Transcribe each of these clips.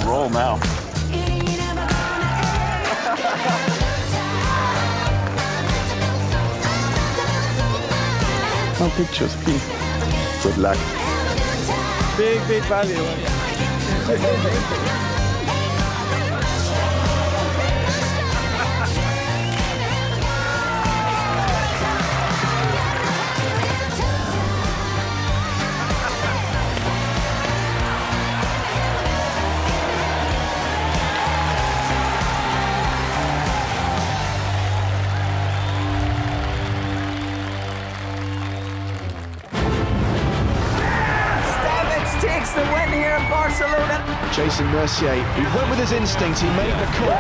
roll now. No pictures, please. Good luck. Big value. Takes the win here in Barcelona. Jason Mercier, he went with his instinct, he made the call.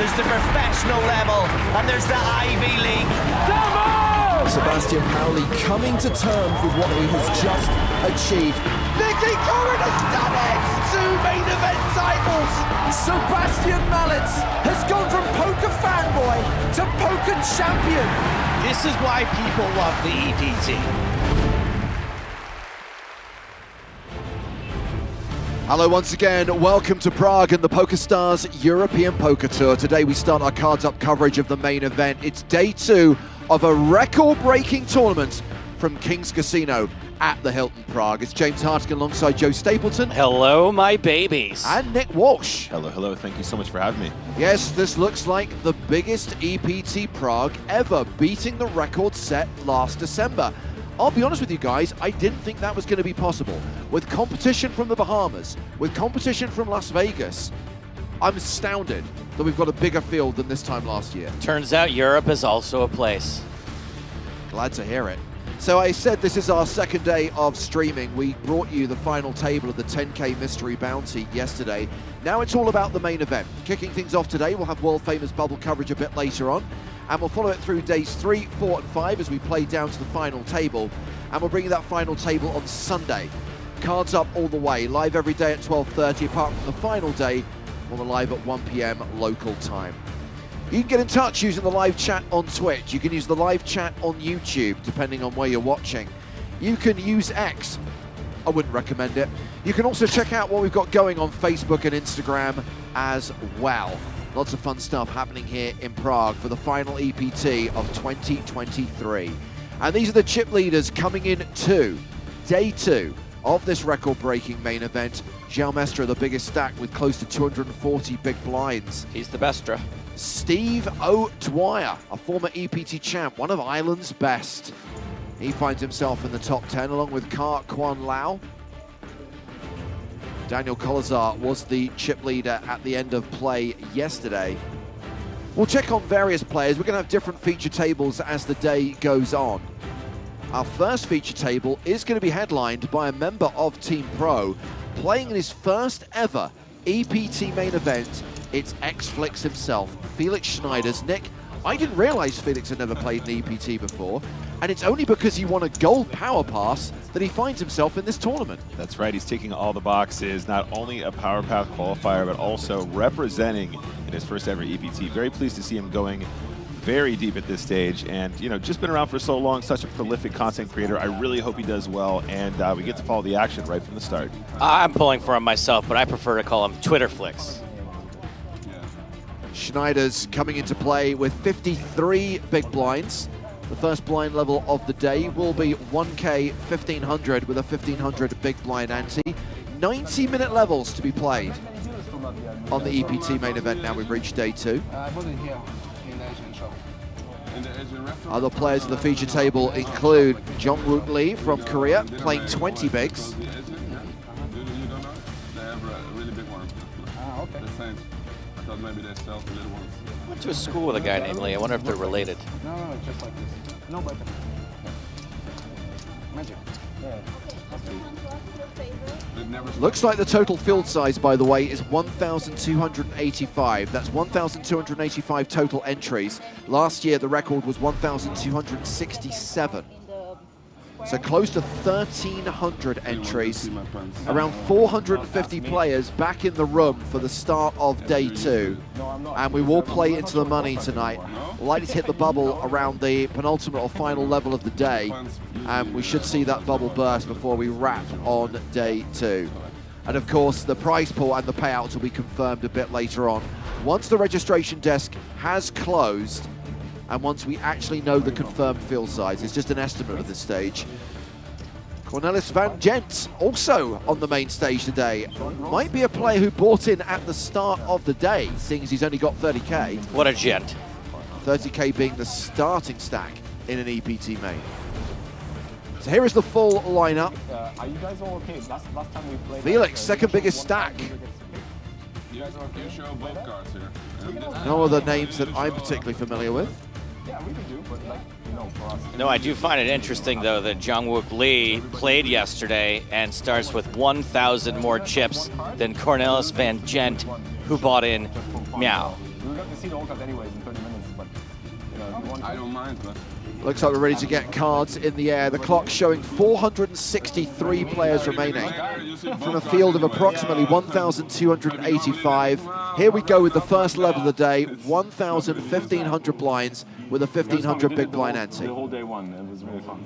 There's the professional level, and there's the Ivy League. Sebastian Pauli coming to terms with what he has just achieved. Nicky Corrin has done it! 2 main event titles! Sebastian Malletz has gone from poker fanboy to poker champion. This is why people love the EPT. Hello once again, welcome to Prague and the PokerStars European Poker Tour. Today we start our cards up coverage of the main event. It's day 2 of a record-breaking tournament from King's Casino at the Hilton Prague. It's James Hartigan alongside Joe Stapleton. Hello, my babies. And Nick Walsh. Hello, thank you so much for having me. Yes, this looks like the biggest EPT Prague ever, beating the record set last December. I'll be honest with you guys, I didn't think that was going to be possible. With competition from the Bahamas, with competition from Las Vegas, I'm astounded that we've got a bigger field than this time last year. Turns out Europe is also a place. Glad to hear it. So I said this is our second day of streaming. We brought you the final table of the 10K Mystery Bounty yesterday. Now it's all about the main event. Kicking things off today, we'll have world-famous bubble coverage a bit later on. And we'll follow it through days 3, 4, and 5 as we play down to the final table. And we'll bring you that final table on Sunday. Cards up all the way, live every day at 12:30, apart from the final day, when we're live at 1 PM local time. You can get in touch using the live chat on Twitch. You can use the live chat on YouTube, depending on where you're watching. You can use X. I wouldn't recommend it. You can also check out what we've got going on Facebook and Instagram as well. Lots of fun stuff happening here in Prague for the final EPT of 2023. And these are the chip leaders coming in to day 2 of this record-breaking main event. Jalmestra, the biggest stack with close to 240 big blinds. He's the bestra. Steve O'Dwyer, a former EPT champ, one of Ireland's best. He finds himself in the top 10 along with Ka Kwan Lau. Daniel Kolazar was the chip leader at the end of play yesterday. We'll check on various players. We're going to have different feature tables as the day goes on. Our first feature table is going to be headlined by a member of Team Pro playing in his first ever EPT main event. It's X-Flix himself, Felix Schneider's. Nick, I didn't realize Felix had never played an EPT before, and it's only because he won a gold power pass that he finds himself in this tournament. That's right, he's ticking all the boxes, not only a power path qualifier, but also representing in his first ever EPT. Very pleased to see him going very deep at this stage, and you know, just been around for so long, such a prolific content creator. I really hope he does well, and we get to follow the action right from the start. I'm pulling for him myself, but I prefer to call him Twitterflix. Schneider's coming into play with 53 big blinds. The first blind level of the day will be 1K 1500 with a 1500 big blind ante. 90-minute levels to be played on the EPT main event. Now we've reached day 2. Other players in the feature table include Jong Wook Lee from Korea, playing 20 bigs. Maybe they sell the little ones. I went to a school with a guy named Lee. I wonder if they're related. No, just like this. No, but magic. Yeah. Looks like the total field size, by the way, is 1,285. That's 1,285 total entries. Last year, the record was 1,267. So close to 1,300 entries, around 450 players back in the room for the start of day 2. And we will play into the money tonight. We're likely to hit the bubble around the penultimate or final level of the day. And we should see that bubble burst before we wrap on day 2. And of course, the prize pool and the payouts will be confirmed a bit later on. Once the registration desk has closed, and once we actually know the confirmed field size, it's just an estimate at this stage. Cornelis van Gent, also on the main stage today, might be a player who bought in at the start of the day, seeing as he's only got 30k. What a gent. 30k being the starting stack in an EPT main. So here is the full lineup. Are you guys all okay? Last time we played. Felix, second biggest stack. You guys are okay? Show both cards here. No other names that I'm particularly familiar with. Yeah, we can do, but like, you know, for us. No, I do find it interesting, though, that Jungwook Lee played yesterday and starts with 1,000 more chips than Cornelis van Gent, who bought in Meow. We got to see the whole cards anyways in 30 minutes, but, you know, if you want, I don't mind, but. Looks like we're ready to get cards in the air. The clock showing 463 players remaining from a field of approximately 1,285. Here we go with the first level of the day, 1,500 blinds with a 1,500 big blind ante. The whole day one, it was really fun.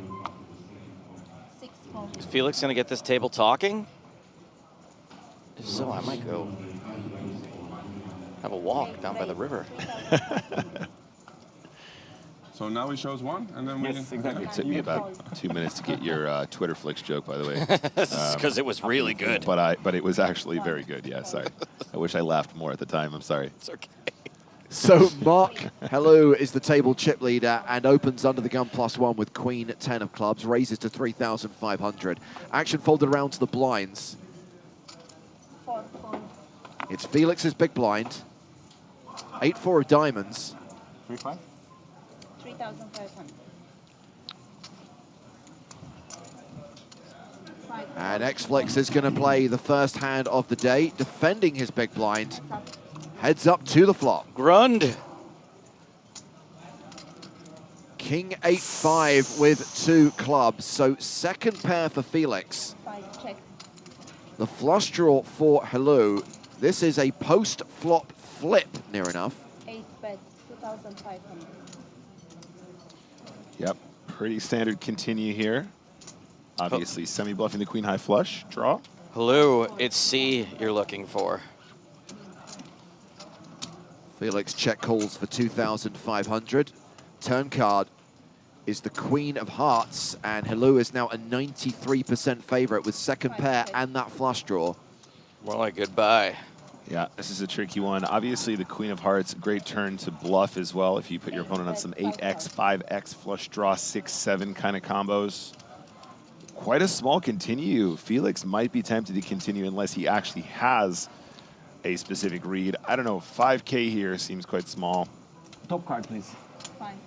Is Felix going to get this table talking? If so, I might go have a walk down by the river. So now he shows one, and then we can... Exactly. It took me about 2 minutes to get your Twitter flicks joke, by the way. Because it was really good. But it was actually very good, yes. I wish I laughed more at the time, I'm sorry. It's okay. So Mark Hello is the table chip leader and opens under the gun +1 with Queen 10 of clubs, raises to 3,500. Action folded around to the blinds. It's Felix's big blind. 8-4 of diamonds. 3-5? 3,500. And Xflix is going to play the first hand of the day, defending his big blind. Heads up to the flop. Grund. King 8-5 with 2 clubs. So second pair for Felix. 5 check. The flush draw for Hello. This is a post-flop flip, near enough. 8 bet, 2,500. Yep, pretty standard continue here. Obviously, semi-bluffing the queen high flush, draw. Hello, it's C you're looking for. Felix check calls for 2,500. Turn card is the Queen of Hearts, and Hello is now a 93% favorite with second pair and that flush draw. More like goodbye. Yeah, this is a tricky one. Obviously, the Queen of Hearts, great turn to bluff as well if you put your opponent on some 8x, 5x, flush draw, 6, 7 kind of combos. Quite a small continue. Felix might be tempted to continue unless he actually has a specific read. I don't know, 5K here seems quite small. Top card, please. Fine.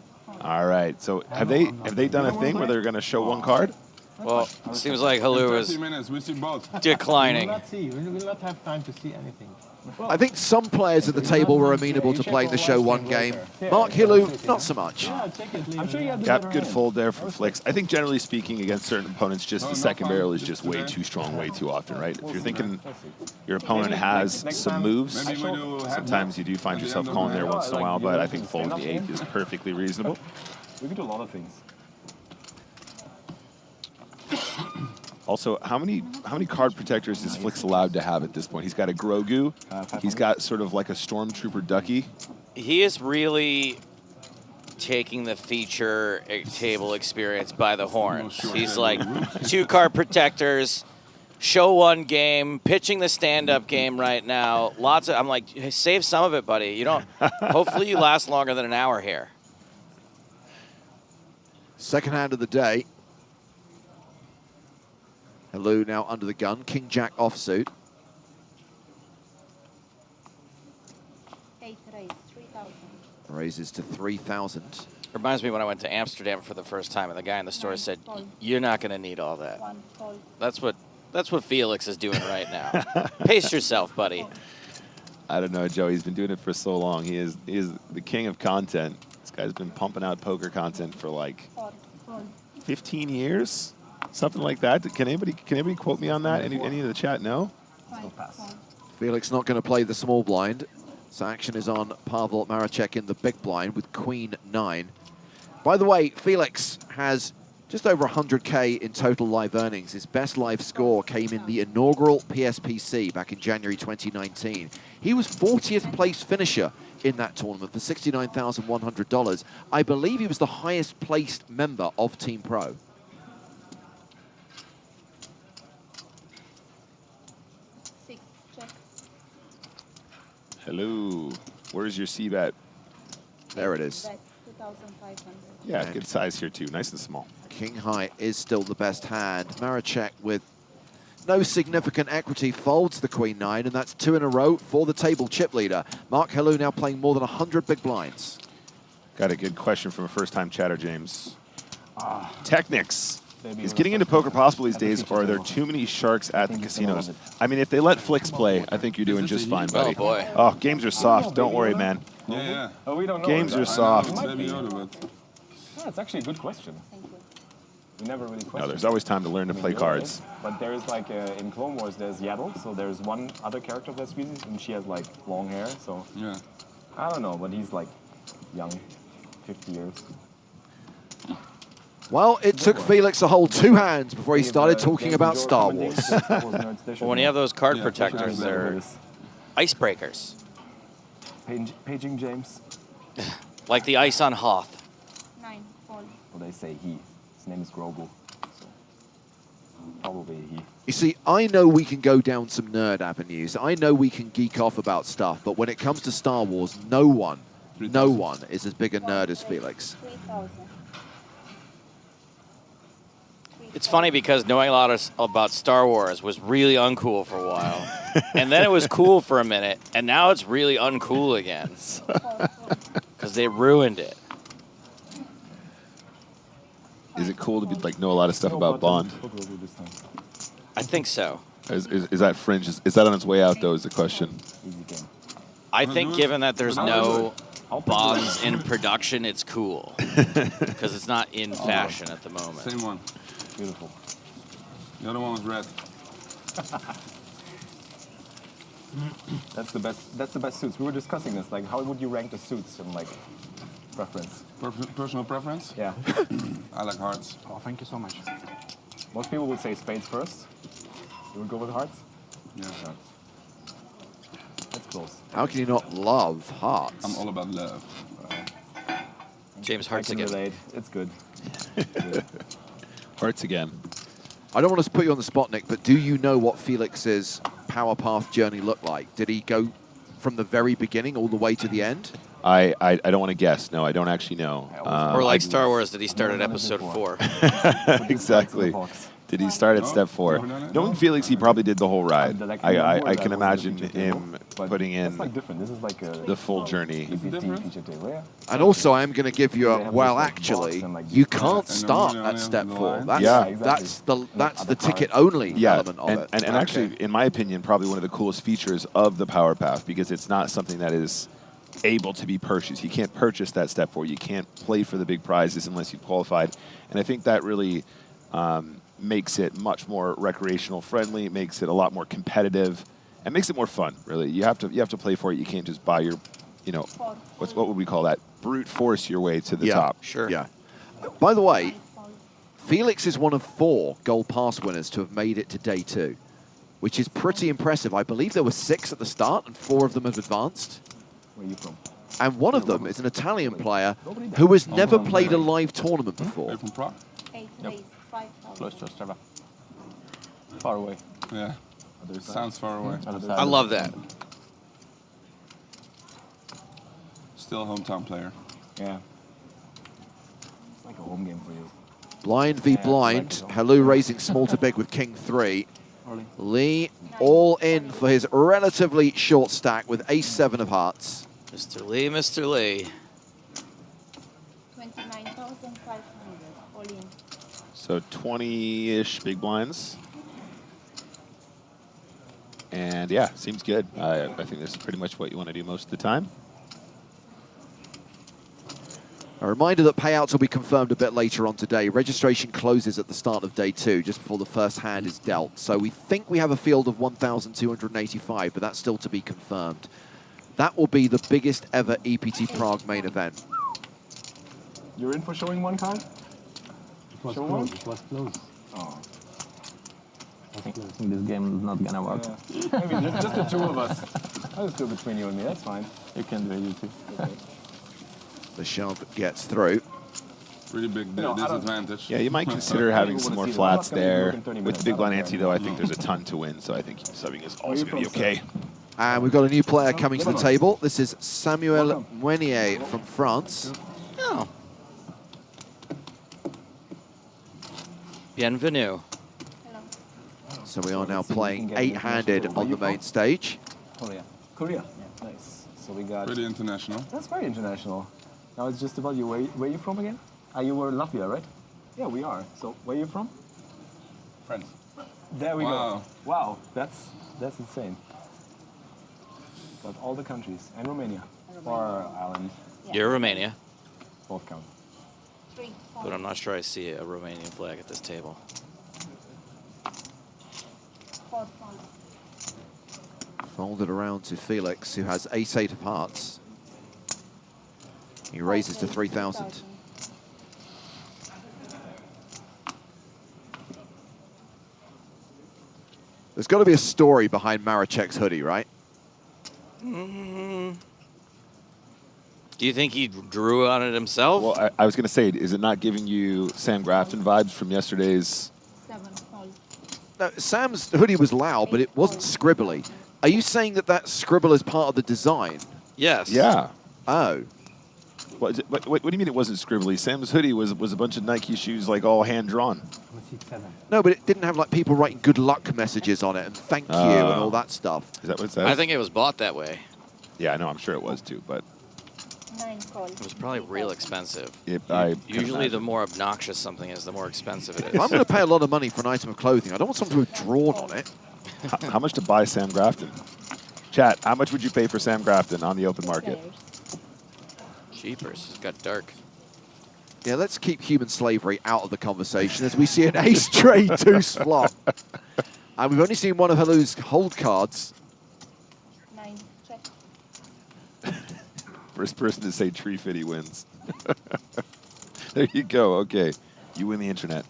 All right, so have they done a thing where they're going to show one card? Well, it seems like Hello is 30 minutes, we see both. declining. We will not have time to see anything. I think some players at the table were amenable to playing the show one game. Mark Hello, not so much. I'm sure you have Yep, good fold there from Flix. I think generally speaking, against certain opponents, just the second barrel is just way too strong, way too often, right? If you're thinking your opponent has some moves, sometimes you do find yourself calling there once in a while, but I think folding the 8 is perfectly reasonable. We can do a lot of things. Also, how many card protectors is Flix allowed to have at this point? He's got a Grogu. He's got sort of like a Stormtrooper Ducky. He is really taking the feature table experience by the horns. He's like 2 card protectors, show one game, pitching the stand-up game right now. Lots of, I'm like, hey, save some of it, buddy. You don't. Hopefully, you last longer than an hour here. Second hand of the day. Hello now under the gun. King Jack offsuit. 8 raise, 3,000. Raises to 3,000. Reminds me when I went to Amsterdam for the first time, and the guy in the store said, "You're not going to need all that." 1 fold. That's what Felix is doing right now. Pace yourself, buddy. I don't know, Joe. He's been doing it for so long. He is the king of content. This guy's been pumping out poker content for like 4 fold. 15 years, something like that. Can anybody quote me on that? Any of the chat? No. 5 fold. Felix not going to play the small blind. So action is on Pavel Maracek in the big blind with Queen 9. By the way, Felix has Just over 100K in total live earnings. His best live score came in the inaugural PSPC back in January 2019. He was 40th place finisher in that tournament for $69,100. I believe he was the highest placed member of Team Pro. Czech. Hello. Where's your C-bet? There it is. Bet 2,500. Yeah, good size here too. Nice and small. King high is still the best hand. Maracek with no significant equity folds the queen nine, and that's 2 in a row for the table chip leader. Mark Helou now playing more than 100 big blinds. Got a good question from a first-time chatter, James. Technics. Is getting into poker possible these days, or are there too many sharks at the casinos? I mean, if they let Flicks play, I think you're doing just fine, buddy. Oh, boy. Oh, games are soft. Don't worry, man. Yeah. Oh, we don't know. Games are soft. Maybe you know, but Yeah, it's actually a good question. Thank you. We never really question. No, there's always time to learn to play cards. But there's like, in Clone Wars, there's Yaddle, so there's one other character of that species, and she has like long hair, so yeah. I don't know, but he's like young, 50 years. Well, it took Felix a whole 2 hands before he started talking about Star Wars. Well, when you have those card protectors, they're icebreakers. Paging James. Like the ice on Hoth. 9, 4. Well, they say he. His name is Grogu. So probably he. You see, I know we can go down some nerd avenues. I know we can geek off about stuff, but when it comes to Star Wars, no one is as big a nerd as Felix. 3,000. It's funny because knowing a lot about Star Wars was really uncool for a while. And then it was cool for a minute, and now it's really uncool again. Because they ruined it. Is it cool to be like know a lot of stuff about Bond? I think so. Is that fringe? Is that on its way out though? Is the question. Easy game. I think given that there's no Bonds in production, it's cool. Because it's not in fashion at the moment. Same one. Beautiful. The other one was red. That's the best. That's the best suits. We were discussing this. Like, how would you rank the suits in like preference? Personal preference? Yeah. I like hearts. Oh, thank you so much. Most people would say spades first. You would go with hearts? Yeah. That's close. How can you not love hearts? I'm all about love. James I Hart's can again. relate. It's good. Hearts again. I don't want to put you on the spot, Nick, but do you know what Felix's power path journey looked like? Did he go from the very beginning all the way to the end? I don't want to guess. No, I don't actually know. Or like Star Wars, did he start at episode 4? Exactly. Did he start at step 4? Knowing Felix, he probably did the whole ride. I can imagine him putting in the full journey. And also, I'm going to give you a, well, actually, you can't start at step 4. That's the ticket-only element of it. And actually, in my opinion, probably one of the coolest features of the Power Path, because it's not something that is able to be purchased. You can't purchase that step 4. You can't play for the big prizes unless you've qualified. And I think that really makes it much more recreational friendly, makes it a lot more competitive, and makes it more fun, really. You have to play for it. You can't just buy your, what would we call that? Brute force your way to the top. Sure. Yeah. By the way, Felix is one of 4 Gold Pass winners to have made it to day 2, which is pretty impressive. I believe there were 6 at the start, and 4 of them have advanced. Where are you from? And one of them is an Italian player who has never played a live tournament before. You're from Prague? 8 days, 5,000. Close to Ostrava. Far away. Yeah. Sounds far away. I love that. Still hometown player. Yeah. It's like a home game for you. Blind v blind. Helou raising small to big with King 3. Lee all in for his relatively short stack with ace-7 of hearts. Mr. Lee, Mr. Lee. 29,500 all in. So 20-ish big blinds. And yeah, seems good. I think this is pretty much what you want to do most of the time. A reminder that payouts will be confirmed a bit later on today. Registration closes at the start of day 2, just before the first hand is dealt. So we think we have a field of 1,285, but that's still to be confirmed. That will be the biggest ever EPT Prague main event. You're in for showing one card? was close. It was close. Oh. I think This game is not gonna work. Maybe just the two of us. I'll just do it between you and me, that's fine. You can do it, you too. Okay. The shove gets through. Really big disadvantage. Yeah, you might consider having some more flats there. With the big blind ante, though, I think there's a ton to win, so I think subbing is also going to be okay. And we've got a new player coming to the table. This is Samuel Mounier from France. Oh. Bienvenue. So we are now playing 8-handed on the main stage. Korea. Korea. Yeah, nice. So we got... Pretty international. That's very international. Now it's just about you. Where are you from again? You were Latvia, right? Yeah, we are. So where are you from? France. There we go. Wow, that's insane. But all the countries. And Romania. Or Ireland. Yeah. You're Romania. Both count. 3, 4. But I'm not sure I see a Romanian flag at this table. 4, 5. Folded around to Felix, who has ace-8 of hearts. He raises to 3,000. There's got to be a story behind Maracek's hoodie, right? Do you think he drew on it himself? Well, I was going to say, is it not giving you Sam Grafton vibes from yesterday's? 7, fold. No, Sam's hoodie was loud, but it wasn't scribbly. Are you saying that that scribble is part of the design? Yes. Yeah. Oh. What do you mean it wasn't scribbly? Sam's hoodie was a bunch of Nike shoes, like all hand-drawn. No, but it didn't have like people writing good luck messages on it and thank you and all that stuff. Is that what it says? I think it was bought that way. Yeah, I know. I'm sure it was too, but 9, call. It was probably real expensive. Usually the more obnoxious something is, the more expensive it is. If I'm going to pay a lot of money for an item of clothing, I don't want someone to have drawn on it. How much to buy Sam Grafton? Chat, how much would you pay for Sam Grafton on the open market? Jeepers, it's got dark. Yeah, let's keep human slavery out of the conversation as we see an ace trade deuce flop. And we've only seen one of Halu's hold cards. 9, check. First person to say Tree Fitty wins. There you go. Okay. You win the internet.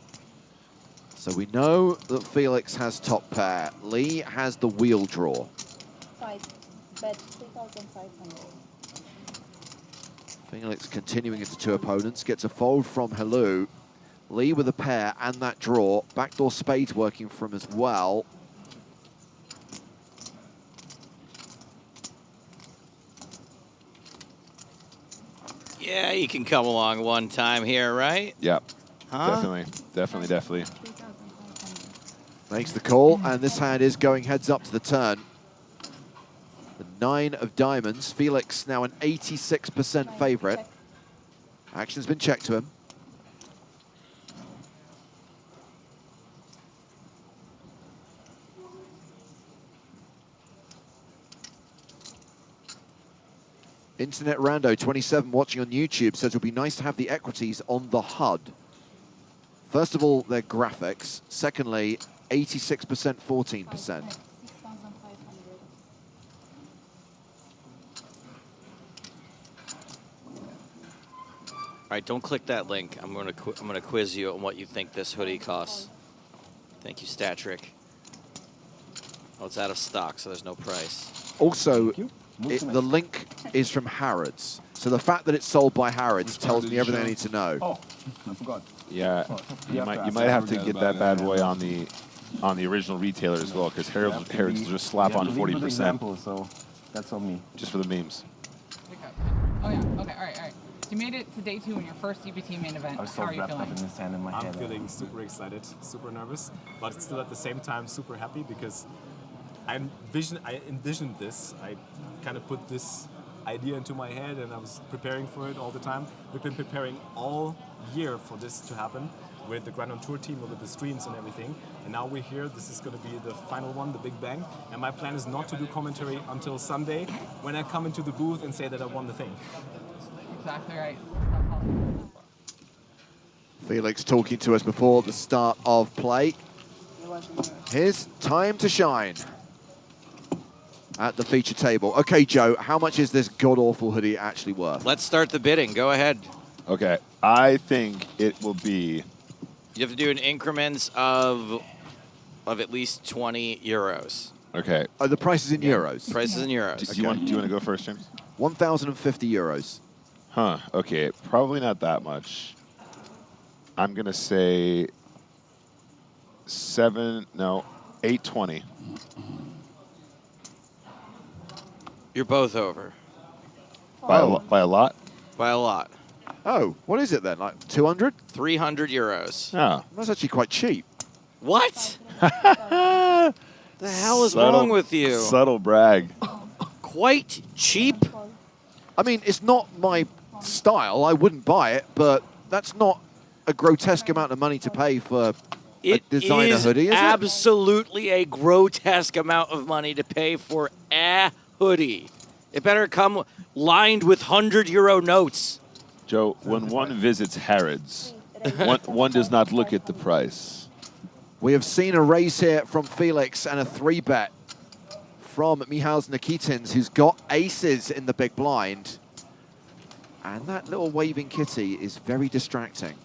So we know that Felix has top pair. Lee has the wheel draw. 5, bet 3,500. Felix continuing into two opponents, gets a fold from Halu. Lee with a pair and that draw. Backdoor spades working for him as well. Yeah, you can come along one time here, right? Yeah. Huh? Definitely. Makes the call, and this hand is going heads up to the turn. The 9 of diamonds. Felix now an 86% favorite. Action's been checked to him. Internet Rando 27 watching on YouTube says it would be nice to have the equities on the HUD. First of all, their graphics. Secondly, 86%, 14%. 6,500. All right, don't click that link. I'm gonna quiz you on what you think this hoodie costs. Thank you, Statrick. Oh, it's out of stock, so there's no price. Also, the link is from Harrods. So the fact that it's sold by Harrods tells me everything I need to know. Oh, I forgot. Yeah, you might have to get that bad boy on the original retailer as well, because Harrods just slap on 40%. So that's on me. Just for the memes. Oh yeah. Okay. All right. You made it to day 2 in your first EPT main event. I was so How are you wrapped up feeling? in this hand in my head. I'm feeling super excited, super nervous, but still at the same time super happy because I envisioned this. I kind of put this idea into my head and I was preparing for it all the time. We've been preparing all year for this to happen with the Grand On Tour team, with the streams and everything. And now we're here. This is going to be the final one, the big bang. And my plan is not to do commentary until Sunday when I come into the booth and say that I won the thing. Exactly right. Felix talking to us before the start of play. Here's time to shine at the feature table. Okay, Joe, how much is this god-awful hoodie actually worth? Let's start the bidding. Go ahead. Okay, I think it will be You have to do in increments of at least 20 euros. Okay. Oh, the price is in euros. Price is in euros. Do you want to go first, James? 1,050 euros. Huh. Okay. Probably not that much. I'm gonna say 820. You're both over. By a lot? By a lot. Oh, what is it then? Like 200? 300 euros. Oh. That's actually quite cheap. What? The hell is wrong with you? Subtle brag. Quite cheap? I mean, it's not my style. I wouldn't buy it, but that's not a grotesque amount of money to pay for a designer hoodie, is it? Absolutely a grotesque amount of money to pay for a hoodie. It better come lined with 100-euro notes. Joe, when one visits Harrods, one does not look at the price. We have seen a raise here from Felix and a 3-bet from Michal Nikitins, who's got aces in the big blind. And that little waving kitty is very distracting.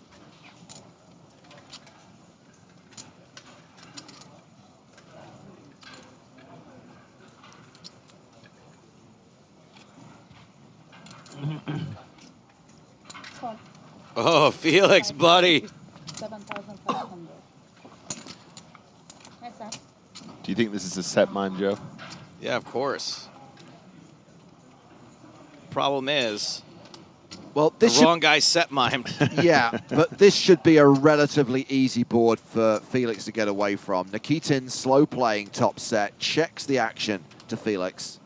Oh, Felix, buddy. 7,500. That's that. Do you think this is a set mine, Joe? Yeah, of course. Problem is, well, this the wrong guy set mine. Yeah, but this should be a relatively easy board for Felix to get away from. Nikitin slow playing top set, checks the action to Felix.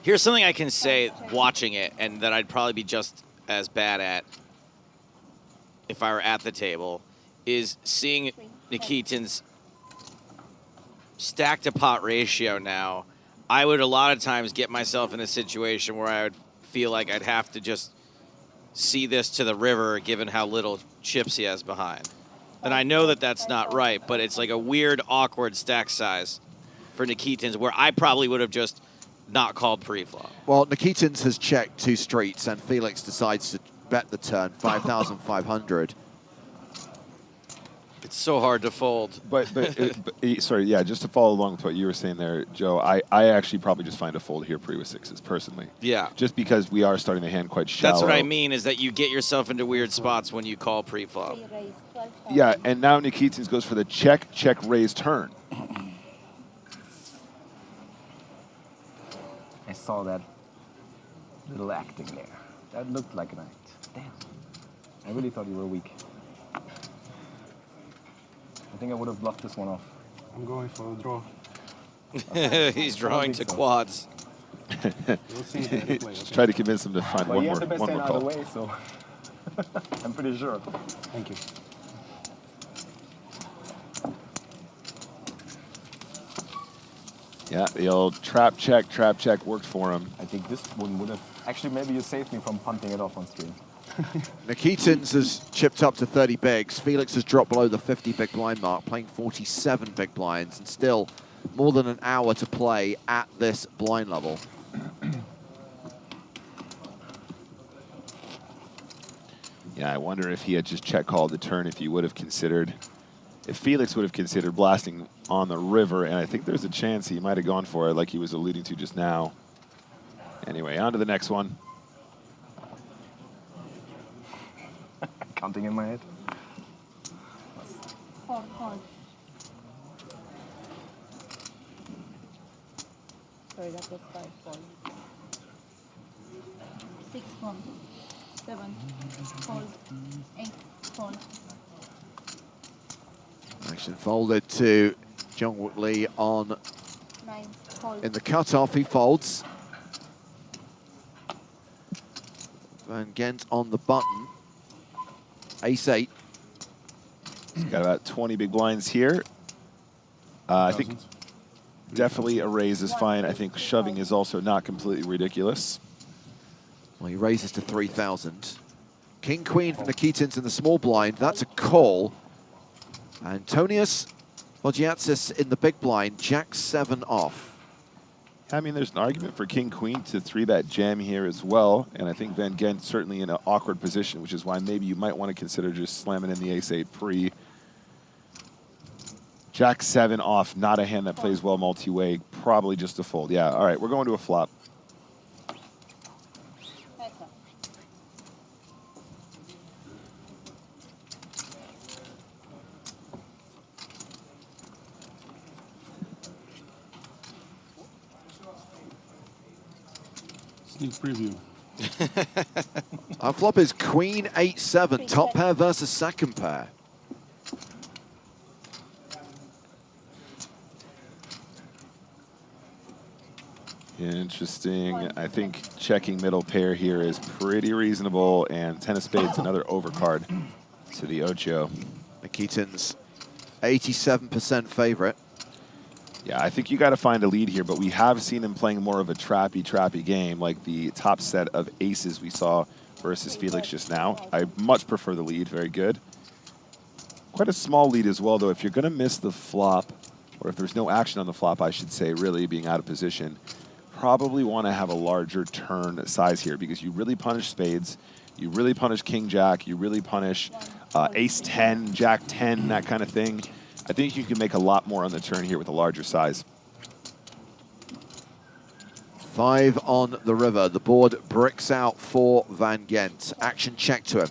Here's something I can say watching it, and that I'd probably be just as bad at if I were at the table, is seeing Nikitin's stack to pot ratio now. I would a lot of times get myself in a situation where I would feel like I'd have to just see this to the river given how little chips he has behind. And I know that that's not right, but it's like a weird, awkward stack size for Nikitin's where I probably would have just not called pre-flop. Well, Nikitins has checked 2 streets and Felix decides to bet the turn, 5,500. It's so hard to fold. But sorry, yeah, just to follow along with what you were saying there, Joe, I actually probably just find a fold here pre with 6s, personally. Yeah. Just because we are starting the hand quite shallow. That's what I mean, is that you get yourself into weird spots when you call pre-flop. Yeah, and now Nikitins goes for the check, raise, turn. I saw that little acting there. That looked like an act. Damn. I really thought you were weak. I think I would have bluffed this one off. I'm going for a draw. He's drawing to quads. We'll see the play, okay? Just try to convince him to find Well, one you more have the best hand out call. of the way, so I'm pretty sure. Thank you. Yeah, the old trap check worked for him. I think this one would have... Actually, maybe you saved me from punting it off on stream. Nikitins has chipped up to 30 bigs. Felix has dropped below the 50 big blind mark, playing 47 big blinds, and still more than an hour to play at this blind level. Yeah, I wonder if he had just check called the turn, if he would have considered, if Felix would have considered blasting on the river, and I think there's a chance he might have gone for it like he was alluding to just now. Anyway, on to the next one. Counting in my head. 4 call. Sorry, that was 5 call. 6 call. 7 call. 8 call. Action folded to John Woodley on 9 call. in the cutoff. He folds. Van Gent on the button. Ace-8. He's got about 20 big blinds here. I think definitely a raise is fine. I think shoving is also not completely ridiculous. Well, he raises to 3,000. King-Queen from Nikitins in the small blind. That's a call. Antonius Wojciechowski in the big blind. Jack-7 off. I mean, there's an argument for King-Queen to 3-bet jam here as well, and I think Van Gent certainly in an awkward position, which is why maybe you might want to consider just slamming in the ace-8 pre Jack 7 off, not a hand that plays well multi-way, probably just a fold. Yeah, all right, we're going to a flop. Sneak preview. Our flop is Queen 8-7, top pair versus second pair. Interesting. I think checking middle pair here is pretty reasonable, and 10 of spades, another overcard to the Ocho. Nikitin's 87% favorite. Yeah, I think you got to find a lead here, but we have seen him playing more of a trappy game, like the top set of aces we saw versus Felix just now. I much prefer the lead. Very good. Quite a small lead as well, though. If you're going to miss the flop, or if there's no action on the flop, I should say, really being out of position, probably want to have a larger turn size here, because you really punish spades, you really punish king-jack, you really punish ace-10, jack-10, that kind of thing. I think you can make a lot more on the turn here with a larger size. 5 on the river. The board bricks out for Van Gent. Action check to him.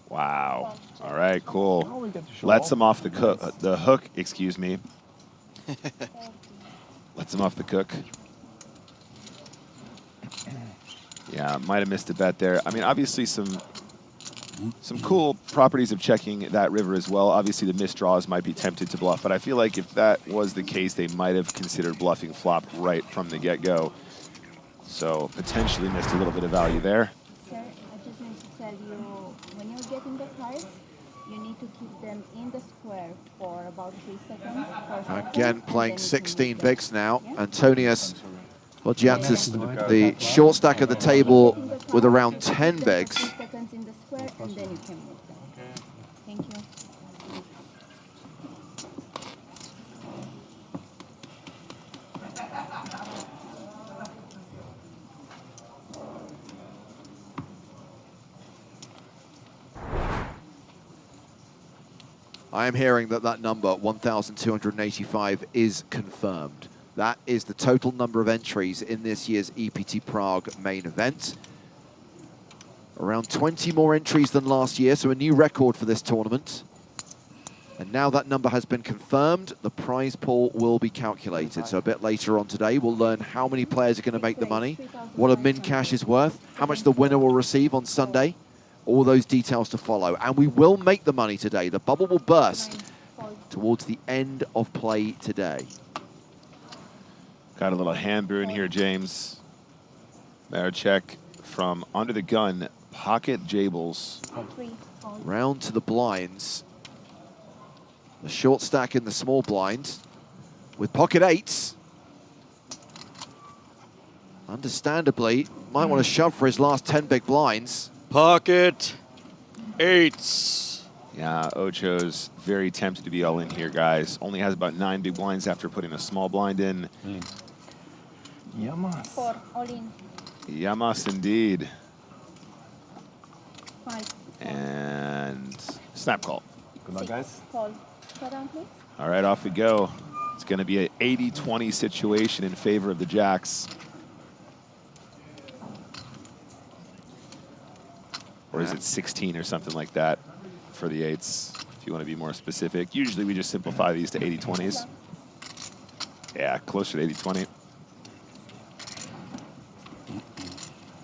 Wow. All right, cool. Lets him off the hook, excuse me. Lets him off the cook. Yeah, might have missed a bet there. I mean, obviously some cool properties of checking that river as well. Obviously, the missed draws might be tempted to bluff, but I feel like if that was the case, they might have considered bluffing flop right from the get-go. So potentially missed a little bit of value there. Sir, I just need to tell you, when you're getting the cards, you need to keep them in the square for about 3 seconds. Again, playing 16 bigs now. Antonius Vogiatis, the short stack of the table with around 10 bigs. 3 seconds in the square, and then you can move them. Thank you. I am hearing that number, 1,285, is confirmed. That is the total number of entries in this year's EPT Prague main event. Around 20 more entries than last year, so a new record for this tournament. And now that number has been confirmed, the prize pool will be calculated. So a bit later on today, we'll learn how many players are going to make the money, what a min cash is worth, how much the winner will receive on Sunday. All those details to follow. And we will make the money today. The bubble will burst towards the end of play today. Got a little hand brew in here, James. Maracek from under the gun, pocket Jables. Round to the blinds. The short stack in the small blind with pocket eights. Understandably, might want to shove for his last 10 big blinds. Pocket eights. Yeah, Ocho's very tempted to be all in here, guys. Only has about 9 big blinds after putting a small blind in. Yamas. 4, all in. Yamas indeed. 5. And snap call. Good luck, guys. Call. Go down, please. All right, off we go. It's going to be an 80-20 situation in favor of the Jacks. Or is it 16 or something like that for the eights, if you want to be more specific? Usually we just simplify these to 80-20s. Yeah, closer to 80-20.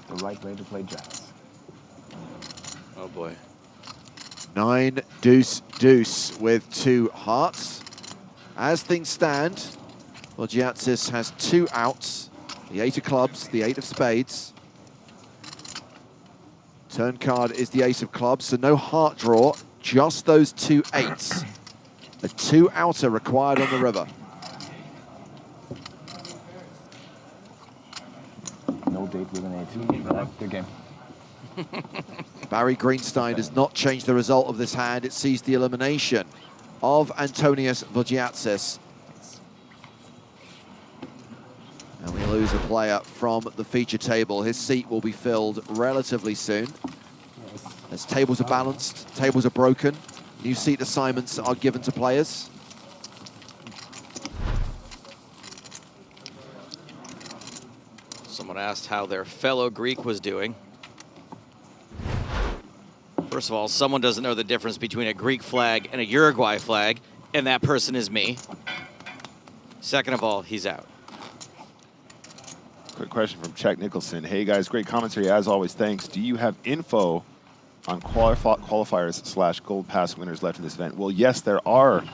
The right way to play jacks. Oh boy. 9 deuce deuce with 2 hearts. As things stand, Vogiatis has 2 outs. The 8 of clubs, the 8 of spades. Turn card is the ace of clubs, so no heart draw, just those 2 eights. A 2 outer required on the river. No date with an 8. Good game. Barry Greenstein does not change the result of this hand. It sees the elimination of Antonius Vogiatis. And we lose a player from the feature table. His seat will be filled relatively soon. As tables are balanced, tables are broken, new seat assignments are given to players. Someone asked how their fellow Greek was doing. First of all, someone doesn't know the difference between a Greek flag and a Uruguay flag, and that person is me. Second of all, he's out. Quick question from Czech Nicholson. Hey guys, great commentary as always. Thanks. Do you have info on qualifiers / Gold Pass winners left in this event? Well, yes, there are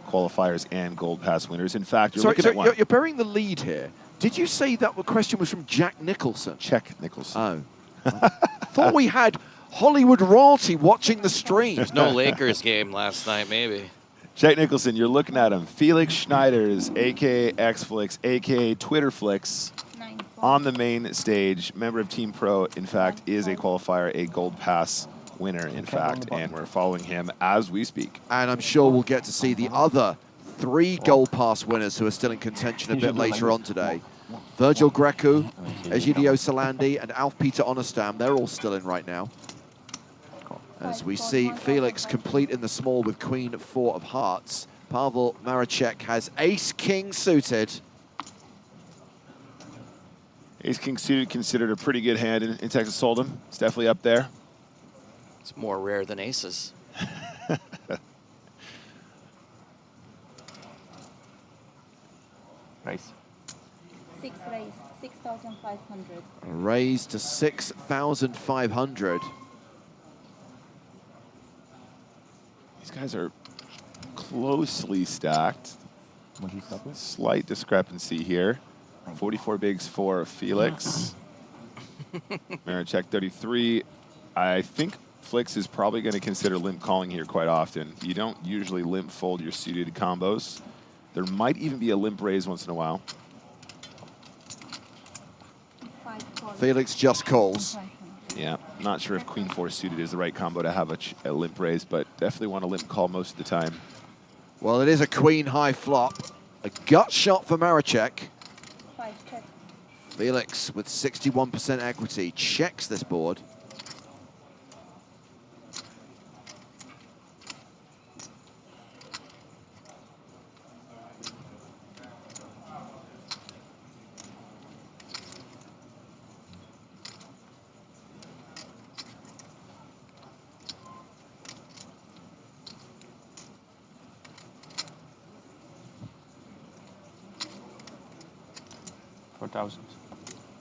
qualifiers and Gold Pass winners. In fact, you're looking at one. You're burying the lead here. Did you say that the question was from Jack Nicholson? Czech Nicholson. Oh. Thought we had Hollywood royalty watching the stream. There's no Lakers game last night, maybe. Czech Nicholson, you're looking at him. Felix Schneiders, a.k.a. Xflix, a.k.a. Twitterflix, on the main stage. Member of Team Pro, in fact, is a qualifier, a Gold Pass winner, in fact, and we're following him as we speak. And I'm sure we'll get to see the other 3 Gold Pass winners who are still in contention a bit later on today. Virgil Greco, Egidio Salandi, and Alf-Peter Onestam, they're all still in right now. As we see Felix complete in the small with Queen 4 of Hearts. Pavel Maracek has Ace-King suited. Ace-King suited, considered a pretty good hand in Texas Hold'em. It's definitely up there. It's more rare than aces. Raise. 6 raise, 6,500. Raise to 6,500. These guys are closely stacked. What do you stop with? Slight discrepancy here. 44 bigs for Felix. Maracek 33. I think Flix is probably going to consider limp calling here quite often. You don't usually limp fold your suited combos. There might even be a limp raise once in a while. Felix just calls. Yeah, not sure if Queen 4 suited is the right combo to have a limp raise, but definitely want a limp call most of the time. Well, it is a Queen high flop. A gut shot for Maracek. Felix with 61% equity checks this board.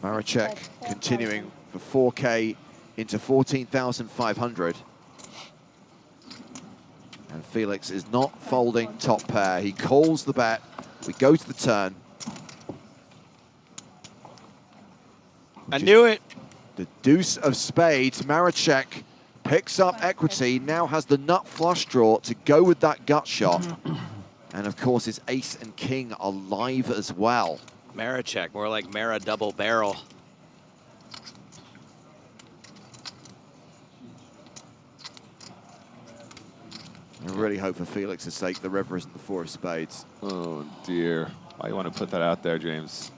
Maracek continuing for 4K into 14,500. And Felix is not folding top pair. He calls the bet. We go to the turn. I knew it. The deuce of spades. Maracek picks up equity, now has the nut flush draw to go with that gut shot. And of course, his ace and king are live as well. Maracek, more like Mara double barrel. I really hope for Felix's sake the river isn't the 4 of spades. Oh dear. Why you want to put that out there, James?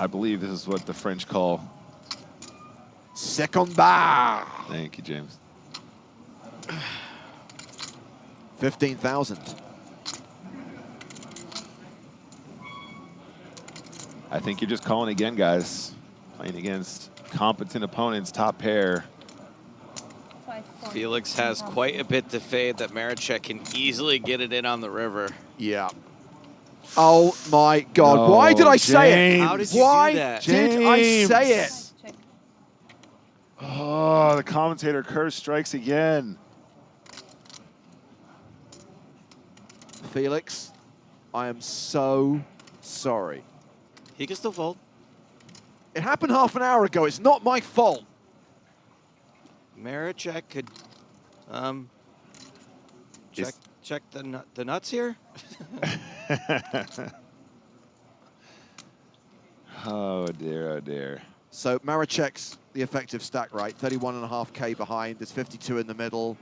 I believe this is what the French call second bar. Thank you, James. 15,000. I think you're just calling again, guys. Playing against competent opponents, top pair. Felix has quite a bit to fade that Maracek can easily get it in on the river. Yeah. Oh my God! No, why did I say it? How did you do that? Did I say it? Oh, the commentator curse strikes again. Felix, I am so sorry. He can still fold. It happened half an hour ago. It's not my fault. Maracek could check the nuts here. Oh dear, oh dear. So Maracek's the effective stack, right? 31.5K behind. There's 52 in the middle.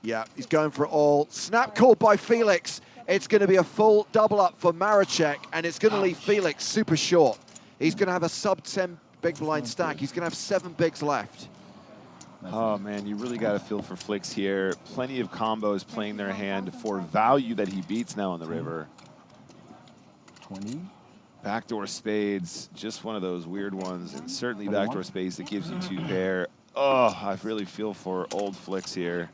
Yeah, he's going for it all. Snap call by Felix. It's going to be a full double up for Maracek, and it's going to leave Felix super short. He's going to have a sub 10 big blind stack. He's going to have 7 bigs left. Oh, man, you really got to feel for Flicks here. Plenty of combos playing their hand for value that he beats now on the river. 20. Backdoor spades, just one of those weird ones, and certainly backdoor spades that gives you 2 pair. Oh, I really feel for old Flicks here.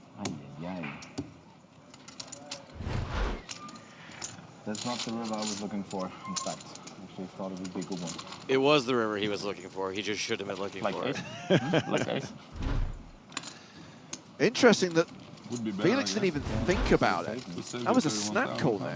That's not the river I was looking for, in fact. Actually thought it would be a good one. It was the river he was looking for. He just shouldn't have been looking for it. Like ace. Interesting that Felix didn't even think about it. That was a snap call there.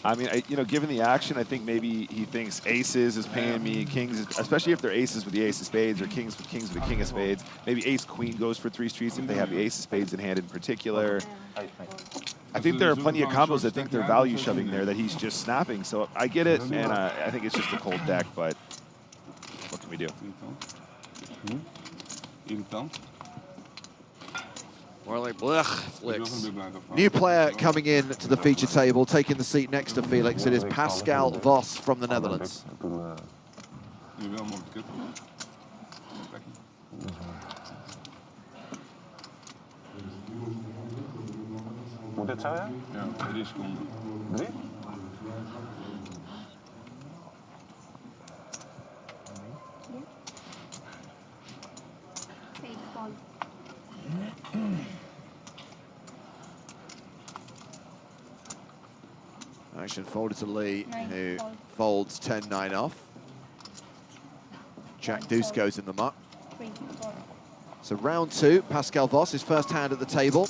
I mean, you know, given the action, I think maybe he thinks aces is paying me, kings, especially if they're aces with the ace of spades or kings with the king of spades. Maybe ace-queen goes for 3 streets if they have the ace of spades in hand in particular. I think there are plenty of combos that think they're value shoving there that he's just snapping. So I get it, and I think it's just a cold deck, but what can we do? More like blech, Flicks. New player coming in to the feature table, taking the seat next to Felix. It is Pascal Vos from the Netherlands. Moet dit zo, ja? Ja, 3 seconden. 3? Action folded to Lee, who folds 10-9 off. Jack Deuce goes in the muck. So round 2, Pascal Vos, his first hand at the table.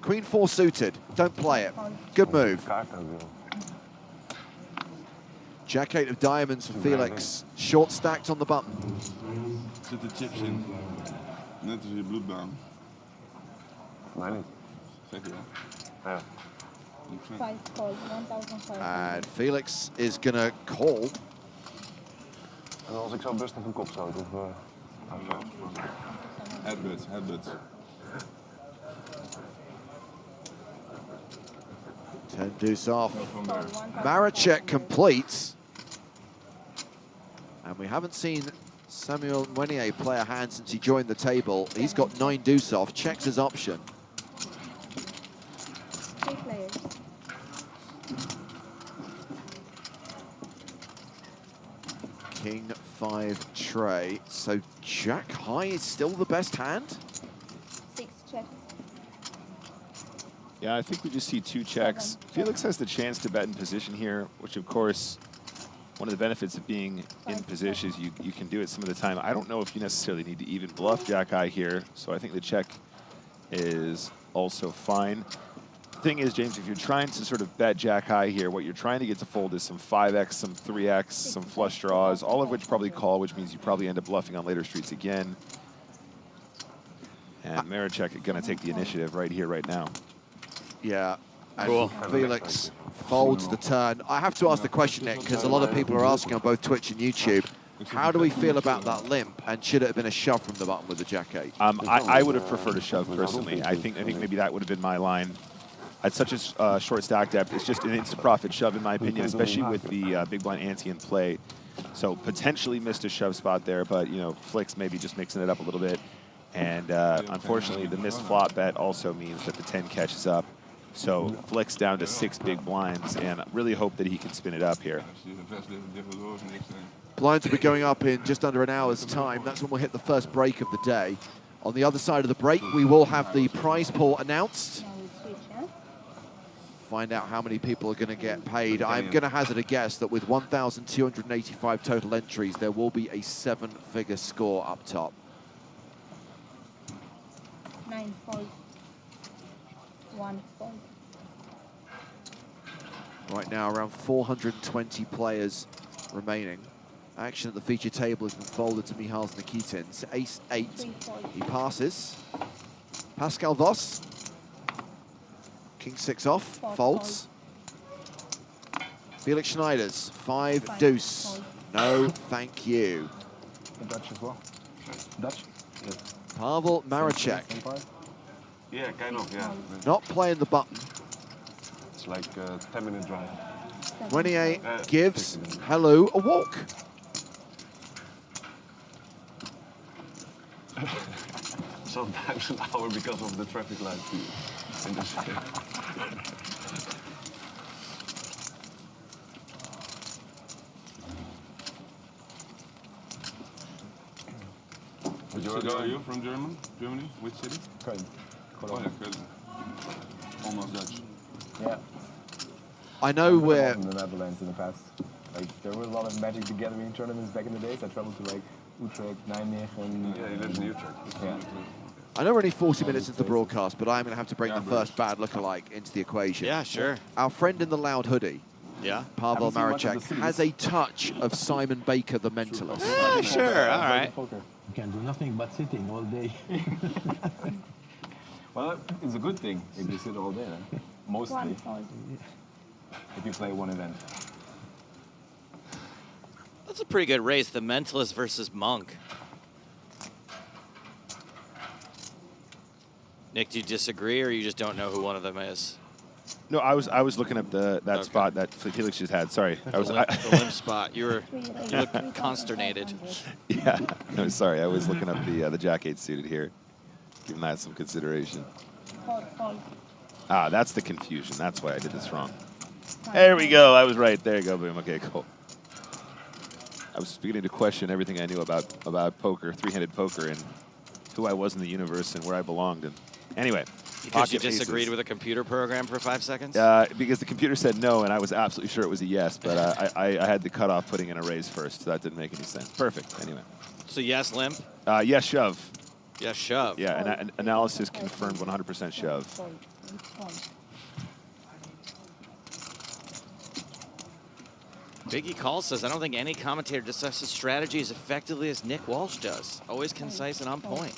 Queen 4 suited, don't play it. Good move. Jack 8 of diamonds for Felix. Short stacked on the button. Zit de chips in. Net als je bloedbaan. Mij niet. Zeker wel. Ja. 5 call, 1,500. And Felix is gonna call. En als ik zo bustig een kop stoot, of... Headbutts, headbutts. 10 deuce off. Maracek completes. And we haven't seen Samuel Mwenier play a hand since he joined the table. He's got 9 deuce off, checks his option. 3 players. King 5 tray. So Jack high is still the best hand? 6 check. Yeah, I think we just see 2 checks. Felix has the chance to bet in position here, which of course, one of the benefits of being in position is you can do it some of the time. I don't know if you necessarily need to even bluff Jack high here, so I think the check is also fine. The thing is, James, if you're trying to sort of bet Jack high here, what you're trying to get to fold is some 5x, some 3x, some flush draws, all of which probably call, which means you probably end up bluffing on later streets again. And Maracek is going to take the initiative right here, right now. Yeah. And cool. Felix folds the turn. I have to ask the question, Nick, because a lot of people are asking on both Twitch and YouTube, how do we feel about that limp? And should it have been a shove from the button with the Jack 8? I would have preferred a shove personally. I think maybe that would have been my line. At such a short stack depth, it's just an instant profit shove in my opinion, especially with the big blind ante in play. So potentially missed a shove spot there, but you know, Flicks maybe just mixing it up a little bit. And unfortunately, the missed flop bet also means that the 10 catches up. So Flicks down to 6 big blinds, and really hope that he can spin it up here. Blinds will be going up in just under an hour's time. That's when we'll hit the first break of the day. On the other side of the break, we will have the prize pool announced. Find out how many people are going to get paid. I'm going to hazard a guess that with 1,285 total entries, there will be a 7-figure score up top. 9 fold. 1 fold. Right now, around 420 players remaining. Action at the feature table has been folded to Mihal's Nikitin. So ace 8, he passes. Pascal Vos. King 6 off, folds. Felix Schneider's 5 deuce. No, thank you. Dutch as well. Dutch? Yeah. Pavel Maracek. Yeah, kind of, yeah. Not playing the button. It's like a 10-minute drive. Mwenier gives hello a walk. sometimes an hour because of the traffic lights in the city. Where are you from Germany? Which city? Köln. Oh yeah, Köln. Almost Dutch. Yeah. I know where... in the Netherlands in the past. Like, there were a lot of Magic the Gathering tournaments back in the days. I traveled to like Utrecht, Nijmegen. Yeah, he lives in Utrecht. Yeah. I know we're only 40 minutes into the broadcast, but I'm going to have to bring the first bad lookalike into the equation. Yeah, sure. Our friend in the loud hoodie, yeah, Pavel Maracek, has a touch of Simon Baker, the mentalist. Yeah, sure, all right. You can do nothing but sitting all day. Well, it's a good thing if you sit all day, then. Mostly. If you play one event. That's a pretty good race, the mentalist versus monk. Nick, do you disagree, or you just don't know who one of them is? No, I was looking up that spot that Felix just had. Sorry, I was the limp spot. You look consternated. Yeah, no, sorry. I was looking up the Jack 8 suited here, giving that some consideration. Ah, that's the confusion. That's why I did this wrong. There we go. I was right. There you go. Boom. Okay, cool. I was beginning to question everything I knew about poker, three-handed poker, and who I was in the universe and where I belonged. And anyway. Because you disagreed with a computer program for 5 seconds? Because the computer said no, and I was absolutely sure it was a yes, but I had the cutoff putting in a raise first, so that didn't make any sense. Perfect, anyway. So yes, limp? Yes, shove. Yes, shove. Yeah, and analysis confirmed 100% shove. Biggie Call says, I don't think any commentator discusses strategy as effectively as Nick Walsh does. Always concise and on point.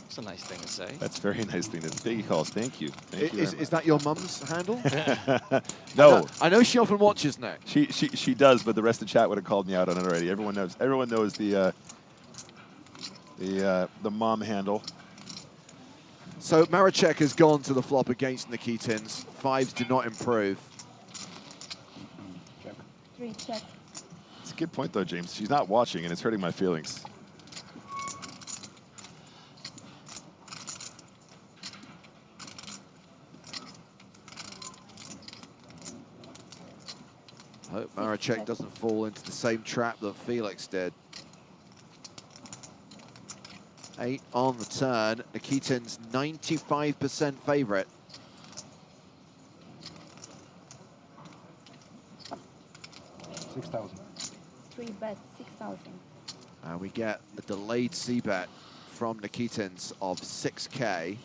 That's a nice thing to say. That's a very nice thing to say. Biggie Calls, thank you. Thank you is that your mum's handle? No. I know she often watches, Nick. She does, but the rest of the chat would have called me out on it already. Everyone knows the mom handle. So Maracek has gone to the flop against Nikitins. Fives do not improve. Check. It's a good point, though, James. She's not watching, and it's hurting my feelings. Hope Maracek doesn't fall into the same trap that Felix did. 8 on the turn. Nikitin's 95% favorite. Three bet, 6,000. We get a delayed c-bet from Nikitins of 6K.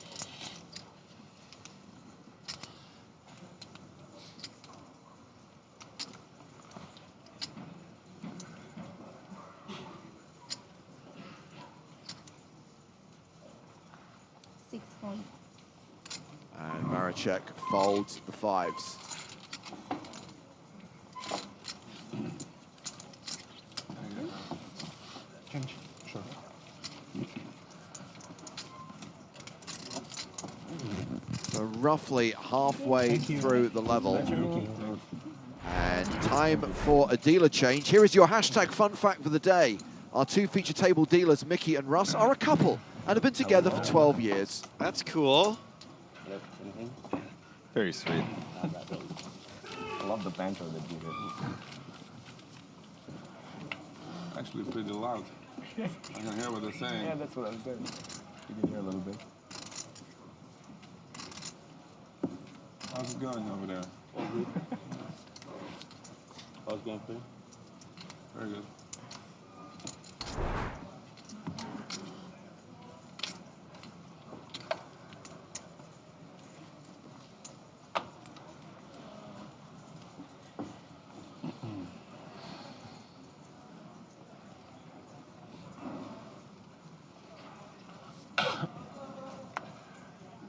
And Maracek folds the fives. Change. Sure. So roughly halfway through the level. And time for a dealer change. Here is your hashtag fun fact for the day. Our two feature table dealers, Mickey and Russ, are a couple and have been together for 12 years. That's cool. Very sweet. I love the banter that you did. Actually pretty loud. I can hear what they're saying. Yeah, that's what I'm saying. You can hear a little bit. How's it going over there? All good. How's it going for you? Very good.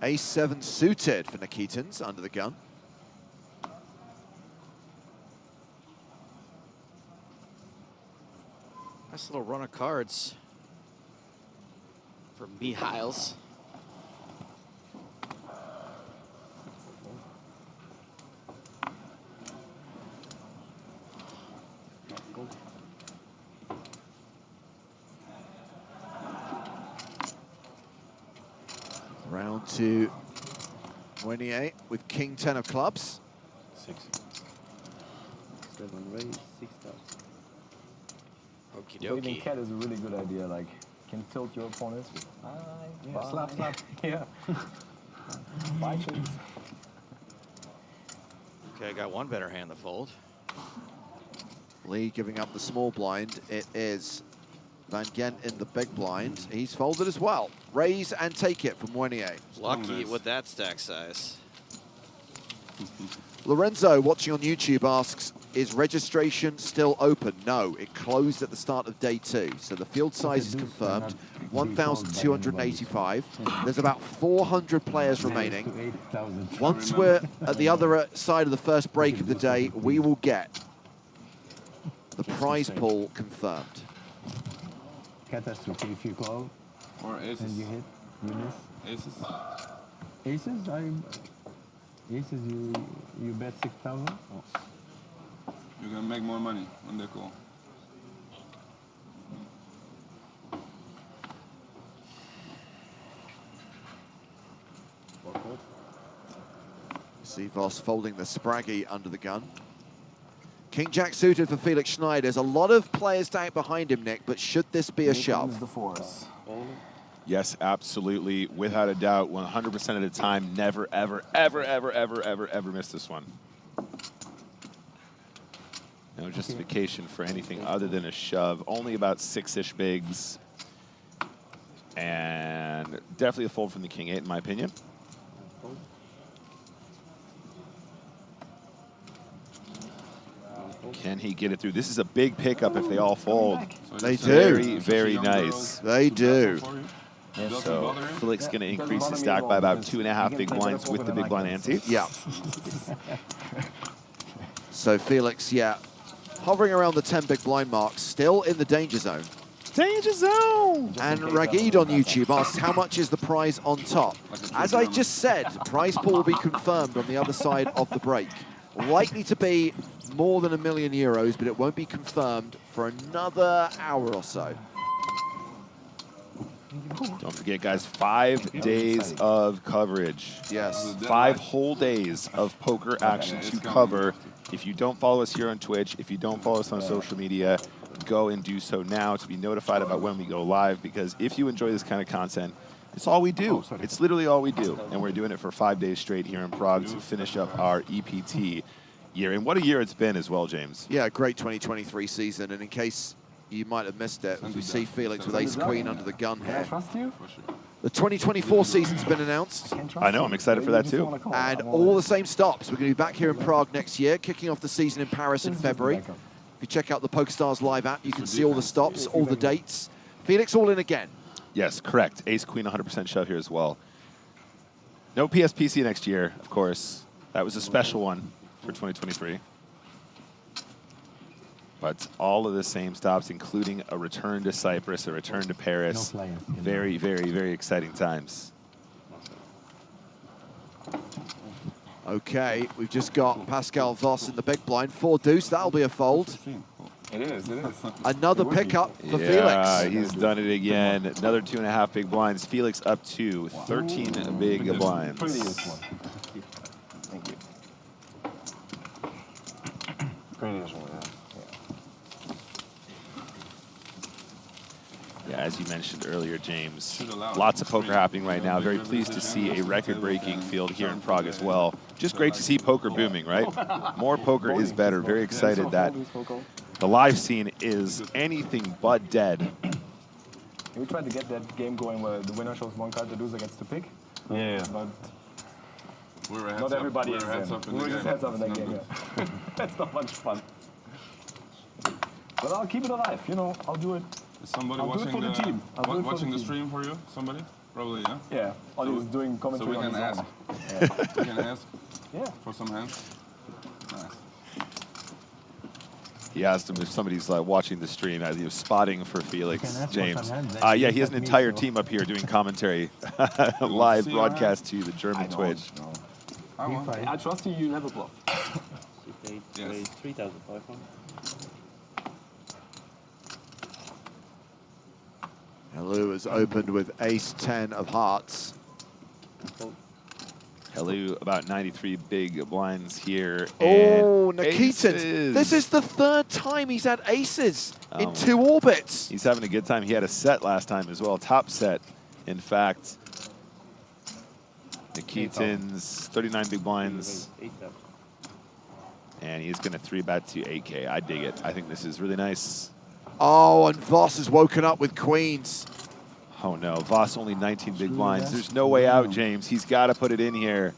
Ace-7 suited for Nikitins under the gun. Nice little run of cards for Mihails. to Wenier with King 10 of clubs. 6. 7 raise, 6,000. Okie Waving dokie. cat is a really good idea. Like, can tilt your opponents with Yeah, slap, slap. Yeah. Bye, chips. Okay, I got one better hand to fold. Lee giving up the small blind. It is Van Gent in the big blind. He's folded as well. Raise and take it from Wenier. Lucky with that stack size. Lorenzo, watching on YouTube, asks, is registration still open? No, it closed at the start of day 2. So the field size is confirmed, 1,285. There's about 400 players remaining. Once we're at the other side of the first break of the day, we will get the prize pool confirmed. Catastrophe if you call. Or aces. And you hit, you miss. Aces. Aces, aces you bet 6,000? Oh. You're gonna make more money when they call. See Voss folding the Spraggy under the gun. King Jack suited for Felix Schneider. There's a lot of players down behind him, Nick, but should this be a shove? The force. Yes, absolutely, without a doubt, 100% of the time, never, ever, ever, ever, ever, ever, ever miss this one. No justification for anything other than a shove. Only about 6-ish bigs. And definitely a fold from the King 8, in my opinion. Can he get it through? This is a big pickup if they all fold. They do. Very, very nice. They do. So Felix going to increase his stack by about 2.5 big blinds with the big blind ante. Yeah. So Felix, yeah, hovering around the 10 big blind mark, still in the danger zone. Danger zone! And Ragid on YouTube asks, how much is the prize on top? As I just said, prize pool will be confirmed on the other side of the break. Likely to be more than €1 million, but it won't be confirmed for another hour or so. Don't forget, guys, 5 days of coverage. Yes. 5 whole days of poker action to cover. If you don't follow us here on Twitch, if you don't follow us on social media, go and do so now to be notified about when we go live, because if you enjoy this kind of content, it's all we do. It's literally all we do. And we're doing it for 5 days straight here in Prague to finish up our EPT year. And what a year it's been as well, James. Yeah, great 2023 season. And in case you might have missed it, we see Felix with ace-queen under the gun here. The 2024 season's been announced. I know, I'm excited for that too. And all the same stops. We're going to be back here in Prague next year, kicking off the season in Paris in February. If you check out the PokerStars live app, you can see all the stops, all the dates. Felix all in again. Yes, correct. Ace-queen 100% shove here as well. No PSPC next year, of course. That was a special one for 2023. But all of the same stops, including a return to Cyprus, a return to Paris. Very, very, very exciting times. Okay, we've just got Pascal Voss in the big blind. 4 deuce, that'll be a fold. It is, it is. Another pickup for Felix. Yeah, he's done it again. Another 2.5 big blinds. Felix up to 13 big blinds. Prettiest one. Thank you. Prettiest one, Yeah, as you mentioned earlier, James, lots of poker happening right now. Very pleased to see a record-breaking field here in Prague as well. Just great to see poker booming, right? More poker is better. Very excited that the live scene is anything but dead. We tried to get that game going where the winner shows 1 card, the loser gets to pick. Yeah. But We're not everybody is heads in. up in We're the just game. heads up in that It's game. not Yeah. That's not much fun. But I'll keep it alive. You know, I'll do it. Is somebody I'll do it watching for the team. I'll do it for watching the the team. stream for you? Somebody? Probably, yeah? Yeah. Ollie's doing So commentary we on can his ask. own. We can ask Yeah. for some hands. Nice. He asked him if somebody's watching the stream. He was spotting for Felix, ask for James. some hands, Yeah, he has an me, entire so- team up here doing commentary, live see broadcast to the German Twitch. I won. I trust you, you never bluff. 6, 8, Yes. raise 3,500. Hello has opened with ace-10 of hearts. Hello, about 93 big blinds here. Oh, and Nikitins. aces. This is the third time he's had aces in 2 orbits. He's having a good time. He had a set last time as well, top set, in fact. Nikitins, 39 big blinds. And he's going to 3-bet to 8K. I dig it. I think this is really nice. Oh, and Voss has woken up with queens. Oh no, Voss only 19 big blinds. There's no way out, James. He's got to put it in here,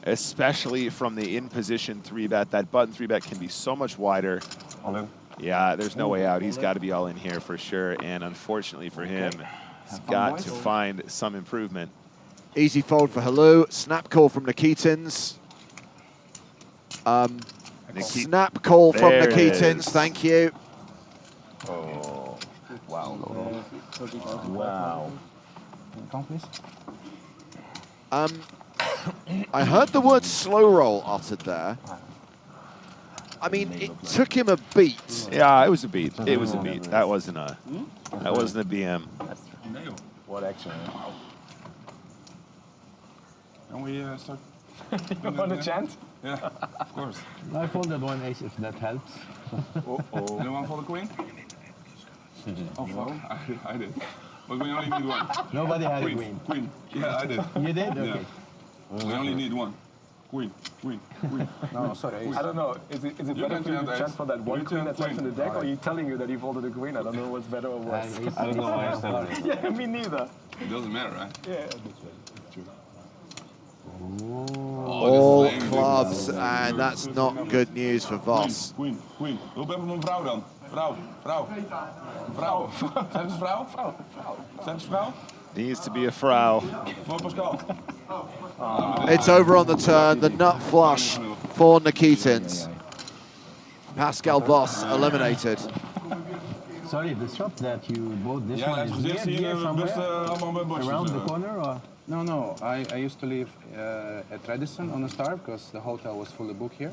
especially from the in-position 3-bet. That button 3-bet can be so much wider. All in. Yeah, there's no way out. He's got to be all in here for sure. And unfortunately for him, he's got to find some improvement. Easy fold for Hello. Snap call from Nikitins. Snap call from Nikitins. Thank you. Oh, wow. Wow. Count, please. I heard the word slow roll uttered there. I mean, it took him a beat. Yeah, it was a beat. It was a beat. That wasn't a BM. What action? Can we start? You want to chant? Yeah, of course. I folded 1 ace if that helps. Anyone for the queen? Oh, fuck. I did. But we only need one. Nobody had a queen. Queen. Yeah, I did. You did? Okay. Yeah. We only need one. Queen. No, sorry. I don't know. Is it better for you to chant for that one queen that's left in the deck, or are you telling you that he folded a queen? I don't know what's better or worse. I don't know why I started it. Yeah, me neither. It doesn't matter, right? Yeah, that's right. That's true. All clubs, and that's not good news for Voss. Queen. Roep even een vrouw dan. Vrouw. Zijn het vrouw? Zijn het vrouw? Needs to be a frau. Voor Pascal. It's over on the turn, the nut flush for Nikitins. Pascal Voss eliminated. Sorry, the shop that you bought, this one is near somewhere? Around the corner, or? No. I used to live at Radisson on a star because the hotel was fully booked here.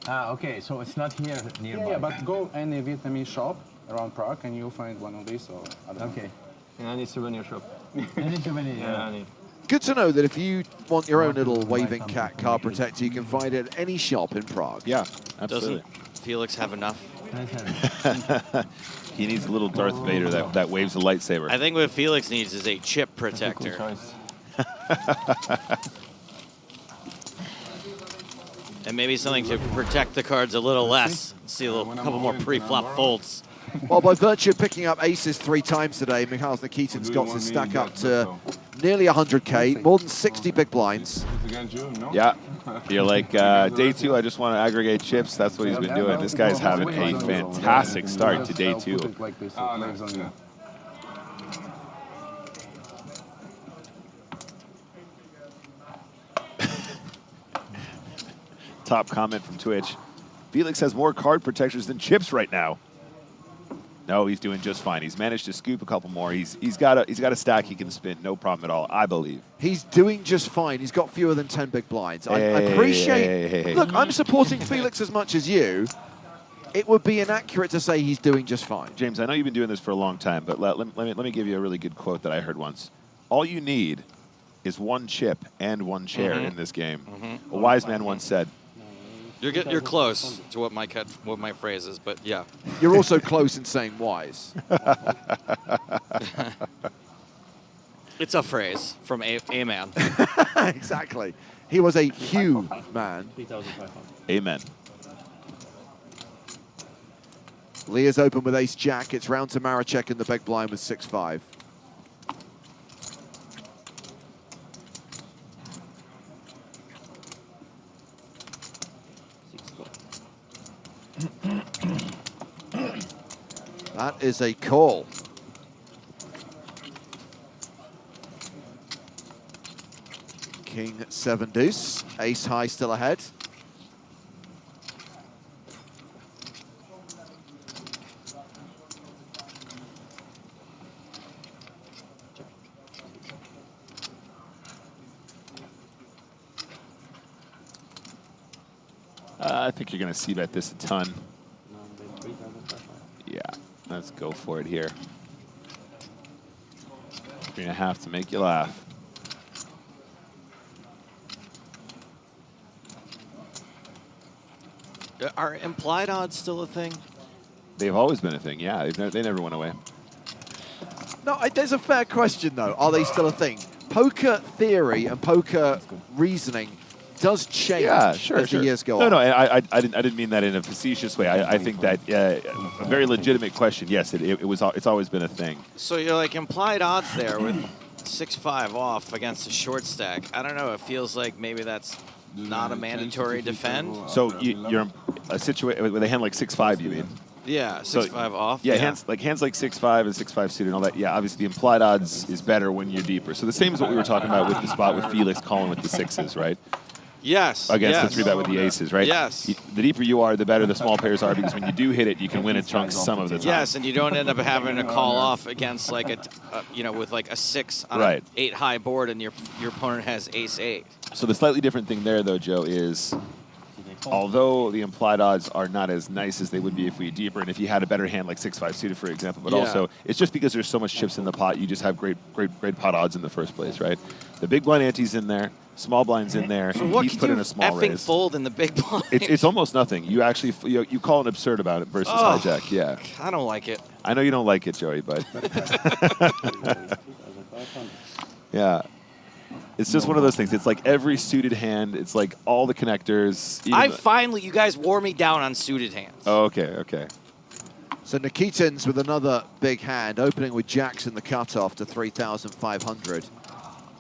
Ah, okay, so it's not here nearby. Yeah, but go any Vietnamese shop around Prague and you'll find one of these. Or I don't know. Okay. Yeah, any souvenir shop. Any souvenir? Yeah. Good to know that if you want your own little waving cat card protector, you can find it at any shop in Prague. Yeah, absolutely. Doesn't Felix have enough? He needs a little Darth Vader that waves a lightsaber. I think what Felix needs is a chip protector. And maybe something to protect the cards a little less. See a couple more pre-flop folds. Well, by virtue of picking up aces 3 times today, Michail Nikitins got his stack up to nearly 100K, more than 60 big blinds. Yeah, you're like, day 2, I just want to aggregate chips. That's what he's been doing. This guy's having a fantastic start to day 2. Top comment from Twitch. Felix has more card protectors than chips right now. No, he's doing just fine. He's managed to scoop a couple more. He's got a stack he can spin, no problem at all, I believe. He's doing just fine. He's got fewer than 10 big blinds. I appreciate... Hey. Look, I'm supporting Felix as much as you. It would be inaccurate to say he's doing just fine. James, I know you've been doing this for a long time, but let me give you a really good quote that I heard once. All you need is 1 chip and 1 chair in this game. A wise man once said. You're close to what my phrase is, but yeah. You're also close in saying wise. It's a phrase from a man. Exactly. He was a Hugh man. Amen. Leah's open with ace-jack. It's round to Maracek in the big blind with 6-5. That is a call. King 7 deuce. Ace high still ahead. I think you're going to see bet this a ton. Yeah, let's go for it here. 3.5 to make you laugh. Are implied odds still a thing? They've always been a thing, yeah. They never went away. No, there's a fair question, though. Are they still a thing? Poker theory and poker reasoning does change as the years go on. No, I didn't mean that in a facetious way. I think that a very legitimate question. Yes, it's always been a thing. So you're like implied odds there with 6-5 off against a short stack. I don't know. It feels like maybe that's not a mandatory defend. So you're a situation with a hand like 6-5. You mean? Yeah, 6-5 off. Yeah, hands like 6-5 and 6-5 suited and all that. Yeah, obviously the implied odds is better when you're deeper. So the same as what we were talking about with the spot with Felix calling with the 6s, right? Yes. Against the 3-bet with the aces, right? Yes. The deeper you are, the better the small pairs are, because when you do hit it, you can win at chunks some of the time. Yes, and you don't end up having to call off against like with like a 6 on an 8 high board, and your opponent has ace-8. So the slightly different thing there, though, Joe, is although the implied odds are not as nice as they would be if we deeper, and if you had a better hand like 6-5 suited, for example, but also it's just because there's so much chips in the pot, you just have great pot odds in the first place, right? The big blind ante's in there, small blind's in there. So what he's can put you in a small effing raise. fold in the big blind? It's almost nothing. You actually you call an absurd about it versus hijack. Yeah. I don't like it. I know you don't like it, Joey, but yeah. It's just one of those things. It's like every suited hand. It's like all the connectors. You guys wore me down on suited hands. Oh, okay. So Nikitin's with another big hand, opening with jacks in the cutoff to 3,500.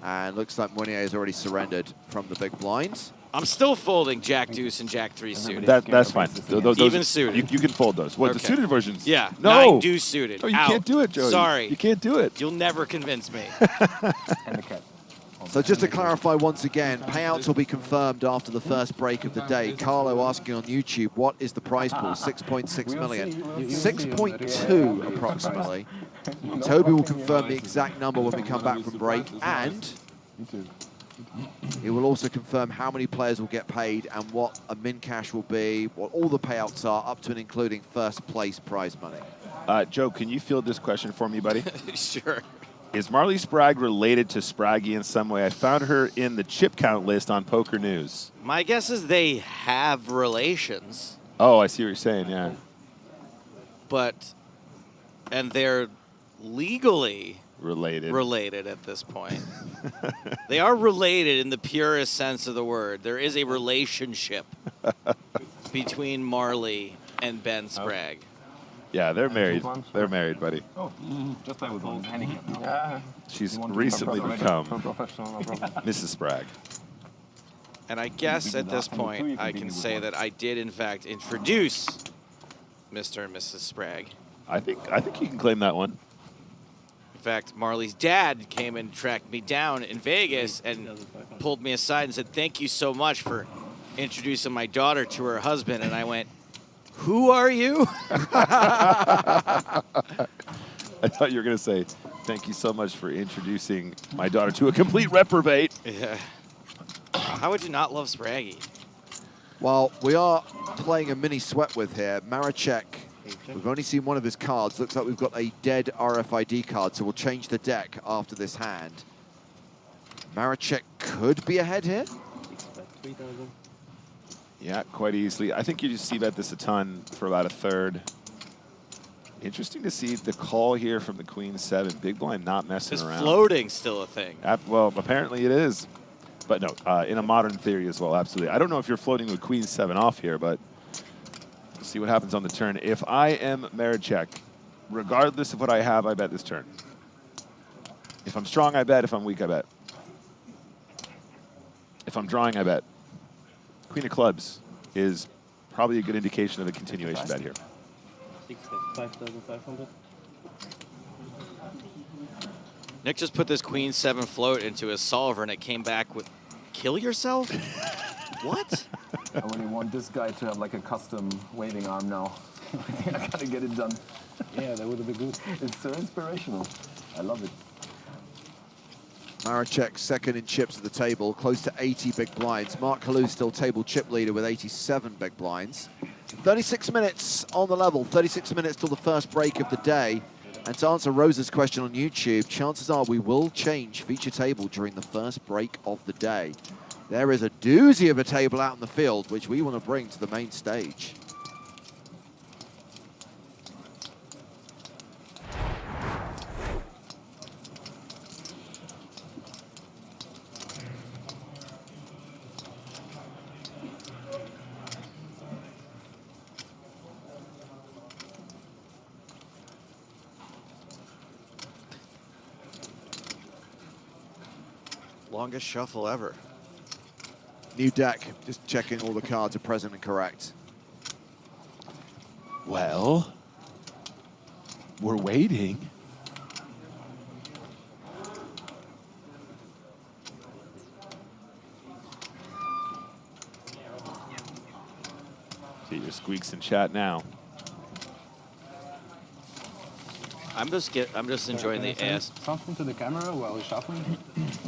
And looks like Mounier has already surrendered from the big blinds. I'm still folding Jack Deuce and Jack 3 suited. That's fine. Those, even suited. You can fold those. What, the suited versions? Yeah. No. 9 Deuce suited. Oh, you Out. can't do it, Joey. Sorry. You can't do it. You'll never convince me. And the cat. So just to clarify once again, payouts will be confirmed after the first break of the day. Carlo asking on YouTube, what is the prize pool? 6.6 million. 6.2 approximately. Toby will confirm the exact number when we come back from break, and he will also confirm how many players will get paid and what a min cash will be, what all the payouts are, up to and including first place prize money. Joe, can you field this question for me, buddy? Sure. Is Marley Sprague related to Spraggy in some way? I found her in the chip count list on Poker News. My guess is they have relations. Oh, I see what you're saying, yeah. And they're legally related at this point. They are related in the purest sense of the word. There is a relationship between Marley and Ben Sprague. Yeah, they're married. They're married, buddy. Oh, just play with one handicap. She's recently become Mrs. Sprague. And I guess at this point, I can say that I did, in fact, introduce Mr. and Mrs. Sprague. I think you can claim that one. In fact, Marley's dad came and tracked me down in Vegas and pulled me aside and said, "Thank you so much for introducing my daughter to her husband." And I went, "Who are you?" I thought you were going to say, "Thank you so much for introducing my daughter to a complete reprobate." Yeah. How would you not love Spraggy? Well, we are playing a mini sweat with here. Maracek, we've only seen one of his cards. Looks like we've got a dead RFID card, so we'll change the deck after this hand. Maracek could be ahead here. Yeah, quite easily. I think you just see bet this a ton for about a third. Interesting to see the call here from the Queen 7. Big blind not messing around. Is floating still a thing? Well, apparently it is. But no, in a modern theory as well, absolutely. I don't know if you're floating with Queen 7 off here, but we'll see what happens on the turn. If I am Maracek, regardless of what I have, I bet this turn. If I'm strong, I bet. If I'm weak, I bet. If I'm drawing, I bet. Queen of clubs is probably a good indication of a continuation bet here. 5,500. Nick just put this Queen 7 float into his solver, and it came back with, "Kill yourself?" What? I really want this guy to have like a custom waving arm now. I gotta get it done. Yeah, that would be good. It's so inspirational. I love it. Maracek second in chips at the table, close to 80 big blinds. Mark Kalu still table chip leader with 87 big blinds. 36 minutes on the level, 36 minutes till the first break of the day. And to answer Rosa's question on YouTube, chances are we will change feature table during the first break of the day. There is a doozy of a table out in the field, which we want to bring to the main stage. Longest shuffle ever. New deck, just checking all the cards are present and correct. Well, we're waiting. See your squeaks in chat now. I'm just enjoying the ass. Something to the camera while you're shuffling.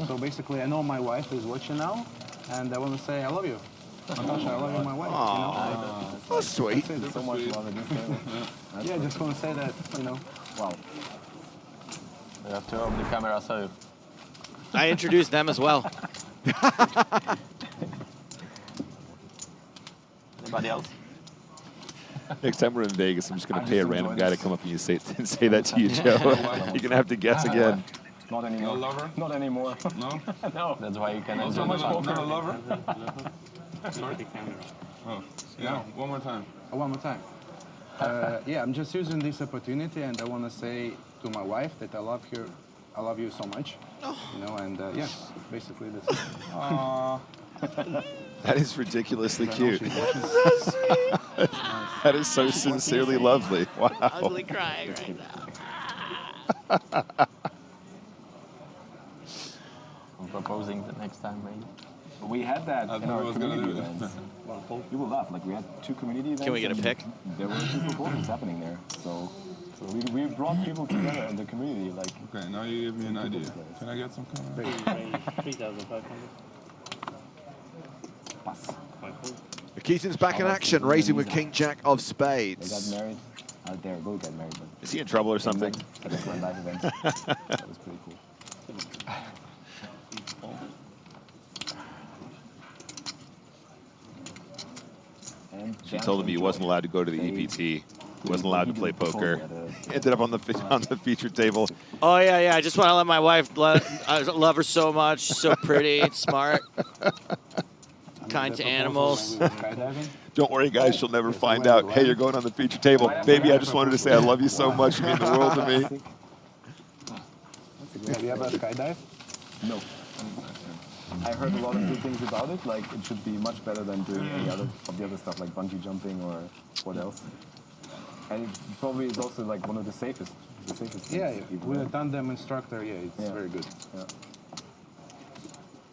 So basically, I know my wife is watching now, and I want to say I love you. Natasha, I love you, my wife. Aww, that's sweet. There's so much love in this table. Yeah, I just want to say that, you know. Wow. You have to open the camera, so. I introduced them as well. Anybody else? Next time we're in Vegas, I'm just going to pay a random guy to come up and say that to you, Joe. You're going to have to guess again. Not anymore. No lover? Not anymore. No? No. That's why you can Not so much poker. Not a lover? Sorry? Oh, yeah, one more time. One more time. Yeah, I'm just using this opportunity, and I want to say to my wife that I love her. I love you so much. You know, and yeah, basically that's it. Aww. That is ridiculously cute. That is so sincerely lovely. Wow. Ugly crying right now. I'm proposing the next time, maybe. We had that in our community events. Well, you will laugh. Like, we had 2 community events. Can we get a pic? There were 2 proposals happening there. So we brought people together in the community. Like, okay, now you give me an idea. Can I get some kind of... 3,500. Pass. Keaton's back in action, raising with King Jack of Spades. They got married. There, will get married. But is he in trouble or something? That was one live event. That was pretty cool. She told him he wasn't allowed to go to the EPT. He wasn't allowed to play poker. Ended up on the feature table. Oh yeah. I just want to let my wife. I love her so much. She's so pretty, smart, kind to animals. Don't worry, guys. She'll never find out. Hey, you're going on the feature table, baby. I just wanted to say I love you so much. You mean the world to me. Have you ever skydive? No. I heard a lot of good things about it. Like, it should be much better than doing any other of the other stuff, like bungee jumping or what else. And it probably is also like one of the safest. Yeah, with a tandem instructor, yeah, it's very good. Yeah.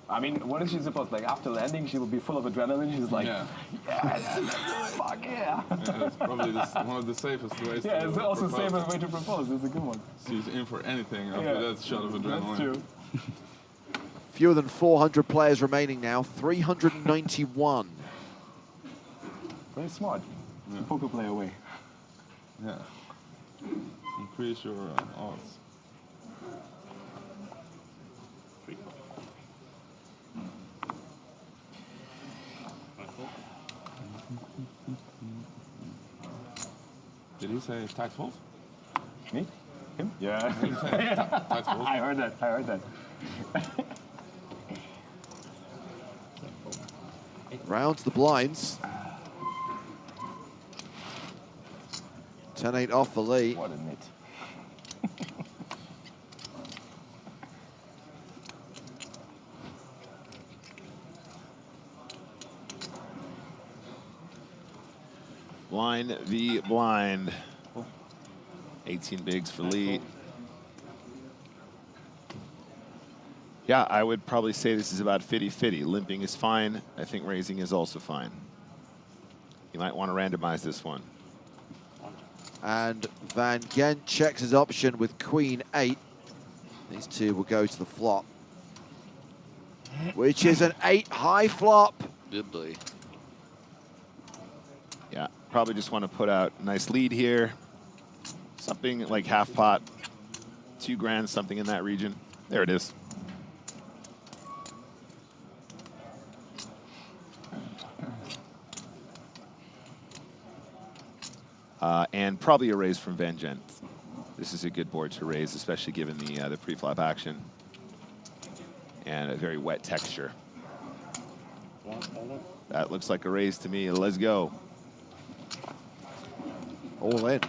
I mean, what is she supposed? Like, after landing, she will be full of adrenaline. She's like, fuck yeah. That's probably one of the safest ways. Yeah, it's also the propose. safest way to propose. It's a good one. She's in for anything after that shot of adrenaline. That's true. Fewer than 400 players remaining now, 391. Very smart. Yeah. Poker play away. Yeah. Increase your odds. Did he say tight fold? Me? Him? Yeah. Tight fold. I heard that. Round to the blinds. 10-8 off for Lee. What a nit. Blind v. blind. 18 bigs for Lee. Yeah, I would probably say this is about 50-50. Limping is fine. I think raising is also fine. You might want to randomize this one. And Van Gent checks his option with Queen 8. These two will go to the flop, which is an 8 high flop. Good boy. Yeah, probably just want to put out a nice lead here. Something like half pot, 2 grand, something in that region. There it is. and probably a raise from Van Gent. This is a good board to raise, especially given the pre-flop action and a very wet texture. That looks like a raise to me. Let's go. All in.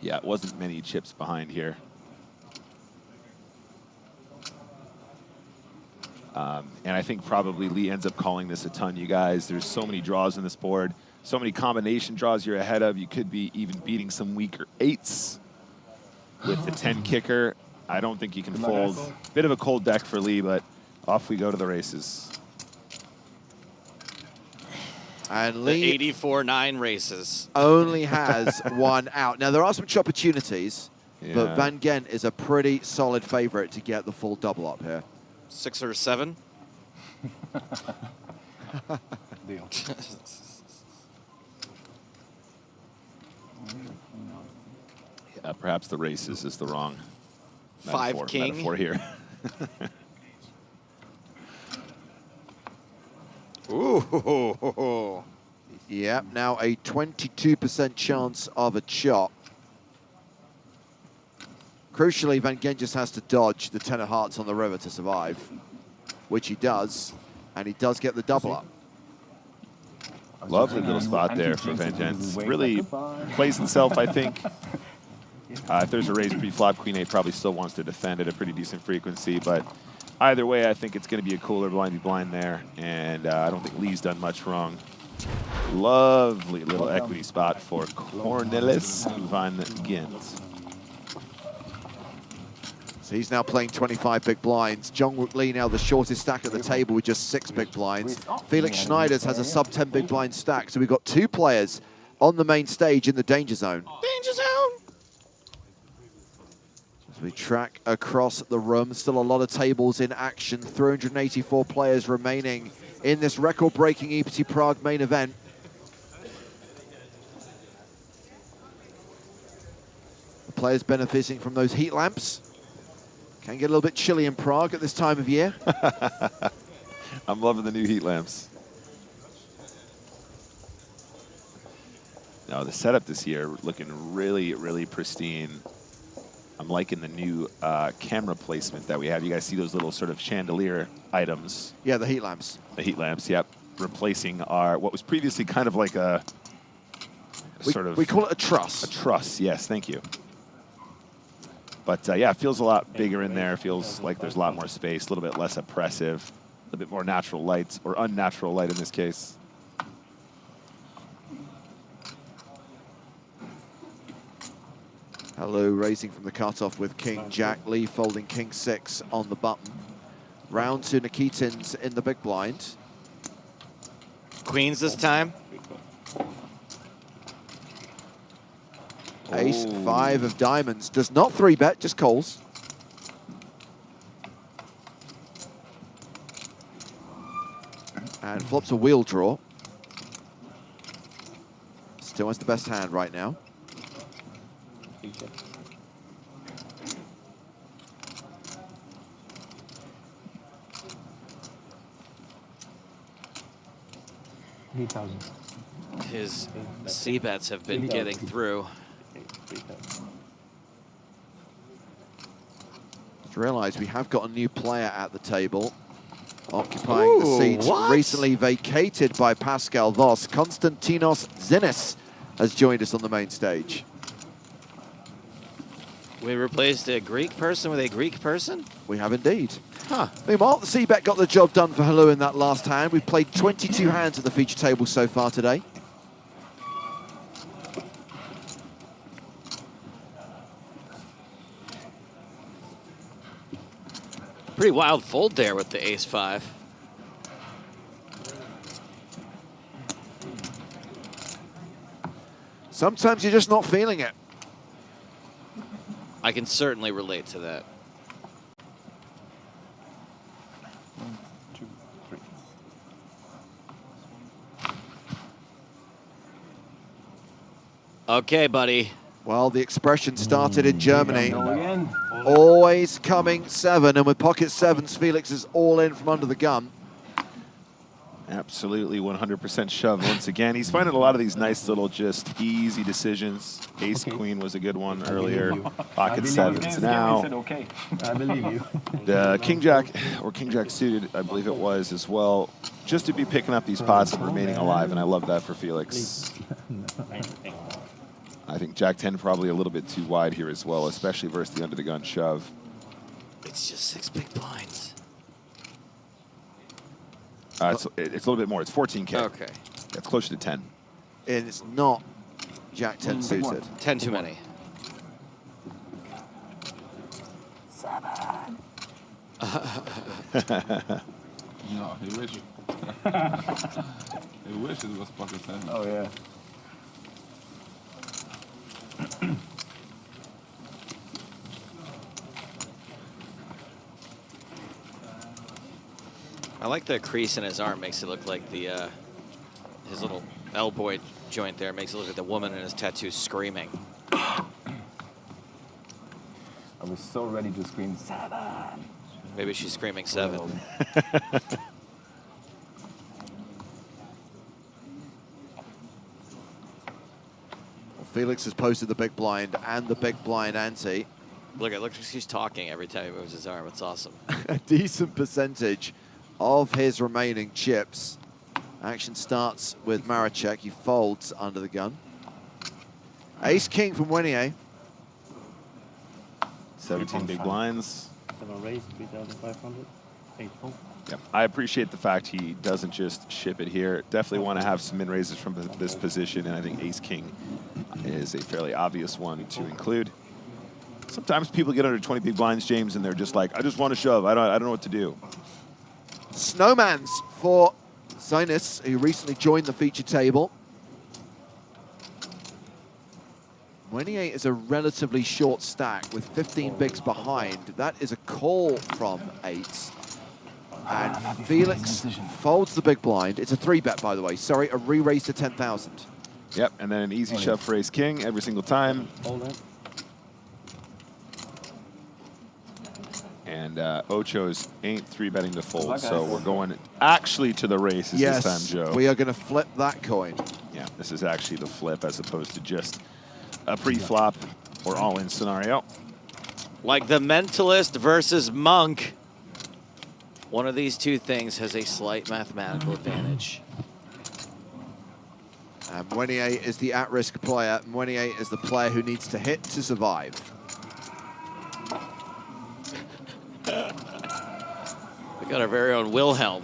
Yeah, it wasn't many chips behind here. And I think probably Lee ends up calling this a ton, you guys. There's so many draws on this board, so many combination draws you're ahead of. You could be even beating some weaker 8s with the 10 kicker. I don't think you can fold. Bit of a cold deck for Lee, but off we go to the races. And Lee 84-9 races. only has one out. Now, there are some opportunities, but Yeah. Van Gent is a pretty solid favorite to get the full double up here. 6 or 7. Deal. Perhaps the races is the wrong 5 king metaphor here. Ooh. Yep, now a 22% chance of a chop. Crucially, Van Gent just has to dodge the 10 of hearts on the river to survive, which he does, and he does get the double up. Lovely little spot there for Van Gent. Really plays himself, I think. If there's a raise pre-flop, Queen 8 probably still wants to defend at a pretty decent frequency, but either way, I think it's going to be a cooler blindy blind there, and I don't think Lee's done much wrong. Lovely little equity spot for Cornelis Van Gent. So he's now playing 25 big blinds. Jungwook Lee now the shortest stack at the table with just 6 big blinds. Felix Schneiders has a sub-10 big blind stack. So we've got 2 players on the main stage in the danger zone. Danger zone! As we track across the room, still a lot of tables in action. 384 players remaining in this record-breaking EPT Prague main event. The players benefiting from those heat lamps. Can get a little bit chilly in Prague at this time of year. I'm loving the new heat lamps. No, the setup this year looking really, really pristine. I'm liking the new camera placement that we have. You guys see those little sort of chandelier items? Yeah, the heat lamps. The heat lamps, yep. Replacing our, what was previously kind of like a sort of... We call it a truss. A truss, yes, thank you. But yeah, it feels a lot bigger in there. Feels like there's a lot more space, a little bit less oppressive, a little bit more natural light, or unnatural light in this case. Hello, raising from the cutoff with King Jack. Lee folding King 6 on the button. Round to Nikitins in the big blind. Queens this time. Ace 5 of diamonds. Does not 3-bet, just calls. And flops a wheel draw. Still has the best hand right now. His C-bets have been getting through. Just realized we have got a new player at the table, occupying the seat recently vacated by Pascal Voss. Konstantinos Zinis has joined us on the main stage. We replaced a Greek person with a Greek person? We have indeed. Huh. Meanwhile, the C-bet got the job done for Hello in that last hand. We've played 22 hands at the feature table so far today. Pretty wild fold there with the Ace-5. Sometimes you're just not feeling it. I can certainly relate to that. 1, 2, 3. Okay, buddy. Well, the expression started in Germany. Always coming 7, and with pocket 7s, Felix is all in from under the gun. Absolutely 100% shove once again. He's finding a lot of these nice little just easy decisions. Ace Queen was a good one earlier. Pocket sevens now. Okay. I believe you. The King Jack or King Jack suited, I believe it was as well, just to be picking up these pots and remaining alive, and I love that for Felix. I think Jack 10 probably a little bit too wide here as well, especially versus the under the gun shove. It's just 6 big blinds. It's a little bit more. It's 14K. Okay. It's closer to 10. And it's not Jack 10 suited. 10 too many. 7. No, he wishes. He wishes it was pocket 7. Oh, yeah. I like the crease in his arm. Makes it look like the his little elbow joint there. Makes it look like the woman in his tattoo screaming. I was so ready to scream 7. Maybe she's screaming 7. Felix has posted the big blind and the big blind ante. Look, it looks like he's talking every time he moves his arm. It's awesome. A decent percentage of his remaining chips. Action starts with Maracek. He folds under the gun. Ace King from Wenier. 17 big blinds. 7 raise, 3,500. 8 fold. Yep. I appreciate the fact he doesn't just ship it here. Definitely want to have some min raises from this position, and I think Ace King is a fairly obvious one to include. Sometimes people get under 20 big blinds, James, and they're just like, I just want to shove. I don't know what to do. Snowmans for Zinus, who recently joined the feature table. Wenier is a relatively short stack with 15 bigs behind. That is a call from 8. And Felix folds the big blind. It's a 3-bet, by the way. Sorry, a re-raise to 10,000. Yep, and then an easy shove for Ace King every single time. And Ocho's ain't 3-betting to fold, so we're going actually to the races this time, Joe. We are going to flip that coin. Yeah, this is actually the flip as opposed to just a pre-flop or all-in scenario. Like the Mentalist versus Monk. One of these two things has a slight mathematical advantage. And Wenier is the at-risk player. Wenier is the player who needs to hit to survive. We got our very own Wilhelm.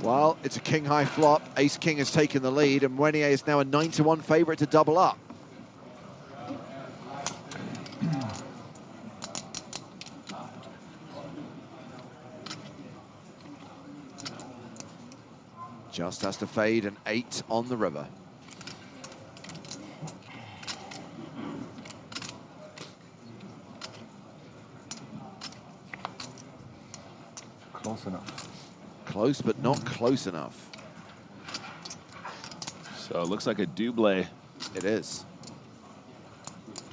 Well, it's a king-high flop. Ace King has taken the lead, and Wenier is now a 9-1 favorite to double up. Just has to fade an 8 on the river. Close enough. Close, but not close enough. So it looks like a double. It is.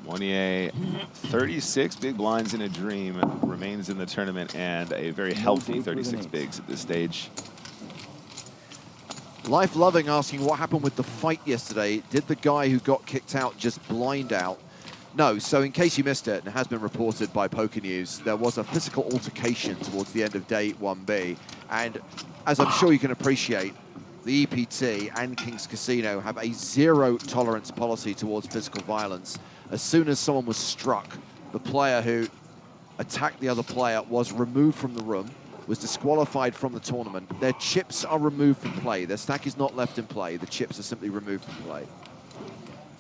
Wenier, 36 big blinds in a dream, remains in the tournament, and a very healthy 36 bigs at this stage. Life Loving asking what happened with the fight yesterday. Did the guy who got kicked out just blind out? No, so in case you missed it, and it has been reported by Poker News, there was a physical altercation towards the end of day 1B. And as I'm sure you can appreciate, the EPT and King's Casino have a zero-tolerance policy towards physical violence. As soon as someone was struck, the player who attacked the other player was removed from the room, was disqualified from the tournament. Their chips are removed from play. Their stack is not left in play. The chips are simply removed from play.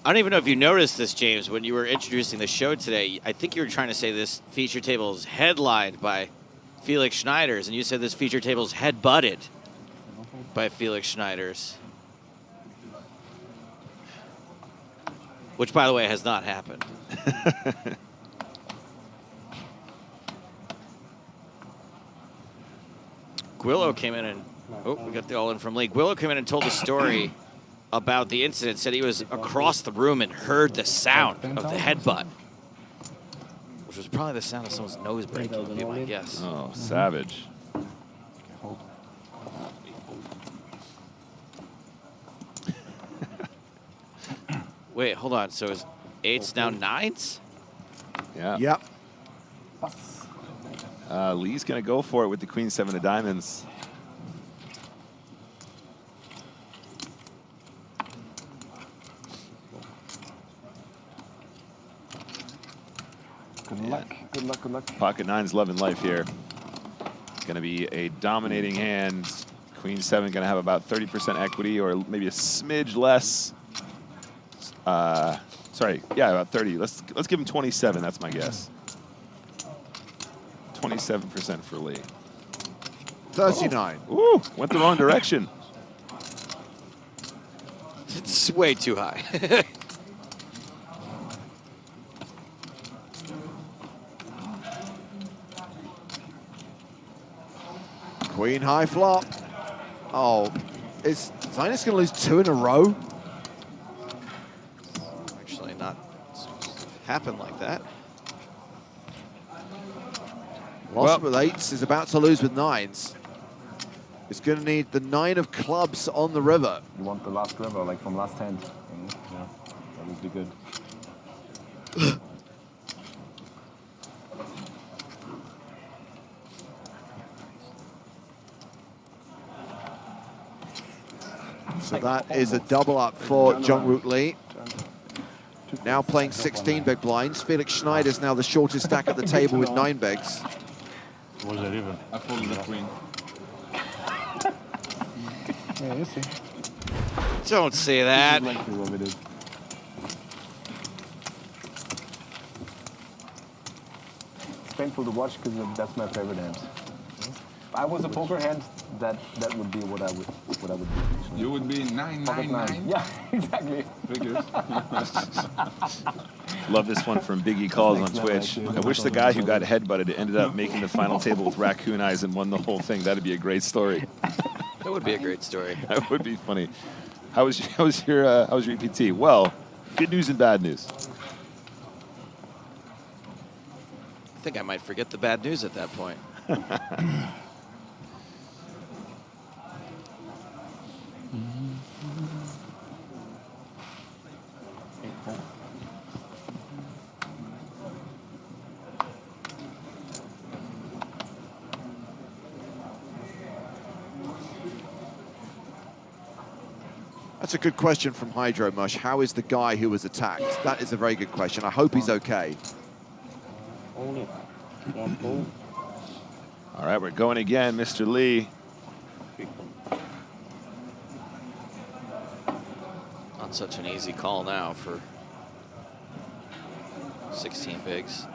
I don't even know if you noticed this, James, when you were introducing the show today. I think you were trying to say this feature table is headlined by Felix Schneiders, and you said this feature table is head-butted by Felix Schneiders. Which, by the way, has not happened. Guillo came in and, oh, we got the all-in from Lee. Guillo came in and told the story about the incident, said he was across the room and heard the sound of the headbutt, which which was probably the sound of someone's nose breaking, would be my guess. Oh, savage. Wait, hold on. So is 8s now 9s? Yeah. Yep. Lee's going to go for it with the queen 7 of diamonds. Good luck, good luck, good luck. Pocket 9's loving life here. Going to be a dominating hand. Queen 7 going to have about 30% equity, or maybe a smidge less. Sorry, yeah, about 30. Let's give him 27. That's my guess. 27% for Lee. 39. Ooh, went the wrong direction. It's way too high. Queen high flop. Oh, is Zinus going to lose 2 in a row? Actually, not happen like that. Lost with 8s, is about to lose with 9s. It's going to need the 9 of clubs on the river. You want the last river, like from last hand. Yeah, that would be good. So that is a double up for Jungwook Lee. Now playing 16 big blinds. Felix Schneider's now the shortest stack at the table with 9 bigs. Was it even? I folded the queen. Yeah, you see. Don't say that. It's painful to watch because that's my favorite hand. If I was a poker hand, that would be what I would do. You would be 999. Yeah, exactly. Figures. Love this one from Biggie Calls on Twitch. I wish the guy who got headbutted ended up making the final table with raccoon eyes and won the whole thing. That'd be a great story. That would be a great story. That would be funny. How was your EPT? Well, good news and bad news. I think I might forget the bad news at that point. That's a good question from Hydro Mush. How is the guy who was attacked? That is a very good question. I hope he's okay. Only one pull. All right, we're going again, Mr. Lee. Not such an easy call now for 16 bigs.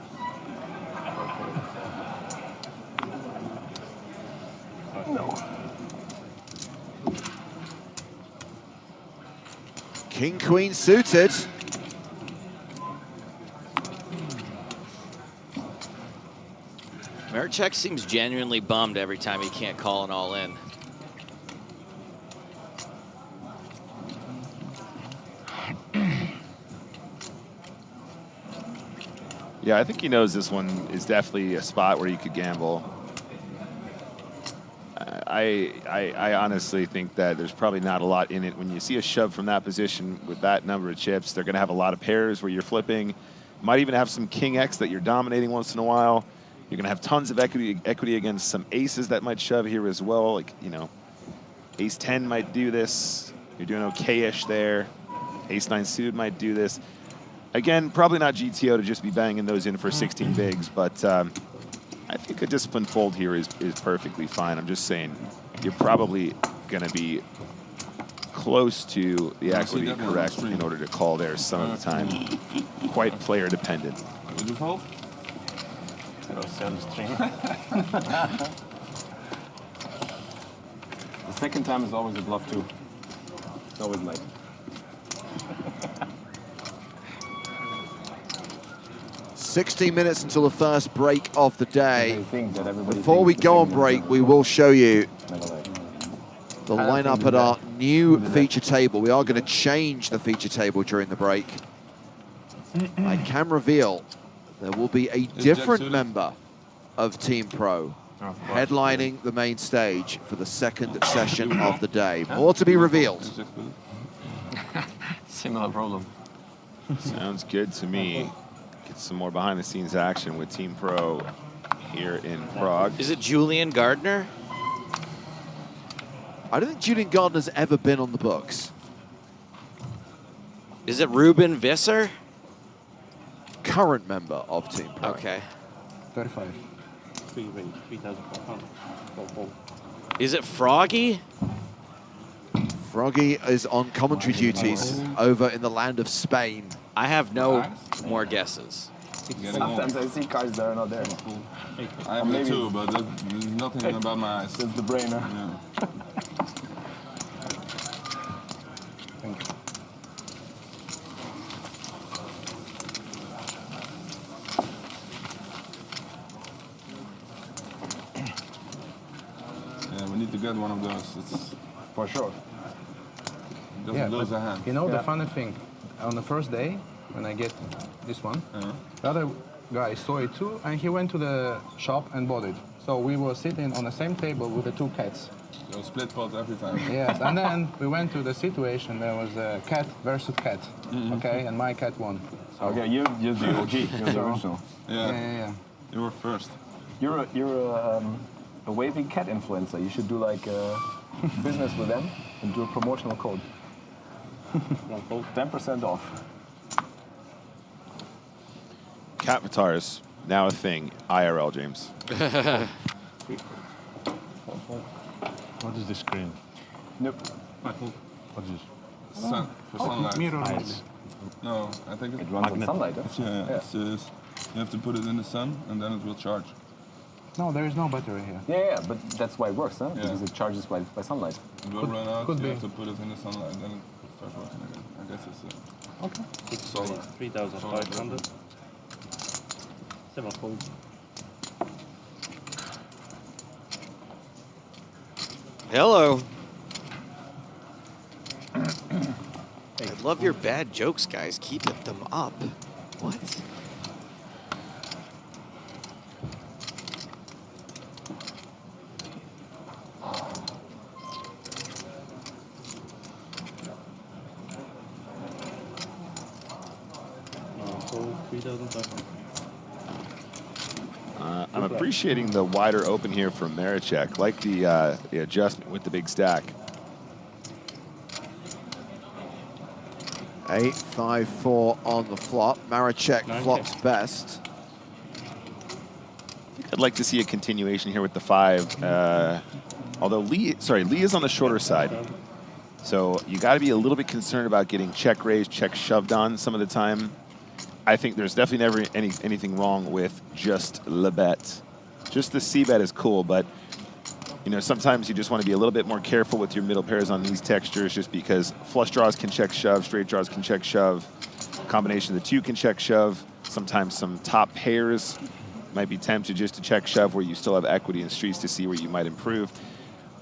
King, queen suited. Marichek seems genuinely bummed every time he can't call an all-in. Yeah, I think he knows this one is definitely a spot where you could gamble. I honestly think that there's probably not a lot in it. When you see a shove from that position with that number of chips, they're going to have a lot of pairs where you're flipping. Might even have some King X that you're dominating once in a while. You're going to have tons of equity against some aces that might shove here as well. Like, you know, ace 10 might do this. You're doing okay-ish there. Ace 9 suited might do this. Again, probably not GTO to just be banging those in for 16 bigs, but I think a disciplined fold here is perfectly fine. I'm just saying you're probably going to be close to the equity correct in order to call there some of the time. Quite player dependent. Would you fold? It was on the stream. The second time is always a bluff too. It's always late. $16 minutes until the first break of the day. Before we go on break, we will show you the lineup at our new feature table. We are going to change the feature table during the break. I can reveal there will be a different member of Team Pro headlining the main stage for the second session of the day. More to be revealed. Similar problem. Sounds good to me. Get some more behind-the-scenes action with Team Pro here in Prague. Is it Julian Gardner? I don't think Julian Gardner's ever been on the books. Is it Ruben Visser? Current member of Team Pro. Okay. 35. 3,500. Is it Froggy? Froggy is on commentary duties over in the land of Spain. I have no more guesses. Sometimes I see cards that are not there. I have it too, but there's nothing about my eyes. It's the brainer. Yeah. Thank you. Yeah, we need to get one of those. It's for sure. Doesn't lose a hand. You know the funny thing, on the first day, when I get this one, the other guy saw it too, and he went to the shop and bought it. So we were sitting on the same table with the two cats. So split pot every time. Yes, and then we went to the situation, there was a cat versus cat, okay, and my cat won. So Okay, you're the OG, you're the original. Yeah. You were first. You're a waving cat influencer. You should do like business with them and do a promotional code. 10% off. Cat avatars, now a thing. IRL, James. What is the screen? Nope. What is this? Sun, for sunlight. mirror Eyes. No, I think It runs on sunlight. Yeah, it's just, you have to put it in the sun and then it will charge. No, there is no battery here. Yeah, but that's why it works, huh? Because it charges by sunlight. It will run out, could you be. have to put it in the sunlight, then it starts working again. I guess it's Okay. solar. 3,500. 7 fold. Hello. I love your bad jokes, guys. Keep them up. What? So 3,500. I'm appreciating the wider open here from Maricek. Like the adjustment with the big stack. 8-5-4 on the flop. Maricek flops best. I'd like to see a continuation here with the 5. Although Lee is on the shorter side. So you got to be a little bit concerned about getting check raised, check shoved on some of the time. I think there's definitely never anything wrong with just le bet. Just the C bet is cool, but you know, sometimes you just want to be a little bit more careful with your middle pairs on these textures, just because flush draws can check shove, straight draws can check shove, combination of the two can check shove. Sometimes some top pairs might be tempted just to check shove where you still have equity in streets to see where you might improve.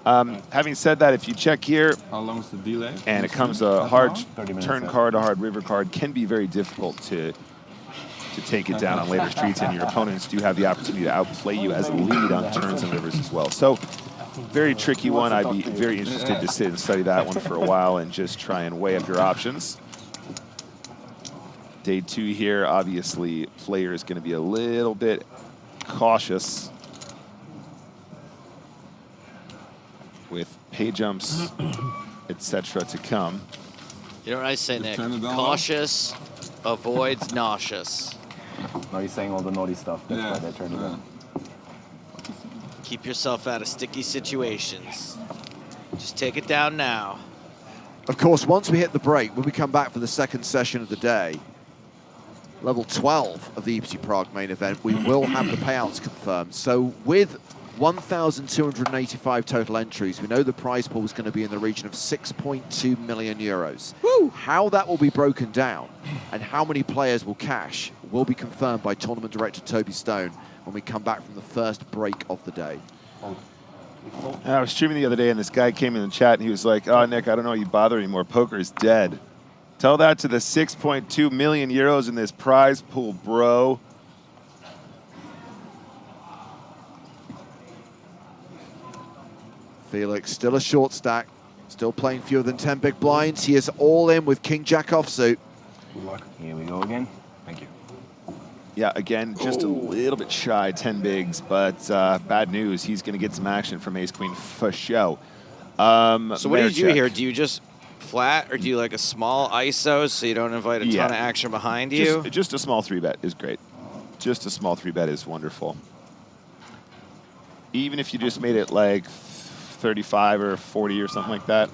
Having said that, if you check here, how long is the delay? And it comes a hard turn card, a hard river card, can be very difficult to take it down on later streets, and your opponents do have the opportunity to outplay you as a lead on turns and rivers as well. So, very tricky one. I'd be very interested to sit and study that one for a while and just try and weigh up your options. Day 2 here, obviously, player is going to be a little bit cautious with pay jumps, etc. to come. You know what I say, Nick? Cautious avoids nauseous. No, he's saying all the naughty stuff. That's why they turned it on. Keep yourself out of sticky situations. Just take it down now. Of course, once we hit the break, when we come back for the second session of the day, level 12 of the EPT Prague main event, we will have the payouts confirmed. So with 1,285 total entries, we know the prize pool is going to be in the region of 6.2 million euros. Woo! How that will be broken down and how many players will cash will be confirmed by tournament director Toby Stone when we come back from the first break of the day. I was streaming the other day, and this guy came in the chat, and he was like, "Oh, Nick, I don't know you bother anymore. Poker is dead." Tell that to the 6.2 million euros in this prize pool, bro. Felix still a short stack, still playing fewer than 10 big blinds. He is all in with King Jack offsuit. Good luck. Here we go again. Thank you. Yeah, again, just a little bit shy, 10 bigs, but bad news. He's going to get some action from Ace Queen for show. So what do you do here? Do you just flat, or do you like a small ISO so you don't invite a ton of action behind you? Just a small 3-bet is great. Just a small 3-bet is wonderful. Even if you just made it like 35 or 40 or something like that.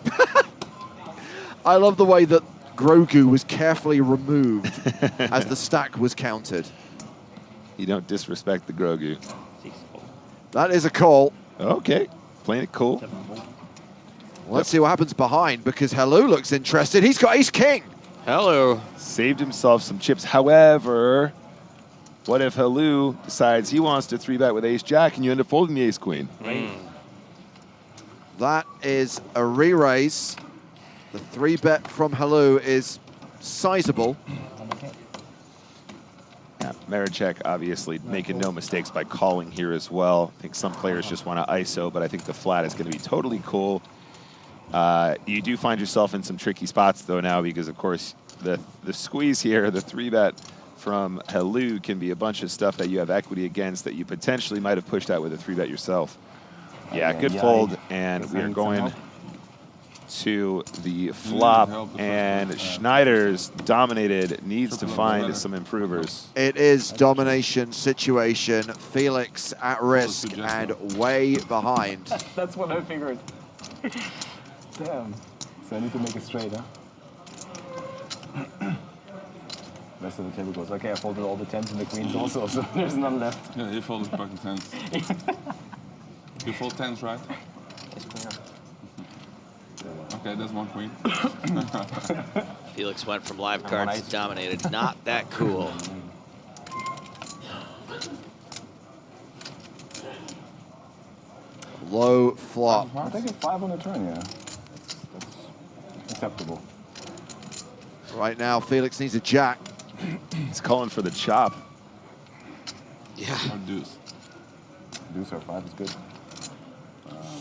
I love the way that Grogu was carefully removed as the stack was counted. You don't disrespect the Grogu. That is a call. Okay, playing it cool. Let's see what happens behind, because Hello looks interested. He's got ace-king. Hello. Saved himself some chips. However, what if Hello decides he wants to 3-bet with ace-jack and you end up folding the ace-queen? That is a re-raise. The 3-bet from Hello is sizable. Yeah, Maricek obviously making no mistakes by calling here as well. I think some players just want to ISO, but I think the flat is going to be totally cool. You do find yourself in some tricky spots, though, now, because, of course, the squeeze here, the 3-bet from Hello, can be a bunch of stuff that you have equity against that you potentially might have pushed out with a 3-bet yourself. Yeah, good fold, and we are going to the flop, and Schneider's dominated, needs to find some improvers. It is domination situation. Felix at risk and way behind. That's what I figured. Damn. So I need to make it straight, huh? Rest of the table goes, okay, I folded all the 10s and the queens also, so there's none left. Yeah, he folded back the 10s. You fold 10s, right? Yes, queen. Okay, that's one queen. Felix went from live cards to dominated. Not that cool. Low flop. I think it's 5 on the turn, yeah. That's acceptable. Right now, Felix needs a jack. He's calling for the chop. Yeah. Or deuce. Deuce or 5 is good.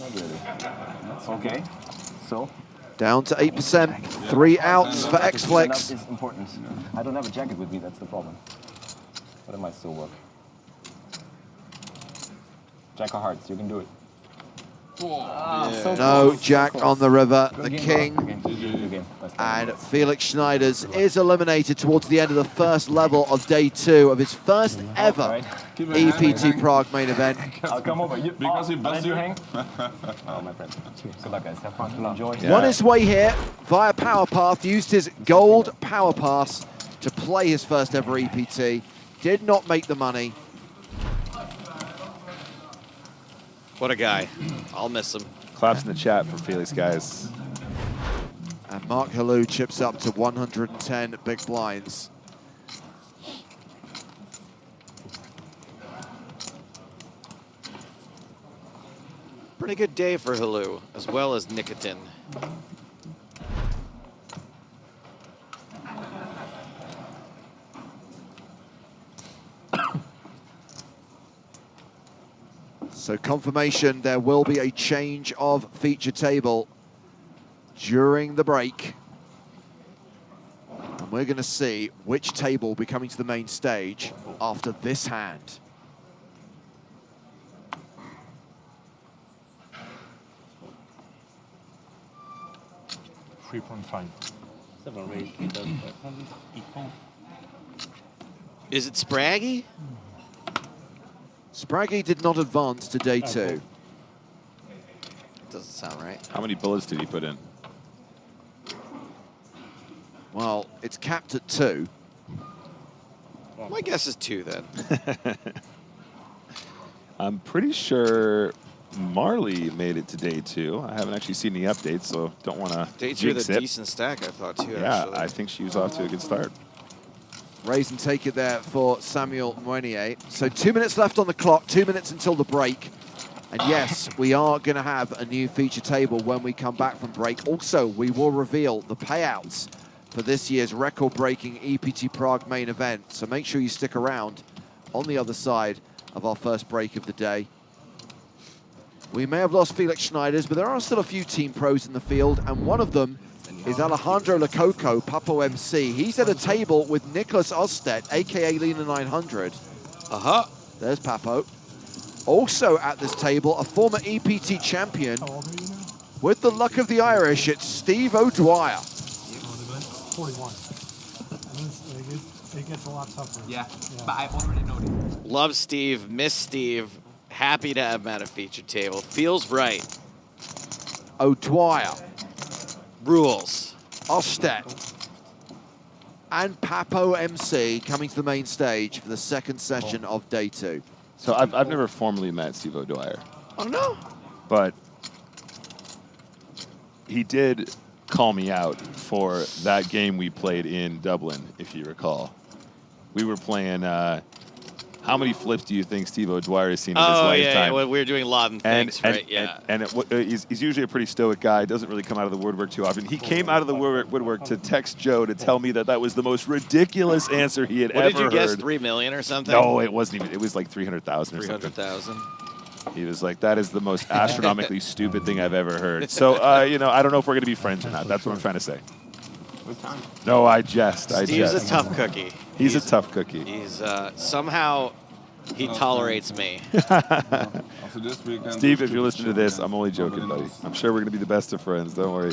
Not really. Okay, so. Down to 8%. 3 outs for X-Flex. That is important. I don't have a jacket with me, that's the problem. But it might still work. Jack of hearts, you can do it. So no close. jack on the river. The king. Good game. And Felix Schneiders is eliminated towards the end of the first level of day 2 of his first ever EPT Prague main event. I'll come over. Because he busts you. Hang? Oh, my friend. Good luck, guys. Have fun. Enjoy. Won his way here via Power Path, used his gold Power Pass to play his first ever EPT. Did not make the money. What a guy. I'll miss him. Claps in the chat for Felix, guys. And Mark Hello chips up to 110 big blinds. Pretty good day for Hello, as well as Nikitin. So confirmation, there will be a change of feature table during the break. And we're going to see which table will be coming to the main stage after this hand. Is it Spraggy? Spraggy did not advance to day 2. Doesn't sound right. How many bullets did he put in? Well, it's capped at 2. My guess is 2 then. I'm pretty sure Marley made it to day 2. I haven't actually seen any updates, so don't want to Day 2 with a decent stack, I thought, too, Yeah, actually. I think she was off to a good start. Raise and take it there for Samuel Mounier. So 2 minutes left on the clock, 2 minutes until the break. And yes, we are going to have a new feature table when we come back from break. Also, we will reveal the payouts for this year's record-breaking EPT Prague main event. So make sure you stick around on the other side of our first break of the day. We may have lost Felix Schneiders, but there are still a few team pros in the field, and one of them is Alejandro Lococo, Papo MC. He's at a table with Nicholas Ostedt, aka Lena 900. There's Papo. Also at this table, a former EPT champion. With the luck of the Irish, it's Steve O'Dwyer. 41. It gets a lot tougher. Yeah, but I already noticed. Love Steve, miss Steve. Happy to have him at a featured table. Feels right. O'Dwyer. Rules. Ostedt. And Papo MC coming to the main stage for the second session of day 2. So I've never formally met Steve O'Dwyer. Oh, no? But he did call me out for that game we played in Dublin, if you recall. We were playing, how many flips do you think Steve O'Dwyer has seen in his lifetime? Yeah, well, we were doing Laden things, right? He's usually a pretty stoic guy, doesn't really come out of the woodwork too often. He came out of the woodwork to text Joe to tell me that was the most ridiculous answer he had ever heard. What did you guess, 3 million or something? No, it wasn't even, it was like 300,000 or something. 300,000. He was like, that is the most astronomically stupid thing I've ever heard. So, you know, I don't know if we're going to be friends or not. That's what I'm trying to say. No, I jest. Steve's a tough cookie. He's a tough cookie. He's somehow he tolerates me. Steve, if you're listening to this, I'm only joking, buddy. I'm sure we're going to be the best of friends. Don't worry.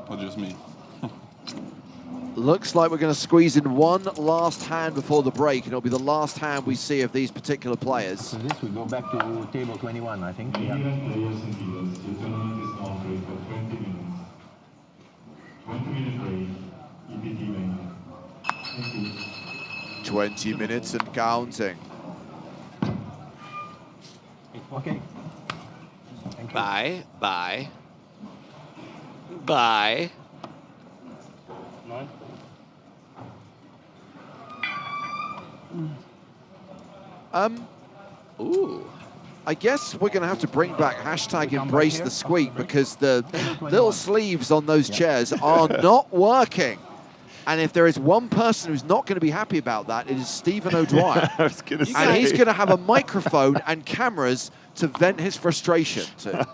Or just me. Looks like we're going to squeeze in one last hand before the break, and it'll be the last hand we see of these particular players. So this will go back to table 21, I think. Yeah. 20 minutes and counting. Okay. Bye. Bye. Bye. Ooh. I guess we're going to have to bring back hashtag embrace the squeak because the little sleeves on those chairs are not working. And if there is one person who's not going to be happy about that, it is Stephen O'Dwyer. I was going to say. And he's going to have a microphone and cameras to vent his frustration to.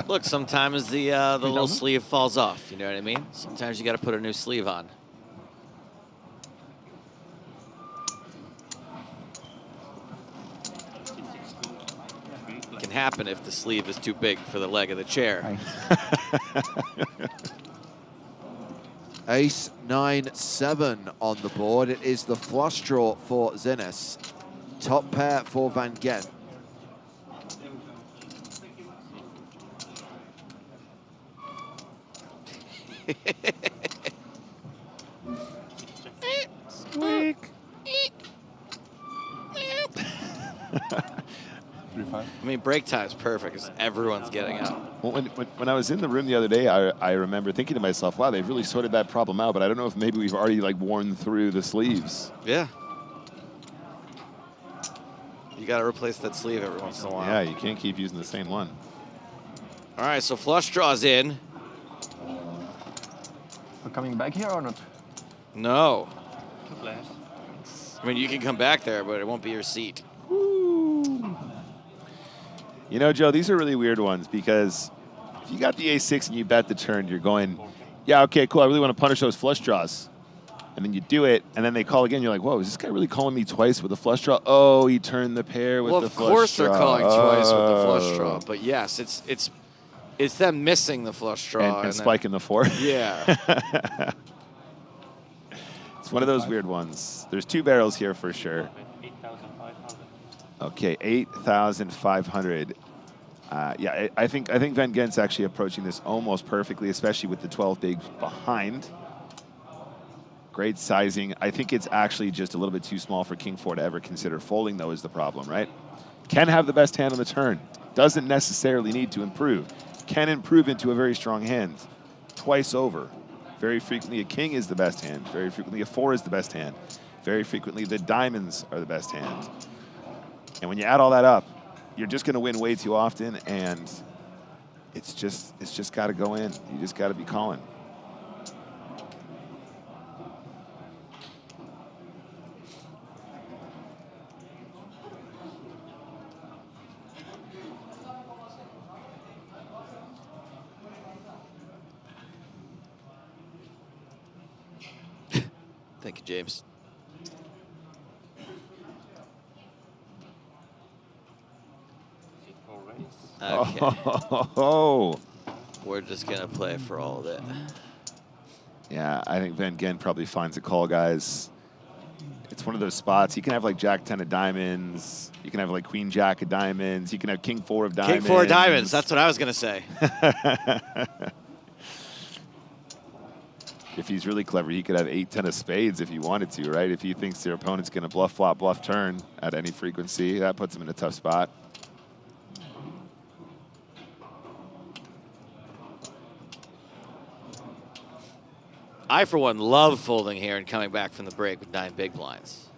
Look, sometimes the little sleeve falls off. You know what I mean? Sometimes you got to put a new sleeve on. It can happen if the sleeve is too big for the leg of the chair. Ace 9-7 on the board. It is the flush draw for Zinnes. Top pair for Van Gent. Squeak. I mean, break time's perfect because everyone's getting out. Well, when I was in the room the other day, I remember thinking to myself, wow, they've really sorted that problem out, but I don't know if maybe we've already like worn through the sleeves. Yeah. You got to replace that sleeve every once in a while. Yeah, you can't keep using the same one. All right, so flush draws in. We're coming back here or not? No. I mean, you can come back there, but it won't be your seat. You know, Joe, these are really weird ones because if you got the ace-6 and you bet the turn, you're going, yeah, okay, cool, I really want to punish those flush draws. And then you do it, and then they call again. You're like, whoa, is this guy really calling me twice with a flush draw? Oh, he turned the pair with the flush draw. Well, of course they're calling twice with the flush draw. But yes, it's them missing the flush draw. And spiking the 4. Yeah. It's one of those weird ones. There's 2 barrels here for sure. 8,500. Okay, 8,500. Yeah, I think Van Gent's actually approaching this almost perfectly, especially with the 12 bigs behind. Great sizing. I think it's actually just a little bit too small for King 4 to ever consider folding, though, is the problem, right? Can have the best hand on the turn. Doesn't necessarily need to improve. Can improve into a very strong hand. Twice over. Very frequently, a king is the best hand. Very frequently, a 4 is the best hand. Very frequently, the diamonds are the best hand. And when you add all that up, you're just going to win way too often, and it's just got to go in. You just got to be calling. Thank you, James. Okay. Oh. We're just going to play for all of it. Yeah, I think Van Gent probably finds a call, guys. It's one of those spots. He can have like Jack 10 of diamonds. You can have like Queen Jack of diamonds. You can have King 4 of diamonds. King 4 of diamonds. That's what I was going to say. If he's really clever, he could have 8-10 of spades if he wanted to, right? If he thinks their opponent's going to bluff flop, bluff turn at any frequency, that puts him in a tough spot. I, for one, love folding here and coming back from the break with 9 big blinds.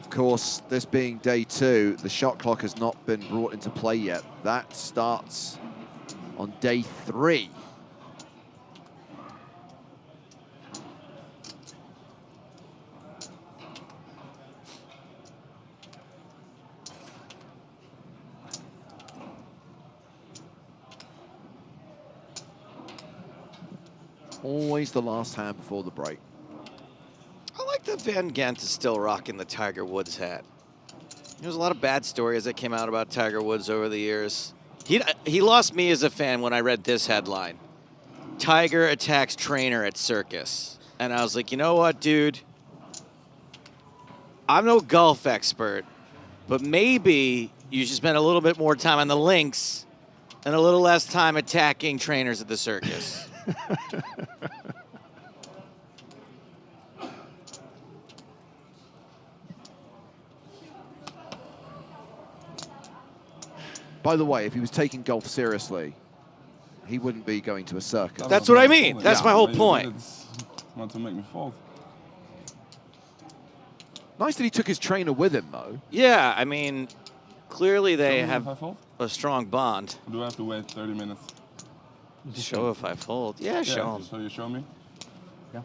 Of course, this being day 2, the shot clock has not been brought into play yet. That starts on day 3. Always the last hand before the break. I like that Van Gent is still rocking the Tiger Woods hat. There's a lot of bad stories that came out about Tiger Woods over the years. He lost me as a fan when I read this headline. Tiger attacks trainer at circus. And I was like, you know what, dude? I'm no golf expert, but maybe you should spend a little bit more time on the links and a little less time attacking trainers at the circus. By the way, if he was taking golf seriously, he wouldn't be going to a circus. That's what I mean. That's my whole point. Want to make me fold. Nice that he took his trainer with him, though. Yeah, I mean, clearly they Show me have if I fold? a strong bond. Or do I have to wait 30 minutes? Show if I fold. Yeah, show him. So you show me? Yeah.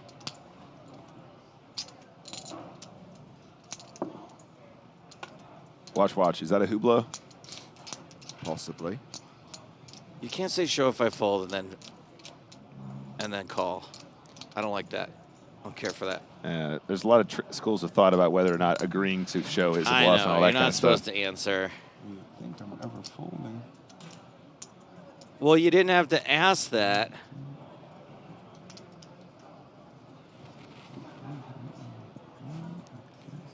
Watch. Is that a hoopla? Possibly. You can't say show if I fold and then call. I don't like that. I don't care for that. There's a lot of schools of thought about whether or not agreeing to show is a bluff I know, and all that you're kind not of stuff. supposed to answer. You think I'm ever folding? Well, you didn't have to ask that.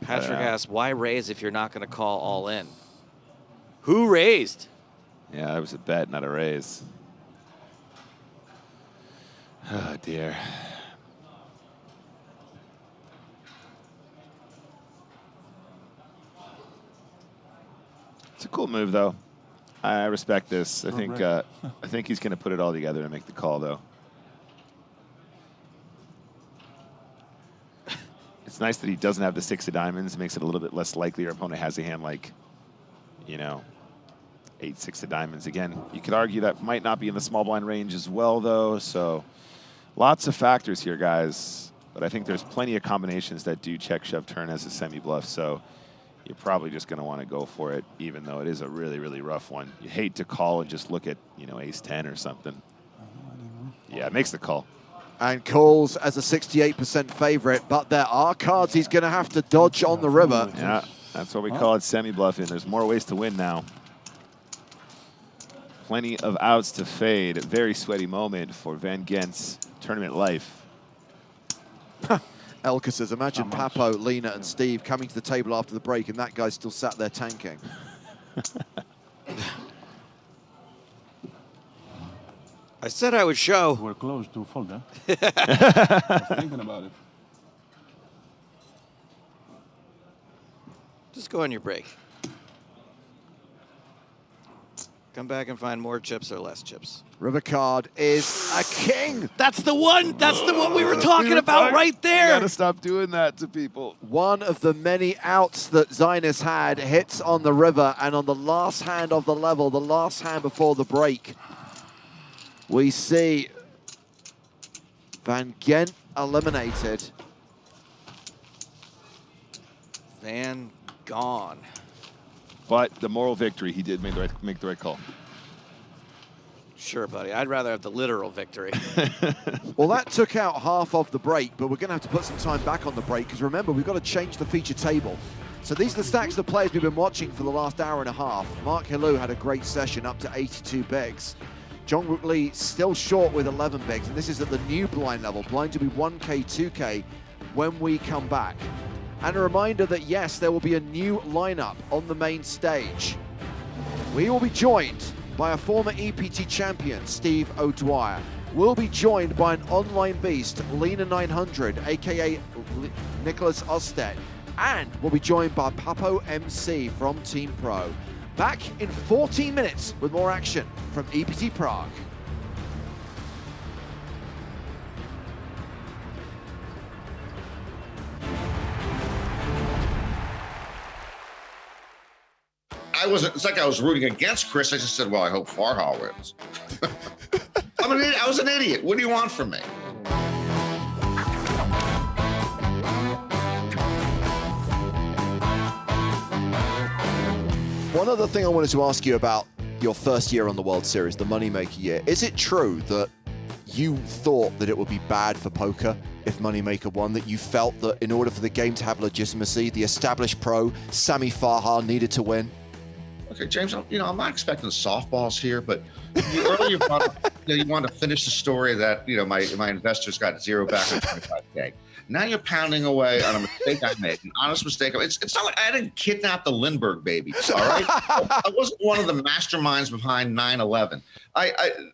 Patrick asked, why raise if you're not going to call all in? Who raised? Yeah, that was a bet, not a raise. Oh, dear. It's a cool move, though. I respect this. I think he's going to put it all together to make the call, though. It's nice that he doesn't have the 6 of diamonds. It makes it a little bit less likely your opponent has a hand like, you know, 8, 6 of diamonds. Again, you could argue that might not be in the small blind range as well, though. So lots of factors here, guys. But I think there's plenty of combinations that do check, shove, turn as a semi-bluff. So you're probably just going to want to go for it, even though it is a really, really rough one. You hate to call and just look at, you know, ace 10 or something. Yeah, it makes the call. And calls as a 68% favorite, but there are cards he's going to have to dodge on the river. Yeah, that's what we call it, semi-bluffing. There's more ways to win now. Plenty of outs to fade. A very sweaty moment for Van Gent's tournament life. Elka says, imagine Papo, Lena, and Steve coming to the table after the break, and that guy's still sat there tanking. I said I would show. We're close to fold, huh? I was thinking about it. Just go on your break. Come back and find more chips or less chips. River card is a king. That's the one. That's the one we were talking about right there. You gotta stop doing that to people. One of the many outs that Zinus had hits on the river, and on the last hand of the level, the last hand before the break, we see Van Gent eliminated. Van gone. But the moral victory, he did make the right call. Sure, buddy. I'd rather have the literal victory. Well, that took out half of the break, but we're going to have to put some time back on the break because remember, we've got to change the feature table. So these are the stacks of the players we've been watching for the last hour and a half. Mark Hillou had a great session up to 82 bigs. John Wook Lee still short with 11 bigs, and this is at the new blind level, blind to be 1K, 2K when we come back. And a reminder that yes, there will be a new lineup on the main stage. We will be joined by a former EPT champion, Steve O'Dwyer. We'll be joined by an online beast, Lena 900, aka Nicholas Osted. And we'll be joined by Papo MC from Team Pro. Back in 14 minutes with more action from EPT Prague. It's like I was rooting against Chris. I just said, well, I hope Farha wins. I was an idiot. What do you want from me? One other thing I wanted to ask you about your first year on the World Series, the Moneymaker year. Is it true that you thought that it would be bad for poker if Moneymaker won, that you felt that in order for the game to have legitimacy, the established pro, Sami Farha, needed to win? Okay, James, I'm not expecting softballs here, but earlier you brought up, you want to finish the story that, my investors got zero back on 25K. Now you're pounding away on a mistake I made, an honest mistake. It's not like I didn't kidnap the Lindbergh baby, all right? I wasn't one of the masterminds behind 9/11.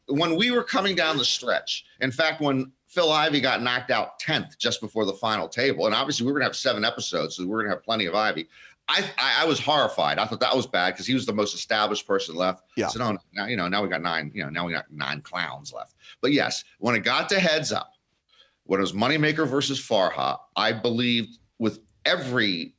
When we were coming down the stretch, in fact, when Phil Ivey got knocked out 10th just before the final table, and obviously we were going to have 7 episodes, so we were going to have plenty of Ivey. I was horrified. I thought that was bad because he was the most established person left. Yeah. So now we got 9. Now we got 9 clowns left. But yes, when it got to heads up, when it was Moneymaker versus Farha, I believed with every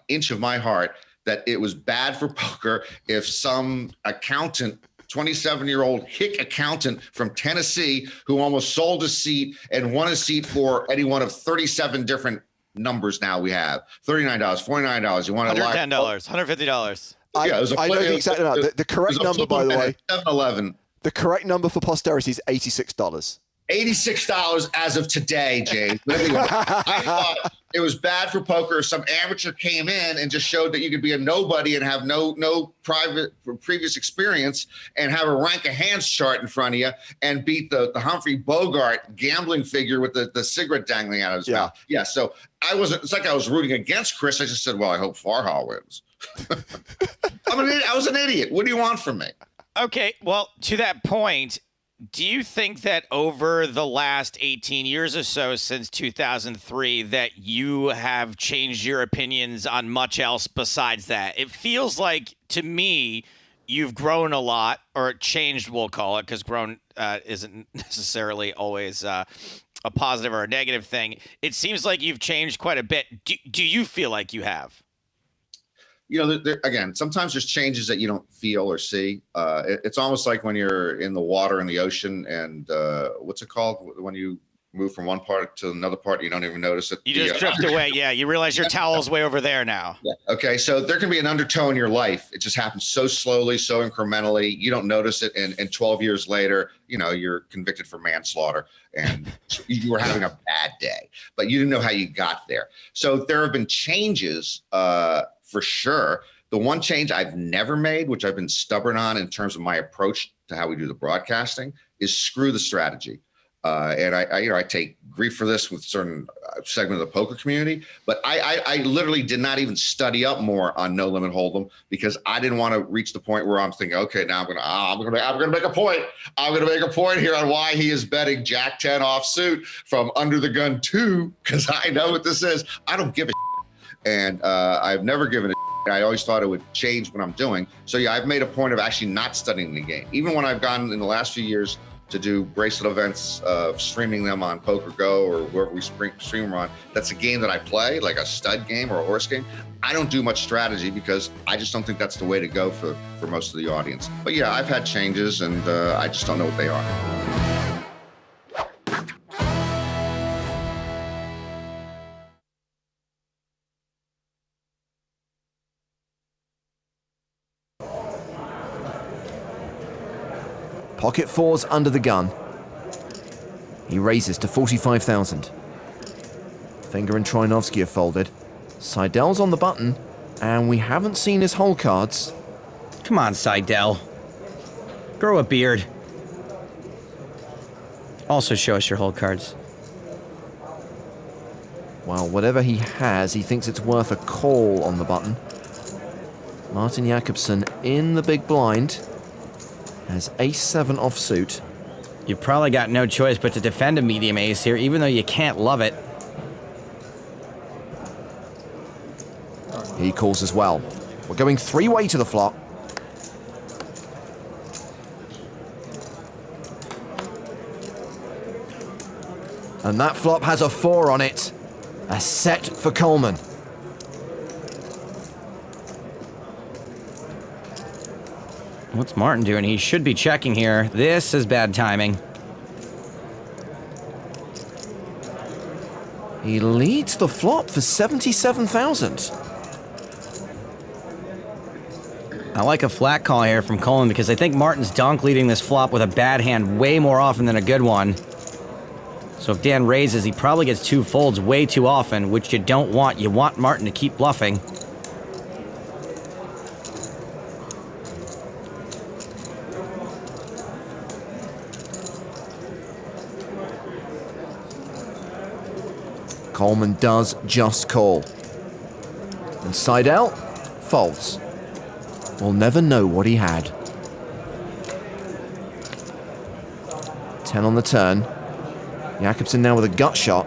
inch of my heart that it was bad for poker if some accountant, 27-year-old hick accountant from Tennessee who almost sold a seat and won a seat for any one of 37 different numbers now we have. $39, $49. You want to $110, $150. I know the exact amount. The correct number, by the way. 7-11. The correct number for posterity is $86. $86 as of today, James. But anyway, I thought it was bad for poker if some amateur came in and just showed that you could be a nobody and have no previous experience and have a rank of hands chart in front of you and beat the Humphrey Bogart gambling figure with the cigarette dangling out of his mouth. Yeah, so it's like I was rooting against Chris. I just said, well, I hope Farha wins. I was an idiot. What do you want from me? Okay, well, to that point, do you think that over the last 18 years or so since 2003 that you have changed your opinions on much else besides that? It feels like, to me, you've grown a lot, or changed, we'll call it, because grown isn't necessarily always a positive or a negative thing. It seems like you've changed quite a bit. Do you feel like you have? Again, sometimes there's changes that you don't feel or see. It's almost like when you're in the water in the ocean and what's it called? When you move from one part to another part, you don't even notice it. You just drift away. Yeah, you realize your towel's way over there now. Yeah. Okay, so there can be an undertow in your life. It just happens so slowly, so incrementally. You don't notice it, and 12 years later, you're convicted for manslaughter, and you were having a bad day, but you didn't know how you got there. So there have been changes. For sure. The one change I've never made, which I've been stubborn on in terms of my approach to how we do the broadcasting, is screw the strategy. And I take grief for this with certain segment of the poker community, but I literally did not even study up more on No Limit Hold'em because I didn't want to reach the point where I'm thinking, okay, now I'm gonna make a point. I'm gonna make a point here on why he is betting Jack 10 offsuit from under the gun 2 because I know what this is. I don't give a and I've never given it. I always thought it would change what I'm doing. So yeah, I've made a point of actually not studying the game. Even when I've gone in the last few years to do bracelet events, streaming them on Poker Go or wherever we stream them on, that's a game that I play, like a stud game or a horse game. I don't do much strategy because I just don't think that's the way to go for most of the audience. But yeah, I've had changes and I just don't know what they are. Pocket fours under the gun. He raises to 45,000. Finger and Trinovsky have folded. Seidel's on the button, and we haven't seen his hole cards. Come on, Seidel. Grow a beard. Also show us your hole cards. Well, whatever he has, he thinks it's worth a call on the button. Martin Jakobsen in the big blind has ace-7 offsuit. You've probably got no choice but to defend a medium ace here, even though you can't love it. He calls as well. We're going three-way to the flop. And that flop has a 4 on it. A set for Coleman. What's Martin doing? He should be checking here. This is bad timing. He leads the flop for 77,000. I like a flat call here from Coleman because I think Martin's donk leading this flop with a bad hand way more often than a good one. So if Dan raises, he probably gets 2 folds way too often, which you don't want. You want Martin to keep bluffing. Coleman does just call. And Seidel folds. We'll never know what he had. 10 on the turn. Jakobsen now with a gut shot.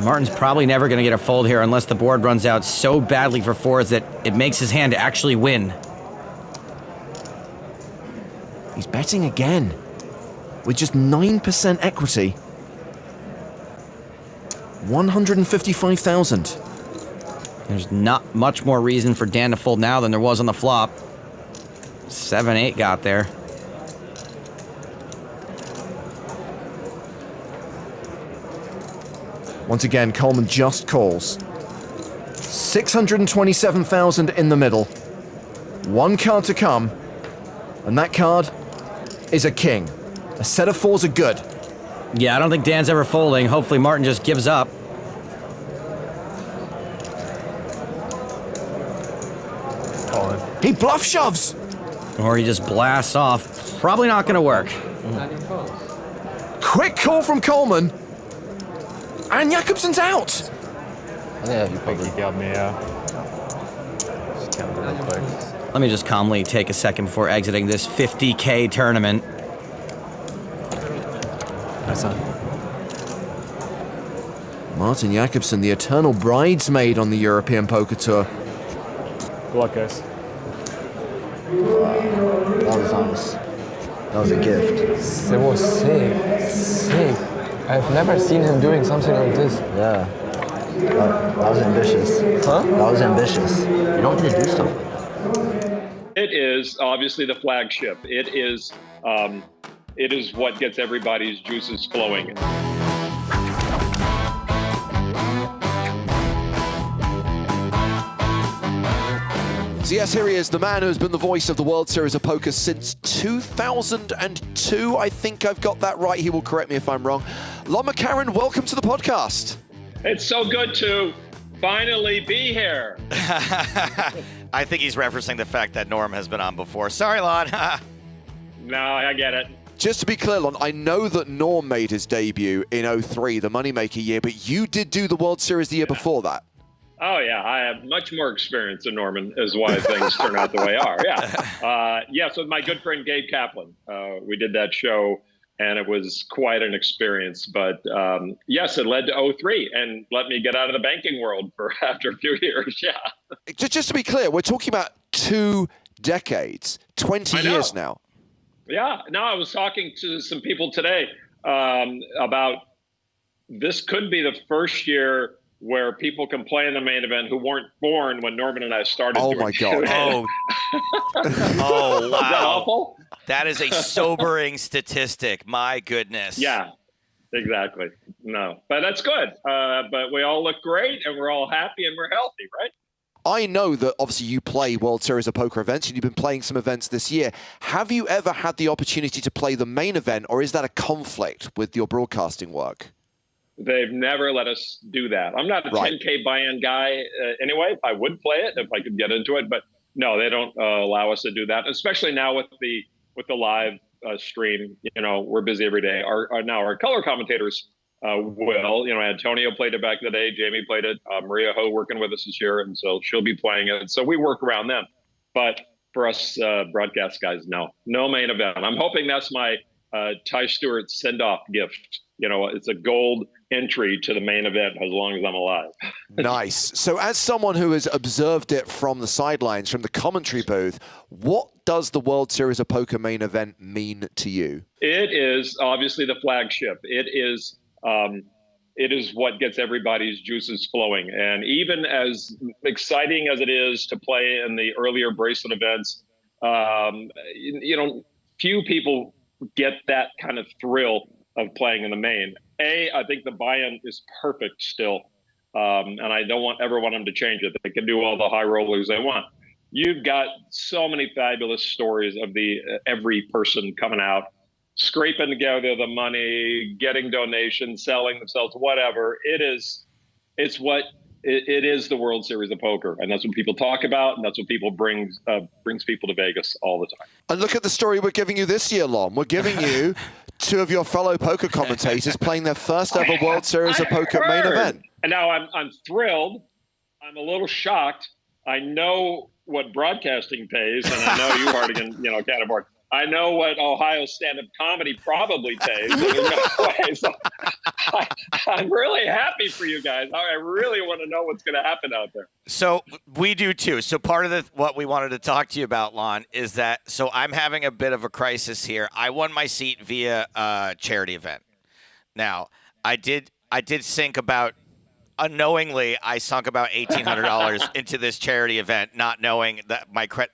Martin's probably never going to get a fold here unless the board runs out so badly for 4s that it makes his hand actually win. He's betting again with just 9% equity. 155,000. There's not much more reason for Dan to fold now than there was on the flop. 7-8 got there. Once again, Coleman just calls. 627,000 in the middle. 1 card to come. And that card is a king. A set of 4s are good. Yeah, I don't think Dan's ever folding. Hopefully Martin just gives up. He bluff shoves. Or he just blasts off. Probably not going to work. Quick call from Coleman. And Jakobsen's out. Yeah, you probably got me Let me just calmly take a second before exiting this 50K tournament. That's on. Martin Jakobsen, the eternal bridesmaid on the European Poker Tour. Good luck, guys. That was nice. That was a gift. It was sick. Sick. I've never seen him doing something like this. Yeah. That was ambitious. Huh? That was ambitious. You don't need to do stuff like that. It is obviously the flagship. It is what gets everybody's juices flowing. So yes, here he is, the man who has been the voice of the World Series of Poker since 2002. I think I've got that right. He will correct me if I'm wrong. Lon McCarron, welcome to the podcast. It's so good to finally be here. I think he's referencing the fact that Norm has been on before. Sorry, Lon. No, I get it. Just to be clear, Lon, I know that Norm made his debut in 03, the Moneymaker year, but you did do the World Series the year before that. Oh, yeah. I have much more experience than Norman is why things turn out the way they are. Yeah. Yes, with my good friend Gabe Kaplan. We did that show, and it was quite an experience. But yes, it led to 03 and let me get out of the banking world for after a few years. Yeah. Just to be clear, we're talking about 2 decades, 20 years now. Yeah. No, I was talking to some people today about this could be the first year where people can play in the main event who weren't born when Norman and I started. Oh my God! Oh wow! Is that awful? That is a sobering statistic. My goodness. Yeah, exactly. No, but that's good. But we all look great, and we're all happy, and we're healthy, right? I know that obviously you play World Series of Poker events and you've been playing some events this year. Have you ever had the opportunity to play the main event, or is that a conflict with your broadcasting work? They've never let us do that. I'm not a 10K buy-in guy anyway. I would play it if I could get into it, but no, they don't allow us to do that. Especially now with the live stream. You know, we're busy every day. Our color commentators will. You know, Antonio played it back in the day. Jamie played it. Maria Ho working with us this year, and so she'll be playing it. So we work around them. But for us broadcast guys, no main event. I'm hoping that's my Ty Stewart send-off gift. You know, it's a gold entry to the main event as long as I'm alive. Nice. So as someone who has observed it from the sidelines, from the commentary booth, what does the World Series of Poker main event mean to you? It is obviously the flagship. It is what gets everybody's juices flowing. And even as exciting as it is to play in the earlier bracelet events, you know, few people get that kind of thrill of playing in the main. I think the buy-in is perfect still, and I don't ever want them to change it. They can do all the high rollers they want. You've got so many fabulous stories of every person coming out, scraping together the money, getting donations, selling themselves, whatever. It is the World Series of Poker, and that's what people talk about, and that's what people brings people to Vegas all the time. And look at the story we're giving you this year, Lon. We're giving you two of your fellow poker commentators playing their first ever World Series of Poker main event. And now I'm thrilled. I'm a little shocked. I know what broadcasting pays, and I know you, Hardigan, you know, can't afford. I know what Ohio stand-up comedy probably pays. So I'm really happy for you guys. I really want to know what's going to happen out there. So we do too. So part of what we wanted to talk to you about, Lon, is that so I'm having a bit of a crisis here. I won my seat via a charity event. Now, I did sink about unknowingly, I sunk about $1,800 into this charity event, not knowing that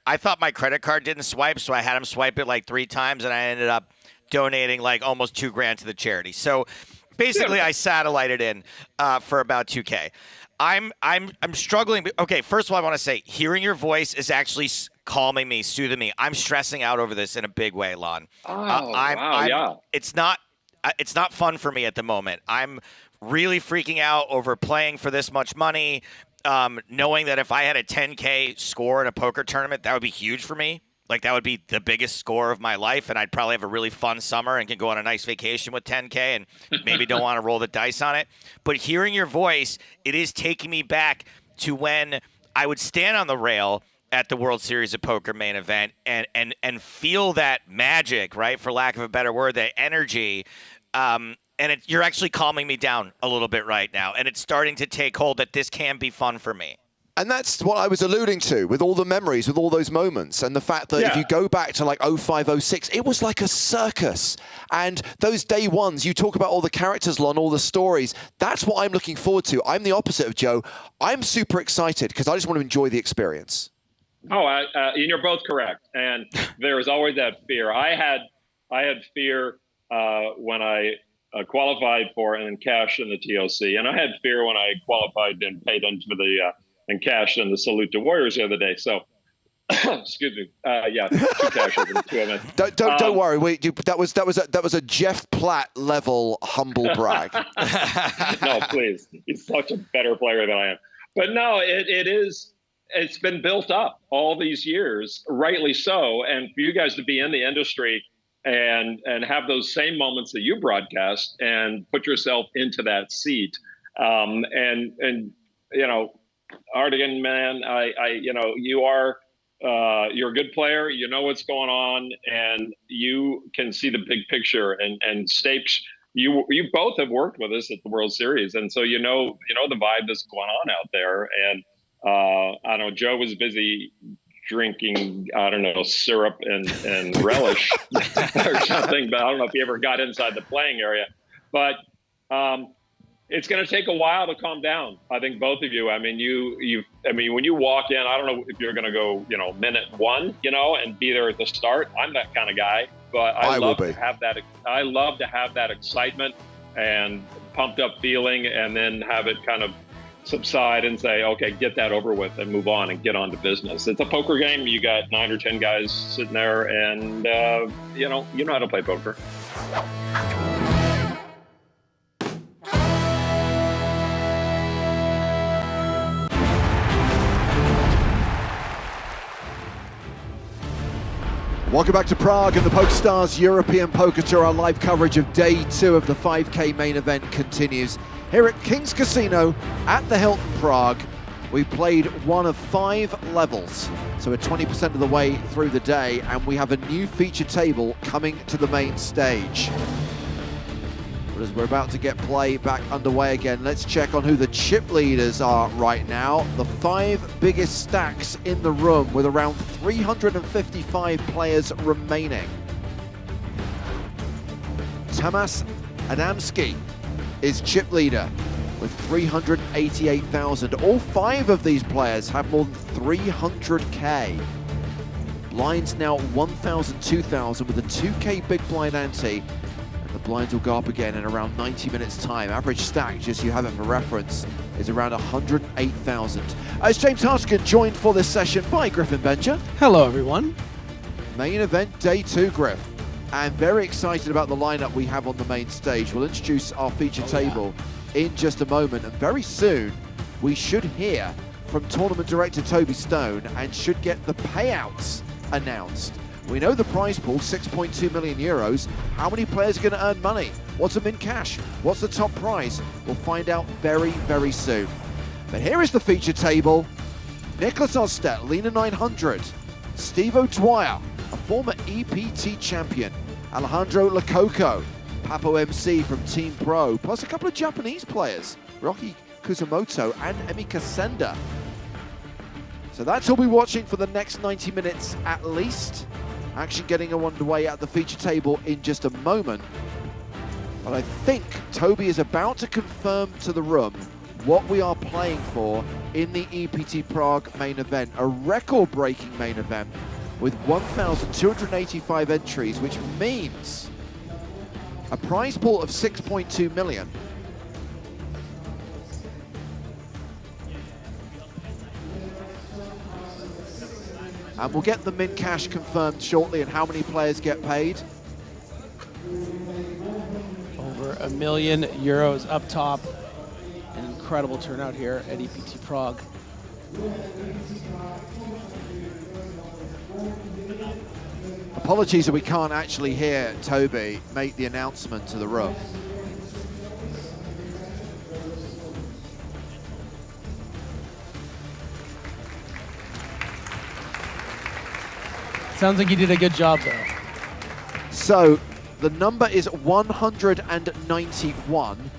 I thought my credit card didn't swipe, so I had him swipe it like 3 times, and I ended up donating like almost $2,000 to the charity. So basically, I satellited in for about $2K. I'm struggling. Okay, first of all, I want to say, hearing your voice is actually calming me, soothing me. I'm stressing out over this in a big way, Lon. Wow, yeah. It's not fun for me at the moment. I'm really freaking out over playing for this much money, knowing that if I had a 10K score in a poker tournament, that would be huge for me. Like, that would be the biggest score of my life, and I'd probably have a really fun summer and can go on a nice vacation with 10K and maybe don't want to roll the dice on it. But hearing your voice, it is taking me back to when I would stand on the rail at the World Series of Poker main event and feel that magic, right, for lack of a better word, that energy. And you're actually calming me down a little bit right now, and it's starting to take hold that this can be fun for me. And that's what I was alluding to with all the memories, with all those moments, and the fact that if you go back to like 05, 06, it was like a circus. And those day ones, you talk about all the characters, Lon, all the stories. That's what I'm looking forward to. I'm the opposite of Joe. I'm super excited because I just want to enjoy the experience. And you're both correct. And there is always that fear. I had fear when I qualified for and then cashed in the TOC, and I had fear when I qualified and paid into the and cashed in the Salute to Warriors the other day. So, excuse me, 2 cashes and 2 events. Don't worry. That was a Jeff Platt level humble brag. No, please. He's such a better player than I am. But no, it's been built up all these years, rightly so. And for you guys to be in the industry and have those same moments that you broadcast and put yourself into that seat. And you know, Hardigan, man, you're a good player. You know what's going on, and you can see the big picture. And Stapes, you both have worked with us at the World Series, and so you know the vibe that's going on out there. And I know Joe was busy drinking, I don't know, syrup and relish or something, but I don't know if he ever got inside the playing area. But it's going to take a while to calm down. I think both of you. I mean, when you walk in, I don't know if you're going to go, minute 1, and be there at the start. I'm that kind of guy, but I love to have that. I love to have that excitement and pumped up feeling, and then have it kind of subside and say, okay, get that over with and move on and get on to business. It's a poker game. You got 9 or 10 guys sitting there, and you know how to play poker. Welcome back to Prague and the PokerStars European Poker Tour. Our live coverage of day 2 of the 5K main event continues. Here at King's Casino at the Hilton Prague, we played one of 5 levels. So we're 20% of the way through the day, and we have a new feature table coming to the main stage. But as we're about to get play back underway again, let's check on who the chip leaders are right now. The 5 biggest stacks in the room with around 355 players remaining. Tamas Adamski is chip leader with 388,000. All 5 of these players have more than 300K. Blinds now 1,000, 2,000 with a 2K big blind ante. The blinds will go up again in around 90 minutes time. Average stack, just so you have it for reference, is around 108,000. As James Huskin joined for this session by Griffin Bencher. Hello, everyone. Main event day 2, Griff. And very excited about the lineup we have on the main stage. We'll introduce our feature table in just a moment. And very soon, we should hear from tournament director Toby Stone and should get the payouts announced. We know the prize pool, 6.2 million euros. How many players are going to earn money? What's them in cash? What's the top prize? We'll find out very, very soon. But here is the feature table. Nicholas Ostedt, Lena 900. Steve O'Dwyer, a former EPT champion. Alejandro Lococo, Papo MC from Team Pro, plus a couple of Japanese players, Rocky Kuzumoto and Emi Kasenda. So that's all we'll be watching for the next 90 minutes at least. Action getting underway at the feature table in just a moment. But I think Toby is about to confirm to the room what we are playing for in the EPT Prague main event, a record-breaking main event with 1,285 entries, which means a prize pool of 6.2 million. And we'll get the min cash confirmed shortly and how many players get paid. Over €1 million up top. An incredible turnout here at EPT Prague. Apologies that we can't actually hear Toby make the announcement to the room. Sounds like you did a good job, though. So, the number is 191.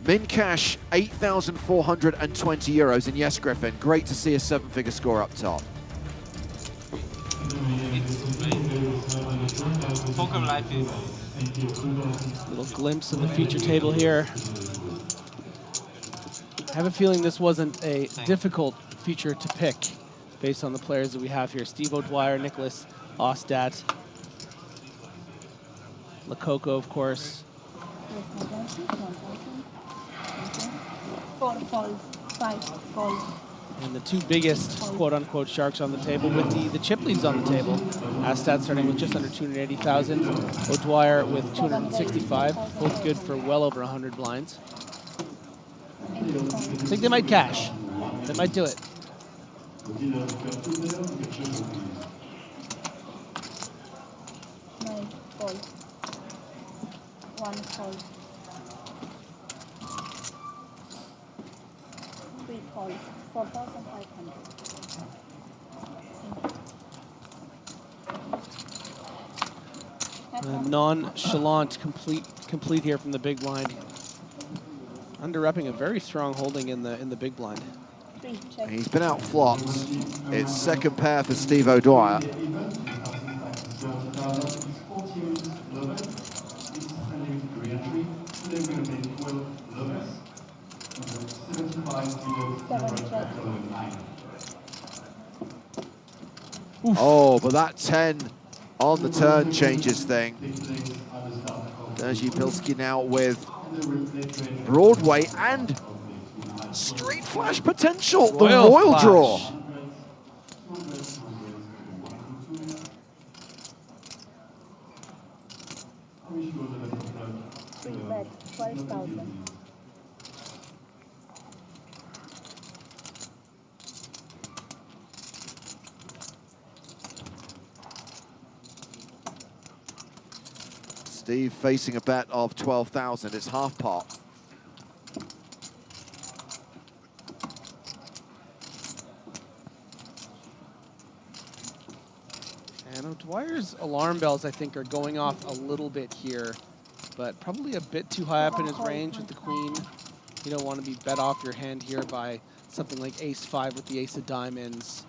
Min cash, 8,420 euros. And yes, Griffin, great to see a 7-figure score up top. Poker life is... Little glimpse of the feature table here. I have a feeling this wasn't a difficult feature to pick based on the players that we have here. Steve O'Dwyer, Nicholas Ostedt, Lococo, of course. 4 fold, 5 fold. And the 2 biggest quote-unquote sharks on the table with the chip leads on the table. Ostedt starting with just under 280,000. O'Dwyer with 265, both good for well over 100 blinds. I think they might cash. They might do it. 9 fold. 1 fold. 3 fold. 4,500. Nonchalant, complete here from the big blind. Under-repping a very strong holding in the big blind. He's been out flopped. It's second pair for Steve O'Dwyer. Oh, but that 10 on the turn changes thing. Jerzy Pilski now with Broadway and Street flash potential. The Royal royal flash. draw. Three bet, 12,000. Steve facing a bet of 12,000. It's half pot. And O'Dwyer's alarm bells, I think, are going off a little bit here, but probably a bit too high up in his range with the queen. You don't want to be bet off your hand here by something like ace-5 with the ace of diamonds,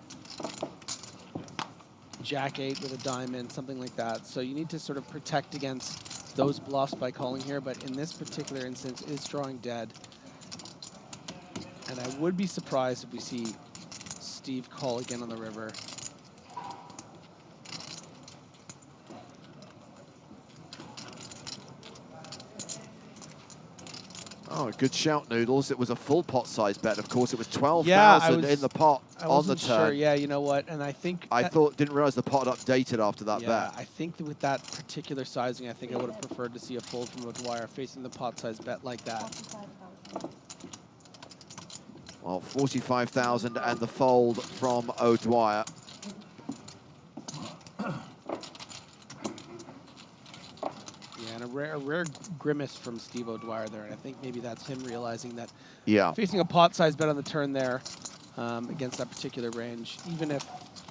jack-8 with a diamond, something like that. So you need to sort of protect against those bluffs by calling here, but in this particular instance, it's drawing dead. And I would be surprised if we see Steve call again on the river. Oh, good shout, Noodles. It was a full pot size bet. Of course, it was 12,000 in the pot on the turn. Sure. Yeah, you know what? And I think I didn't realize the pot updated after that bet. I think that with that particular sizing, I think I would have preferred to see a fold from O'Dwyer facing the pot size bet like that. Well, 45,000 and the fold from O'Dwyer. Yeah, and a rare grimace from Steve O'Dwyer there, and I think maybe that's him realizing that facing a pot size bet on the turn there against that particular range, even if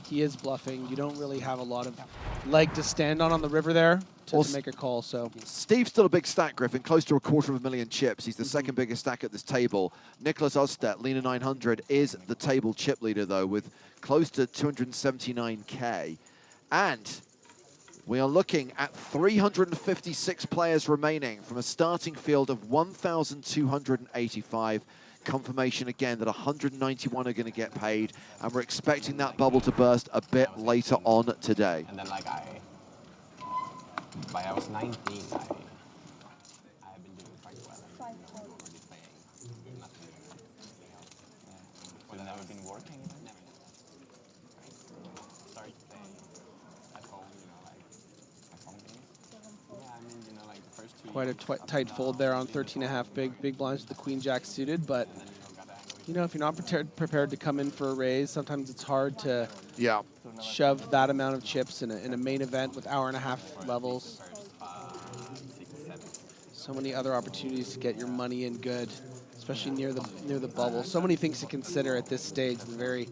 he is bluffing, you don't really have a lot of leg to stand on the river there to make a call. So Steve's still a big stack, Griffin, close to 250,000 chips. He's the second biggest stack at this table. Nicholas Ostedt, Lena 900, is the table chip leader, though, with close to 279K. And we are looking at 356 players remaining from a starting field of 1,285. Confirmation again that 191 are going to get paid, and we're expecting that bubble to burst a bit later on today. And then, like, by I was 19, I've been doing quite well. And already playing nothing else. Well, I've never been working. Never. Started playing at home, like home games. Yeah, I mean, like the first 2 quite a tight fold there on 13.5 big blinds with the queen jack suited, but you know, if you're not prepared to come in for a raise, sometimes it's hard to shove that amount of chips in a main event with hour-and-a-half levels. So many other opportunities to get your money in good, especially near the bubble. So many things to consider at this stage. The very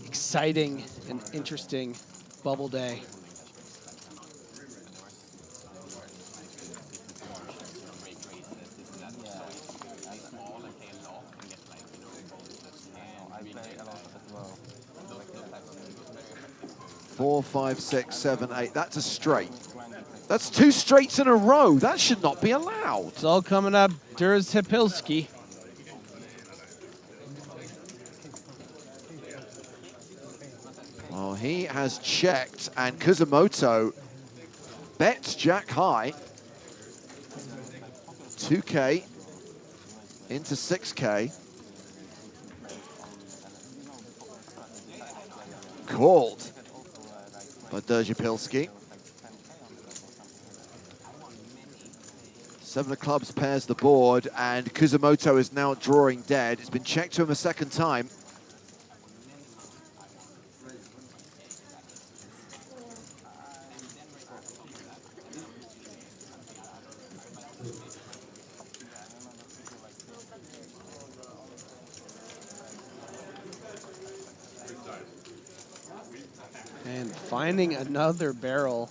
exciting and interesting bubble day. Four, 5, 6, 7, 8. That's a straight. That's 2 straights in a row. That should not be allowed. It's all coming up. Durs Hipilski. Well, he has checked, and Kuzumoto bets jack high. 2K into 6K. Called by Derzhipilski. 7 of clubs pairs the board, and Kuzumoto is now drawing dead. It's been checked to him a second time. And finding another barrel.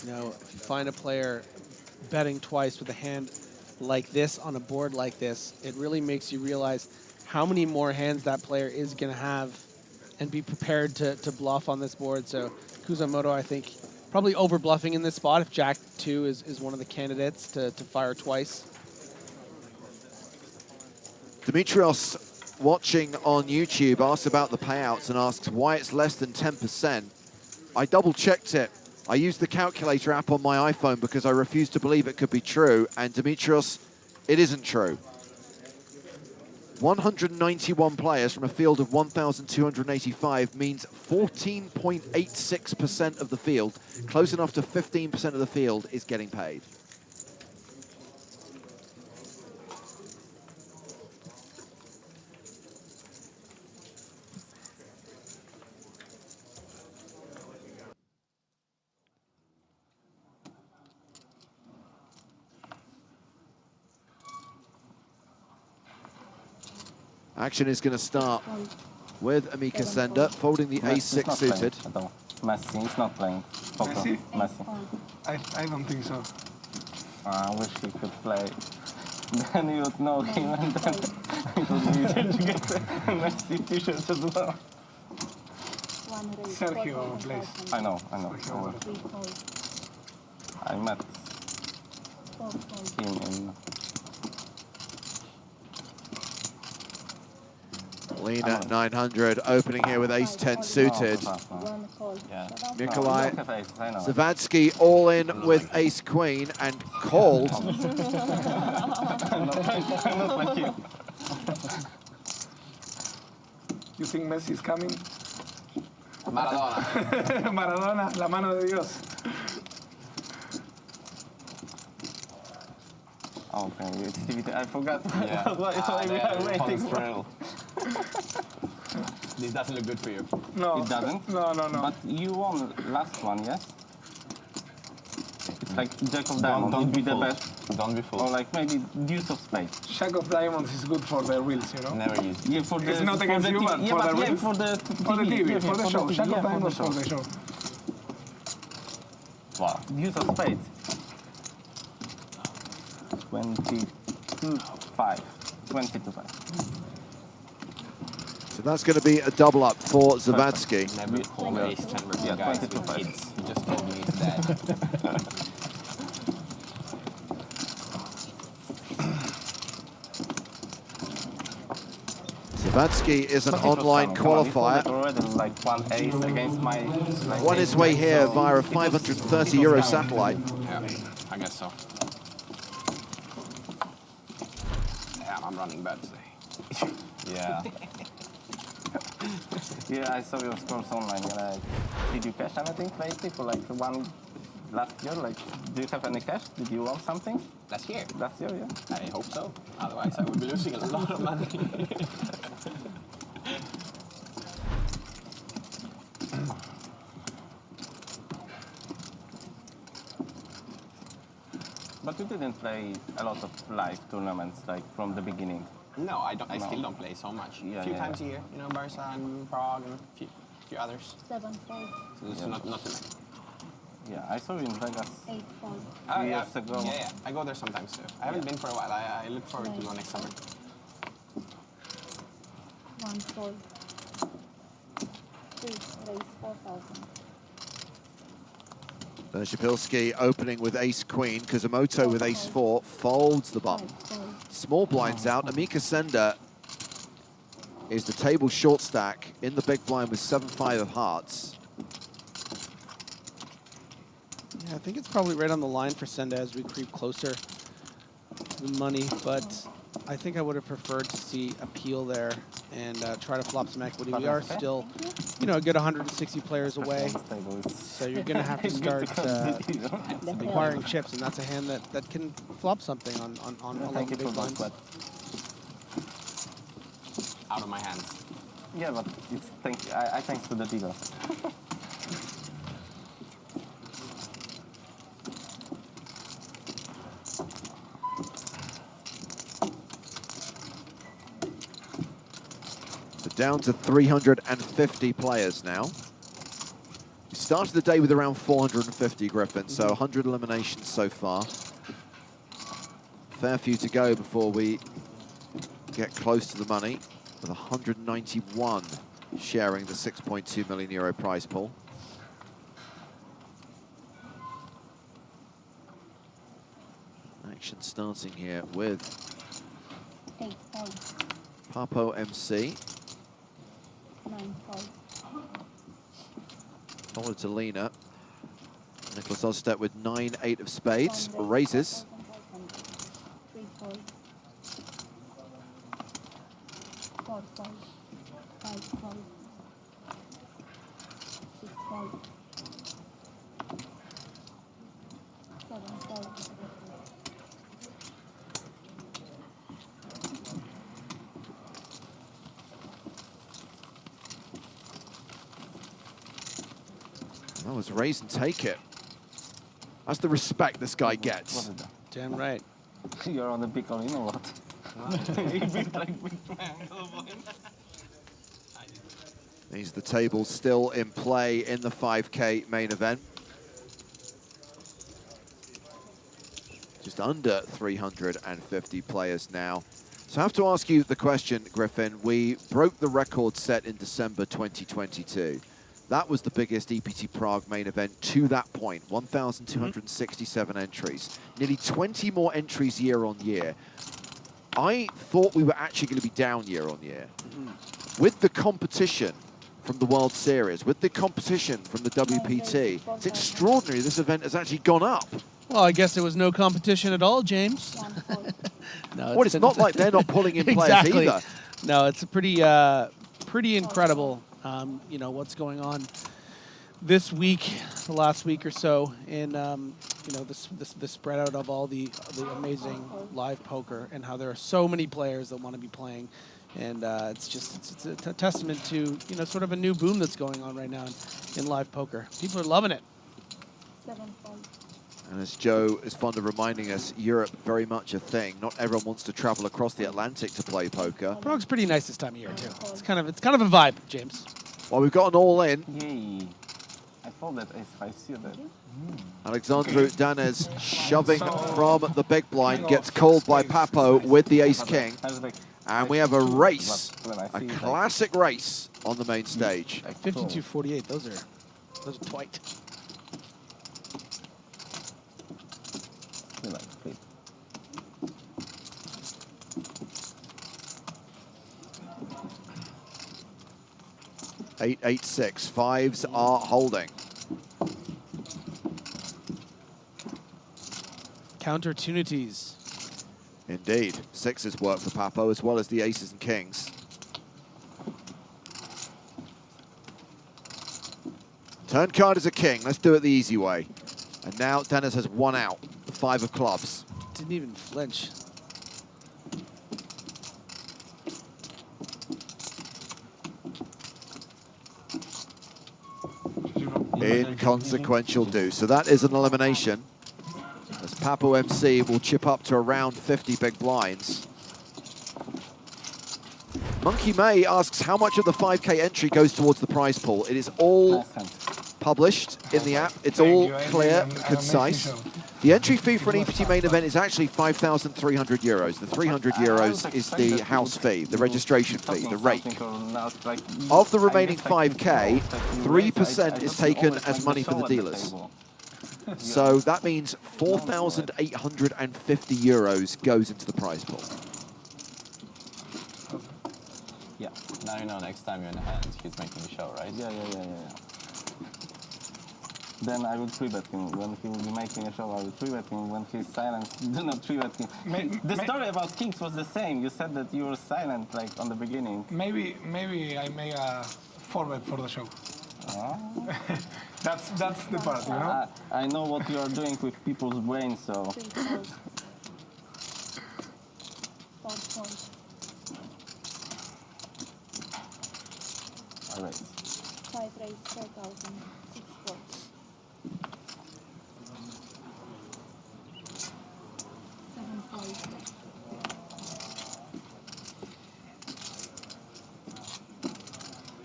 You know, if you find a player betting twice with a hand like this on a board like this, it really makes you realize how many more hands that player is going to have and be prepared to bluff on this board. So Kuzumoto, I think, probably over bluffing in this spot if Jack 2 is one of the candidates to fire twice. Dimitrios, watching on YouTube, asks about the payouts and asks why it's less than 10%. I double-checked it. I used the calculator app on my iPhone because I refused to believe it could be true, and Dimitrios, it isn't true. 191 players from a field of 1,285 means 14.86% of the field, close enough to 15% of the field, is getting paid. Action is going to start with Amika Sender, folding the ace-6 suited. Messi is not playing poker. Messi? I don't think so. I wish he could play. Then you would know him, and then it would be easier to get a Messi t-shirt as well. Sergio plays. I know. I met him in... Lena 900 opening here with ace-10 suited. Nikolai Zavadsky all in with ace-queen and called. You think Messi is coming? Maradona. Maradona, la mano de Dios. Okay, I forgot. Yeah. Why we are waiting for. This doesn't look good for you. No. It doesn't? No. But you won last one, yes? It's like Jack of Diamonds would be the best. Don't be fooled. Or like maybe Deuce of Spades. Jack of Diamonds is good for the reels, you know? Never use it. Yeah, for the, it's not against you, but for the reels? for the TV, for the show. Jack of Diamonds for the show. Wow. Deuce of Spades. 22-5. 22-5. So that's going to be a double up for Zavadsky. Never call ace-10 with guys with kids. You just told me it's dead. Zavadsky is an online qualifier. Like one ace against my... Won his way here via a €530 satellite. Yeah, I guess so. Yeah, I'm running bad today. Yeah. Yeah, I saw your scores online. Did you cash anything lately for like one last year? Like, do you have any cash? Did you win something? Last year? Last year, yeah. I hope so. Otherwise, I would be losing a lot of money. But you didn't play a lot of live tournaments, like from the beginning. No, I don't. I still don't play so much. Yeah, a few times a year, you know, Barca and Prague and a few others. 7-4. So it's not too many. Yeah, I saw you in Vegas 8-4. years ago. Yeah, I go there sometimes too. I haven't been for a while. I look forward to go next summer. 1-4. 3 raise 4,000. Shapilski opening with ace-queen. Kuzumoto with ace-4 folds the button. Small blinds out. Amika Sender is the table short stack in the big blind with 7-5 of hearts. Yeah, I think it's probably right on the line for Senda as we creep closer to the money, but I think I would have preferred to see a peel there and try to flop some equity. We are still, you know, a good 160 players away, so you're going to have to start acquiring chips, and that's a hand that can flop something on a lot of big blinds. Out of my hands. Yeah, but it's I thanks to the dealer. Down to 350 players now. We started the day with around 450, Griffin, so 100 eliminations so far. Fair few to go before we get close to the money, with 191 sharing the €6.2 million prize pool. Action starting here with Papo MC. 9-5. Followed to Lena. Nicholas Ostedt with 9-8 of spades, raises. That was raise and take it. That's the respect this guy gets. Damn right. You're on the big all in or what? These are the tables still in play in the 5K main event. Just under 350 players now. So I have to ask you the question, Griffin. We broke the record set in December 2022. That was the biggest EPT Prague main event to that point, 1,267 entries. Nearly 20 more entries year on year. I thought we were actually going to be down year on year. With the competition from the World Series, with the competition from the WPT, it's extraordinary this event has actually gone up. Well, I guess there was no competition at all, James. No, it's not like they're not pulling in players exactly. either. No, it's a pretty incredible, you know, what's going on this week, the last week or so, in you know, the spread out of all the amazing live poker and how there are so many players that want to be playing, and it's a testament to, you know, sort of a new boom that's going on right now in live poker. People are loving it. And as Joe is fond of reminding us, Europe very much a thing. Not everyone wants to travel across the Atlantic to play poker. Prague's pretty nice this time of year too. It's kind of a vibe, James. Well, we've got an all-in. Yay. I thought that if I see that. Alexandru Danez shoving from the big blind, gets called by Papo with the ace-king. And we have a race, a classic race on the main stage. 52-48, those are twite. Eight, 8-6. Fives are holding. Counter-opportunities. Indeed. Sixes work for Papo as well as the aces and kings. Turn card is a king. Let's do it the easy way. And now Dennis has one out. The 5 of clubs. Didn't even flinch. Inconsequential deuce. So that is an elimination, as Papo MC will chip up to around 50 big blinds. Monkey May asks how much of the 5K entry goes towards the prize pool. It is all published in the app. It's all clear, concise. The entry fee for an EPT main event is actually 5,300 euros. The 300 euros is the house fee, the registration fee, the rake. Of the remaining 5K, 3% is taken as money for the dealers. So that means 4,850 euros goes into the prize pool. Yeah, now you know next time you're in a hand, he's making a show, right? Yeah. Then I will 3-bet him. When he will be making a show, I will 3-bet him. When he's silent, do not 3-bet him. The story about kings was the same. You said that you were silent, like, on the beginning. Maybe I make a 4-bet for the show. That's the part, you know? I know what you are doing with people's brains, so... All right. 5 raise 4,000, 6 4.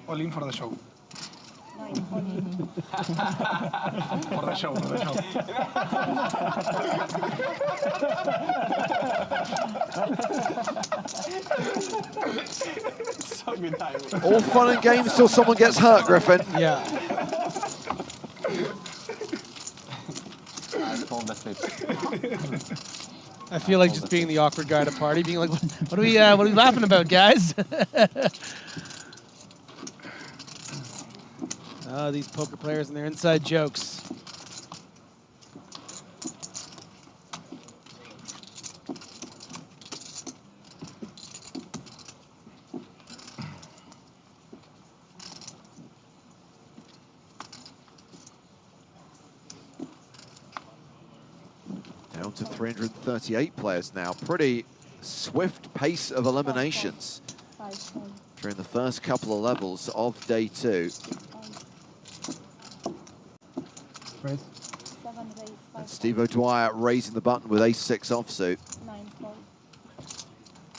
All in for the show. All in. For the show. So good timing. All fun and games till someone gets hurt, Griffin. Yeah. I called the flip. I feel like just being the awkward guy at a party, being like, what are we laughing about, guys? Oh, these poker players and their inside jokes. to 338 players now. Pretty swift pace of eliminations during the first couple of levels of day 2. And Steve O'Dwyer raising the button with ace-6 offsuit.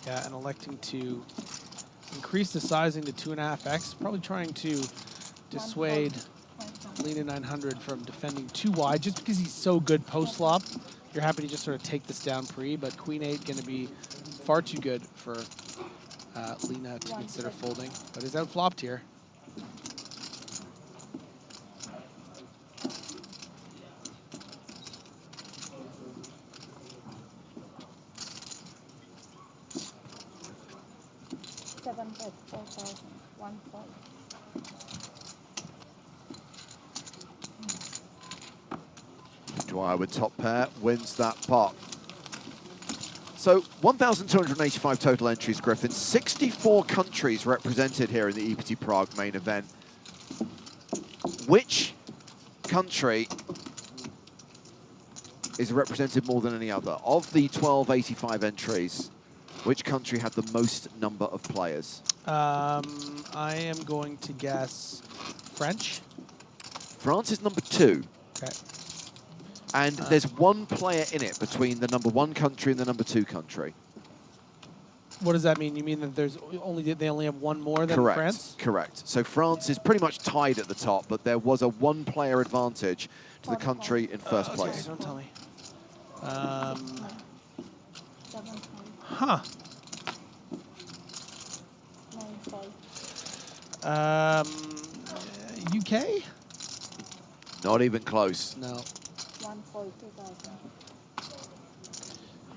Yeah, and electing to increase the sizing to 2.5x, probably trying to dissuade Lena 900 from defending too wide, just because he's so good post-flop. You're happy to just sort of take this down pre, but Queen 8 going to be far too good for Lena to consider folding, but is out-flopped here. Dwyer with top pair wins that pot. So 1,285 total entries, Griffin. 64 countries represented here in the EPT Prague main event. Which country is represented more than any other? Of the 1,285 entries, which country had the most number of players? I am going to guess French. France is number 2. Okay. And there's one player in it between the number 1 country and the number 2 country. What does that mean? You mean that they only have one more than Correct. France? Correct. So France is pretty much tied at the top, but there was a 1-player advantage to the country in first place. Don't tell me. Huh. UK? Not even close. No.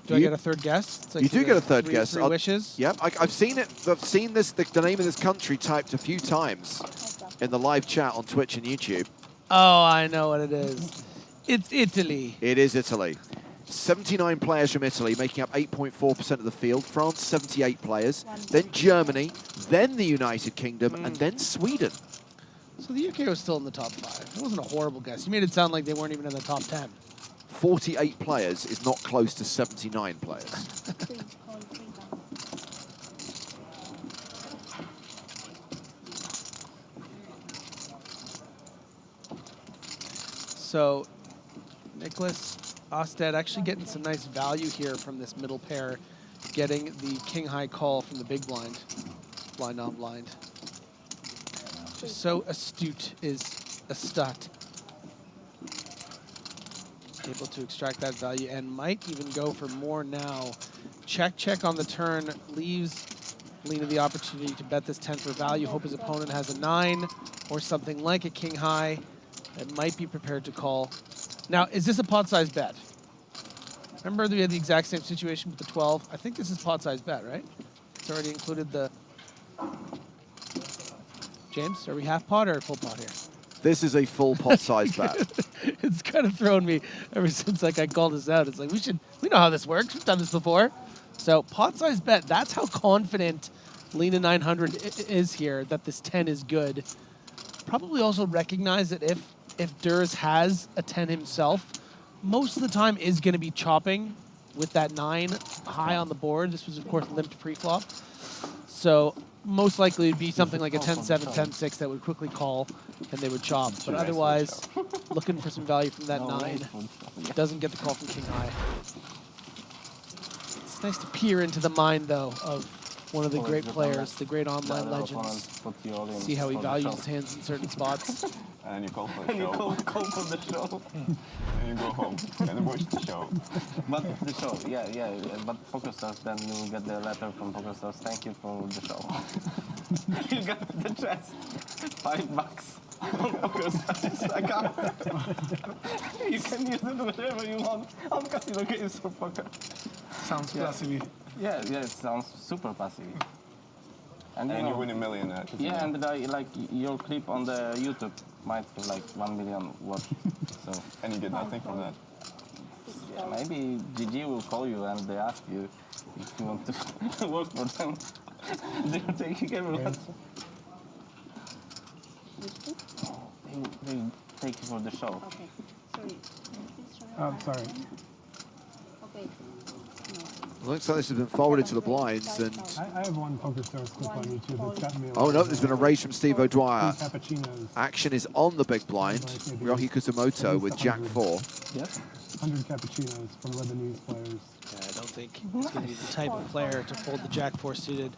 Do I get a third guess? It's like you do get a third guess. Three wishes? Yep, I've seen it. I've seen this. The name of this country typed a few times in the live chat on Twitch and YouTube. Oh, I know what it is. It's Italy. It is Italy. 79 players from Italy, making up 8.4% of the field. France, 78 players. Then Germany, then the United Kingdom, and then Sweden. So the UK was still in the top 5. It wasn't a horrible guess. You made it sound like they weren't even in the top 10. 48 players is not close to 79 players. So Nicholas Osted actually getting some nice value here from this middle pair, getting the king-high call from the big blind, blind on blind. Just so astute is a stud. Able to extract that value and might even go for more now. Check on the turn, leaves Lena the opportunity to bet this 10 for value. Hope his opponent has a 9 or something like a king high that might be prepared to call. Now, is this a pot-sized bet? Remember we had the exact same situation with the 12? I think this is pot-sized bet, right? It's already included the... James, are we half pot or full pot here? This is a full pot-sized bet. It's kind of thrown me ever since like I called this out. It's like, we know how this works. We've done this before. So pot-sized bet, that's how confident Lena 900 is here that this 10 is good. Probably also recognize that if Durs has a 10 himself, most of the time is going to be chopping with that 9 high on the board. This was, of course, limped pre-flop. So most likely it'd be something like a 10-7, 10-6 that would quickly call and they would chop. But otherwise, looking for some value from that 9. Doesn't get the call from king high. It's nice to peer into the mind, though, of one of the great players, the great online legends. See how he values his hands in certain spots. And you call for the show. Call for the show. And you go home and watch the show. But the show, yeah. But PokerStars, then you will get the letter from PokerStars. Thank you for the show. You got the chest. $5 on PokerStars account. You can use it whenever you want on casino games for poker. Sounds passive. Yeah, it sounds super passive. And you win $1 million. Yeah, and like your clip on the YouTube might have like 1 million watch. So and you get nothing from that. Yeah, maybe GG will call you and they ask you if you want to work for them. They're taking everyone. They take you for the show. Okay, sorry. Oh, sorry. Looks like this has been forwarded to the blinds, and I have one PokerStars clip on YouTube that's gotten me. oh no, there's been a raise from Steve O'Dwyer. Cappuccinos. Action is on the big blind. Ryohei Kusamoto with Jack 4. Yep. 100 cappuccinos from Lebanese players. Yeah, I don't think he's going to be the type of player to fold the Jack 4 suited.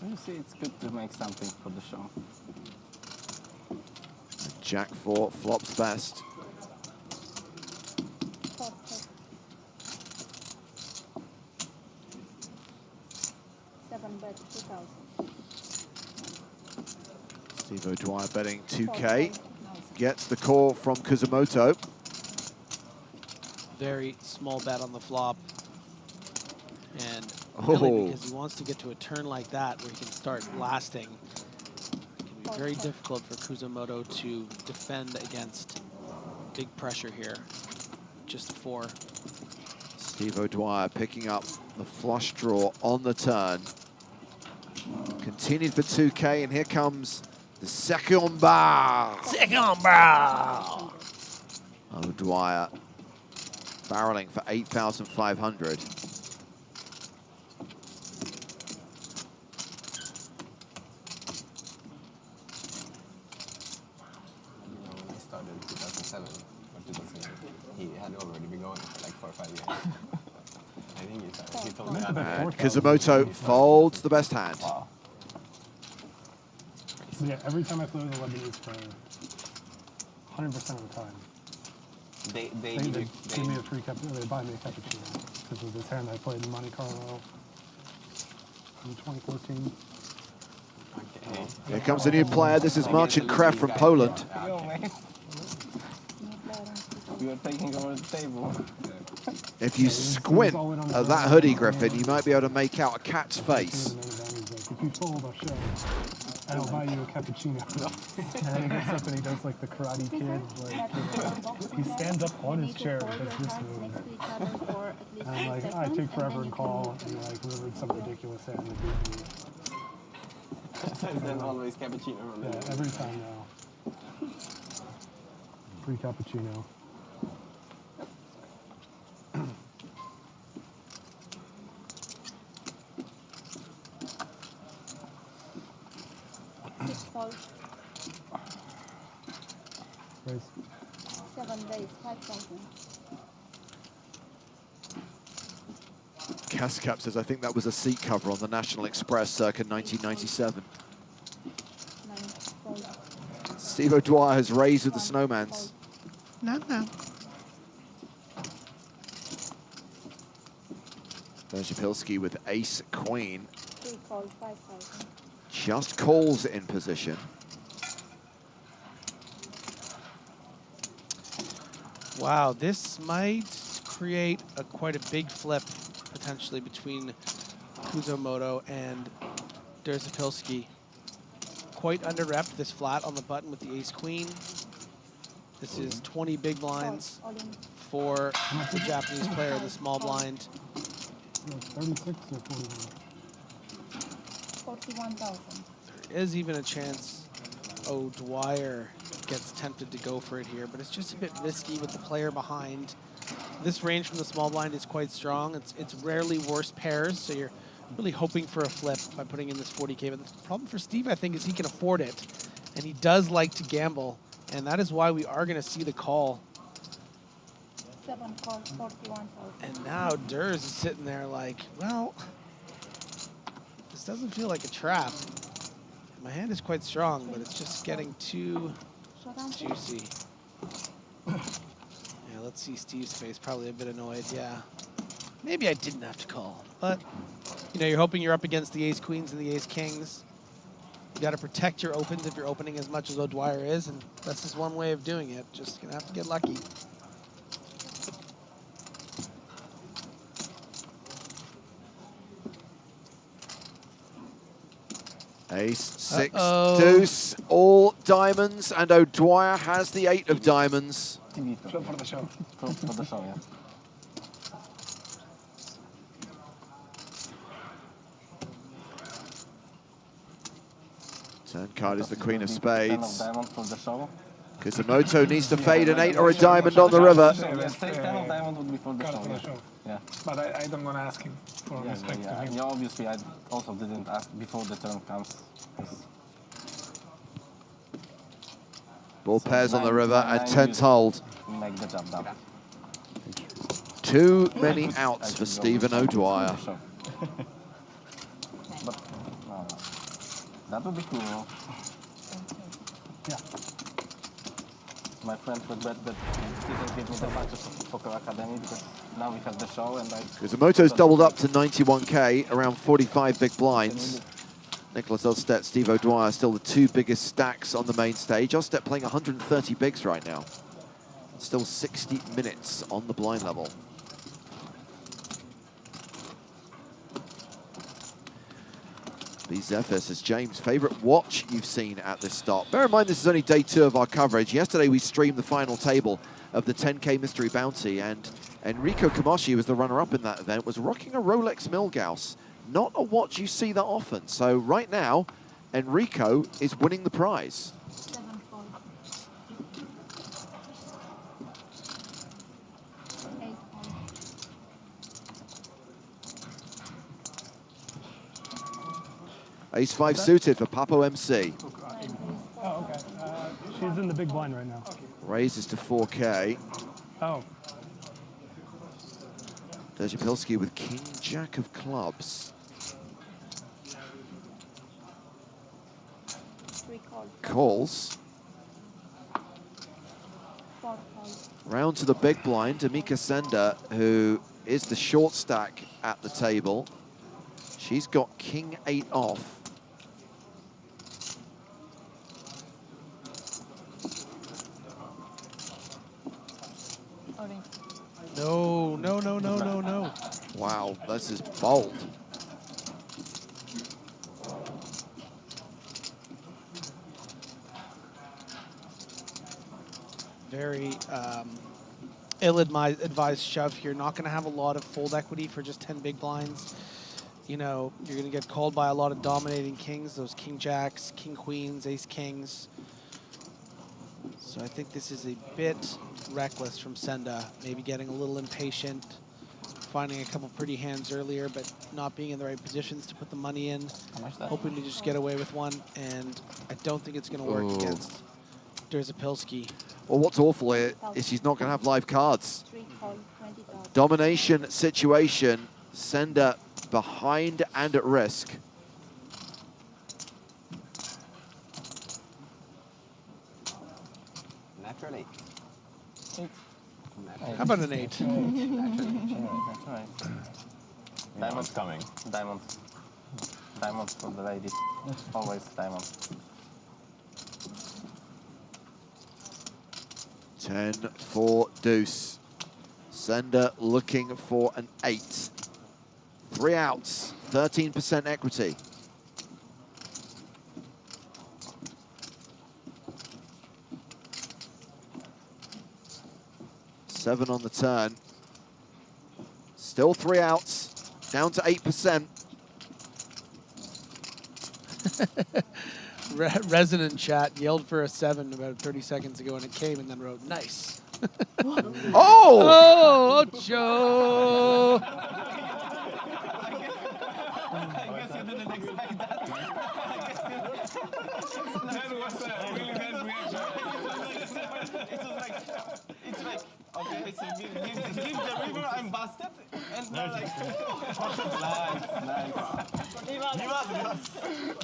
So you see, it's good to make something for the show. Jack 4 flops best. Steve O'Dwyer betting 2K. Gets the call from Kusamoto. Very small bet on the flop. And really Oh. because he wants to get to a turn like that where he can start blasting, it can be very difficult for Kusamoto to defend against big pressure here. Just 4. Steve O'Dwyer picking up the flush draw on the turn. Continued for 2K, and here comes the second bar. Second bar. O'Dwyer barreling for 8,500. When I started in 2007 or 2008, he had already been going for like 4 or 5 years. I think he told me that. And Kusamoto folds the best hand. Wow. So yeah, every time I play with a Lebanese player, 100% of the time, they give me a free cappuccino. They buy me a cappuccino because of this hand I played in Monte Carlo in 2014. Okay. Here comes a new player. This is Marcin Krev from Poland. Yo, mate. We are taking over the table. If you squint at that hoodie, Griffin, you might be able to make out a cat's face. If you fold, I'll show. And I'll buy you a cappuccino. And then he gets up and he does like the Karate Kid. Like, he stands up on his chair and does this move. And I'm like, I take forever and call. And like, remembered some ridiculous hand to beat me. So is that always cappuccino? Yeah, every time now. Free cappuccino. Raise. 7 days, 5,000. Cascap says, I think that was a seat cover on the National Express circa 1997. Steve O'Dwyer has raised with the Snowmans. No. Verzapilski with ace queen. 3 calls, 5,000. Just calls in position. Wow, this might create quite a big flip potentially between Kusamoto and Verzapilski. Quite under-repped, this flat on the button with the ace-queen. This is 20 big blinds for the Japanese player, the small blind. 36 or 41? 41,000. There is even a chance O'Dwyer gets tempted to go for it here, but it's just a bit risky with the player behind. This range from the small blind is quite strong. It's rarely worse pairs, so you're really hoping for a flip by putting in this 40K. But the problem for Steve, I think, is he can afford it, and he does like to gamble, and that is why we are going to see the call. 7 calls, 41,000. And now Durs is sitting there like, well, this doesn't feel like a trap. My hand is quite strong, but it's just getting too juicy. Yeah, let's see Steve's face, probably a bit annoyed, yeah. Maybe I didn't have to call, but, you know, you're hoping you're up against the ace-queens and the ace-kings. You got to protect your opens if you're opening as much as O'Dwyer is, and that's just one way of doing it. Just gonna have to get lucky. Ace, 6, deuce, all diamonds, and O'Dwyer has the 8 of diamonds. For the show. For the show, yeah. Turn card is the Queen of Spades. 10 of diamond for the show. Kusamoto needs to fade an 8 or a diamond on the river. Take 10 of diamond before the show. Yeah. But I don't want to ask him for respect to him. Yeah, obviously I also didn't ask before the turn comes. Ball pairs on the river at 10th hold. Make the job done. Too many outs for Stephen O'Dwyer. But no, that would be cool. Yeah. My friend would bet that he didn't give me the matches of Poker Academy because now we have the show and Kuzumoto's doubled up to 91k, around 45 big blinds. Nicholas Elstedt, Steve O'Dwyer, still the two biggest stacks on the main stage. Elstedt playing 130 bigs right now. Still 60 minutes on the blind level. B. Zephyrus is James' favourite watch you've seen at this start. Bear in mind this is only day 2 of our coverage. Yesterday we streamed the final table of the 10k Mystery Bounty, and Enrico Kamashi, who was the runner-up in that event, was rocking a Rolex Milgauss. Not a watch you see that often. So right now, Enrico is winning the prize. Ace-5 suited for Papo MC. Oh, okay. She's in the big blind right now. Raises to 4k. Oh. Dejapilski with King Jack of clubs. Calls. Round to the big blind, Amika Sender, who is the short stack at the table. She's got King 8 off. No, no, no, no, no, no. Wow, this is bold. Very ill-advised shove here. Not going to have a lot of fold equity for just 10 big blinds. You know, you're going to get called by a lot of dominating kings, those king jacks, king queens, ace kings. So I think this is a bit reckless from Senda, maybe getting a little impatient, finding a couple pretty hands earlier, but not being in the right positions to put the money in, hoping to just get away with one, and I don't think it's going to work against Dzerzapilski. Well, what's awful here is she's not going to have live cards. Domination situation, Senda behind and at risk. Naturally. How about an 8? That's right. Diamonds coming. Diamonds. Diamonds for the ladies. Always diamonds. 10 for deuce. Sender looking for an 8. 3 outs, 13% equity. Seven on the turn. Still 3 outs, down to 8%. Resonant chat yelled for a 7 about 30 seconds ago, and it came and then wrote, nice. Oh! Oh, Joe! I guess you didn't expect that. That was a really nice reaction. It's like, okay, so give the river, I'm busted, and they're like, nice.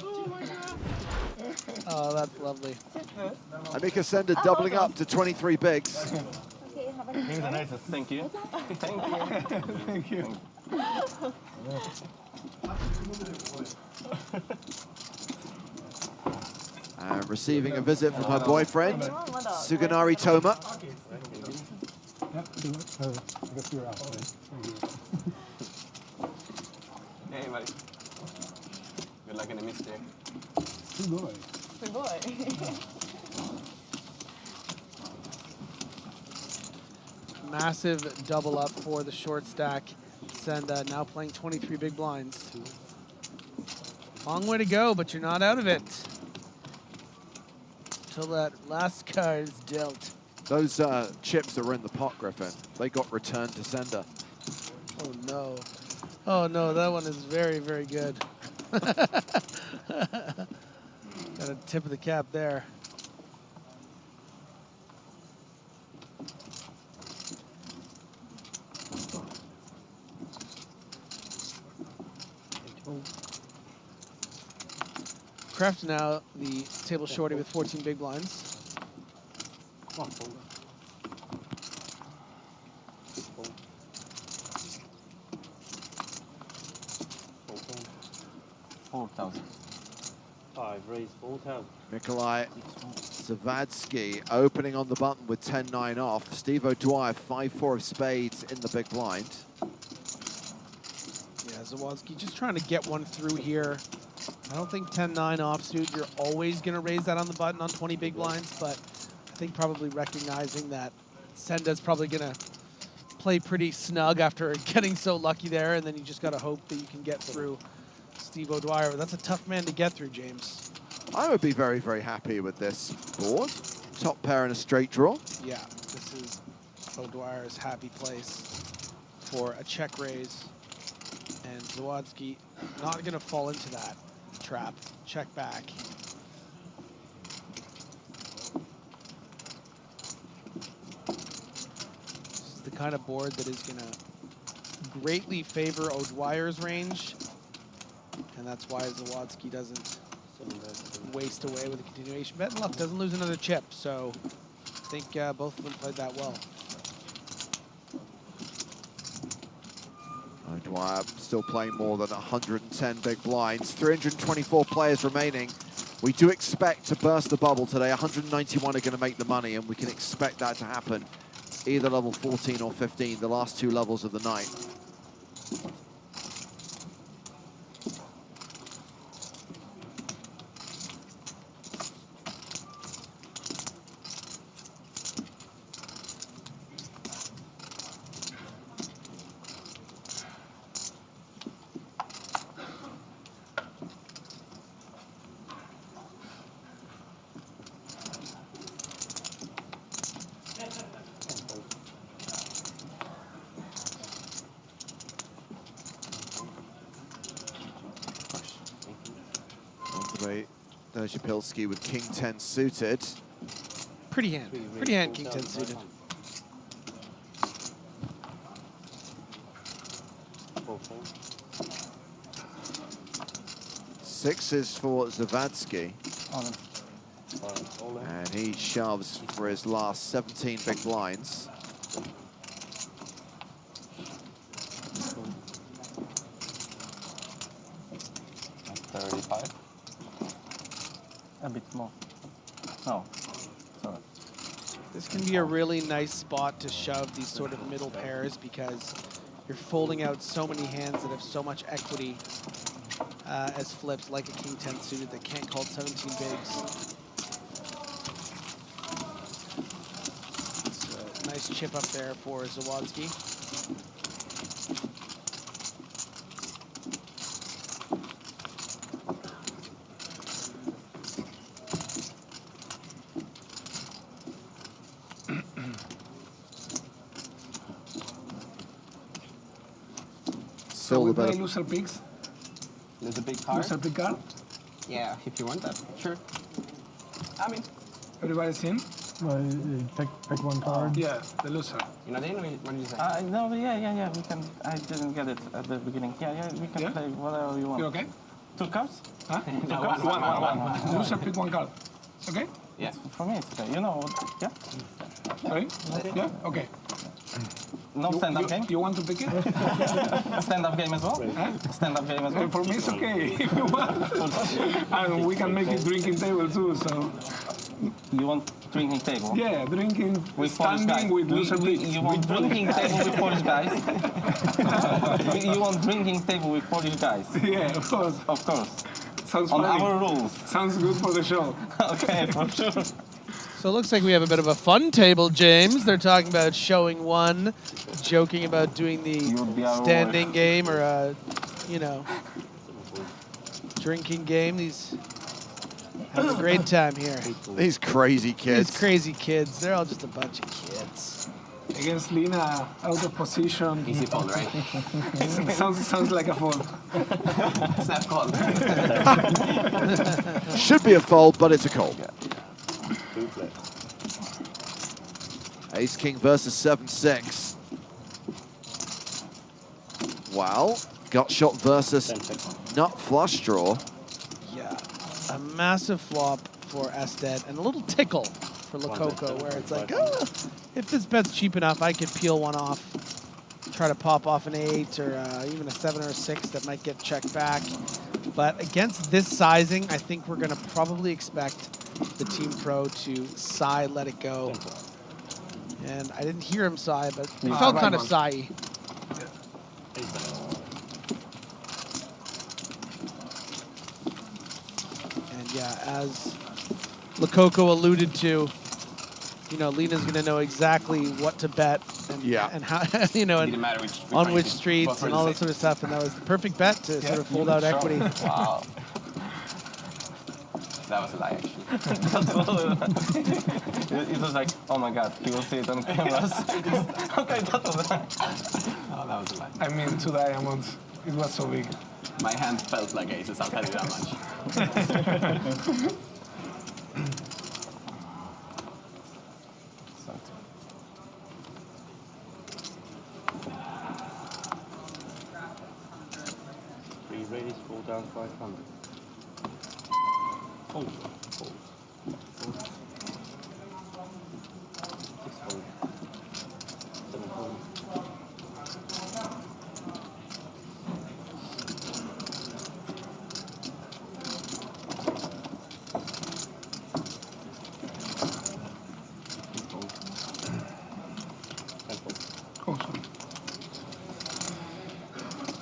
Oh my god. Oh, that's lovely. Amika Sender doubling up to 23 bigs. He's the nicest. Thank you. Thank you. Thank you. And receiving a visit from her boyfriend, Suganari Toma. Yep, I guess you're out. Hey, buddy. Good luck in the mistake. Sugoi. Massive double up for the short stack. Senda now playing 23 big blinds. Long way to go, but you're not out of it. Till that last card is dealt. Those chips that were in the pot, Griffin, they got returned to sender. Oh no. Oh no, that one is very, very good. Got a tip of the cap there. Kraft now the table shorty with 14 big blinds. Come on, fold. 4,000. I've raised 4,000. Nikolai Zavadsky opening on the button with 10-9 off. Steve O'Dwyer, 5-4 of spades in the big blind. Yeah, Zawadzki just trying to get one through here. I don't think 10-9 offsuit, you're always going to raise that on the button on 20 big blinds, but I think probably recognizing that Senda's probably going to play pretty snug after getting so lucky there, and then you just got to hope that you can get through Steve O'Dwyer. That's a tough man to get through, James. I would be very, very happy with this board. Top pair in a straight draw. Yeah, this is O'Dwyer's happy place for a check raise. And Zawadzki not going to fall into that trap. Check back. This is the kind of board that is going to greatly favor O'Dwyer's range. And that's why Zawadzki doesn't waste away with a continuation bet. And look, doesn't lose another chip. So I think both of them played that well. O'Dwyer still playing more than 110 big blinds. 324 players remaining. We do expect to burst the bubble today. 191 are going to make the money, and we can expect that to happen either level 14 or 15, the last two levels of the night. Pilsky with King 10 suited. Pretty hand. Pretty hand, King 10 suited. Sixes for Zavadsky. And he shoves for his last 17 big blinds. A bit more. No. Sorry. This can be a really nice spot to shove these sort of middle pairs because you're folding out so many hands that have so much equity as flips, like a King 10 suited that can't call 17 bigs. So nice chip up there for Zawadzki. So we play loser picks? Loser pick card? Loser pick card? Yeah, if you want that, sure. I mean... Everybody's in? Pick one card. Yeah, the loser. You're not in? What did you say? No, yeah, we can... I didn't get it at the beginning. Yeah, we can play whatever you want. You okay? 2 cards? Huh? No, one. Loser pick one card. It's okay? Yeah. For me, it's okay. You know, yeah? Sorry? Yeah? Okay. No stand-up game? You want to pick it? Stand-up game as well? Huh? Stand-up game as well? For me, it's okay if you want. And we can make it drinking table too, so... You want drinking table? Yeah, drinking, with standing with loser pick. You want drinking table with Polish guys? You want drinking table with Polish guys? Yeah, of course. Of course. Sounds on funny. Our rules. Sounds good for the show. Okay, for sure. So it looks like we have a bit of a fun table, James. They're talking about showing one, joking about doing the standing game or a, you know, drinking game. These Having a great time here. These crazy kids. These crazy kids. They're all just a bunch of kids. Against Lina, out of position. Easy fold, right? sounds like a fold. Snap call. Should be a fold, but it's a call. Ace King versus 7-6. Wow. Gut shot versus nut flush draw. Yeah. A massive flop for Ested and a little tickle for Lococo where it's like, oh, if this bet's cheap enough, I could peel one off, try to pop off an 8 or even a 7 or a 6 that might get checked back. But against this sizing, I think we're going to probably expect the Team Pro to sigh, let it go. And I didn't hear him sigh, but he felt kind of sighy. And yeah, as Lococo alluded to, you know, Lina's going to know exactly what to bet and how, you know, and on which streets and all that sort of stuff. And that was the perfect bet to sort of fold out equity. Wow. That was a lie, actually. It was like, oh my god, he will see it on cameras. How can I thought of that? Oh, that was a lie. I mean, 2 diamonds. It was so big. My hand felt like aces, I'll tell you that much. Three raise, 4 down, 500. Fold. Fold. Fold. 6 fold. 7 fold.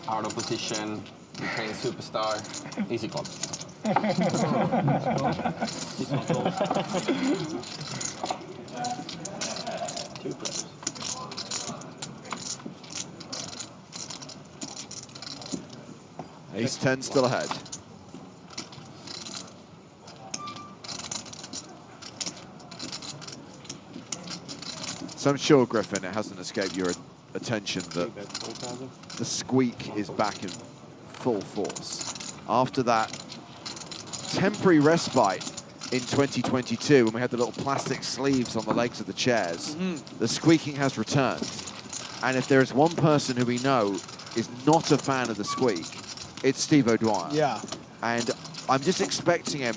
Out of position, Ukraine superstar, easy call. Two players. Ace 10 still ahead. So I'm sure, Griffin, it hasn't escaped your attention that the squeak is back in full force. After that temporary respite in 2022, when we had the little plastic sleeves on the legs of the chairs, the squeaking has returned. And if there is one person who we know is not a fan of the squeak, it's Steve O'Dwyer. Yeah. And I'm just expecting him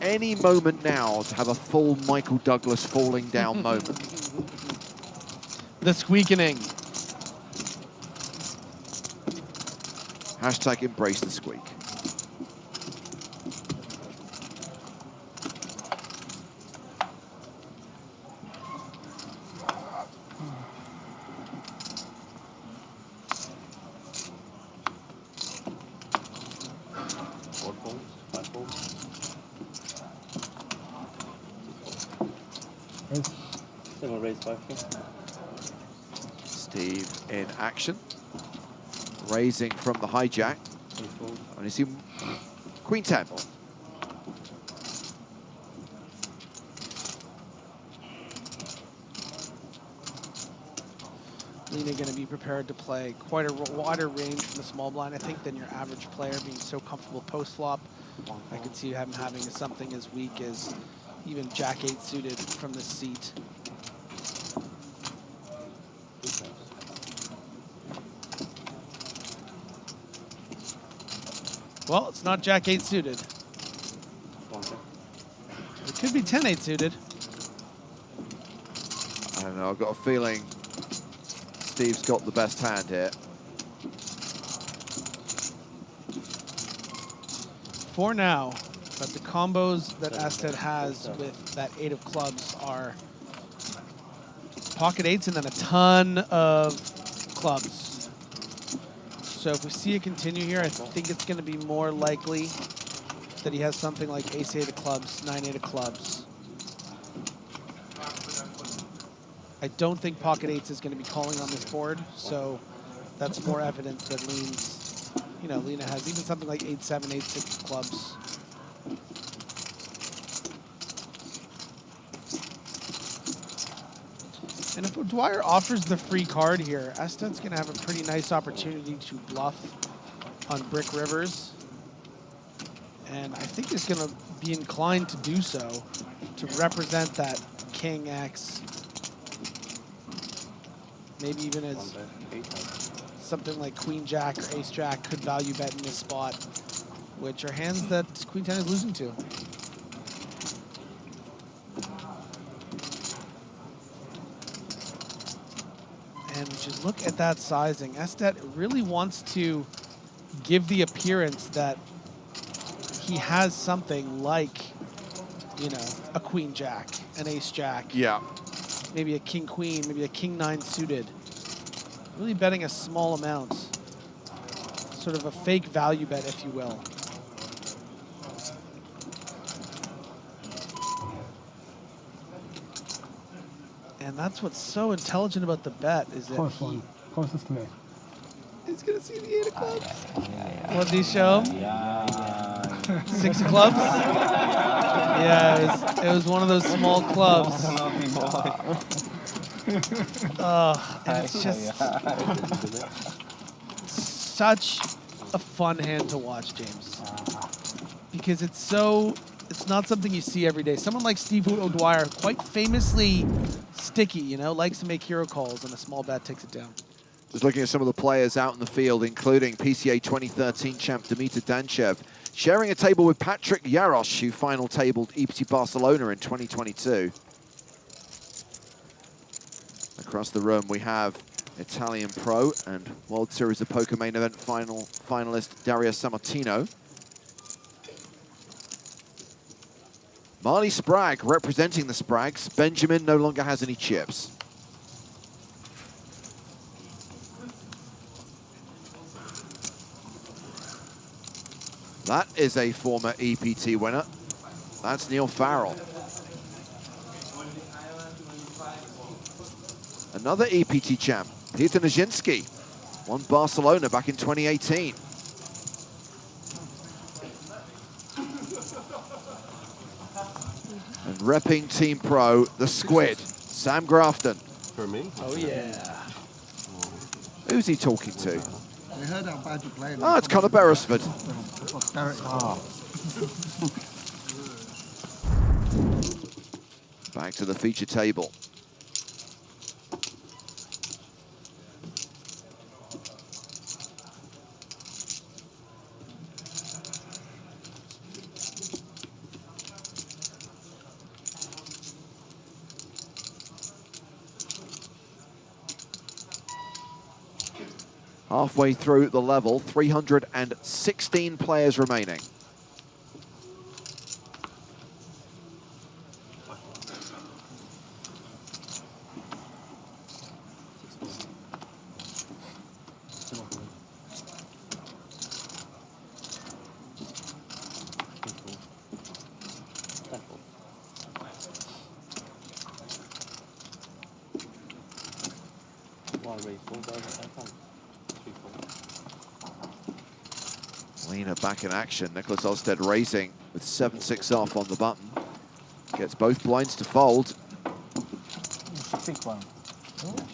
any moment now to have a full Michael Douglas falling down moment. The squeakening. Hashtag embrace the squeak. Steve in action, raising from the hijack. And you see Queen 10. Lina going to be prepared to play quite a wider range from the small blind, I think, than your average player, being so comfortable post-flop. I could see him having something as weak as even Jack-8 suited from this seat. Well, it's not Jack-8 suited. It could be 10-8 suited. I don't know, I've got a feeling Steve's got the best hand here. For now, but the combos that Ested has with that 8 of clubs are pocket 8s and then a ton of clubs. So if we see it continue here, I think it's going to be more likely that he has something like ace-8 of clubs, 9-8 of clubs. I don't think pocket 8s is going to be calling on this board, so that's more evidence that Lina has even something like 8-7, 8-6 clubs. And if O'Dwyer offers the free card here, Ested's going to have a pretty nice opportunity to bluff on brick rivers. And I think he's going to be inclined to do so to represent that King X. Maybe even as something like Queen Jack or Ace Jack could value bet in this spot, which are hands that Queen 10 is losing to. And just look at that sizing. Ested really wants to give the appearance that he has something like, you know, a Queen Jack, an Ace Jack. Yeah. Maybe a King Queen, maybe a King 9 suited. Really betting a small amount. Sort of a fake value bet, if you will. And that's what's so intelligent about the bet is that Close one. Closest to me. he's gonna see the 8 of clubs. What did he show him? 6 of clubs? Yeah, it was one of those small clubs. And it's just such a fun hand to watch, James. Because it's not something you see every day. Someone like Steve O'Dwyer, quite famously sticky, you know, likes to make hero calls, and a small bet takes it down. Just looking at some of the players out in the field, including PCA 2013 champ Dimitar Danchev, sharing a table with Patrick Jarosz, who final tabled EPT Barcelona in 2022. Across the room, we have Italian pro and World Series of Poker main event finalist Dario Sammartino. Marley Sprague representing the Spragues. Benjamin no longer has any chips. That is a former EPT winner. That's Neil Farrell. Another EPT champ, Peter Nijinsky, won Barcelona back in 2018. And repping Team Pro, the Squid, Sam Grafton. For me? Oh, yeah. Who's he talking to? We heard how bad you played. Oh, it's Conor Beresford. Back to the feature table. Halfway through the level, 316 players remaining. Lena back in action. Nicholas Osted raising with 7-6 off on the button. Gets both blinds to fold. Pick one.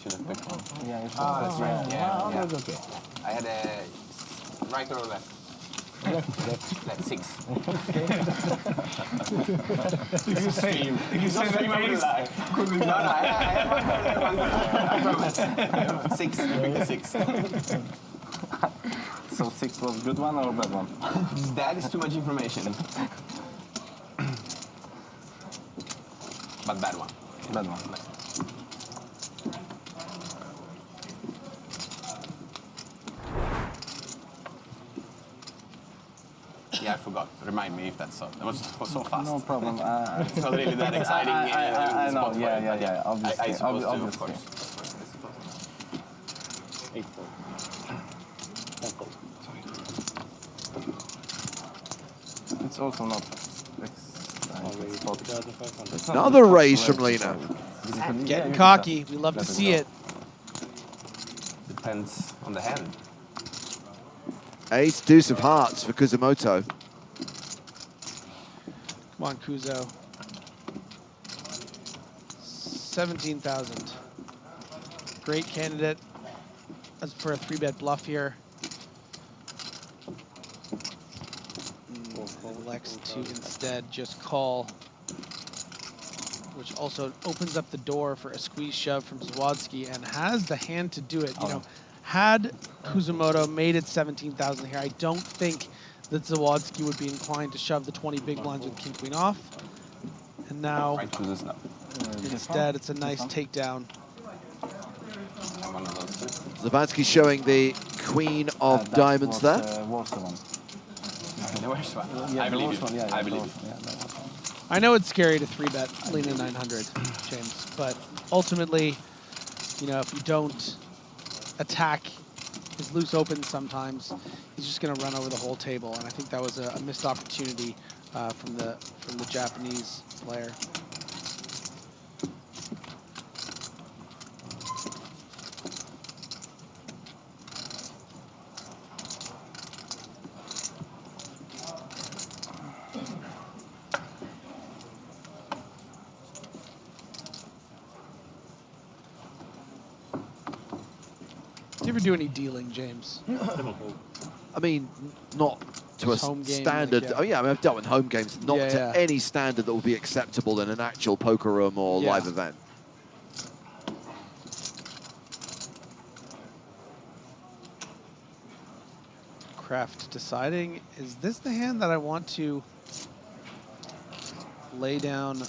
Should have picked one. Yeah, it's yeah. that's okay. I had a right or left? Left 6. If you say the ace, could be No, I promise. 6, I picked a 6. So 6 was good one or bad one? That is too much information. But bad one. Bad one. Yeah, I forgot. Remind me if that's so. That was so fast. No problem. It's not really that exciting. I know. spot for it, Yeah. but Obviously. I suppose to, of obviously. course. 8 4. 10 4. It's also not. Another raise from Lena. Getting cocky. We love to see it. Depends on the hand. Ace, deuce of hearts for Kuzumoto. Come on, Kuzo. 17,000. great candidate as for a 3-bet bluff here. Elects to instead just call, which also opens up the door for a squeeze shove from Zawadzki and has the hand to do it. You know, had Kuzumoto made it 17,000 here, I don't think that Zawadzki would be inclined to shove the 20 big blinds with king queen off. And now, instead, it's a nice takedown. Zawadzki showing the queen of diamonds there. I believe you. I believe you. I know it's scary to 3-bet Lena 900, James, but ultimately, you know, if you don't attack his loose opens sometimes, he's just going to run over the whole table, and I think that was a missed opportunity from the Japanese player. Do you ever do any dealing, James? I mean, not to Just a home game, standard. like, yeah. Oh yeah, I mean, I've dealt in home games, not to any standard that would be acceptable in an actual poker room or live event. Kraft deciding, is this the hand that I want to lay down?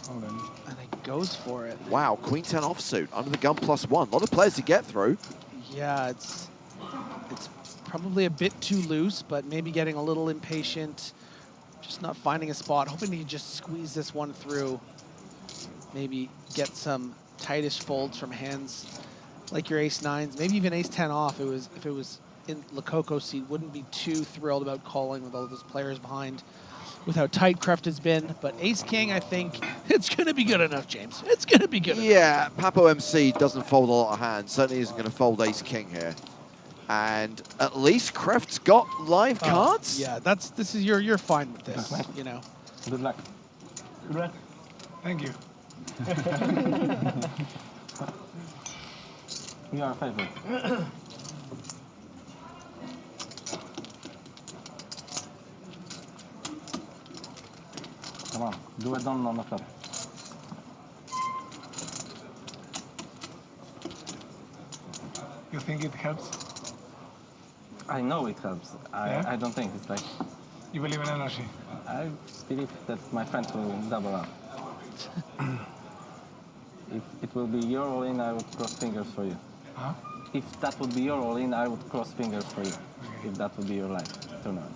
And he goes for it. Wow, queen 10 offsuit under the gun +1. A lot of players to get through. Yeah, it's probably a bit too loose, but maybe getting a little impatient, just not finding a spot, hoping he just squeeze this one through, maybe get some tightish folds from hands like your ace-9s, maybe even ace-10 off. If it was in Lococo seat, wouldn't be too thrilled about calling with all those players behind with how tight Kraft has been. But ace-king, I think it's going to be good enough, James. It's going to be good enough. Yeah, Papo MC doesn't fold a lot of hands. Certainly isn't going to fold ace-king here. And at least Kraft's got live cards. Yeah, this is you're fine with this, you know. Good luck. Good luck. Thank you. You are a favorite. Come on, do a don on the flop. You think it helps? I know it helps. I don't think it's like... You believe in energy? I believe that my friend will double up. If it will be your all-in, I would cross fingers for you. Huh? If that would be your all-in, I would cross fingers for you. If that would be your life turnout.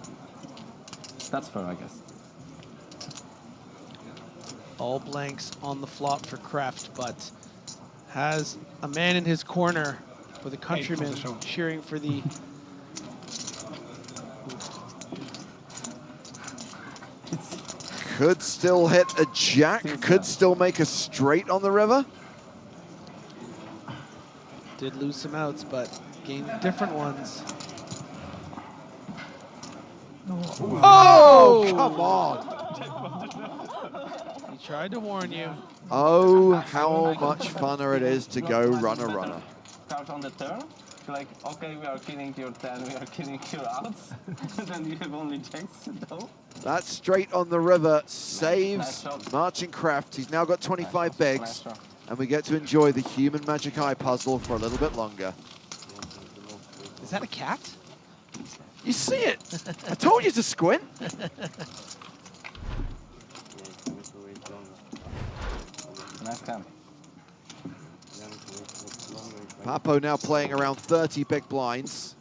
That's fair, I guess. All blanks on the flop for Kraft, but has a man in his corner with a countryman cheering for the... Could still hit a jack, could still make a straight on the river. Did lose some outs, but gained different ones. Oh, come on. He tried to warn you. Oh, how much funner it is to go runner-runner. Start on the turn, like, okay, we are killing your 10, we are killing your outs. Then you have only jacks, though. That straight on the river saves Marcin Kraft. He's now got 25 bigs, and we get to enjoy the human magic eye puzzle for a little bit longer. Is that a cat? You see it? I told you to squint. Nice cam. Papo now playing around 30 big blinds.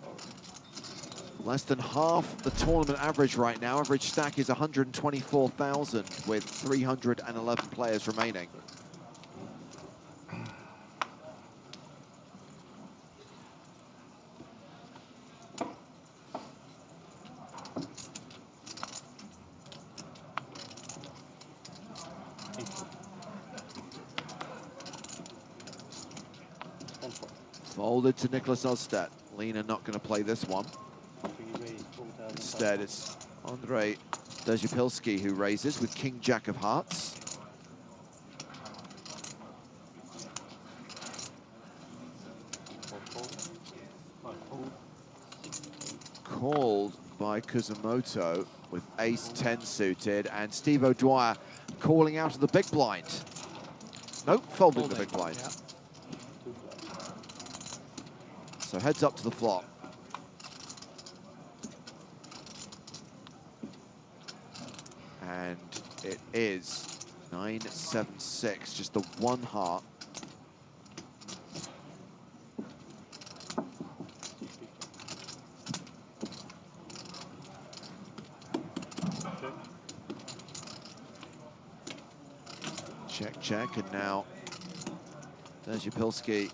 Less than half the tournament average right now. Average stack is 124,000 with 311 players remaining. Folded to Nicholas Ostedt. Lena not going to play this one. Instead, it's Andrei Dezhapilsky who raises with King Jack of Hearts. called by Kuzumoto with ace-10 suited, and Steve O'Dwyer calling out of the big blind. Nope, folding the big blind. Yeah. So heads up to the flop. And it is 9-7-6, just the one heart. Check, check, and now Dzypilski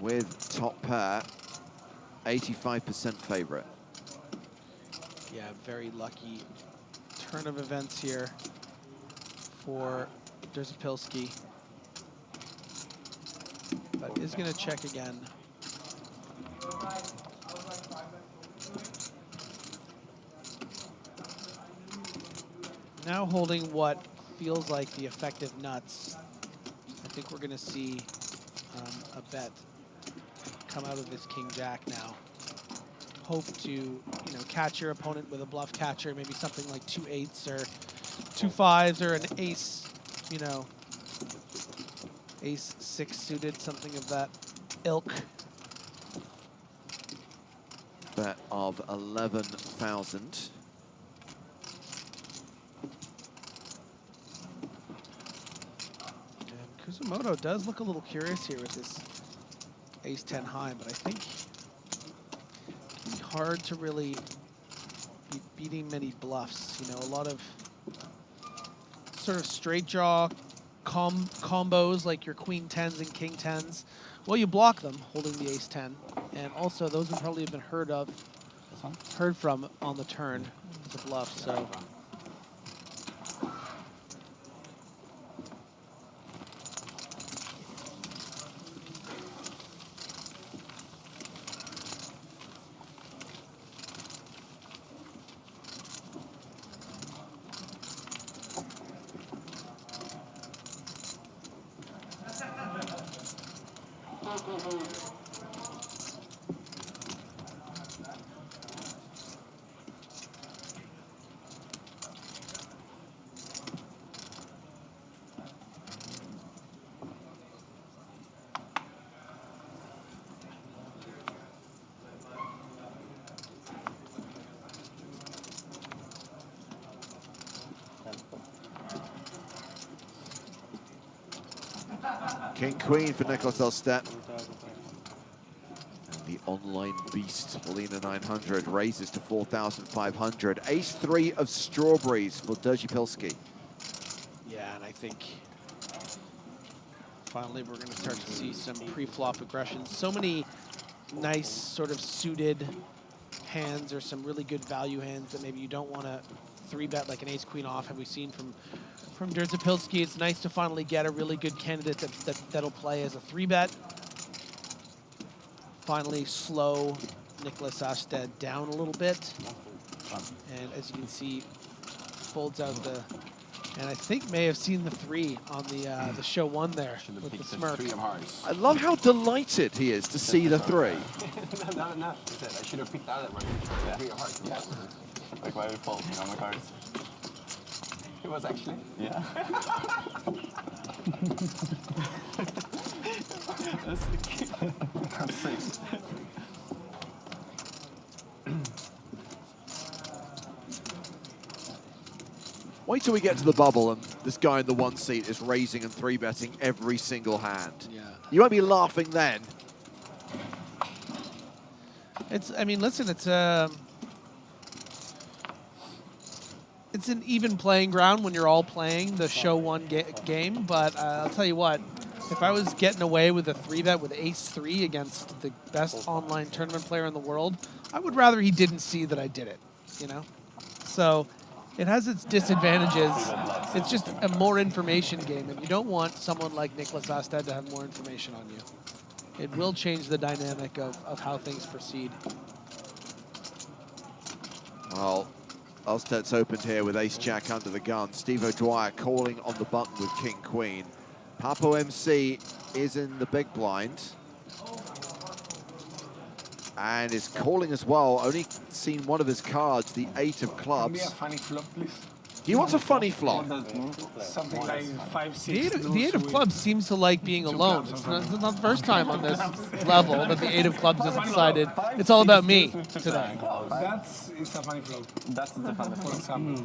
with top pair, 85% favorite. Yeah, very lucky turn of events here for Dzypilski. But is going to check again. Now holding what feels like the effective nuts. I think we're going to see a bet come out of this King-Jack now. Hope to, catch your opponent with a bluff catcher, maybe something like 2 8s or 2 5s or an ace, ace 6 suited, something of that ilk. Bet of 11,000. Kuzumoto does look a little curious here with this ace-10 high, but I think it can be hard to really be beating many bluffs. A lot of sort of straight draw combos like your queen 10s and king 10s. Well, you block them holding the ace-10, and also those would probably have been heard from on the turn as a bluff. So. King-Queen for Nicholas Elstedt. The online beast, Molina 900, raises to 4,500. Ace-3 of strawberries for Dzypilski. Yeah, and I think finally we're going to start to see some pre-flop aggression. So many nice sort of suited hands or some really good value hands that maybe you don't want to 3-bet like an ace-queen off, have we seen from Dzypilski. It's nice to finally get a really good candidate that'll play as a 3-bet. Finally slow Nicholas Elstedt down a little bit. And as you can see, folds out the, and I think may have seen the 3 on the show 1 there with the smirk. I love how delighted he is to see the 3. No. I should have picked that one. 3 of hearts. Yeah. Like why we fold on my cards. It was actually. Yeah. That's sick. Wait till we get to the bubble and this guy in the 1 seat is raising and 3-betting every single hand. Yeah. You won't be laughing then. Listen, it's an even playing ground when you're all playing the show 1 game, but I'll tell you what, if I was getting away with a 3-bet with ace-3 against the best online tournament player in the world, I would rather he didn't see that I did it, So it has its disadvantages. It's just a more information game, and you don't want someone like Nicholas Elstedt to have more information on you. It will change the dynamic of how things proceed. Well, Elstedt's opened here with ace-jack under the gun. Steve O'Dwyer calling on the button with king-queen. Papo MC is in the big blind. And is calling as well. Only seen one of his cards, the 8 of Can be a clubs. funny flop, please. He wants a funny flop. Something like 5, 6. The eight of clubs seems to like being alone. It's not the first time on this level that the 8 of clubs has decided it's all about me today. That's it's a funny flop. That's the funny For example.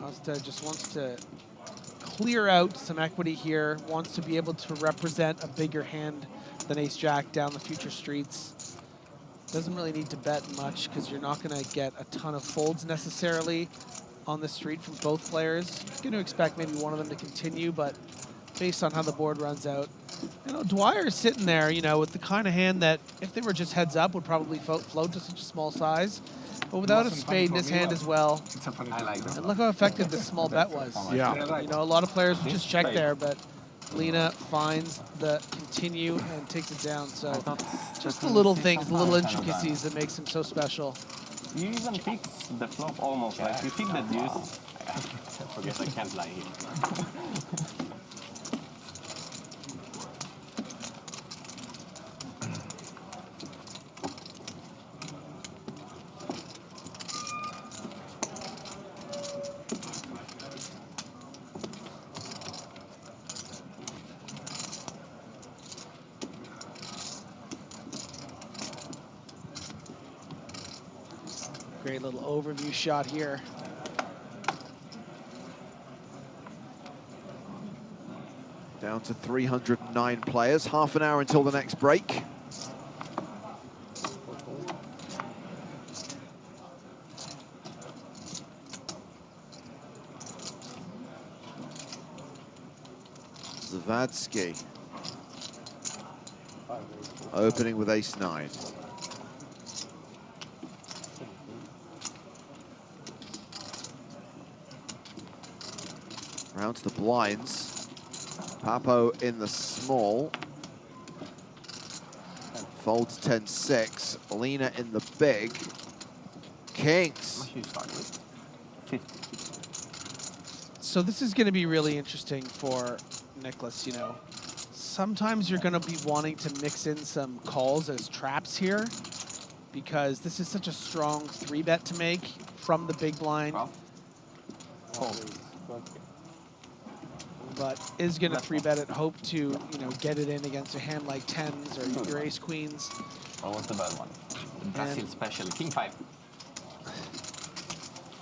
Asta just wants to clear out some equity here, wants to be able to represent a bigger hand than Ace-Jack down the future streets. Doesn't really need to bet much because you're not going to get a ton of folds necessarily on the street from both players. Going to expect maybe one of them to continue, but based on how the board runs out. You know, Dwyer is sitting there, you know, with the kind of hand that if they were just heads up would probably float to such a small size. But without a spade in his hand as well, I like that. and look how effective this small bet was. Yeah. You know, a lot of players would just check there, but Lena finds the continue and takes it down. So just the little things, the little intricacies that makes him so special. You even fix the flop almost, like you fix the deuce. I forget I can't lie here. Great little overview shot here. Down to 309 players. Half an hour until the next break. Zavadsky opening with ace-9. Round to the blinds. Papo in the small. Folds 10-6. Lena in the big. Kings. So this is going to be really interesting for Nicholas, you know. Sometimes you're going to be wanting to mix in some calls as traps here because this is such a strong 3-bet to make from the big blind. But is going to 3-bet it, hope to, you know, get it in against a hand like 10s or your ace-queens. What was the bad one? The Brazil special, King 5.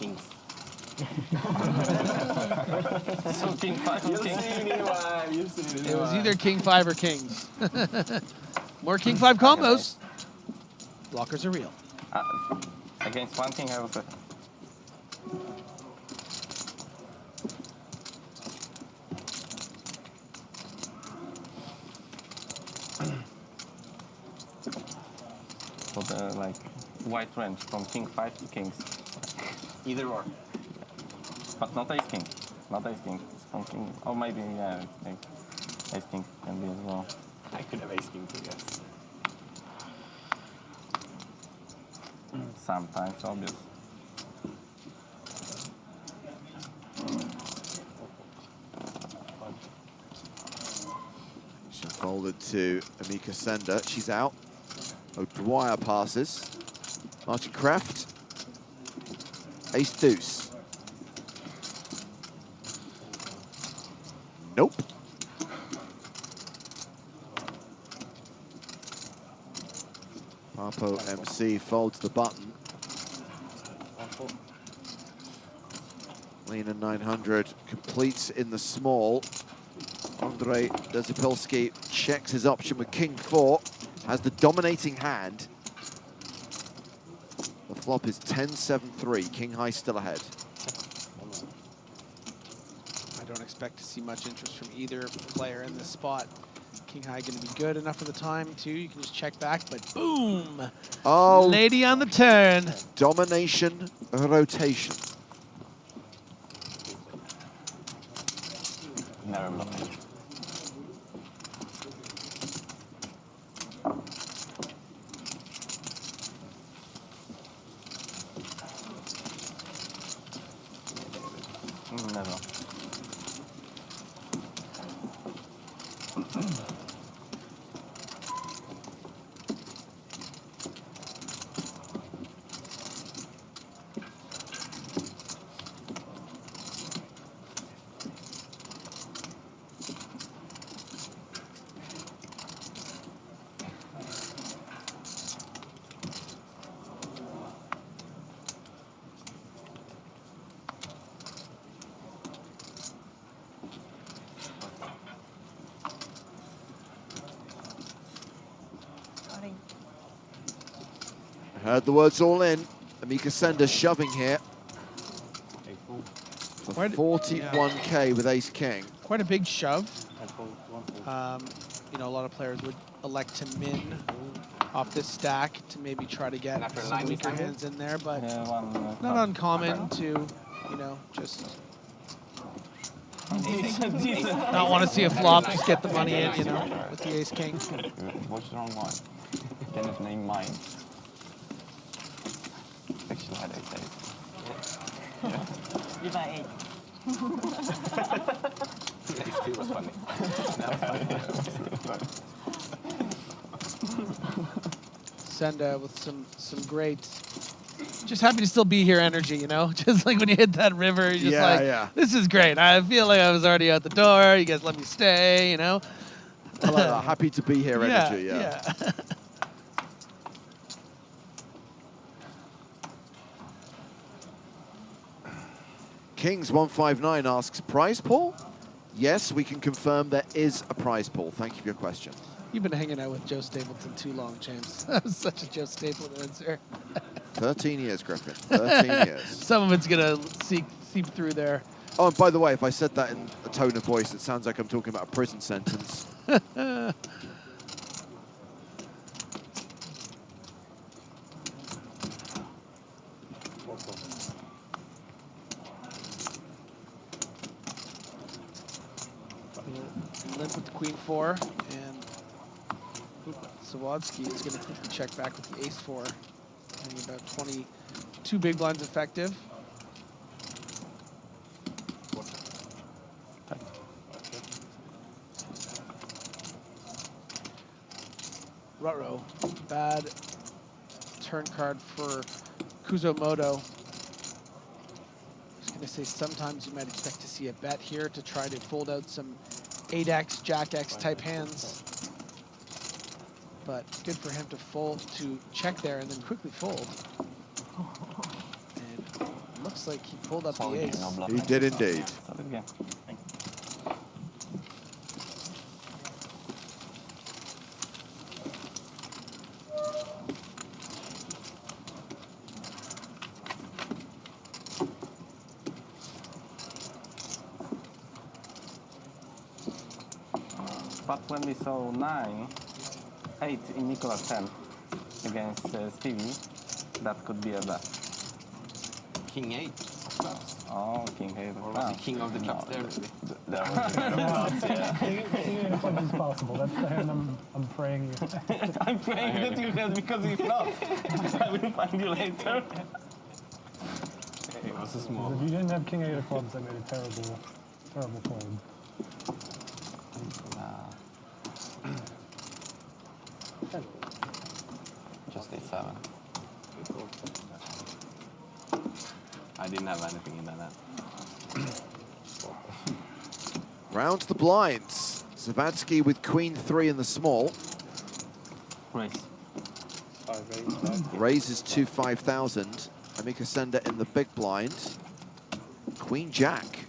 Kings. So King 5 or King? It was either King 5 or Kings. More King 5 combos. Blockers are real. Against one king, I was for the like wide range from King 5 to Kings. Either or. But not Ace King. Not Ace King. It's from King. Or maybe, yeah, Ace King can be as well. I could have Ace King too, yes. Sometimes, obvious. She folded to Amika Sender. She's out. O'Dwyer passes. Martin Kraft. Ace deuce. Nope. Papo MC folds the button. Lena 900 completes in the small. Andrei Desipilski checks his option with King 4. Has the dominating hand. The flop is 10-7-3. King high still ahead. I don't expect to see much interest from either player in this spot. King high going to be good enough for the time too. You can just check back, but boom! Oh, lady on the turn. Domination rotation. Never mind. Never Heard the words all in. Amika Sender shoving here. For 41k with ace king. Quite a big shove. You know, a lot of players would elect to min off this stack to maybe try to get some weaker hands in there, but not uncommon to, you know, just not want to see a flop, just get the money in, you know, with the ace king. What's the wrong one? Then it's named mine. Actually, had ace eight. You buy 8. Ace 2 was funny. Senda with some great, just happy to still be here energy, you know? Just like when you hit that river, you're just like, this is great. I feel like I was already out the door. You guys let me stay, you know? I like that. Happy to be here energy, yeah. Kings 159 asks, prize pool? Yes, we can confirm there is a prize pool. Thank you for your question. You've been hanging out with Joe Stapleton too long, James. That was such a Joe Stapleton answer. 13 years, Griffin. 13 years. Some of it's going to seep through there. Oh, and by the way, if I said that in a tone of voice, it sounds like I'm talking about a prison sentence. Limp with the queen 4, and Sawadsky is going to quickly check back with the ace 4. Having about 22 big blinds effective. Ruh-roh. Bad turn card for Kuzomoto. I was going to say sometimes you might expect to see a bet here to try to fold out some 8x, Jack X type hands. But good for him to fold, to check there and then quickly fold. And looks like he pulled up the ace. He did indeed. But when we saw 8 in Nicolas 10 against Stevie, that could be a bet. King 8 of clubs. Oh, King 8 of Or was clubs. he king of the clubs there? That was the clubs, yeah. King 8 of clubs is possible. That's the hand I'm praying you. I'm praying that you get because he flopped. I will find you later. It was a small. If you didn't have King 8 of clubs, I made a terrible, terrible fold. Just 8-7. I didn't have anything in that. Round the blinds. Zavadsky with queen 3 in the small. Raise. Raises to 5,000. Amika Sender in the big blind. Queen Jack.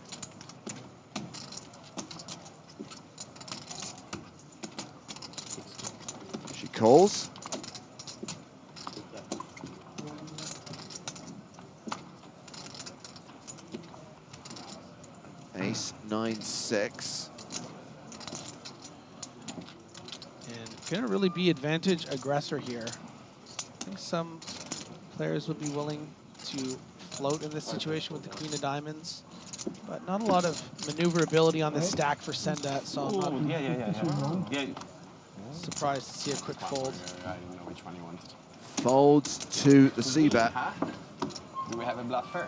She calls. Ace 9-6. And going to really be advantage aggressor here. I think some players would be willing to float in this situation with the queen of diamonds, but not a lot of maneuverability on this stack for Senda, so I'm not surprised to see a quick fold. I didn't know which one he wanted. Folds to the C-bet. Do we have a bluffer?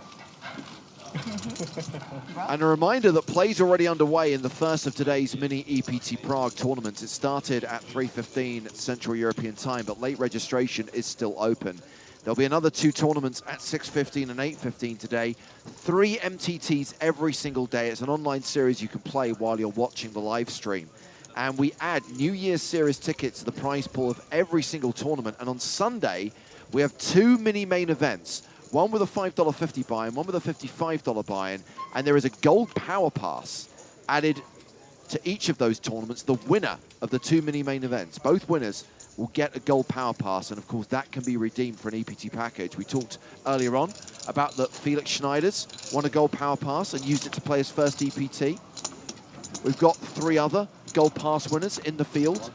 And a reminder that play's already underway in the first of today's mini EPT Prague tournament. It started at 3:15 Central European time, but late registration is still open. There'll be another 2 tournaments at 6:15 and 8:15 today. 3 MTTs every single day. It's an online series you can play while you're watching the live stream. And we add New Year's Series tickets to the prize pool of every single tournament. And on Sunday, we have 2 mini main events. One with a $5.50 buy-in, one with a $55 buy-in. And there is a gold power pass added to each of those tournaments. The winner of the 2 mini main events, both winners, will get a gold power pass, and of course that can be redeemed for an EPT package. We talked earlier on about that Felix Schneider's won a gold power pass and used it to play his first EPT. We've got 3 other gold pass winners in the field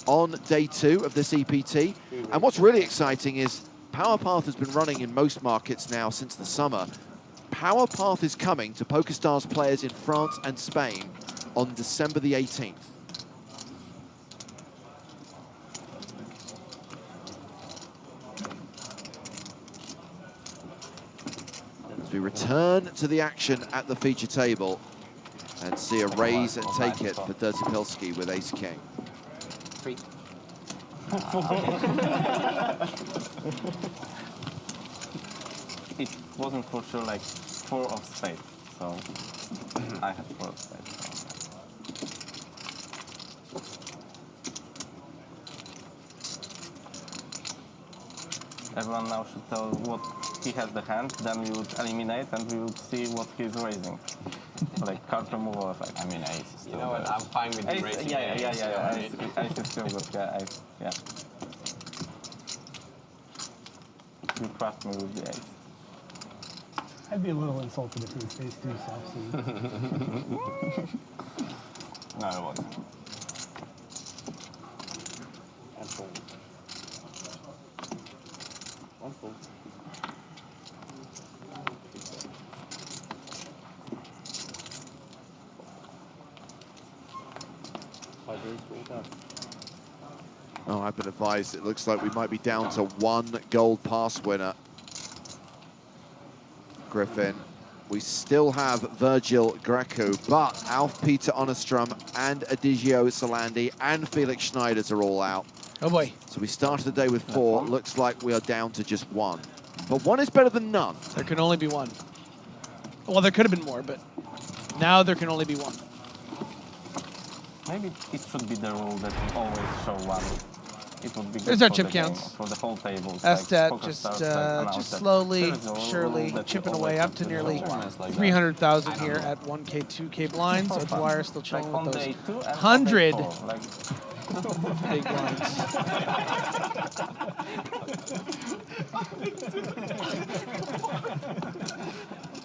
on day 2 of this EPT. And what's really exciting is Power Path has been running in most markets now since the summer. Power Path is coming to PokerStars players in France and Spain on December the 18th. We return to the action at the feature table and see a raise and take it for Duthie with ace-king. 3. It wasn't for sure like 4 of spades, so I had 4 of spades. Everyone now should tell what he has the hand, then we would eliminate and we would see what he's raising. Like card removal effect. I mean, ace is still good. I'm fine with the raising. Yeah. Ace is still good. Yeah. You craft me with the ace. I'd be a little insulted if he was face 2 soft suit. No, it wasn't. And fold. 1 fold. Oh, I've been advised it looks like we might be down to 1 gold pass winner. Griffin. We still have Virgil Greco, but Alf Peter Onestrom and Adigio Solandi and Felix Schneiders are all out. Oh boy. So we started the day with 4. Looks like we are down to just 1. But 1 is better than none. There can only be 1. Well, there could have been more, but now there can only be 1. Maybe it should be the rule that we always show 1. It would be good There's our for chip the game, counts. for the whole table. Estat just slowly, surely chipping away up to nearly 300,000 here at 1K, 2K blinds. O'Dwyer still chilling with those 100 big blinds.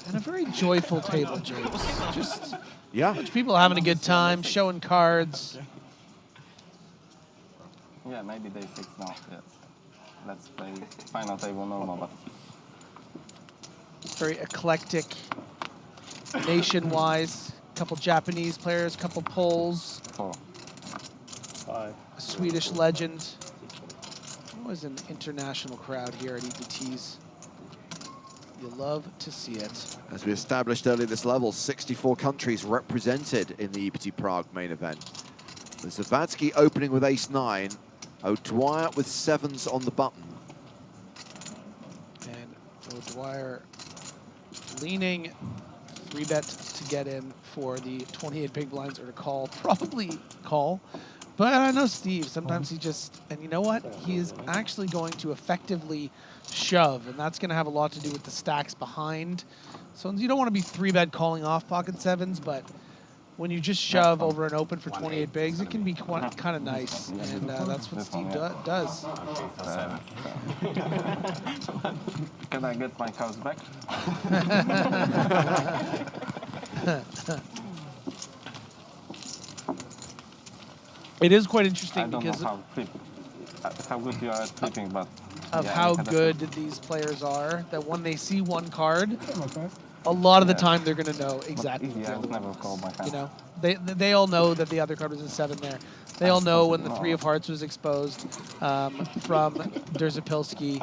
And a very joyful table, James. Just a bunch of people having a good time, showing cards. Yeah, maybe day 6 now. Yes. Let's play final table normal, but very eclectic, nation-wise. Couple Japanese players, couple Poles. 4. 5. A Swedish legend. Always an international crowd here at EPTs. You love to see it. As we established earlier this level, 64 countries represented in the EPT Prague main event. The Zavadsky opening with ace-9. O'Dwyer with 7s on the button. And O'Dwyer leaning 3-bet to get in for the 28 big blinds or to call. Probably call. But I know Steve, sometimes he just, and you know what? He is actually going to effectively shove, and that's going to have a lot to do with the stacks behind. So you don't want to be 3-bet calling off pocket 7s, but when you just shove over an open for 28 bigs, it can be kind of nice, and that's what Steve does. Can I get my cards back? It is quite interesting because how good you are at flipping, but of how good these players are. That when they see one card, a lot of the time they're going to know exactly. I would never call my hand. You know, they all know that the other card was a 7 there. They all know when the 3 of hearts was exposed from Durzapilski.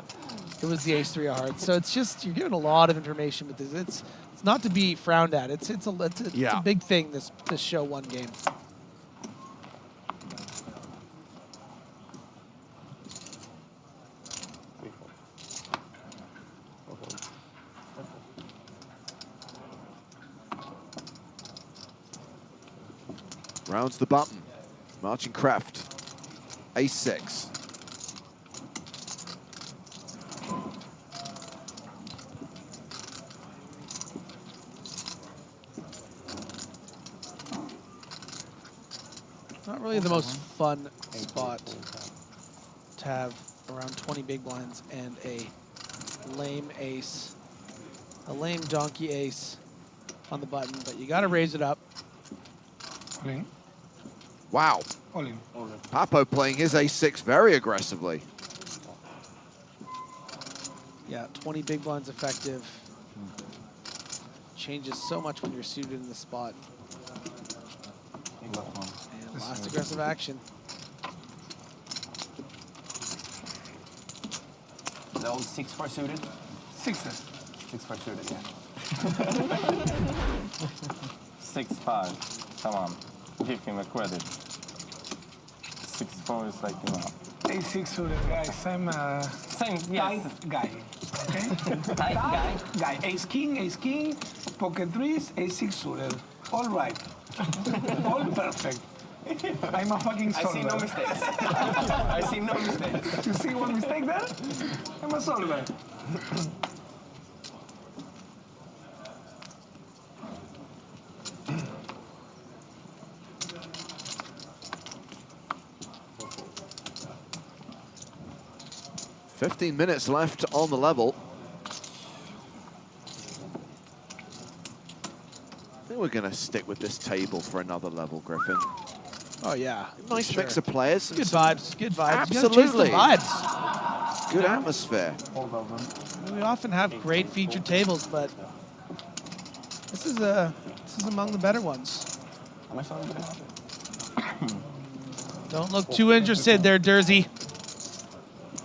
It was the ace-3 of hearts. So it's just, you're given a lot of information with this. It's It's not to be frowned at. It's a big thing. This show one game. Rounds the button. Marching Kraft. Ace-6. Not really the most fun spot to have around 20 big blinds and a lame ace, a lame donkey ace on the button, but you got to raise it up. Wow. Papo playing his ace-6 very aggressively. Yeah, 20 big blinds effective. Changes so much when you're suited in the spot. And last aggressive action. The old 6-4 suited? 6-4 suited, yeah. 6-5. Come on. Give him a credit. 6-4 is like, you know. A6 suited, guys. I'm a Same, tight guy. Okay? Tight guy. Ace king, pocket threes, A6 suited. All right. All perfect. I'm a fucking solver. I see no mistakes. I see no mistakes. You see one mistake there? I'm a solver. $15 minutes left on the level. I think we're going to stick with this table for another level, Griffin. Oh, yeah. Nice mix of players. Good vibes. Good vibes. Absolutely. You gotta chase the vibes. Good atmosphere. We often have great featured tables, but this is among the better ones. Don't look too interested there, Dursey.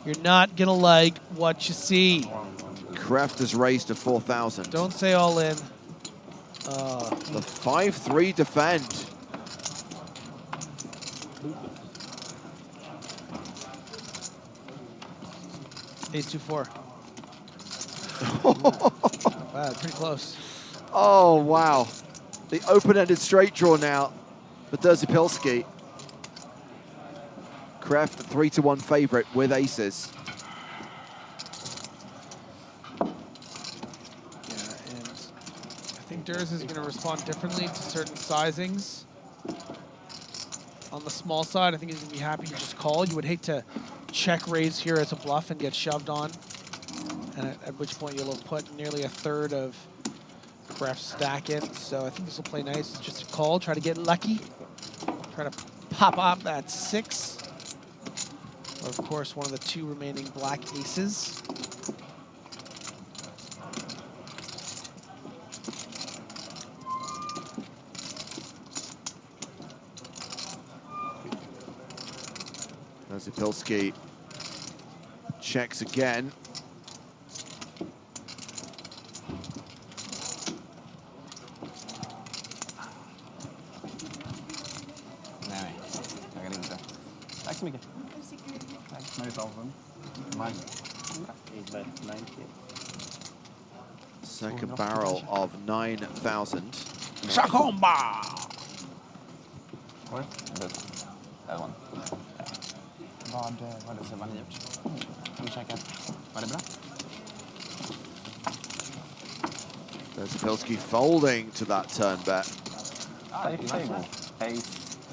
You're not gonna like what you see. Kraft has raised to 4,000. Don't say all in. The 5-3 defend. Ace-2-4. Wow, pretty close. Oh, wow. The open-ended straight draw now for Dursey. Kraft, the 3-1 favorite with aces. Yeah, and I think Durs is going to respond differently to certain sizings. On the small side, I think he's going to be happy to just call. You would hate to check raise here as a bluff and get shoved on, and at which point you'll have put nearly a third of Kraft's stack in. So I think this will play nice. Just a call, try to get lucky, try to pop off that 6. Of course, one of the 2 remaining black aces. Zapilski checks again. Nej, jag kan inte. Tack så mycket. 9,000. Second barrel of 9,000. Shakomba! What? That one. Vad ni gjort? Har ni käkat? Var det bra? Zapilski folding to that turn bet.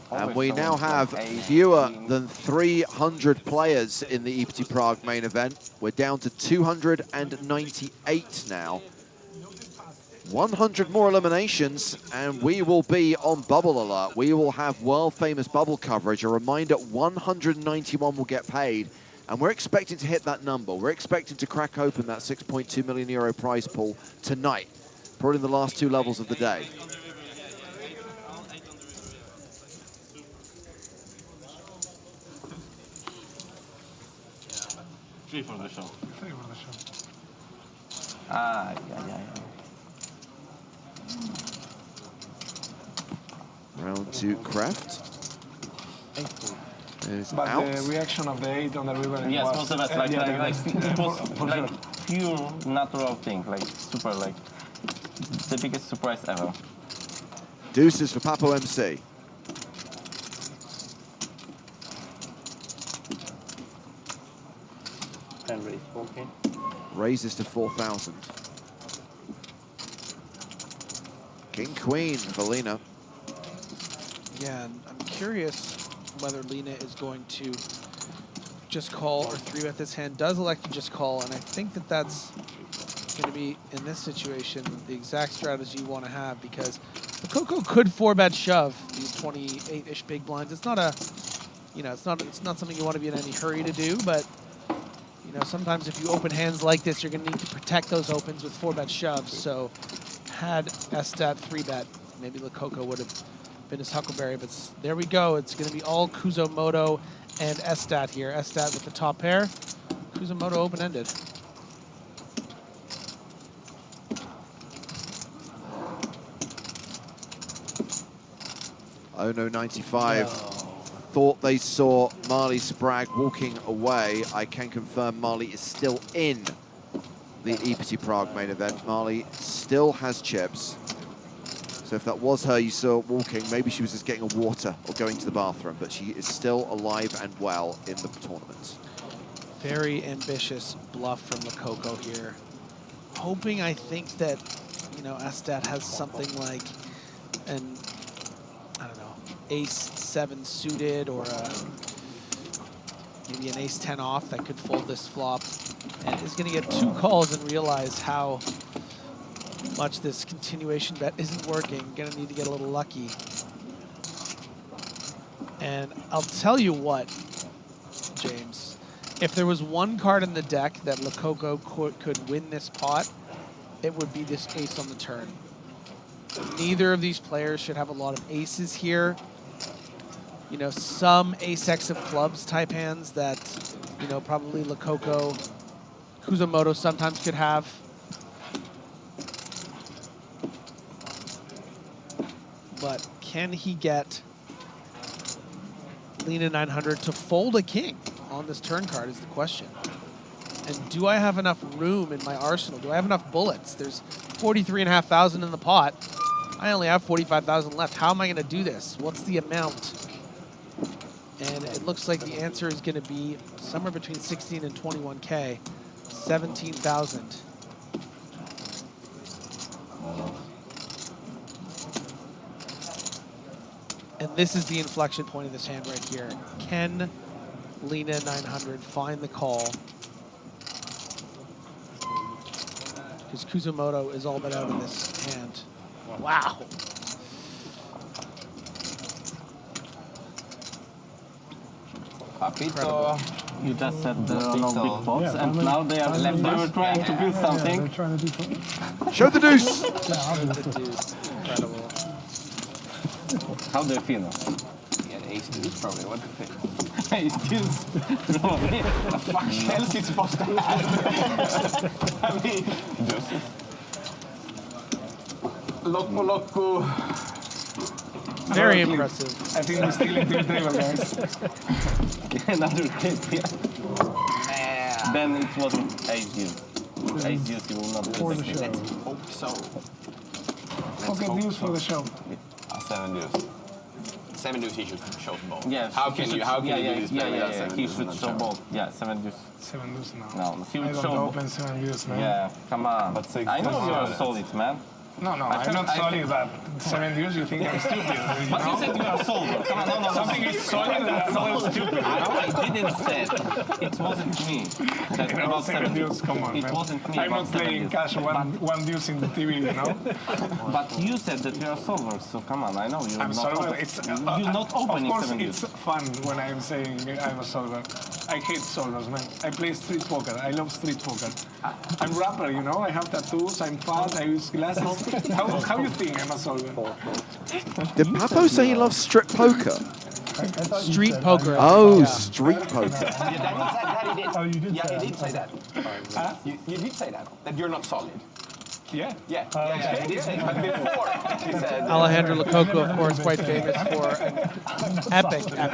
And we now have fewer than 300 players in the EPT Prague main event. We're down to 298 now. 100 more eliminations, and we will be on bubble alert. We will have world-famous bubble coverage. A reminder, 191 will get paid, and we're expecting to hit that number. We're expecting to crack open that €6.2 million prize pool tonight, probably in the last 2 levels of the day. Free for the show. Free for the show. Ah, yeah. Round to Kraft. Is But out. the reaction of the 8 on the river Yes, was the best. Like, yeah, it was like pure natural thing. Like super, like the biggest surprise ever. Deuces for Papo MC. And raise 4K. Raises to 4,000. King Queen for Lena. Yeah, and I'm curious whether Lena is going to just call or 3-bet this hand. Does elect to just call, and I think that that's going to be, in this situation, the exact strategy you want to have, because the Coco could 4-bet shove these 28-ish big blinds. It's not a, you know, it's not something you want to be in any hurry to do, but you know, sometimes if you open hands like this, you're going to need to protect those opens with 4-bet shoves. So had Estat 3-bet, maybe the Coco would have been his Huckleberry, but there we go. It's going to be all Kuzomoto and Estat here. Estat with the top pair, Kuzomoto open-ended. Oh no, 95. Thought they saw Marley Sprague walking away. I can confirm Marley is still in the EPT Prague main event. Marley still has chips. So if that was her you saw walking, maybe she was just getting a water or going to the bathroom, but she is still alive and well in the tournament. Very ambitious bluff from the Coco here. Hoping, I think, that, you know, Estat has something like an, I don't know, ace-7 suited or maybe an ace-10 off that could fold this flop, and is going to get 2 calls and realize how much this continuation bet isn't working. Going to need to get a little lucky. And I'll tell you what, James, if there was one card in the deck that Lococo could win this pot, it would be this ace on the turn. Neither of these players should have a lot of aces here. You know, some ace-x of clubs type hands that, you know, probably Lococo, Kuzomoto sometimes could have. But can he get Lena 900 to fold a king on this turn card is the question. And do I have enough room in my arsenal? Do I have enough bullets? There's 43,500 in the pot. I only have 45,000 left. How am I going to do this? What's the amount? And it looks like the answer is going to be somewhere between 16 and 21K, 17,000. And this is the inflection point of this hand right here. Can Lena 900 find the call? Because Kuzomoto is all but out of this hand. Wow. Papito. You just said there are no big pots, and now they are left. They were trying to build something. They're trying to do something. Show the deuce. Yeah, I'll do The deuce. Incredible. How do you feel now? Yeah, ace deuce probably. What do you think? Ace deuce. No, the fuck else is supposed to have? I mean, deuces. Loco. Very impressive. I think we're still in the table, guys. Another tip, yeah. Then it wasn't ace deuce. Ace deuce, you will not For the do show. Let's hope so. Okay, deuce for the show. 7 deuce. 7 deuce, he should show both. Yeah. How can you do this play without 7 He deuce? should show both. Yeah, 7 deuce. 7 deuce now. No, he I would don't show open 7 deuce, man. Yeah, come on. But 6 I know deuce, you are yeah. solid, man. No, I'm not solid, but 7 deuce, you think I'm stupid. You But you know? said you are solid. Come on, no. Something is solid that I'm stupid. I didn't say it wasn't me. That You know, about 7 deuce, come on, It man. wasn't me. I'm about not 7 playing deuce. cash one deuce in the TV, you know? But you said that you are solver, so come on, I know you're I'm not solver. open. It's, You're not opening of course, 7 it's deuce. fun when I'm saying I'm a solver. I hate solvers, man. I play street poker. I love street poker. I'm rapper, you know? I have tattoos, I'm fat, I use glasses. How you think I'm a solver? Did Papo say he loves strip poker? Street poker. Oh, street poker. That he did. Oh, you did Yeah, say he that. did say that. You did say that. That you're not solid. Yeah. Yeah. He did. But before, he said. Alejandro Lococo, of course, quite famous for an epic hand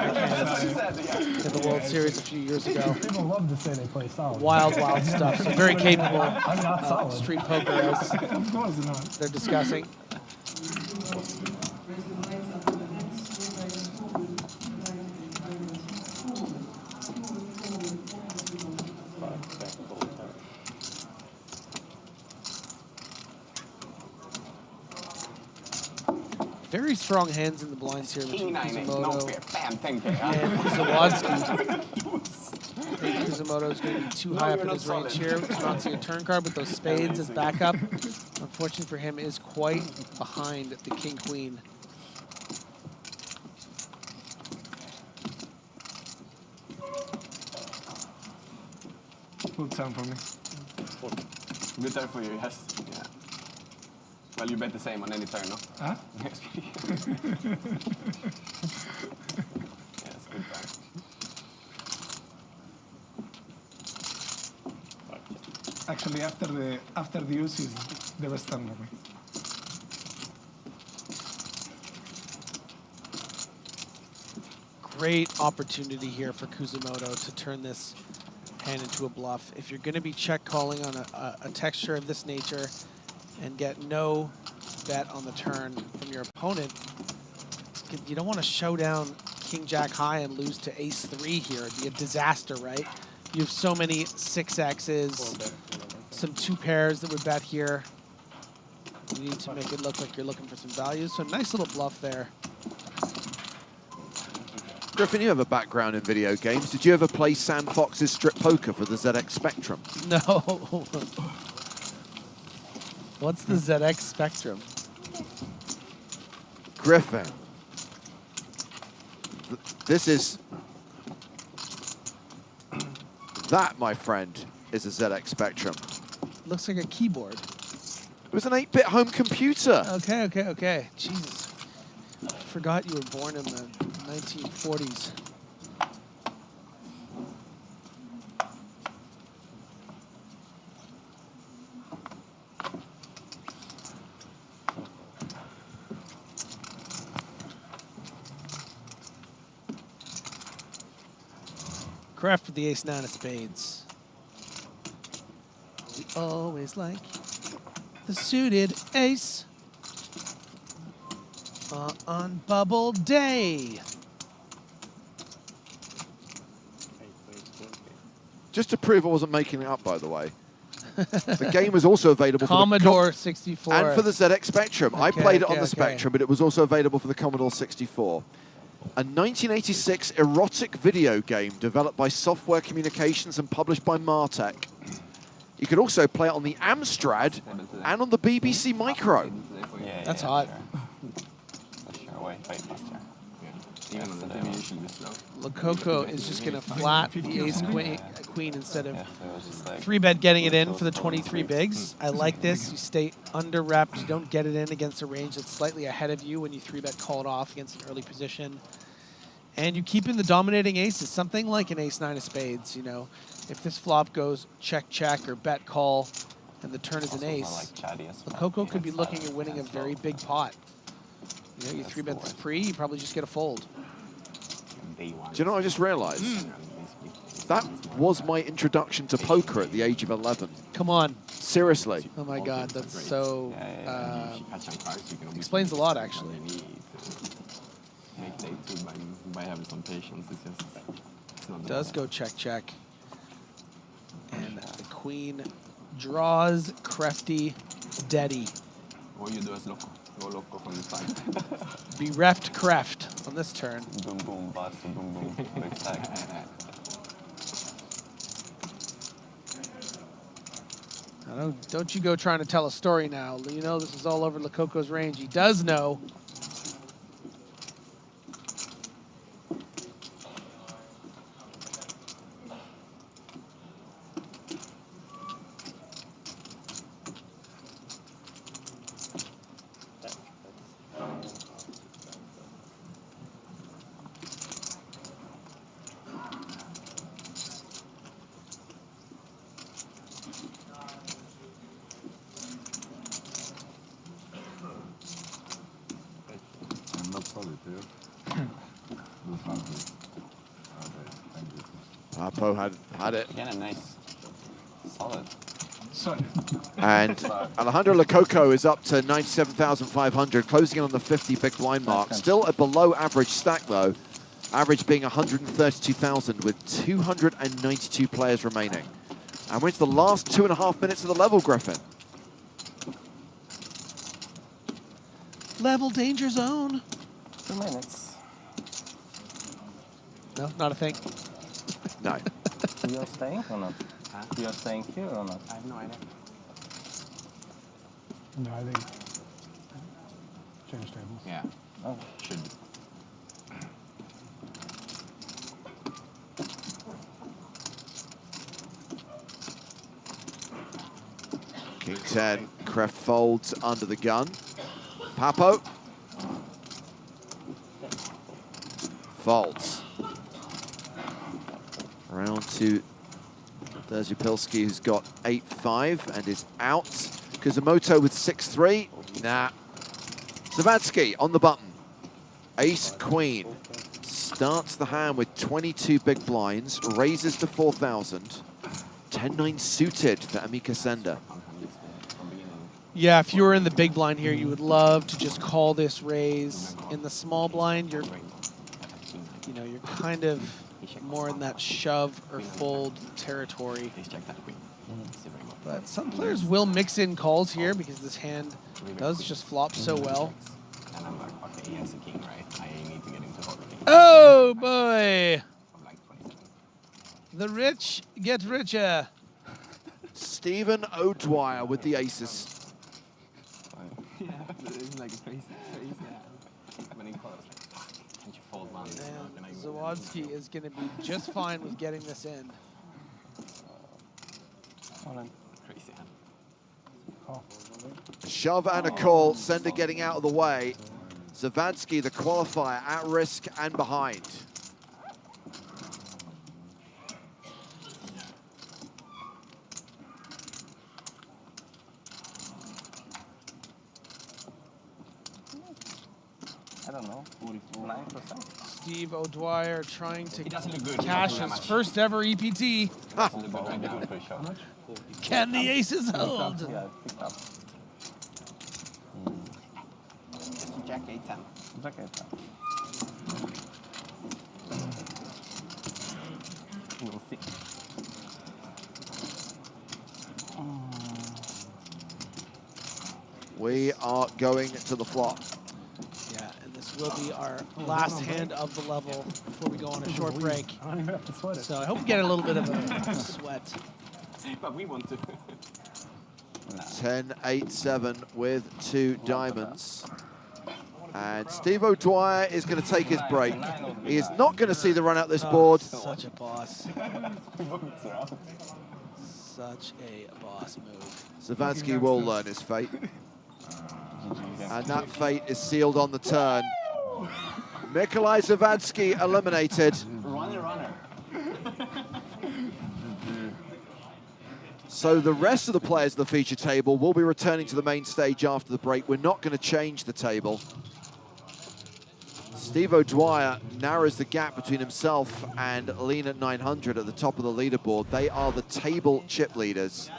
in the World Series a few years ago. People love to say they play solid. Wild stuff. So very capable I'm not solid. street poker, as Of course not. they're discussing. Very strong hands in the blinds here between Kuzumoto and Zawadzki. Kuzumoto is going to be too high up in his range here. Announcing a turn card with those spades as backup. Unfortunately for him, is quite behind the king-queen. Good time for me. Good time for you, yes. Yeah. Well, you bet the same on any turn, no? Huh? Yes, good time. Actually, after the use is the best time for me. Great opportunity here for Kuzumoto to turn this hand into a bluff. If you're going to be check calling on a texture of this nature and get no bet on the turn from your opponent, you don't want to show down King Jack high and lose to Ace 3 here. It'd be a disaster, right? You have so many 6Xs, some 2 pairs that would bet here. You need to make it look like you're looking for some value. So nice little bluff there. Griffin, you have a background in video games. Did you ever play Sam Fox's Strip Poker for the ZX Spectrum? No. What's the ZX Spectrum? Griffin. This is... That, my friend, is a ZX Spectrum. Looks like a keyboard. It was an 8-bit home computer. Okay. Jesus. Forgot you were born in the 1940s. Kraft with the ace-9 of spades. We always like the suited ace on bubble day. Just to prove I wasn't making it up, by the way. The game was also available Commodore for the 64. and for the ZX Spectrum. I played it on the Spectrum, but it was also available for the Commodore 64. A 1986 erotic video game developed by Software Communications and published by Martech. You could also play it on the Amstrad and on the BBC Micro. That's hot. Lococo is just going to flat the ace-queen instead of 3-bet getting it in for the 23 bigs. I like this. You stay under-repped. You don't get it in against a range that's slightly ahead of you when you 3-bet call it off against an early position. And you keep in the dominating aces, something like an ace-9 of spades. You know, if this flop goes check-check or bet-call and the turn is an ace, Lococo could be looking at winning a very big pot. You know, you 3-bet this pre, you probably just get a fold. Do you know what I just realized? That was my introduction to poker at the age of 11. Come on. Seriously. Oh my God, that's so... explains a lot, actually. Make day 2 by having some patience. It's not Does go check-check. And the queen draws crafty Deddy. What you do is loco. Go loco from the side. Bereft Kreft on this turn. Boom, boom, bust, boom, boom. Big stack. Don't you go trying to tell a story now. You know this is all over Lococo's range. He does know. Papo had it. Again, a nice, solid. And Alejandro Lococo is up to 97,500, closing in on the 50 big blind mark. Still a below average stack though, average being 132,000 with 292 players remaining. And we're into the last 2.5 minutes of the level, Griffin. Level danger zone. 2 minutes. No, not a thing. No. You're staying or not? Huh? You're staying here or not? I have no idea. No, I think change tables. Yeah. Oh. Should. King 10, Kref folds under the gun. Papo. Folds. Round to Derzupilski, who's got 8-5 and is out. Kuzumoto with 6-3. Nah. Zavadsky on the button. Ace, Queen. Starts the hand with 22 big blinds. Raises to 4,000. 10-9 suited for Amika Sender. Yeah, if you were in the big blind here, you would love to just call this raise. In the small blind, you're kind of more in that shove or fold territory. But some players will mix in calls here because this hand does just flop so well. And I'm like, okay, he has a king, right? I need to get him to hold the king. Oh boy! The rich get richer. Stephen O'Dwyer with the aces. Yeah, it's like crazy. When he calls, like, fuck, can't you fold one? And Zawadzki is going to be just fine with getting this in. Crazy hand. A shove and a call, Sender getting out of the way. Zavadsky, the qualifier, at risk and behind. I don't know. 9%. Steve O'Dwyer trying to doesn't look good. cash his first ever EPT. Can the aces hold? Yeah, picked up. Jack 8-10. Jack 8-10. We'll see. We are going to the flop. Yeah, and this will be our last hand of the level before we go on a short break. I don't even have to sweat it. So I hope we get a little bit of a sweat. But we want to. 10-8-7 with 2 diamonds. And Steve O'Dwyer is going to take his break. He is not going to see the run out this board. Such a boss. Such a boss move. Zavadsky will learn his fate. And that fate is sealed on the turn. Mikolai Zavadsky eliminated. Runner. So the rest of the players of the feature table will be returning to the main stage after the break. We're not going to change the table. Steve O'Dwyer narrows the gap between himself and Lean at 900 at the top of the leaderboard. They are the table chip leaders.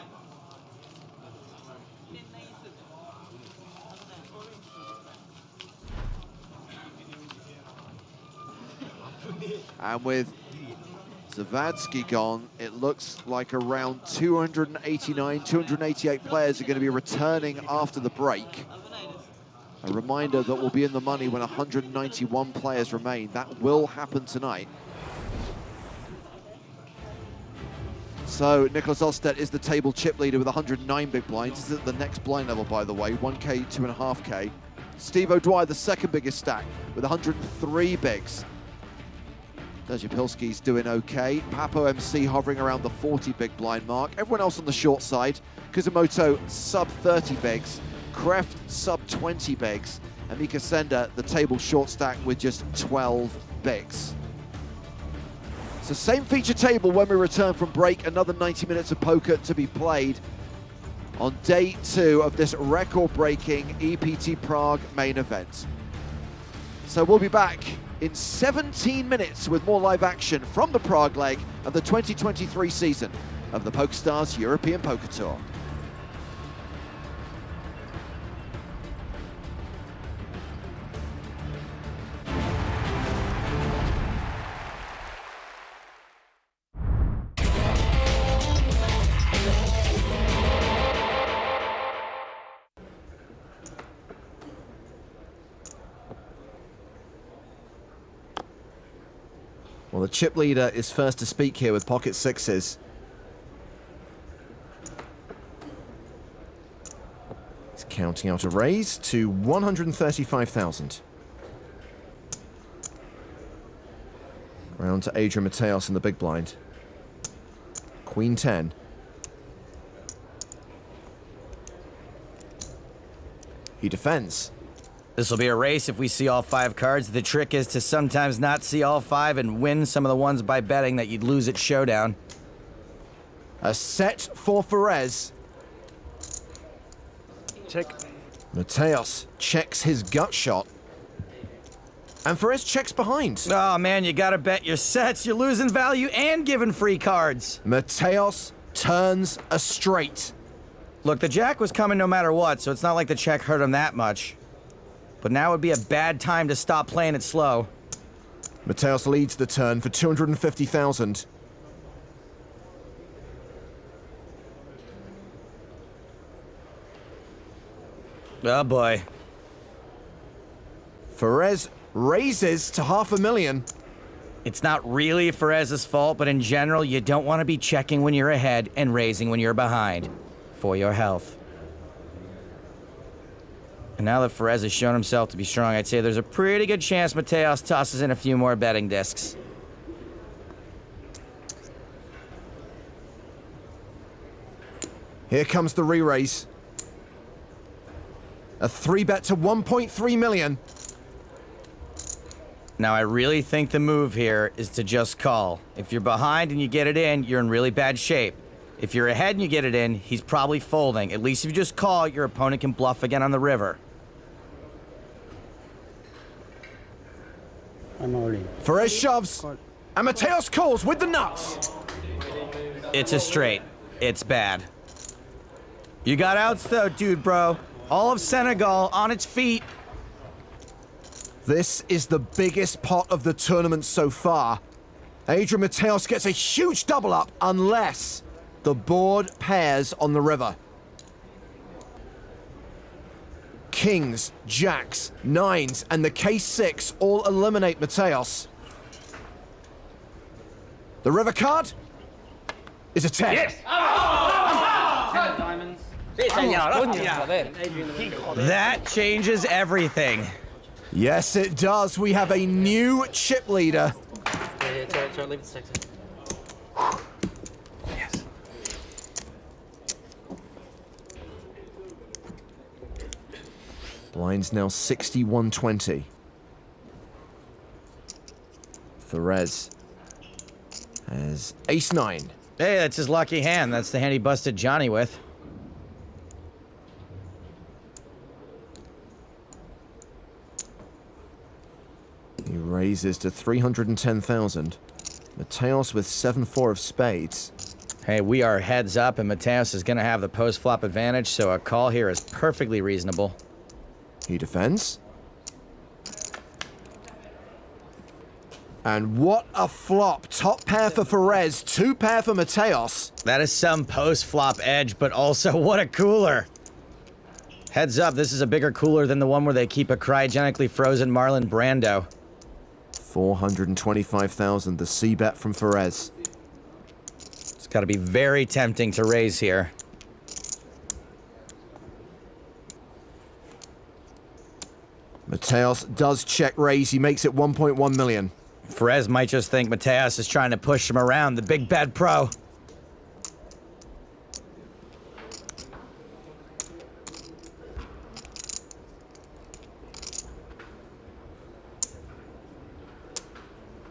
And with Zavadsky gone, it looks like around 289, 288 players are going to be returning after the break. A reminder that we'll be in the money when 191 players remain. That will happen tonight. So Nicholas Ostedt is the table chip leader with 109 big blinds. This is at the next blind level, by the way, 1K, 2.5K. Steve O'Dwyer, the second biggest stack, with 103 bigs. Derzupilski's doing okay. Papo MC hovering around the 40 big blind mark. Everyone else on the short side. Kuzumoto sub 30 bigs. Kreft sub 20 bigs. And Mika Sender, the table short stack with just 12 bigs. So same feature table when we return from break. Another 90 minutes of poker to be played on day 2 of this record-breaking EPT Prague main event. So we'll be back in 17 minutes with more live action from the Prague leg of the 2023 season of the PokerStars European Poker Tour. Well, the chip leader is first to speak here with pocket sixes. He's counting out a raise to 135,000. Round to Adrian Mateos in the big blind. Queen 10. He defends. This will be a race if we see all 5 cards. The trick is to sometimes not see all 5 and win some of the ones by betting that you'd lose at Showdown. A set for Ferez. Check. Mateos checks his gut shot. And Ferez checks behind. Oh man, you gotta bet your sets. You're losing value and giving free cards. Mateos turns a straight. Look, the jack was coming no matter what, so it's not like the check hurt him that much. But now would be a bad time to stop playing it slow. Mateos leads the turn for 250,000. Oh boy. Ferez raises to 500,000. It's not really Ferez's fault, but in general, you don't want to be checking when you're ahead and raising when you're behind. For your health. And now that Ferez has shown himself to be strong, I'd say there's a pretty good chance Mateos tosses in a few more betting discs. Here comes the re-raise. A 3-bet to 1.3 million. Now, I really think the move here is to just call. If you're behind and you get it in, you're in really bad shape. If you're ahead and you get it in, he's probably folding. At least if you just call, your opponent can bluff again on the river. I'm all in. Ferez shoves, and Mateos calls with the nuts. It's a straight. It's bad. You got outs though, dude, bro. All of Senegal on its feet. This is the biggest pot of the tournament so far. Adrian Mateos gets a huge double up unless the board pairs on the river. Kings, jacks, nines, and the K6 all eliminate Mateos. The river card is a 10. Yes! 10 diamonds. That changes everything. Yes, it does. We have a new chip leader. Leave it 6. Yes. Blinds now 61-20. Ferez has ace-9. Hey, that's his lucky hand. That's the hand he busted Johnny with. He raises to 310,000. Mateos with 7-4 of spades. Hey, we are heads up, and Mateos is going to have the post-flop advantage, so a call here is perfectly reasonable. He defends. And what a flop. Top pair for Ferez, 2 pair for Mateos. That is some post-flop edge, but also what a cooler. Heads up, this is a bigger cooler than the one where they keep a cryogenically frozen Marlon Brando. 425,000, the C-bet from Ferez. It's got to be very tempting to raise here. Mateos does check raise. He makes it 1.1 million. Ferez might just think Mateos is trying to push him around, the big bad pro.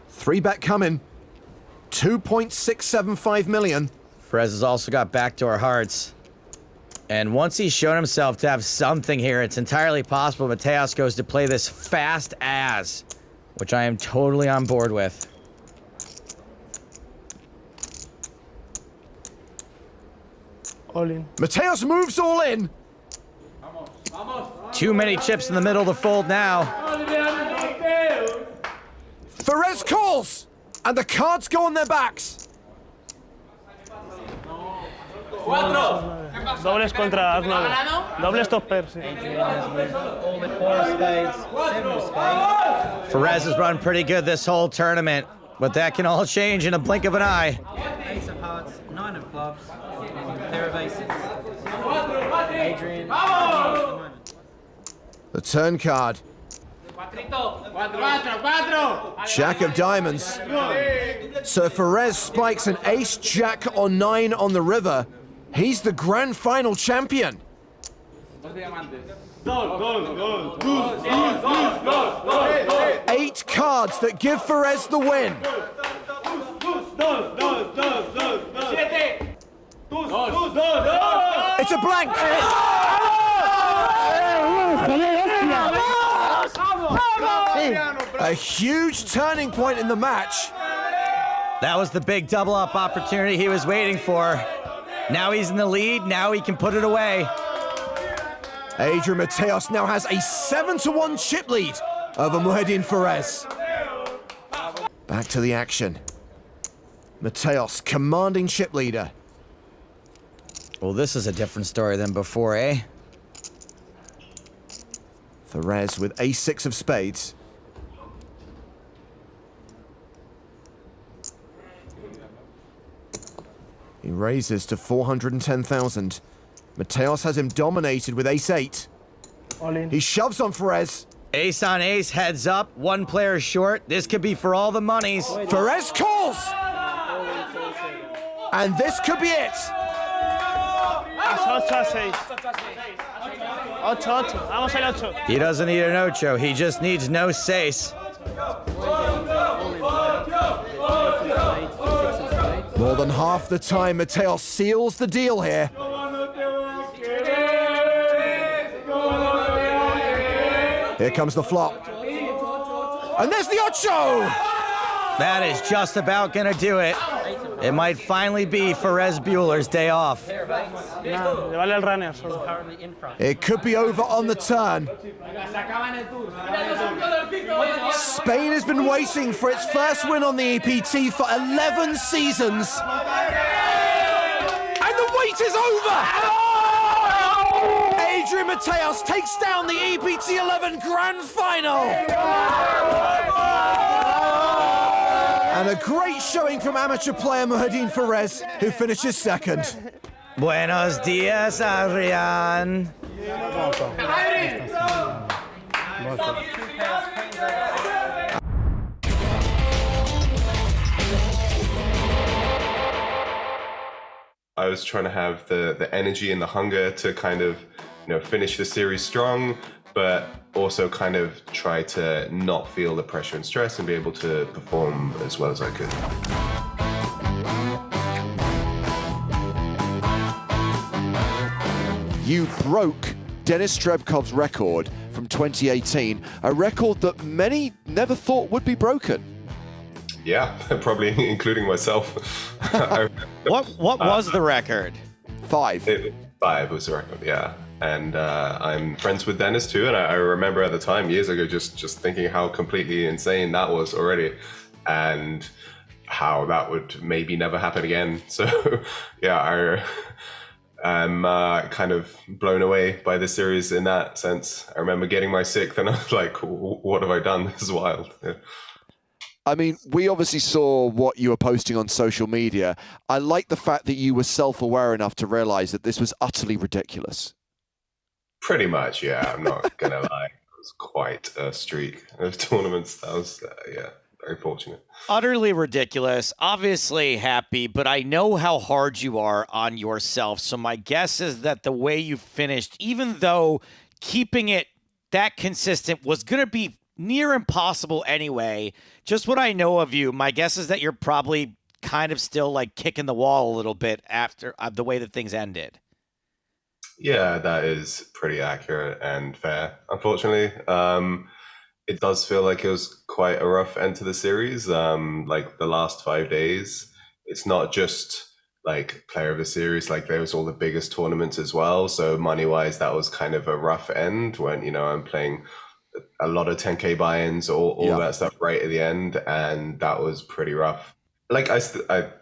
Three-bet coming. 2.675 million. Ferez has also got backdoor hearts. And once he's shown himself to have something here, it's entirely possible Mateos goes to play this fast as. which I am totally on board with. All in. Mateos moves all in. Too many chips in the middle to fold now. Perez calls, and the cards go on their backs. Dobles contra as 9. Doble stopper, sí. Perez has run pretty good this whole tournament, but that can all change in a blink of an eye. Ace of hearts, 9 of clubs, pair of aces. Adrian. The turn card. Jack of diamonds. So if Perez spikes an ace, jack, or 9 on the river, he's the grand final champion. 8 cards that give Perez the win. It's a blank. A huge turning point in the match. That was the big double-up opportunity he was waiting for. Now he's in the lead. Now he can put it away. Adrian Mateos now has a 7-1 chip lead over Muhyiddin Perez. Back to the action. Mateos, commanding chip leader. Well, this is a different story than before, eh? Perez with ace-6 of spades. He raises to 410,000. Mateos has him dominated with ace-8. All in. He shoves on Perez. Ace on ace, heads up. One player short. This could be for all the monies. Perez calls! And this could be it. He doesn't need an ocho. He just needs no seis. More than half the time, Mateos seals the deal here. Here comes the flop. And there's the ocho! That is just about gonna do it. It might finally be Perez Bueller's day off. It could be over on the turn. Spain has been waiting for its first win on the EPT for 11 seasons. And the wait is over! Adrian Mateos takes down the EPT 11 Grand Final! And a great showing from amateur player Muhyiddin Perez, who finishes second. Buenos dias, Adrian. I was trying to have the energy and the hunger to kind of, finish the series strong, but also kind of try to not feel the pressure and stress and be able to perform as well as I could. You broke Denis Strebkov's record from 2018, a record that many never thought would be broken. Yeah, probably including myself. What was the record? 5. 5 was the record, yeah. And I'm friends with Denis too, and I remember at the time, years ago, just thinking how completely insane that was already, and how that would maybe never happen again. So, yeah, I'm kind of blown away by the series in that sense. I remember getting my 6th, and I was like, what have I done? This is wild. Yeah. I mean, we obviously saw what you were posting on social media. I like the fact that you were self-aware enough to realize that this was utterly ridiculous. Pretty much, yeah. I'm not gonna lie. It was quite a streak of tournaments. That was, very fortunate. Utterly ridiculous. Obviously happy, but I know how hard you are on yourself. So my guess is that the way you finished, even though keeping it that consistent was going to be near impossible anyway, just what I know of you, my guess is that you're probably kind of still like kicking the wall a little bit after the way that things ended. Yeah, that is pretty accurate and fair, unfortunately. it does feel like it was quite a rough end to the series. Like the last 5 days, it's not just like player of the series, like there was all the biggest tournaments as well. So money wise, that was kind of a rough end when, you know, I'm playing a lot of 10K buy-ins, all that stuff right at the end. And that was pretty rough. Like I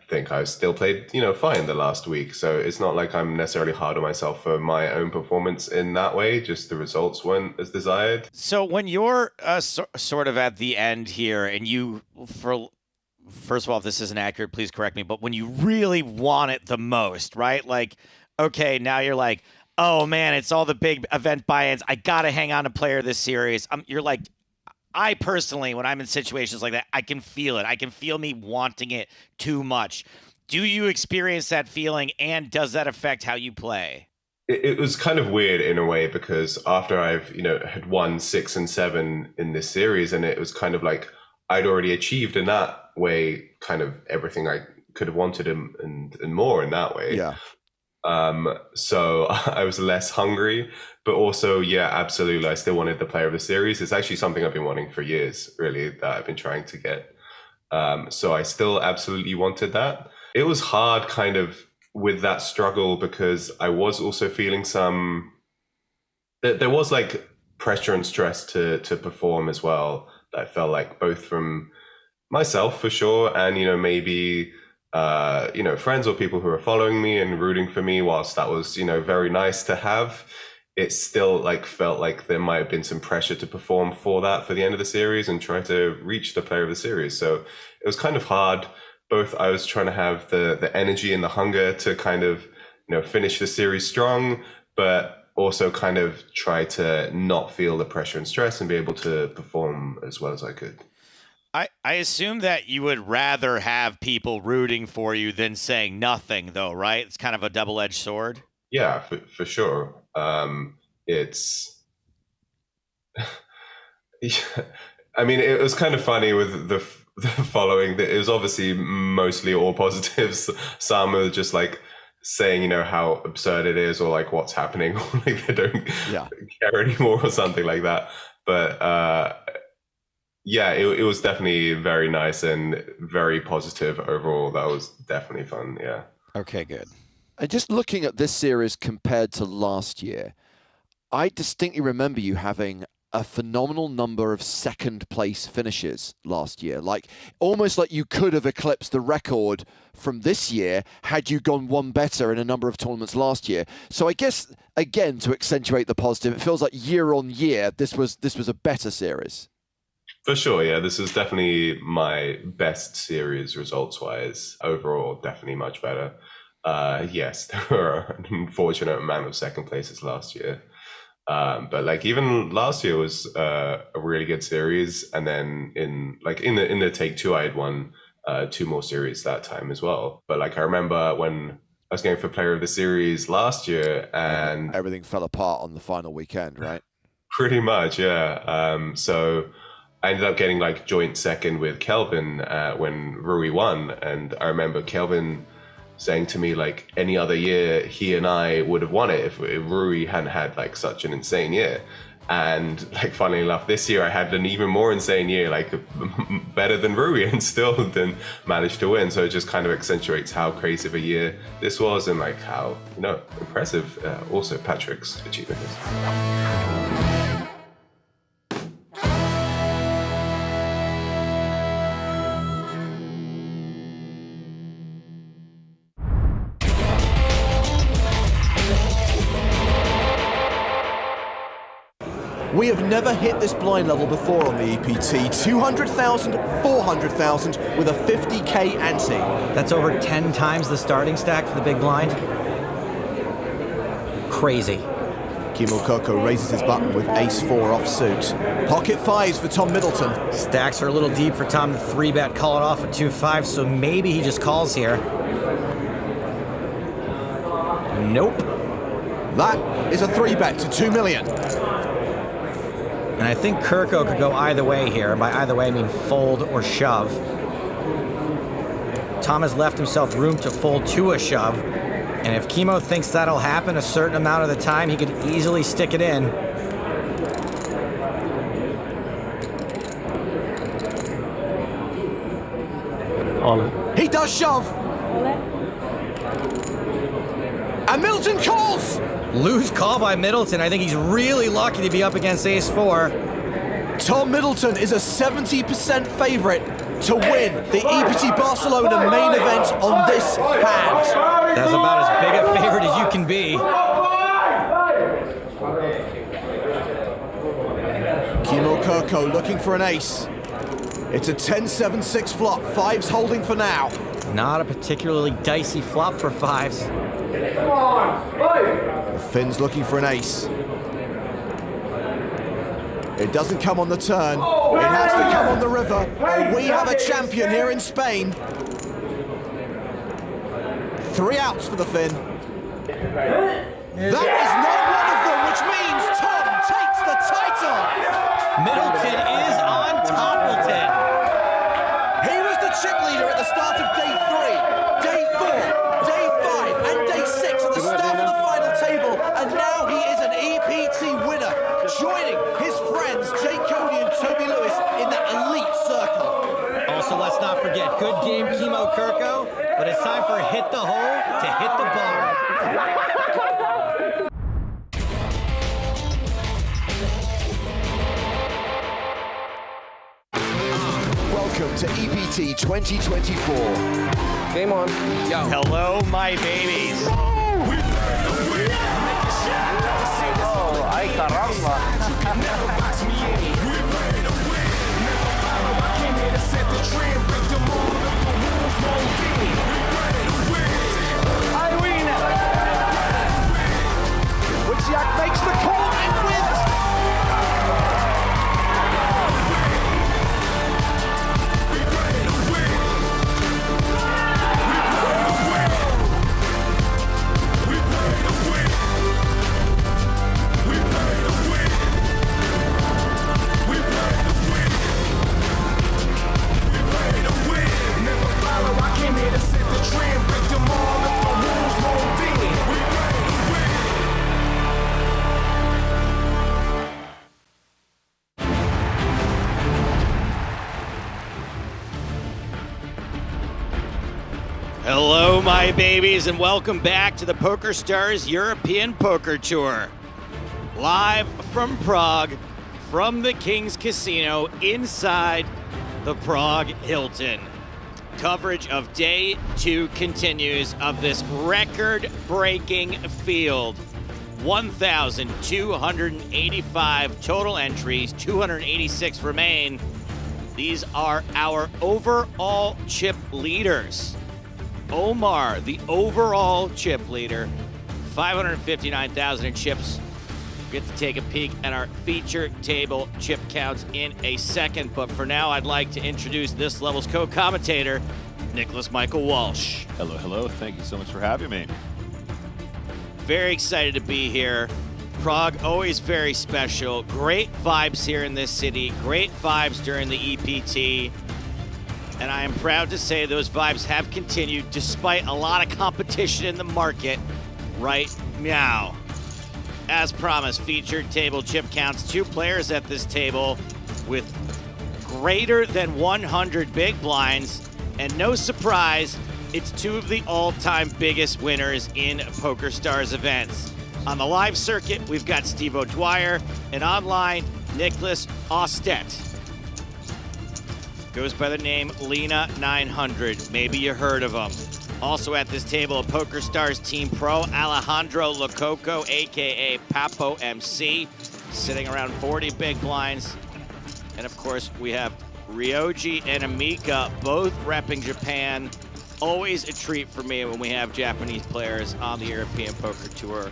think I still played, you know, fine the last week. So it's not like I'm necessarily hard on myself for my own performance in that way. Just the results weren't as desired. So when you're sort of at the end here and you, first of all, if this isn't accurate, please correct me, but when you really want it the most, right? Like, okay, now you're like, oh man, it's all the big event buy-ins. I got to hang on to player this series. You're like, I personally, when I'm in situations like that, I can feel it. I can feel me wanting it too much. Do you experience that feeling, and does that affect how you play? It was kind of weird in a way, because after I've, you know, had won 6 and 7 in this series, and it was kind of like I'd already achieved in that way kind of everything I could have wanted and more in that way. Yeah. So I was less hungry, but also, yeah, absolutely, I still wanted the player of the series. It's actually something I've been wanting for years, really, that I've been trying to get. So I still absolutely wanted that. It was hard kind of with that struggle, because I was also feeling there was like pressure and stress to perform as well. I felt like both from myself for sure, and, you know, maybe you know, friends or people who are following me and rooting for me. Whilst that was, you know, very nice to have, it still like felt like there might have been some pressure to perform for the end of the series and try to reach the player of the series. So it was kind of hard. Both I was trying to have the energy and the hunger to kind of, you know, finish the series strong, but also kind of try to not feel the pressure and stress and be able to perform as well as I could. I assume that you would rather have people rooting for you than saying nothing, though, right? It's kind of a double-edged sword. Yeah, for sure. It's, I mean, it was kind of funny with the following. It was obviously mostly all positives. Some are just like saying, you know, how absurd it is, or like what's happening, or like they don't care anymore or something like that. But yeah, it was definitely very nice and very positive overall. That was definitely fun. Yeah. Okay, good. And just looking at this series compared to last year, I distinctly remember you having a phenomenal number of second place finishes last year. Like almost like you could have eclipsed the record from this year had you gone one better in a number of tournaments last year. So I guess, again, to accentuate the positive, it feels like year on year, this was a better series. For sure, yeah. This is definitely my best series results-wise. Overall, definitely much better. Yes, there were an unfortunate amount of second places last year. But like even last year was a really good series. And then in the Take Two, I had won 2 more series that time as well. But like I remember when I was going for player of the series last year, and everything fell apart on the final weekend, right? Pretty much, yeah. So I ended up getting like joint second with Kelvin when Rui won. And I remember Kelvin saying to me, like, any other year, he and I would have won it if Rui hadn't had like such an insane year. And like, funnily enough, this year I had an even more insane year, like better than Rui, and still didn't manage to win. So it just kind of accentuates how crazy of a year this was, and like how, you know, impressive also Patrick's achievement is. We have never hit this blind level before on the EPT. 200,000, 400,000 with a 50K ante. That's over 10 times the starting stack for the big blind. Crazy. Kimo Coco raises his button with ace-4 offsuit. Pocket fives for Tom Middleton. Stacks are a little deep for Tom to 3-bet, call it off at 2-5, so maybe he just calls here. Nope. That is a 3-bet to 2 million. And I think Kirko could go either way here. By either way, I mean fold or shove. Tom has left himself room to fold to a shove. And if Kimo thinks that'll happen a certain amount of the time, he could easily stick it in. All in. He does shove. And Middleton calls. Loose call by Middleton. I think he's really lucky to be up against ace-4. Tom Middleton is a 70% favorite to win the EPT Barcelona main event on this hand. That's about as big a favorite as you can be. Kimo Kirko looking for an ace. It's a 10-7-6 flop. Fives holding for now. Not a particularly dicey flop for fives. The Finn's looking for an ace. It doesn't come on the turn. It has to come on the river. We have a champion here in Spain. 3 outs for the Finn. That is not one of them, which means Tom takes the title. Middleton is on Toppleton. He was the chip leader at the start of day 3, day 4, day 5, and day 6 at the start of the final table, and now he is an EPT winner, joining his friends Jake Cody and Toby Lewis in that elite circle. Also, let's not forget, good game, Kimo Kirko, but it's time for Hit the Hole to hit the bar. Welcome to EPT 2024. Game on. Yo. Hello, my babies. Oh, ay caramba. Wojciak makes the call and wins. Hello, my babies, and welcome back to the PokerStars European Poker Tour. Live from Prague, from the King's Casino, inside the Prague Hilton. Coverage of day 2 continues of this record-breaking field. 1,285 total entries, 286 remain. These are our overall chip leaders. Omar, the overall chip leader, 559,000 in chips. Get to take a peek at our feature table chip counts in a second, but for now, I'd like to introduce this level's co-commentator, Nicholas Michael Walsh. Hello, hello. Thank you so much for having me. Very excited to be here. Prague, always very special. Great vibes here in this city. Great vibes during the EPT. And I am proud to say those vibes have continued despite a lot of competition in the market right now. As promised, featured table chip counts, 2 players at this table with greater than 100 big blinds. And no surprise, it's 2 of the all-time biggest winners in PokerStars events. On the live circuit, we've got Steve O'Dwyer, and online, Nicholas Ostet. Goes by the name Lena 900. Maybe you heard of him. Also at this table, a PokerStars Team Pro, Alejandro Lococo, aka Papo MC, sitting around 40 big blinds. And of course, we have Ryoji and Amika, both repping Japan. Always a treat for me when we have Japanese players on the European Poker Tour.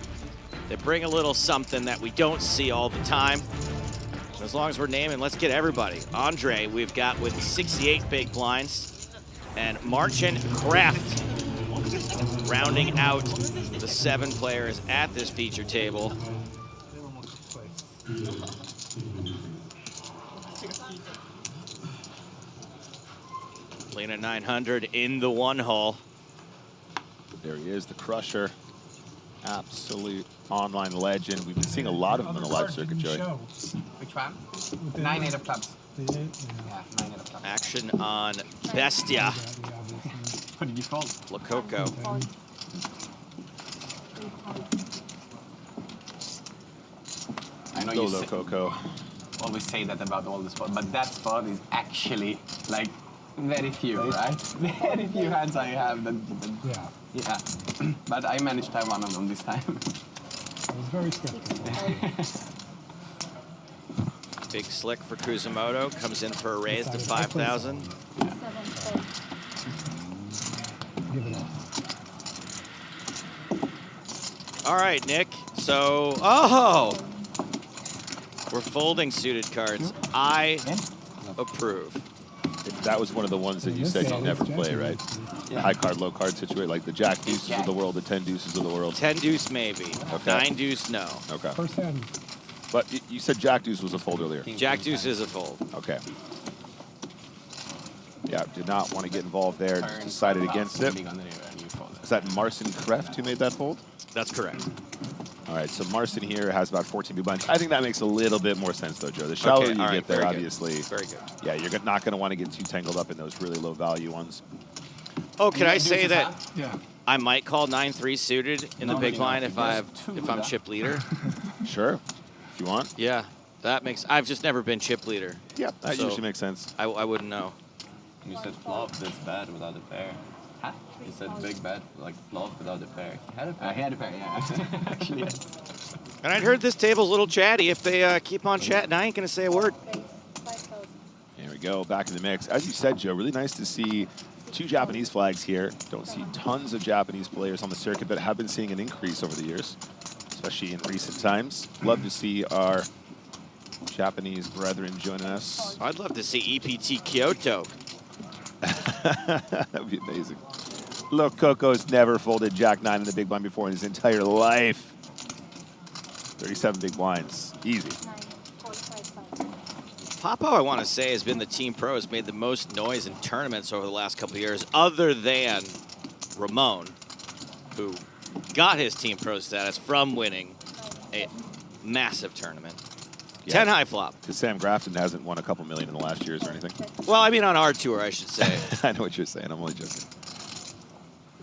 They bring a little something that we don't see all the time. As long as we're naming, let's get everybody. Andre, we've got with 68 big blinds. And Marcin Kraft, rounding out the 7 players at this feature table. Lena 900 in the 1 hole. There he is, the crusher. Absolute online legend. We've been seeing a lot of them in the live circuit, Joey. Which one? 9-8 of clubs. Yeah, 9-8 of clubs. Action on Bestia. What did you fold? Lococo. I know Go you Lococo. always say that about all the spots, but that spot is actually like very few, right? Very few hands I have that. Yeah. But I managed to have one of them this time. I was very skeptical. Big slick for Kuzumoto. Comes in for a raise to 5,000. Give it up. All right, Nick. So, oh! We're folding suited cards. I approve. That was one of the ones that you said you'd never play, right? Yeah. High card, low card situation, like the jack deuces of the world, the 10 deuces of the world. 10 deuce maybe. Okay. 9 deuce no. Okay. First hand. But you said jack deuce was a fold earlier. Jack deuce is a fold. Okay. Yeah, did not want to get involved there. Just decided against it. Is that Marcin Kreft who made that fold? That's correct. All right, so Marcin here has about 14 big blinds. I think that makes a little bit more sense, though, Joe. The shallower you get there, obviously. Very good. Yeah, you're not going to want to get too tangled up in those really low value ones. Oh, can I say that Yeah. I might call 9-3 suited in the big blind if I'm chip leader? Sure, if you want. Yeah, that makes. I've just never been chip leader. Yeah, that usually makes sense. I wouldn't know. You said flop this bad without a pair. Huh? You said big bet, like flop without a pair. He had a pair. He had a pair, yeah. Actually, yes. And I'd heard this table's a little chatty. If they keep on chatting, I ain't gonna say a word. Here we go, back in the mix. As you said, Joe, really nice to see 2 Japanese flags here. Don't see tons of Japanese players on the circuit, but have been seeing an increase over the years, especially in recent times. Love to see our Japanese brethren join us. I'd love to see EPT Kyoto. That would be amazing. Look, Coco's never folded Jack-9 in the big blind before in his entire life. 37 big blinds, easy. Papo, I want to say, has been the team pro, has made the most noise in tournaments over the last couple of years, other than Ramon, who got his team pro status from winning a massive tournament. Yeah. 10 high flop. Because Sam Grafton hasn't won a couple million in the last years or anything. Well, I mean on our tour, I should say. I know what you're saying. I'm only joking.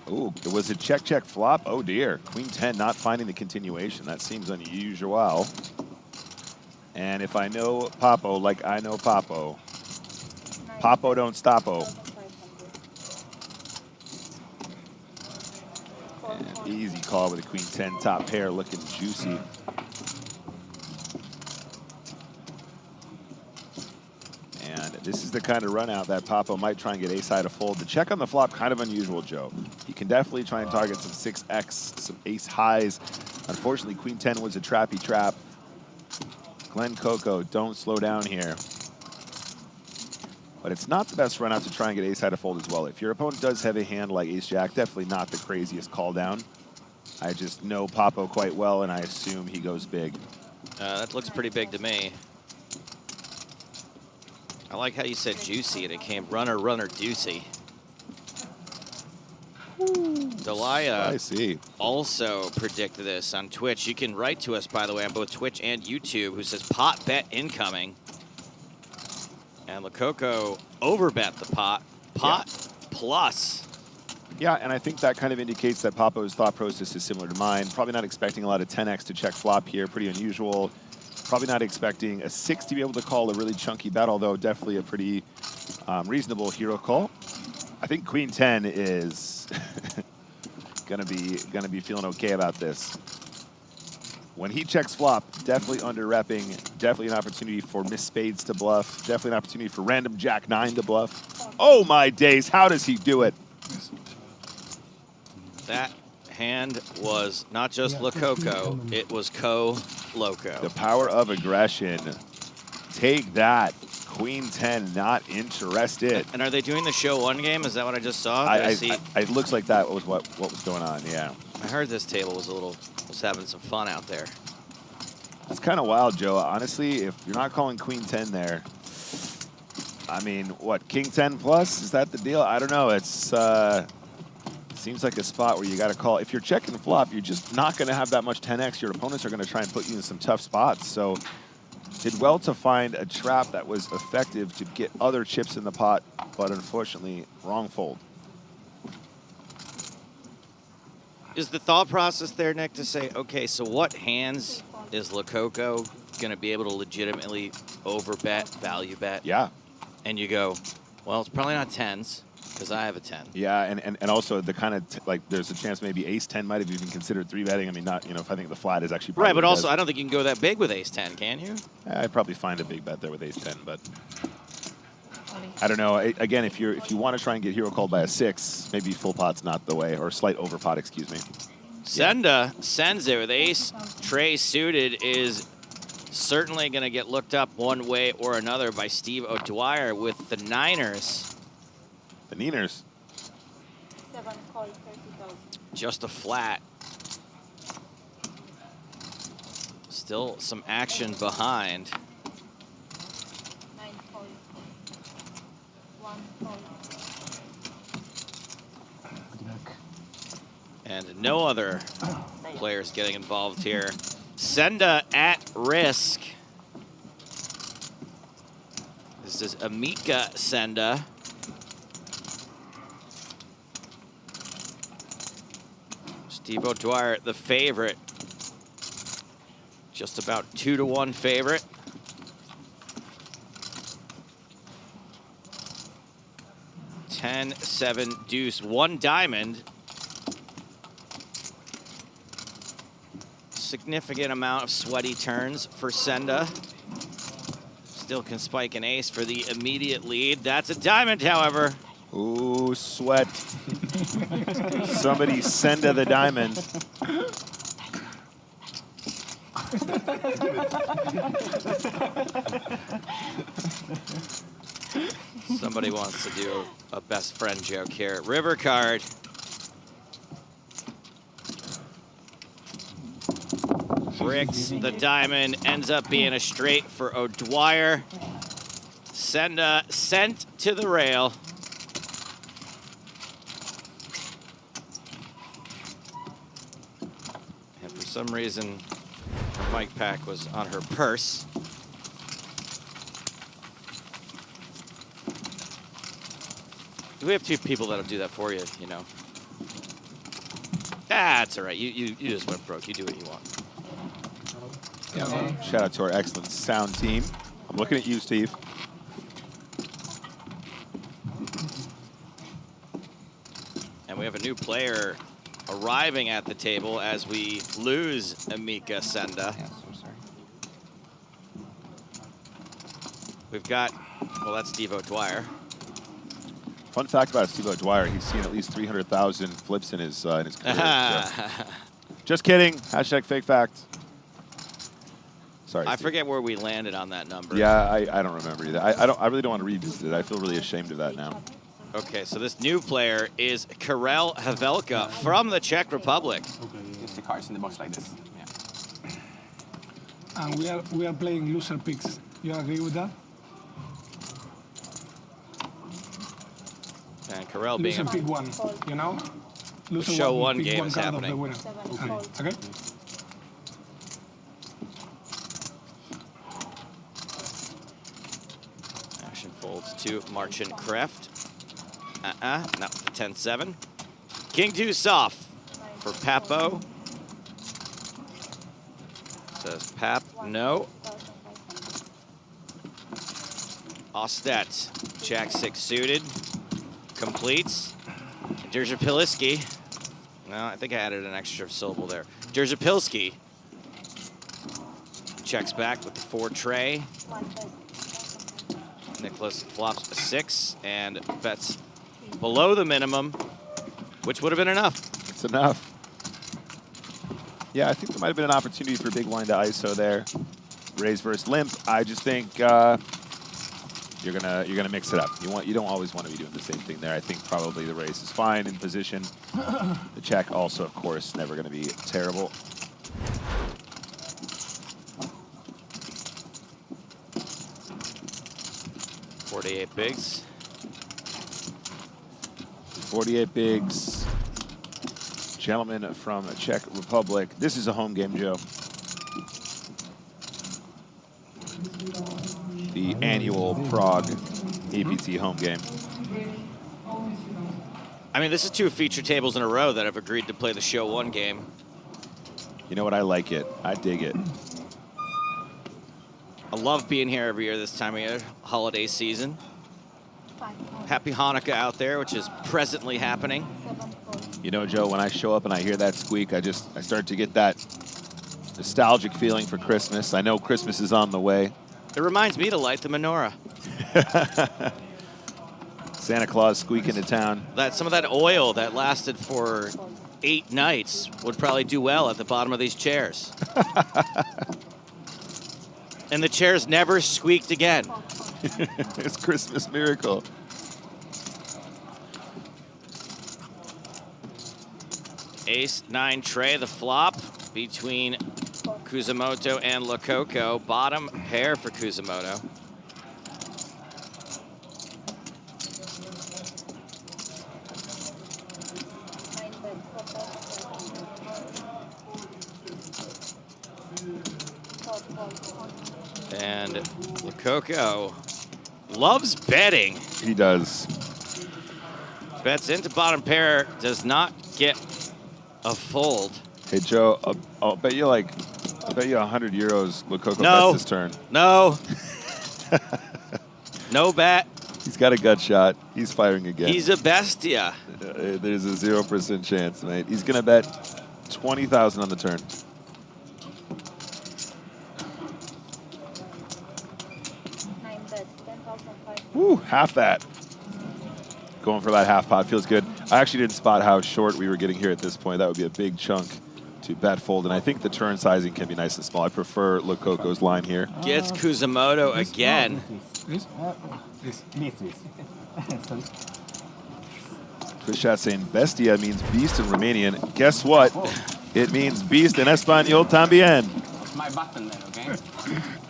Ooh, it was a check flop. Oh dear. Queen 10 not finding the continuation. That seems unusual. And if I know Papo like I know Papo, Papo don't stop-o. And easy call with a Queen 10 top pair looking juicy. And this is the kind of run out that Papo might try and get ace high to fold. The check on the flop, kind of unusual, Joe. He can definitely try and target some 6x, some ace highs. Unfortunately, Queen 10 was a trappy trap. Glenn Coco, don't slow down here. But it's not the best run out to try and get ace high to fold as well. If your opponent does have a hand like ace jack, definitely not the craziest call down. I just know Papo quite well, and I assume he goes big. That looks pretty big to me. I like how you said juicy and it came runner, deucey. Delia also predicted this on Twitch. You can write to us, by the way, on both Twitch and YouTube, who says pot bet incoming. And Lococo overbet the pot. Pot plus. Yeah, and I think that kind of indicates that Papo's thought process is similar to mine. Probably not expecting a lot of 10x to check flop here. Pretty unusual. Probably not expecting a 6 to be able to call a really chunky bet, although definitely a pretty reasonable hero call. I think Queen 10 is gonna be feeling okay about this. When he checks flop, definitely under repping, definitely an opportunity for Miss Spades to bluff, definitely an opportunity for random Jack 9 to bluff. Oh my days, how does he do it? That hand was not just Lococo, it was Co-Loco. The power of aggression. Take that. Queen 10 not interested. And are they doing the show 1 game? Is that what I just saw? It looks like that was what was going on, yeah. I heard this table was having some fun out there. It's kind of wild, Joe. Honestly, if you're not calling Queen 10 there, I mean, what, King 10 plus? Is that the deal? I don't know. It's seems like a spot where you got to call. If you're checking flop, you're just not going to have that much 10x. Your opponents are going to try and put you in some tough spots. So did well to find a trap that was effective to get other chips in the pot, but unfortunately, wrong fold. Is the thought process there, Nick, to say, okay, so what hands is Lococo going to be able to legitimately overbet, value bet? Yeah. And you go, well, it's probably not 10s because I have a 10. Yeah, and also the kind of like there's a chance maybe ace 10 might have even considered 3-betting. I mean, not if I think the flat is actually right, but also I don't think you can go that big with ace 10, can you? I'd probably find a big bet there with ace 10, but I don't know. Again, if you want to try and get hero called by a 6, maybe full pot's not the way, or slight over pot, excuse me. Senda sends it with ace. Trey suited is certainly going to get looked up one way or another by Steve O'Dwyer with the Niners. The Niners. 7 call 30,000. Just a flat. Still some action behind. 9 call. 1 call. And no other players getting involved here. Senda at risk. This is Amika Senda. Steve O'Dwyer, the favorite. Just about 2-1 favorite. Ten, 7, deuce, 1 diamond. Significant amount of sweaty turns for Senda. Still can spike an ace for the immediate lead. That's a diamond, however. Ooh, sweat. Somebody Senda the diamond. Somebody wants to do a best friend joke here. River card. Bricks the diamond, ends up being a straight for O'Dwyer. Senda sent to the rail. And for some reason, her mic pack was on her purse. We have 2 people that'll do that for you, you know. That's all right. You just went broke. You do what you want. Shout out to our excellent sound team. I'm looking at you, Steve. And we have a new player arriving at the table as we lose Amika Senda. We've got, well, that's Steve O'Dwyer. Fun fact about Steve O'Dwyer, he's seen at least 300,000 flips in his career. So. Just kidding. Hashtag fake fact. Sorry, I Steve. forget where we landed on that number. Yeah, I don't remember either. I really don't want to revisit it. I feel really ashamed of that now. Okay, so this new player is Karel Havelka from the Czech Republic. Use the cards in the box like this. Yeah. And we are playing loser picks. You agree with that? And Karel being Loser pick 1, you know? Loser show 1 one pick game 1 is card happening. Of the winner. Okay. Action folds to Marchant Kreft. Not the 10-7. King deuce off for Papo. Says Pap, no. Ostet, Jack 6 suited. Completes. Derzapilski. No, I think I added an extra syllable there. Derzapilski checks back with the 4 tray. Nicholas flops a 6 and bets below the minimum, which would have been enough. It's enough. Yeah, I think there might have been an opportunity for big blind to ISO there. Raise versus limp. I just think you're gonna mix it up. You don't always want to be doing the same thing there. I think probably the raise is fine in position. The check also, of course, never going to be terrible. $48 bigs. 48 bigs. Gentleman from Czech Republic. This is a home game, Joe. The annual Prague EPT home game. I mean, this is 2 feature tables in a row that have agreed to play the show 1 game. You know what? I like it. I dig it. I love being here every year this time of year, holiday season. Happy Hanukkah out there, which is presently happening. You know, Joe, when I show up and I hear that squeak, I start to get that nostalgic feeling for Christmas. I know Christmas is on the way. It reminds me to light the menorah. Santa Claus squeaking to town. Some of that oil that lasted for 8 nights would probably do well at the bottom of these chairs. And the chairs never squeaked again. It's Christmas miracle. Ace-9 tray, the flop between Kusamoto and Lococo. Bottom pair for Kusamoto. And Lococo loves betting. He does. Bets into bottom pair, does not get a fold. Hey, Joe, I'll bet you 100 euros Lococo No. bets this turn. No. No bet. He's got a gut shot. He's firing again. He's a bestia. There's a 0% chance, mate. He's going to bet 20,000 on the turn. Woo, half that. Going for that half pot feels good. I actually didn't spot how short we were getting here at this point. That would be a big chunk to bet fold, and I think the turn sizing can be nice and small. I prefer Lococo's line here. Gets Kusamoto again. Twitch chat saying bestia means beast in Romanian. Guess what? It means beast in Espanol también. My button then, okay?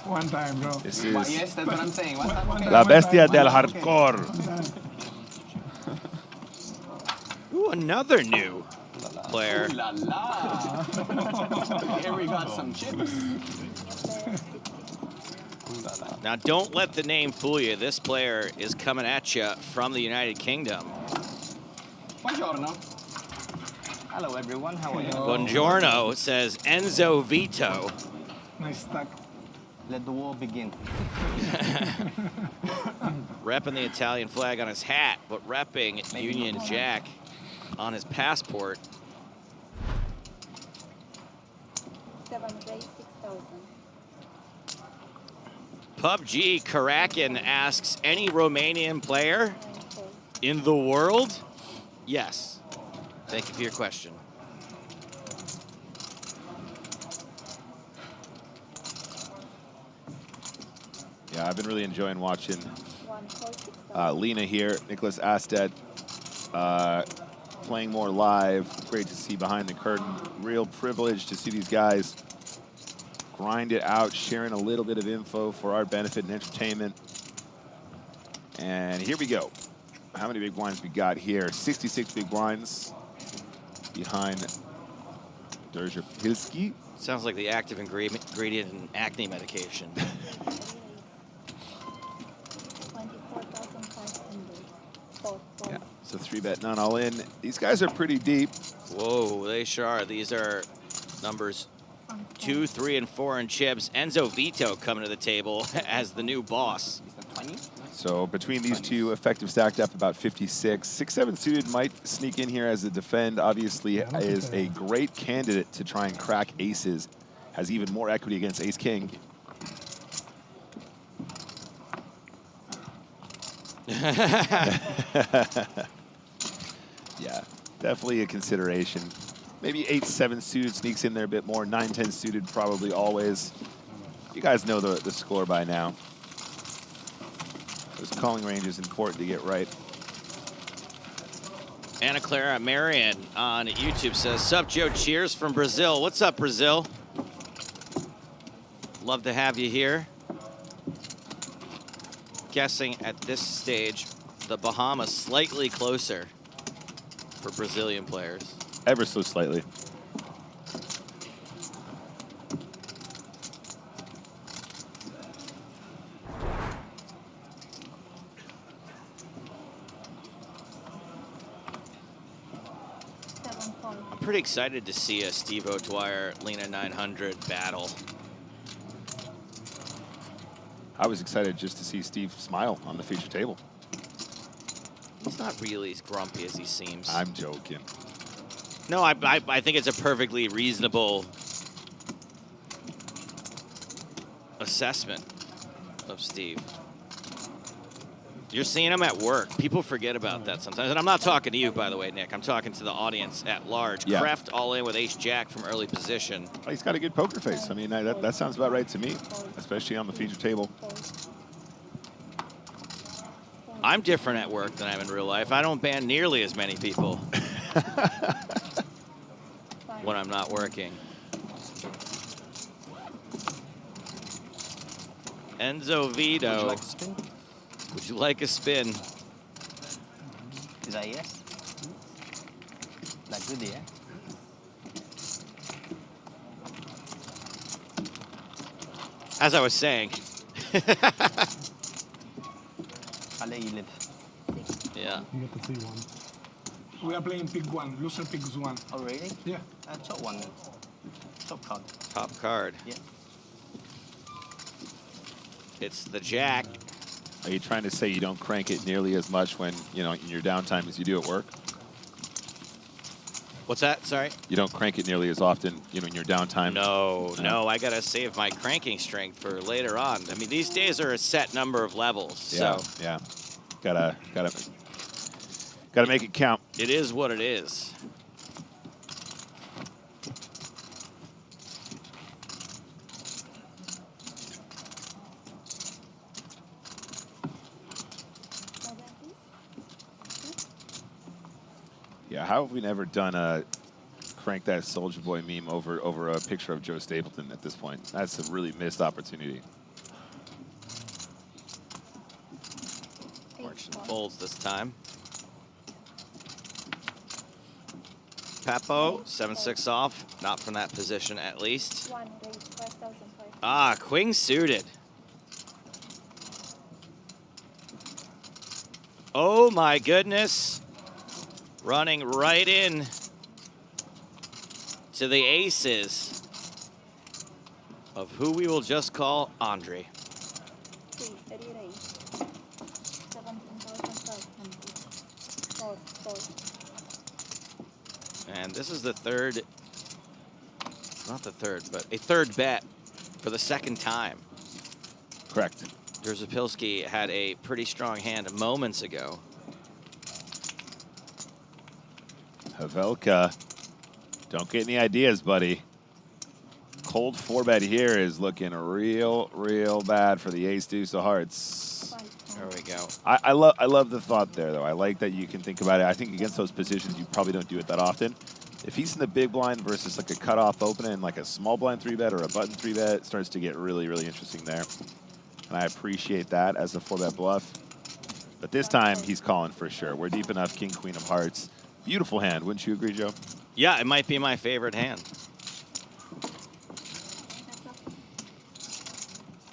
One time, bro. This is Yes, that's what I'm saying. One time, okay. La bestia del hardcore. Ooh, another new player. Ooh la la. Here we got some chips. Now, don't let the name fool you. This player is coming at you from the United Kingdom. Buongiorno. Hello, everyone. How are you? Buongiorno says Enzo Vito. Nice stack. Let the war begin. Repping the Italian flag on his hat, but repping Union Jack on his passport. 7 raise 6,000. PUBG Karakin asks, any Romanian player in the world? Yes. Thank you for your question. Yeah, I've been really enjoying watching Lena here, Nicholas Asted, playing more live. Great to see behind the curtain. Real privilege to see these guys grind it out, sharing a little bit of info for our benefit and entertainment. And here we go. How many big blinds we got here? 66 big blinds behind Derja Pilski. Sounds like the active ingredient in acne medication. 24,500. Yeah, so 3-bet, none all in. These guys are pretty deep. Whoa, they sure are. These are numbers 2, 3, and 4 in chips. Enzo Vito coming to the table as the new boss. So between these two, effective stacked up about 56. 6-7 suited might sneak in here as a defend. Obviously is a great candidate to try and crack aces. Has even more equity against ace-king. Yeah, definitely a consideration. Maybe 8-7 suited sneaks in there a bit more. 9-10 suited probably always. You guys know the score by now. This calling range is important to get right. Anna Clara Marion on YouTube says, "Sup, Joe? Cheers from Brazil." What's up, Brazil? Love to have you here. Guessing at this stage, the Bahamas slightly closer for Brazilian players. Ever so slightly. pretty excited to see a Steve O'Dwyer Lena 900 battle. I was excited just to see Steve smile on the feature table. He's not really as grumpy as he seems. I'm joking. No, I think it's a perfectly reasonable assessment of Steve. You're seeing him at work. People forget about that sometimes. And I'm not talking to you, by the way, Nick. I'm talking to the audience at large. Yeah. Kreft all in with ace-jack from early position. Oh, he's got a good poker face. I mean, that sounds about right to me, especially on the feature table. I'm different at work than I am in real life. I don't ban nearly as many people when I'm not working. Enzo Vito. Would you like a spin? Is that yes? That's good, yeah. As I was saying. I'll let you live. Yeah. You get to see one. We are playing pick one. Loser picks one. Oh, really? Yeah. Top one then. Top card. Top card. Yeah. It's the jack. Are you trying to say you don't crank it nearly as much when, you know, in your downtime as you do at work? What's that? Sorry? You don't crank it nearly as often, you know, in your downtime? No, I gotta save my cranking strength for later on. I mean, these days are a set number of levels. Yeah, so yeah. Gotta make it count. it is what it is. Yeah, how have we never done a crank that Soldier Boy meme over a picture of Joe Stapleton at this point? That's a really missed opportunity. Fortune folds this time. Papo, 7-6 off. Not from that position, at least. Ah, queen suited. Oh, my goodness. Running right in to the aces of who we will just call Andre. And this is the third, not the third, but a third bet for the second time. Correct. Jerzapilski had a pretty strong hand moments ago. Havelka, don't get any ideas, buddy. Cold 4-bet here is looking real bad for the ace-deuce of hearts. There we go. I love the thought there, though. I like that you can think about it. I think against those positions, you probably don't do it that often. If he's in the big blind versus like a cutoff open and like a small blind 3-bet or a button 3-bet, it starts to get really interesting there. And I appreciate that as a 4-bet bluff. But this time, he's calling for sure. We're deep enough, king, queen of hearts. Beautiful hand, wouldn't you agree, Joe? Yeah, it might be my favorite hand.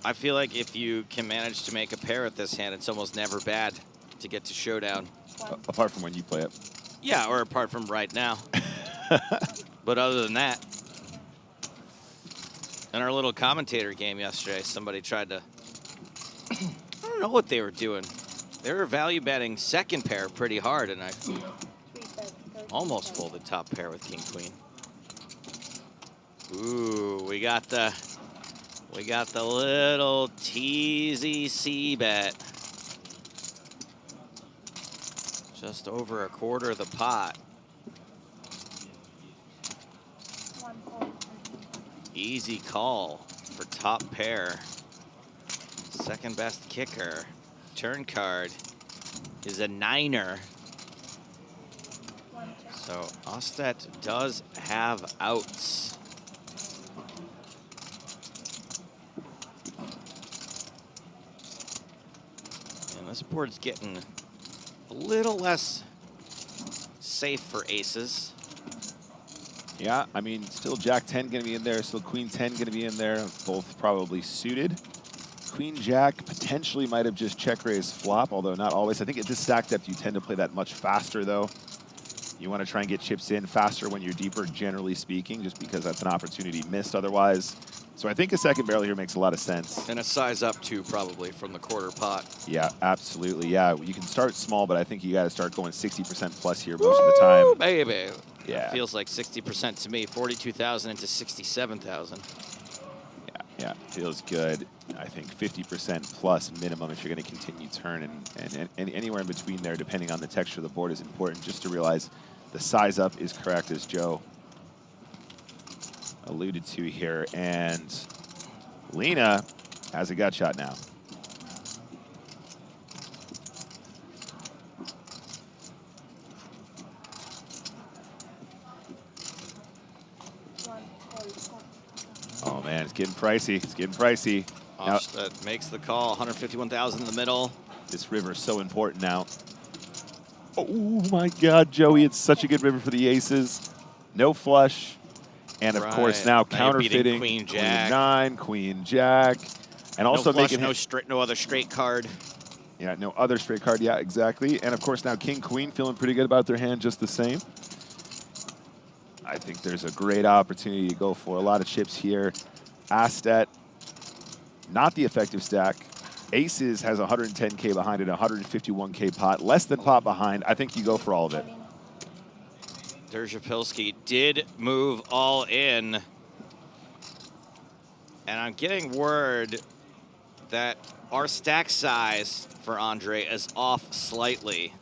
I feel like if you can manage to make a pair with this hand, it's almost never bad to get to showdown. Apart from when you play it. Yeah, or apart from right now. But other than that, in our little commentator game yesterday, somebody tried to, I don't know what they were doing. They were value betting second pair pretty hard, and I almost folded top pair with king queen. Ooh, we got the little teasy C bet. Just over a quarter of the pot. Easy call for top pair. Second best kicker. Turn card is a 9er. So Ostedt does have outs. And this board's getting a little less safe for aces. Yeah, I mean, still Jack 10 going to be in there, still Queen 10 going to be in there, both probably suited. Queen Jack potentially might have just check raised flop, although not always. I think at this stack depth, you tend to play that much faster, though. You want to try and get chips in faster when you're deeper, generally speaking, just because that's an opportunity missed otherwise. So I think a second barrel here makes a lot of sense. And a size up, too, probably, from the quarter pot. Yeah, absolutely. Yeah, you can start small, but I think you got to start going 60% plus here most of the time. Baby. Yeah. That feels like 60% to me. 42,000 into 67,000. Yeah, feels good. I think 50% plus minimum if you're going to continue turn, and anywhere in between there, depending on the texture of the board, is important. Just to realize the size up is correct, as Joe alluded to here. And Lena has a gut shot now. Oh man, it's getting pricey. It's getting pricey. Now, That makes the call. 151,000 in the middle. This river is so important now. Oh my God, Joey! It's such a good river for the aces. No flush, and of course now counterfeiting. Queen Jack. 9, Queen Jack, and also no flush, making no other straight card. Yeah, no other straight card. Yeah, exactly. And of course now King Queen feeling pretty good about their hand, just the same. I think there's a great opportunity to go for a lot of chips here. Astet, not the effective stack. Aces has 110K behind it, 151K pot, less than pot behind. I think you go for all of it. Derzhapilski did move all in. And I'm getting word that our stack size for Andre is off slightly.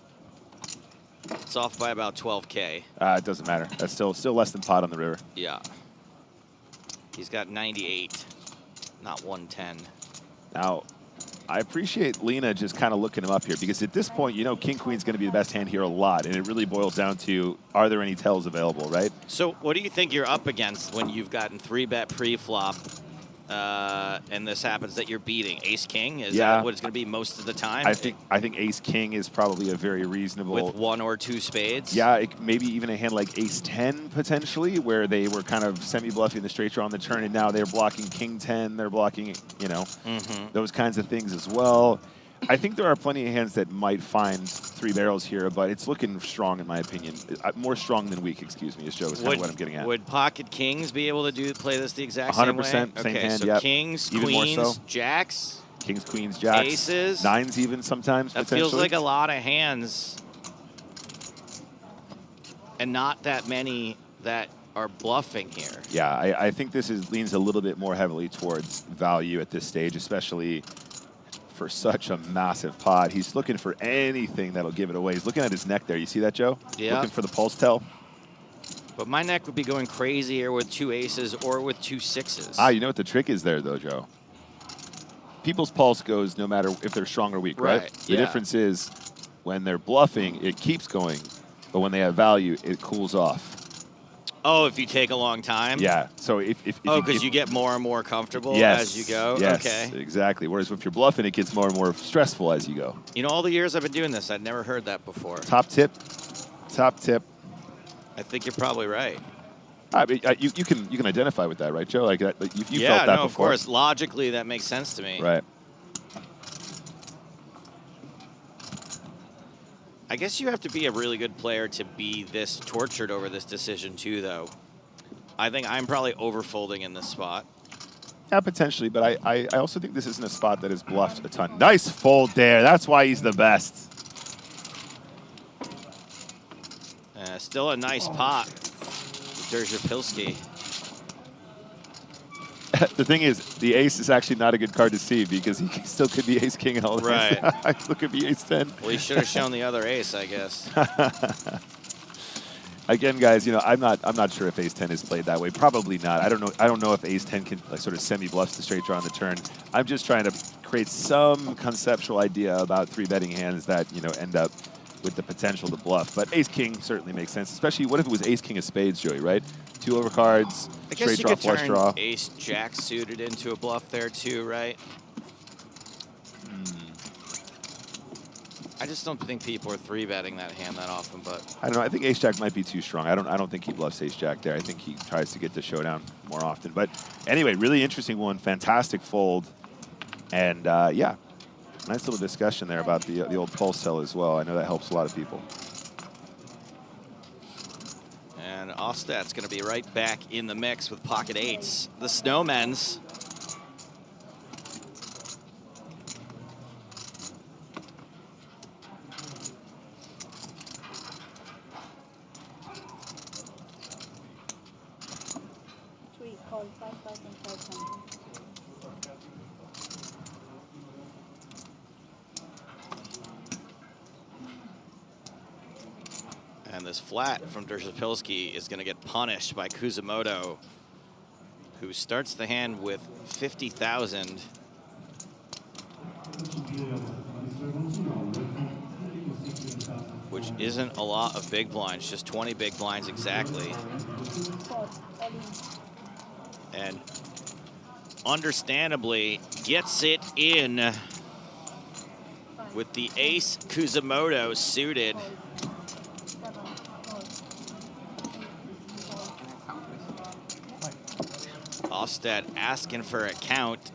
It's off by about 12K. It doesn't matter. That's still less than pot on the river. Yeah. He's got 98, not 110. Now, I appreciate Lena just kind of looking him up here, because at this point, you know King Queen's going to be the best hand here a lot, and it really boils down to, are there any tells available, right? So what do you think you're up against when you've gotten 3-bet pre-flop and this happens that you're beating? Ace-King? Is that what it's going to be most of the time? I think Ace-King is probably a very reasonable... With 1 or 2 spades? Yeah, maybe even a hand like Ace-10, potentially, where they were kind of semi-bluffing the straight draw on the turn, and now they're blocking King-10, they're blocking, you know, those kinds of things as well. I think there are plenty of hands that might find 3 barrels here, but it's looking strong in my opinion. More strong than weak, excuse me, is Joe, is kind of what I'm getting at. Would pocket kings be able to play this the exact same way? 100%, same okay, hand, so kings, even queens, more so. jacks, Kings, queens, jacks, aces, 9s even sometimes, that feels like a lot of hands, and not that many that are bluffing here. Yeah, I think this leans a little bit more heavily towards value at this stage, especially for such a massive pot. He's looking for anything that'll give it away. He's looking at his neck there. You see that, Joe? Yeah. Looking for the pulse tell. But my neck would be going crazy here with 2 aces or with 2 6s. You know what the trick is there, though, Joe? People's pulse goes no matter if they're strong or weak, right? The difference is when they're bluffing, it keeps going. But when they have value, it cools off. Oh, if you take a long time? Yeah. So if because you get more and more comfortable as you go? Yes, okay. Exactly. Whereas if you're bluffing, it gets more and more stressful as you go. You know, all the years I've been doing this, I'd never heard that before. Top tip. Top tip. I think you're probably right. You can identify with that, right, Joe? Like you felt that before. Yeah, no, of course. Logically, that makes sense to me. Right. I guess you have to be a really good player to be this tortured over this decision, too, though. I think I'm probably overfolding in this spot. Yeah, potentially, but I also think this isn't a spot that is bluffed a ton. Nice fold there. That's why he's the best. Still a nice pot. Derzhapilski. The thing is, the ace is actually not a good card to see because he still could be ace-king and all the right. Look at me, ace-10. Well, he should have shown the other ace, I guess. Again, guys, you know, I'm not sure if ace-10 is played that way. Probably not. I don't know if ace-10 can like, sort of semi-bluffs the straight draw on the turn. I'm just trying to create some conceptual idea about 3-betting hands that, you know, end up with the potential to bluff. But ace-king certainly makes sense, especially what if it was ace-king of spades, Joey, right? 2 overcards, I guess straight you draw, could flush turn draw. ace-jack suited into a bluff there too, right? I just don't think people are 3-betting that hand that often, but I don't know. I think ace-jack might be too strong. I don't think he bluffs ace-jack there. I think he tries to get the showdown more often. But anyway, really interesting one. Fantastic fold. And yeah, nice little discussion there about the old pulse tell as well. I know that helps a lot of people. And Ostad's going to be right back in the mix with pocket eights. The Snowmen's. Call 5,500. And this flat from Derzapilski is going to get punished by Kuzumoto, who starts the hand with 50,000. Which isn't a lot of big blinds, just 20 big blinds exactly. And understandably gets it in with the ace Kuzumoto suited. Ostad asking for a count.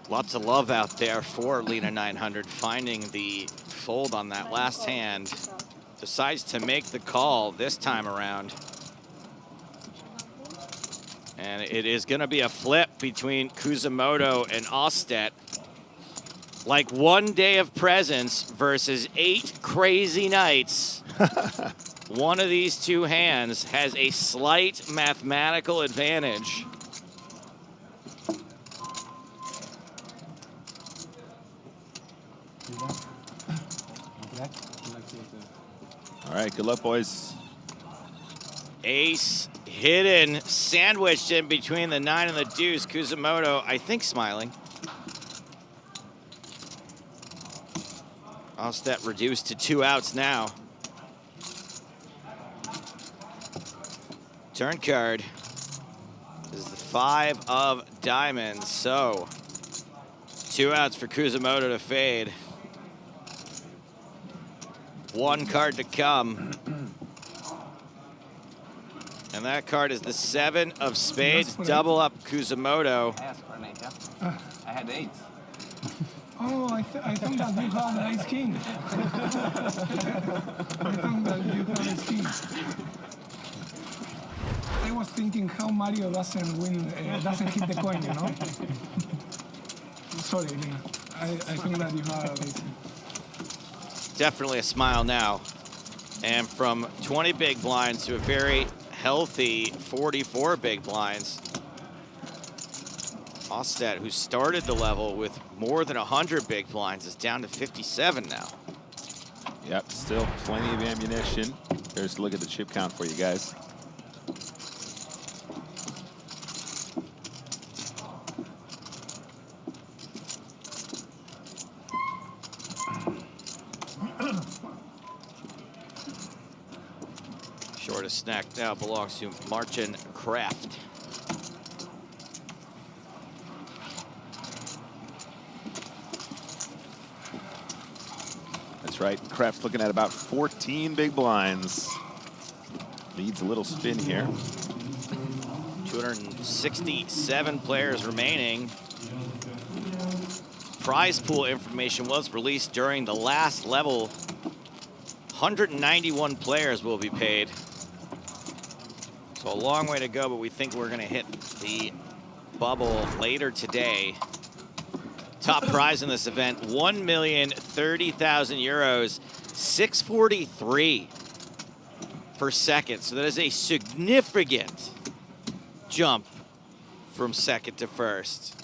Lots of love out there for Lena 900, finding the fold on that last hand. Decides to make the call this time around. And it is going to be a flip between Kuzumoto and Ostad. Like one day of presence versus 8 crazy nights. One of these two hands has a slight mathematical advantage. All right, good luck, boys. Ace hidden, sandwiched in between the 9 and the deuce. Kuzumoto, I think, smiling. Ostad reduced to 2 outs now. Turn card is the 5 of diamonds. So 2 outs for Kuzumoto to fade. 1 card to come. And that card is the 7 of spades. Double up Kuzumoto. I asked for an 8, yeah? I had 8. Oh, I think that you have an ace king. I think that you have ace king. I was thinking how Mario doesn't win, doesn't hit the coin, you know? Sorry, Lena. I think that you have ace king. Definitely a smile now. And from 20 big blinds to a very healthy 44 big blinds. Ostad, who started the level with more than 100 big blinds, is down to 57 now. Yep, still plenty of ammunition. Here's a look at the chip count for you guys. Shortest snack now belongs to Martin Kraft. That's right, Kraft looking at about 14 big blinds. Needs a little spin here. 267 players remaining. Prize pool information was released during the last level. 191 players will be paid. So a long way to go, but we think we're gonna hit the bubble later today. Top prize in this event, 1,030,000 euros, 643 per second. So that is a significant jump from second to first.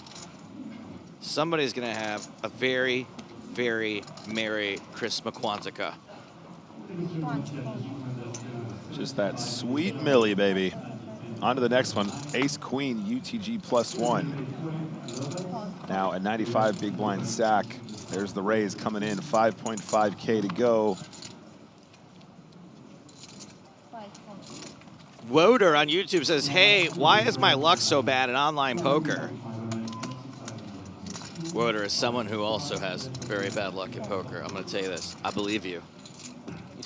Somebody's gonna have a very, very Merry Christmas Kwanzaa. Just that sweet Millie, baby. On to the next one. Ace Queen UTG +1. Now a 95 big blind stack. There's the raise coming in. 5.5K to go. Woder on YouTube says, hey, why is my luck so bad in online poker? Woder is someone who also has very bad luck in poker. I'm going to tell you this. I believe you.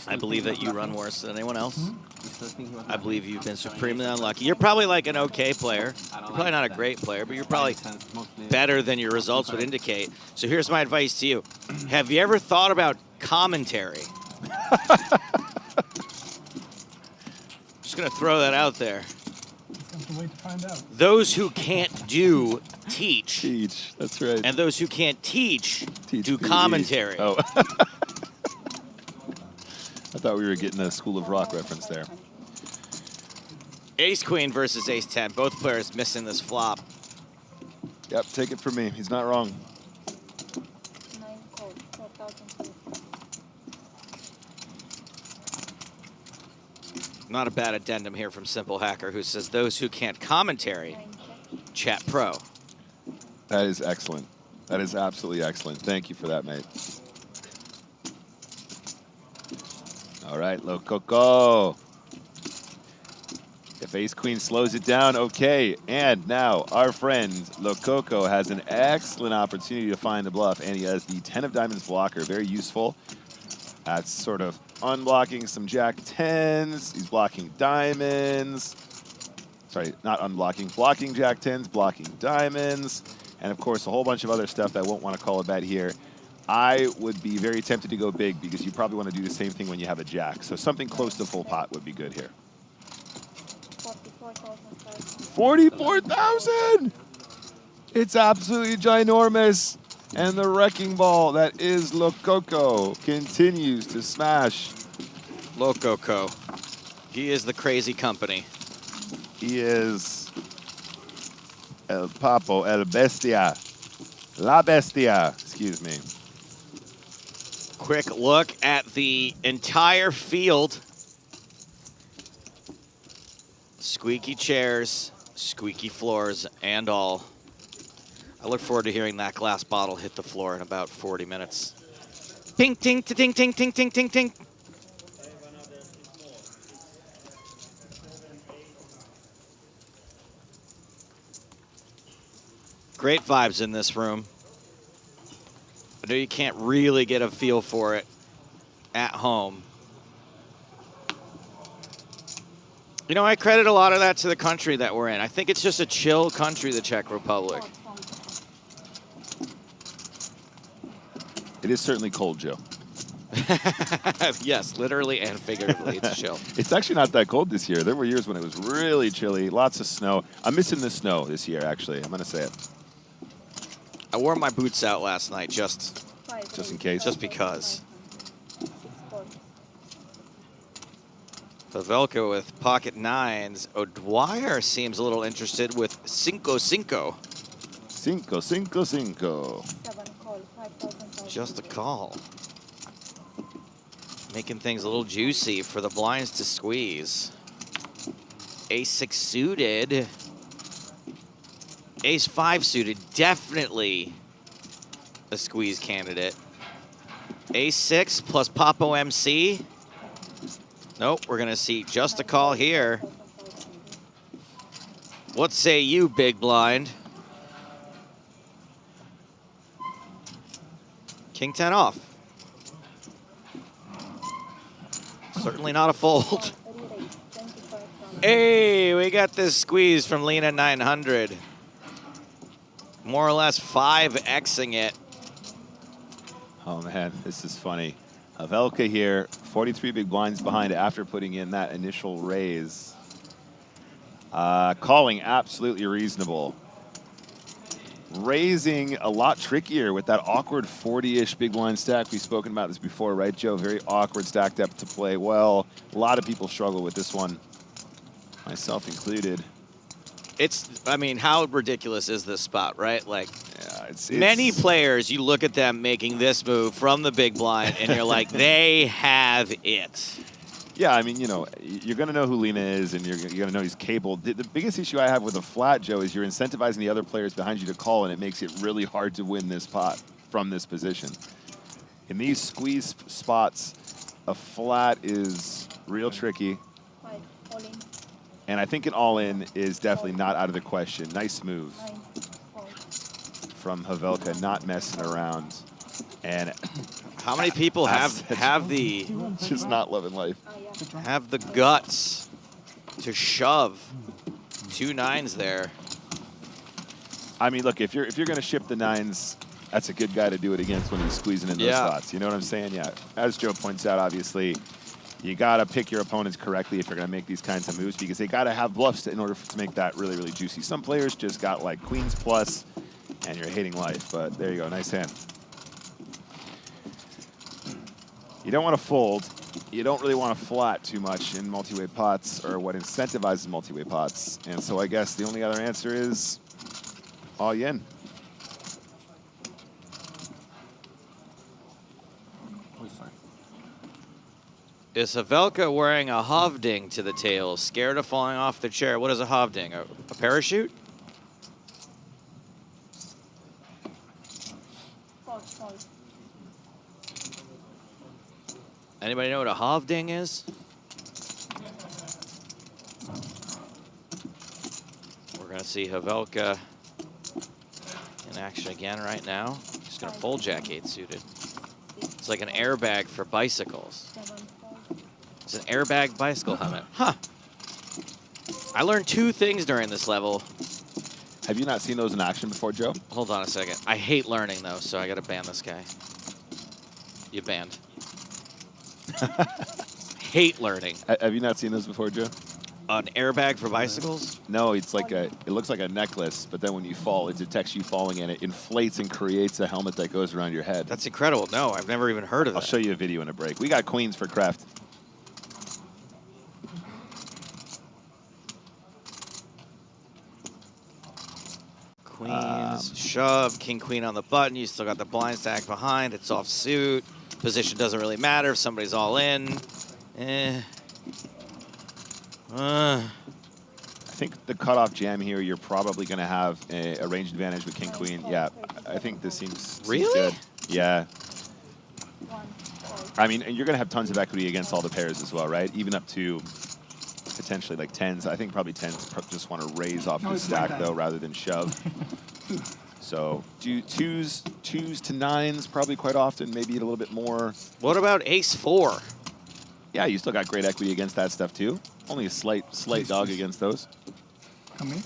I believe that you run worse than anyone else. I believe you've been supremely unlucky. You're probably like an okay player. You're probably not a great player, but you're probably better than your results would indicate. So here's my advice to you. Have you ever thought about commentary? Just going to throw that out there. Have to wait to find out. Those who can't do, teach. Teach, that's right. And those who can't teach do PE. commentary. Oh. I thought we were getting a School of Rock reference there. Ace-Queen versus Ace-10. Both players missing this flop. Yep, take it from me. He's not wrong. Not a bad addendum here from Simple Hacker, who says those who can't commentary, chat pro. That is excellent. That is absolutely excellent. Thank you for that, mate. All right, Lococo. If Ace-Queen slows it down, okay. And now our friend Lococo has an excellent opportunity to find the bluff, and he has the 10 of diamonds blocker. Very useful. That's sort of unblocking some jack 10s. He's blocking diamonds. Sorry, not unblocking, blocking jack 10s, blocking diamonds. And of course, a whole bunch of other stuff that I won't want to call a bet here. I would be very tempted to go big because you probably want to do the same thing when you have a jack. So something close to full pot would be good here. 44,000! It's absolutely ginormous. And the wrecking ball that is Lococo continues to smash. Lococo. He is the crazy company. He is El Papo, El Bestia. La Bestia, excuse me. Quick look at the entire field. Squeaky chairs, squeaky floors, and all. I look forward to hearing that glass bottle hit the floor in about 40 minutes. Ping, ting, ting, ting, ting, ting, ting, ting. Great vibes in this room. I know you can't really get a feel for it at home. You know, I credit a lot of that to the country that we're in. I think it's just a chill country, the Czech Republic. It is certainly cold, Joe. Yes, literally and figuratively, it's chill. It's actually not that cold this year. There were years when it was really chilly, lots of snow. I'm missing the snow this year, actually. I'm going to say it. I wore my boots out last night just in case. Just because. Pavelka with pocket nines. O'Dwyer seems a little interested with 5-5. 5-5-5. Just a call. Making things a little juicy for the blinds to squeeze. Ace-6 suited. Ace-5 suited, definitely a squeeze candidate. Ace-6 plus Papo MC. Nope, we're gonna see just a call here. What say you, big blind? King 10 off. Certainly not a fold. Hey, we got this squeeze from Lena 900. More or less 5xing it. Oh man, this is funny. Pavelka here, 43 big blinds behind after putting in that initial raise. Calling absolutely reasonable. Raising a lot trickier with that awkward 40-ish big blind stack. We've spoken about this before, right, Joe? Very awkward stack depth to play well. A lot of people struggle with this one, myself included. I mean, how ridiculous is this spot, right? Like, yeah, it's many players, you look at them making this move from the big blind, and you're like, they have it. Yeah, I mean, you know, you're going to know who Lena is, and you're going to know he's capable. The biggest issue I have with a flat, Joe, is you're incentivizing the other players behind you to call, and it makes it really hard to win this pot from this position. In these squeeze spots, a flat is real tricky. And I think an all-in is definitely not out of the question. Nice move from Pavelka, not messing around. And How many people have the just not living life? Have the guts to shove 2 9s there? I mean, look, if you're going to ship the 9s, that's a good guy to do it against when he's squeezing in those spots. You know what I'm saying? Yeah. As Joe points out, obviously, you got to pick your opponents correctly if you're going to make these kinds of moves, because they got to have bluffs in order to make that really, really juicy. Some players just got like queens plus, and you're hating life. But there you go. Nice hand. You don't want to fold. You don't really want to flat too much in multi-way pots, or what incentivizes multi-way pots. And so I guess the only other answer is all yin. Oh, sorry. Is Havelka wearing a hovding to the tail, scared of falling off the chair? What is a hovding? A parachute? Anybody know what a hovding is? We're going to see Havelka in action again right now. He's going to full jack 8 suited. It's like an airbag for bicycles. It's an airbag bicycle helmet. Huh. I learned 2 things during this level. Have you not seen those in action before, Joe? Hold on a second. I hate learning, though, so I got to ban this guy. You banned. Hate learning. Have you not seen those before, Joe? An airbag for bicycles? No, it's like it looks like a necklace, but then when you fall, it detects you falling and it inflates and creates a helmet that goes around your head. That's incredible. No, I've never even heard of that. I'll show you a video in a break. We got queens for craft. Queens, shove, king, queen on the button. You still got the blind stack behind. It's off suit. Position doesn't really matter if somebody's all in. I think the cutoff jam here, you're probably going to have a range advantage with king, queen. Yeah, I think this seems good. Yeah. I mean, and you're going to have tons of equity against all the pairs as well, right? Even up to potentially like 10s. I think probably 10s just want to raise off the stack, though, rather than shove. So do twos to 9s probably quite often, maybe a little bit more. What about ace 4? Yeah, you still got great equity against that stuff too. Only a slight dog against those. Come in.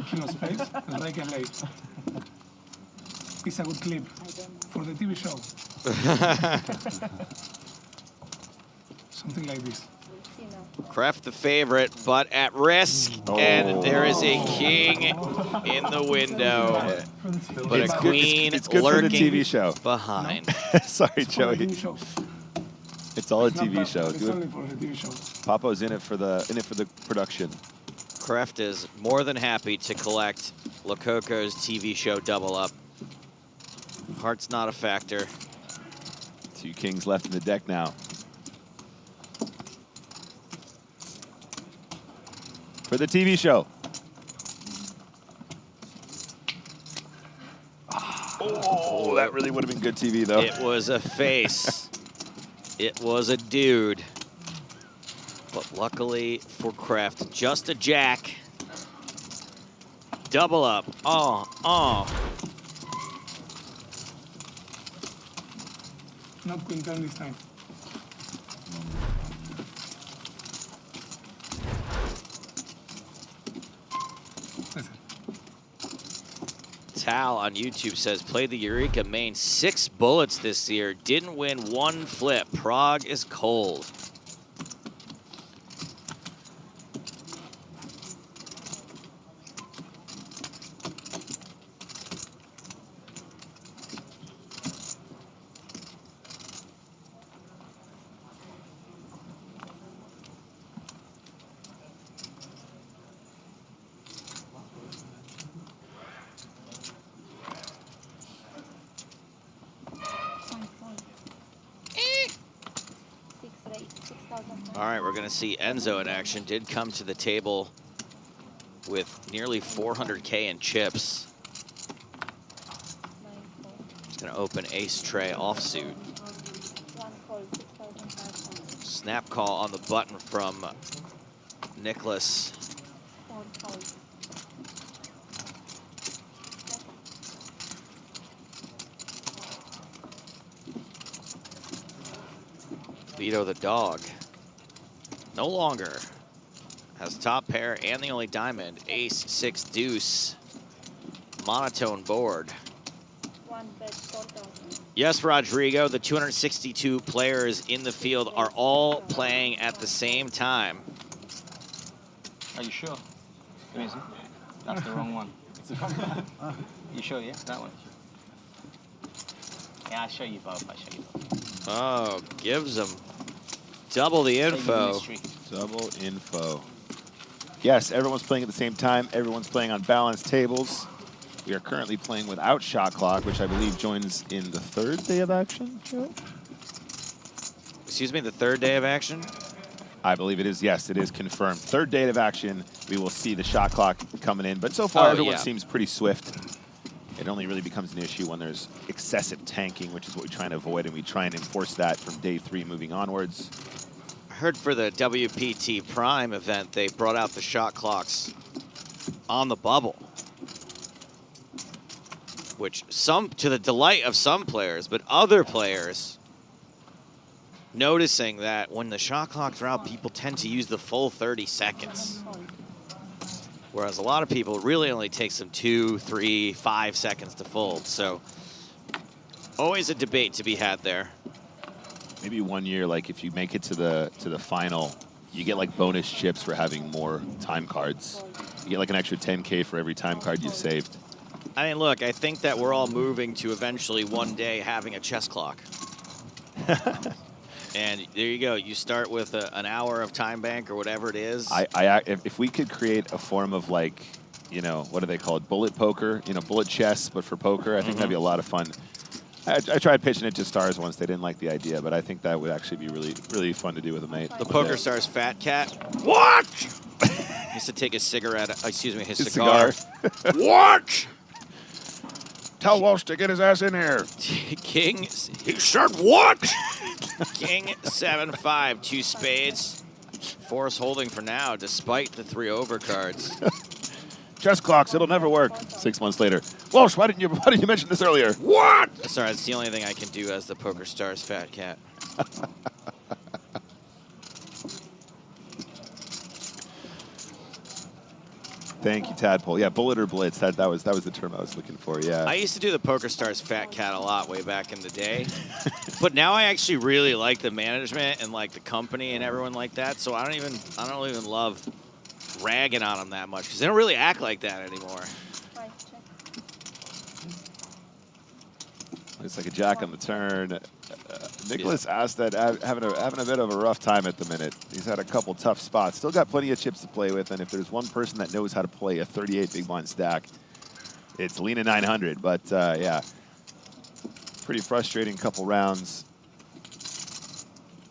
King of spades and break and late. It's a good clip for the TV show. Something like this. Kraft the favorite, but at risk, and there is a king in the window, but a queen it's good lurking for the TV show. behind. Sorry, Joey. It's all a TV show. It's only for the TV show. Papo's in it for the production. Kraft is more than happy to collect Lococo's TV show double up. Heart's not a factor. 2 kings left in the deck now. For the TV show. Oh, that really would have been good TV, though. It was a face. It was a dude. But luckily for Kraft, just a jack. Double up. Not queen turn this time. Tal on YouTube says, played the Eureka main 6 bullets this year. Didn't win 1 flip. Prague is cold. All right, we're going to see Enzo in action. Did come to the table with nearly 400K in chips. He's going to open ace tray offsuit. Snap call on the button from Nicholas. Vito the dog no longer has top pair and the only diamond. Ace, 6, deuce. Monotone board. Yes, Rodrigo, the 262 players in the field are all playing at the same time. Are you sure? Easy. That's the wrong one. You sure, yeah? That one. Yeah, I'll show you both. I'll show you both. Oh, gives them double the info. Double info. Yes, everyone's playing at the same time. Everyone's playing on balanced tables. We are currently playing without shot clock, which I believe joins in the third day of action, Joe? Excuse me, the third day of action? I believe it is. Yes, it is confirmed. Third day of action, we will see the shot clock coming in. But so far, everyone seems pretty swift. It only really becomes an issue when there's excessive tanking, which is what we try and avoid, and we try and enforce that from day 3 moving onwards. I heard for the WPT Prime event, they brought out the shot clocks on the bubble, which to the delight of some players, but other players noticing that when the shot clocks are out, people tend to use the full 30 seconds. Whereas a lot of people really only takes them 2, 3, 5 seconds to fold. So always a debate to be had there. Maybe one year, like if you make it to the final, you get like bonus chips for having more time cards. You get like an extra 10K for every time card you've saved. I mean, look, I think that we're all moving to eventually one day having a chess clock. And there you go. You start with an hour of time bank or whatever it is. If we could create a form of like, you know, what do they call it? Bullet poker, you know, bullet chess, but for poker, I think that'd be a lot of fun. I tried pitching it to Stars once. They didn't like the idea, but I think that would actually be really, really fun to do with a mate. The PokerStars Fat Cat. What? He used to take his cigarette, excuse me, his cigar. What? Tell Walsh to get his ass in here. King. He said what? King 7-5, 2 spades. Force holding for now, despite the 3 overcards. Chess clocks, it'll never work. 6 months later. Walsh, why didn't you mention this earlier? What? Sorry, that's the only thing I can do as the PokerStars Fat Cat. Thank you, Tadpole. Yeah, bullet or blitz. That was the term I was looking for. Yeah. I used to do the PokerStars Fat Cat a lot way back in the day, but now I actually really like the management and like the company and everyone like that. So I don't even love ragging on them that much because they don't really act like that anymore. Looks like a jack on the turn. Nicholas asked that having a bit of a rough time at the minute. He's had a couple tough spots. Still got plenty of chips to play with, and if there's one person that knows how to play a 38 big blind stack, it's Lena 900. But yeah, pretty frustrating couple rounds.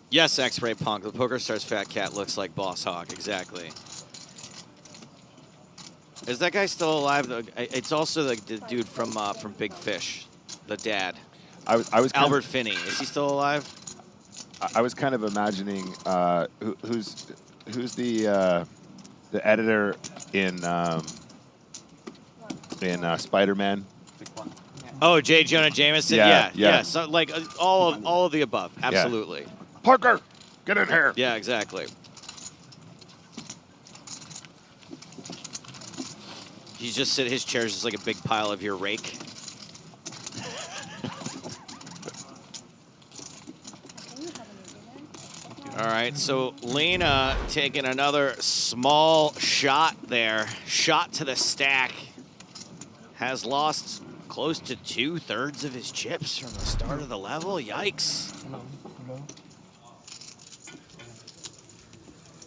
Yes, X-Ray Punk. The PokerStars Fat Cat looks like Boss Hog. Exactly. Is that guy still alive? It's also the dude from Big Fish, the dad. I was Albert Finney. Is he still alive? I was kind of imagining who's the editor in Spider-Man. Oh, J. Jonah Jameson. Yeah. So like all of the above. Absolutely. Yeah. Parker, get in here. Yeah, exactly. He's just his chair's just like a big pile of your rake. All right, so Lena taking another small shot there. Shot to the stack. Has lost close to 2/3 of his chips from the start of the level. Yikes.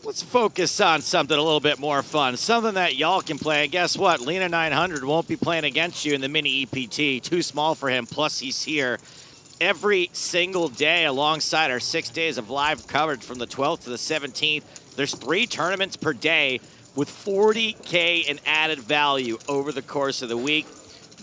Let's focus on something a little bit more fun. Something that y'all can play. And guess what? Lena 900 won't be playing against you in the mini EPT. Too small for him, plus he's here every single day alongside our 6 days of live coverage from the 12th to the 17th. There's 3 tournaments per day with 40K in added value over the course of the week.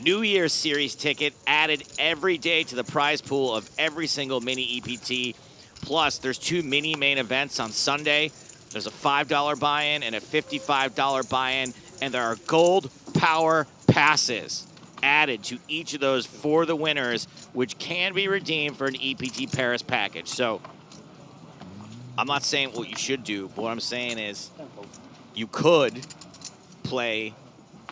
New Year's Series ticket added every day to the prize pool of every single mini EPT. Plus, there's 2 mini main events on Sunday. There's a $5 buy-in and a $55 buy-in, and there are gold power passes added to each of those for the winners, which can be redeemed for an EPT Paris package. So I'm not saying what you should do, but what I'm saying is you could play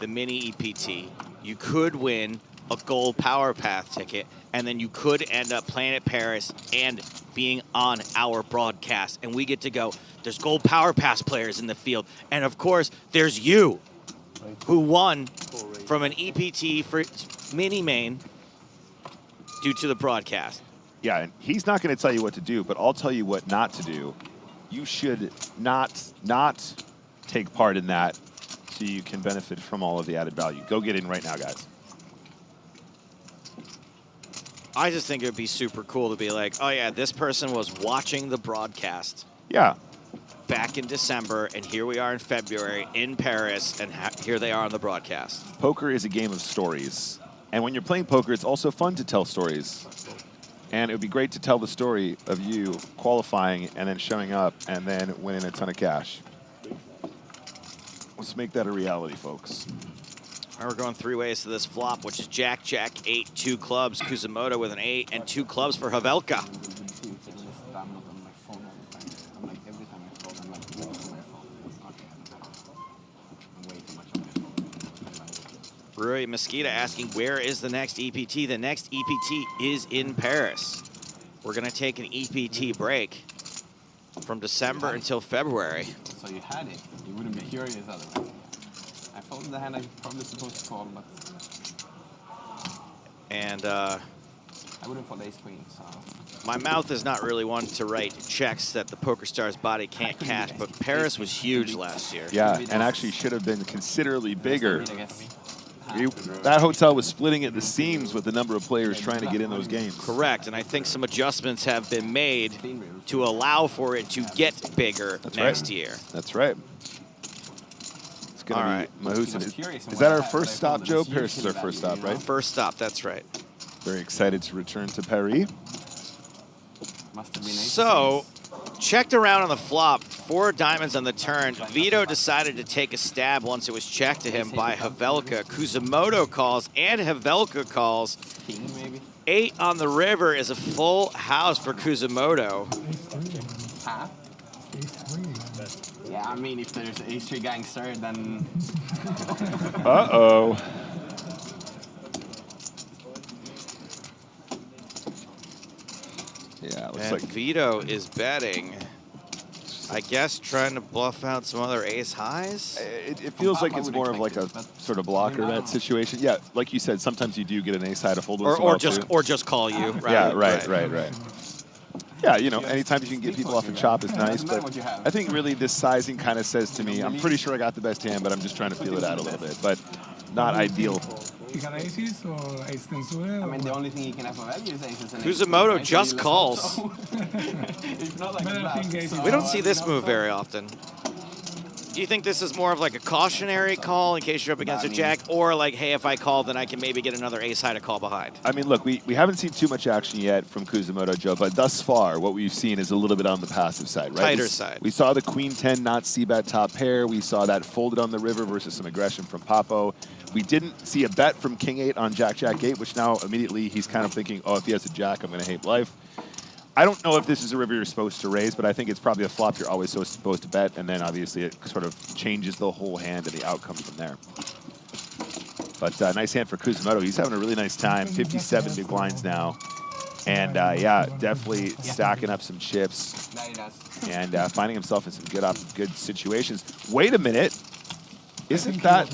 the mini EPT. You could win a gold Power Path ticket, and then you could end up playing at Paris and being on our broadcast. And we get to go, there's gold Power Pass players in the field. And of course, there's you, who won from an EPT for mini main due to the broadcast. Yeah, and he's not going to tell you what to do, but I'll tell you what not to do. You should not take part in that so you can benefit from all of the added value. Go get in right now, guys. I just think it would be super cool to be like, oh yeah, this person was watching the broadcast. Yeah. Back in December, and here we are in February in Paris, and here they are on the broadcast. Poker is a game of stories. And when you're playing poker, it's also fun to tell stories. And it would be great to tell the story of you qualifying and then showing up and then winning a ton of cash. Let's make that a reality, folks. All right, we're going 3 ways to this flop, which is Jack, Jack, 8, 2 clubs. Kusamoto with an 8 and 2 clubs for Havelka. Rui Mosquita asking, where is the next EPT? The next EPT is in Paris. We're going to take an EPT break from December until February. So you had it. You wouldn't be curious otherwise. I folded the hand I'm probably supposed to call, but... And I wouldn't fold ace-queen, so... my mouth is not really one to write checks that the PokerStars body can't cash, but Paris was huge last year. Yeah, and actually should have been considerably bigger. That hotel was splitting at the seams with the number of players trying to get in those games. Correct, and I think some adjustments have been made to allow for it to get bigger next year. That's right. It's going to be Mahusin. Is that our first stop, Joe? Paris is our first stop, right? First stop, that's right. Very excited to return to Paris. So, checked around on the flop, 4 diamonds on the turn. Vito decided to take a stab once it was checked to him by Havelka. Kusamoto calls and Havelka calls. 8 on the river is a full house for Kusamoto. Huh? Yeah, I mean, if there's ace-3 gangster, then... Uh-oh. Yeah, looks and like Vito is betting. I guess trying to bluff out some other ace highs. It feels like it's more of like a sort of blocker bet situation. Yeah, like you said, sometimes you do get an ace high to fold with or just call you. Right? Yeah, right. Yeah, you know, anytime you can get people off a chop is nice, but I think really this sizing kind of says to me, I'm pretty sure I got the best hand, but I'm just trying to feel it out a little bit, but not ideal. You got aces or ace ten suited? I mean, the only thing you can have for value is aces and Kusamoto just calls. If not like We don't see this move very often. Do you think this is more of like a cautionary call in case you're up against a jack, or like, hey, if I call, then I can maybe get another ace high to call behind? I mean, look, we haven't seen too much action yet from Kusamoto, Joe, but thus far, what we've seen is a little bit on the passive side, right? Tighter side. We saw the queen 10 not c-bet top pair. We saw that folded on the river versus some aggression from Papo. We didn't see a bet from king 8 on jack 8, which now immediately he's kind of thinking, oh, if he has a jack, I'm going to hate life. I don't know if this is a river you're supposed to raise, but I think it's probably a flop you're always supposed to bet, and then obviously it sort of changes the whole hand and the outcomes from there. But nice hand for Kusamoto. He's having a really nice time. 57 big blinds now. And yeah, definitely stacking up some chips and finding himself in some good situations. Wait a minute. Isn't that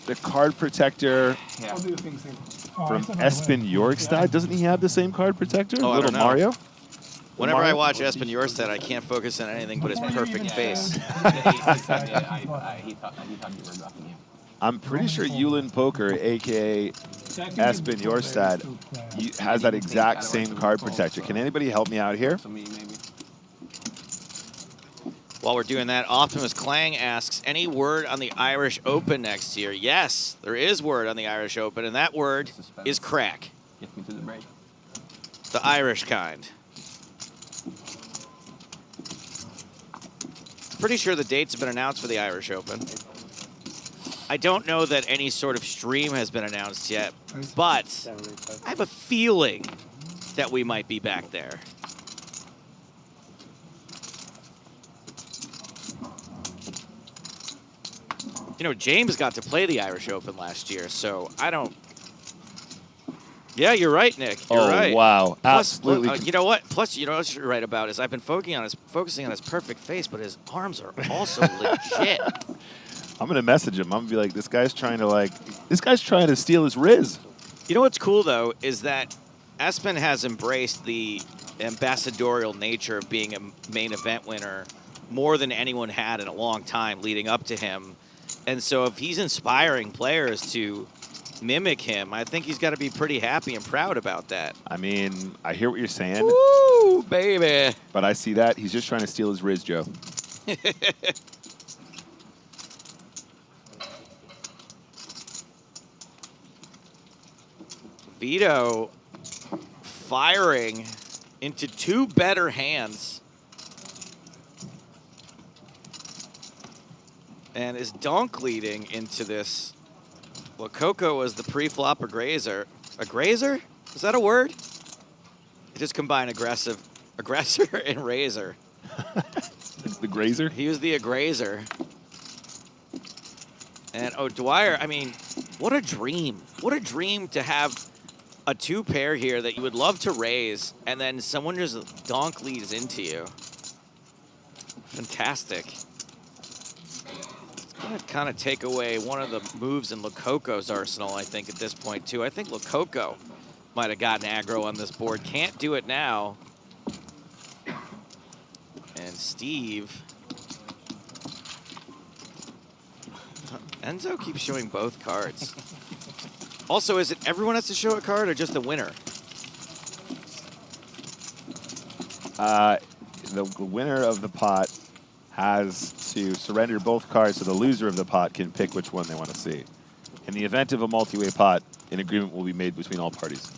the card protector from Espen Jorgstad? Doesn't he have the same card protector? Oh, Little Mario? Whenever I watch Espen Jorgstad, I can't focus on anything but his perfect face. I'm pretty sure Yulin Poker, a.k.a. Espen Jorgstad, has that exact same card protector. Can anybody help me out here? While we're doing that, Optimus Clang asks, any word on the Irish Open next year? Yes, there is word on the Irish Open, and that word is crack. Get me to the break. The Irish kind. Pretty sure the dates have been announced for the Irish Open. I don't know that any sort of stream has been announced yet, but I have a feeling that we might be back there. You know, James got to play the Irish Open last year, so I don't. Yeah, you're right, Nick. You're right. Wow. Plus, Absolutely. you know what? Plus, you know what you're right about is I've been focusing on his perfect face, but his arms are also legit. I'm going to message him. I'm going to be like, this guy's trying to steal his Riz. You know what's cool, though, is that Espen has embraced the ambassadorial nature of being a main event winner more than anyone had in a long time leading up to him. And so if he's inspiring players to mimic him, I think he's got to be pretty happy and proud about that. I mean, I hear what you're saying. Woo, baby. But I see that. He's just trying to steal his Riz, Joe. Vito firing into 2 better hands. And is donk leading into this. Well, Coco was the pre-flop aggressor. A grazer? Is that a word? It just combined aggressor and razor. The grazer? He was the aggressor. And O'Dwyer, I mean, what a dream. What a dream to have a 2-pair here that you would love to raise, and then someone just donk leads into you. Fantastic. It's going to kind of take away one of the moves in Lococo's arsenal, I think, at this point, too. I think Lococo might have gotten aggro on this board. Can't do it now. And Steve... Enzo keeps showing both cards. Also, is it everyone has to show a card or just the winner? The winner of the pot has to surrender both cards so the loser of the pot can pick which one they want to see. In the event of a multi-way pot, an agreement will be made between all parties.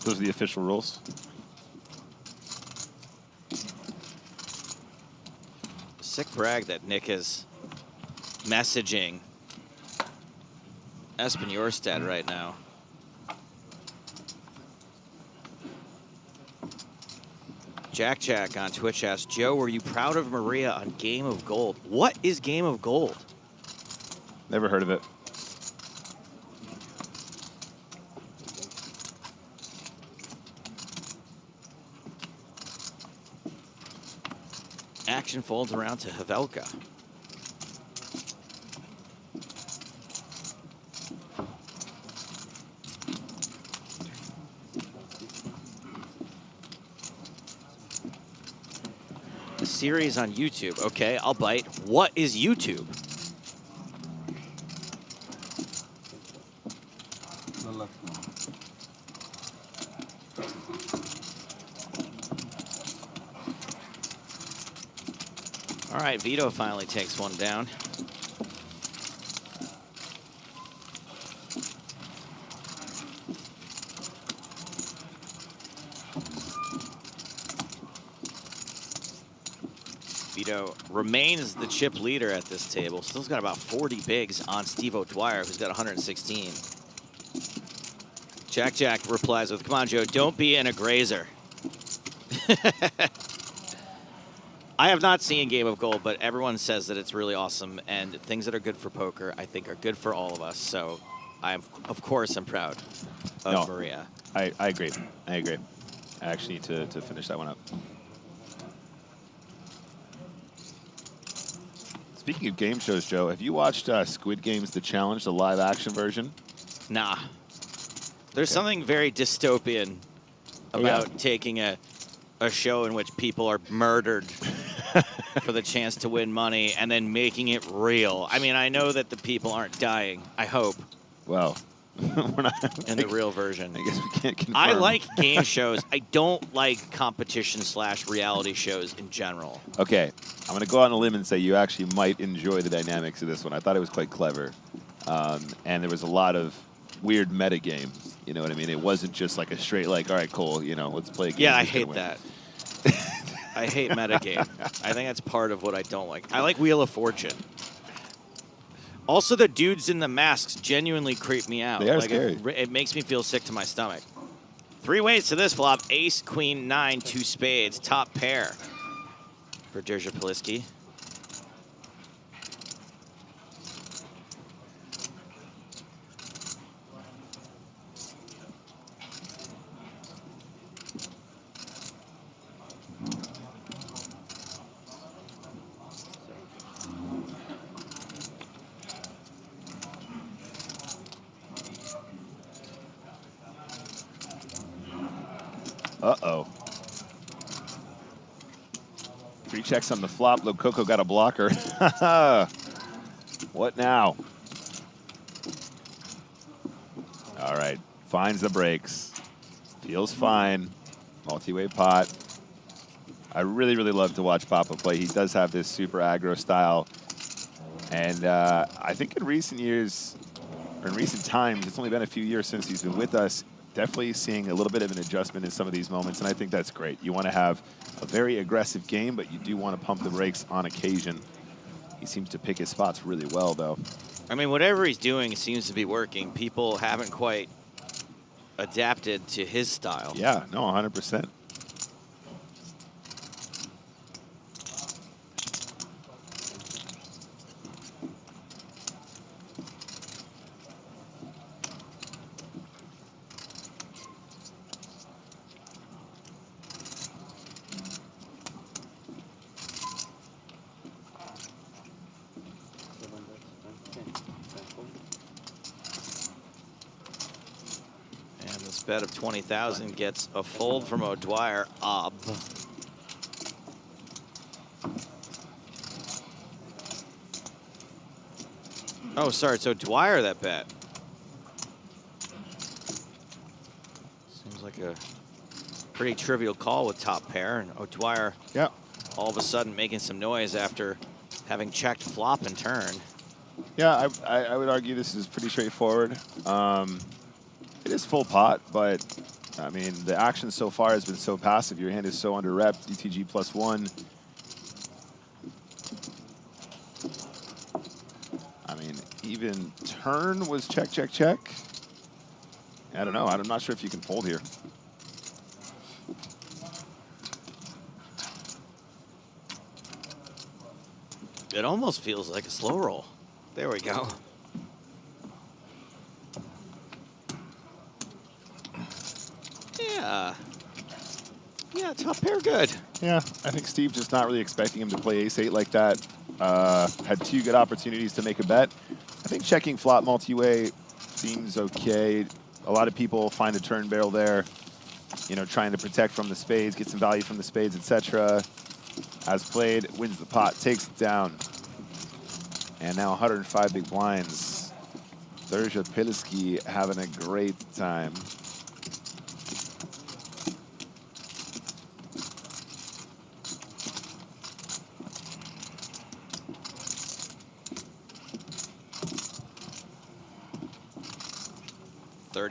Those are the official rules. Sick brag that Nick is messaging Espen Jorstad right now. Jack on Twitch asks, Joe, were you proud of Maria on Game of Gold? What is Game of Gold? Never heard of it. Action folds around to Havelka. The series on YouTube. Okay, I'll bite. What is YouTube? The left one. All right, Vito finally takes one down. Vito remains the chip leader at this table. Still's got about 40 bigs on Steve O'Dwyer, who's got 116. Jack replies with, come on, Joe, don't be an aggressor. I have not seen Game of Gold, but everyone says that it's really awesome, and things that are good for poker, I think, are good for all of us. So, of course, I'm proud of Maria. I agree. I agree. I actually need to finish that one up. Speaking of game shows, Joe, have you watched Squid Games: The Challenge, the live-action version? Nah. There's something very dystopian about taking a show in which people are murdered for the chance to win money and then making it real. I mean, I know that the people aren't dying. I hope. Well, we're not in the real version. I guess we can't confirm. I like game shows. I don't like competition/reality shows in general. Okay, I'm going to go out on a limb and say you actually might enjoy the dynamics of this one. I thought it was quite clever. And there was a lot of weird metagame. You know what I mean? It wasn't just like a straight, like, all right, cool, you know, let's play a game. Yeah, I hate that. I hate metagame. I think that's part of what I don't like. I like Wheel of Fortune. Also, the dudes in the masks genuinely creep me out. They are like scary. It makes me feel sick to my stomach. 3 ways to this flop. Ace, queen, 9, 2 spades. Top pair for Derja Poliski. Uh-oh. 3 checks on the flop. Lococo got a blocker. What now? All right, finds the breaks. Feels fine. Multi-way pot. I really, really love to watch Papa play. He does have this super aggro style. And I think in recent years, or in recent times, it's only been a few years since he's been with us, definitely seeing a little bit of an adjustment in some of these moments, and I think that's great. You want to have a very aggressive game, but you do want to pump the brakes on occasion. He seems to pick his spots really well, though. I mean, whatever he's doing seems to be working. People haven't quite adapted to his style. Yeah, no, 100%. Bet of 20,000 gets a fold from O'Dwyer. Oh, sorry, it's O'Dwyer that bet. Seems like a pretty trivial call with top pair, and O'Dwyer all of a sudden making some noise after having checked flop and turn. Yeah, I would argue this is pretty straightforward. It is full pot, but I mean, the action so far has been so passive. Your hand is so under-repped, ETG +1. I mean, even turn was check, check, check. I don't know. I'm not sure if you can fold here. It almost feels like a slow roll. There we go. Yeah, top pair good. Yeah, I think Steve just not really expecting him to play ace-8 like that. Had 2 good opportunities to make a bet. I think checking flop multi-way seems okay. A lot of people find a turn barrel there, you know, trying to protect from the spades, get some value from the spades, etc. As played, wins the pot, takes it down. And now 105 big blinds. Sergio Pilisky having a great time.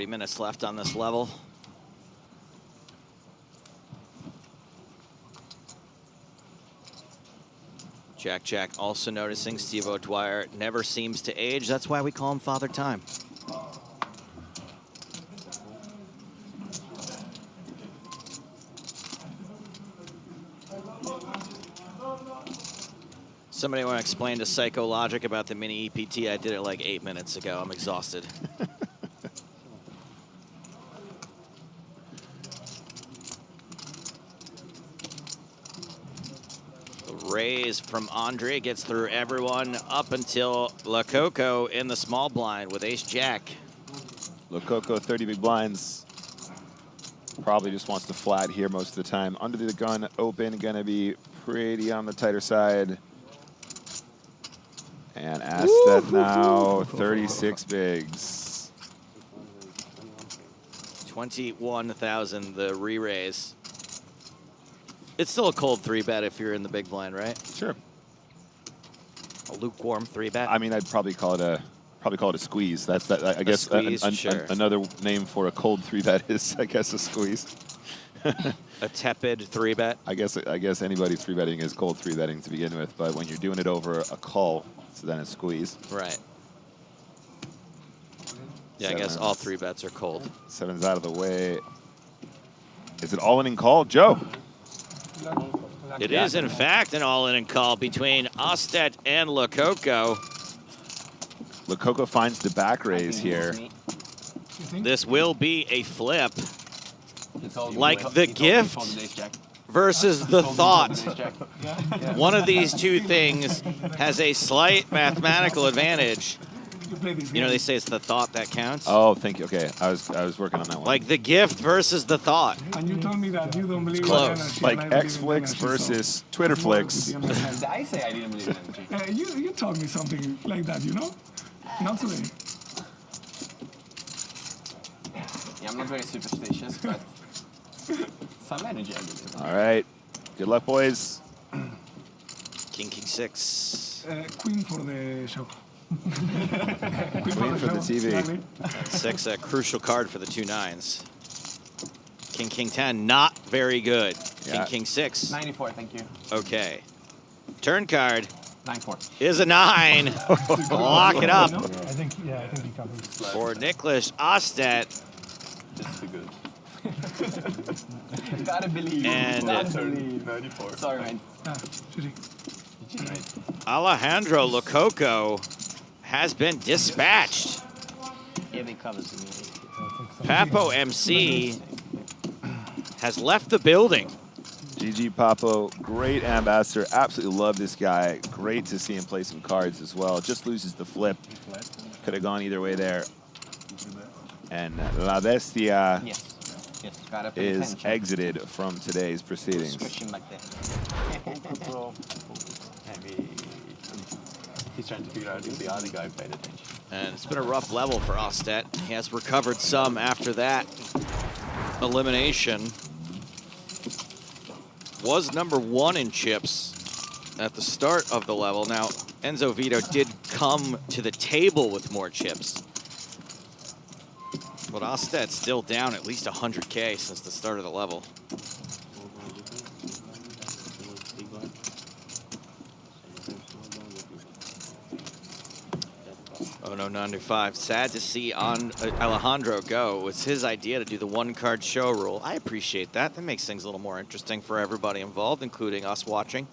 Minutes left on this level. Jack Jack also noticing Steve O'Dwyer never seems to age. That's why we call him Father Time. Somebody want to explain to Psycho Logic about the mini EPT? I did it like 8 minutes ago. I'm exhausted. Raise from Andre gets through everyone up until Lococo in the small blind with ace-jack. Lococo, 30 big blinds. Probably just wants to flat here most of the time. Under the gun, open, gonna be pretty on the tighter side. And Astet now, 36 bigs. 21,000, the re-raise. It's still a cold 3-bet if you're in the big blind, right? Sure. A lukewarm 3-bet. I mean, I'd probably call it a squeeze. That's that. I guess squeeze, sure. Another name for a cold 3-bet is, I guess, a squeeze. A tepid 3-bet. I guess anybody 3-betting is cold 3-betting to begin with, but when you're doing it over a call, so then a squeeze. Right. Yeah, I guess all 3-bets are cold. 7's out of the way. Is it all in and call, Joe? It is, in fact, an all-in call between Astet and Lococo. Lococo finds the back raise here. This will be a flip. Like the gift versus the thought. One of these two things has a slight mathematical advantage. You play this You know, game. they say it's the thought that counts. Oh, thank you. Okay, I was working on that one. Like the gift versus the thought. And you told me that you don't believe in Close. energy. Like and I believe in X-Flix energy, so versus Twitter Flix. Did I say I didn't believe in energy? You told me something like that, you know? Not today. Yeah, I'm not very superstitious, but some energy I believe. All right. Good luck, boys. King, king, 6. Queen for the show. Queen for the TV. 6, a crucial card for the 2 9s. King, king, 10, not very good. King, Yeah. king, 6. 94, thank you. Okay. Turn card 94. is a 9. Lock it up. I think he covers. For Nicholas Ostedt. Just too good. You gotta believe. And gotta believe. 94. Sorry, man. Alejandro Lococo has been dispatched. Yeah, they covers me. Papo MC has left the building. GG Papo, great ambassador. Absolutely love this guy. Great to see him play some cards as well. Just loses the flip. Could have gone either way there. And La Bestia is exited from today's proceedings. He's trying to figure out if the other guy paid attention. And it's been a rough level for Ostedt. He has recovered some after that elimination. Was #1 in chips at the start of the level. Now, Enzo Vito did come to the table with more chips. But Osted's still down at least 100K since the start of the level. Oh no, 95. Sad to see Alejandro go. It was his idea to do the 1-card show rule. I appreciate that. That makes things a little more interesting for everybody involved, including us watching.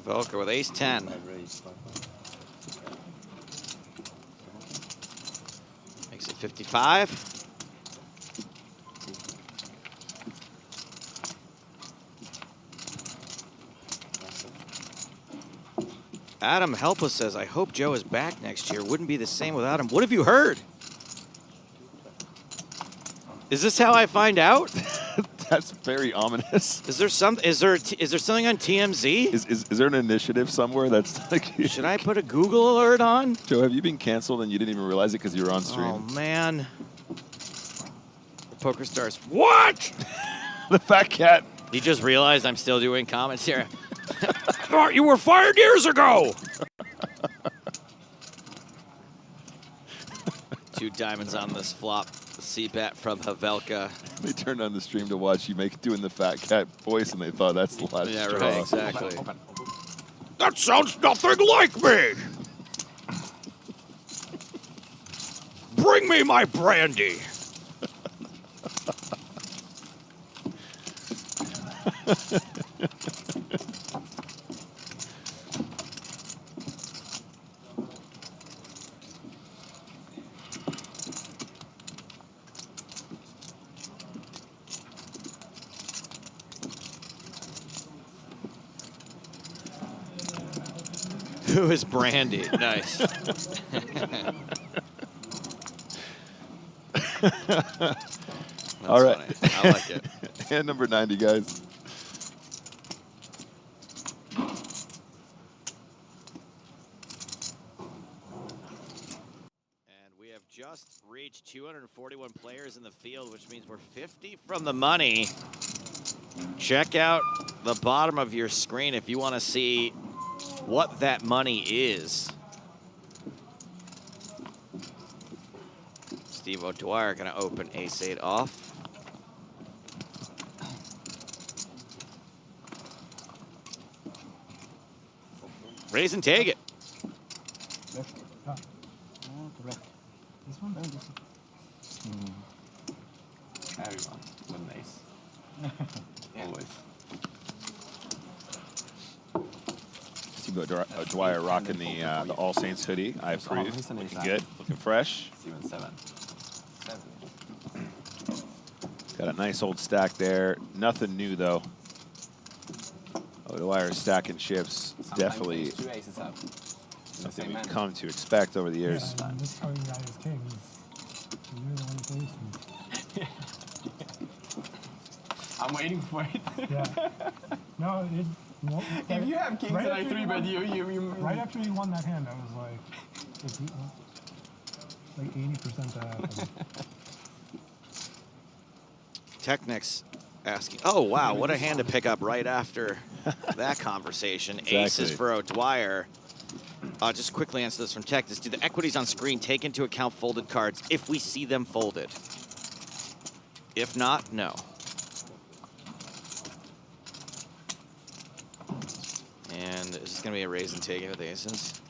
Pavelka with ace-10. Makes it 55. Adam Helpless says, I hope Joe is back next year. Wouldn't be the same without him. What have you heard? Is this how I find out? That's very ominous. Is there something on TMZ? Is there an initiative somewhere that's like? Should I put a Google alert on? Joe, have you been canceled and you didn't even realize it because you were on stream? Oh man. PokerStars. What? The fat cat. He just realized I'm still doing comments here. Thought you were fired years ago. 2 diamonds on this flop. The C-bet from Havelka. They turned on the stream to watch you doing the fat cat voice, and they thought that's the last Yeah, straw. right, exactly. That sounds nothing like me. Bring me my brandy. Who is Brandy? Nice. All right. Funny. I like it. And number 90, guys. We have just reached 241 players in the field, which means we're 50 from the money. Check out the bottom of your screen if you want to see what that money is. Steve O'Dwyer going to open ace-8 off. Raise and take it. Correct. This one? This one. Everyone, but nice. Always. Steve O'Dwyer rocking the All Saints hoodie. I approve. Looking good. Looking fresh. It's even 7. Got a nice old stack there. Nothing new though. O'Dwyer stacking chips. Sometimes Definitely there's 2 aces up. something we've come to expect over the years. Yeah, this time guy is king. He's really on the place. I'm waiting for it. Yeah. No, it won't. If you have kings and I 3-bet you. Right after you won that hand, I was like 80% to happen. Technics asking, oh wow, what a hand to pick up right after that conversation. Exactly. Aces for O'Dwyer. Just quickly answer this from Technics. Do the equities on screen take into account folded cards if we see them folded? If not, no. And is this going to be a raise and take with aces?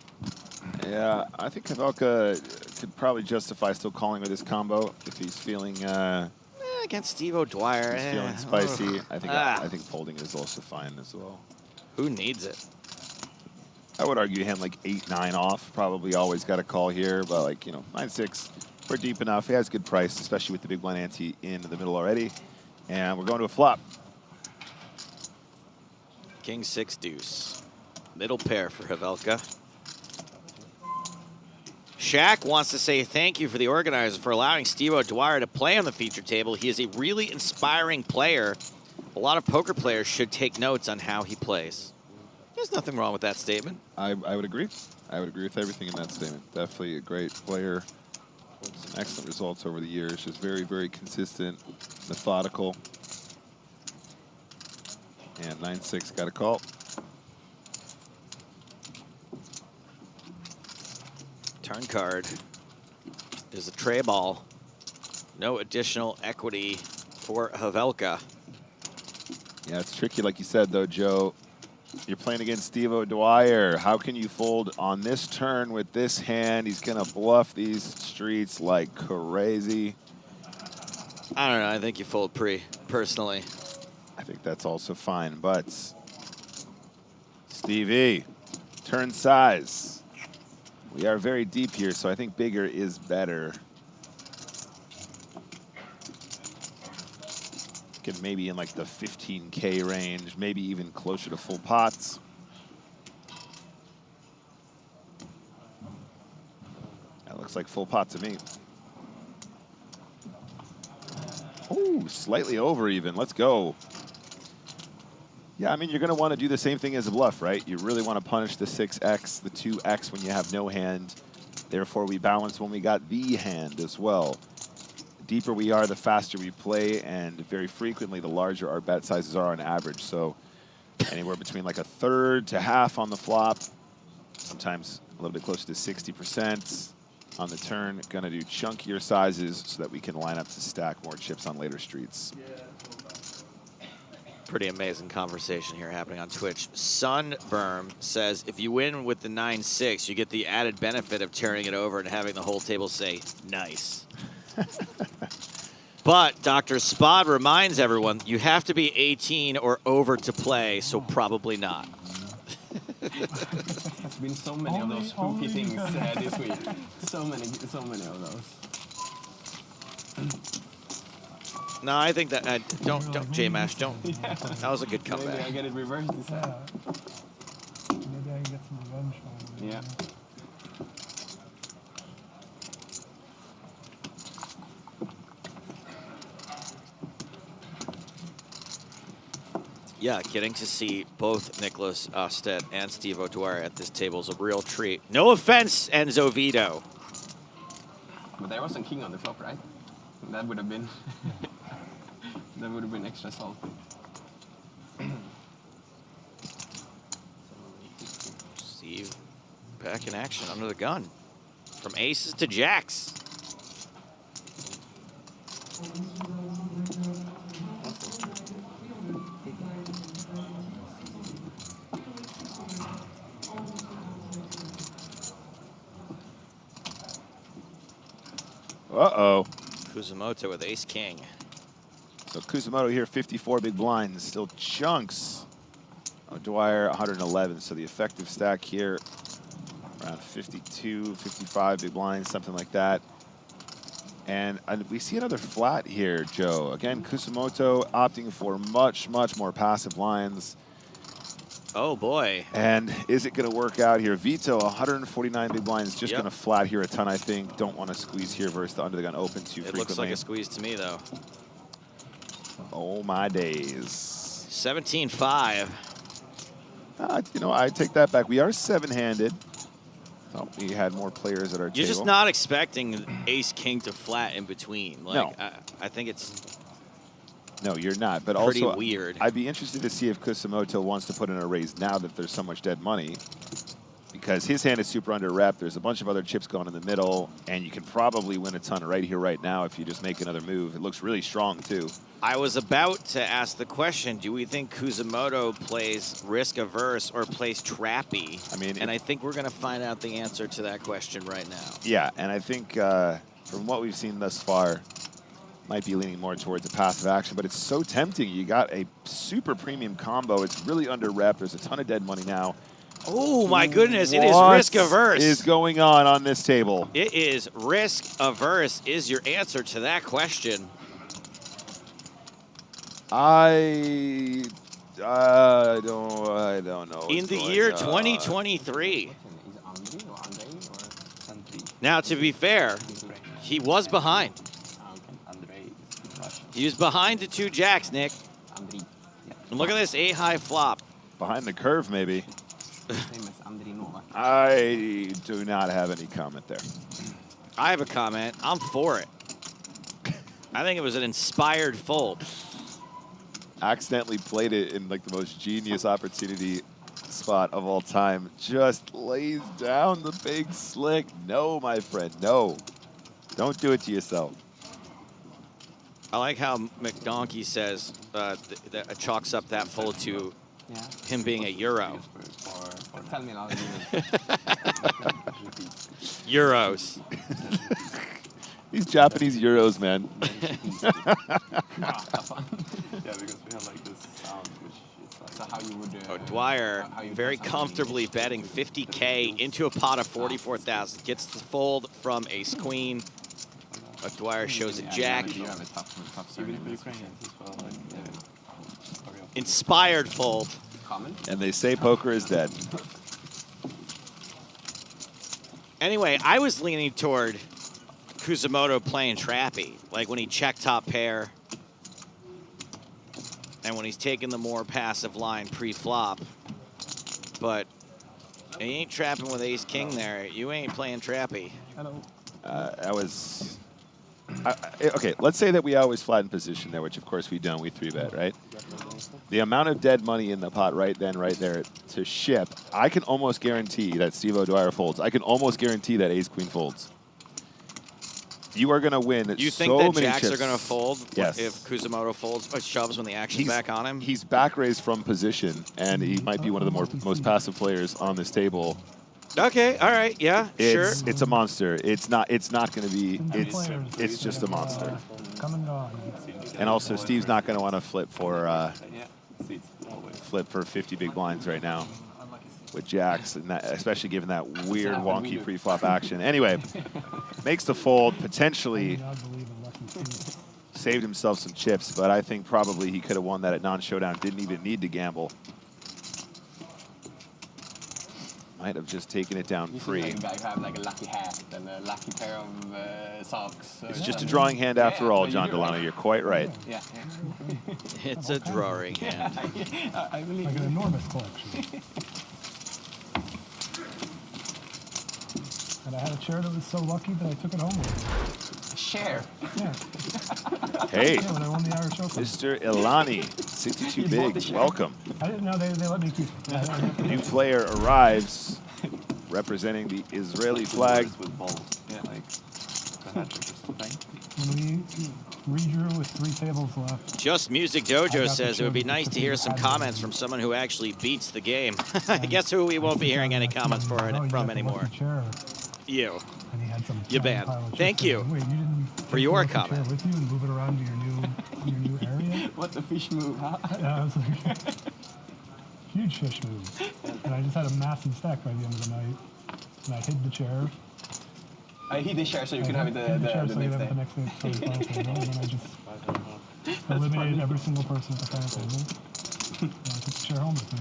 Yeah, I think Havelka could probably justify still calling with this combo if he's feeling against Steve O'Dwyer. he's feeling spicy. I think folding is also fine as well. Who needs it? I would argue him like 8-9 off. Probably always got a call here, but like 9-6, we're deep enough. He has good price, especially with the big blind ante in the middle already. And we're going to a flop. King 6 deuce. Middle pair for Havelka. Shaq wants to say thank you for the organizer for allowing Steve O'Dwyer to play on the feature table. He is a really inspiring player. A lot of poker players should take notes on how he plays. There's nothing wrong with that statement. I would agree. I would agree with everything in that statement. Definitely a great player. Some excellent results over the years. Just very, very consistent, methodical. And 9-6 got a call. Turn card is a tray ball. No additional equity for Havelka. Yeah, it's tricky, like you said, though, Joe. You're playing against Steve O'Dwyer. How can you fold on this turn with this hand? He's going to bluff these streets like crazy. I don't know. I think you fold pre, personally. I think that's also fine, but Stevie, turn size. We are very deep here, so I think bigger is better. Get maybe in like the 15K range, maybe even closer to full pots. That looks like full pot to me. Ooh, slightly over even. Let's go. Yeah, I mean, you're going to want to do the same thing as a bluff, right? You really want to punish the 6x, the 2x when you have no hand. Therefore, we balance when we got the hand as well. The deeper we are, the faster we play, and very frequently, the larger our bet sizes are on average. So anywhere between like 1/3 to half on the flop, sometimes a little bit closer to 60% on the turn. Going to do chunkier sizes so that we can line up to stack more chips on later streets. Pretty amazing conversation here happening on Twitch. Sunberm says, if you win with the 9-6, you get the added benefit of turning it over and having the whole table say, nice. But Dr. Spod reminds everyone, you have to be 18 or over to play, so probably not. There's been so many of those spooky things this week. So many of those. No, I think that don't J-Mash, don't. Yeah. That was a good comeback. Maybe I get it reversed this time. Maybe I can get some revenge on him. Yeah. Yeah, getting to see both Nicholas Osted and Steve O'Dwyer at this table is a real treat. No offense, Enzo Vito. But there wasn't king on the flop, right? That would have been that would have been extra salty. Steve back in action under the gun. From aces to jacks. Uh-oh. Kuzumoto with ace-king. So Kuzumoto here, 54 big blinds, still chunks O'Dwyer 111, so the effective stack here around 52, 55 big blinds, something like that. And we see another flat here, Joe. Again, Kusamoto opting for much, much more passive lines. Oh, boy. And is it going to work out here? Vito, 149 big blinds, just going to flat here a ton, I think. Don't want to squeeze here versus the under the gun open too frequently. It looks like a squeeze to me, though. Oh, my days. 17-5. You know, I take that back. We are seven-handed. Thought we had more players at our table. You're just not expecting ace-king to flat in between. Like, No. I think it's... No, you're not. But pretty also, weird. I'd be interested to see if Kusamoto wants to put in a raise now that there's so much dead money. Because his hand is super under rep. There's a bunch of other chips going in the middle. And you can probably win a ton right here, right now, if you just make another move. It looks really strong, too. I was about to ask the question, do we think Kusamoto plays risk-averse or plays trappy? I mean, and I think we're going to find out the answer to that question right now. Yeah, and I think from what we've seen thus far, might be leaning more towards a passive action, but it's so tempting. You got a super premium combo. It's really under rep. There's a ton of dead money now. Oh, my goodness. It is What risk-averse. is going on this table? It is risk-averse is your answer to that question. I don't know. In the year 2023. Now, to be fair, he was behind. He was behind the two jacks, Nick. And look at this A-high flop. Behind the curve, maybe. I do not have any comment there. I have a comment. I'm for it. I think it was an inspired fold. Accidentally played it in like the most genius opportunity spot of all time. Just lays down the big slick. No, my friend, no. Don't do it to yourself. I like how McDonkey says that chalks up that fold to him being a Euro. Or tell me another Euros. These Japanese Euros, man. Yeah, because we have like this sound, which is like... So how you would... Dwyer very comfortably betting 50K into a pot of 44,000. Gets the fold from ace queen. Dwyer shows a jack. You have a tough serving. Inspired fold. And they say poker is dead. Anyway, I was leaning toward Kusamoto playing trappy, like when he checked top pair and when he's taking the more passive line pre-flop. But he ain't trapping with ace-king there. You ain't playing trappy. Hello. Okay, let's say that we always flatten position there, which of course we don't. We 3-bet, right? The amount of dead money in the pot right then, right there to ship, I can almost guarantee that Steve O'Dwyer folds. I can almost guarantee that ace-queen folds. You are going to win You think so that many jacks chips. are going to fold Yes. if Kusamoto folds or shoves when the action's back on him? He's back raised from position, and he might be one of the most passive players on this table. Okay, all right, yeah, sure. It's a monster. It's not going to be. It's just a monster. Come and go. And also, Steve's not going to want to flip for 50 big blinds right now with jacks, and that, especially given that weird wonky pre-flop action. Anyway, makes the fold, potentially saved himself some chips, but I think probably he could have won that at non-showdown. Didn't even need to gamble. Might have just taken it down free. You have like a lucky hat and a lucky pair of socks. It's just a drawing hand after all, John Delano. You're quite right. Yeah. It's a drawing hand. I believe Like an enormous collection. And I had a chair that was so lucky that I took it home with me. Share. Yeah. Hey, Yeah, when I won the Irish Open. Mr. Ilani, 62 bigs, welcome. I didn't know they let me keep it. New player arrives, representing the Israeli flag. With balls. Yeah, like the hat trick or something. When we redrew with 3 tables left. Just Music Dojo says it would be nice to hear some comments from someone who actually beats the game. Guess who we won't be hearing any comments from anymore? You. And he had some You banned. Thank you Wait, you didn't for your take the chair comment. with you and move it around to your new area? What the fish move, huh? Yeah, I was like, you huge fish move. And I just had a massive stack by the end of the night. And I hid the chair. I hid the chair so you can have it the next day. And then I just eliminated every single person at the final table. And I took the chair home with me.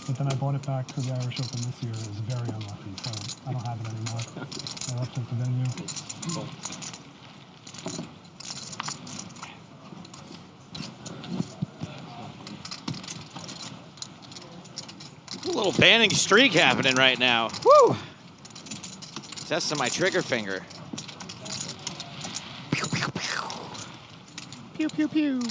But then I bought it back for the Irish Open this year. It was very unlucky, so I don't have it anymore. I left it at the venue. A little banning streak happening right now. Woo! Testing my trigger finger. Pew, pew, pew. Pew, pew, pew.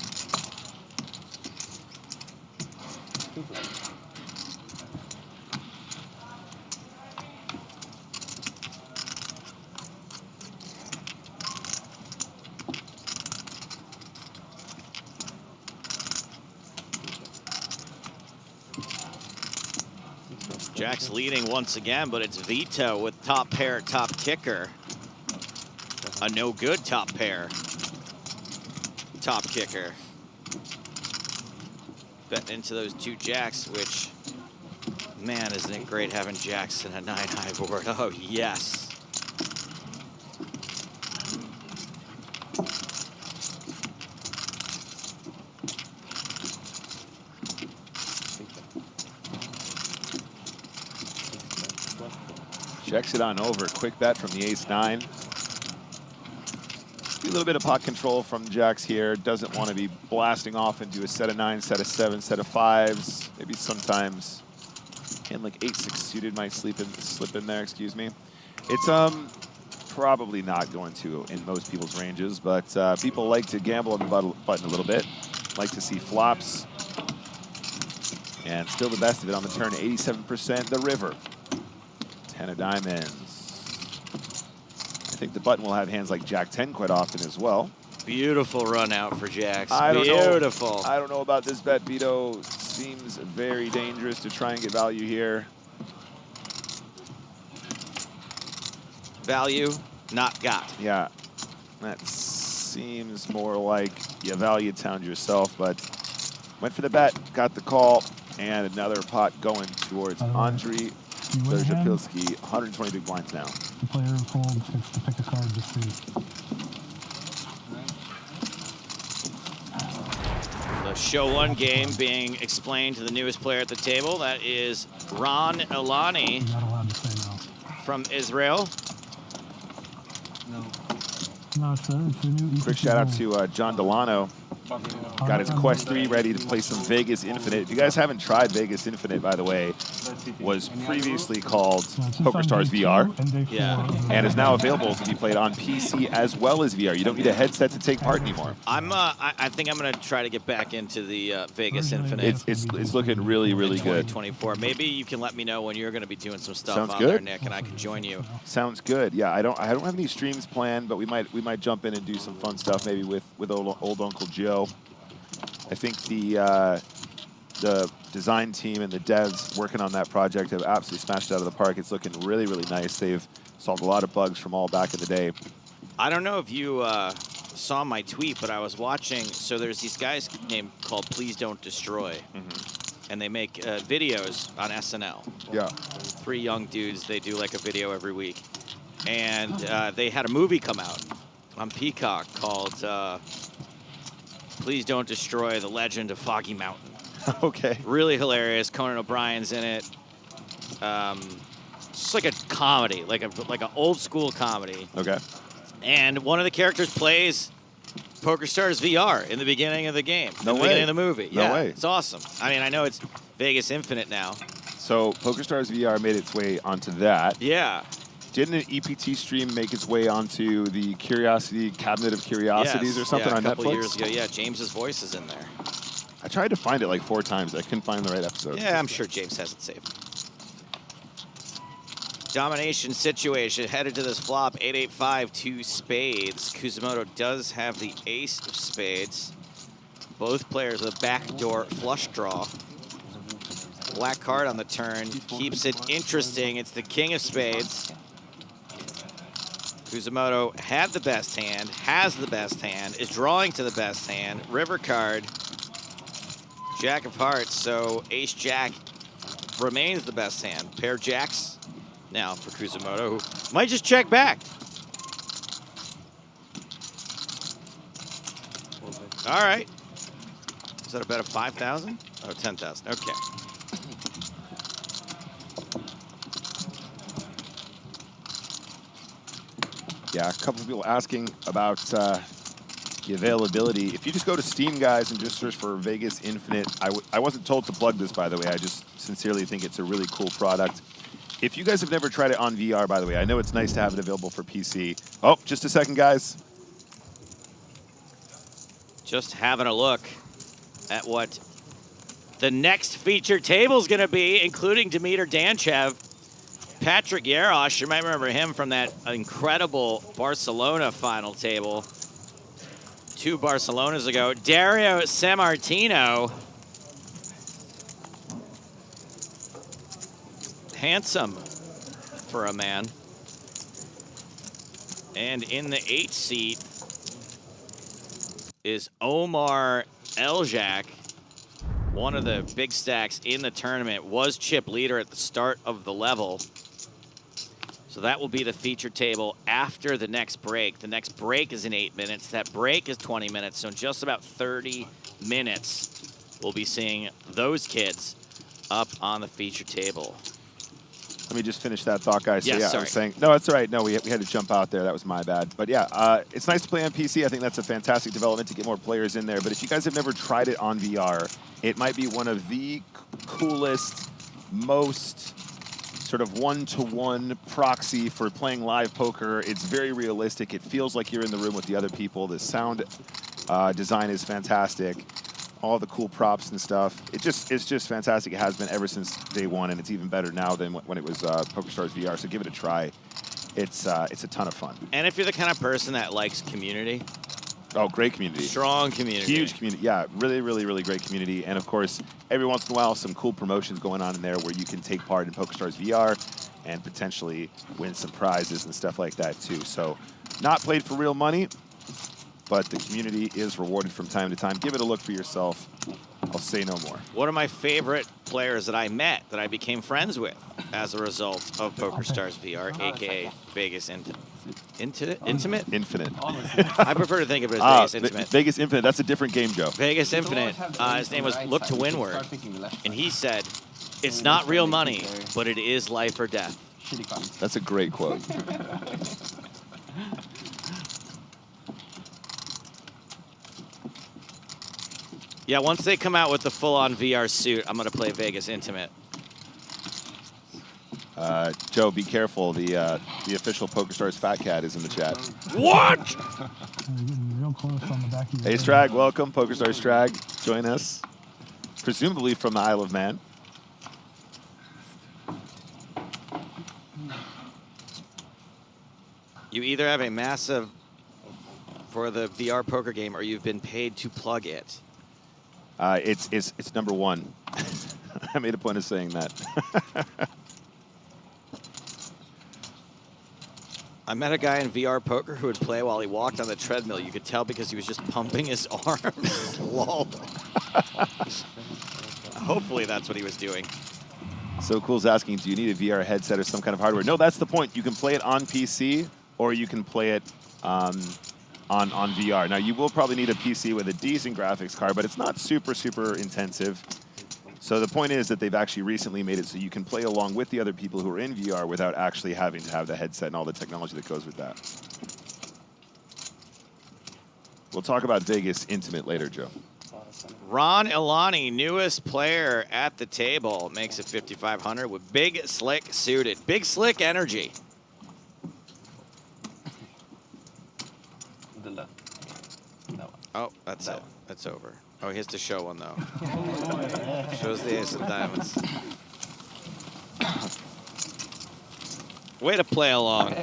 Jack's leading once again, but it's Vito with top pair, top kicker. A no good top pair, top kicker. Betting into those two jacks, which, man, isn't it great having jacks in a 9-high board? Oh, yes. Checks it on over. Quick bet from the ace-9. A little bit of pot control from Jacks here. Doesn't want to be blasting off into a set of 9s, set of 7s, set of 5s. Maybe sometimes hand like 8-6 suited might slip in there, excuse me. It's probably not going to in most people's ranges, but people like to gamble on the button a little bit. Like to see flops. And still the best of it on the turn, 87%, the river. 10 of diamonds. I think the button will have hands like Jack-10 quite often as well. Beautiful run out for Jacks. Beautiful. I don't know about this bet. Vito seems very dangerous to try and get value here. Value, not got. Yeah, that seems more like you valued town yourself, but went for the bet, got the call, and another pot going towards Andriy Pilski, 120 big blinds now. The player who folds gets to pick a card to see. The show one game being explained to the newest player at the table. That is Ron Elani from Israel. No, it's a new EPT. Quick shout out to John Delano. Got his Quest 3 ready to play some Vegas Infinite. If you guys haven't tried Vegas Infinite, by the way, was previously called PokerStars VR. Yeah. And is now available to be played on PC as well as VR. You don't need a headset to take part anymore. I think I'm gonna try to get back into the Vegas Infinite. It's looking really, really good. 2024. Maybe you can let me know when you're gonna be doing some stuff Sounds on good. there, Nick, and I can join you. Sounds good. Yeah, I don't have any streams planned, but we might jump in and do some fun stuff maybe with old Uncle Joe. I think the design team and the devs working on that project have absolutely smashed it out of the park. It's looking really, really nice. They've solved a lot of bugs from all back in the day. I don't know if you saw my tweet, but I was watching. So there's these guys called Please Don't Destroy, and they make videos on SNL. Yeah. 3 young dudes. They do like a video every week, and they had a movie come out on Peacock called Please Don't Destroy the Legend of Foggy Mountain. Okay. Really hilarious. Conan O'Brien's in it. It's like a comedy, like an old school comedy. Okay. And one of the characters plays PokerStars VR in the beginning of the game. No in the way. beginning of the movie. No Yeah, way. It's awesome. I mean, I know it's Vegas Infinite now. So PokerStars VR made its way onto that. Yeah. Didn't an EPT stream make its way onto the Curiosity Cabinet of Curiosities Yes. or something yeah, on a couple Netflix? years ago. Yeah, James's voice is in there. I tried to find it like 4 times. I couldn't find the right episode. Yeah, I'm sure James has it saved. Domination situation headed to this flop. 8-8-5, 2 spades. Kuzumoto does have the ace of spades. Both players with a backdoor flush draw. Black card on the turn keeps it interesting. It's the king of spades. Kuzumoto had the best hand, has the best hand, is drawing to the best hand. River card, Jack of Hearts, so Ace-Jack remains the best hand. Pair jacks now for Kuzumoto, who might just check back. All right. Is that a bet of 5,000? Oh, 10,000. Okay. Yeah, a couple of people asking about the availability. If you just go to Steam, guys, and just search for Vegas Infinite, I wasn't told to plug this, by the way. I just sincerely think it's a really cool product. If you guys have never tried it on VR, by the way, I know it's nice to have it available for PC. Oh, just a second, guys. Just having a look at what the next feature table is going to be, including Dimitar Danchev. Patrick Yarosh, you might remember him from that incredible Barcelona final table 2 Barcelonas ago. Dario Sammartino. Handsome for a man. And in the 8th seat is Omar Eljak, one of the big stacks in the tournament, was chip leader at the start of the level. So that will be the feature table after the next break. The next break is in 8 minutes. That break is 20 minutes. So in just about 30 minutes, we'll be seeing those kids up on the feature table. Let me just finish that thought, guys. So, Yes, yeah, sorry. I was saying, no, it's all right. No, we had to jump out there. That was my bad. But yeah, it's nice to play on PC. I think that's a fantastic development to get more players in there. But if you guys have never tried it on VR, it might be one of the coolest, most sort of one-to-one proxy for playing live poker. It's very realistic. It feels like you're in the room with the other people. The sound design is fantastic. All the cool props and stuff. It's just fantastic. It has been ever since day one, and it's even better now than when it was PokerStars VR. So give it a try. It's a ton of fun. And if you're the kind of person that likes community. Oh, great community. Strong community. Huge community. Yeah, really, really, really great community. And of course, every once in a while, some cool promotions going on in there where you can take part in PokerStars VR and potentially win some prizes and stuff like that too. So not played for real money, but the community is rewarded from time to time. Give it a look for yourself. I'll say no more. One of my favorite players that I met, that I became friends with as a result of PokerStars VR, aka Vegas Intimate? Infinite. I prefer to think of it as Vegas Intimate. Vegas Infinite, that's a different game, Joe. Vegas Infinite, his name was Look to Windward, and he said, it's not real money, but it is life or death. That's a great quote. Yeah, once they come out with the full-on VR suit, I'm going to play Vegas Intimate. Joe, be careful. The official PokerStars Fat Cat is in the chat. What? Real close on the back of your Hey, Strag, welcome. PokerStars Strag, join us. Presumably from the Isle of Man. You either have a massive for the VR poker game, or you've been paid to plug it. It's number one. I made a point of saying that. I met a guy in VR poker who would play while he walked on the treadmill. You could tell because he was just pumping his arms. Lol. Hopefully that's what he was doing. So Cool's asking, do you need a VR headset or some kind of hardware? No, that's the point. You can play it on PC, or you can play it on VR. Now, you will probably need a PC with a decent graphics card, but it's not super, super intensive. So the point is that they've actually recently made it so you can play along with the other people who are in VR without actually having to have the headset and all the technology that goes with that. We'll talk about Vegas Intimate later, Joe. Ron Ilani, newest player at the table, makes it 5,500 with Big Slick suited. Big Slick energy. The left. That one. Oh, that's it. That's over. Oh, he has to show one, though. Shows the ace of diamonds. Way to play along.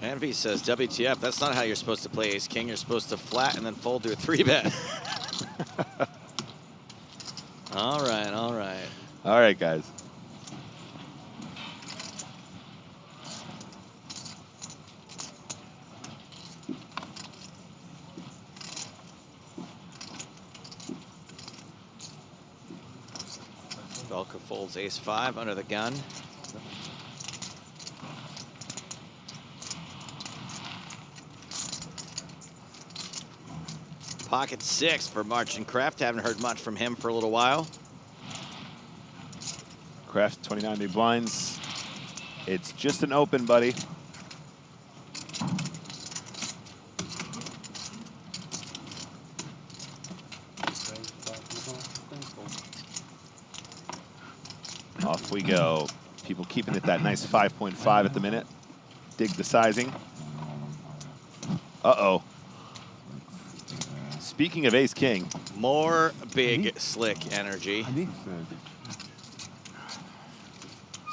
Envy says, WTF, that's not how you're supposed to play ace-king. You're supposed to flat and then fold to a 3-bet. All right, all right. All right, guys. Velka folds ace-5 under the gun. Pocket 6 for Martin Kraft. Haven't heard much from him for a little while. Kraft, 29 big blinds. It's just an open, buddy. Off we go. People keeping it that nice 5.5 at the minute. Dig the sizing. Uh-oh. Speaking of ace-king. More big, slick energy.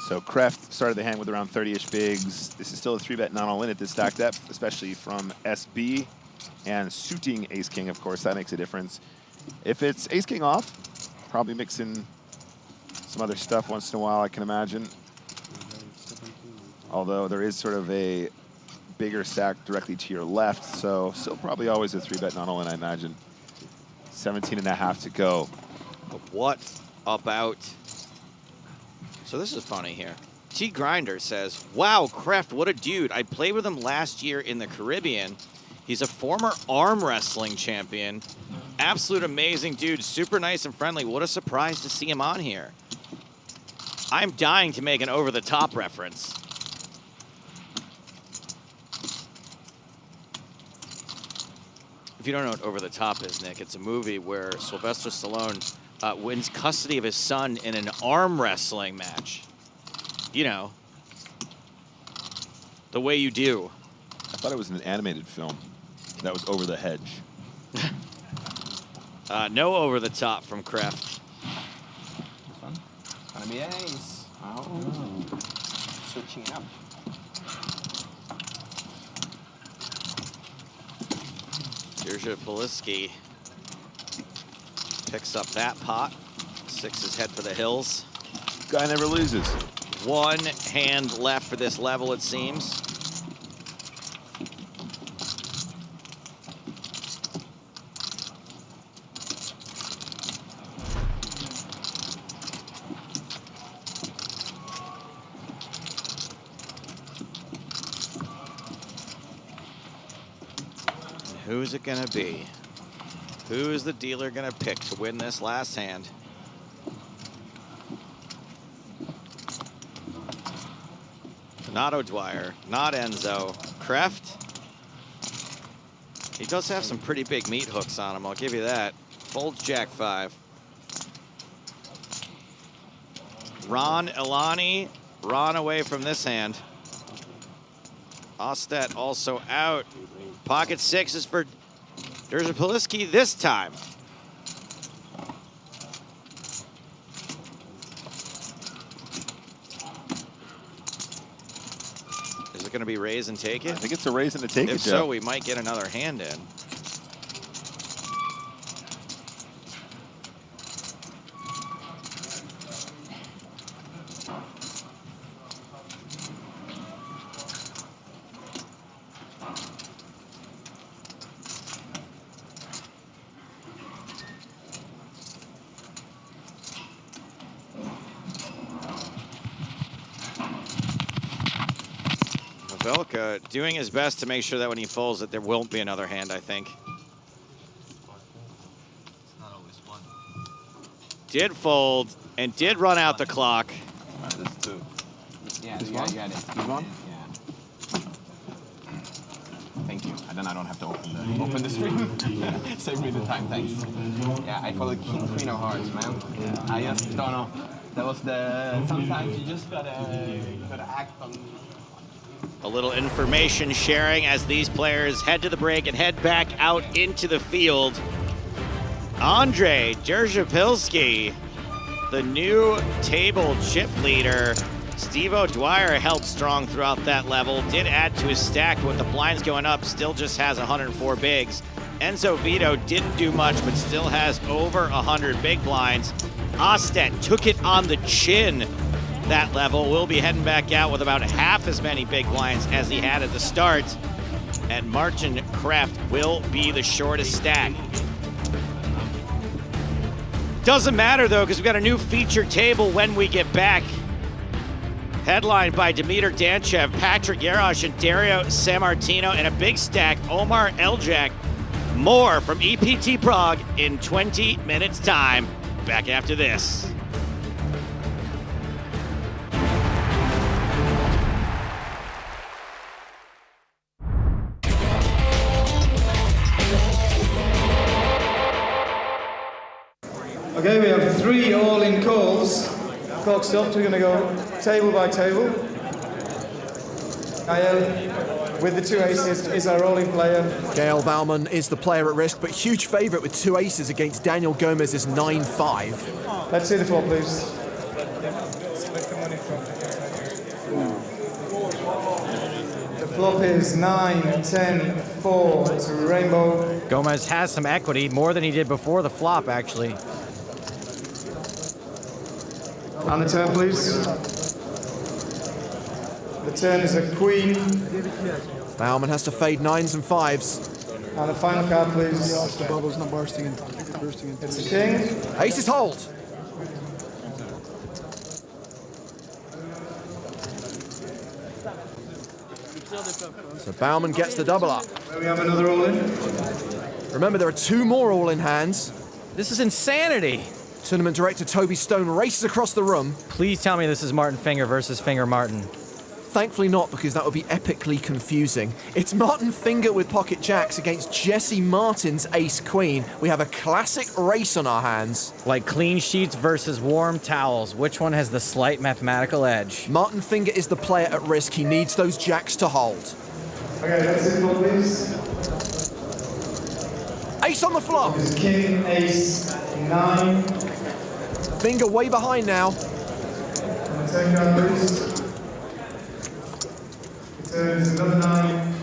So Kraft started the hand with around 30-ish bigs. This is still a 3-bet not all in at this stack depth, especially from SB. And suiting ace-king, of course, that makes a difference. If it's ace-king off, probably mix in some other stuff once in a while, I can imagine. Although there is sort of a bigger stack directly to your left, so still probably always a 3-bet not all in, I imagine. 17.5 to go. But what about... So this is funny here. T Grinder says, wow, Kraft, what a dude. I played with him last year in the Caribbean. He's a former arm wrestling champion. Absolute amazing dude, super nice and friendly. What a surprise to see him on here. I'm dying to make an over-the-top reference. If you don't know what Over the Top is, Nick, it's a movie where Sylvester Stallone wins custody of his son in an arm wrestling match. You know, the way you do. I thought it was an animated film. That was Over the Hedge. No Over the Top from Kraft. Gonna be ace. Oh. Switching it up. Jirja Poliski picks up that pot. 6 is head for the hills. Guy never loses. One hand left for this level, it seems. Who's it gonna be? Who is the dealer gonna pick to win this last hand? Not O'Dwyer, not Enzo. Kraft. He does have some pretty big meat hooks on him, I'll give you that. Folds Jack 5. Ron Elani, Ron away from this hand. Ostet also out. Pocket 6 is for Jirja Poliski this time. Is it going to be raise and take it? I think it's a raise and a take it, If so, we might get another hand in. Velka doing his best to make sure that when he folds that there won't be another hand, I think. Did fold and did run out the clock. This two. Yeah, This you one? got it. This one? Yeah. Thank you. And then I don't have to open the stream. Save me the time, thanks. Yeah, I followed king, queen of hearts, man. Yeah. I just don't know. That was the. Sometimes you just gotta act on. A little information sharing as these players head to the break and head back out into the field. Andre Jirja Poliski, the new table chip leader, Steve O'Dwyer held strong throughout that level, did add to his stack, but with the blinds going up, still just has 104 bigs. Enzo Vito didn't do much, but still has over 100 big blinds. Ostedt took it on the chin that level. Will be heading back out with about half as many big blinds as he had at the start. And Martin Kraft will be the shortest stack. Doesn't matter though, because we've got a new featured table when we get back. Headlined by Dimitar Danchev, Patrick Yarosh, and Dario Sammartino, and a big stack, Omar Eljak. More from EPT Prague in 20 minutes time. Back after this. Okay, we have 3 all-in calls. Clock stopped, we're going to go table by table. Gael, with the 2 aces, is our rolling player. Gael Baumann is the player at risk, but huge favourite with 2 aces against Daniel Gomez's 9-5. Let's see the flop, please. The flop is 9, 10, 4 to rainbow. Gomez has some equity, more than he did before the flop, actually. On the turn, please. The turn is a queen. Baumann has to fade 9s and 5s. On the final card, please. The bubble's not bursting in. It's a king. Aces hold. So Baumann gets the double up. We have another all-in. Remember, there are 2 more all-in hands. This is insanity. Tournament director Toby Stone races across the room. Please tell me this is Martin Finger versus Finger Martin. Thankfully not, because that would be epically confusing. It's Martin Finger with pocket jacks against Jesse Martin's ace-queen. We have a classic race on our hands. Like clean sheets versus warm towels. Which one has the slight mathematical edge? Martin Finger is the player at risk. He needs those jacks to hold. Okay, that's it, please. Ace on the flop. King, ace, 9. Finger way behind now. Turn card, please. Turn is another 9.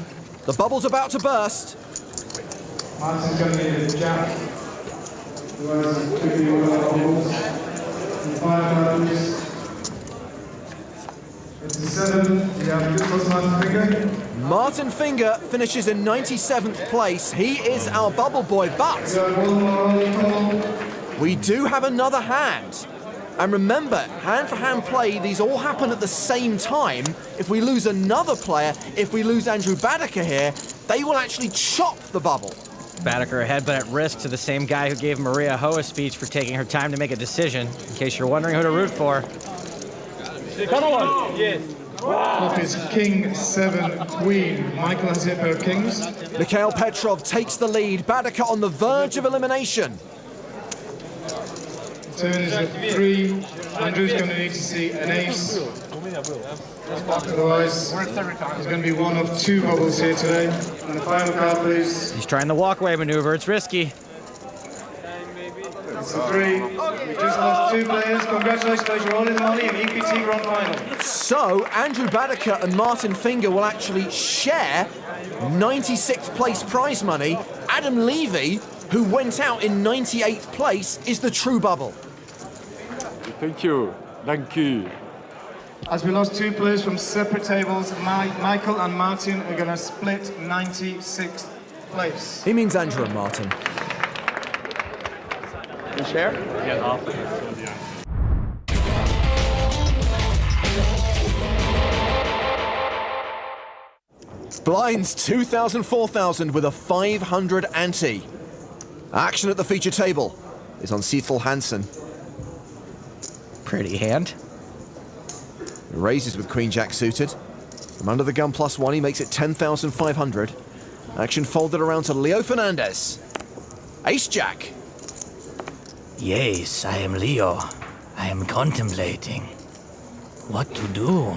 The bubble's about to burst. Martin's going to need a jack. Otherwise, it could be one of the bubbles. And final card, please. It's a 7. We have just lost Martin Finger. Martin Finger finishes in 97th place. He is our bubble boy, but we do have another hand. And remember, hand-for-hand play, these all happen at the same time. If we lose another player, if we lose Andrew Badeker here, they will actually chop the bubble. Badeker ahead, but at risk to the same guy who gave Maria Ho a speech for taking her time to make a decision, in case you're wondering who to root for. Come on! Yes. Flop is king, 7, queen. Michael has hit a pair of kings. Mikhail Petrov takes the lead. Badeker on the verge of elimination. Turn is a 3. Andrew's going to need to see an ace. Otherwise, there's going to be one of 2 bubbles here today. And the final card, please. He's trying the walkway maneuver. It's risky. It's a 3. We just lost 2 players. Congratulations, guys. You're all in the money in EPT Grand Final. So, Andrew Badeker and Martin Finger will actually share 96th place prize money. Adam Levy, who went out in 98th place, is the true bubble. Thank you. Thank you. As we lost 2 players from separate tables, Michael and Martin are going to split 96th place. He means Andrew and Martin. You share? Yeah. Blinds 2,000, 4,000 with a 500 ante. Action at the feature table is on Cecil Hansen. Pretty hand. He raises with Queen Jack suited. From under the gun +1, he makes it 10,500. Action folded around to Leo Fernandez. Ace Jack. Yes, I am Leo. I am contemplating what to do.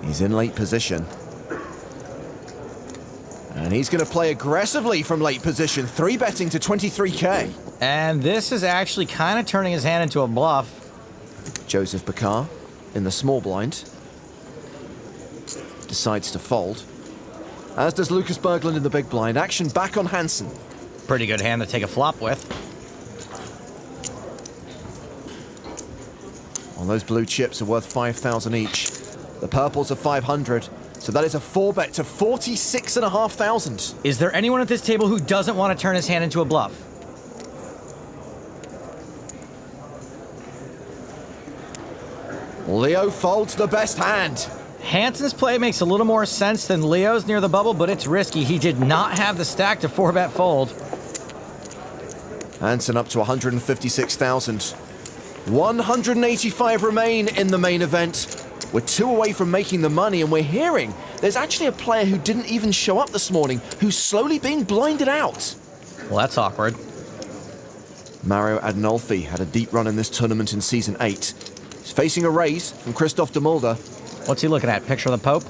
He's in late position. And he's going to play aggressively from late position, 3-betting to 23K. And this is actually kind of turning his hand into a bluff. Joseph Bakar in the small blind decides to fold, as does Lucas Berglund in the big blind. Action back on Hansen. Pretty good hand to take a flop with. Well, those blue chips are worth 5,000 each. The purples are 500, so that is a 4-bet to 46,500. Is there anyone at this table who doesn't want to turn his hand into a bluff? Leo folds the best hand. Hansen's play makes a little more sense than Leo's near the bubble, but it's risky. He did not have the stack to 4-bet fold. Hansen up to 156,000. 185 remain in the main event. We're 2 away from making the money, and we're hearing there's actually a player who didn't even show up this morning who's slowly being blinded out. Well, that's awkward. Mario Adinolfi had a deep run in this tournament in Season 8. He's facing a raise from Christoph de Mulder. What's he looking at? Picture of the Pope?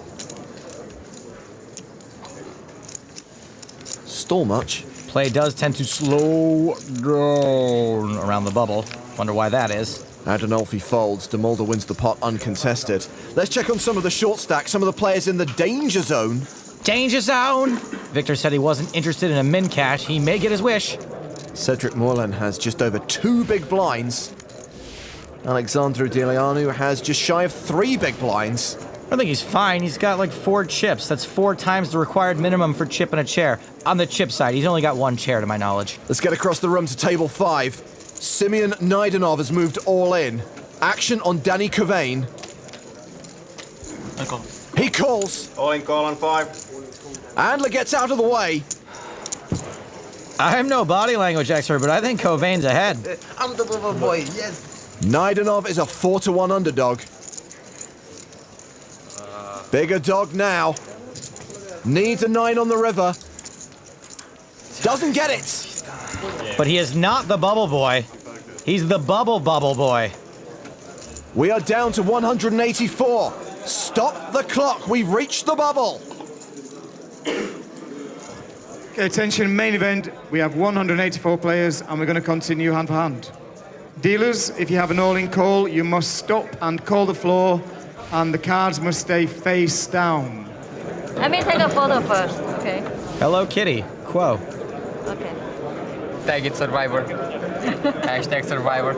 Stall much. Play does tend to slow down around the bubble. Wonder why that is. Adinolfi folds. De Mulder wins the pot uncontested. Let's check on some of the short stacks, some of the players in the danger zone. Danger zone! Victor said he wasn't interested in a min cash. He may get his wish. Cedric Moreland has just over 2 big blinds. Alexandru Deleanu has just shy of 3 big blinds. I think he's fine. He's got like 4 chips. That's 4 times the required minimum for chip and a chair. On the chip side, he's only got 1 chair to my knowledge. Let's get across the room to table 5. Simeon Naidenov has moved all in. Action on Danny Covain. He calls. All in, call on 5. Andler gets out of the way. I'm no body language expert, but I think Covain's ahead. I'm the bubble boy, yes. Naidenov is a 4-1 underdog. Bigger dog now. Needs a 9 on the river. Doesn't get it. But he is not the bubble boy. He's the bubble boy. We are down to 184. Stop the clock. We've reached the bubble. Okay, attention, main event. We have 184 players, and we're going to continue hand for hand. Dealers, if you have an all-in call, you must stop and call the floor, and the cards must stay face down. Let me take a photo first, okay? Hello, Kitty. Quo. Okay. Tag it, Survivor. Hashtag Survivor.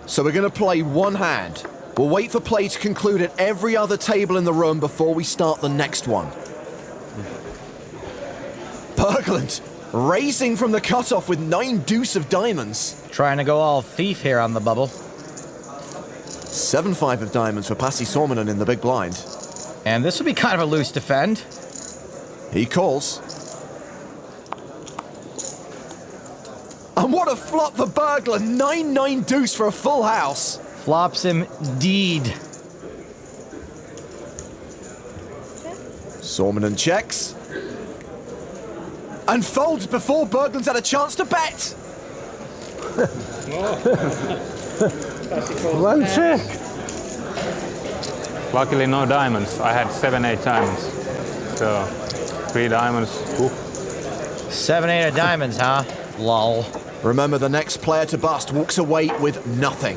So we're going to play 1 hand. We'll wait for play to conclude at every other table in the room before we start the next one. Berglund raising from the cutoff with 9 deuce of diamonds. Trying to go all thief here on the bubble. 7-5 of diamonds for Pasi Sormanen in the big blind. And this would be kind of a loose defend. He calls. And what a flop for Berglund. 9-9 deuce for a full house. Flops him deed. Sormanen checks. And folds before Berglund's had a chance to bet. Well checked. Luckily no diamonds. I had 7-8 diamonds. So 3 diamonds. Ooh. 7-8 of diamonds, huh? Lol. Remember, the next player to bust walks away with nothing.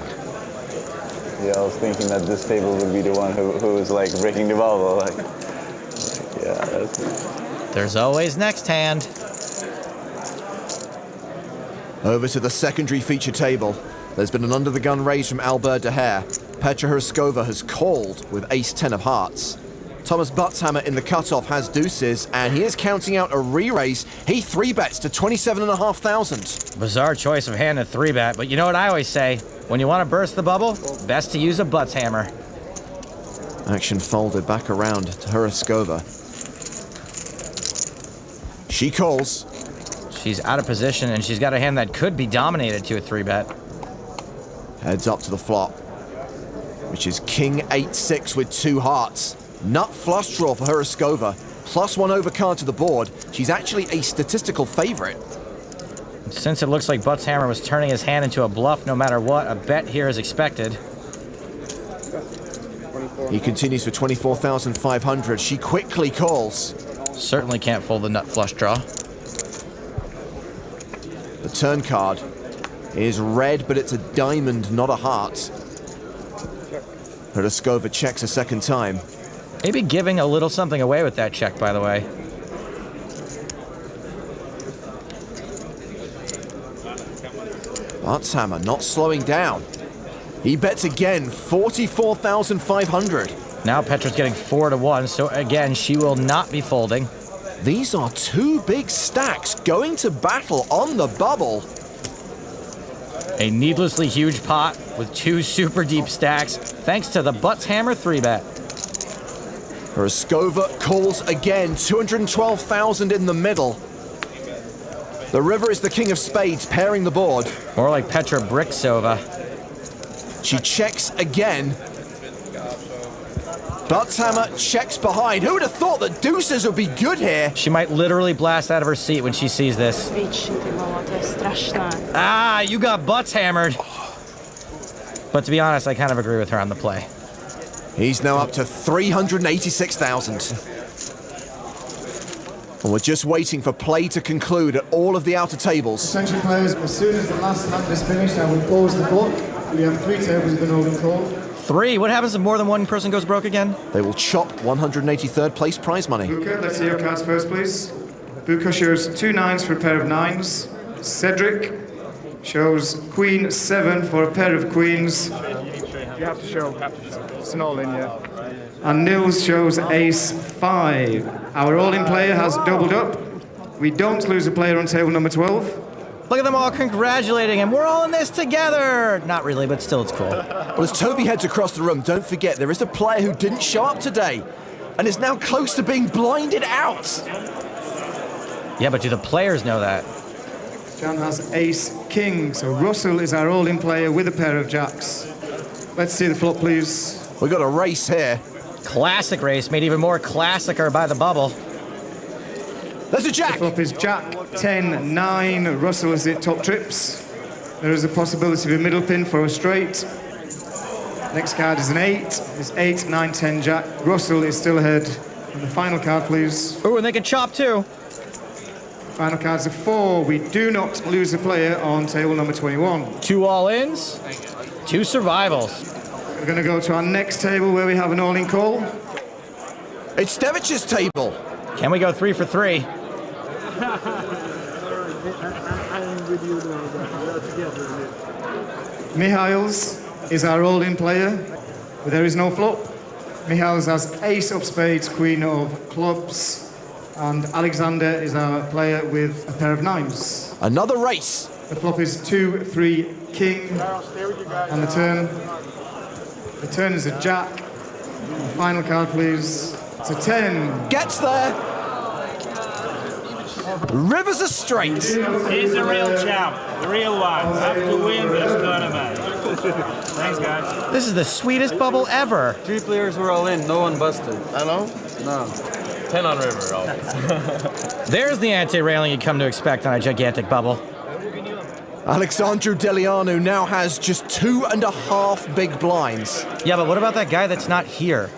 Yeah, I was thinking that this table would be the one who was like breaking the bubble. Like, yeah, that's... There's always next hand. Over to the secondary feature table. There's been an under-the-gun raise from Albert De Hare. Petra Hruskova has called with ace-10 of hearts. Thomas Buttshammer in the cutoff has deuces, and he is counting out a re-raise. He 3-bets to 27,500. Bizarre choice of hand at 3-bet, but you know what I always say? When you want to burst the bubble, best to use a Buttshammer. Action folded back around to Hruskova. She calls. She's out of position, and she's got a hand that could be dominated to a 3-bet. Heads up to the flop, which is King 8-6 with 2 hearts. Nut flush draw for Hruskova. +1 overcard to the board. She's actually a statistical favorite. Since it looks like Buttshammer was turning his hand into a bluff no matter what, a bet here is expected. He continues for 24,500. She quickly calls. Certainly can't fold the nut flush draw. The turn card is red, but it's a diamond, not a heart. Hruskova checks a second time. Maybe giving a little something away with that check, by the way. Bartshammer not slowing down. He bets again, 44,500. Now Petra's getting 4-1, so again, she will not be folding. These are two big stacks going to battle on the bubble. A needlessly huge pot with two super deep stacks, thanks to the Butts Hammer 3-bet. Hruskova calls again, 212,000 in the middle. The river is the king of spades, pairing the board. More like Petra Briksova. She checks again. Bartshammer checks behind. Who would have thought that deuces would be good here? She might literally blast out of her seat when she sees this. Ah, you got butts hammered. But to be honest, I kind of agree with her on the play. He's now up to 386,000. And we're just waiting for play to conclude at all of the outer tables. Attention players, as soon as the last hand is finished, I will pause the clock. We have 3 tables with an holding call. 3? What happens if more than one person goes broke again? They will chop 183rd place prize money. Buka, let's see your cards first, please. Buka shows 2 9s for a pair of 9s. Cedric shows Queen 7 for a pair of queens. You have to show. It's an all-in, yeah. And Nils shows Ace 5. Our all-in player has doubled up. We don't lose a player on table number 12. Look at them all congratulating him. We're all in this together. Not really, but still, it's cool. Well, as Toby heads across the room, don't forget there is a player who didn't show up today and is now close to being blinded out. Yeah, but do the players know that? John has Ace King, so Russell is our all-in player with a pair of jacks. Let's see the flop, please. We got a race here. Classic race, made even more classicer by the bubble. There's a jack. The flop is jack 10 9. Russell is at top trips. There is a possibility of a middle pin for a straight. Next card is an 8. It's 8 9 10 jack. Russell is still ahead. And the final card, please. Oh, and they can chop too. Final cards are 4. We do not lose a player on table number 21. 2 all-ins, 2 survivals. We're going to go to our next table where we have an all-in call. It's Stevich's table. Can we go 3 for 3? Mihails is our all-in player, but there is no flop. Mihails has ace of spades, queen of clubs, and Alexander is our player with a pair of 9s. Another race. The flop is 2 3 king, and the turn is a jack. The final card, please. It's a 10. Gets there. Rivers are straight. He's the real champ, the real one. Have to win this tournament. Thanks, guys. This is the sweetest bubble ever. 3 players were all in, no one busted. I know. No. 10 on river, always. There's the anti-railing you come to expect on a gigantic bubble. Alexandru Delianu now has just 2.5 big blinds. Yeah, but what about that guy that's not here?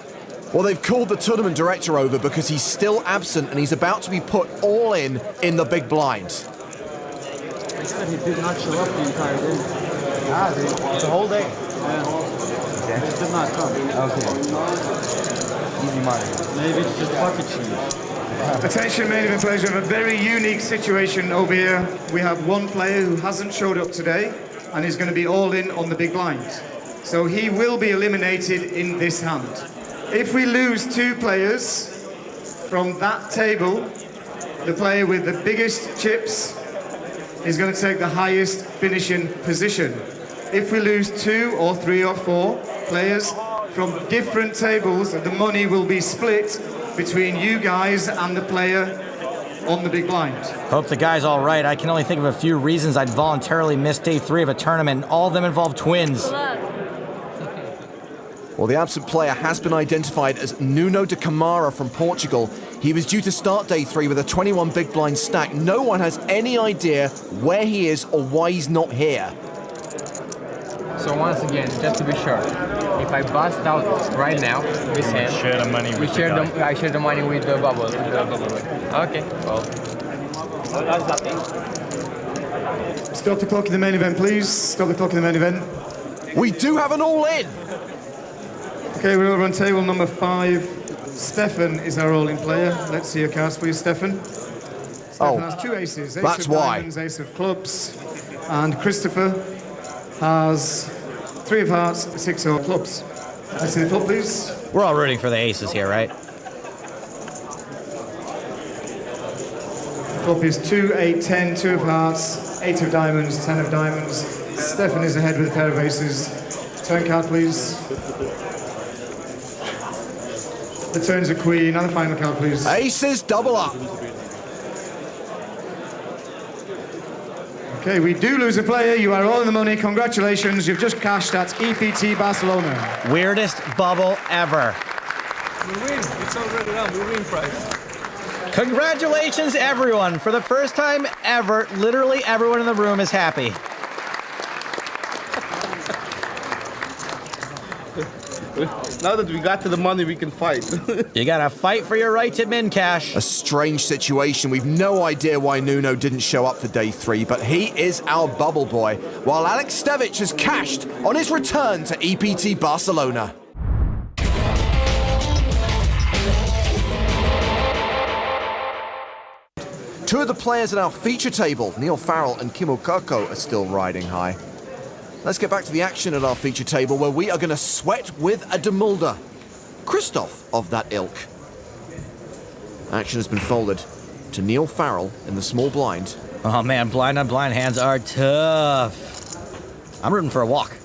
Well, they've called the tournament director over because he's still absent and he's about to be put all in the big blind. They said he did not show up the entire day. The whole day. Yeah. Okay. He did not come. Okay. Easy money. Maybe it's just pocket change. Attention, main event players, we have a very unique situation over here. We have one player who hasn't showed up today and is going to be all in on the big blind. So he will be eliminated in this hand. If we lose 2 players from that table, the player with the biggest chips is going to take the highest finishing position. If we lose 2 or 3 or 4 players from different tables, the money will be split between you guys and the player on the big blind. Hope the guy's all right. I can only think of a few reasons I'd voluntarily miss day 3 of a tournament, and all of them involve twins. Well, the absent player has been identified as Nuno de Camara from Portugal. He was due to start day 3 with a 21 big blind stack. No one has any idea where he is or why he's not here. So once again, just to be sure, if I bust out right now, this hand, share the money with I share the money with the bubble. Okay, well. Stop the clock in the main event, please. Stop the clock in the main event. We do have an all-in. Okay, we're over on table number 5. Stefan is our all-in player. Let's see your cards, please, Stefan. Stefan has 2 aces. Ace that's of why. diamonds, ace of clubs. And Christopher has 3 of hearts, 6 of clubs. Let's see the flop, please. We're all rooting for the aces here, right? Flop is 2, 8, 10, 2 of hearts, 8 of diamonds, 10 of diamonds. Stefan is ahead with a pair of aces. Turn card, please. The turn's a queen. And the final card, please. Aces double up. Okay, we do lose a player. You are all in the money. Congratulations. You've just cashed at EPT Barcelona. Weirdest bubble ever. We win. It's already done. We win prize. Congratulations, everyone. For the first time ever, literally everyone in the room is happy. Now that we got to the money, we can fight. You gotta fight for your right to min cash. A strange situation. We've no idea why Nuno didn't show up for day 3, but he is our bubble boy, while Alex Stevic has cashed on his return to EPT Barcelona. Two of the players at our feature table, Neil Farrell and Kim Okoko, are still riding high. Let's get back to the action at our feature table, where we are going to sweat with a Demulder. Christoph of that ilk. Action has been folded to Neil Farrell in the small blind. Oh man, blind on blind hands are tough. I'm rooting for a walk.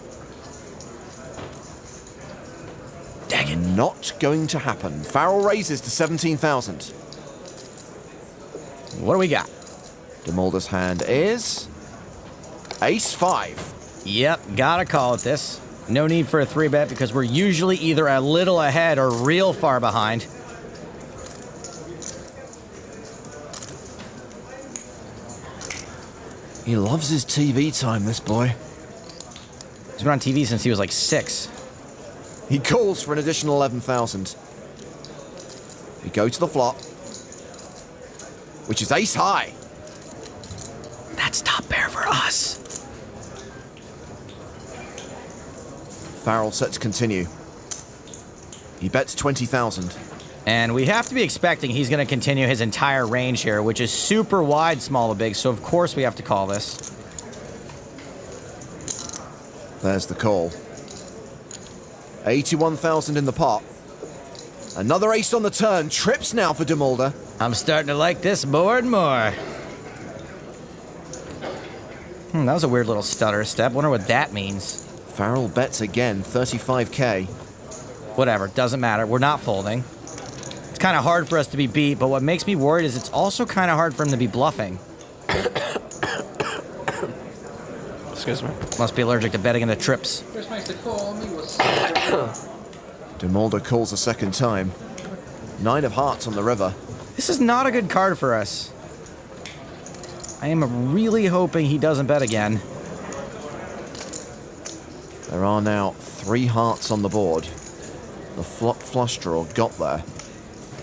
Dang it. Not going to happen. Farrell raises to 17,000. What do we got? Demulder's hand is Ace-5. Yep, gotta call it this. No need for a 3-bet because we're usually either a little ahead or real far behind. He loves his TV time, this boy. He's been on TV since he was like 6. He calls for an additional 11,000. We go to the flop, which is ace-high. That's top pair for us. Farrell set to continue. He bets 20,000. And we have to be expecting he's going to continue his entire range here, which is super wide, small to big, so of course we have to call this. There's the call. 81,000 in the pot. Another ace on the turn. Trips now for Demulder. I'm starting to like this more and more. That was a weird little stutter step. Wonder what that means. Farrell bets again, 35K. Whatever, doesn't matter. We're not folding. It's kind of hard for us to be beat, but what makes me worried is it's also kind of hard for him to be bluffing. Excuse me. Must be allergic to betting in the trips. Demulder calls a second time. 9 of hearts on the river. This is not a good card for us. I am really hoping he doesn't bet again. There are now 3 hearts on the board. The flop flush draw got there.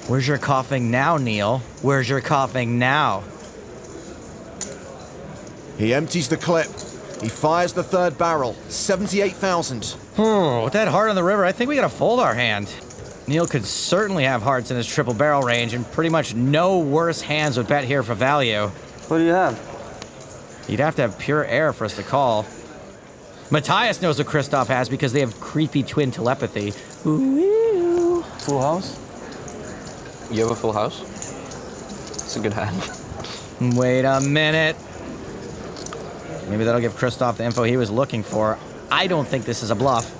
Where's your coughing now, Neil? Where's your coughing now? He empties the clip. He fires the third barrel. 78,000. With that heart on the river, I think we gotta fold our hand. Neil could certainly have hearts in his triple barrel range, and pretty much no worse hands would bet here for value. What do you have? You'd have to have pure air for us to call. Matthias knows what Christoph has because they have creepy twin telepathy. Ooh. Full house? You have a full house? It's a good hand. Wait a minute. Maybe that'll give Christoph the info he was looking for. I don't think this is a bluff.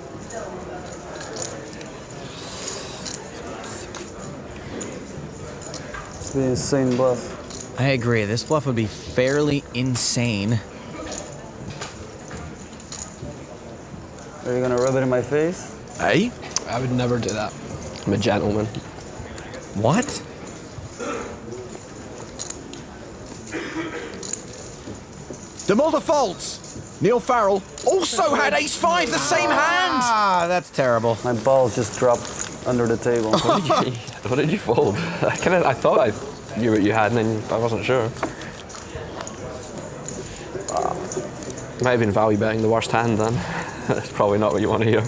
It's the insane bluff. I agree. This bluff would be fairly insane. Are you gonna rub it in my face? Hey? I would never do that. I'm a gentleman. What? Demulder folds. Neil Farrell also had ace-5, the same hand. Ah, that's terrible. My ball just dropped under the table. What did you fold? I thought I knew what you had, and then I wasn't sure. Might have been value betting the worst hand then. That's probably not what you want to hear.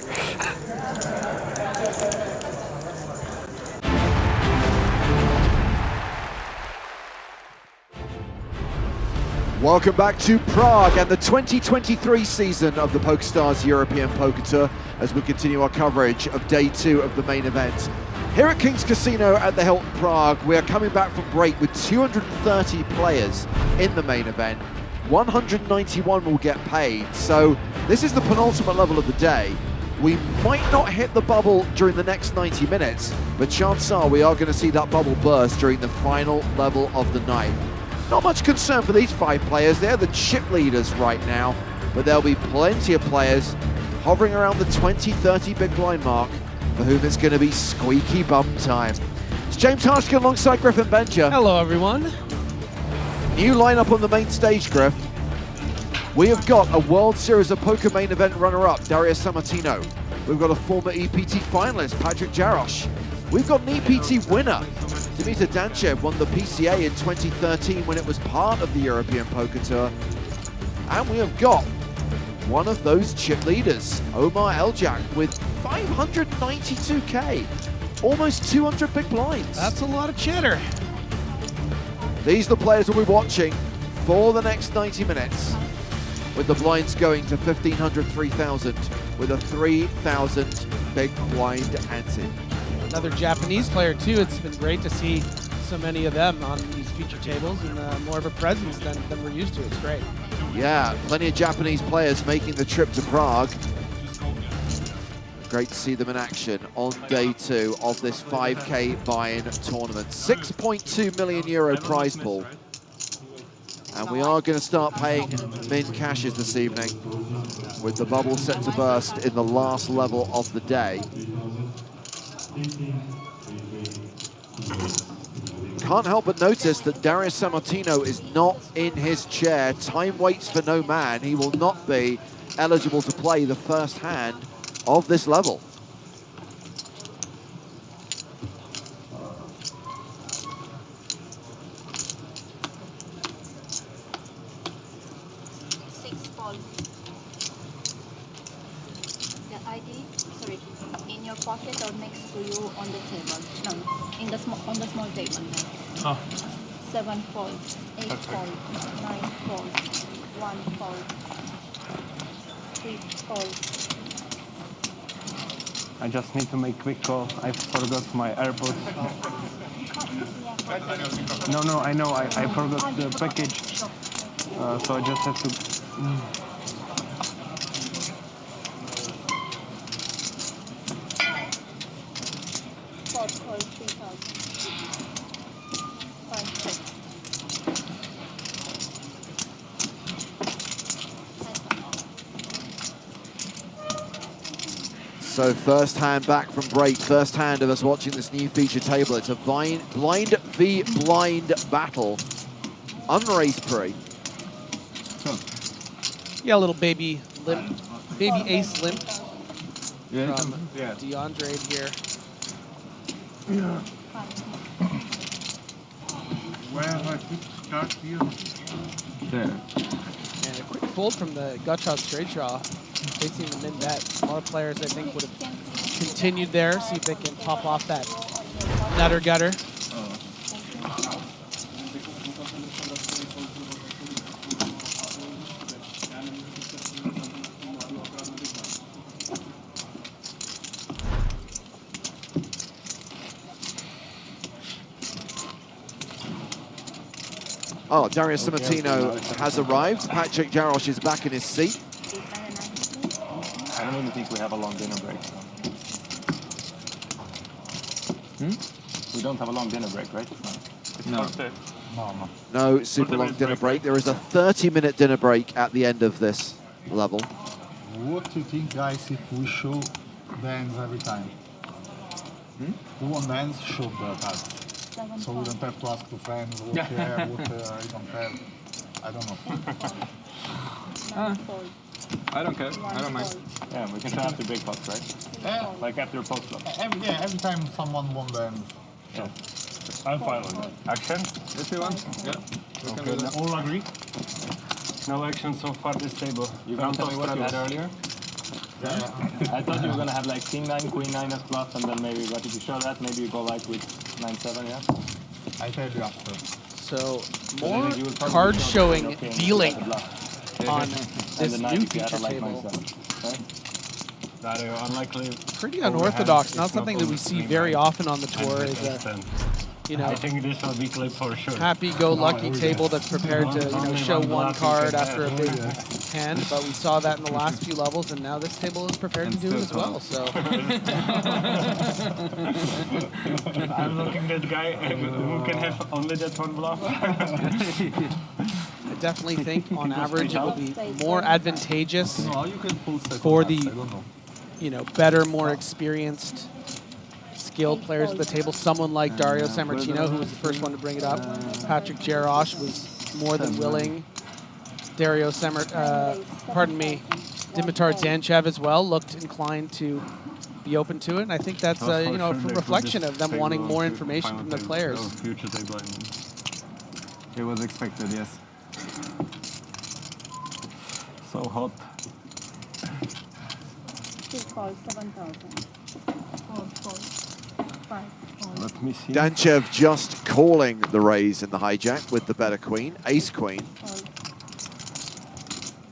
Welcome back to Prague and the 2023 season of the PokerStars European Poker Tour as we continue our coverage of day 2 of the main event. Here at King's Casino at the Hilton Prague, we are coming back from break with 230 players in the main event. 191 will get paid, so this is the penultimate level of the day. We might not hit the bubble during the next 90 minutes, but chances are we are going to see that bubble burst during the final level of the night. Not much concern for these 5 players, they're the chip leaders right now, but there'll be plenty of players hovering around the 20-30 big blind mark for whom it's going to be squeaky bum time. It's James Harshkin alongside Griffin Bencher. Hello everyone. New lineup on the main stage, Griff. We have got a World Series of Poker main event runner-up, Darius Sammartino. We've got a former EPT finalist, Patrick Jarosz. We've got an EPT winner. Dimitar Danchev won the PCA in 2013 when it was part of the European Poker Tour. And we have got one of those chip leaders, Omar Eljak, with 592k, almost 200 big blinds. That's a lot of cheddar. These are the players we'll be watching for the next 90 minutes, with the blinds going to 1,500, 3,000, with a 3,000 big blind ante. Another Japanese player too. It's been great to see so many of them on these feature tables and more of a presence than we're used to. It's great. Yeah, plenty of Japanese players making the trip to Prague. Great to see them in action on day 2 of this 5k buy-in tournament. 6.2 million euro prize pool. And we are going to start paying min cashes this evening with the bubble set to burst in the last level of the day. Can't help but notice that Darius Sammartino is not in his chair. Time waits for no man. He will not be eligible to play the first hand of this level. The ID, sorry, in your pocket or next to you on the table? No, in the on the small table. Oh. 7 fold, 8 fold, 9 fold, 1 fold, 3 fold. I just need to make quick call. I forgot my AirPods. No, I know. I forgot the package. So I just have to... Fold, 3,000. 5 check. So first hand back from break, first hand of us watching this new feature table. It's a blind v blind battle. Unraised pre. Yeah, a little baby limp, baby ace limp. Yeah, from DeAndre here. Yeah. Where have I put card for you? There. And a quick fold from the gut shot straight draw. Facing the min bet. A lot of players I think would have continued there, see if they can pop off that nutter gutter. Oh, Darius Sammartino has arrived. Patrick Jarosz is back in his seat. I don't even think we have a long dinner break. We don't have a long dinner break, right? No. No super long dinner break. There is a 30-minute dinner break at the end of this level. What do you think, guys, if we show bands every time? We want bands, show the cards. So we don't have to ask to friends what you have, what you don't have. I don't know. I don't care. I don't mind. Yeah, we can try after big pots, right? Yeah. Like after a post flop. Every time someone won bands. Yeah. I'm fine with that. Action, if you want. Yeah. Okay, all agree? No action so far this table. You can tell me what you had earlier? Yeah. I thought you were gonna have like king 9, queen 9 as bluff, and then maybe, but if you show that, maybe you go like with 9-7, yeah? I tell you after. So more cards showing dealing on this new feature table. Very unlikely. Pretty unorthodox. Not something that we see very often on the tour. Is a, you know, I think this will be clip for sure. Happy-go-lucky table that's prepared to, you know, show one card after a big hand. But we saw that in the last few levels, and now this table is prepared to do it as well. So I'm looking at the guy who can have only that one bluff. I definitely think, on average, it will be more advantageous for the, you know, better, more experienced, skilled players at the table. Someone like Dario Sammartino, who was the first one to bring it up. Patrick Jarosz was more than willing. Dimitar Zanciev as well looked inclined to be open to it, and I think that's you know, a reflection of them wanting more information from their players. It was expected, yes. So hot. Call 7,000. Let me see. Zanciev just calling the raise in the hijack with the better queen, ace queen.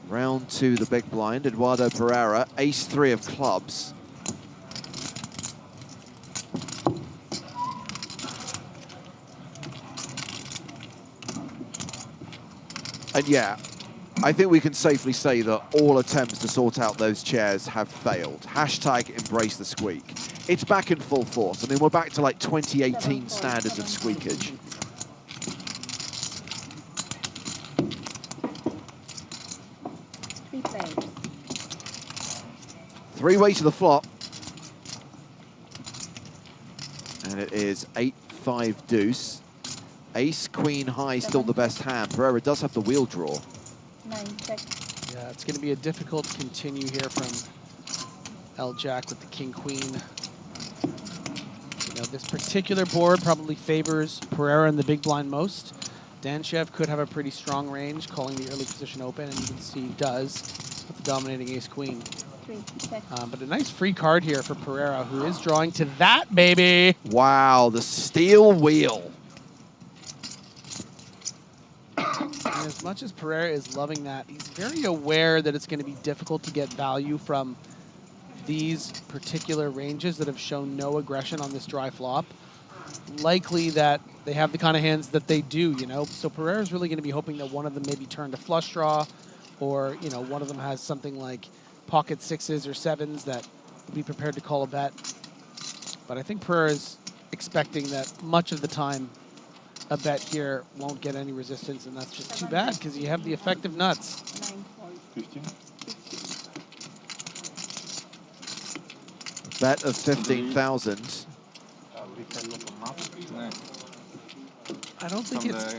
Round 2, the big blind, Eduardo Pereira, ace 3 of clubs. And yeah, I think we can safely say that all attempts to sort out those chairs have failed. Hashtag embrace the squeak. It's back in full force. I mean, we're back to like 2018 standards of squeakage. Three-way to the flop. And it is 8-5 deuce. Ace, queen, high, still the best hand. Pereira does have the wheel draw. Yeah, it's going to be a difficult continue here from L-Jack with the king-queen. You know, this particular board probably favors Pereira in the big blind most. Zanciev could have a pretty strong range, calling the early position open, and you can see he does with the dominating ace-queen. But a nice free card here for Pereira, who is drawing to that, baby! Wow, the steel wheel. And as much as Pereira is loving that, he's very aware that it's going to be difficult to get value from these particular ranges that have shown no aggression on this dry flop. Likely that they have the kind of hands that they do, you know. So Pereira's really going to be hoping that one of them maybe turn to flush draw, or, you know, one of them has something like pocket 6s or 7s that would be prepared to call a bet. But I think Pereira's expecting that much of the time a bet here won't get any resistance, and that's just too bad because you have the effective nuts. 15. Bet of 15,000. I don't think it's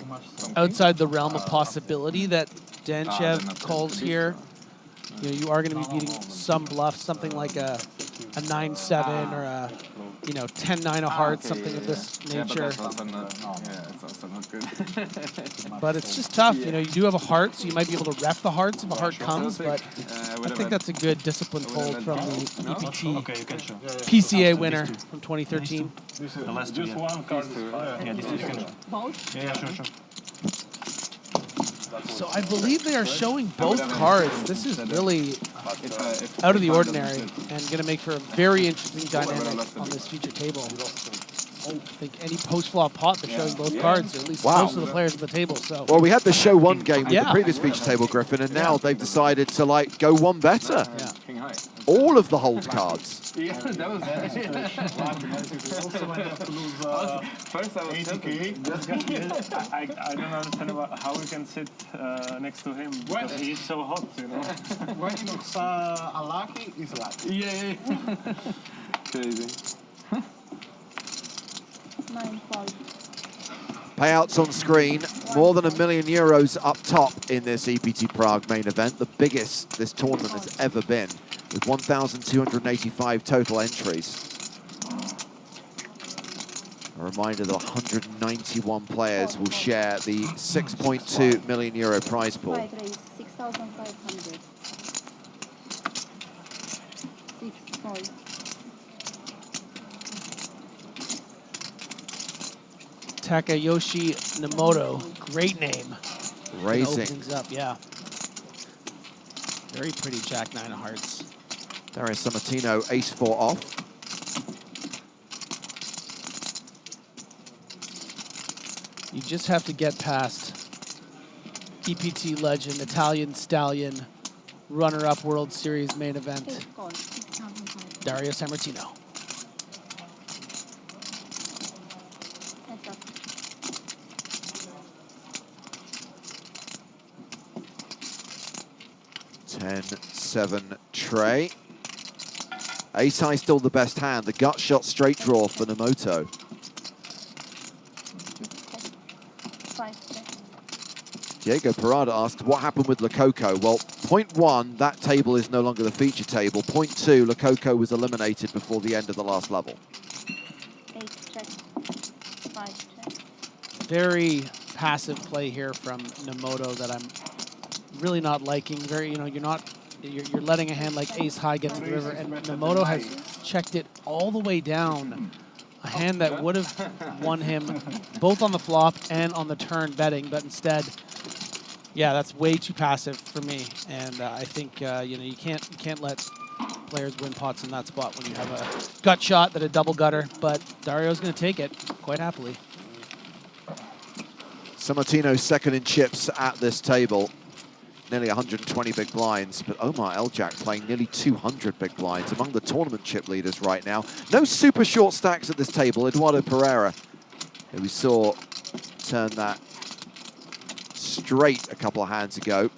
outside the realm of possibility that Zanciev calls here. You know, you are going to be beating some bluffs, something like a 9-7 or a, you know, 10-9 of hearts, something of this nature. But that's also not, it's also not good. But it's just tough. You know, you do have a heart, so you might be able to ref the hearts if a heart comes, but I think that's a good disciplined fold from the EPT PCA winner from 2013. The last two, one card. Yeah, this is good. Yeah, sure. So I believe they are showing both cards. This is really out of the ordinary and going to make for a very interesting dynamic on this feature table. I think any post-flop pot, they're showing both cards, or at least most of the players at the table. So. Well, we had the show one game with the previous feature table, Griffin, and now they've decided to like go one better. Yeah. All of the hold cards. Yeah, that was Also might have to lose first I was 80K. I don't understand how we can sit next to him because he's so hot, you know. When it's unlucky, it's lucky. Yeah. Crazy. 9-5. Payouts on screen, more than €1 million up top in this EPT Prague main event, the biggest this tournament has ever been, with 1,285 total entries. A reminder that 191 players will share the €6.2 million prize pool. 6,500. 6 fold. Takayoshi Nemoto, great name. Raising. Open things up, yeah. Very pretty Jack 9 of hearts. Darius Sammartino, ace-4 off. You just have to get past EPT legend, Italian stallion, runner-up World Series main event, Dario Sammartino. Ten, 7 tray. Ace high still the best hand. The gut shot straight draw for Nemoto. 5. Diego Parada asks, what happened with Lococo? Well, point 1, that table is no longer the feature table. Point 2, Lococo was eliminated before the end of the last level. 8 check. 5 check. Very passive play here from Nemoto that I'm really not liking. Very, you're letting a hand like ace high get to the river, and Nemoto has checked it all the way down. A hand that would have won him both on the flop and on the turn betting, but instead, yeah, that's way too passive for me. And I think you can't let players win pots in that spot when you have a gut shot that a double gutter. But Dario's going to take it quite happily. Sammartino second in chips at this table. Nearly 120 big blinds, but Omar Eljak playing nearly 200 big blinds, among the tournament chip leaders right now. No super short stacks at this table. Eduardo Pereira, who we saw turn that straight a couple of hands ago,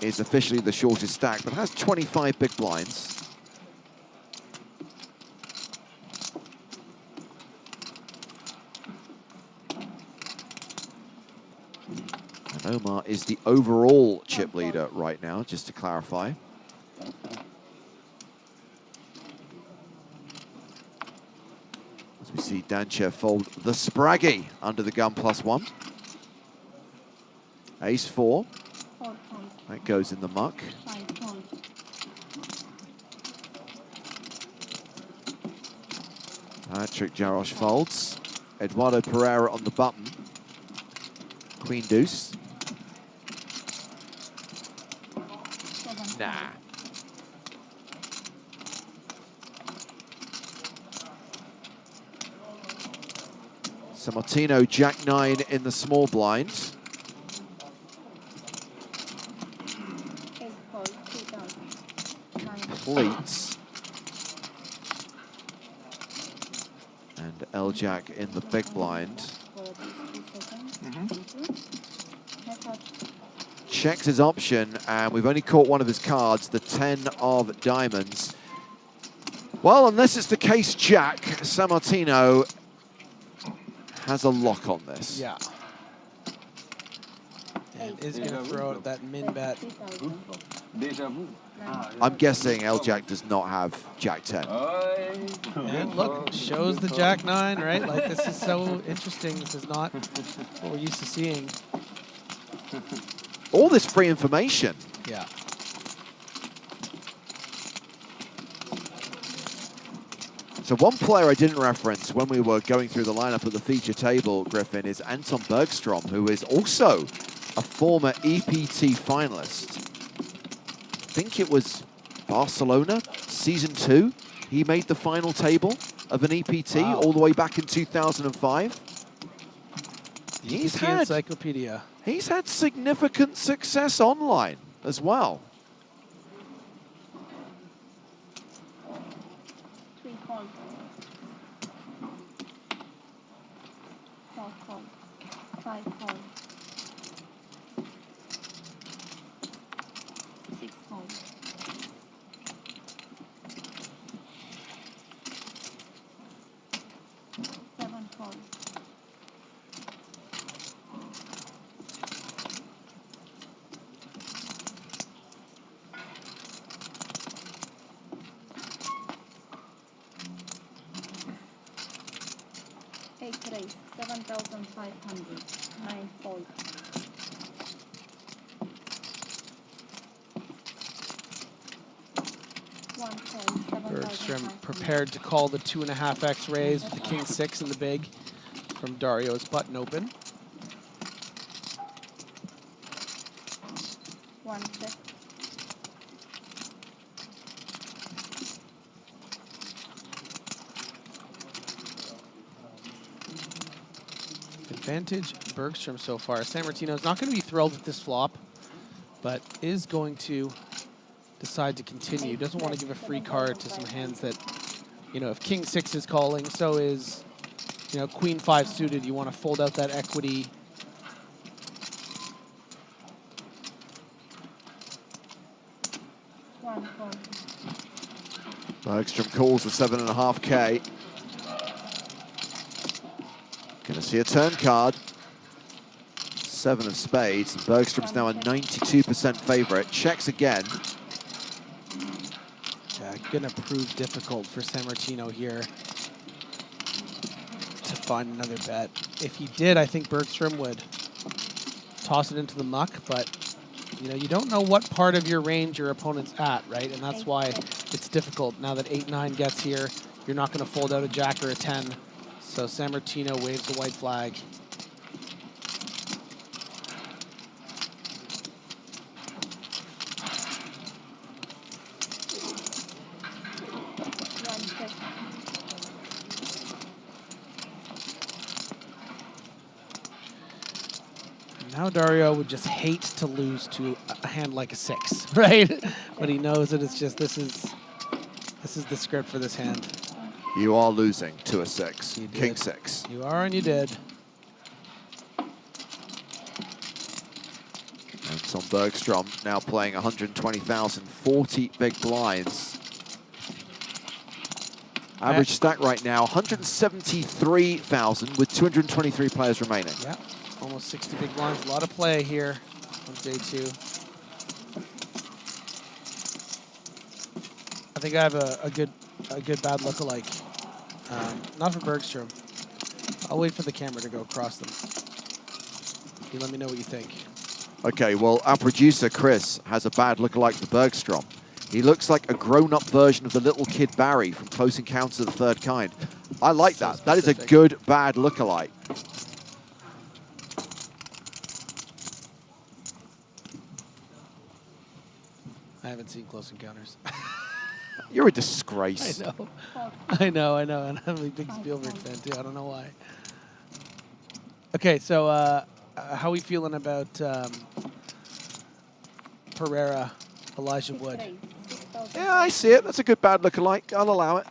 is officially the shortest stack, but has 25 big blinds. And Omar is the overall chip leader right now, just to clarify. As we see Dancher fold the Spraggy under the gun +1. Ace-4. That goes in the muck. Patrick Jarosz folds. Eduardo Pereira on the button. Queen deuce. Nah. Sammartino Jack-9 in the small blind. Completes. And Eljak in the big blind. Checks his option, and we've only caught one of his cards, the 10 of diamonds. Well, unless it's the case Jack, Sammartino has a lock on this. Yeah. And is going to throw out that min bet. I'm guessing Eljak does not have Jack-10. And look, shows the Jack-9, right? Like, this is so interesting. This is not what we're used to seeing. All this free information. Yeah. So one player I didn't reference when we were going through the lineup at the feature table, Griffin, is Anton Bergstrom, who is also a former EPT finalist. I think it was Barcelona, season 2. He made the final table of an EPT all the way back in 2005. EPT Encyclopedia. He's had significant success online as well. 3 fold. 4 fold. 5 fold. 6 fold. 7 fold. 8 raise, 7,500, 9 fold. Bergstrom prepared to call the 2.5x raise with the king-6 in the big from Dario's button open. Advantage Bergstrom so far. Sammartino's not going to be thrilled with this flop, but is going to decide to continue. Doesn't want to give a free card to some hands that, you know, if king-6 is calling, so is, you know, queen-5 suited. You want to fold out that equity. Bergstrom calls the 7.5K. Gonna see a turn card. 7 of spades. And Bergstrom's now a 92% favorite. Checks again. Yeah, gonna prove difficult for Sammartino here to find another bet. If he did, I think Bergstrom would toss it into the muck, but you know, you don't know what part of your range your opponent's at, right? And that's why it's difficult. Now that 8-9 gets here, you're not gonna fold out a jack or a 10. So Sammartino waves the white flag. Now Dario would just hate to lose to a hand like a 6, right? But he knows that it's just this is the script for this hand. You are losing to a 6, king-6. You are, and you did. And Tom Bergstrom now playing 120,000, 40 big blinds. Average stack right now, 173,000 with 223 players remaining. Yeah, almost 60 big blinds. A lot of play here on day 2. I think I have a good bad lookalike. Not for Bergstrom. I'll wait for the camera to go across them. You let me know what you think. Okay, well, our producer, Chris, has a bad lookalike for Bergstrom. He looks like a grown-up version of the little kid Barry from Close Encounters of the Third Kind. I like that. That is a good bad lookalike. I haven't seen Close Encounters. You're a disgrace. I know, and I'm a big Spielberg fan too. I don't know why. Okay, so how are we feeling about Pereira, Elijah Wood? Yeah, I see it. That's a good bad lookalike. I'll allow it.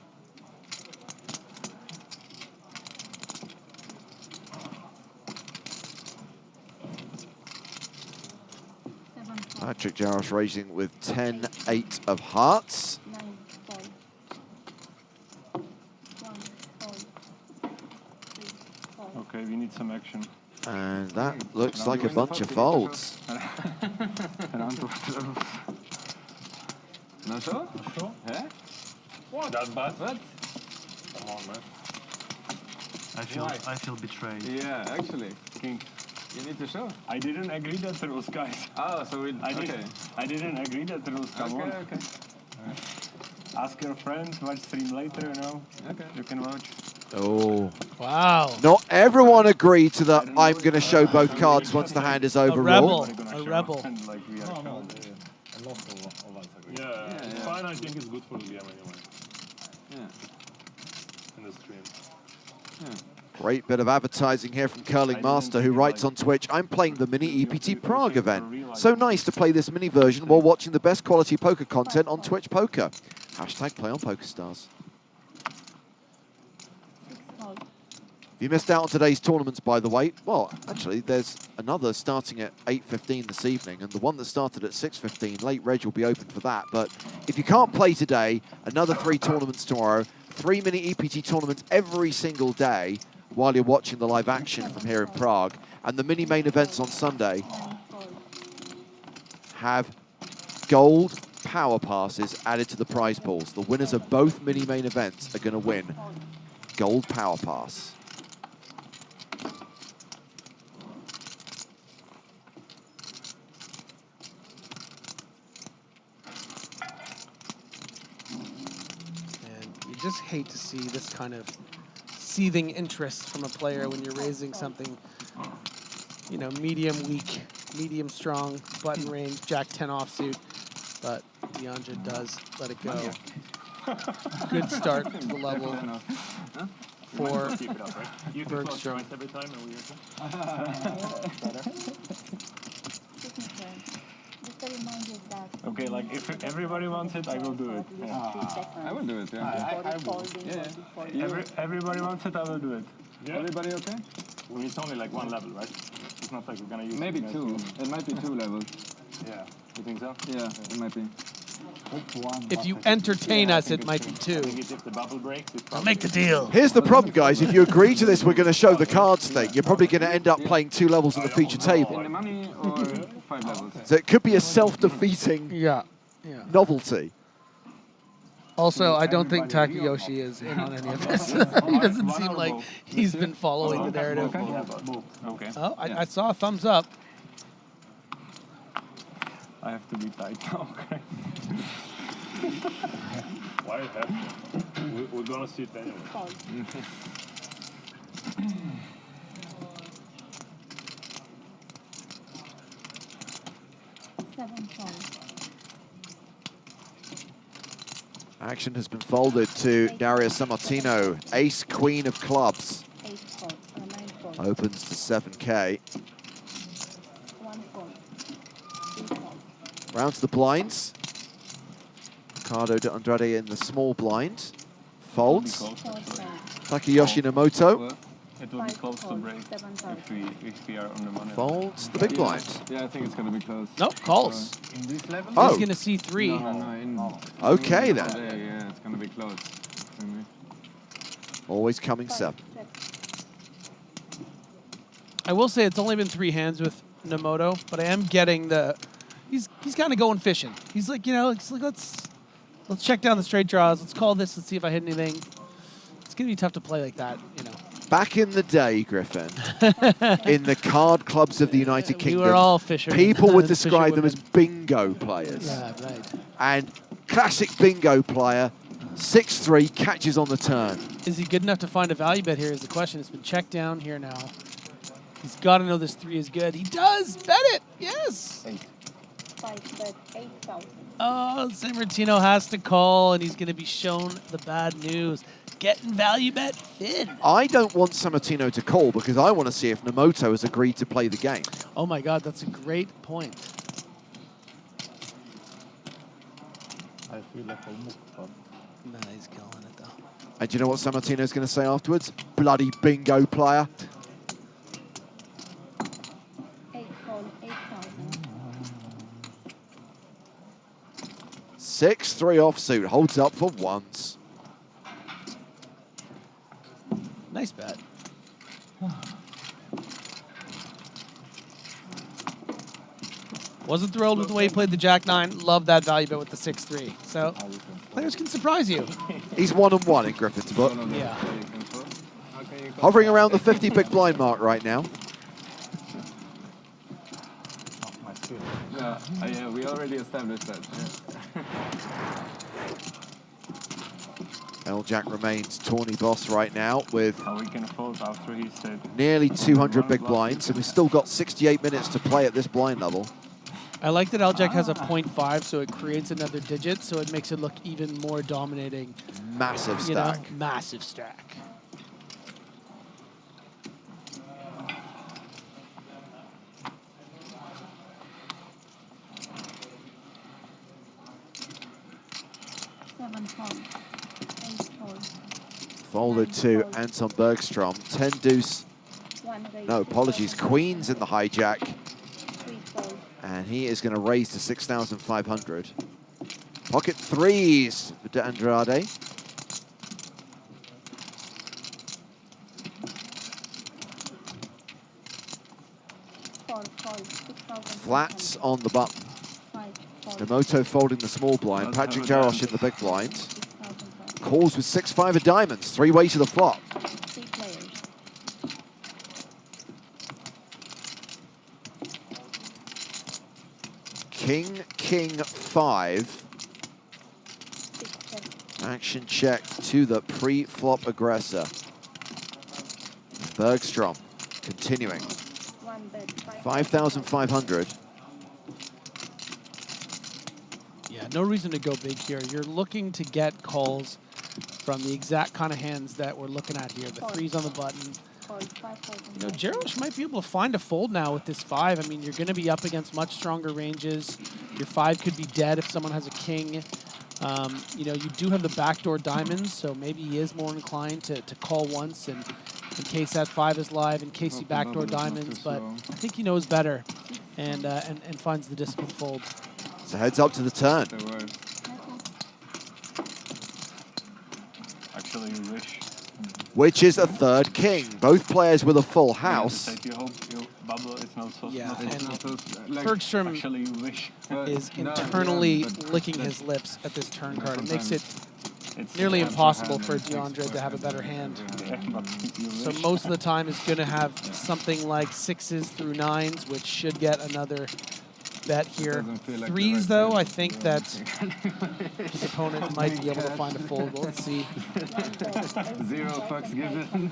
Patrick Jarros raising with 10-8 of hearts. Okay, we need some action. And that looks like a bunch of folds. Not sure? Not sure? Yeah? What? That bad? What? Come on, man. I feel betrayed. Yeah, actually. King. You need to show. I didn't agree that the rules, guys. Oh, so we... I didn't agree that the rules. Come on. Okay. Ask your friends, watch stream later, you know. Okay. You can watch. Oh. Wow. Not everyone agreed to the I'm going to show both cards once the hand is over rule. A rebel. No. Yeah, it's fine. I think it's good for the game anyway. Yeah. In the stream. Yeah. Great bit of advertising here from Curling Master, who writes on Twitch, I'm playing the mini EPT Prague event. So nice to play this mini version while watching the best quality poker content on Twitch Poker. Hashtag play on PokerStars. If you missed out on today's tournaments, by the way, well, actually, there's another starting at 8:15 this evening, and the one that started at 6:15, late reg will be open for that. But if you can't play today, another 3 tournaments tomorrow, 3 mini EPT tournaments every single day while you're watching the live action from here in Prague. And the mini main events on Sunday have gold power passes added to the prize pools. The winners of both mini main events are going to win gold power pass. just hate to see this kind of seething interest from a player when you're raising something, you know, medium weak, medium strong, button range, Jack 10 offsuit, but Yanja does let it go. Good start to the level for Bergstrom. Every time, Just a reminder that. Okay, like if everybody wants it, I will do it. I will do it, Everybody wants it, I will do it. Everybody okay? Well, it's only like one level, right? It's not like we're gonna use Maybe two. It might be 2 levels. Yeah. You think so? Yeah, it might be. If you entertain us, it might be 2. If the bubble breaks, I'll make the deal. Here's the problem, guys. If you agree to this, we're going to show the card stake. You're probably going to end up playing 2 levels of the feature table. In the money or 5 levels? So it could be a self-defeating novelty. Also, I don't think Takayoshi is in on any of this. He doesn't seem like he's been following the narrative. Okay. Oh, I saw a thumbs up. I have to be tight now, okay? Why you have to? We're gonna see it anyway. 7 calls. Action has been folded to Dario Sammartino. Ace, queen of clubs. 8 calls. 9 calls. Opens to 7K. 1 call. 3 calls. Round to the blinds. Ricardo de Andrade in the small blind. Folds. Takayoshi Nomoto. It will be close to break if we are on the money. Folds the big blind. Yeah, I think it's going to be close. Nope, calls. In this level? Oh. He's going to see 3. Okay, then. Yeah, it's going to be close. Always coming 7. I will say it's only been 3 hands with Nomoto, but I am getting the... He's kind of going fishing. He's like, you know, it's like, let's check down the straight draws. Let's call this and see if I hit anything. It's going to be tough to play like that, you know. Back in the day, Griffin, in the card clubs of the United Kingdom, we were all fishermen. people would describe them as bingo players. Yeah, right. And classic bingo player, 6-3, catches on the turn. Is he good enough to find a value bet here is the question. It's been checked down here now. He's got to know this 3 is good. He does! Bet it! Yes! 5 bet 8,000. Oh, Sammartino has to call, and he's going to be shown the bad news. Getting value bet thin. I don't want Sammartino to call because I want to see if Nomoto has agreed to play the game. Oh my God, that's a great point. I feel like Nah, he's killing it though. And do you know what Sammartino's going to say afterwards? Bloody bingo player. 8 call 8,000. 6-3 offsuit, holds up for once. Nice bet. Wasn't thrilled with the way he played the Jack-9. Loved that value bet with the 6-3. So, players can surprise you. He's 1-1 in Griffin's book. Yeah. Hovering around the 50 big blind mark right now. Yeah, we already established that. Yeah. L-Jack remains tawny boss right now with we can fold after he said nearly 200 big blinds, so we've still got 68 minutes to play at this blind level. I like that L-Jack has a 0.5, so it creates another digit, so it makes it look even more dominating. Massive You know, stack. massive stack. Folded to Anton Bergstrom. 10 deuce. No, apologies. Queens in the hijack. And he is going to raise to 6,500. Pocket threes for De Andrade. Flats on the button. Nomoto folding the small blind. Patrick Jarosz in the big blind. Calls with 6-5 of diamonds. 3-way to the flop. King, king, 5. Action check to the pre-flop aggressor. Bergstrom continuing. 5,500. Yeah, no reason to go big here. You're looking to get calls from the exact kind of hands that we're looking at here. The 3s on the button. You know, Jarosz might be able to find a fold now with this 5. I mean, you're going to be up against much stronger ranges. Your 5 could be dead if someone has a king. You know, you do have the backdoor diamonds, so maybe he is more inclined to call once and in case that 5 is live, in case he backdoor diamonds, but I think he knows better and finds the discipline fold. So heads up to the turn. Actually, you wish. Which is a third king. Both players with a full house. You hope your bubble is not so Yeah, small. and Bergstrom Actually, you wish. is internally licking his lips at this turn card. It makes it nearly impossible for DeAndre to have a better hand. So most of the time is going to have something like 6s through 9s, which should get another bet here. 3s, though, I think that his opponent might be able to find a fold. Well, let's see. 0 fucks given.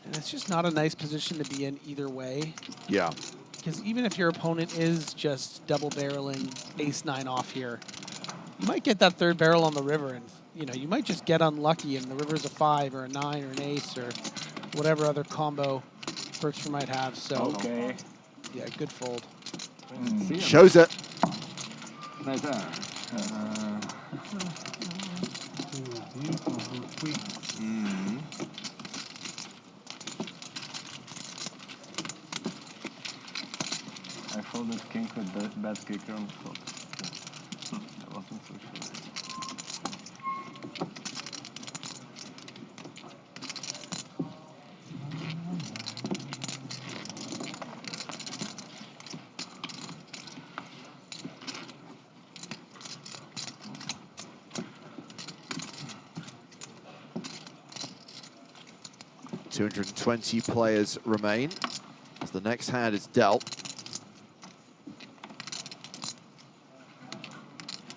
And it's just not a nice position to be in either way. Yeah. Because even if your opponent is just double barreling ace-9 off here, you might get that third barrel on the river, and you know you might just get unlucky, and the river's a 5 or a 9 or an ace or whatever other combo Bergstrom might have. So yeah, good fold. Shows it. Right there. I folded king with the bad kicker on the flop. I wasn't so sure. $220 players remain as the next hand is dealt.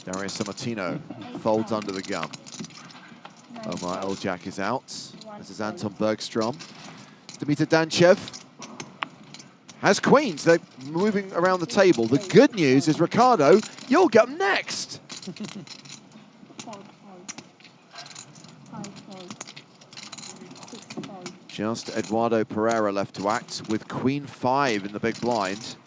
Darius Sammartino folds under the gun. Omar Eljak is out. This is Anton Bergstrom. Dimitar Danchev has queens. They're moving around the table. The good news is, Ricardo, you'll get next. Just Eduardo Pereira left to act with queen 5 in the big blind.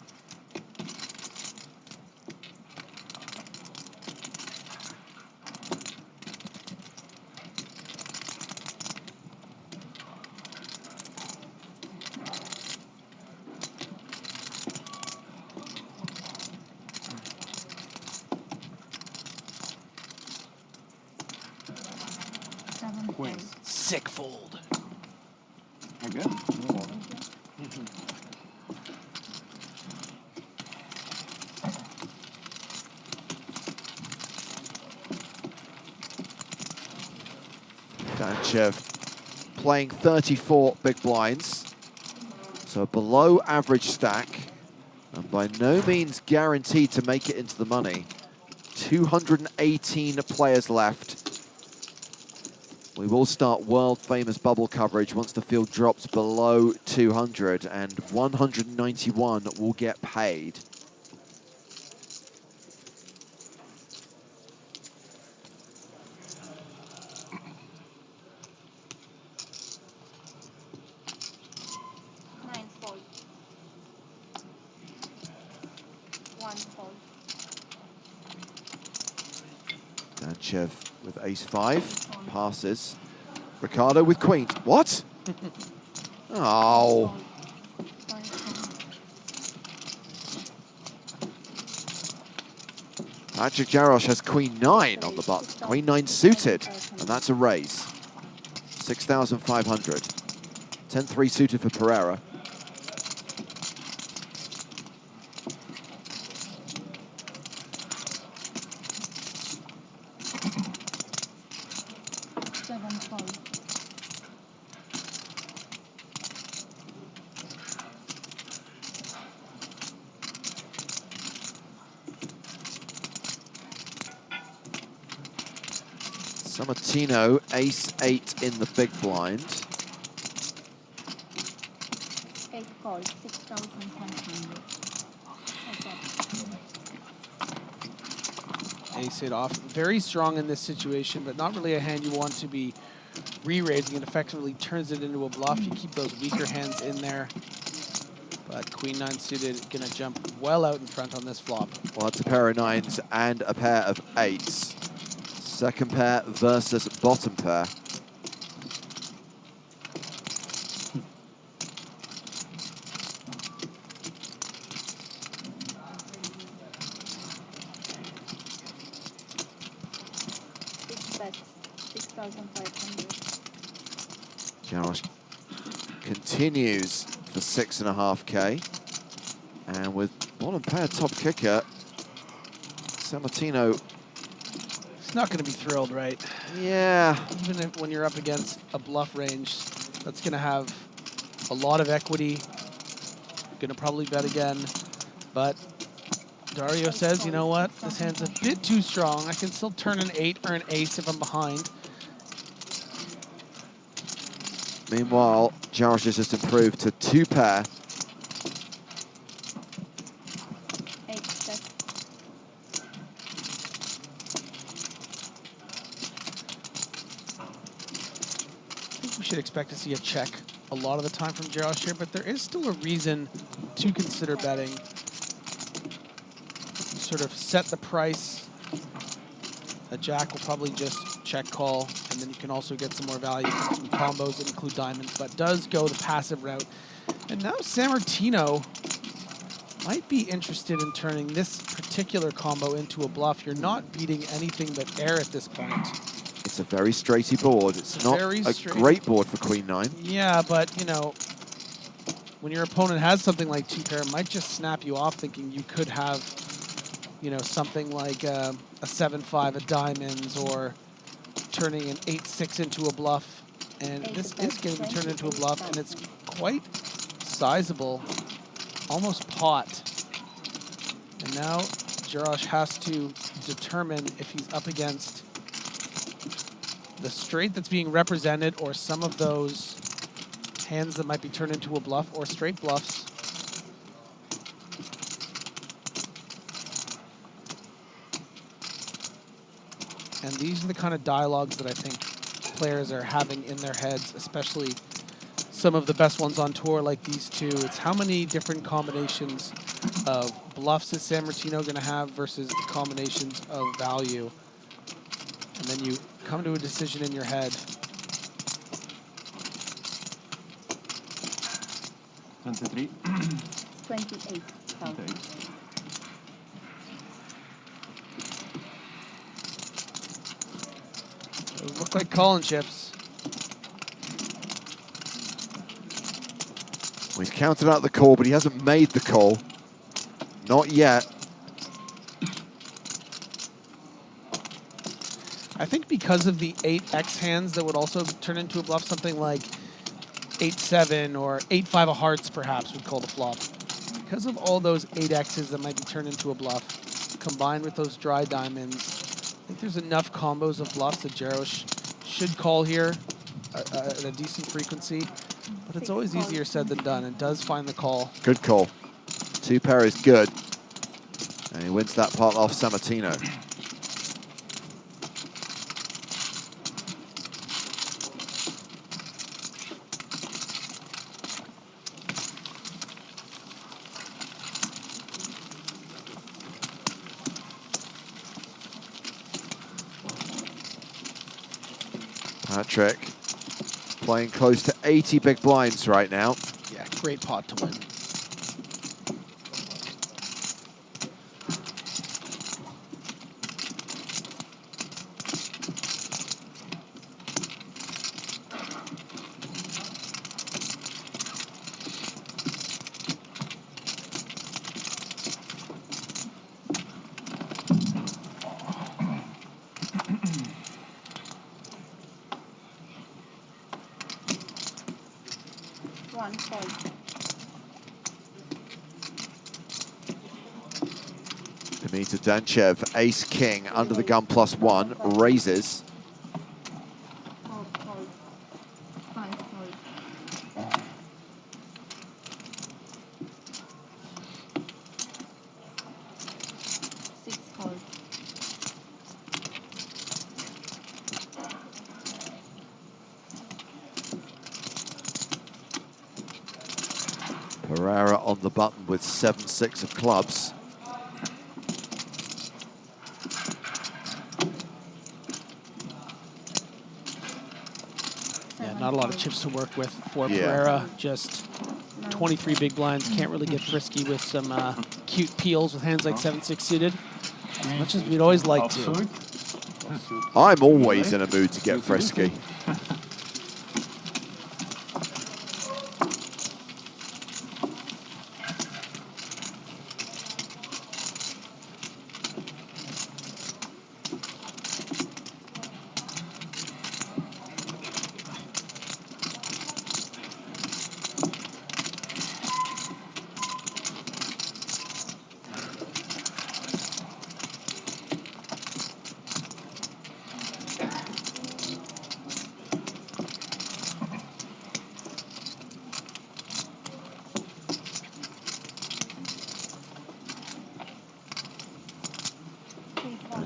Sick fold. Again? Danchev playing 34 big blinds, so below average stack, and by no means guaranteed to make it into the money. 218 players left. We will start world-famous bubble coverage once the field drops below 200, and 191 will get paid. Danchev with ace-5, passes. Ricardo with queens. What? Oh. Patrick Jarosz has queen 9 on the button. Queen 9 suited, and that's a raise. 6,500. 10-3 suited for Pereira. Sammartino, ace-8 in the big blind. 8 calls, 6,500. Ace-8 off. Very strong in this situation, but not really a hand you want to be re-raising. It effectively turns it into a bluff. You keep those weaker hands in there. But Queen 9 suited gonna jump well out in front on this flop. Well, it's a pair of 9s and a pair of 8s. Second pair versus bottom pair. Bet 6,500. Jarosz continues for 6.5K. And with bottom pair top kicker, Sammartino. It's not going to be thrilled, right? Yeah. Even if, when you're up against a bluff range, that's going to have a lot of equity. Going to probably bet again. But Dario says, you know what? This hand's a bit too strong. I can still turn an 8 or an ace if I'm behind. Meanwhile, Jarosz has just improved to 2 pair. Should expect to see a check a lot of the time from Jarosz here, but there is still a reason to consider betting. Sort of set the price. A jack will probably just check call, and then you can also get some more value from some combos that include diamonds, but does go the passive route. And now Sammartino might be interested in turning this particular combo into a bluff. You're not beating anything but air at this point. It's a very straighty board. It's not a great board for Queen 9. Yeah, but, you know, when your opponent has something like 2 pair, it might just snap you off thinking you could have, you know, something like a 7-5 of diamonds or turning an 8-6 into a bluff. And this is going to be turned into a bluff, and it's quite sizable, almost pot. And now Jarosz has to determine if he's up against the straight that's being represented or some of those hands that might be turned into a bluff or straight bluffs. And these are the kind of dialogues that I think players are having in their heads, especially some of the best ones on tour like these two. It's how many different combinations of bluffs is Sammartino going to have versus the combinations of value. And then you come to a decision in your head. 23. 28,000. Those look like calling chips. Well, he's counted out the call, but he hasn't made the call. Not yet. I think because of the 8x hands that would also turn into a bluff, something like 8-7 or 8-5 of hearts perhaps would call the flop. Because of all those 8x's that might be turned into a bluff, combined with those dry diamonds, I think there's enough combos of bluffs that Jarosz should call here at a decent frequency. But it's always easier said than done. It does find the call. Good call. 2 pair is good. And he wins that part off Sammartino. Patrick playing close to 80 big blinds right now. Yeah, great pot to win. Dimitar Danchev, ace-king, under the gun +1, raises. on the button with 7-6 of clubs. Yeah, not a lot of chips to work with for Pereira. Just 23 big blinds. Can't really get frisky with some cute peels with hands like 7-6 suited. As much as we'd always like to. I'm always in a mood to get frisky.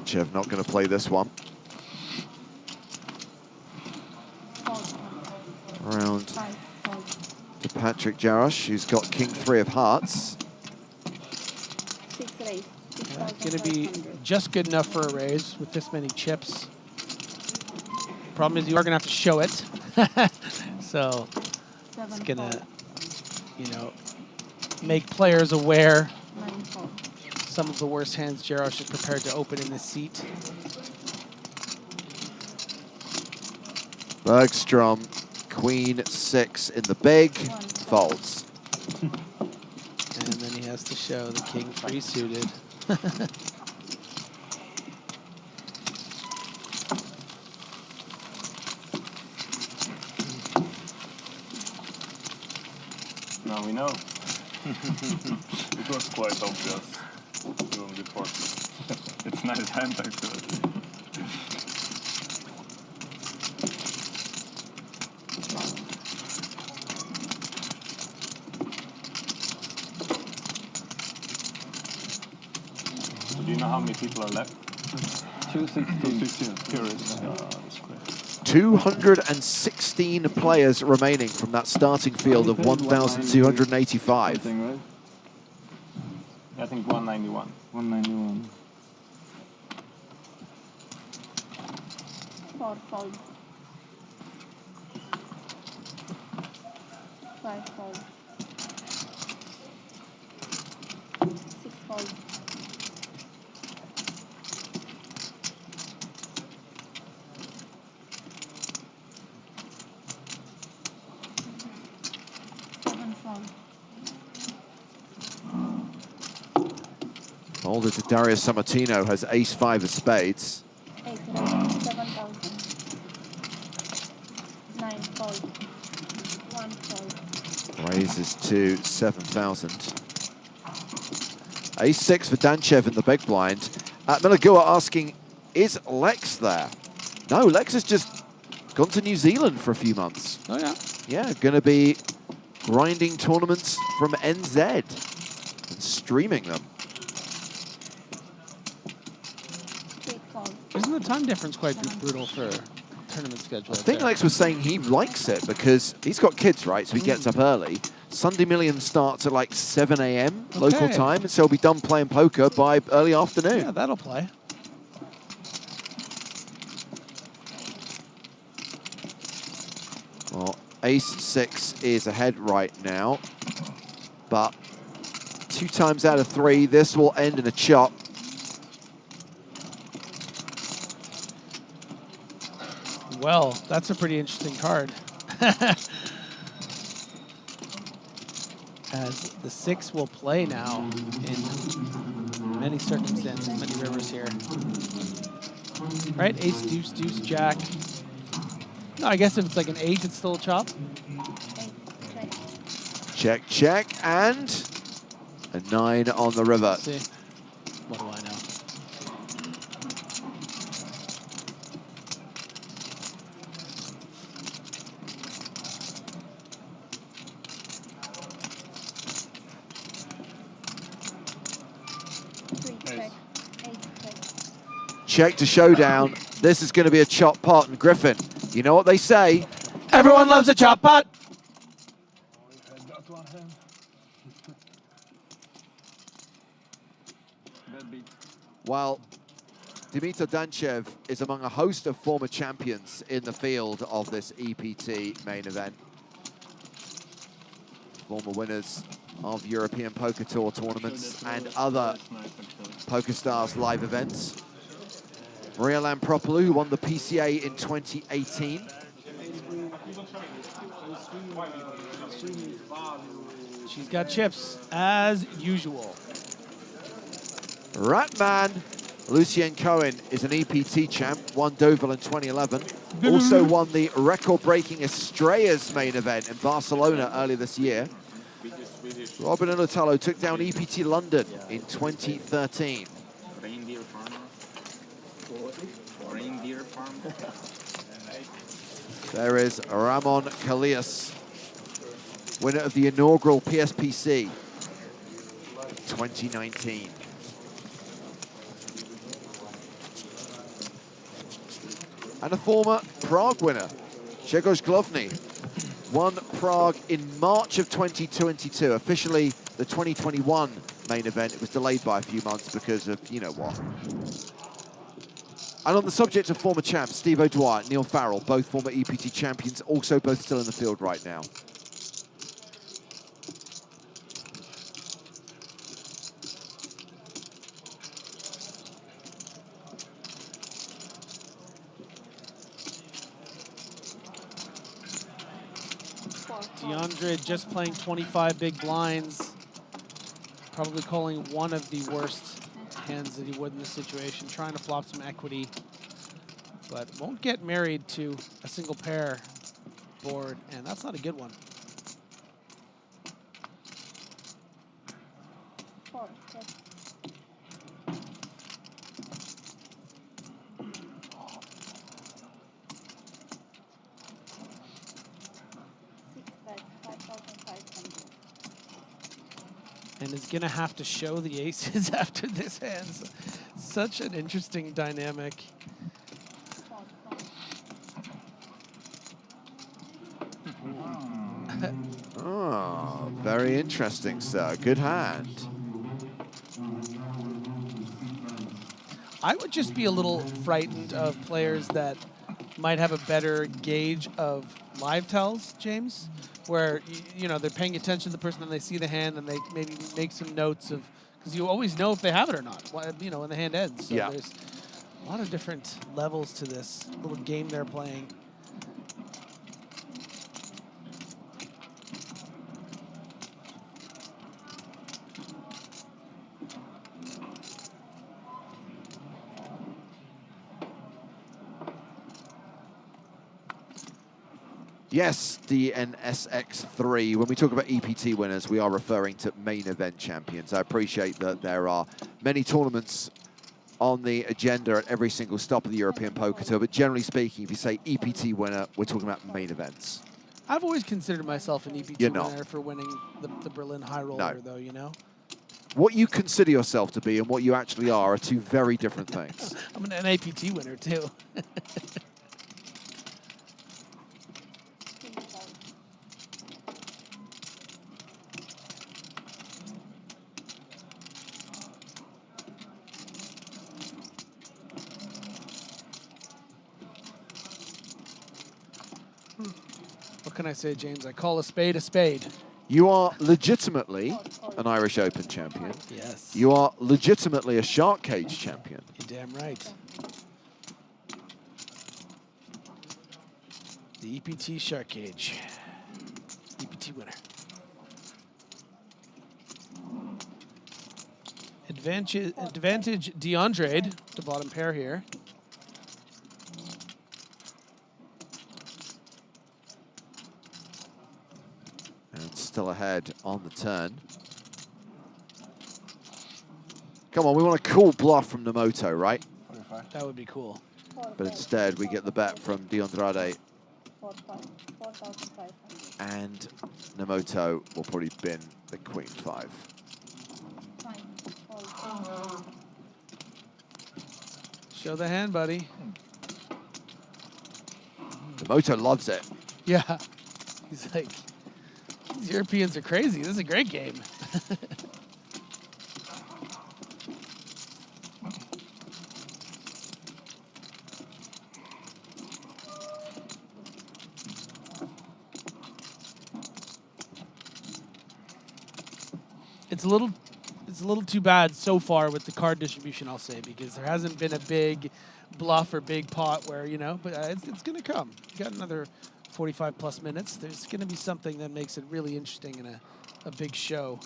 Chev not going to play this one. Around to Patrick Jarosz, who's got King 3 of hearts. Going to be just good enough for a raise with this many chips. Problem is you are going to have to show it. So it's going to, you know, make players aware some of the worst hands Jarosz is prepared to open in this seat. Bergstrom, Queen 6 in the big, folds. And then he has to show the King 3 suited. Now we know. It was quite obvious even before. It's nice hand actually. So do you know how many people are left? 216. Curious. That's great. 216 players remaining from that starting field of 1,285. I think 191. 191. 4 fold. 5 fold. 6 fold. 7 fold. Folder to Darius Sammartino has ace-5 of spades. 8 raise, 7,000. 9 fold. 1 fold. Raises to 7,000. Ace-6 for Danchev in the big blind. Milagua asking, is Lex there? No, Lex has just gone to New Zealand for a few months. Oh, yeah? Yeah, going to be grinding tournaments from NZ and streaming them. Isn't the time difference quite brutal for tournament schedule? I think Lex was saying he likes it because he's got kids, right? So he gets up early. Sunday Million starts at like 7 a.m. local time, and so he'll be done playing poker by early afternoon. Yeah, that'll play. Well, ace-6 is ahead right now, but 2 times out of 3, this will end in a chop. Well, that's a pretty interesting card. As the 6 will play now in many circumstances, many rivers here. Right, ace, deuce, deuce, jack. No, I guess if it's like an 8, it's still a chop. Check, check, and a 9 on the river. Let's see. What do I know? Check to showdown. This is going to be a chop pot. And Griffin, you know what they say? Everyone loves a chop pot. Well, Dimitar Danchev is among a host of former champions in the field of this EPT main event. Former winners of European Poker Tour tournaments and other PokerStars live events. Maria Lampropoulou, who won the PCA in 2018. She's got chips, as usual. Ratman Lucien Cohen is an EPT champ, won Deauville in 2011. Also won the record-breaking Estrellas main event in Barcelona earlier this year. Robin Unatalo took down EPT London in 2013. Reindeer farmer. Reindeer farmer. There is Ramon Calillas, winner of the inaugural PSPC 2019. And a former Prague winner, Grzegorz Główny, won Prague in March of 2022. Officially the 2021 main event. It was delayed by a few months because of you know what. And on the subject of former champs, Steve O'Dwyer, Neil Farrell, both former EPT champions, also both still in the field right now. DeAndre just playing 25 big blinds, probably calling one of the worst hands that he would in this situation, trying to flop some equity, but won't get married to a single pair board, and that's not a good one. And is going to have to show the aces after this hand. Such an interesting dynamic. Oh, very interesting, sir. Good hand. I would just be a little frightened of players that might have a better gauge of live tells, James, where you know they're paying attention to the person and they see the hand and they maybe make some notes of, because you always know if they have it or not, you know, when the hand ends. So there's a lot of different levels to this little game they're playing. Yes, the NSX3. When we talk about EPT winners, we are referring to main event champions. I appreciate that there are many tournaments on the agenda at every single stop of the European Poker Tour, but generally speaking, if you say EPT winner, we're talking about main events. I've always considered myself an EPT winner for winning the Berlin High Roller, though, you know? What you consider yourself to be and what you actually are two very different things. I'm an APT winner, too. What can I say, James? I call a spade a spade. You are legitimately an Irish Open champion. Yes. You are legitimately a Shark Cage champion. You're damn right. The EPT Shark Cage. EPT winner. Advantage DeAndre, the bottom pair here. Still ahead on the turn. Come on, we want a cool bluff from Nemoto, right? That would be cool. But instead, we get the bet from DeAndrade. And Nemoto will probably bin the Queen 5. Show the hand, buddy. Nemoto loves it. Yeah. He's like, these Europeans are crazy. This is a great game. It's a little too bad so far with the card distribution, I'll say, because there hasn't been a big bluff or big pot where, you know, but it's going to come. You got another 45 plus minutes. There's going to be something that makes it really interesting in a big show.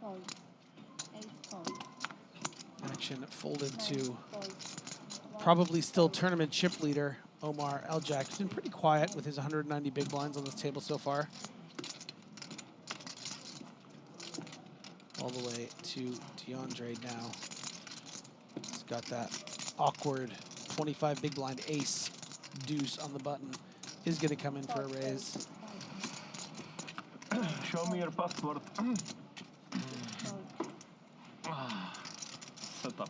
Fold. 8 fold. Action folded to probably still tournament chip leader Omar Eljak. He's been pretty quiet with his 190 big blinds on this table so far. All the way to DeAndre now. He's got that awkward 25 big blind ace deuce on the button. Is going to come in for a raise. Show me your passport. Set up.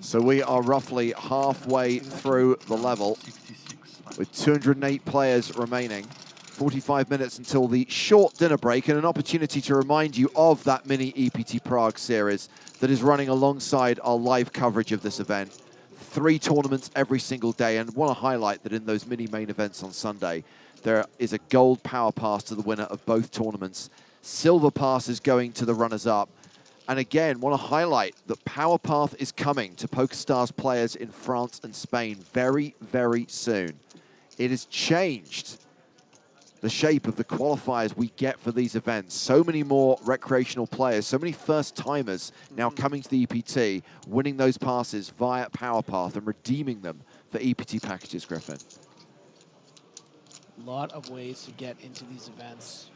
So we are roughly halfway through the level with 208 players remaining. 45 minutes until the short dinner break, and an opportunity to remind you of that mini EPT Prague series that is running alongside our live coverage of this event. 3 tournaments every single day, and want to highlight that in those mini main events on Sunday, there is a gold power pass to the winner of both tournaments. Silver pass is going to the runners-up. And again, want to highlight that Power Path is coming to PokerStars players in France and Spain very, very soon. It has changed the shape of the qualifiers we get for these events. So many more recreational players, so many first-timers now coming to the EPT, winning those passes via Power Path and redeeming them for EPT packages, Griffin. A lot of ways to get into these events.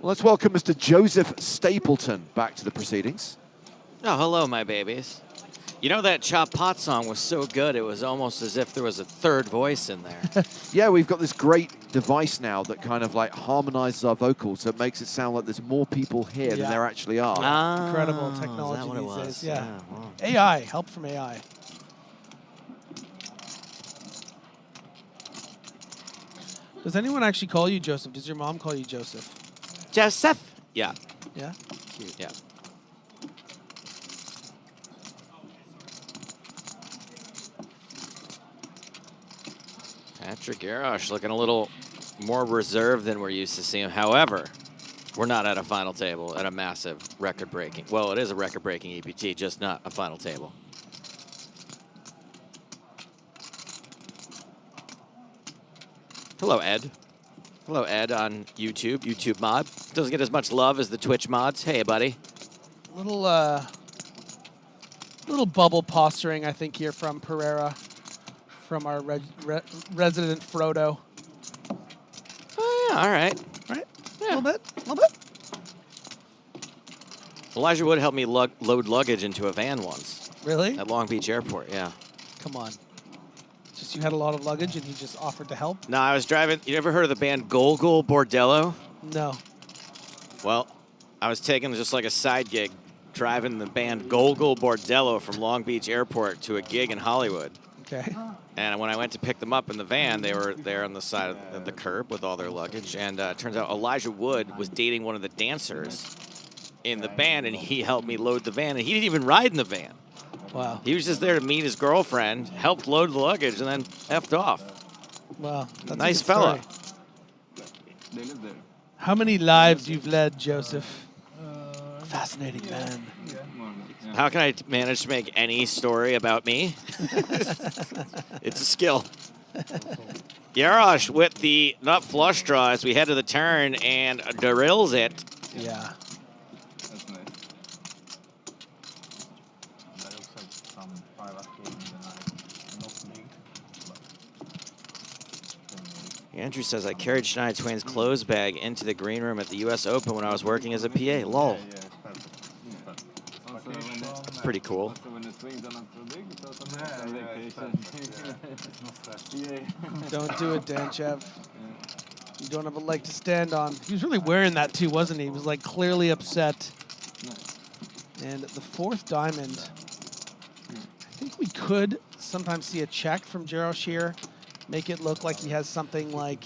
Let's welcome Mr. Joseph Stapleton back to the proceedings. Oh, hello, my babies. You know, that Chop Pot song was so good, it was almost as if there was a third voice in there. Yeah, we've got this great device now that kind of like harmonizes our vocals, so it makes it sound like there's more people here than there actually are. Incredible technology these days. Yeah. Wow. AI, help from AI. Does anyone actually call you Joseph? Does your mom call you Joseph? Joseph? Yeah. Yeah? Cute. Yeah. Patrick Garrosh looking a little more reserved than we're used to seeing him. However, we're not at a final table at a massive record-breaking. Well, it is a record-breaking EPT, just not a final table. Hello, Ed. Hello, Ed on YouTube, YouTube mod. Doesn't get as much love as the Twitch mods. Hey, buddy. Little bubble posturing, I think, here from Pereira, from our resident Frodo. Oh, yeah, all right. Right? Yeah. A little bit. Elijah Wood helped me load luggage into a van once. Really? At Long Beach Airport, yeah. Come on. Just you had a lot of luggage and he just offered to help? No, I was driving. You ever heard of the band Gogol Bordello? No. Well, I was taking just like a side gig, driving the band Gogol Bordello from Long Beach Airport to a gig in Hollywood. Okay. And when I went to pick them up in the van, they were there on the side of the curb with all their luggage. And it turns out Elijah Wood was dating one of the dancers in the band, and he helped me load the van. And he didn't even ride in the van. Wow. He was just there to meet his girlfriend, helped load the luggage, and then effed off. Wow. That's Nice a good fella. story. They live there. How many lives you've led, Joseph? Fascinating man. How can I manage to make any story about me? It's a skill. Garrosh with the nut flush draw as we head to the turn and drills it. Yeah. That's nice. That looks like some private game in the night. Not big, but Andrew says, I carried Shania Twain's clothes bag into the green room at the U.S. Open when I was working as a PA. Lol. yeah, it's perfect. That's pretty cool. Also when the swings are not too big, it's also nice. Don't do it, Dan Chev. You don't have a leg to stand on. He was really wearing that too, wasn't he? He was like clearly upset. And the fourth diamond, I think we could sometimes see a check from Jarosz here, make it look like he has something like,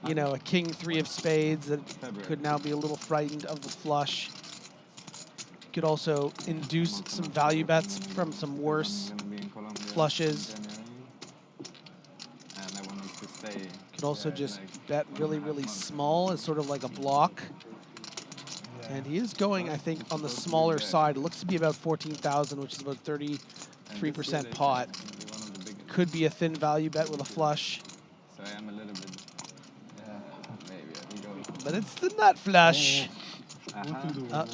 you know, a king three of spades that could now be a little frightened of the flush. Could also induce some value bets from some worse flushes. Could also just bet really, really small as sort of like a block. And he is going, I think, on the smaller side. It looks to be about 14,000, which is about 33% pot. Could be a thin value bet with a flush. So I am a little bit. But it's the nut flush.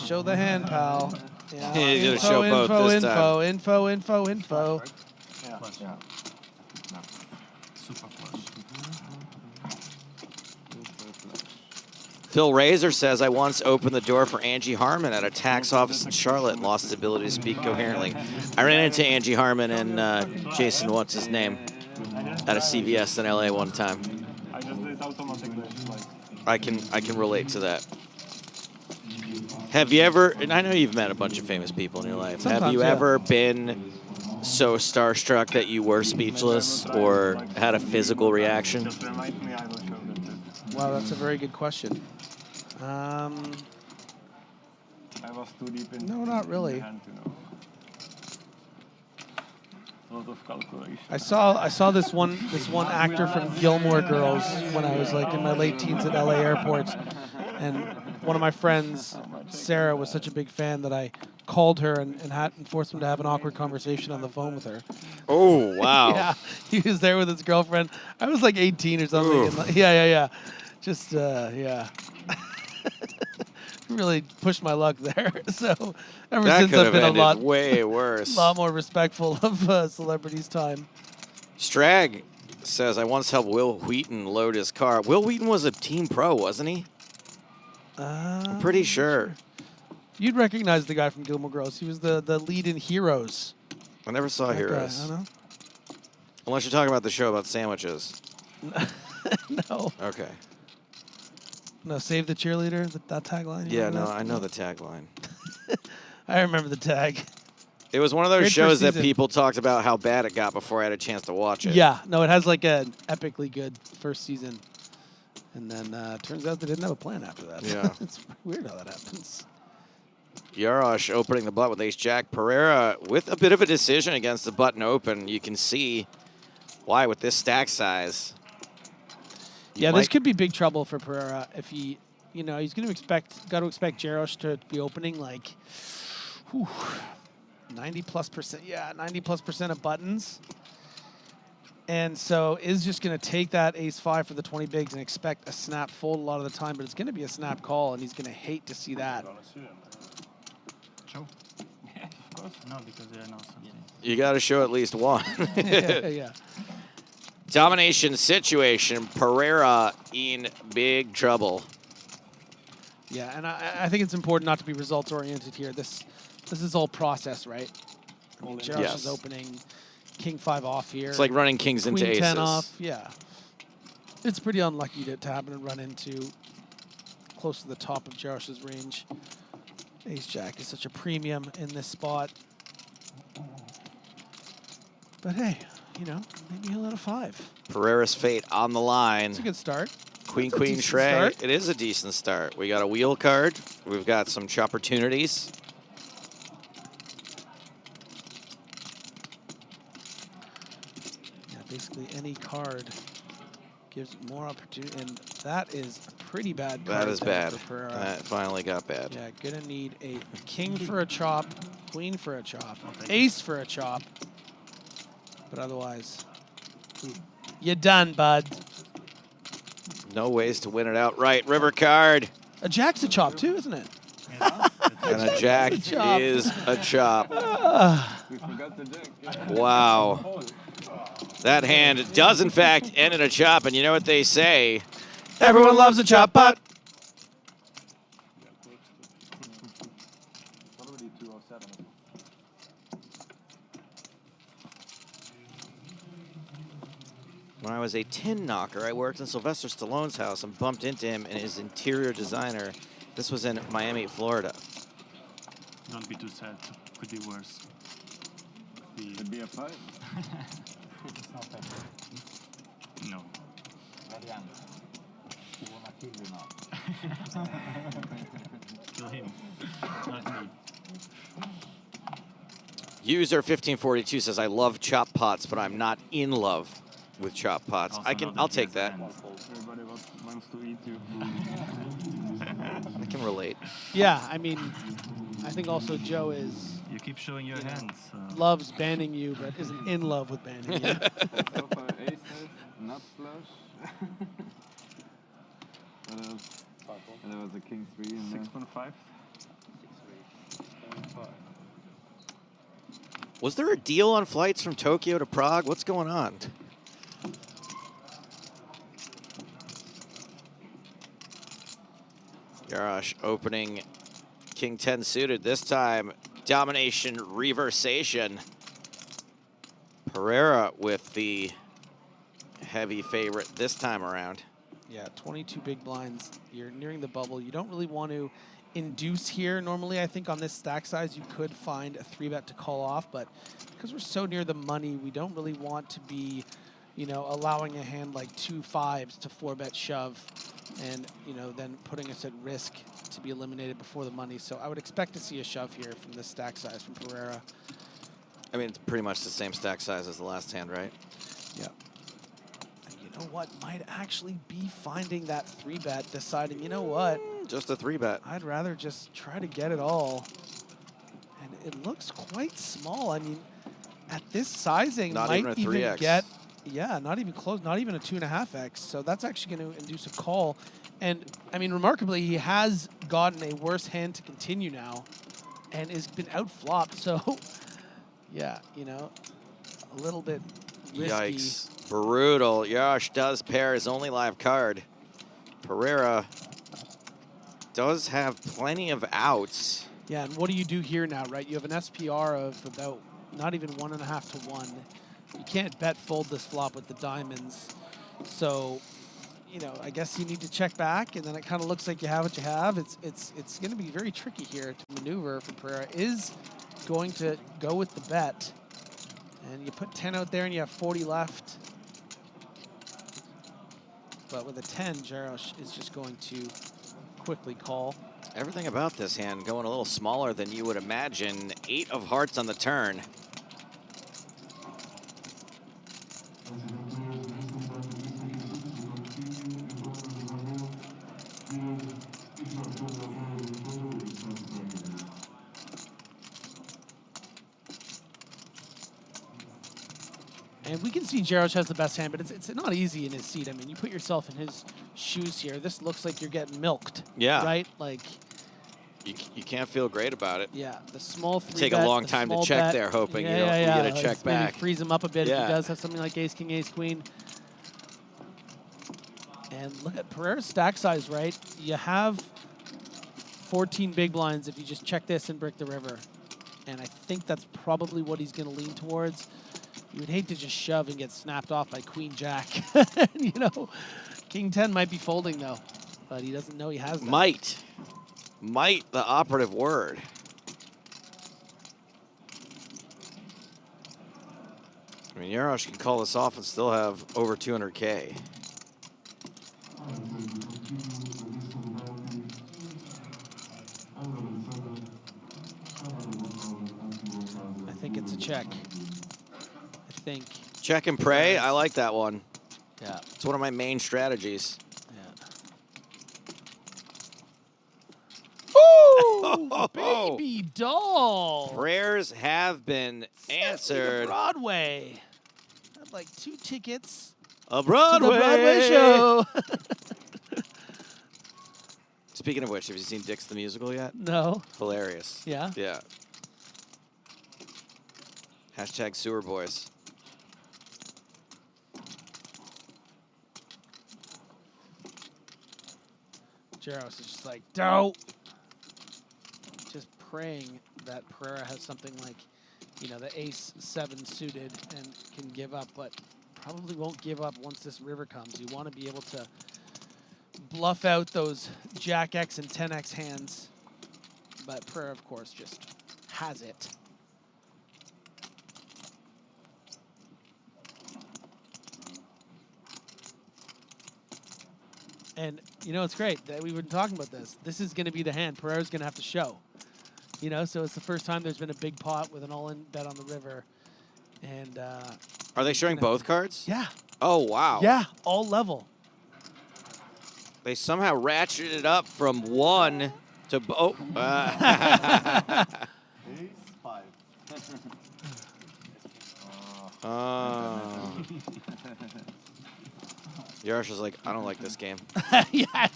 Show the hand, pal. Yeah. He's gonna Info, show both info, this info, time. info, info, info. Yeah. Super flush. Phil Razor says, I once opened the door for Angie Harmon at a tax office in Charlotte and lost his ability to speak coherently. I ran into Angie Harmon and Jason, what's his name, at a CVS in LA one time. I just did automatically. I can relate to that. Have you ever, and I know you've met a bunch of famous people in your life, have you ever been so starstruck that you were speechless or had a physical reaction? Wow, that's a very good question. I was too deep in. No, not really. A lot of calculation. I saw this one actor from Gilmore Girls when I was like in my late teens at LA airports, and one of my friends, Sarah, was such a big fan that I called her and forced him to have an awkward conversation on the phone with her. Oh, wow. Yeah, he was there with his girlfriend. I was like 18 or something. And like, yeah. Just, yeah. Really pushed my luck there. So ever since I've been a lot way worse. A lot more respectful of celebrities' time. Strag says, I once helped Will Wheaton load his car. Will Wheaton was a Team Pro, wasn't he? I'm pretty sure. You'd recognize the guy from Gilmore Girls. He was the lead in Heroes. I never saw That guy, Heroes. I know. Unless you're talking about the show about sandwiches. No. Okay. No, save the cheerleader, that tagline? Yeah, no, I know the tagline. I remember the tag. It was one of those Great shows first that season. people talked about how bad it got before I had a chance to watch it. Yeah, no, it has like an epically good first season. And then turns out they didn't have a plan after that. Yeah. It's weird how that happens. Jarosz opening the bluff with ace-jack. Pereira with a bit of a decision against the button open. You can see why with this stack size. Yeah, this could be big trouble for Pereira if he, you know, he's going to expect Jarosz to be opening like 90+%. Yeah, 90+% of buttons. And so is just going to take that ace-5 for the 20 bigs and expect a snap fold a lot of the time, but it's going to be a snap call, and he's going to hate to see that. Show? Yeah, of course. No, because there are no something. You got to show at least one. Yeah. Domination situation. Pereira in big trouble. Yeah, and I think it's important not to be results-oriented here. This is all process, right? I mean, Jarosz is opening king-5 off here. It's like running kings into Queen 10 aces. off, yeah. It's pretty unlucky to happen and run into close to the top of Jarosz's range. Ace-jack is such a premium in this spot. But hey, you know, maybe he'll hit a 5. Pereira's fate on the line. It's a good start. Queen, That's a queen, decent Shrey. start. It is a decent start. We got a wheel card. We've got some opportunities. Yeah, basically any card gives more opportunity, and that is a pretty bad card. That is there bad. for Pereira. That finally got bad. Yeah, gonna need a king for a chop, queen for a chop, ace for a chop. But otherwise, you're done, bud. No ways to win it outright. River card. A jack's a chop too, isn't it? And a jack It's a chop. is a chop. We forgot the jack. Wow. That hand does, in fact, end in a chop. And you know what they say? Everyone loves a chop pot. When I was a tin knocker, I worked in Sylvester Stallone's house and bumped into him and his interior designer. This was in Miami, Florida. Don't be too sad. Could be worse. Could be a fight. It's not that. No. Marian, you wanna kill you now? Kill him, not me. User 1542 says, I love chop pots, but I'm not in love with chop pots. I'll take that. Everybody wants to eat you. I can relate. Yeah, I mean, I think also Joe is... You keep showing your hands. Loves banning you, but isn't in love with banning you. So for aces, not flush. What else? And there was a king 3 in there. 6.5. Was there a deal on flights from Tokyo to Prague? What's going on? Yarosh opening King 10 suited. This time, domination reversation. Pereira with the heavy favorite this time around. Yeah, 22 big blinds. You're nearing the bubble. You don't really want to induce here. Normally, I think on this stack size, you could find a 3-bet to call off, but because we're so near the money, we don't really want to be, you know, allowing a hand like 2 5s to 4-bet shove and, you know, then putting us at risk to be eliminated before the money. So I would expect to see a shove here from this stack size from Pereira. I mean, it's pretty much the same stack size as the last hand, right? Yeah. And you know what? Might actually be finding that 3-bet, deciding, you know what? Just a 3-bet. I'd rather just try to get it all. And it looks quite small. I mean, at this sizing, Not might even a 3x. get, yeah, not even close, not even a 2.5x. So that's actually going to induce a call. And I mean, remarkably, he has gotten a worse hand to continue now and has been outflopped. So yeah, you know, a little bit risky. Yikes. Brutal. Yarosh does pair his only live card. Pereira does have plenty of outs. Yeah, and what do you do here now, right? You have an SPR of about not even 1.5 to 1. You can't bet fold this flop with the diamonds. So, you know, I guess you need to check back, and then it kind of looks like you have what you have. It's going to be very tricky here to maneuver for Pereira. Is going to go with the bet. And you put 10 out there, and you have 40 left. But with a 10, Jarosz is just going to quickly call. Everything about this hand going a little smaller than you would imagine. 8 of hearts on the turn. And we can see Jarosz has the best hand, but it's not easy in his seat. I mean, you put yourself in his shoes here. This looks like you're getting milked. Yeah. Right? Like, you can't feel great about it. yeah, the small 3-bet. Take a long time to check there, hoping you get a check back. Maybe freeze him up a bit if Yeah. he does have something like ace, king, ace, queen. And look at Pereira's stack size, right? You have 14 big blinds if you just check this and brick the river. And I think that's probably what he's going to lean towards. You would hate to just shove and get snapped off by queen jack. You know, king 10 might be folding though, but he doesn't know he has that. Might, the operative word. I mean, Jarosz can call this off and still have over 200K. I think it's a check. I think. Check and pray. I like that one. Yeah. It's one of my main strategies. Ooh, baby doll. Prayers have been answered. Broadway. I'd like 2 tickets. A Broadway. To the Broadway show. Speaking of which, have you seen Dix the Musical yet? No. Hilarious. Yeah? Yeah. Hashtag sewer boys. Jarosz is just like, dope. Just praying that Pereira has something like, you know, the ace 7 suited and can give up, but probably won't give up once this river comes. You want to be able to bluff out those Jack X and 10X hands. But Pereira, of course, just has it. And, you know, it's great that we've been talking about this. This is going to be the hand Pereira's going to have to show. You know, so it's the first time there's been a big pot with an all-in bet on the river. And are they showing both cards? Yeah. Oh, wow. Yeah, all level. They somehow ratcheted it up from 1 to... Oh. Ace 5. Yarosh was like, I don't like this game. Yeah.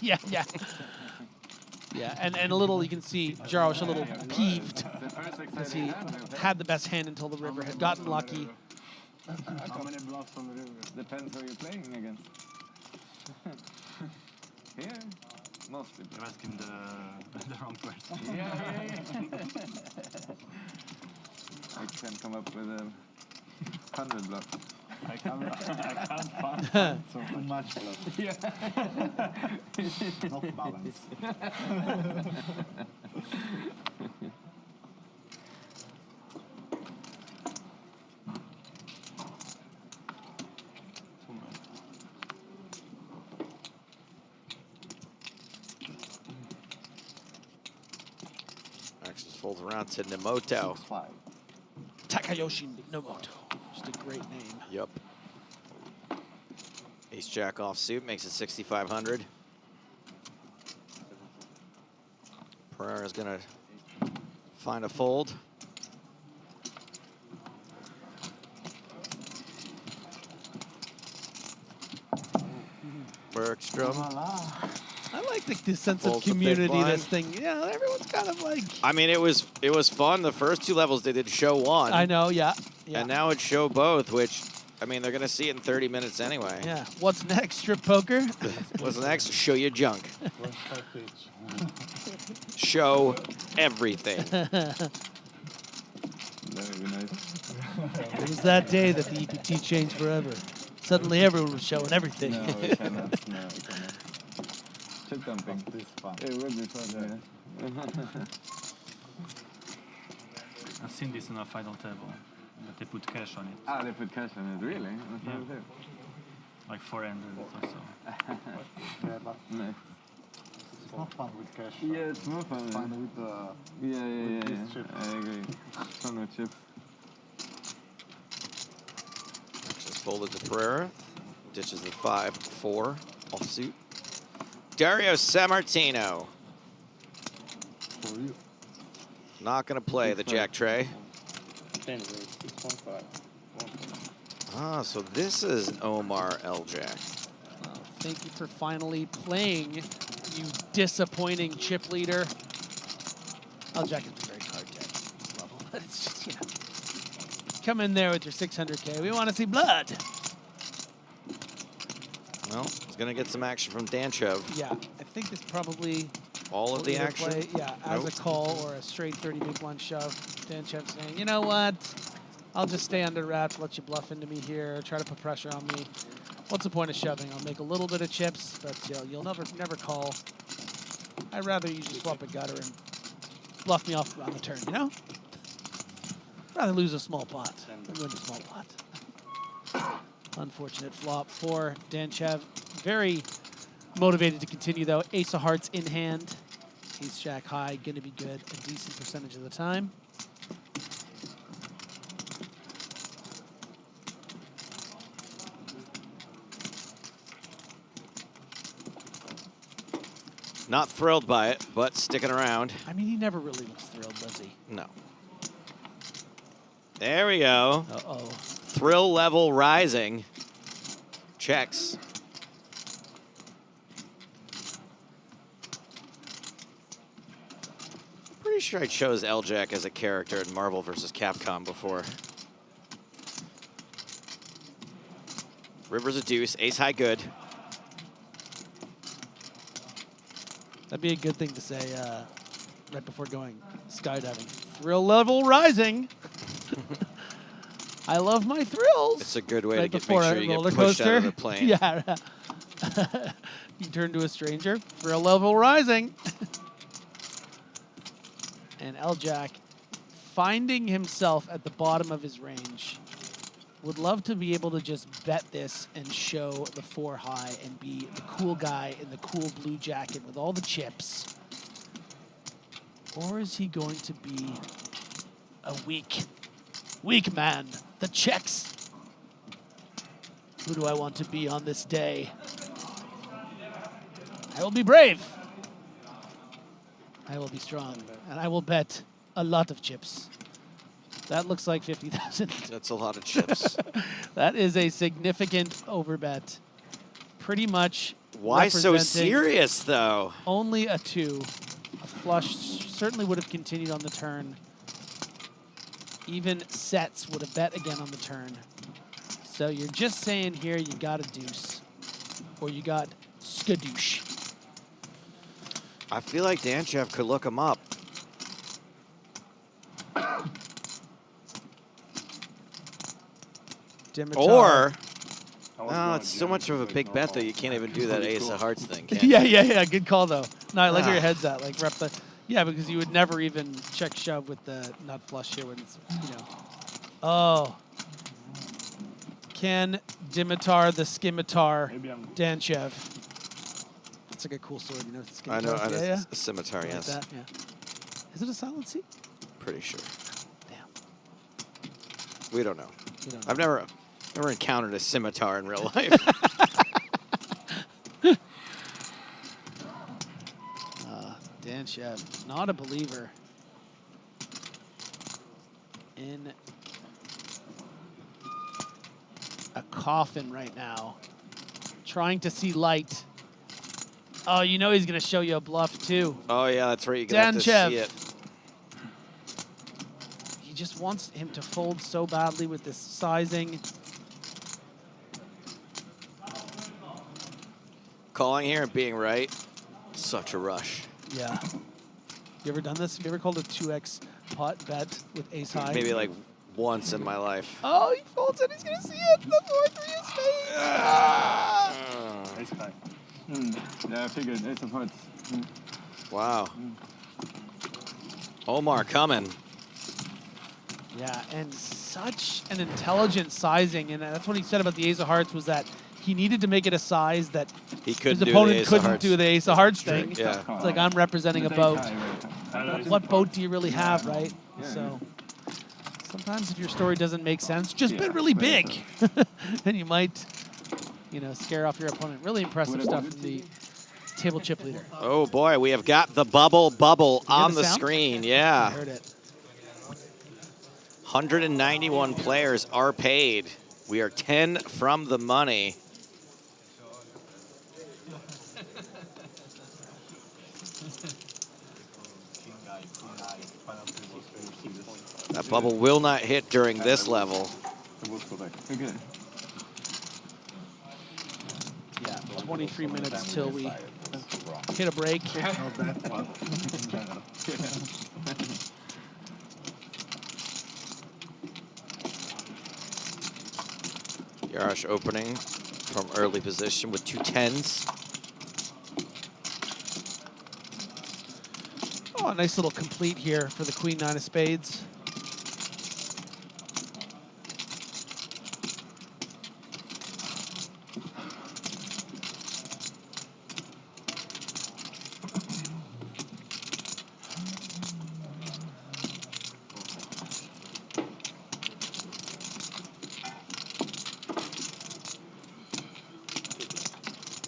Yeah, and a little, you can see Jarosh a little peeved because he had the best hand until the river had gotten lucky. How many bluffs on the river? Depends who you're playing against. Here, mostly. You're asking the wrong person. Yeah. I can come up with 100 bluffs. I can't find so much bluff. Yeah. Not balance. Axis folds around to Nemoto. Takayoshi Nomoto. Just a great name. Yep. Ace Jack offsuit makes it 6,500. Pereira's gonna find a fold. Bergstrom. I like the sense Folds of the big community blind. this thing. Yeah, everyone's kind of like... I mean, it was fun. The first 2 levels they did show 1. I know, yeah. And now it's show both, which, I mean, they're going to see it in 30 minutes anyway. Yeah. What's next? Strip poker? What's next? Show your junk. Show everything. Very nice. It was that day that the EPT changed forever. Suddenly everyone was showing everything. No, we cannot. No, we cannot. Chip dumping. This fun. It would be fun, yeah. I've seen this on a final table, but they put cash on it. Ah, they put cash on it, really? On the final table? Like 400 or so. Yeah, but no. It's not fun with cash. Yeah, it's more fun. Fun with Yeah. these chips. I agree. Fun with chips. Axis folded to Pereira. Ditches the 5-4 offsuit. Dario Sammartino. For you. Not going to play the Jack Tray. Ah, so this is Omar L-Jack. Thank you for finally playing, you disappointing chip leader. L-Jack is a very card deck this level. It's just, you know, come in there with your 600K. We want to see blood. Well, he's going to get some action from Danchev. Yeah, I think this probably... All of the either action? play, yeah, as Nope. a call or a straight 30 big blind shove. Danchev saying, you know what? I'll just stay under wraps, let you bluff into me here, try to put pressure on me. What's the point of shoving? I'll make a little bit of chips, but you'll never call. I'd rather you just swap a gutter and bluff me off on the turn, you know? Rather lose a small pot than win a small pot. Unfortunate flop for Danchev. Very motivated to continue, though. Ace of hearts in hand. Ace jack high, going to be good a decent percentage of the time. Not thrilled by it, but sticking around. I mean, he never really looks thrilled, does he? No. There we go. Uh-oh. Thrill level rising. Checks. Pretty sure I chose L-Jack as a character in Marvel vs. Capcom before. River's a deuce, ace high good. That'd be a good thing to say right before going skydiving. Thrill level rising. I love my thrills. It's a good way Right to make before sure a you get roller pushed out of the coaster. plane. Yeah. You turn to a stranger. Thrill level rising. And L-Jack, finding himself at the bottom of his range, would love to be able to just bet this and show the 4 high and be the cool guy in the cool blue jacket with all the chips. Or is he going to be a weak man? The Czechs. Who do I want to be on this day? I will be brave. I will be strong. And I will bet a lot of chips. That looks like 50,000. That's a lot of chips. That is a significant overbet. Pretty much. Why so serious, though? Only a 2. A flush certainly would have continued on the turn. Even sets would have bet again on the turn. So you're just saying here you got a deuce. Or you got skadoosh. I feel like Danchev could look him up. Dimitar. Or, oh, it's so much of a big bet that you can't even do that ace of hearts thing, can you? Yeah. Good call, though. No, I like where your head's at. Like, rep the... Yeah, because you would never even check shove with the nut flush here when it's, you know. Oh. Can Dimitar the Scimitar Danchev. That's like a cool sword, you know. I know, yeah. a scimitar, Like yes. that, yeah. Is it a silent C? Pretty sure. Damn. We don't know. We don't know. I've never encountered a scimitar in real life. Danchev, not a believer in a coffin right now. Trying to see light. Oh, you know he's going to show you a bluff, too. Oh, yeah, that's right. You're going to have to see it. He just wants him to fold so badly with this sizing. Calling here and being right, such a rush. Yeah. You ever done this? Have you ever called a 2x pot bet with ace high? Maybe like once in my life. Oh, he folds it. He's going to see it. The 4-3 is spades. Ace high. Yeah, I figured ace of hearts. Wow. Omar coming. Yeah, and such an intelligent sizing. And that's what he said about the ace of hearts was that he needed to make it a size that he couldn't his opponent couldn't do the ace of hearts thing. Yeah. It's like I'm representing a boat. What boat do you really have, right? So sometimes if your story doesn't make sense, just bet really big. And you might, you know, scare off your opponent. Really impressive stuff from the table chip leader. Oh, boy, we have got the bubble on the screen. Yeah. I heard it. 191 players are paid. We are 10 from the money. That bubble will not hit during this level. Okay. Yeah, 23 minutes till we hit a break. Yarosh opening from early position with 2 10s. Oh, a nice little complete here for the queen 9 of spades.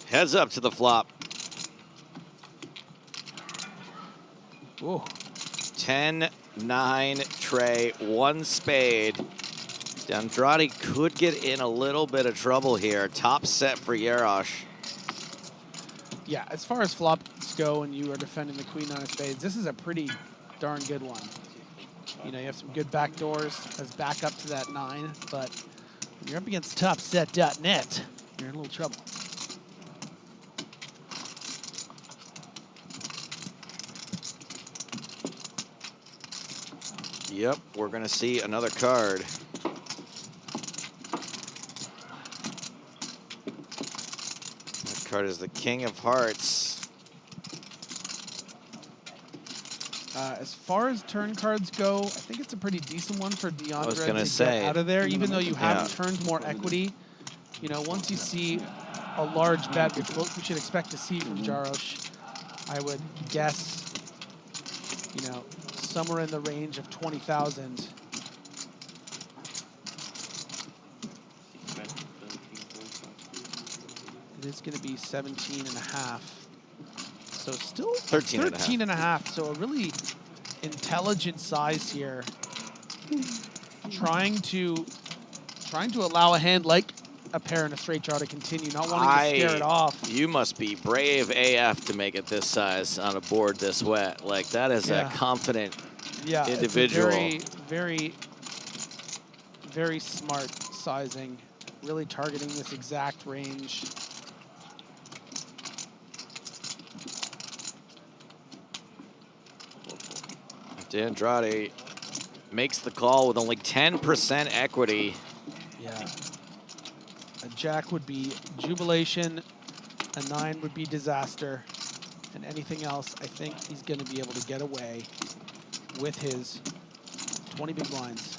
Heads up to the flop. Ooh. 10, 9, tray, 1 spade. Andrade could get in a little bit of trouble here. Top set for Yarosh. Yeah, as far as flops go and you are defending the queen 9 of spades, this is a pretty darn good one. You know, you have some good back doors as backup to that 9, but when you're up against topset.net, you're in a little trouble. Yep, we're going to see another card. card is the King of Hearts. As far as turn cards go, I think it's a pretty decent one for DeAndre to say, get out of there, even though you haven't turned more equity. You know, once you see a large bet, which we should expect to see from Jarosz, I would guess, you know, somewhere in the range of 20,000. It is going to be 17.5. So still 13.5. So a really intelligent size here. Trying to allow a hand like a pair and a straight draw to continue, not wanting to scare it off. You must be brave AF to make it this size on a board this wet. Like, that is a confident individual. It's a very, very smart sizing. Really targeting this exact range. Andrade makes the call with only 10% equity. Yeah. A jack would be jubilation, a 9 would be disaster, and anything else, I think he's going to be able to get away with his 20 big blinds.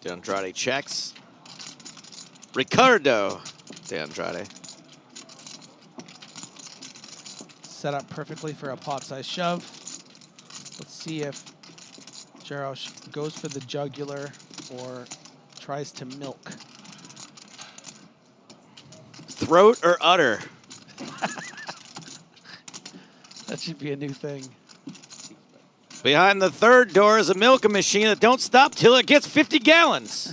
De Andrade checks. Ricardo De Andrade. Set up perfectly for a pot-size shove. Let's see if Jarosz goes for the jugular or tries to milk. Throat or udder? That should be a new thing. Behind the third door is a milking machine that don't stop till it gets 50 gallons.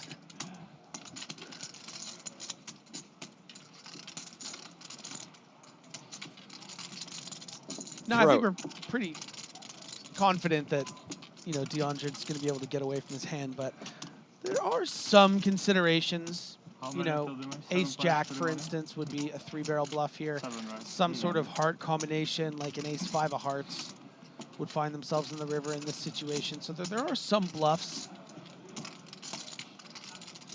No, I think we're pretty confident that, you know, DeAndre's going to be able to get away from his hand, but there are some considerations. You know, ace-jack, for instance, would be a 3-barrel bluff here. Some sort of heart combination, like an ace-5 of hearts, would find themselves in the river in this situation. So there are some bluffs.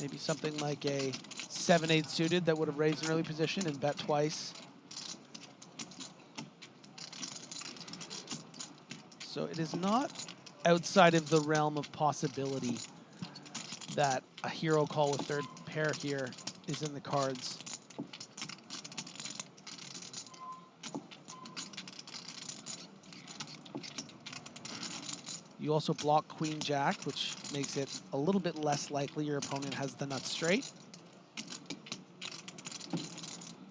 Maybe something like a 7-8 suited that would have raised an early position and bet twice. So it is not outside of the realm of possibility that a hero call with third pair here is in the cards. You also block Queen Jack, which makes it a little bit less likely your opponent has the nuts straight.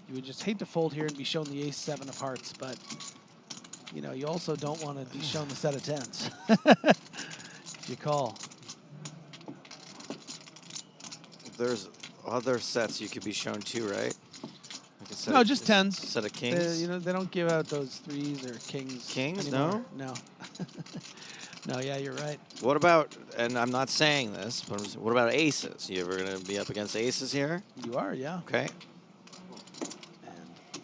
You would just hate to fold here and be shown the ace-7 of hearts, but you know, you also don't want to be shown the set of 10s. If you call. There's other sets you could be shown too, right? Like No, just 10s. Set of kings? You know, they don't give out those 3s or kings. Kings? Anymore. No? No, yeah, you're right. What about, and I'm not saying this, but what about aces? You ever going to be up against aces here? You are, yeah. Okay.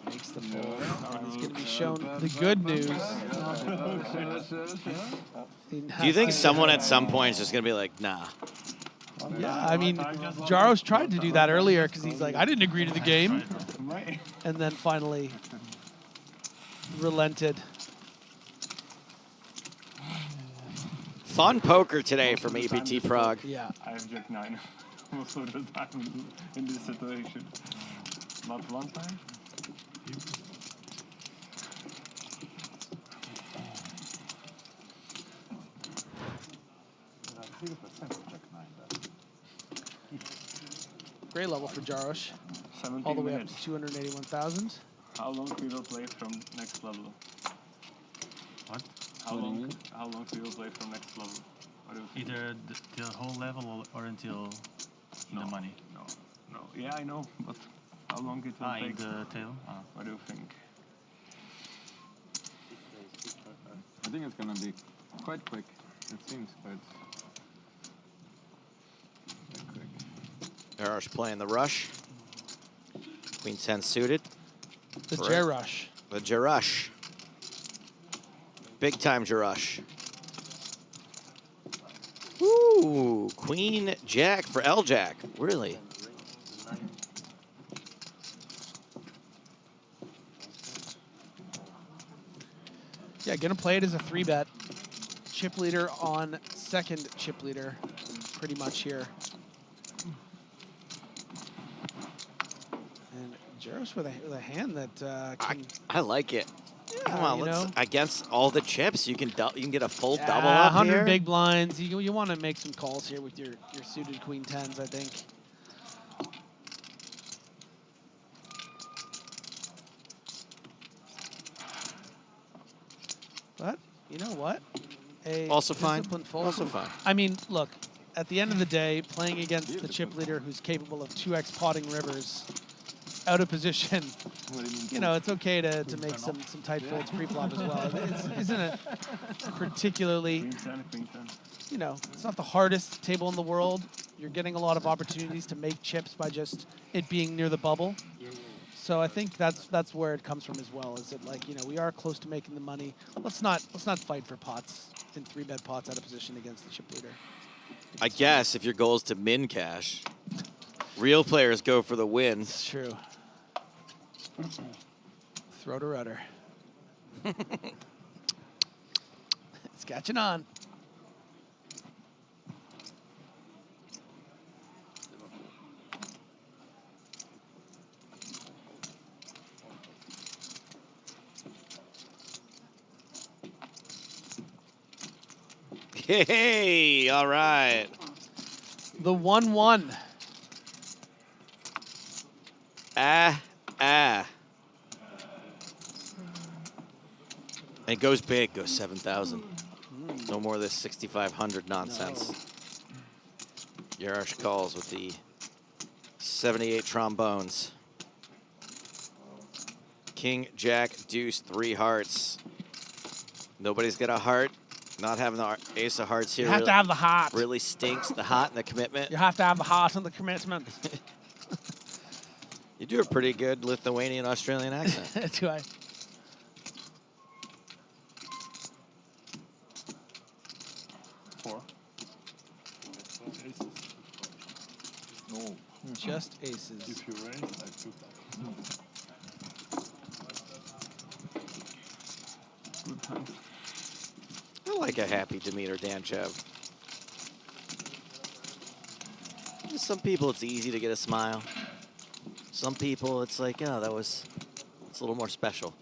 Makes the fold. He's going to be shown the good news. Do you think someone at some point is just going to be like, nah? Yeah, I mean, Jarosz tried to do that earlier because he's like, I didn't agree to the game. And then finally relented. Fun poker today from EPT Prague. Yeah. I have Jack 9 most of the time in this situation. Not one time. Great level for Jarosz. All the way up to 281,000. How long we will play from next level? What? How long we will play from next level? Either the whole level or until the money. No. Yeah, I know, but how long it will take? The tail. What do you think? I think it's gonna be quite quick. It seems quite quick. Jarosz playing the rush. Queen 10 suited. The Jarosz. The Jarosz. Big time Jarush. Ooh, Queen Jack for L Jack. Really? Yeah, gonna play it as a 3-bet. Chip leader on second chip leader, pretty much here. And Jaros with a hand that can. I like it. Yeah, Come on, you let's know. against all the chips. You can get a full Yeah, double up 100 here. big blinds. You want to make some calls here with your suited queen 10s, I think. But you know what? A Also fine. disciplined fold. Also fine. I mean, look, at the end of the day, playing against the chip leader who's capable of 2x potting rivers out of position, you know, it's okay to make some tight folds pre-flop as well. Isn't it particularly, you know, it's not the hardest table in the world. You're getting a lot of opportunities to make chips by just it being near the bubble. So I think that's where it comes from as well. Is that, like, you know, we are close to making the money. Let's not fight for pots in 3-bet pots out of position against the chip leader. I guess if your goal is to min cash, real players go for the win. It's true. Throw to rudder. It's catching on. Hey, all right. The 1-1. And it goes big, goes 7,000. No more of this 6,500 nonsense. No. Yarosh calls with the 78 trombones. King, Jack, Deuce, 3 hearts. Nobody's got a heart. Not having the ace of hearts here. You have to have the heart. Really stinks, the heart and the commitment. You have to have the heart and the commitment. You do a pretty good Lithuanian Australian accent. Do I? No. Just aces. If you raise, I took that. Good hand. I like a happy Demeter Danchev. Some people, it's easy to get a smile. Some people, it's like, oh, it's a little more special.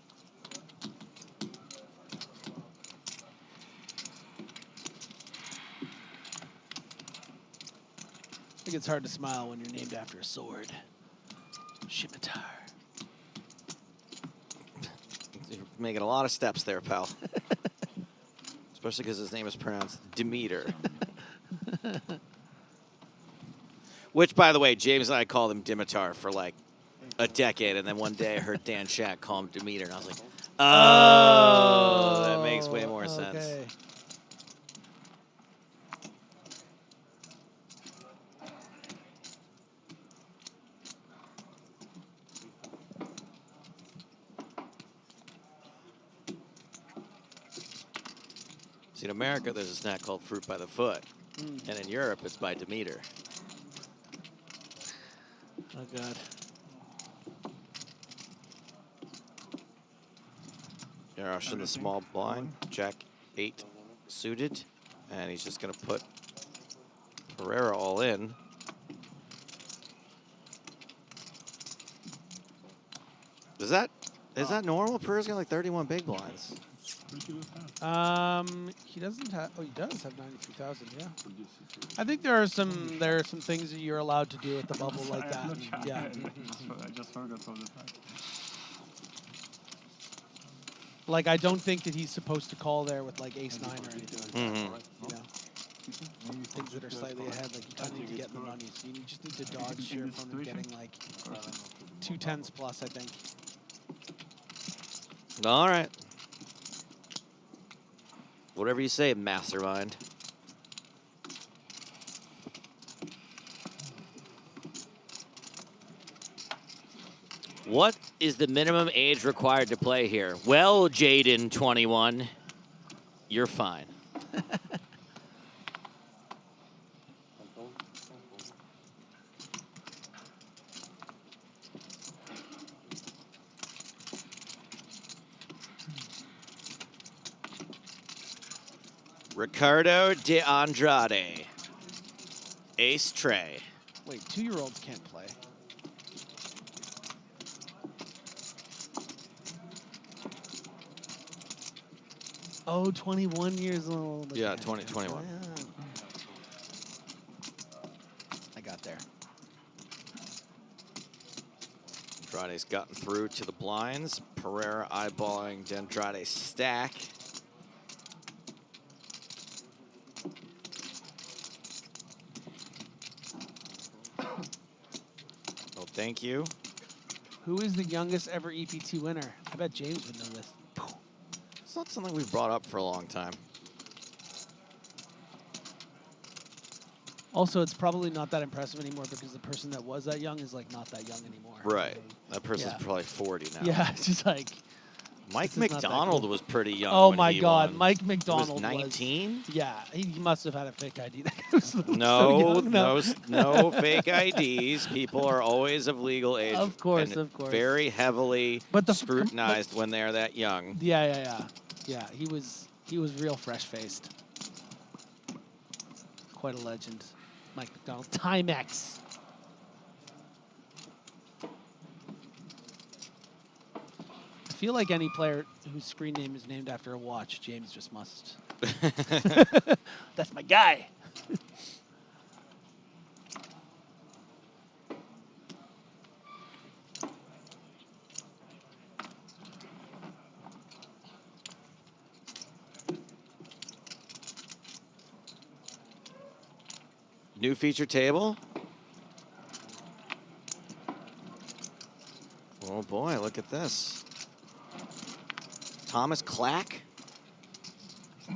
I think it's hard to smile when you're named after a sword. Scimitar. You're making a lot of steps there, pal. Especially because his name is pronounced Demeter. Which, by the way, James and I called him Dimitar for like a decade, and then one day I heard Dan Shack call him Demeter, and I was like, oh, that makes way more sense. See, in America, there's a snack called fruit by the foot, and in Europe, it's by Demeter. Oh, God. Yarosh in the small blind, Jack 8 suited, and he's just going to put Pereira all in. Is that normal? Pereira's got like 31 big blinds. He doesn't have. Oh, he does have 93,000. Yeah. I think there are some things that you're allowed to do at the bubble like that. Yeah. I just forgot all the time. Like, I don't think that he's supposed to call there with like ace 9 or anything. Mm-hmm. You know, things that are slightly ahead, like you kind of need to get in the money. So you just need to dodge your opponent getting like 2 10s plus, I think. All right. Whatever you say, mastermind. What is the minimum age required to play here? Well, Jaden, 21. You're fine. Ricardo de Andrade. Ace tray. Wait, 2-year-olds can't play. Oh, 21 years old. Yeah, 21. Yeah. I got there. Andrade's gotten through to the blinds. Pereira eyeballing Andrade's stack. Oh, thank you. Who is the youngest ever EPT winner? I bet James would know this. It's not something we've brought up for a long time. Also, it's probably not that impressive anymore because the person that was that young is like not that young anymore. Right. That person's probably 40 now. Yeah, it's just like Mike this is not that McDonald cool. was pretty young. Oh when my he God, won. Mike He McDonald was 19. Yeah, he must have had a fake ID. That guy was so No, young. no fake IDs. People are always of legal age. Of course, and of course. Very heavily But the scrutinized when they're that young. Yeah. He was real fresh-faced. Quite a legend. Mike McDonald. Timex. I feel like any player whose screen name is named after a watch, James just must. That's my guy. New feature table. Oh boy, look at this. Thomas Clack.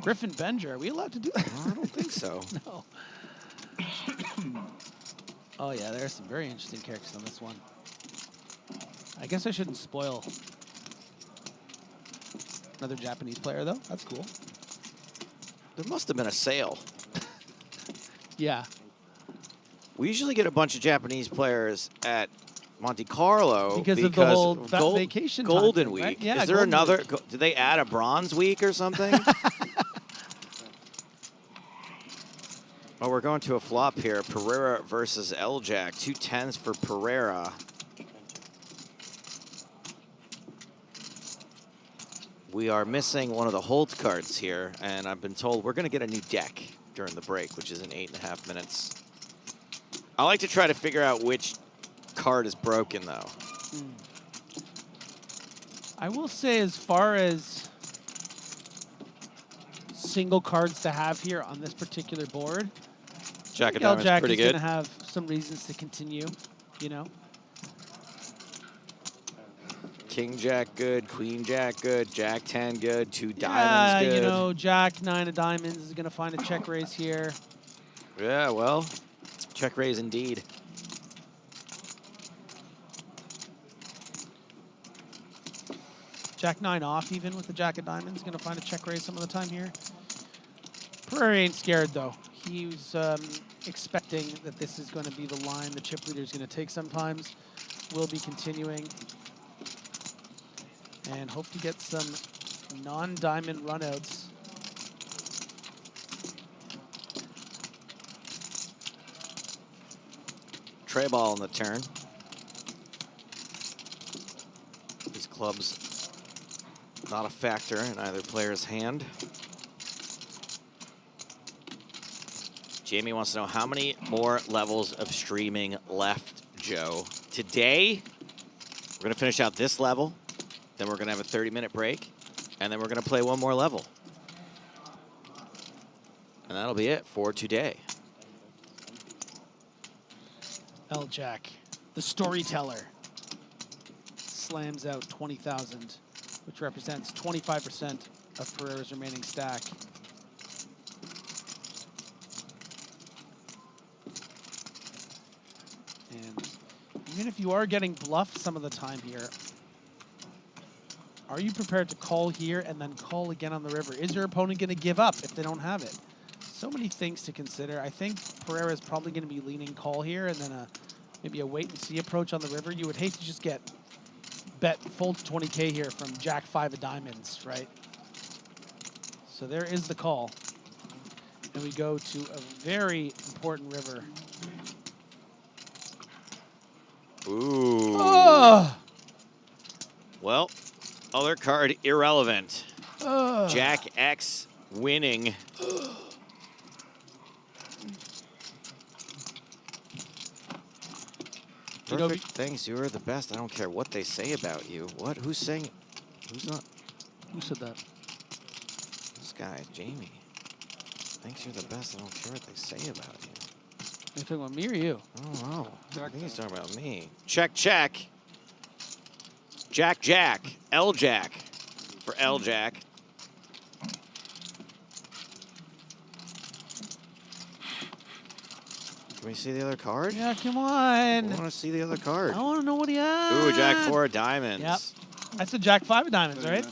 Griffin Benger. Are we allowed to do that? I don't think so. No. Oh yeah, there's some very interesting characters on this one. I guess I shouldn't spoil another Japanese player though. That's cool. There must have been a sale. Yeah. We usually get a bunch of Japanese players at Monte Carlo Because of the whole of vacation time Golden thing, Week. right? Yeah, Is there Golden another? Week. Did they add a Bronze Week or something? Oh, we're going to a flop here. Pereira versus L-Jack. 2 10s for Pereira. We are missing one of the hold cards here, and I've been told we're going to get a new deck during the break, which is in 8.5 minutes. I like to try to figure out which card is broken, though. I will say, as far as single cards to have here on this particular board, Jack of L-Jack Diamonds pretty is good. going to have some reasons to continue, you know? King Jack good, Queen Jack good, Jack 10 good, 2 Yeah, diamonds good. you know, Jack 9 of diamonds is going to find a check raise here. Yeah, well, check raise indeed. Jack 9 off even with the Jack of diamonds, going to find a check raise some of the time here. Pereira ain't scared though. He's expecting that this is going to be the line the chip leader is going to take sometimes. Will be continuing. And hope to get some non-diamond runouts. Tray ball on the turn. These clubs not a factor in either player's hand. Jamie wants to know how many more levels of streaming left, Joe. Today, we're going to finish out this level. Then we're going to have a 30-minute break. And then we're going to play one more level. And that'll be it for today. L-Jack, the storyteller, slams out 20,000, which represents 25% of Pereira's remaining stack. And even if you are getting bluffed some of the time here, Are you prepared to call here and then call again on the river? Is your opponent going to give up if they don't have it? So many things to consider. I think Pereira is probably going to be leaning call here and then maybe a wait-and-see approach on the river. You would hate to just get bet fold 20K here from Jack 5 of diamonds, right? So there is the call. And we go to a very important river. Ooh. Oh! Well, other card irrelevant. Oh. Jack X winning. Perfect. Thanks. You are the best. I don't care what they say about you. What? Who's saying? Who's not? Who said that? This guy, Jamie. Thinks you're the best. I don't care what they say about you. Are you talking about me or you? Oh, no. I think he's talking about me. Check, check. Jack, Jack. L Jack for L Jack. Can we see the other card? Yeah, come on. I want to see the other card. I want to know what he has. Ooh, Jack 4 of diamonds. Yep. That's a Jack 5 of diamonds, right?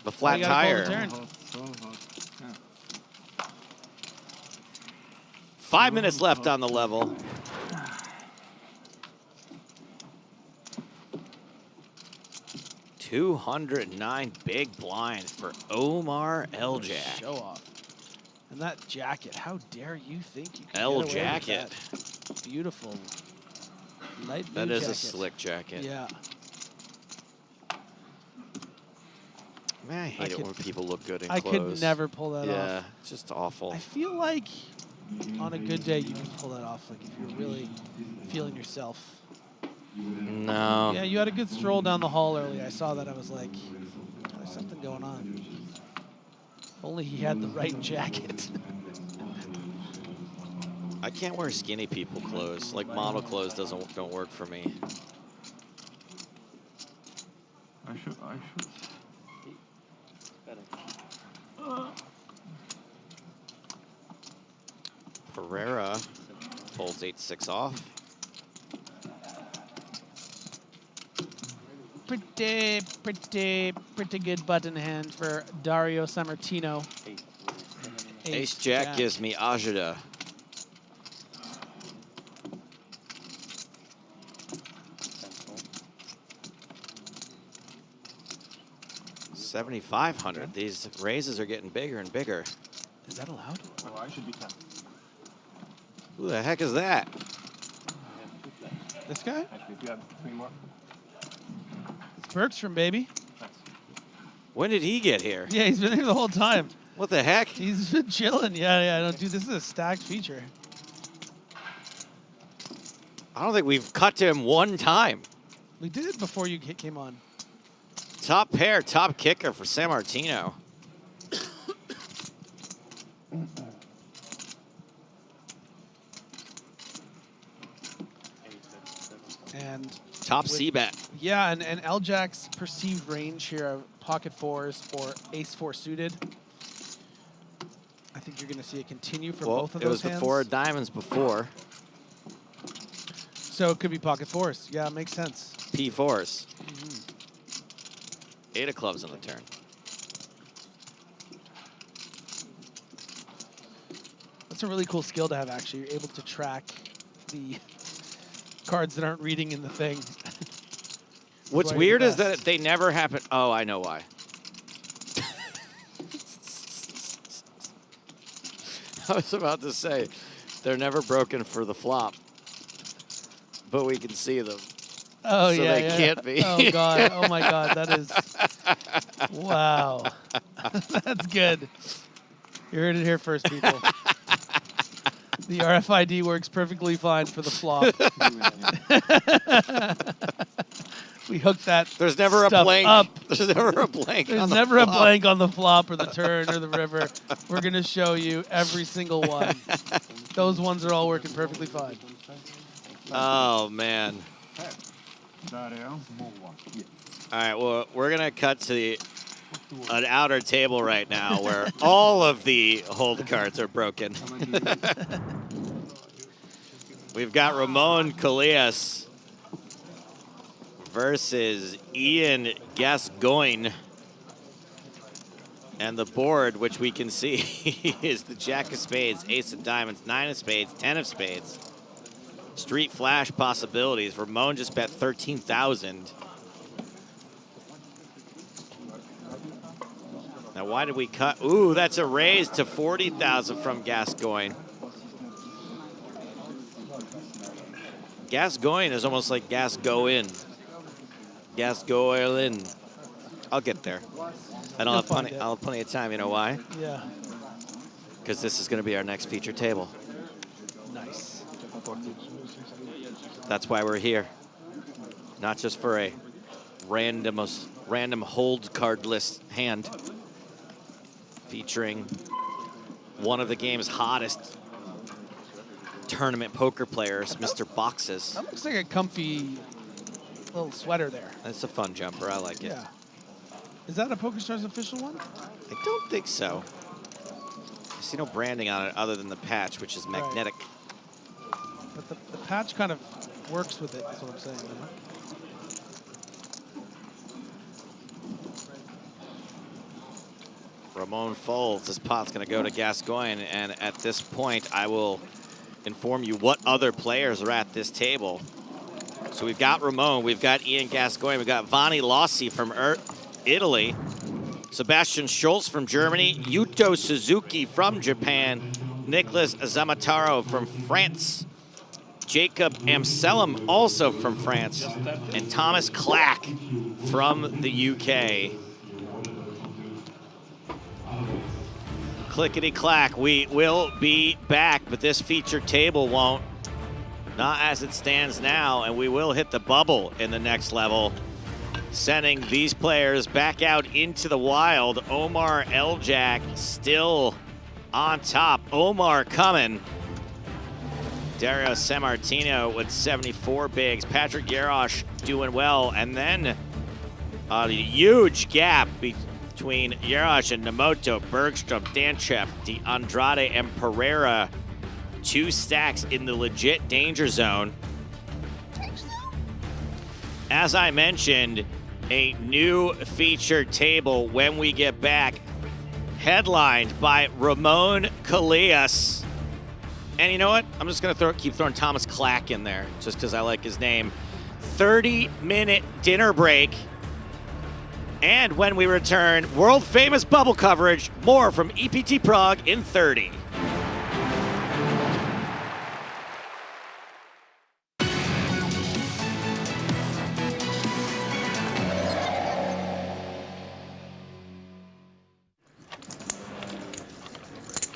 The flat You gotta call the tire. turn. 5 minutes left on the level. $209 big blind for Omar L Jack. Show off. And that jacket, how dare you think you can L get away jacket. with that? Beautiful. Light blue That is jacket. a slick jacket. Yeah. Man, I hate it when people look good in I clothes. could never pull that off. Yeah, it's just awful. I feel like on a good day you can pull that off, like if you're really feeling yourself. No. Yeah, you had a good stroll down the hall earlier. I saw that. I was like, there's something going on. If only he had the right jacket. I can't wear skinny people clothes. Like model clothes don't work for me. I should. Pereira folds 8-6 off. Pretty good button hand for Dario Sammartino. Ace Jack gives me Ajita. $7,500. These raises are getting bigger and bigger. Is that allowed? Oh, I should be 10. Who the heck is that? This guy? Actually, if you have 3 more. It's Bergstrom, baby. When did he get here? Yeah, he's been here the whole time. What the heck? He's been chilling. Yeah. No, dude, this is a stacked feature. I don't think we've cut to him one time. We did it before you came on. Top pair, top kicker for Sammartino. And top C-bet. Yeah, and L-Jack's perceived range here of pocket fours or ace-4 suited. I think you're going to see it continue for both of those hands. It was the 4 of diamonds before. So it could be pocket fours. Yeah, it makes sense. P4s. 8 of clubs on the turn. That's a really cool skill to have, actually. You're able to track the cards that aren't reading in the thing. What's weird is that they never happen. Oh, I know why. I was about to say, they're never broken for the flop, but we can see them. Oh, so yeah, they can't be. Oh, God. Oh, my God. That is... Wow. That's good. You heard it here first, people. The RFID works perfectly fine for the flop. We hooked that. There's never a blank. Up. There's never a blank. There's on the never flop. a blank on the flop or the turn or the river. We're going to show you every single one. Those ones are all working perfectly fine. Oh, man. Dario. All right, well, we're going to cut to an outer table right now where all of the hold cards are broken. We've got Ramon Callias versus Ian Gascoigne. And the board, which we can see, is the Jack of Spades, Ace of Diamonds, 9 of Spades, 10 of Spades. Street flash possibilities. Ramon just bet 13,000. Now, why did we cut? Ooh, that's a raise to 40,000 from Gascoigne. Gascoigne is almost like Gascoigne. Gascoigne. I'll get there. And I'll have plenty of time. You know why? Yeah. Because this is going to be our next feature table. Nice. That's why we're here. Not just for a random hold card list hand. Featuring one of the game's hottest tournament poker players, Mr. Boxes. That looks like a comfy little sweater there. That's a fun jumper. I like it. Yeah. Is that a PokerStars official one? I don't think so. I see no branding on it other than the patch, which is magnetic. Right. But the patch kind of works with it, that's what I'm saying. You know? Ramon folds. This pot's going to go to Gascoigne, and at this point, I will inform you what other players are at this table. So we've got Ramon, we've got Ian Gascoigne, we've got Vanni Lossi from Italy, Sebastian Schultz from Germany, Yuto Suzuki from Japan, Nicholas Zamataro from France, Jacob Amselem also from France, and Thomas Clack from the UK. Clickety-clack, we will be back, but this featured table won't. Not as it stands now, and we will hit the bubble in the next level, sending these players back out into the wild. Omar Eljak still on top. Omar coming. Dario Sammartino with 74 bigs. Patrick Yarosh doing well, and then a huge gap between Yarosh and Nemoto, Bergstrom, Danchev, De Andrade, and Pereira. 2 stacks in the legit danger zone. As I mentioned, a new featured table when we get back, headlined by Ramon Callejas. And you know what? I'm just gonna keep throwing Thomas Clack in there just because I like his name. 30-minute dinner break. And when we return, world-famous bubble coverage. More from EPT Prague in 30.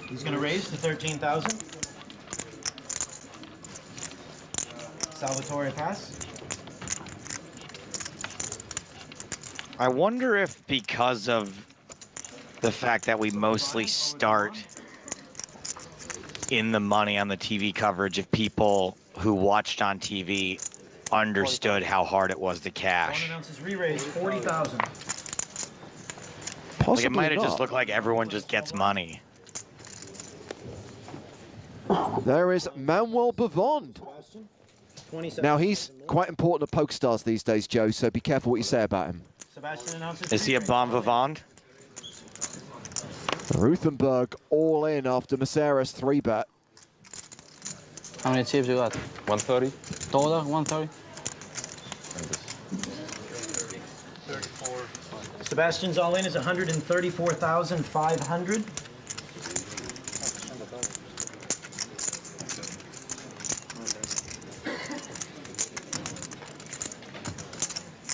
He's going to raise to 13,000. Salvatore pass. I wonder if because of the fact that we mostly start in the money on the TV coverage, if people who watched on TV understood how hard it was to cash. One announces re-raise 40,000. Like it might have just looked like everyone just gets money. There is Manuel Bavond. Now, he's quite important at PokerStars these days, Joe, so be careful what you say about him. Sebastian announces. Is he a bon vivant? Ruthenberg all in after Maceras 3-bet. How many chips you got? 130. Total 130? Sebastian's all in is 134,500.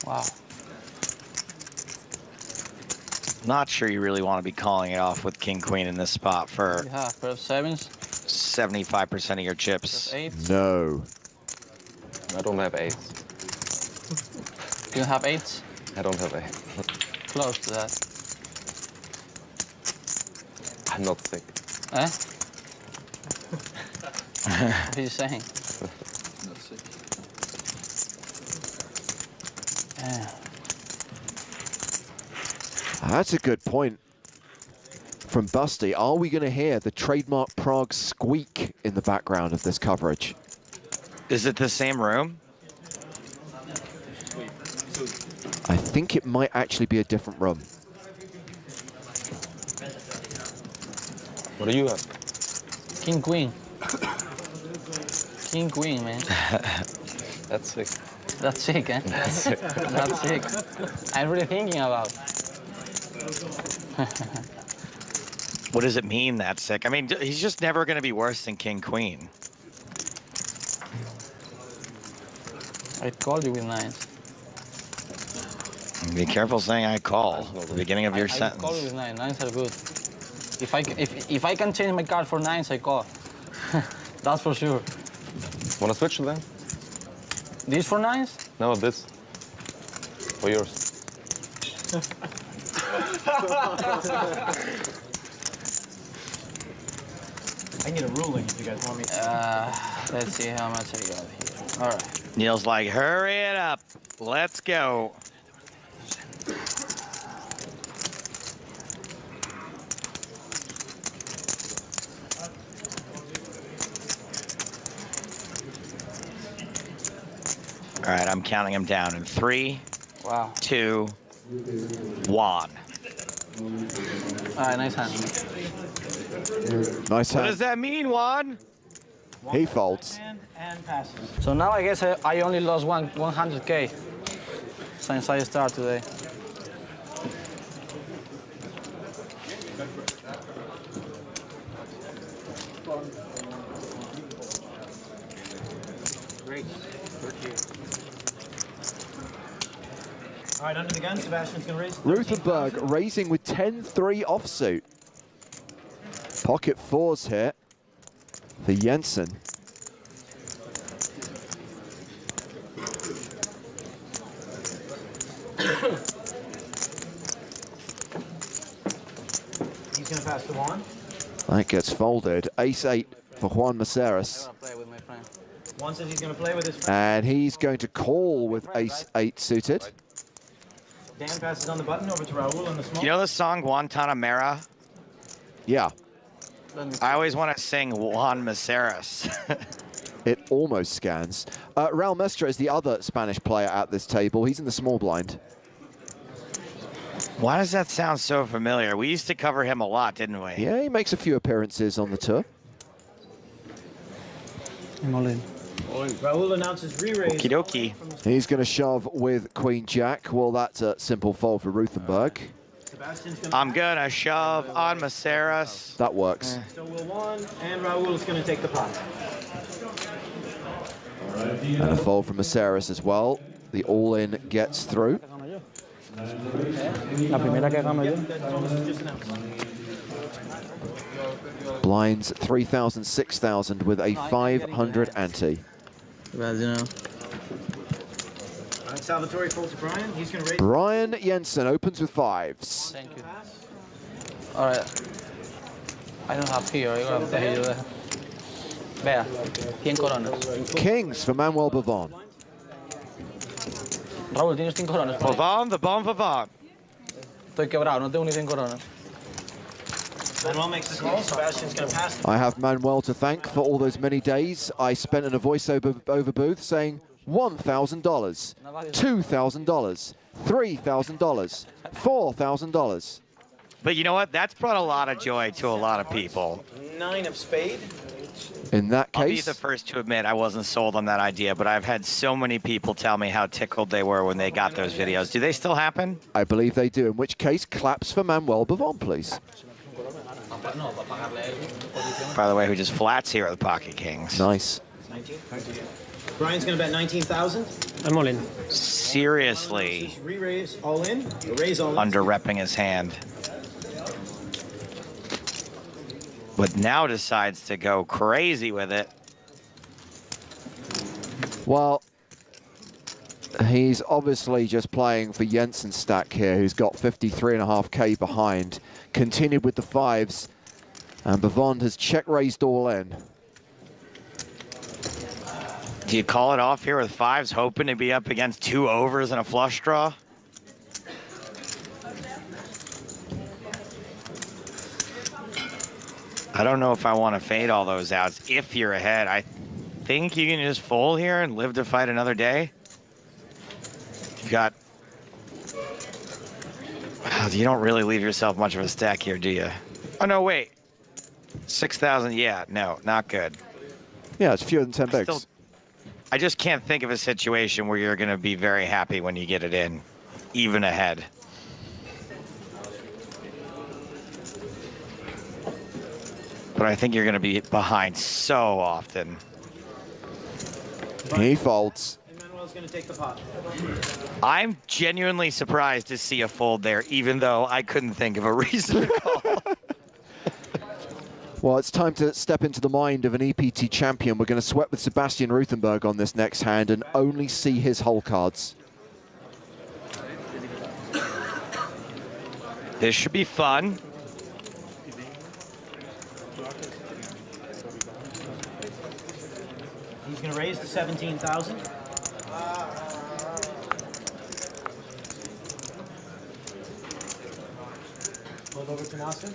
Wow. Not sure you really want to be calling it off with King Queen in this spot for Yeah, for sevens. 75% of your chips. Eights. No. I don't have 8s. You don't have eights? I don't have 8. Close to that. I'm not sick. Eh? What are you saying? Not sick. Yeah. That's a good point from Busty. Are we going to hear the trademark Prague squeak in the background of this coverage? Is it the same room? I think it might actually be a different room. What do you have? King Queen. King Queen, man. That's sick. That's sick, eh? That's sick. That's sick. I'm really thinking about. What does it mean, that's sick? I mean, he's just never going to be worse than King Queen. I called you with nines. Be careful saying I call at the beginning of your sentence. I call you with nines. Nines are good. If I can change my card for nines, I call. That's for sure. Wanna switch then? This for nines? No, this. For yours. I need a ruling if you guys want me to. Let's see how much I got here. All right. Neil's like, hurry it up. Let's go. All right, I'm counting him down in 3, 2, 1. All right, nice hand. Nice What hand. does that mean, Juan? He folds. And passes. So now I guess I only lost 100K since I started today. Great. All right, under the gun, Sebastian's going to raise. Ruthenberg raising with 10-3 offsuit. Pocket fours here for Jensen. He's going to pass to Juan. That gets folded. Ace-8 for Juan Maceras. Juan says he's going to play with his friend. And he's going to call with Ace-8 suited. Dan passes on the button over to Raul in the small. You know the song Guantanamera? Yeah. I always want to sing Juan Maceras. It almost scans. Raul Mestre is the other Spanish player at this table. He's in the small blind. Why does that sound so familiar? We used to cover him a lot, didn't we? Yeah, he makes a few appearances on the tour. I'm all in. Raul announces re-raise. Okie dokie. He's going to shove with Queen Jack. Well, that's a simple fold for Ruthenberg. I'm going to shove on Maceras. That works. So will Juan, and Raul is going to take the pot. And a fold from Maceras as well. The all-in gets through. La primera que gano yo. Blinds 3,000, 6,000 with a 500 ante. Salvatore folds to Brian. He's going to raise. Brian Jensen opens with fives. Thank you. All right. I don't have here. I got here. Vea, 100 coronas. Kings for Manuel Bavon. Raúl, tienes 5 coronas. Bavon, the bon Bavon. Estoy quebrado, no tengo ni 5 coronas. Manuel makes the call. Sebastian's going to pass. I have Manuel to thank for all those many days I spent in a voiceover booth saying $1,000, $2,000, $3,000, $4,000. But you know what? That's brought a lot of joy to a lot of people. 9 of spade. In that I'll be case, the first to admit I wasn't sold on that idea, but I've had so many people tell me how tickled they were when they got those videos. Do they still happen? I believe they do, in which case, claps for Manuel Bavon, please. By the way, who just flats here at the Pocket Kings. Nice. 19. Brian's going to bet 19,000. I'm all in. Seriously. Re-raise all in. Raise all in. Under-repping his hand. But now decides to go crazy with it. Well, he's obviously just playing for Jensen's stack here, who's got 53.5K behind. Continued with the fives, and Bavon has check-raised all in. Do you call it off here with fives, hoping to be up against 2 overs and a flush draw? I don't know if I want to fade all those outs. If you're ahead, I think you can just fold here and live to fight another day. You've got... You don't really leave yourself much of a stack here, do you? Oh, no, wait. 6,000, yeah, no, not good. Yeah, it's fewer than 10 bigs. I just can't think of a situation where you're going to be very happy when you get it in, even ahead. But I think you're going to be behind so often. He folds. Emmanuel's going to take the pot. I'm genuinely surprised to see a fold there, even though I couldn't think of a reason to call. Well, it's time to step into the mind of an EPT champion. We're going to sweat with Sebastian Ruthenberg on this next hand and only see his hole cards. This should be fun. He's going to raise to 17,000. Fold over to Nasser.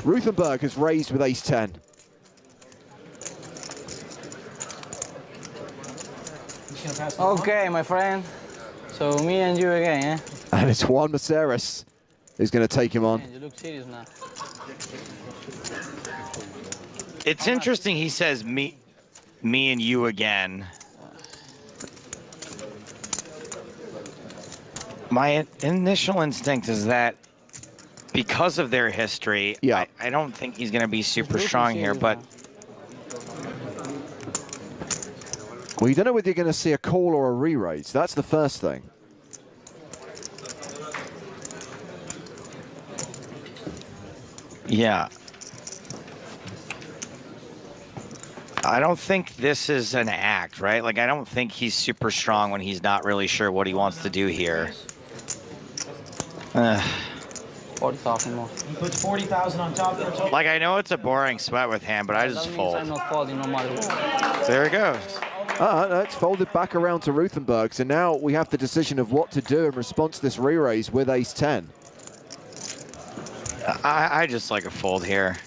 Ruthenberg has raised with ace-10. Okay, my friend. So me and you again, eh? And it's Juan Maceras who's going to take him on. Man, you look serious now. It's interesting he says me and you again. My initial instinct is that because of their history, yeah. I don't think he's going to be super strong here, but... Well, you don't know whether you're going to see a call or a re-raise. That's the first thing. Yeah. I don't think this is an act, right? Like, I don't think he's super strong when he's not really sure what he wants to do here. 40,000 more. He puts 40,000 on top for a total. Like, I know it's a boring sweat with him, but I just fold. I'm not folding no matter what. There it goes. It's folded back around to Ruthenberg. So now we have the decision of what to do in response to this re-raise with ace-10. I just like a fold here.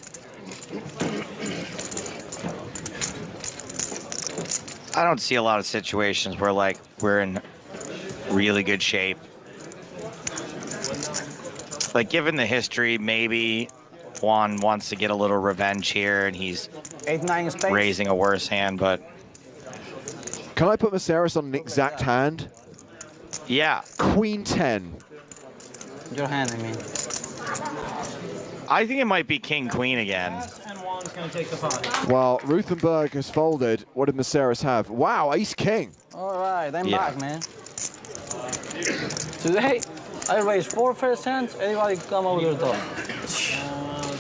I don't see a lot of situations where, like, we're in really good shape. Like, given the history, maybe Juan wants to get a little revenge here, and he's 8-9 spades. Raising a worse hand, but... Can I put Maceras on an exact hand? Yeah. Queen 10. Your hand, I mean. I think it might be King Queen again. And Juan's going to take the pot. Well, Ruthenberg has folded. What did Maceras have? Wow, Ace King. All right, I'm back, man. Today, I raised 4 first hands. Everybody come over the top.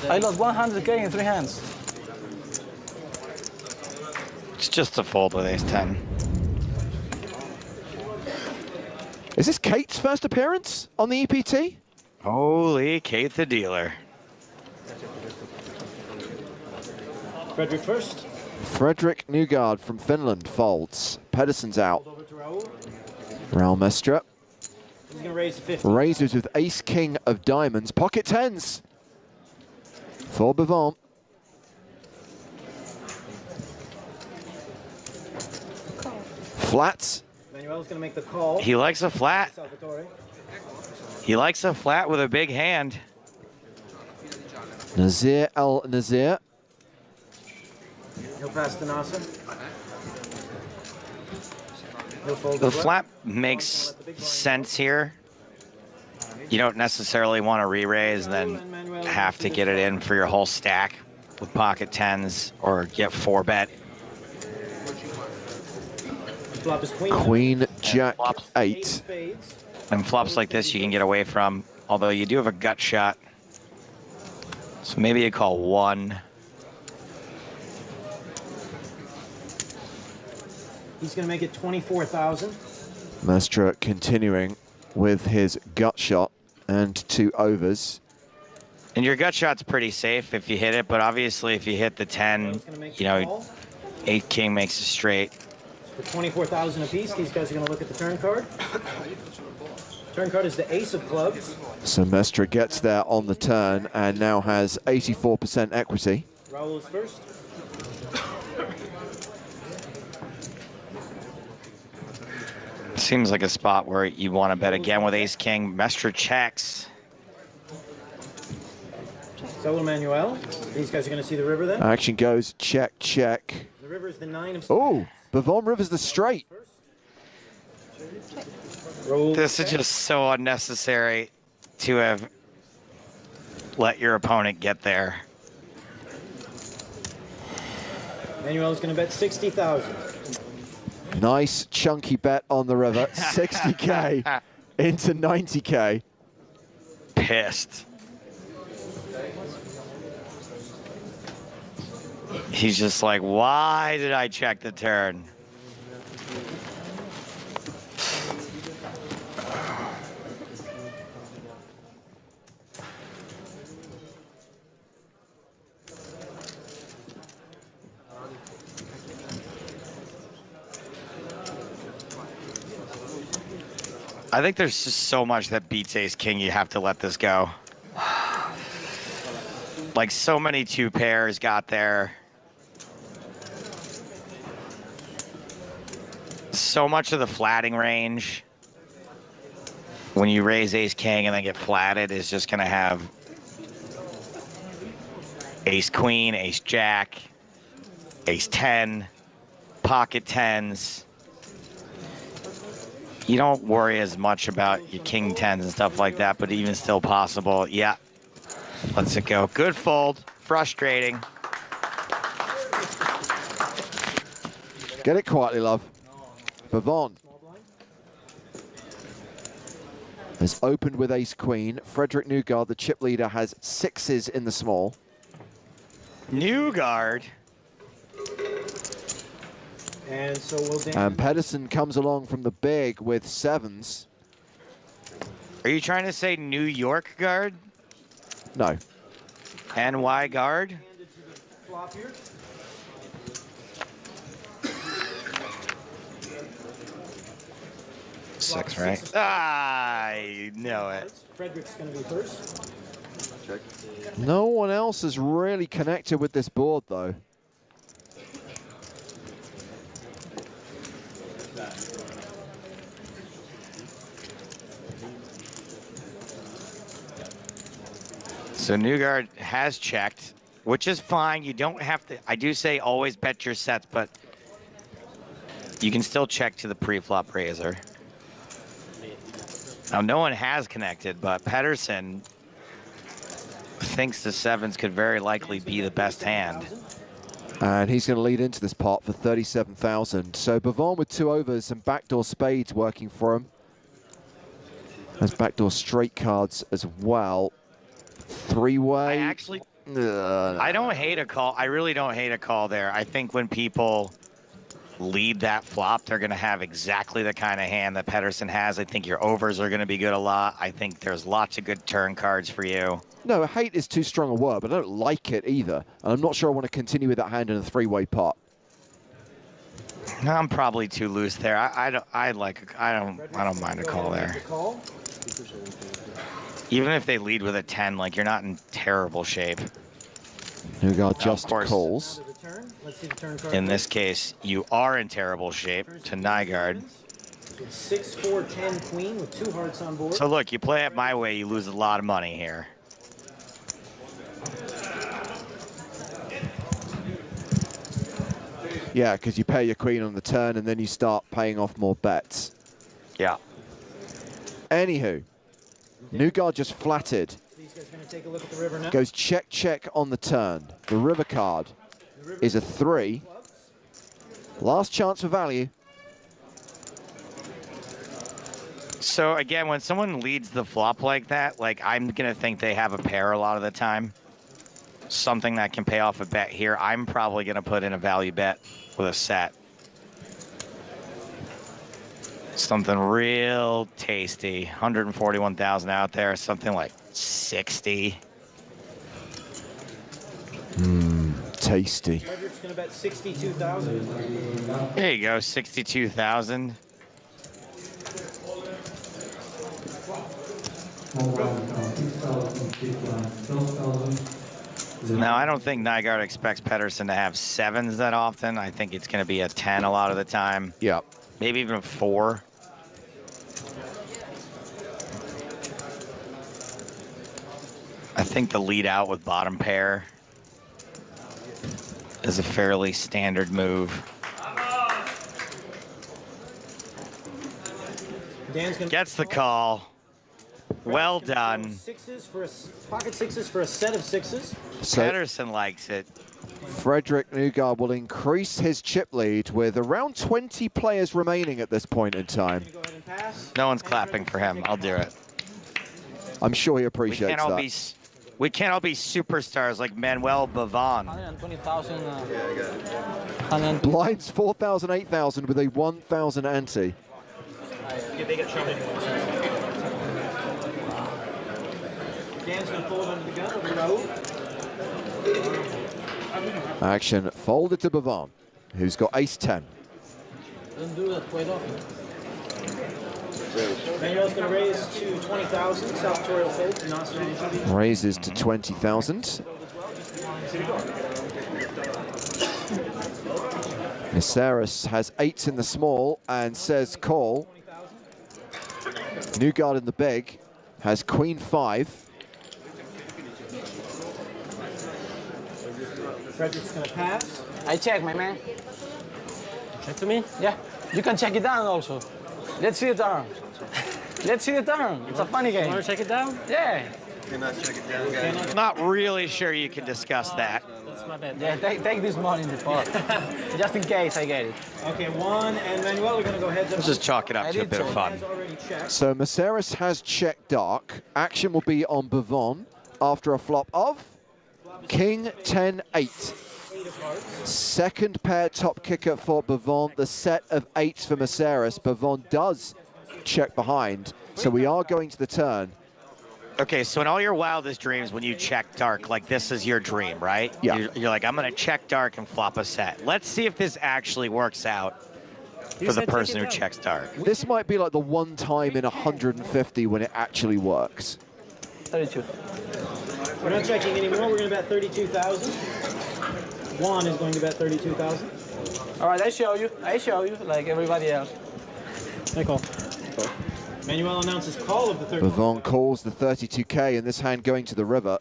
I lost 100K in 3 hands. It's just a fold with ace-10. Is this Kate's first appearance on the EPT? Holy Kate the dealer. Frederick first. Frederick Nygard from Finland folds. Pedersen's out. Raul Mestre. He's going to raise to 50. Raises with ace-king of diamonds. Pocket tens. For Bevant. Flats. Manuel's going to make the call. He likes a flat. Salvatore. He likes a flat with a big hand. Nazir El Nazir. He'll pass to Nasser. He'll fold The as well. flat makes sense here. You don't necessarily want to re-raise and then have to get it in for your whole stack with pocket tens or get 4-bet. Flop is queen. Queen, jack, 8. And flops like this you can get away from, although you do have a gut shot. So maybe you call 1. He's going to make it 24,000. Mestre continuing with his gut shot and 2 overs. And your gut shot's pretty safe if you hit it, but obviously if you hit the 10, you know, 8-king makes it straight. For 24,000 apiece, these guys are going to look at the turn card. Turn card is the ace of clubs. So Mestre gets there on the turn and now has 84% equity. Raul is first. Seems like a spot where you want to bet again with ace-king. Mestre checks. So, Emmanuel, these guys are going to see the river then? Action goes check, check. The river is the 9 of... Oh, Bavon rivers the straight. This is just so unnecessary to have let your opponent get there. Emmanuel's going to bet 60,000. Nice chunky bet on the river. 60K into 90K. Pissed. He's just like, why did I check the turn? I think there's just so much that beats ace king, you have to let this go. Like, so many two pairs got there. So much of the flatting range, when you raise ace king and then get flatted, is just gonna have ace queen, ace jack, ace 10, pocket tens. You don't worry as much about your king tens and stuff like that, but even still possible. Yeah, lets it go. Good fold, frustrating. Get it quietly, love. Bavon has opened with ace queen. Frederick Newgard, the chip leader, has sixes in the small. Newgard. And so we'll And Pedersen comes along from the big with sevens. Are you trying to say New York guard? No. NY guard? Flop here. Six, right? I know it. Frederick's going to be first. No one else has really connected with this board, though. So Newgard has checked, which is fine. You don't have to, I do say always bet your sets, but you can still check to the pre-flop raiser. Now, no one has connected, but Pedersen thinks the sevens could very likely be the best hand. And he's going to lead into this pot for 37,000. So Bavon with two overs and backdoor spades working for him. Has backdoor straight cards as well. Three-way. I don't hate a call. I really don't hate a call there. I think when people lead that flop, they're going to have exactly the kind of hand that Pedersen has. I think your overs are going to be good a lot. I think there's lots of good turn cards for you. No, hate is too strong a word, but I don't like it either. And I'm not sure I want to continue with that hand in a three-way pot. I'm probably too loose there. I don't mind a call there. Even if they lead with a 10, like, you're not in terrible shape. Newgard just calls. In this case, you are in terrible shape to Nygard. 6, 4, 10 queen with two hearts on board. So look, you play it my way, you lose a lot of money here. Yeah, because you pay your queen on the turn and then you start paying off more bets. Yeah. Anywho, Newgard just flatted. Goes check, check on the turn. The river card is a 3. Last chance for value. So again, when someone leads the flop like that, like, I'm gonna think they have a pair a lot of the time. Something that can pay off a bet here. I'm probably gonna put in a value bet with a set. Something real tasty. 141,000 out there, something like 60. Tasty. Frederick's going to bet 62,000. There you go, 62,000. Now, I don't think Nygard expects Pedersen to have sevens that often. I think it's going to be a 10 a lot of the time. Yeah. Maybe even a 4. I I think the lead out with bottom pair is a fairly standard move. Gets the call. Well done. Sixes for pocket sixes for a set of sixes. Pedersen likes it. Frederick Nugard will increase his chip lead with around 20 players remaining at this point in time. No one's clapping for him. I'll do it. I'm sure he appreciates that. We can't all be superstars like Manuel Bavon. 120,000. Blinds 4,000, 8,000 with a 1,000 ante. Dan's going to fold under the gun over Raul. Action folded to Bavon, who's got ace-10. Don't do that quite often. Manuel's going to raise to 20,000. Salvatorial fold to not strange. Raises to 20,000. Miseris has 8s in the small and says call. Nugard in the big has queen 5. Frederick's going to pass. I check, my man. Check to me? Yeah, you can check it down also. Let's see the turn. Let's see the turn. It's a funny game. You want to check it down? Yeah. Cannot check it down, guys. Not really sure you can discuss that. That's my bad. Yeah, take this money in the pot. Just in case I get it. Okay, 1 and Manuel are going to go heads up. Let's just chalk it up to a bit of fun. So Miseris has checked dark. Action will be on Bavon after a flop of King 10-8. Second pair top kicker for Bavon. The set of 8s for Miseris. Bavon does check behind, so we are going to the turn. Okay, so in all your wildest dreams, when you check dark, like this is your dream, right? Yeah. You're like, I'm going to check dark and flop a set. Let's see if this actually works out for the person who checks dark. This might be like the one time in 150 when it actually works. 32. We're not checking anymore. We're going to bet 32,000. Juan is going to bet 32,000. All right, I show you, like everybody else. Hey, call. Manuel announces call of the 32. Bavon calls the 32K in this hand going to the river.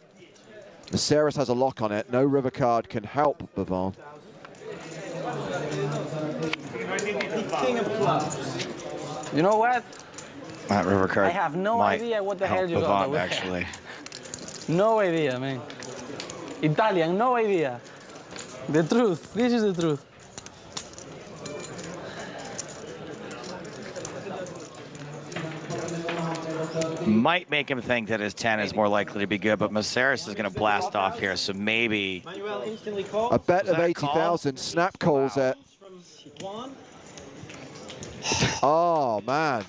Miseris has a lock on it. No river card can help Bavon. The king of clubs. You know what? That river card. I have no idea what the hell you got Bavon, actually. No idea, man. Italian, no idea. The truth. This is the truth. Might make him think that his 10 is more likely to be good, but Miseris is going to blast off here, so maybe... Manuel instantly calls. A bet of 80,000. Snap calls it. Oh, man.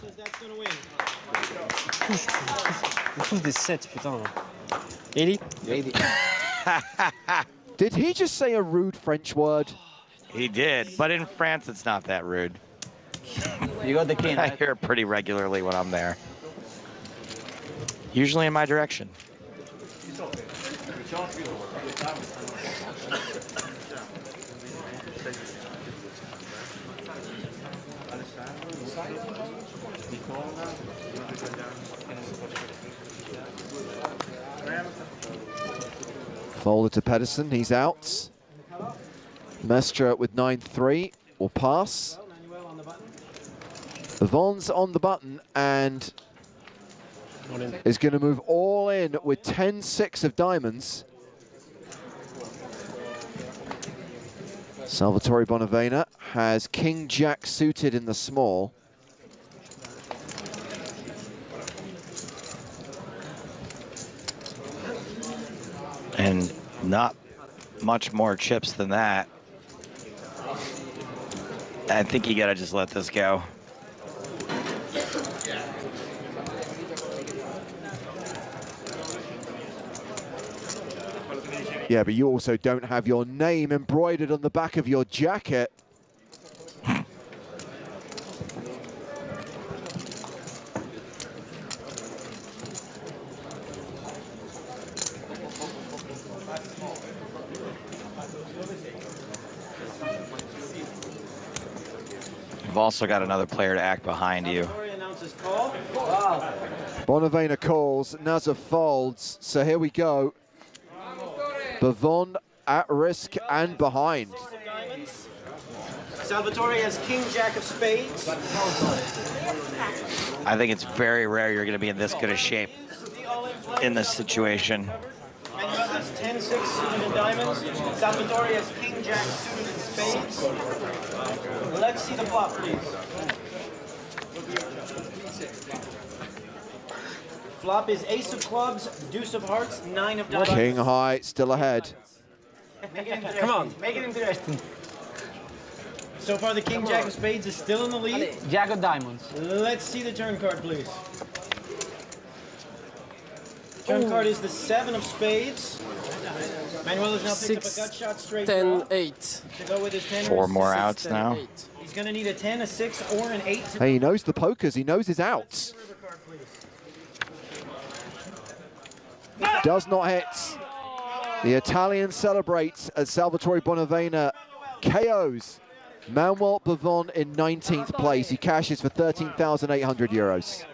Tous des 7, putain. 80? 80. Did he just say a rude French word? He did, but in France, it's not that rude. You got the king, I right? hear it pretty regularly when I'm there. Usually in my direction. Folded to Pedersen, he's out. Mestre with 9-3 will pass. Bavon's on the button and is going to move all in with 10-6 of diamonds. Salvatore Bonavena has King-Jack suited in the small. And not much more chips than that. I think you gotta just let this go. Yeah, but you also don't have your name embroidered on the back of your jacket. You've also got another player to act behind you. Announces call. Wow. Bonavena calls, Nazar folds. So here we go. Bavon at risk and behind. Salvatore has king, jack of spades. I think it's very rare you're going to be in this good a shape in this situation. Manuel has 10-6 suited in diamonds. Salvatore has king, jack suited in spades. Let's see the flop, please. Flop is ace of clubs, deuce of hearts, 9 of diamonds. King high, still ahead. Come on, make it interesting. So far, the king, jack of spades is still in the lead. Jack of diamonds. Let's see the turn card, please. Turn card is the 7 of spades. Manuel has now picked up a gut shot straight 10, draw. 8. To go with his 10. 4 more outs now. He's going to need a 10, a 6, or an 8. Hey, he knows the pokers, he knows his outs. Does not hit. The Italian celebrates as Salvatore Bonavena KOs Manuel Bavon in 19th place. He cashes for 13,800 euros.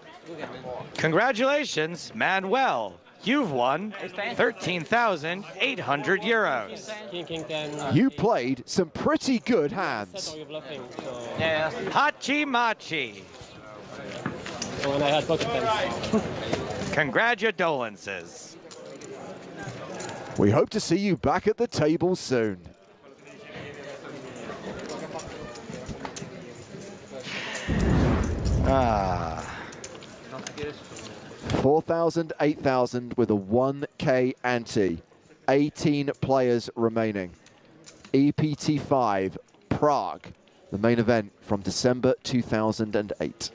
Congratulations, Manuel. You've won 13,800 euros. King, king, 10. You played some pretty good hands. Yeah. Hachi Machi. When I had pocket pens. Congratulations. We hope to see you back at the table soon. Ah. 4,000, 8,000 with a 1K ante. 18 players remaining. EPT 5, Prague, the main event from December 2008.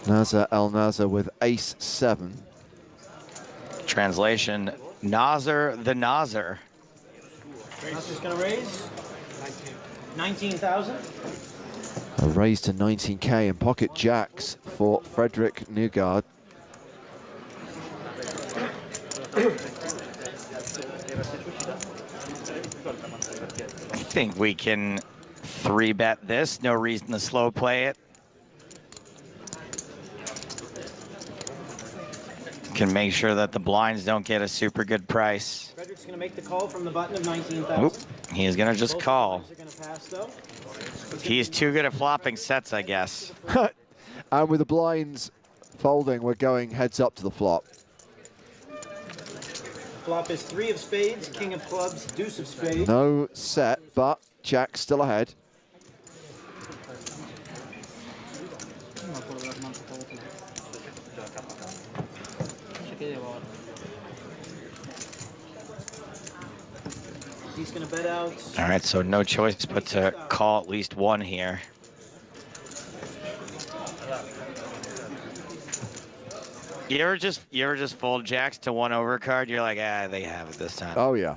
Nazar El Nazar with ace 7. Translation, Nazar the Nazar. Nazar's going to raise 19,000. A raise to 19K and pocket jacks for Frederick Nugard. I think we can 3-bet this. No reason to slow play it. Can make sure that the blinds don't get a super good price. Frederick's going to make the call from the button of 19,000. Oop, he's going to just call. Are gonna pass, though. He's too good at flopping sets, I guess. And with the blinds folding, we're going heads up to the flop. Flop is 3 of spades, king of clubs, deuce of spades. No set, but jack's still ahead. He's going to bet out. All right, so no choice but to call at least one here. You ever just fold jacks to 1 overcard? You're like, ah, they have it this time. Oh yeah.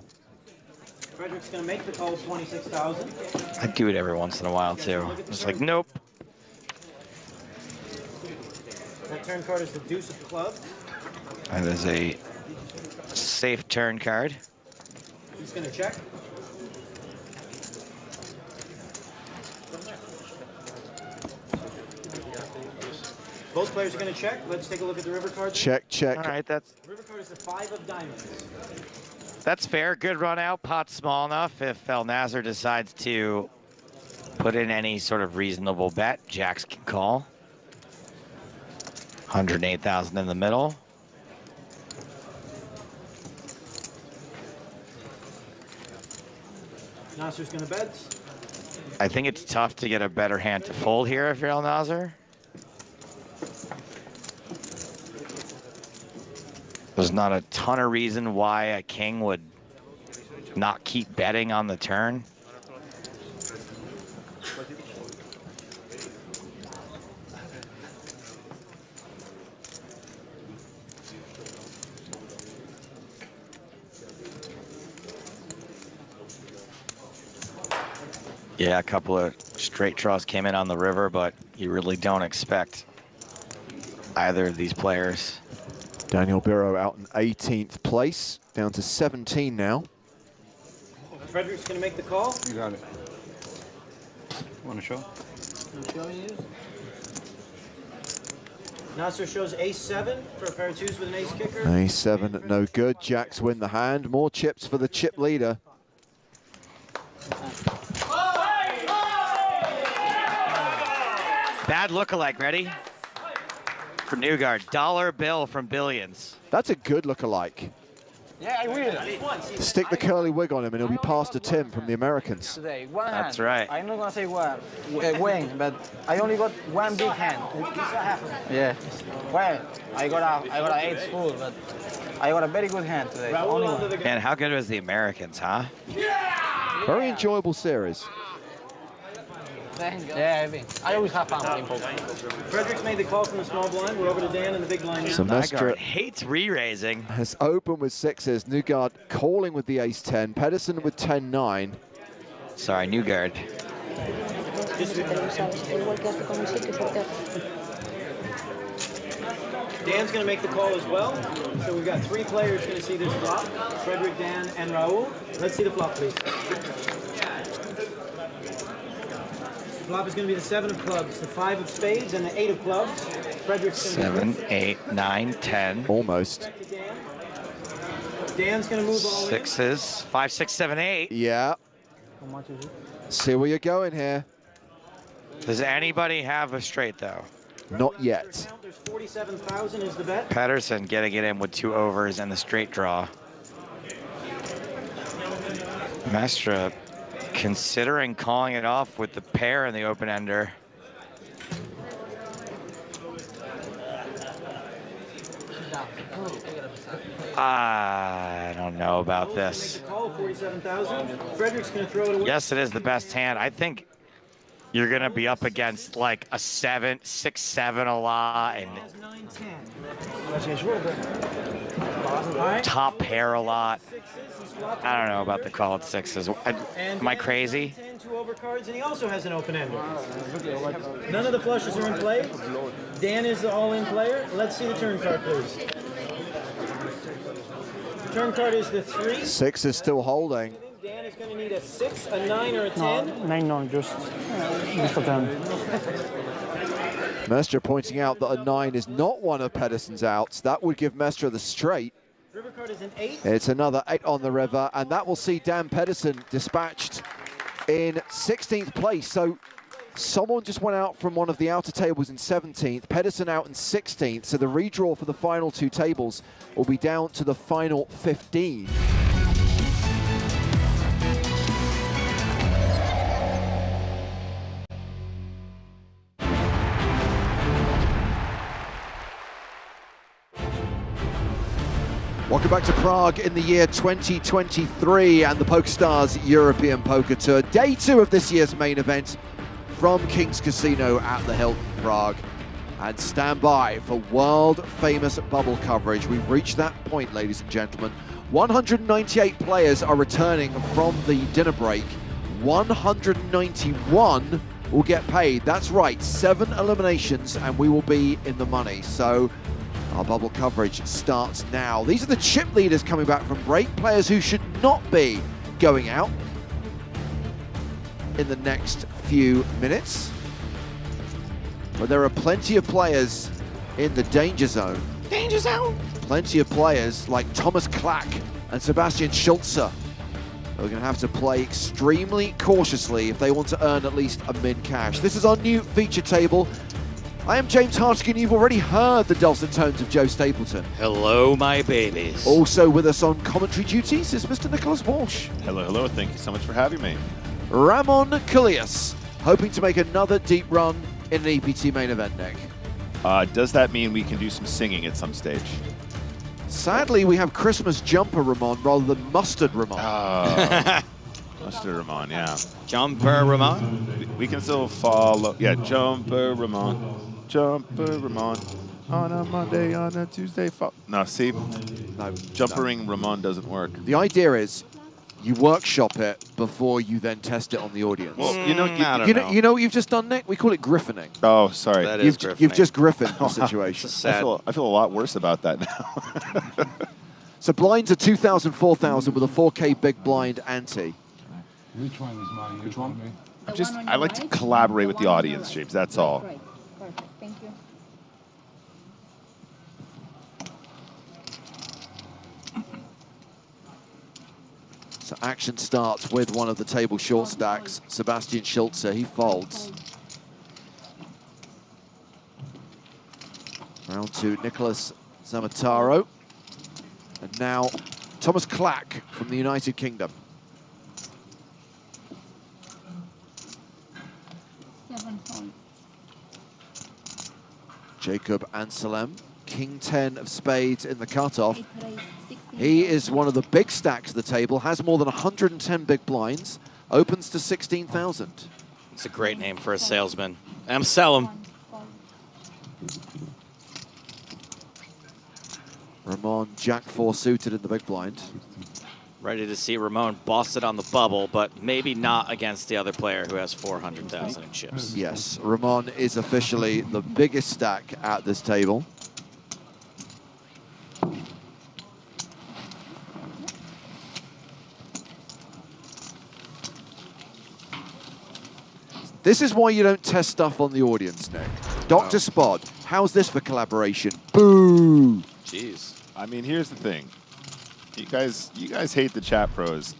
Frederick's going to make the call of 26,000. I do it every once in a while too. It's like, nope. That turn card is the deuce of clubs. That is a safe turn card. He's going to check. Both players are going to check. Let's take a look at the river card. Check, check. All right, that's River card is the 5 of diamonds. That's fair. Good run out. Pot's small enough. If El Nazar decides to put in any sort of reasonable bet, jacks can call. 108,000 in the middle. Nasser's going to bet. I think it's tough to get a better hand to fold here if you're El Nazar. There's not a ton of reason why a king would not keep betting on the turn. Yeah, a couple of straight draws came in on the river, but you really don't expect either of these players. Daniel Biro out in 18th place, down to 17 now. Frederick's going to make the call. You got it. Want to show? Nasser shows ace-7 for a pair of twos with an ace kicker. A7, no good. Jacks win the hand. More chips for the chip leader. Bad lookalike, ready? For Newgard, dollar bill from Billions. That's a good lookalike. Yeah, I will. Stick the curly wig on him and he'll be passed to Tim from the Americans. Today, one That's hand. right. I'm not gonna say wing, but I only got one big hand. Yeah. Well, I got a 8 full, but I got a very good hand today. Only one. Man, how good was the Americans, huh? Very enjoyable series. Yeah, I always have fun playing poker. Frederick's made the call from the small blind. We're over to Dan in the big blind now. So Mestra hates re-raising. Has opened with 6s. Newgard calling with the ace-10. Pedersen with 10-9. Sorry, Newgard. Dan's going to make the call as well. So we've got 3 players going to see this flop. Frederick, Dan, and Raul. Let's see the flop, please. The flop is going to be the 7 of clubs, the 5 of spades, and the 8 of clubs. Frederick's 7, 8, 9, 10. Almost. Dan's going to move all in. 6s, 5, 6, 7, 8. Yeah. How much is it? See where you're going here. Does anybody have a straight, though? Not yet. There's 47,000 is the bet. Pedersen getting it in with 2 overs and the straight draw. Mestra considering calling it off with the pair in the open ender. I don't know about this. Call 47,000. Frederick's going to throw it away. Yes, it is the best hand. I think you're going to be up against like a 7, 6, 7 a lot and top pair a lot. I don't know about the call at 6s. Am I crazy? 2 overcards, and he also has an open ender. None of the flushes are in play. Dan is the all-in player. Let's see the turn card, please. The turn card is the 3. 6 is still holding. Dan is going to need a 6, a 9, or a 10. No, just a 10. Mestra pointing out that a 9 is not one of Pedersen's outs. That would give Mestra the straight. River card is an 8. It's another 8 on the river, and that will see Dan Pedersen dispatched in 16th place. So someone just went out from one of the outer tables in 17th, Pedersen out in 16th. So the redraw for the final 2 tables will be down to the final 15. Welcome back to Prague in the year 2023 and the PokerStars European Poker Tour. Day 2 of this year's main event from King's Casino at the Hilton Prague. And stand by for world-famous bubble coverage. We've reached that point, ladies and gentlemen. 198 players are returning from the dinner break. 191 will get paid. That's right, 7 eliminations and we will be in the money. So our bubble coverage starts now. These are the chip leaders coming back from break, players who should not be going out in the next few minutes. But there are plenty of players in the danger zone. Danger zone! Plenty of players like Thomas Klack and Sebastian Schulze who are going to have to play extremely cautiously if they want to earn at least a min cash. This is our new feature table. I am James Hartigan. You've already heard the dulcet tones of Joe Stapleton. Hello, my babies. Also with us on commentary duties is Mr. Nicholas Walsh. Hello, hello. Thank you so much for having me. Ramon Kalias, hoping to make another deep run in an EPT main event, Nick. Does that mean we can do some singing at some stage? Sadly, we have Christmas jumper Ramon rather than mustard Ramon. Mustard Ramon, yeah. Jumper Ramon? We can still follow. Yeah, Jumper Ramon. Jumper Ramon. On a Monday, on a Tuesday. No, see? No. Jumpering Ramon doesn't work. The idea is you workshop it before you then test it on the audience. Well, you know, you know what you've just done, Nick? We call it griffining. Oh, sorry. That is griffining. You've just griffined the situation. I feel a lot worse about that now. So blinds are 2,000, 4,000 with a 4K big blind ante. Which one is mine? Which one? I like to collaborate with the audience, James. That's all. Right. Perfect. Thank you. So action starts with one of the table short stacks. Sebastian Schulze, he folds. Round to Nicholas Zamataro. And now Thomas Clack from the United Kingdom. 7 fold. Jacob Anselm, King 10 of spades in the cutoff. He is one of the big stacks of the table, has more than 110 big blinds, opens to 16,000. It's a great name for a salesman. Anselm. Ramon, Jack 4 suited in the big blind. Ready to see Ramon boss it on the bubble, but maybe not against the other player who has 400,000 in chips. Yes, Ramon is officially the biggest stack at this table. This is why you don't test stuff on the audience, Nick. Dr. Spod, how's this for collaboration? Boo! Jeez. I mean, here's the thing. You guys hate the chat pros.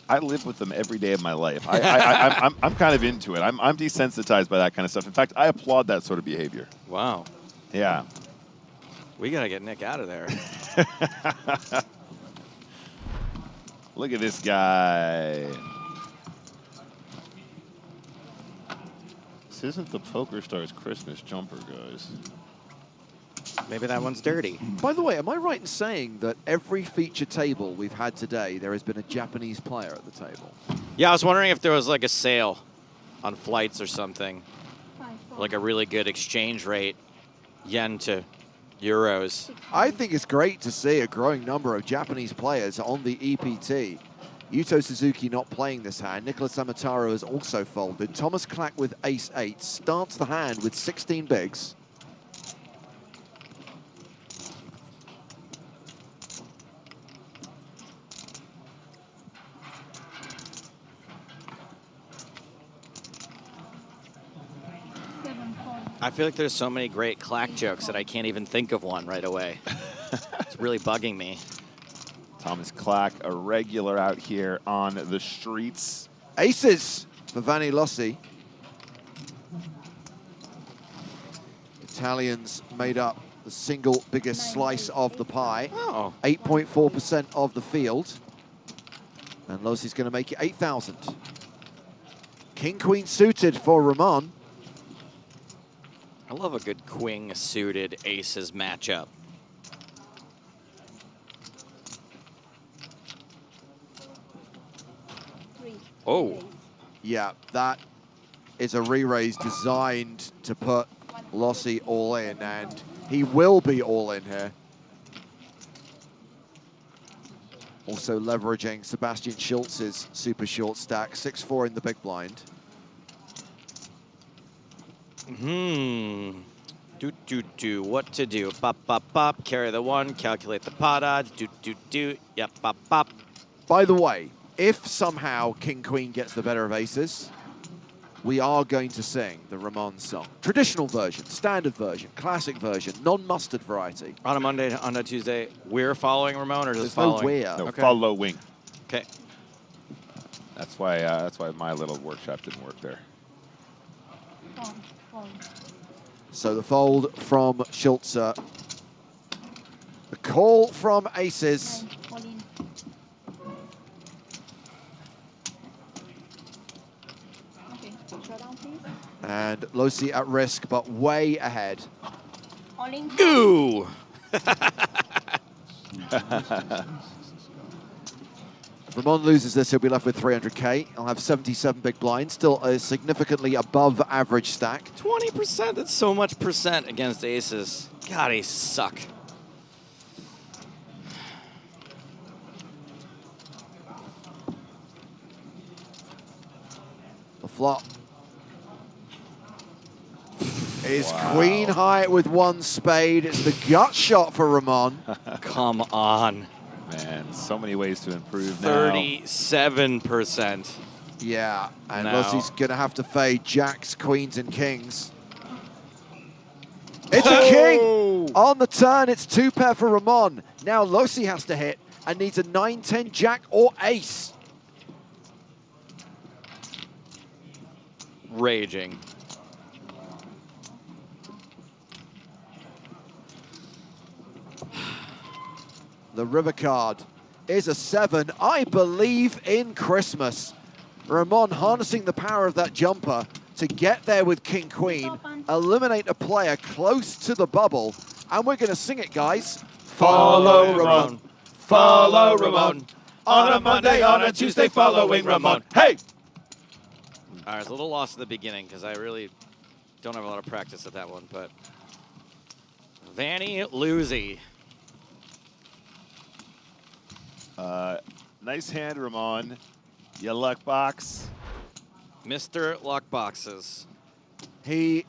I live with them every day of my life. I'm kind of into it. I'm desensitized by that kind of stuff. In fact, I applaud that sort of behavior. Wow. Yeah. We got to get Nick out of there. Look at this guy. This isn't the PokerStars Christmas jumper, guys. Maybe that one's dirty. By the way, am I right in saying that every feature table we've had today, there has been a Japanese player at the table? Yeah, I was wondering if there was like a sale on flights or something. Like a really good exchange rate, yen to euros. I think it's great to see a growing number of Japanese players on the EPT. Yuto Suzuki not playing this hand. Nicholas Zamataro has also folded. Thomas Clack with ace-8 starts the hand with 16 bigs. I feel like there's so many great Clack jokes that I can't even think of one right away. It's really bugging me. Thomas Clack, a regular out here on the streets. Aces for Vanni Lossi. Italians made up the single biggest slice of the pie. 8.4% of the field. And Lossi's going to make it 8,000. King-Queen suited for Ramon. I love a good queen suited aces matchup. Oh. Yeah, that is a re-raise designed to put Lossi all in, and he will be all in here. Also leveraging Sebastian Schultz's super short stack, 6-4 in the big blind. What to do? Bop, bop, bop. Carry the one. Calculate the pot odds. Yep, bop, bop. By the way, if somehow King-Queen gets the better of aces, we are going to sing the Ramon song. Traditional version, standard version, classic version, non-mustard variety. On a Monday, on a Tuesday, we're following Ramon or just There's no following? we're. No, following. Okay. That's why my little workshop didn't work there. So the fold from Schulze. The call from aces. And Lossi at risk, but way ahead. Goo! If Ramon loses this, he'll be left with 300K. He'll have 77 big blinds, still a significantly above average stack. 20%, that's so much percent against aces. God, aces suck. The flop is queen high with one spade. It's the gut shot for Ramon. Come on. Man, so many ways to improve now. 37%. Yeah, and No. Lucy's going to have to fade jacks, queens, and kings. It's a king! On the turn, it's 2 pair for Ramon. Now Lucy has to hit and needs a 9-10 jack or ace. Raging. The river card is a 7. I believe in Christmas. Ramon harnessing the power of that jumper to get there with King Queen, eliminate a player close to the bubble, and we're going to sing it, guys. Follow Ramon, follow Ramon. On a Monday, on a Tuesday, following Ramon. Hey! All right, I was a little lost in the beginning because I really don't have a lot of practice at that one, but Vanny Lucy. Nice hand, Ramon. You luck box. Mr. Luck Boxes. He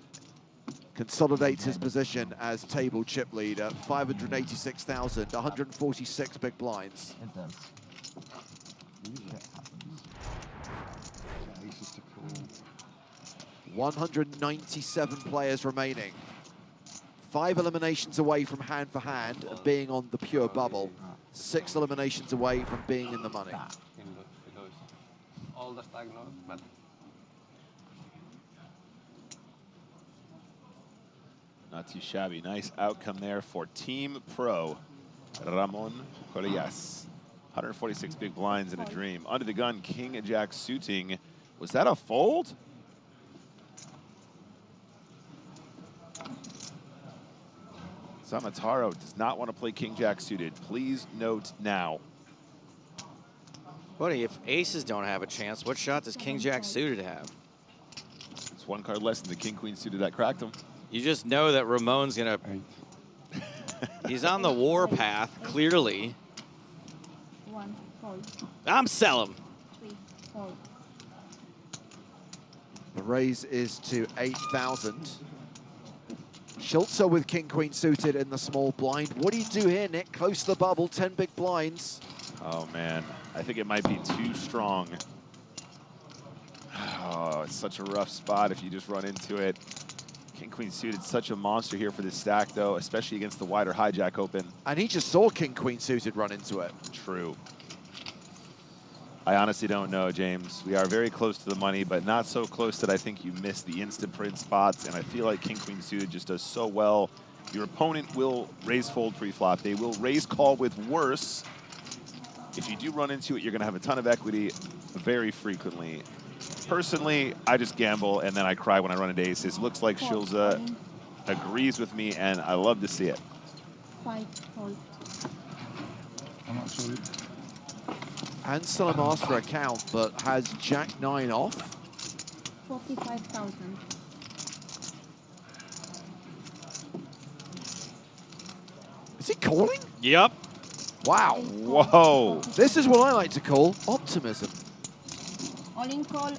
consolidates his position as table chip leader, 586,000, 146 big blinds. It does. 197 players remaining. 5 eliminations away from hand for hand of being on the pure bubble. 6 eliminations away from being in the money. Because all the stack knows, but Not too shabby. Nice outcome there for Team Pro. Ramon Correas. 146 big blinds in a dream. Under the gun, King and Jack suiting. Was that a fold? Samataro does not want to play King Jack suited. Please note now. Buddy, if aces don't have a chance, what shot does King Jack suited have? It's 1 card less than the King Queen suited that cracked him. You just know that Ramon's gonna. He's on the war path, clearly. 1, fold. I'm selling. 3, fold. The raise is to 8,000. Schultzer with King Queen suited in the small blind. What do you do here, Nick? Close to the bubble, 10 big blinds. Oh, man. I think it might be too strong. Oh, it's such a rough spot if you just run into it. King Queen suited, such a monster here for this stack, though, especially against the wider hijack open. And he just saw King Queen suited run into it. True. I honestly don't know, James. We are very close to the money, but not so close that I think you miss the instant print spots, and I feel like King Queen suited just does so well. Your opponent will raise fold pre-flop. They will raise call with worse. If you do run into it, you're going to have a ton of equity very frequently. Personally, I just gamble, and then I cry when I run into aces. Looks like Schulze agrees with me, and I love to see it. 5, fold. I'm not sure. Anselm asked for a count, but has Jack 9 off. 45,000. Is he calling? Yep. Wow. Whoa. This is what I like to call optimism. All in call.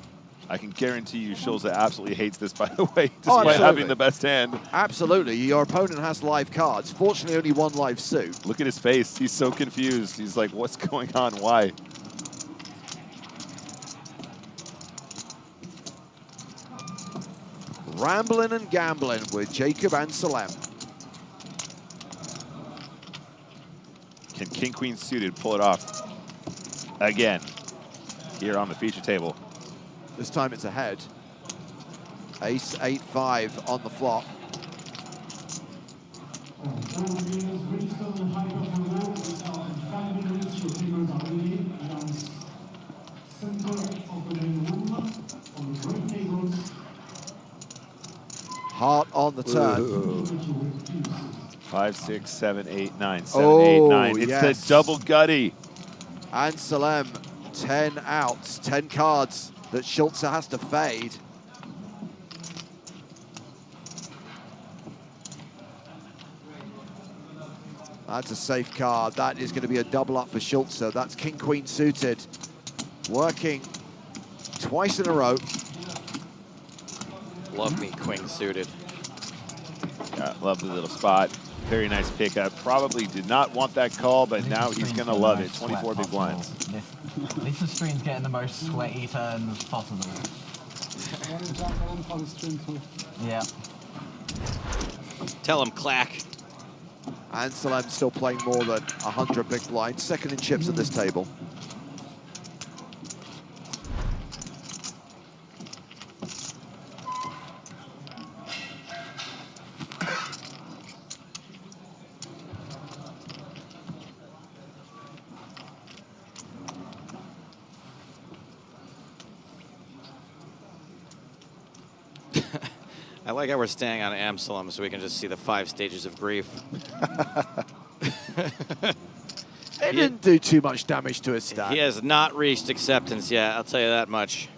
I can guarantee you Schulze absolutely hates this, by the way, despite having the best hand. Absolutely. Your opponent has live cards. Fortunately, only 1 live suit. Look at his face. He's so confused. He's like, what's going on? Why? Rambling and gambling with Jacob Anselm. Can King Queen suited pull it off again here on the feature table? This time it's ahead. Ace 8-5 on the flop. Heart on the turn. Ooh. 5, 6, 7, 8, 9. 7, 8, 9. It's yes. the double gutty. Anselm, 10 outs, 10 cards that Schultze has to fade. That's a safe card. That is going to be a double up for Schultze. That's King Queen suited, working twice in a row. Love me Queen suited. Yeah, love the little spot. Very nice pickup. Probably did not want that call, but now he's going to love it. 24 big blinds. This stream's getting the most sweaty turns possible. I want to jump on for the stream too. Yeah. Tell him, clack. Anselm still playing more than 100 big blinds, second in chips at this table. I like how we're staying on Amsterdam so we can just see the 5 stages of grief. It didn't do too much damage to his stack. He has not reached acceptance yet, I'll tell you that much.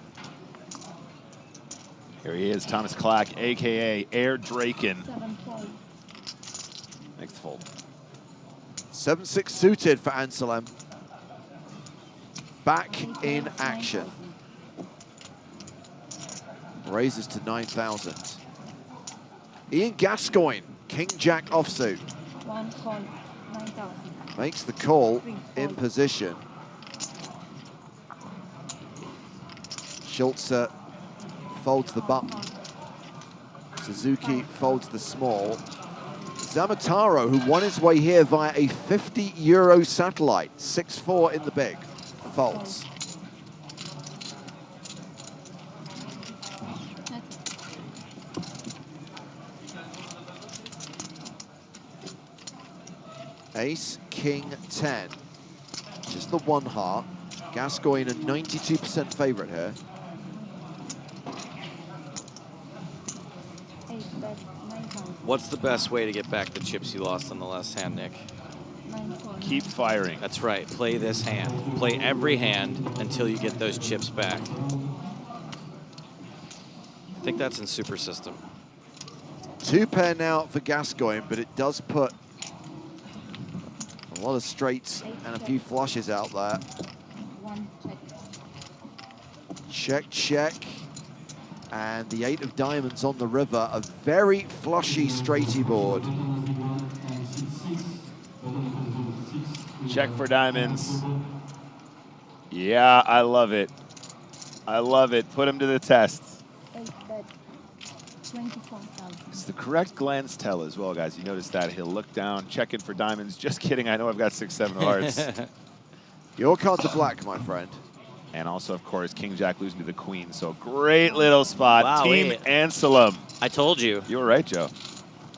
Here he is, Thomas Clack, a.k.a. Air Draken. Next fold. 7-6 suited for Anselm. Back in action. Raises to 9,000. Ian Gascoigne, King-Jack offsuit. One call, 9,000. Makes the call in position. Schultze folds the button. Suzuki folds the small. Zamataro, who won his way here via a €50 satellite, 6-4 in the big, folds. Ace, King, 10. Just the one heart. Gascoigne a 92% favorite here. What's the best way to get back the chips you lost on the last hand, Nick? Keep firing. That's right. Play this hand. Play every hand until you get those chips back. I think that's in Super System. 2 pair now for Gascoigne, but it does put a lot of straights and a few flushes out there. Check, check. And the 8 of diamonds on the river, a very flushy straighty board. Check for diamonds. Yeah, I love it. I love it. Put him to the test. It's the correct glance tell as well, guys. You notice that. He'll look down, checking for diamonds. Just kidding. I know I've got 6-7 hearts. Your cards are black, my friend. And also, of course, King-Jack losing to the Queen. So great little spot. Wow, Team wait. Anselm. I told you. You were right, Joe.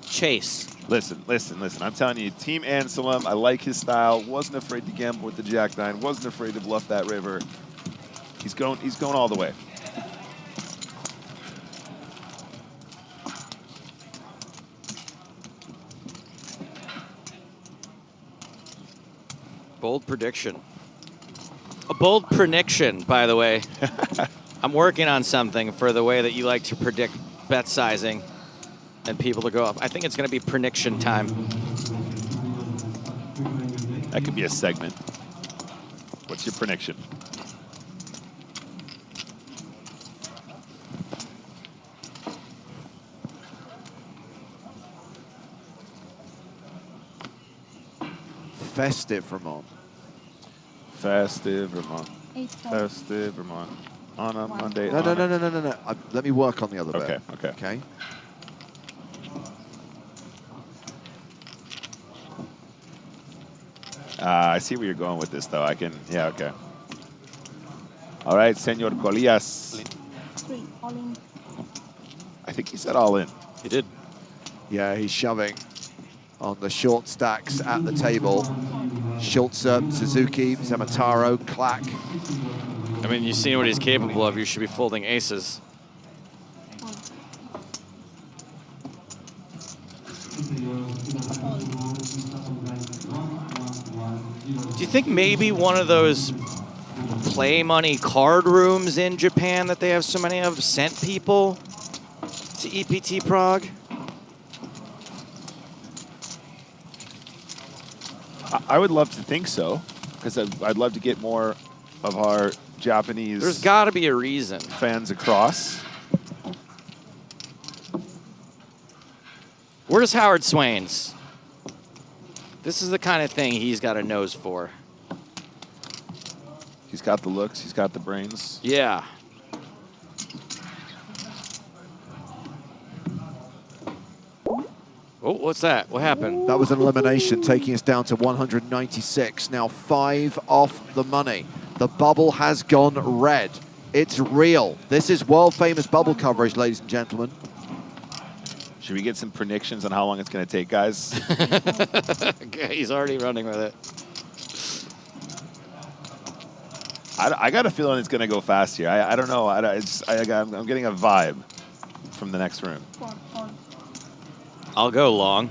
Chase. Listen, listen, listen. I'm telling you, Team Anselm, I like his style. Wasn't afraid to gamble with the Jack-9. Wasn't afraid to bluff that river. He's going all the way. Bold prediction. A bold prediction, by the way. I'm working on something for the way that you like to predict bet sizing and people to go up. I think it's going to be prediction time. That could be a segment. What's your prediction? Festive Vermont. Festive Vermont. Festive Vermont. On a Monday. No. Let me work on the other bit. Okay. I see where you're going with this, though. Yeah, okay. All right, Senor Colillas. All in. I think he said all in. He did. Yeah, he's shoving on the short stacks at the table. Schultze, Suzuki, Zamataro, Clack. I mean, you've seen what he's capable of. You should be folding aces. Do you think maybe one of those play money card rooms in Japan that they have so many of sent people to EPT Prague? I would love to think so, because I'd love to get more of our Japanese. There's got to be a reason. Fans across. Where's Howard Swains? This is the kind of thing he's got a nose for. He's got the looks. He's got the brains. Yeah. Oh, what's that? What happened? That was an elimination, taking us down to 196. Now 5 off the money. The bubble has gone red. It's real. This is world-famous bubble coverage, ladies and gentlemen. Should we get some predictions on how long it's going to take, guys? Okay, he's already running with it. I got a feeling it's going to go fast here. I don't know. I'm getting a vibe from the next room. I'll go long.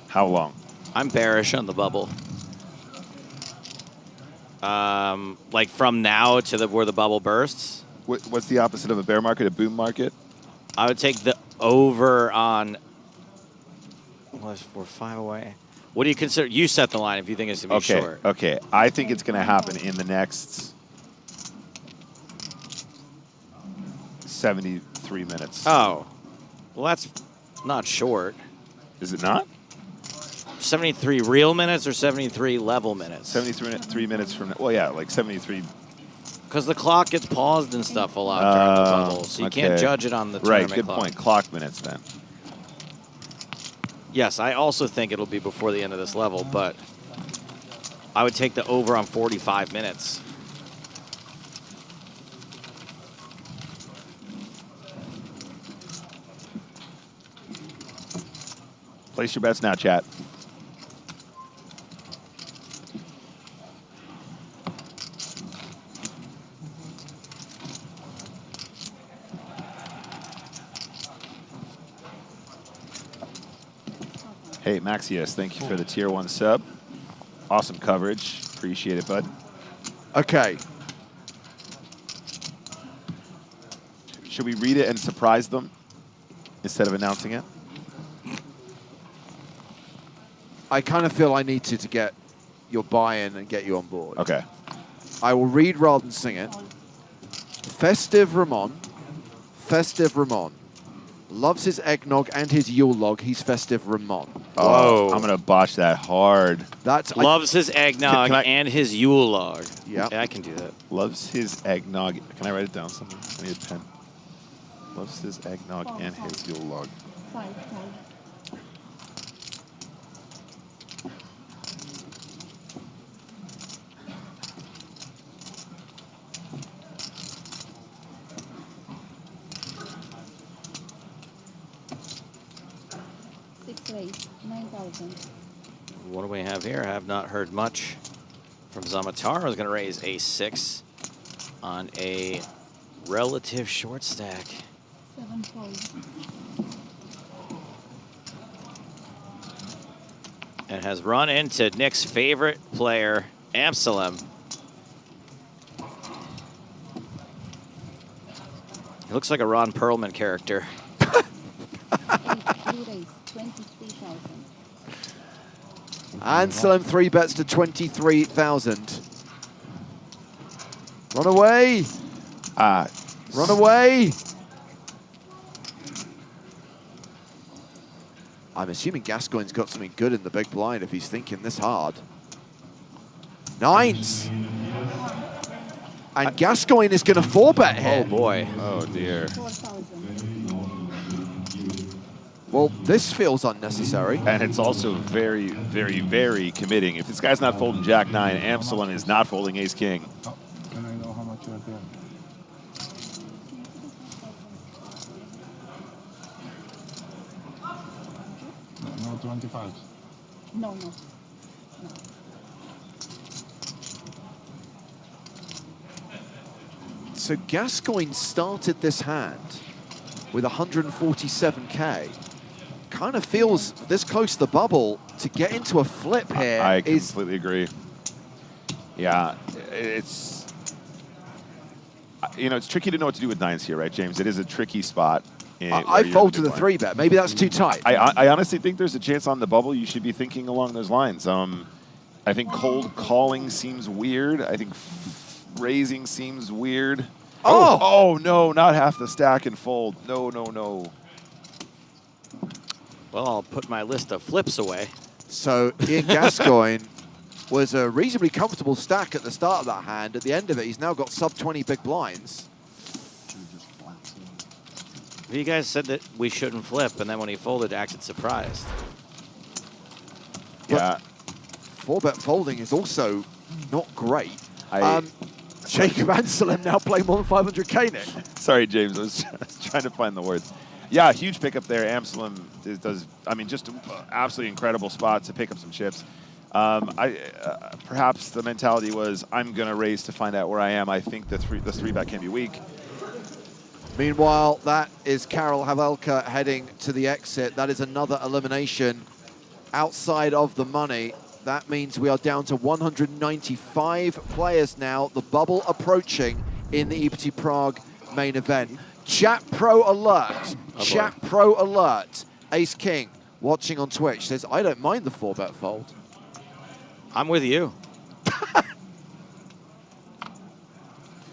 How long? I'm bearish on the bubble. Like from now to where the bubble bursts. What's the opposite of a bear market? A boom market? I would take the over on. We're 5 away. What do you consider? You set the line if you think it's going to be short. Okay. I think it's going to happen in the next 73 minutes. Oh, well, that's not short. Is it not? 73 real minutes or 73 level minutes? 73 minutes from, well, yeah, like 73. Because the clock gets paused and stuff a lot during the bubble, so you can't judge it on the tournament Right, good clock. point. Clock minutes then. Yes, I also think it'll be before the end of this level, but I would take the over on 45 minutes. Place your bets now, chat. Hey, Maxius, thank you for the tier 1 sub. Awesome coverage. Appreciate it, bud. Okay. Should we read it and surprise them instead of announcing it? I kind of feel I need to get your buy-in and get you on board. Okay. I will read rather than sing it. Festive Ramon. Festive Ramon. Loves his eggnog and his Yule log. He's Festive Ramon. Oh, I'm going to botch that hard. That's Loves his eggnog and his Yule log. Yeah, I can do that. Loves his eggnog. Can I write it down somewhere? I need a pen. Loves his eggnog and his Yule log. 9,000. What do we have here? I have not heard much from Zamataro. Is going to raise a 6 on a relative short stack. 7 fold. And has run into Nick's favorite player, Amsterdam. He looks like a Ron Perlman character. 23,000. Anselm 3 bets to 23,000. Run away. Run away. I'm assuming Gascoigne's got something good in the big blind if he's thinking this hard. 9s. And Gascoigne is going to 4-bet here. Oh, boy. Oh, dear. 4,000. Well, this feels unnecessary. And it's also very, very, very committing. If this guy's not folding Jack 9, Amsterdam is not folding Ace King. Oh, can I know how much you're doing? No 25. No, no. So Gascoigne started this hand with 147K. Kind of feels this close to the bubble to get into a flip here. I completely agree. Yeah, it's, you know, it's tricky to know what to do with 9s here, right, James? It is a tricky spot. I fold to the 3-bet. Maybe that's too tight. I honestly think there's a chance on the bubble you should be thinking along those lines. I think cold calling seems weird. I think raising seems weird. Oh, no, not half the stack and fold. No, no, no. Well, I'll put my list of flips away. So Ian Gascoigne was a reasonably comfortable stack at the start of that hand. At the end of it, he's now got sub 20 big blinds. You guys said that we shouldn't flip, and then when he folded, acted surprised. Yeah. 4-bet folding is also not great. Jacob Anselm now playing more than 500K, Nick. Sorry, James. I was trying to find the words. Yeah, huge pickup there. Amsterdam does, I mean, just absolutely incredible spot to pick up some chips. Perhaps the mentality was, I'm going to raise to find out where I am. I think the three bet can be weak. Meanwhile, that is Karol Havelka heading to the exit. That is another elimination outside of the money. That means we are down to 195 players now. The bubble approaching in the EPT Prague main event. Chat Pro alert. Chat Pro alert. Ace King watching on Twitch says, I don't mind the 4-bet fold. I'm with you.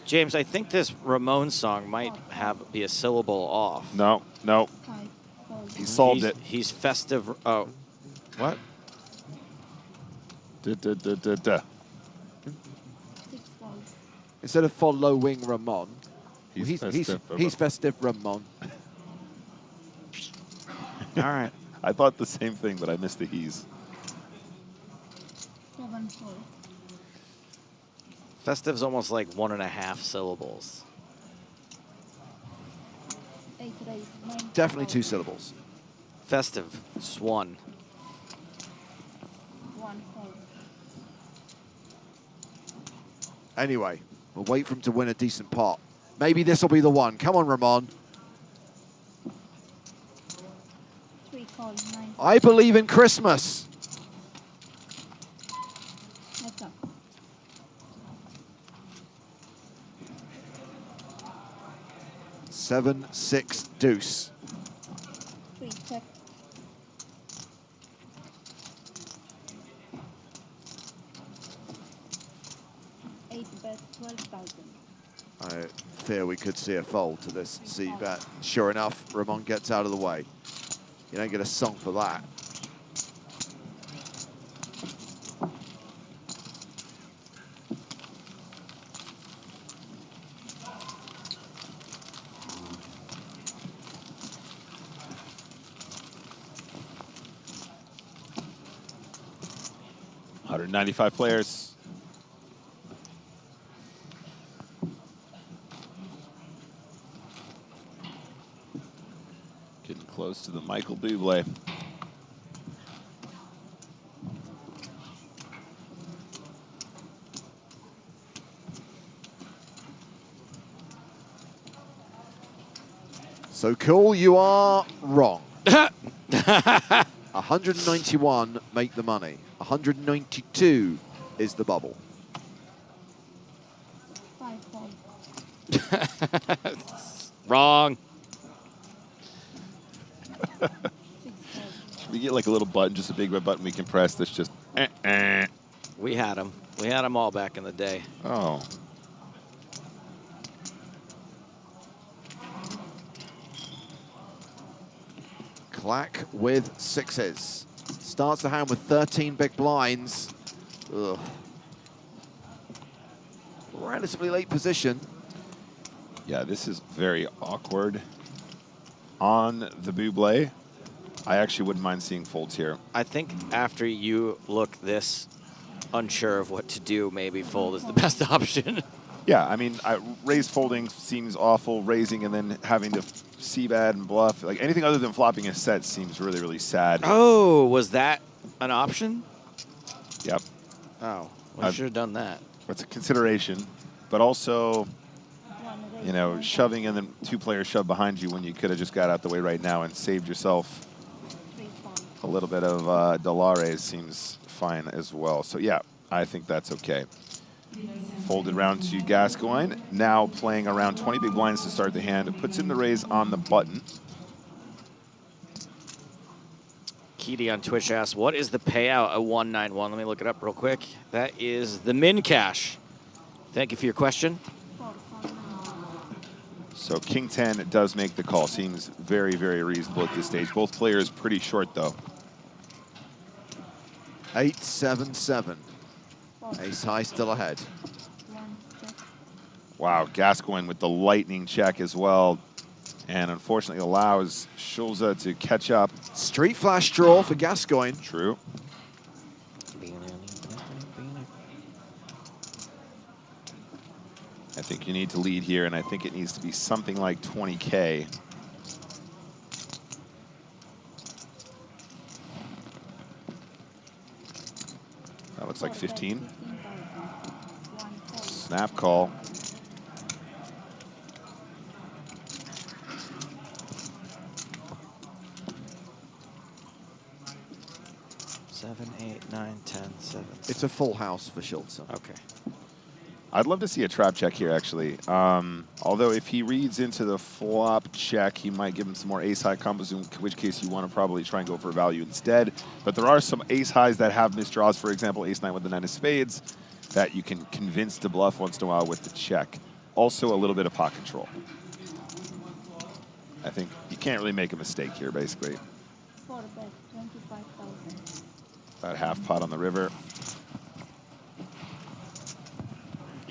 James, I think this Ramon song might be a syllable off. No, no. He solved it. He's festive. Oh, what? Instead of following Ramon, he's festive Ramon. All right. I thought the same thing, but I missed the he's. Festive's almost like 1.5 syllables. Definitely 2 syllables. Festive, swan. Anyway, we'll wait for him to win a decent pot. Maybe this will be the one. Come on, Ramon. I believe in Christmas. 7-6 deuce. Check. Bet 12,000. I fear we could see a fold to this C-bet. Sure enough, Ramon gets out of the way. You don't get a song for that. $195 players. Getting close to the Michael Bublé. So cool, you are wrong. 191 make the money. 192 is the bubble. Wrong. Should we get like a little button, just a big red button we can press that's just We had them. We had them all back in the day. Oh. Clack with 6s. Starts the hand with 13 big blinds. Ugh. Relatively late position. Yeah, this is very awkward. On the Bublé, I actually wouldn't mind seeing folds here. I think after you look this unsure of what to do, maybe fold is the best option. Yeah, I mean, raise folding seems awful. Raising and then having to c-bet and bluff. Like anything other than flopping a set seems really, really sad. Oh, was that an option? Yep. Oh, well, I should have done that. It's a consideration, but also, you know, shoving and then 2 players shove behind you when you could have just got out the way right now and saved yourself a little bit of dollares seems fine as well. So yeah, I think that's okay. Folded round to Gascoigne, now playing around 20 big blinds to start the hand. Puts in the raise on the button. Keedy on Twitch asks, what is the payout at 191? Let me look it up real quick. That is the min cash. Thank you for your question. So King 10 does make the call. Seems very, very reasonable at this stage. Both players pretty short, though. 8-7-7. Ace high still ahead. Wow, Gascoigne with the lightning check as well. And unfortunately allows Schulze to catch up. Street flash draw for Gascoigne. True. I think you need to lead here, and I think it needs to be something like 20K. That looks like 15. Snap call. Seven, 8, 9, 10, 7. It's a full house for Schulze. Okay. I'd love to see a trap check here, actually. Although if he reads into the flop check, he might give him some more ace-high combos, in which case you want to probably try and go for value instead. But there are some ace-highs that have missed draws, for example, ace-9 with the 9 of spades, that you can convince to bluff once in a while with the check. Also, a little bit of pot control. I think you can't really make a mistake here, basically. 4 bet, 25,000. About half pot on the river.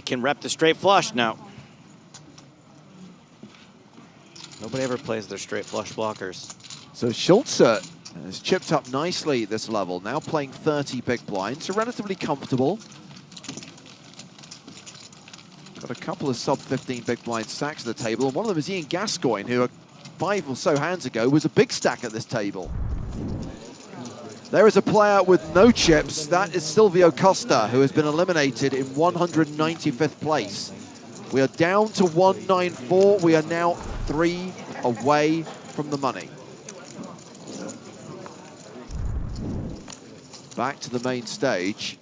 Can rep the straight flush now. Nobody ever plays their straight flush blockers. So Schulze has chipped up nicely at this level, now playing 30 big blinds, so relatively comfortable. Got a couple of sub-15 big blind stacks at the table, and one of them is Ian Gascoigne, who 5 or so hands ago was a big stack at this table. There is a player with no chips. That is Silvio Costa, who has been eliminated in 195th place. We are down to 194. We are now 3 away from the money. Back to the main stage.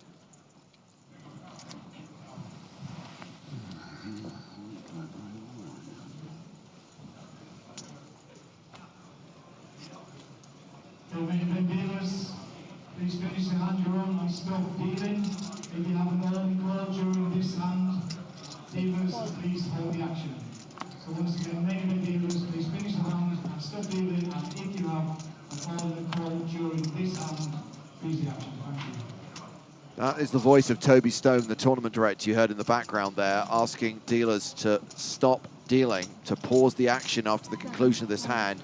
Please finish the hand you're on and stop dealing. If you have an early call during this hand, dealers, please hold the action. So once again, main event dealers, please finish the hand and stop dealing. And if you have an early call during this hand, freeze the action. Thank you. That is the voice of Toby Stone, the tournament director you heard in the background there, asking dealers to stop dealing, to pause the action after the conclusion of this hand,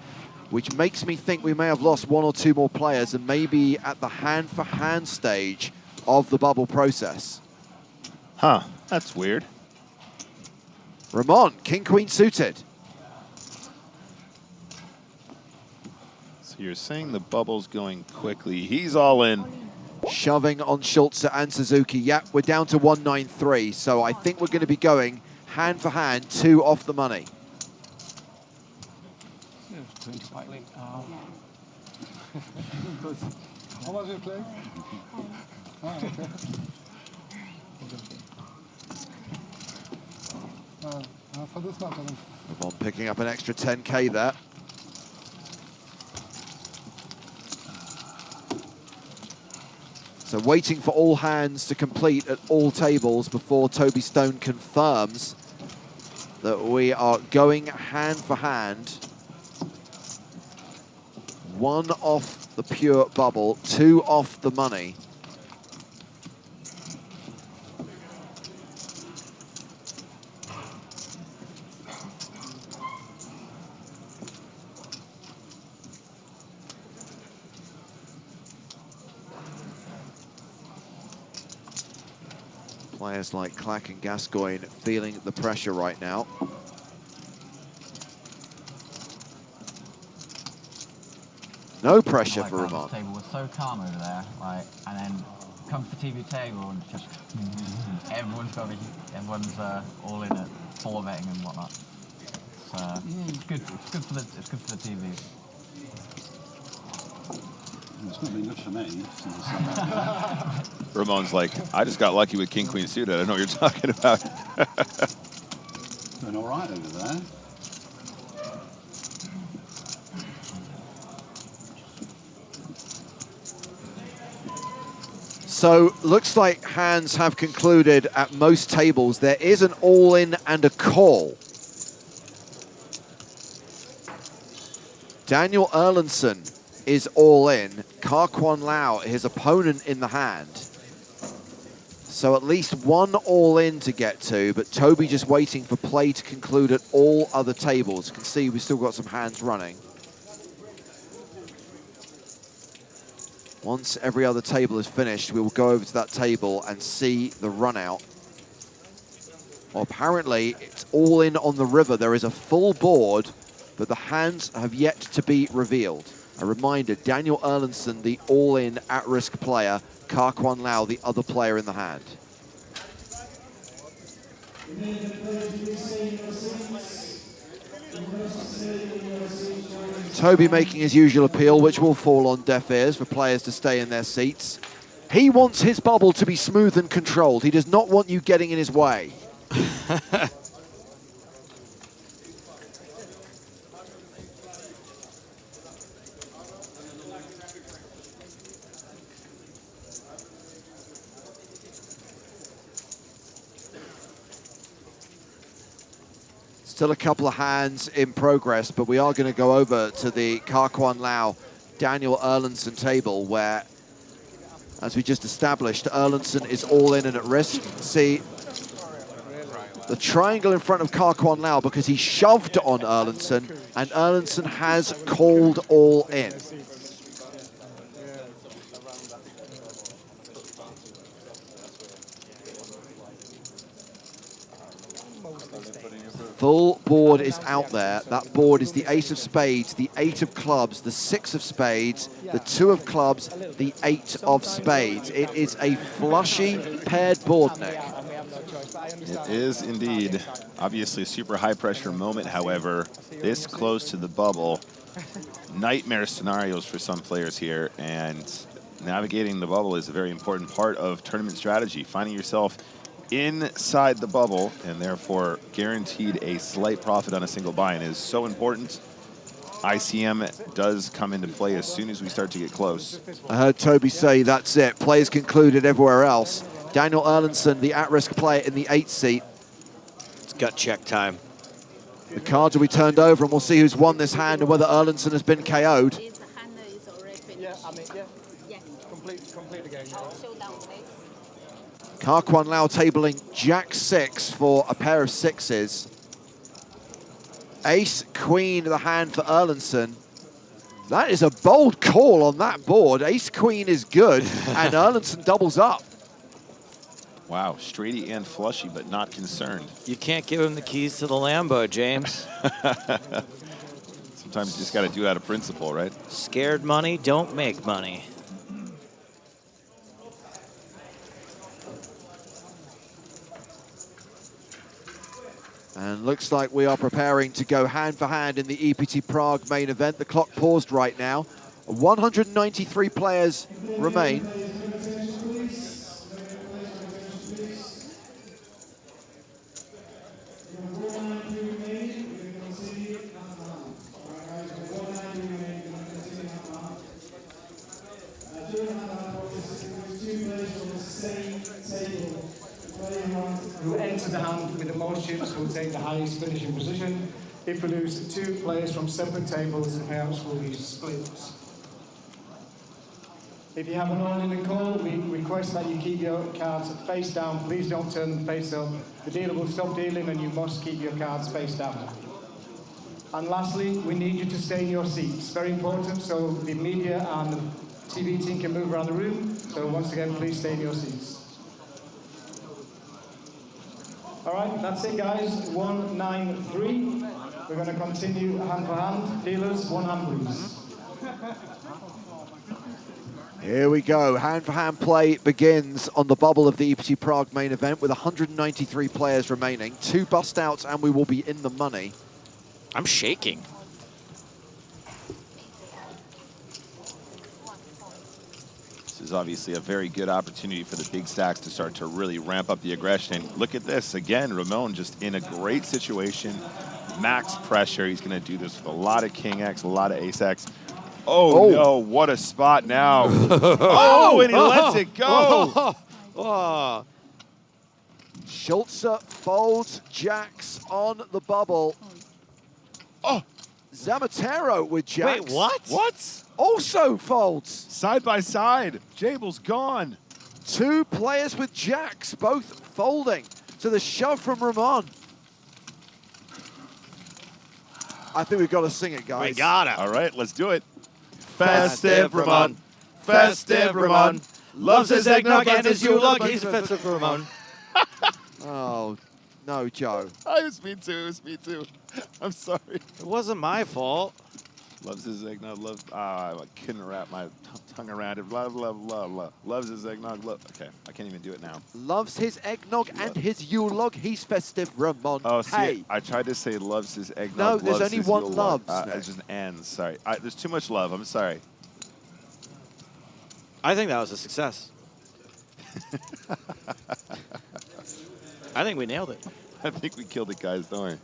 which makes me think we may have lost 1 or 2 more players and maybe at the hand-for-hand stage of the bubble process. Huh, that's weird. Ramon, king-queen suited. So you're saying the bubble's going quickly. He's all in. Shoving on Schulze and Suzuki. Yep, we're down to 193, so I think we're going to be going hand-for-hand, 2 off the money. 25. How much are you playing? Okay. For this match, I think. Ramon picking up an extra 10K there. So waiting for all hands to complete at all tables before Toby Stone confirms that we are going hand for hand. 1 off the pure bubble, 2 off the money. Players like Clack and Gascoigne feeling the pressure right now. No pressure for Ramon. The table was so calm over there, like, and then comes the TV table and just everyone's all in at 4 betting and whatnot. It's good. It's good for the TV. It's not been good for me. Ramon's like, I just got lucky with King Queen suited. I don't know what you're talking about. Doing all right over there. So looks like hands have concluded at most tables. There is an all-in and a call. Daniel Erlandson is all in. Ka Kwan Lao, his opponent in the hand. So at least one all in to get to, but Toby just waiting for play to conclude at all other tables. You can see we've still got some hands running. Once every other table is finished, we will go over to that table and see the run out. Well, apparently it's all in on the river. There is a full board, but the hands have yet to be revealed. A reminder, Daniel Erlandson, the all-in at-risk player, Ka Kwan Lao, the other player in the hand. Toby making his usual appeal, which will fall on deaf ears for players to stay in their seats. He wants his bubble to be smooth and controlled. He does not want you getting in his way. Still a couple of hands in progress, but we are going to go over to the Ka Kwan Lao Daniel Erlandson table where, as we just established, Erlandson is all in and at risk. See the triangle in front of Ka Kwan Lao because he shoved on Erlandson, and Erlandson has called all in. Full board is out there. That board is the ace of spades, the 8 of clubs, the 6 of spades, the 2 of clubs, the 8 of spades. It is a flushy paired board, Nick. It is indeed. Obviously a super high pressure moment, however, this close to the bubble. Nightmare scenarios for some players here, and navigating the bubble is a very important part of tournament strategy. Finding yourself inside the bubble and therefore guaranteed a slight profit on a single buy-in is so important. ICM does come into play as soon as we start to get close. I heard Toby say that's it. Plays concluded everywhere else. Daniel Erlandson, the at-risk player in the 8th seat. It's gut check time. The cards will be turned over and we'll see who's won this hand and whether Erlandson has been KO'd. Yeah, I mean, yeah. Complete again. Ka Kwan Lao tabling Jack-6 for a pair of 6s. Ace, Queen, the hand for Erlandson. That is a bold call on that board. Ace, Queen is good, and Erlandson doubles up. Wow, straighty and flushy, but not concerned. You can't give him the keys to the Lambo, James. Sometimes you just got to do it out of principle, right? Scared money don't make money. And looks like we are preparing to go hand for hand in the EPT Prague main event. The clock paused right now. 193 players remain. Who enter the hand with the most chips will take the highest finishing position. If we lose 2 players from separate tables, the payouts will be split. If you have an all-in and call, we request that you keep your cards face down. Please don't turn them face up. The dealer will stop dealing and you must keep your cards face down. And lastly, we need you to stay in your seats. Very important, so the media and the TV team can move around the room. So once again, please stay in your seats. All right, that's it, guys. 1-9-3. We're going to continue hand for hand. Dealers, 1 hand, please. Here we go. Hand-for-hand play begins on the bubble of the EPT Prague main event with 193 players remaining. 2 bust-outs and we will be in the money. I'm shaking. This is obviously a very good opportunity for the big stacks to start to really ramp up the aggression. And look at this. Again, Ramon just in a great situation. Max pressure. He's going to do this with a lot of King X, a lot of Ace X. Oh, no, what a spot now. Oh, and he lets it go. Oh. Schulze folds Jacks on the bubble. Oh, Zamatero with jacks. Wait, what? What? Also folds. Side by side. Jabel's gone. 2 players with jacks, both folding to the shove from Ramon. I think we've got to sing it, guys. We gotta. All right, let's do it. Festive Ramon. Festive Ramon. Loves his eggnog and his Yule-log. He's a festive Ramon. Oh, no, Joe. It was me too. It was me too. I'm sorry. It wasn't my fault. Loves his eggnog. I couldn't wrap my tongue around it. Blah, blah, blah, blah. Loves his eggnog. Okay, I can't even do it now. Loves his eggnog and his Yule-log. He's festive Ramon. Oh, see, hey. I tried to say loves his eggnog. No, there's loves only his one Yule-log. loves. It's just an N. Sorry. There's too much love. I'm sorry. I think that was a success. I think we nailed it. I think we killed it, guys. Don't worry.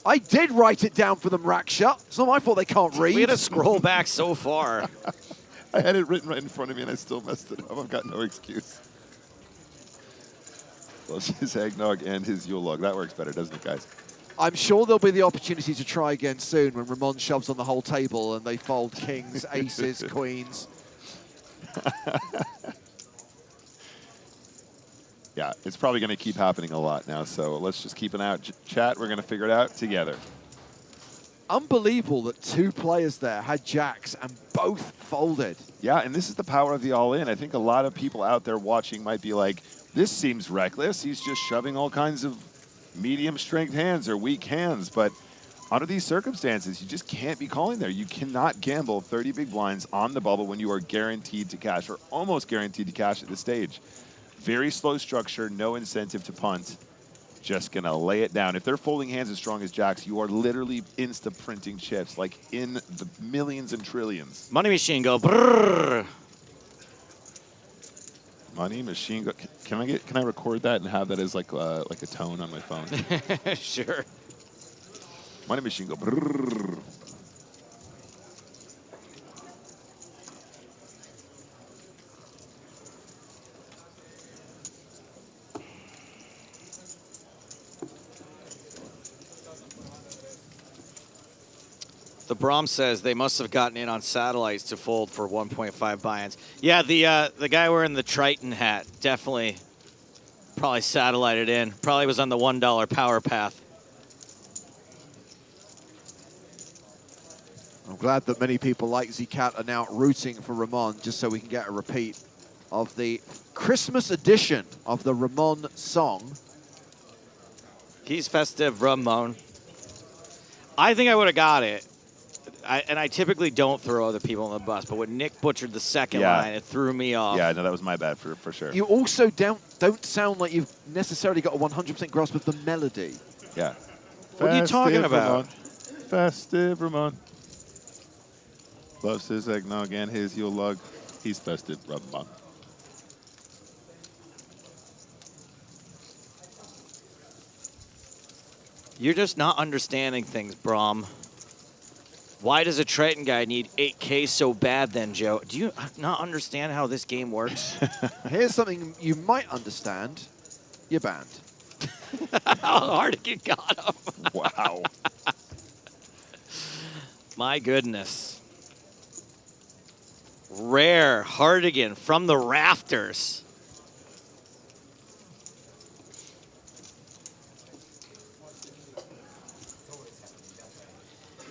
I did write it down for them, Raksha. It's not my fault they can't read. We had to scroll back so far. I had it written right in front of me, and I still messed it up. I've got no excuse. Loves his eggnog and his Yule-log. That works better, doesn't it, guys? I'm sure there'll be the opportunity to try again soon when Ramon shoves on the whole table and they fold kings, aces, queens. Yeah, it's probably going to keep happening a lot now, so let's just keep an eye out. Chat, we're going to figure it out together. Unbelievable that 2 players there had jacks and both folded. Yeah, and this is the power of the all-in. I think a lot of people out there watching might be like, this seems reckless. He's just shoving all kinds of medium-strength hands or weak hands. But under these circumstances, you just can't be calling there. You cannot gamble 30 big blinds on the bubble when you are guaranteed to cash or almost guaranteed to cash at this stage. Very slow structure, no incentive to punt. Just going to lay it down. If they're folding hands as strong as jacks, you are literally insta-printing chips, like in the millions and trillions. Money machine go brrrr. Money machine go. Can I record that and have that as like a tone on my phone? Sure. Money machine go brrrr. The Brahm says they must have gotten in on satellites to fold for 1.5 buy-ins. Yeah, the guy wearing the Triton hat definitely probably satellited in. Probably was on the $1 power path. I'm glad that many people like Zcat are now rooting for Ramon just so we can get a repeat of the Christmas edition of the Ramon song. He's festive Ramon. I think I would have got it. And I typically don't throw other people on the bus, but when Nick butchered the second line, it threw me off. Yeah, no, that was my bad for sure. You also don't sound like you've necessarily got a 100% grasp of the melody. Yeah. What are you talking about? Ramon. Festive Ramon. Loves his eggnog and his Yule-log. He's festive Ramon. You're just not understanding things, Brahm. Why does a Triton guy need 8K so bad then, Joe? Do you not understand how this game works? Here's something you might understand. You're banned. How hard you got him. Wow. My goodness. Rare Hardigan from the rafters.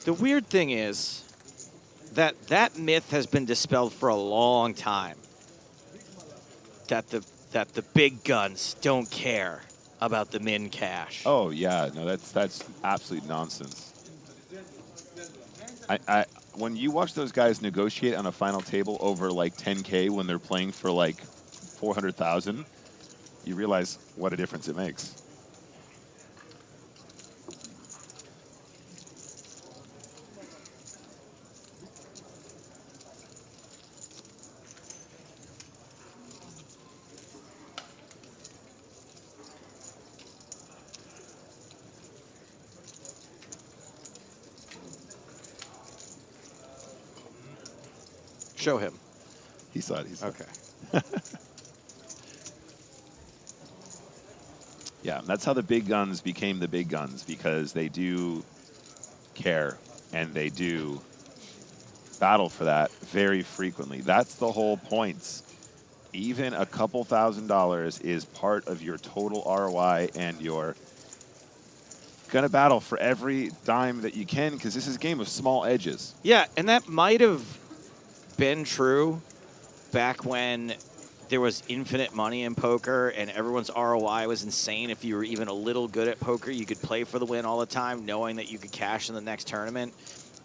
The weird thing is that myth has been dispelled for a long time. That the big guns don't care about the min cash. Oh yeah, no, that's absolute nonsense. When you watch those guys negotiate on a final table over like 10K when they're playing for like 400,000, you realize what a difference it makes. Show him. He saw it. He saw okay. It. Yeah, that's how the big guns became the big guns, because they do care, and they do battle for that very frequently. That's the whole point. Even a couple $1,000s is part of your total ROI, and you're gonna battle for every dime that you can, because this is a game of small edges. Yeah, and that might have been true back when there was infinite money in poker and everyone's ROI was insane. If you were even a little good at poker, you could play for the win all the time, knowing that you could cash in the next tournament.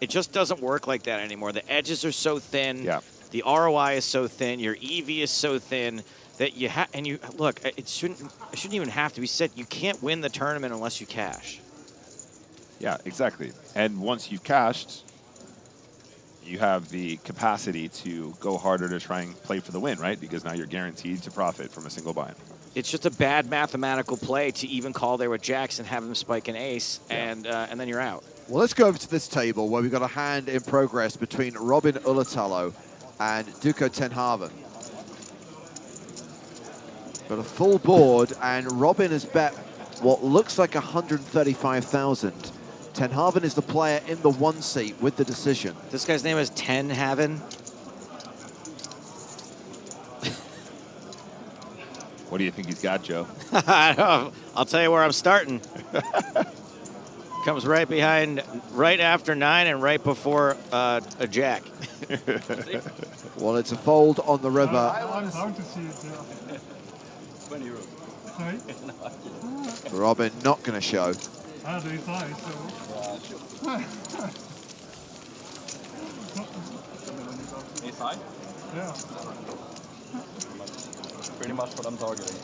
It just doesn't work like that anymore. The edges are so thin. Yeah. The ROI is so thin. Your EV is so thin that you have. And you look, it shouldn't even have to be said. You can't win the tournament unless you cash. Yeah, exactly. And once you've cashed, you have the capacity to go harder to try and play for the win, right? Because now you're guaranteed to profit from a single buy-in. It's just a bad mathematical play to even call there with jacks and have him spike an ace, and then you're out. Well, let's go over to this table where we've got a hand in progress between Robin Ulatalo and Duco Tenhaven. Got a full board, and Robin has bet what looks like 135,000. Tenhaven is the player in the one seat with the decision. This guy's name is Tenhaven. What do you think he's got, Joe? I don't know. I'll tell you where I'm starting. Comes right behind, right after 9 and right before a jack. Well, it's a fold on the river. I want to see it too. 20 euros. Sorry? Robin not going to show. Ah, there is high, so. Ace high? Yeah. Pretty much what I'm targeting.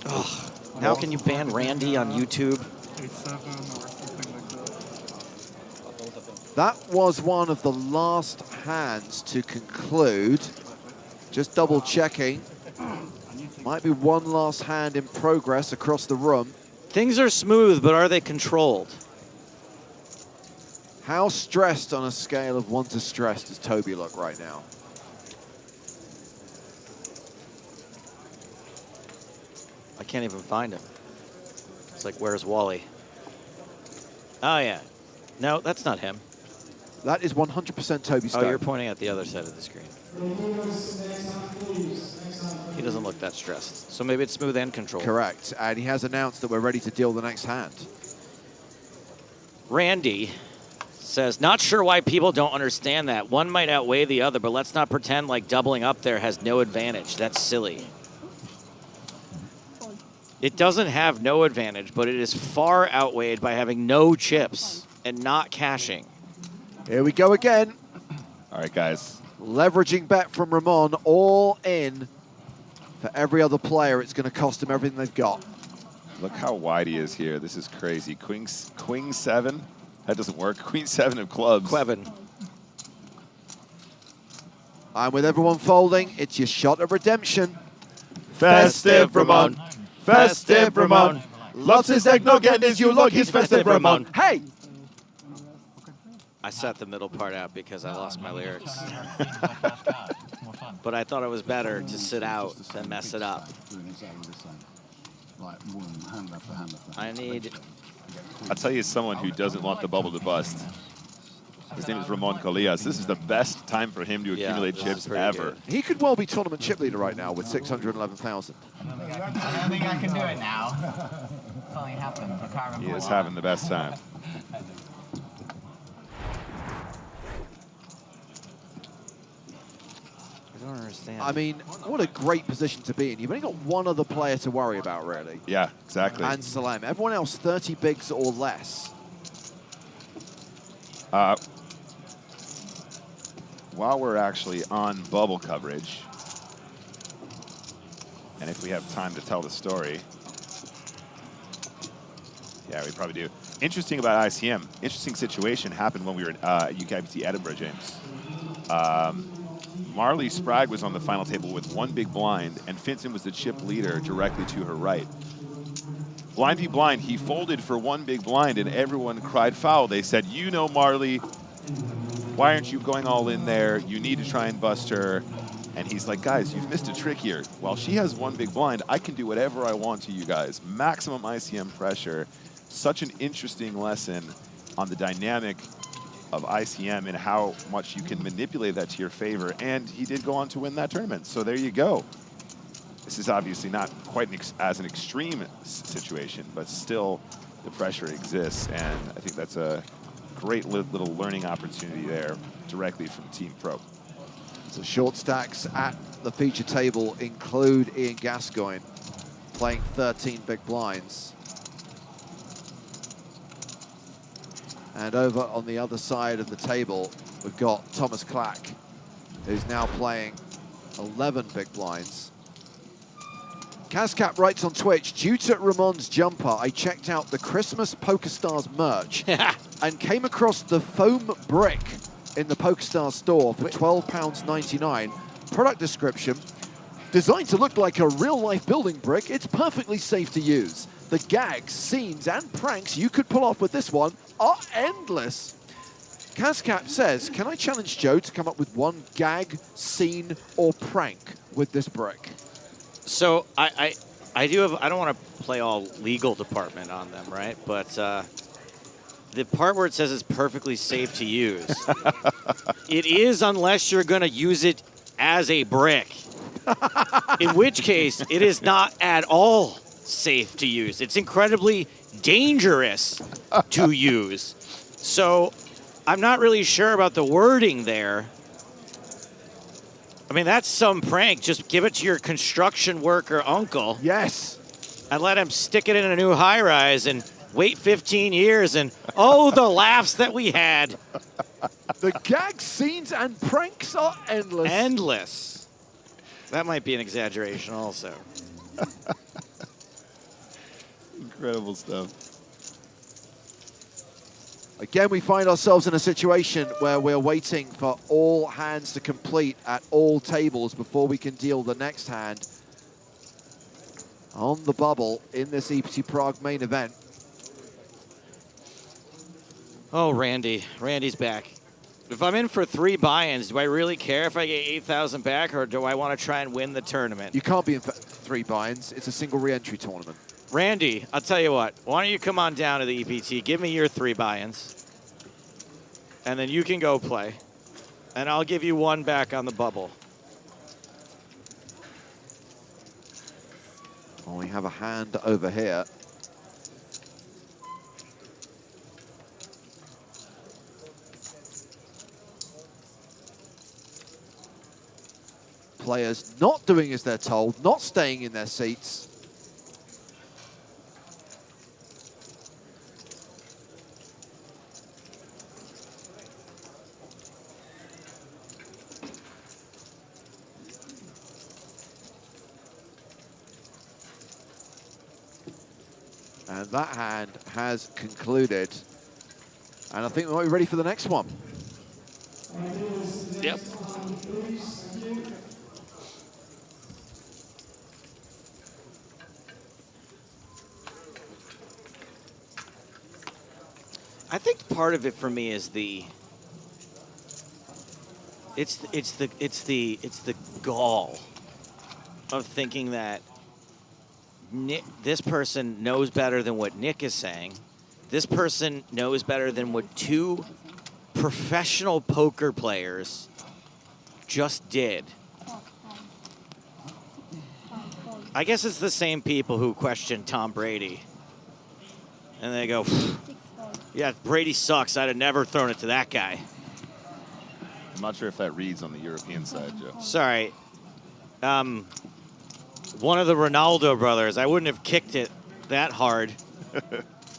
Oh, how can you ban Randy on YouTube? 8-7 or something like that. That was one of the last hands to conclude. Just double checking. Might be one last hand in progress across the room. Things are smooth, but are they controlled? How stressed on a scale of 1 to stressed does Toby look right now? I can't even find him. It's like, where's Wally? Oh, yeah. No, that's not him. That is 100% Toby Stone. Oh, you're pointing at the other side of the screen. He doesn't look that stressed. So maybe it's smooth and controlled. Correct. And he has announced that we're ready to deal the next hand. Randy says, not sure why people don't understand that. One might outweigh the other, but let's not pretend like doubling up there has no advantage. That's silly. It doesn't have no advantage, but it is far outweighed by having no chips and not cashing. Here we go again. All right, guys. Leveraging bet from Ramon, all in. For every other player, it's going to cost them everything they've got. Look how wide he is here. This is crazy. Queen 7. That doesn't work. Queen 7 of clubs. Quevin. And with everyone folding, it's your shot of redemption. Festive Ramon. Festive Ramon. Loves his eggnog and his you look his festive Ramon. Hey! I set the middle part out because I lost my lyrics. But I thought it was better to sit out than mess it up. I need... I'll tell you someone who doesn't want the bubble to bust. His name is Ramon Colillas. This is the best time for him to accumulate chips ever. He could well be tournament chip leader right now with 611,000. I don't think I can do it now. Something happened. I can't remember. He is having the best time. I don't understand. I mean, what a great position to be in. You've only got one other player to worry about, really. Yeah, exactly. And Salem. Everyone else, 30 bigs or less. While we're actually on bubble coverage, and if we have time to tell the story, yeah, we probably do. Interesting about ICM, interesting situation happened when we were at UKIPT Edinburgh, James. Marley Sprague was on the final table with one big blind, and Finton was the chip leader directly to her right. Blind v blind, he folded for one big blind, and everyone cried foul. They said, you know, Marley, why aren't you going all in there? You need to try and bust her. And he's like, guys, you've missed a trick here. While she has one big blind, I can do whatever I want to you guys. Maximum ICM pressure. Such an interesting lesson on the dynamic of ICM and how much you can manipulate that to your favor. And he did go on to win that tournament. So there you go. This is obviously not quite as an extreme situation, but still the pressure exists. And I think that's a great little learning opportunity there directly from Team Pro. So short stacks at the feature table include Ian Gascoigne playing 13 big blinds. And over on the other side of the table, we've got Thomas Clack, who's now playing 11 big blinds. Kazcap writes on Twitch, due to Ramon's jumper, I checked out the Christmas PokerStars merch and came across the foam brick in the PokerStars store for £12.99. Product description, designed to look like a real-life building brick, it's perfectly safe to use. The gags, scenes, and pranks you could pull off with this one are endless. Kazcap says, can I challenge Joe to come up with one gag, scene, or prank with this brick? So I don't want to play all legal department on them, right? But the part where it says it's perfectly safe to use, it is unless you're going to use it as a brick. In which case, it is not at all safe to use. It's incredibly dangerous to use. So I'm not really sure about the wording there. I mean, that's some prank. Just give it to your construction worker uncle. Yes. And let him stick it in a new high-rise and wait 15 years and, oh, the laughs that we had. The gag, scenes, and pranks are endless. Endless. That might be an exaggeration also. Incredible stuff. Again, we find ourselves in a situation where we're waiting for all hands to complete at all tables before we can deal the next hand on the bubble in this EPT Prague main event. Oh, Randy. Randy's back. If I'm in for 3 buy-ins, do I really care if I get 8,000 back, or do I want to try and win the tournament? You can't be in for 3 buy-ins. It's a single re-entry tournament. Randy, I'll tell you what. Why don't you come on down to the EPT, give me your 3 buy-ins, and then you can go play, and I'll give you 1 back on the bubble. Well, we have a hand over here. Players not doing as they're told, not staying in their seats. And that hand has concluded. And I think we might be ready for the next one. Yep. I think part of it for me is it's the gall of thinking that Nick, this person knows better than what Nick is saying. This person knows better than what 2 professional poker players just did. I guess it's the same people who question Tom Brady. And they go, yeah, Brady sucks. I'd have never thrown it to that guy. I'm not sure if that reads on the European side, Joe. Sorry. One of the Ronaldo brothers, I wouldn't have kicked it that hard.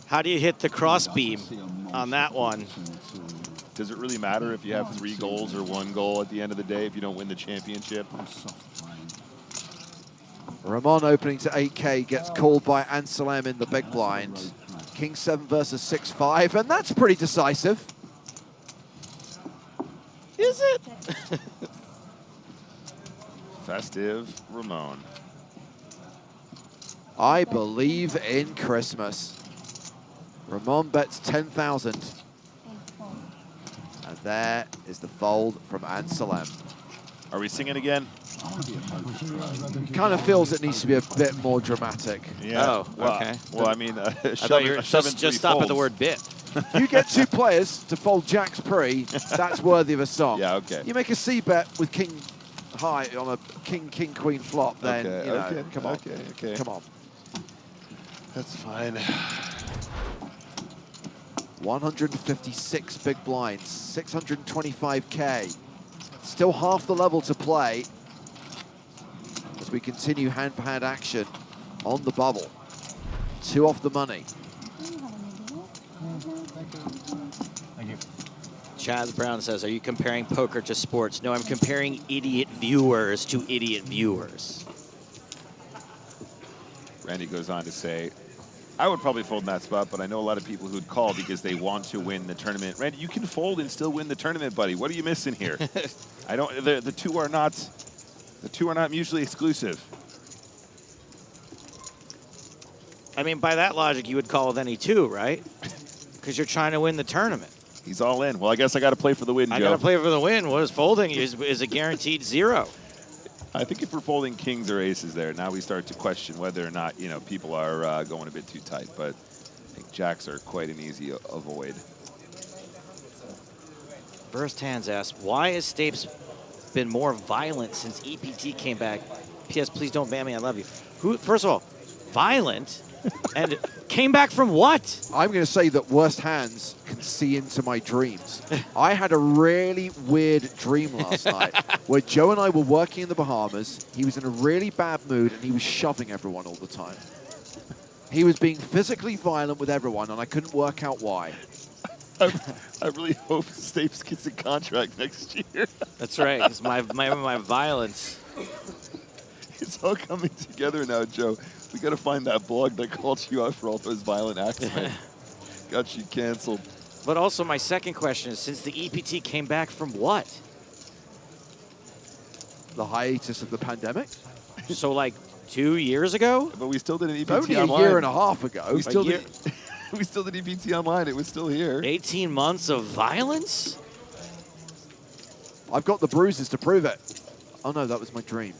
How do you hit the crossbeam on that one? Does it really matter if you have 3 goals or 1 goal at the end of the day if you don't win the championship? Ramon opening to 8K gets called by Anselm in the big blind. King 7 versus 6-5, and that's pretty decisive. Is it? Festive Ramon. I believe in Christmas. Ramon bets 10,000. And there is the fold from Anselm. Are we singing again? Kind of feels it needs to be a bit more dramatic. Yeah. Oh, okay. Well, I mean, I thought you were just stop at the word bit. You get 2 players to fold Jacks pre, that's worthy of a song. Yeah, okay. You make a C bet with King high on a King Queen flop, then Okay, you know, okay, come on, okay. come on. That's fine. 156 big blinds, 625K. Still half the level to play as we continue hand-for-hand action on the bubble. 2 off the money. Thank you. Chaz Brown says, are you comparing poker to sports? No, I'm comparing idiot viewers to idiot viewers. Randy goes on to say, I would probably fold in that spot, but I know a lot of people who'd call because they want to win the tournament. Randy, you can fold and still win the tournament, buddy. What are you missing here? I don't. The two are not mutually exclusive. I mean, by that logic, you would call with any 2, right? Because you're trying to win the tournament. He's all in. Well, I guess I got to play for the win, Joe. I got to play for the win. What is folding is a guaranteed 0. I think if we're folding kings or aces there, now we start to question whether or not, people are going a bit too tight. But I think jacks are quite an easy avoid. First Hands asks, why has Stapes been more violent since EPT came back? P.S. Please don't ban me. I love you. Who? First of all, violent? And came back from what? I'm going to say that Worst Hands can see into my dreams. I had a really weird dream last night where Joe and I were working in the Bahamas. He was in a really bad mood and he was shoving everyone all the time. He was being physically violent with everyone and I couldn't work out why. I really hope Stapes gets a contract next year. That's right. It's my violence. It's all coming together now, Joe. We got to find that blog that called you out for all those violent acts, man. Got you canceled. But also, my second question is, since the EPT came back from what? The hiatus of the pandemic. So, like, 2 years ago? But we still did an EPT only online. a year and a half ago. We still did EPT online. It was still here. 18 months of violence? I've got the bruises to prove it. Oh, no, that was my dream.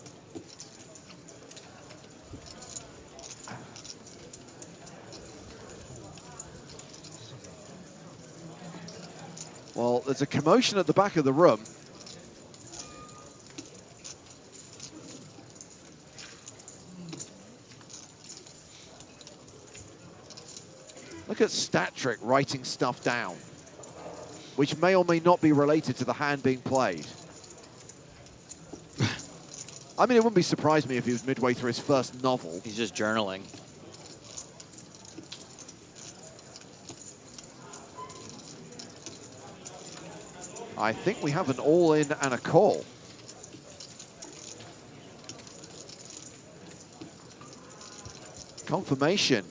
Well, there's a commotion at the back of the room. Look at Statric writing stuff down, which may or may not be related to the hand being played. I mean, it wouldn't surprise me if he was midway through his first novel. He's just journaling. I think we have an all-in and a call. Confirmation.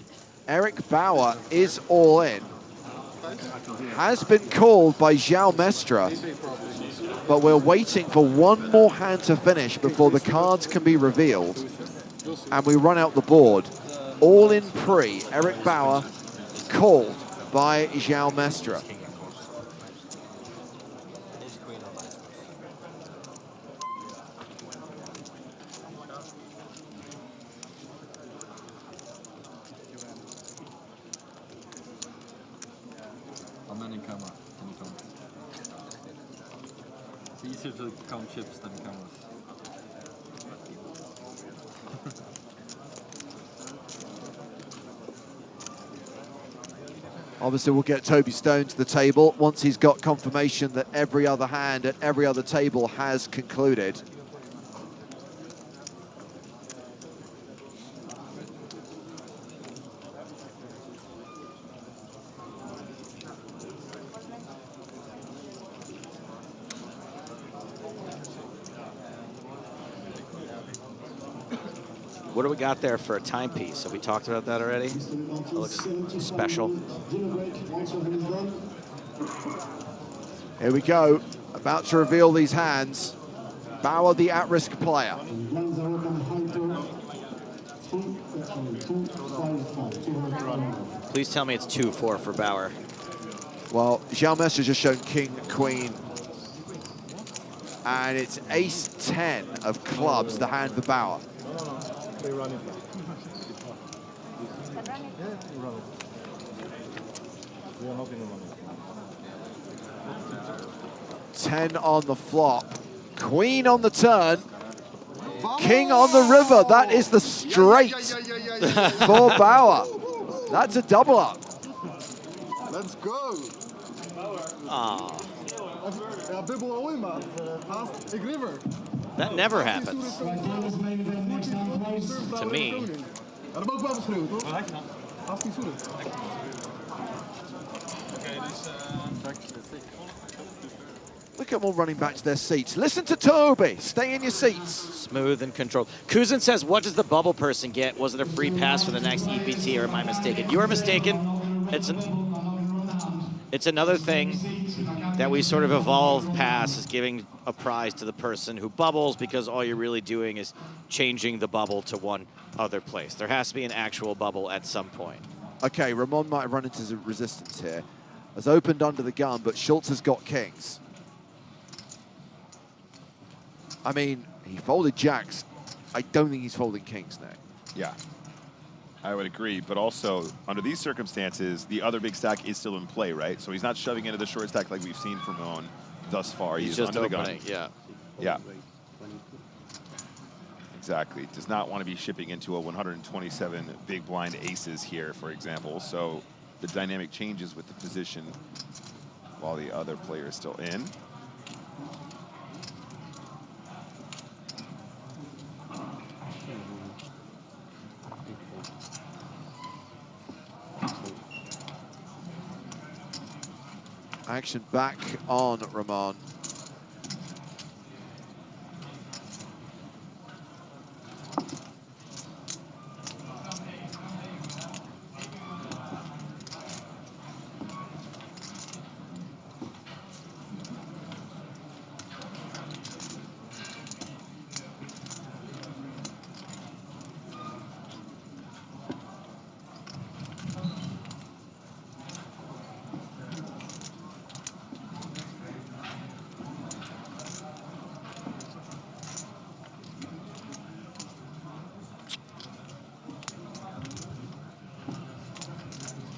Eric Bauer is all in. Has been called by João Mestre, but we're waiting for one more hand to finish before the cards can be revealed. And we run out the board. All in pre, Eric Bauer called by João Mestre. Camera. It's easier to count chips than cameras. Obviously, we'll get Toby Stone to the table once he's got confirmation that every other hand at every other table has concluded. What do we got there for a timepiece? Have we talked about that already? It looks special. Here we go, about to reveal these hands. Bauer, the at-risk player. Please tell me it's 2-4 for Bauer. Well, João Mestre just shown King, Queen, and it's Ace-10 of clubs, the hand for Bauer. 10 on the flop. Queen on the turn. King on the river. That is the straight for Bauer. That's a double up. Let's go. That never happens. To me. Look at them all running back to their seats. Listen to Toby. Stay in your seats. Smooth and controlled. Kuzin says, what does the bubble person get? Was it a free pass for the next EPT, or am I mistaken? You are mistaken. It's another thing that we sort of evolved past, is giving a prize to the person who bubbles, because all you're really doing is changing the bubble to one other place. There has to be an actual bubble at some point. Okay, Ramon might have run into some resistance here. Has opened under the gun, but Schultz has got kings. I mean, he folded jacks. I don't think he's folding kings now. Yeah, I would agree. But also, under these circumstances, the other big stack is still in play, right? So he's not shoving into the short stack like we've seen from Ramon thus far. He's just under the gun. opening, yeah. Yeah. Exactly. Does not want to be shipping into a 127 big blind aces here, for example. So the dynamic changes with the position while the other player is still in. Action back on Ramon.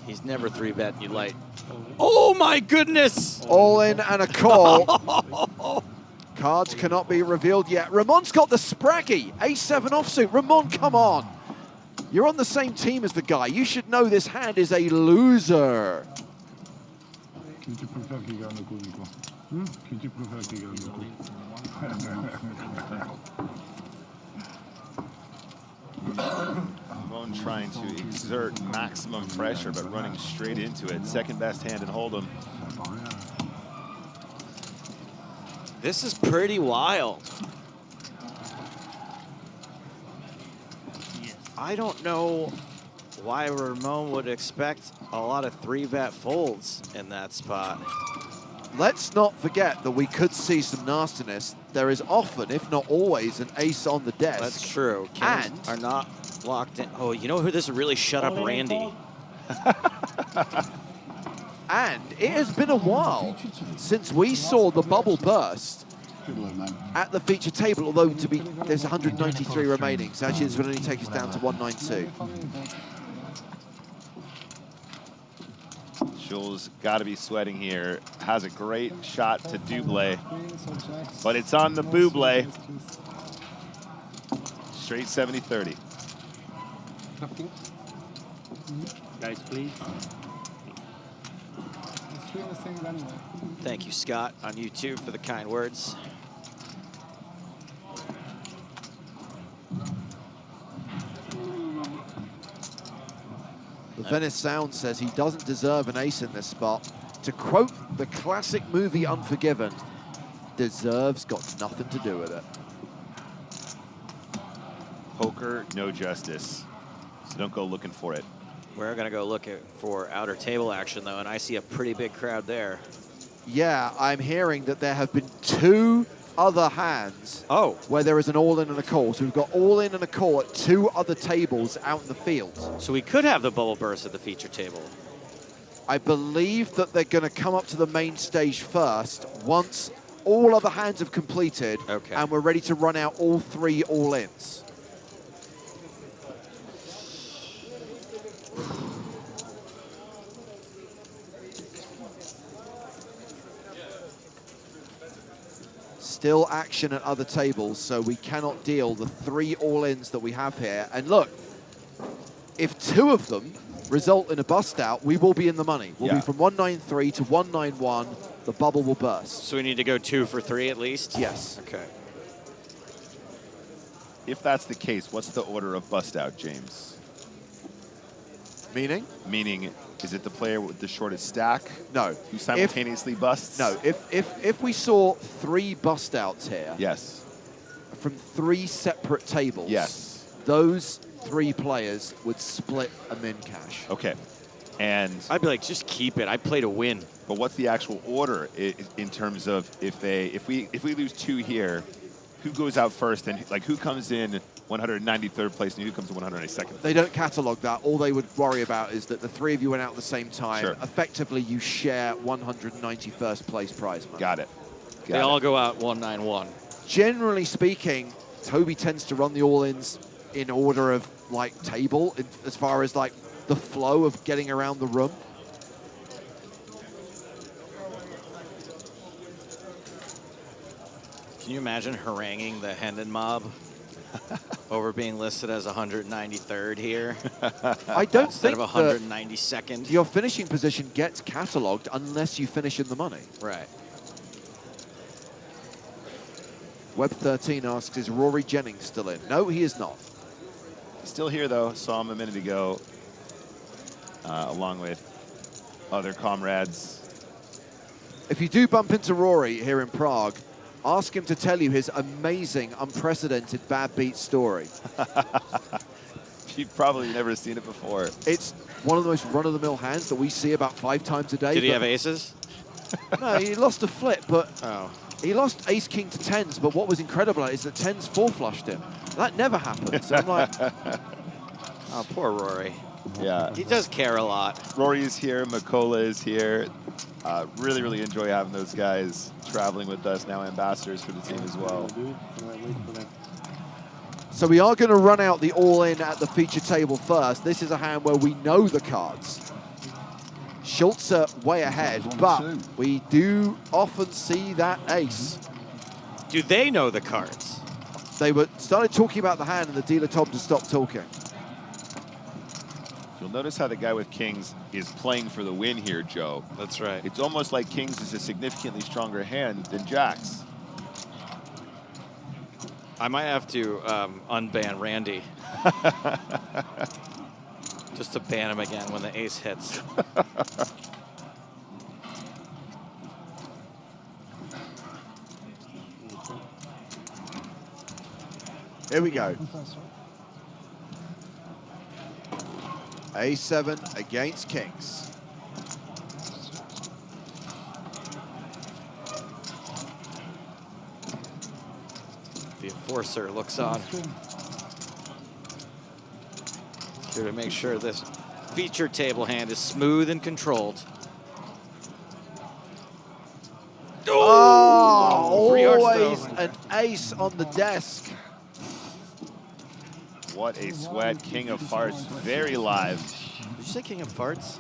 He's never 3-betting you light. Oh my goodness! All in and a call. Cards cannot be revealed yet. Ramon's got the spraggy. A7 offsuit. Ramon, come on. You're on the same team as the guy. You should know this hand is a loser. Ramon trying to exert maximum pressure, but running straight into it. Second best hand in Hold'em. This is pretty wild. I don't know why Ramon would expect a lot of 3-bet folds in that spot. Let's not forget that we could see some nastiness. There is often, if not always, an ace on the desk. That's true. Kings are not locked in. Oh, you know who this really shut up Randy? And it has been a while since we saw the bubble burst at the feature table, although there's 193 remaining, so actually this will only take us down to 192. Jules got to be sweating here. Has a great shot to double, but it's on the buble. Straight 70-30. Guys, please. Thank you, Scott, on YouTube for the kind words. The Venice Sound says he doesn't deserve an ace in this spot. To quote the classic movie Unforgiven, deserves got nothing to do with it. Poker, no justice. So don't go looking for it. We're going to go look for outer table action, though, and I see a pretty big crowd there. Yeah, I'm hearing that there have been 2 other hands where there is an all-in and a call. So we've got all-in and a call at 2 other tables out in the field. So we could have the bubble burst at the feature table. I believe that they're going to come up to the main stage first once all other hands have completed and we're ready to run out all 3 all-ins. Still action at other tables, so we cannot deal the 3 all-ins that we have here. And look, if 2 of them result in a bust out, we will be in the money. We'll be from 193 to 191. The bubble will burst. So we need to go 2 for 3 at least? Yes. Okay. If that's the case, what's the order of bust out, James? Meaning? Meaning, is it the player with the shortest stack? No. Who simultaneously busts? No. If we saw 3 bust outs here. Yes. From 3 separate tables. Yes. Those 3 players would split a min cash. Okay. And I'd be like, just keep it. I play to win. But what's the actual order in terms of if we lose 2 here, who goes out first and like who comes in 193rd place and who comes in 192nd? They don't catalog that. All they would worry about is that the 3 of you went out at the same time. Sure. Effectively, you share 191st place prize money. Got it. They all go out 191. Generally speaking, Toby tends to run the all-ins in order of like table, as far as like the flow of getting around the room. Can you imagine haranguing the Hendon mob over being listed as 193rd here? I don't Instead think of 192nd. your finishing position gets cataloged unless you finish in the money. Right. Web 13 asks, is Rory Jennings still in? No, he is not. Still here though. Saw him a minute ago, along with other comrades. If you do bump into Rory here in Prague, ask him to tell you his amazing, unprecedented bad beat story. You've probably never seen it before. It's one of the most run-of-the-mill hands that we see about 5 times a day. Did he have aces? No, he lost a flip, but oh. He lost ace-king to 10s, but what was incredible is that 10s 4-flushed him. That never happened. So I'm like, oh, poor Rory. Yeah. He does care a lot. Rory is here. Makola is here. Really, really enjoy having those guys traveling with us, now ambassadors for the team as well. so we are going to run out the all-in at the feature table first. This is a hand where we know the cards. Schultz way ahead, but we do often see that ace. Do they know the cards? They started talking about the hand and the dealer told them to stop talking. You'll notice how the guy with kings is playing for the win here, Joe. That's right. It's almost like kings is a significantly stronger hand than jacks. I might have to unban Randy. Just to ban him again when the ace hits. Here we go. A7 against kings. The enforcer looks on. Here to make sure this feature table hand is smooth and controlled. Oh, Three hearts, always though. an ace on the desk. What a sweat. King of Hearts, very live. Did you say King of Farts?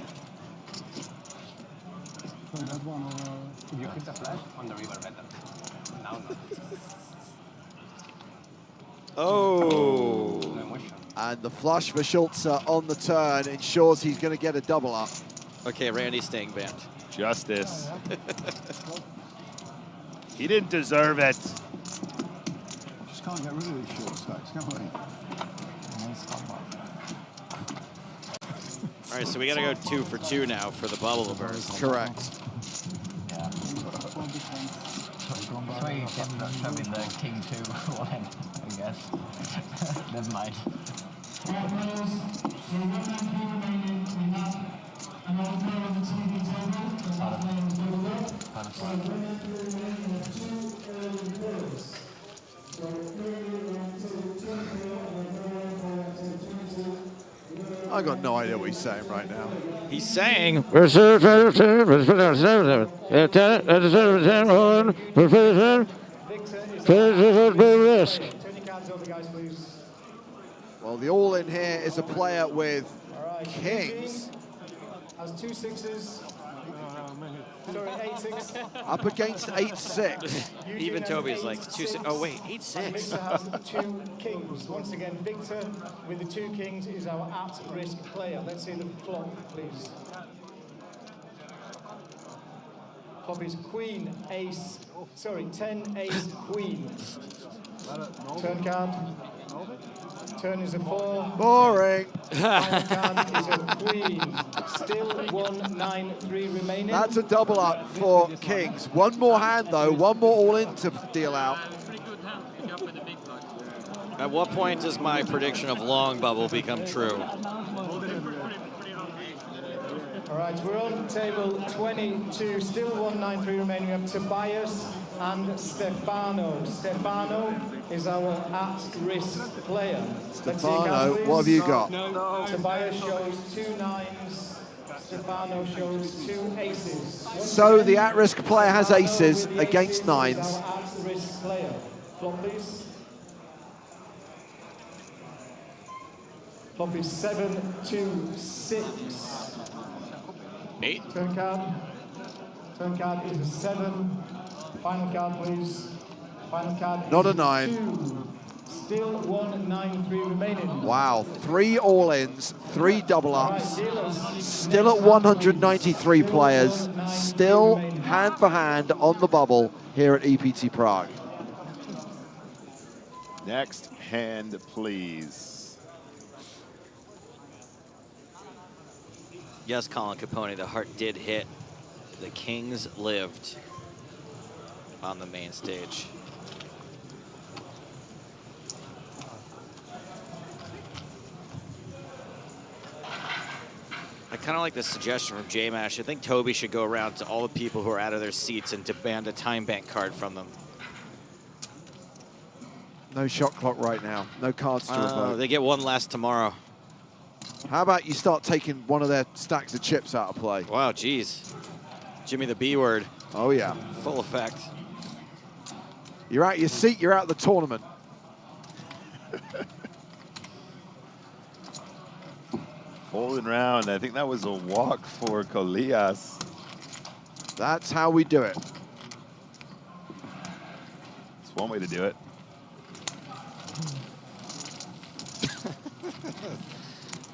You hit the flash on the river better. Now no. Oh. And the flush for Schultz on the turn ensures he's going to get a double up. Okay, Randy's staying banned. Justice. He didn't deserve it. Just can't get rid of these short stacks, can we? All right, so we got to go 2 for 2 now for the bubble to burst. Correct. Yeah. So you ended up shoving the king 2 one, I guess. Never mind. I got no idea what he's saying right now. He's saying risk. Well, the all-in here is a player with kings. Has 2 6s. Sorry, 8-6. Up against 8-6. Even Toby's like 2-6. Oh wait, Victor 8-6. has 2 kings. Once again, Victor with the 2 kings is our at-risk player. Let's see the flop, please. Flop is queen, ace, sorry, 10, ace, queen. Turn card. Turn is a 4. Boring. Final card is a queen. Still 1-9-3 remaining. That's a double up for Kings. One more hand though, one more all in to deal out. At what point does my prediction of long bubble become true? All right, we're on table 22, still 1-9-3 remaining. We have Tobias and Stefano. Stefano is our at-risk player. Stefano, what have you got? Tobias shows 2 9s. Stefano shows 2 aces. So the at-risk player has aces against 9s. Our at-risk player. Flop, please. Flop is 7-2-6. 8. Turn card. Turn card is a 7. Final card, please. Final card. Not is a 9. 2. Still 1-9-3 remaining. Wow, 3 all-ins, 3 double ups. Still at 193 players. Still hand for hand on the bubble here at EPT Prague. Next hand, please. Yes, Colin Capone, the heart did hit. The Kings lived on the main stage. I kind of like the suggestion from J-Mash. I think Toby should go around to all the people who are out of their seats and demand a time bank card from them. No shot clock right now. No cards to revoke. They get one less tomorrow. How about you start taking one of their stacks of chips out of play? Wow, geez. Jimmy the B word. Oh, yeah. Full effect. You're out your seat, you're out of the tournament. Folding round. I think that was a walk for Colias. That's how we do it. It's one way to do it.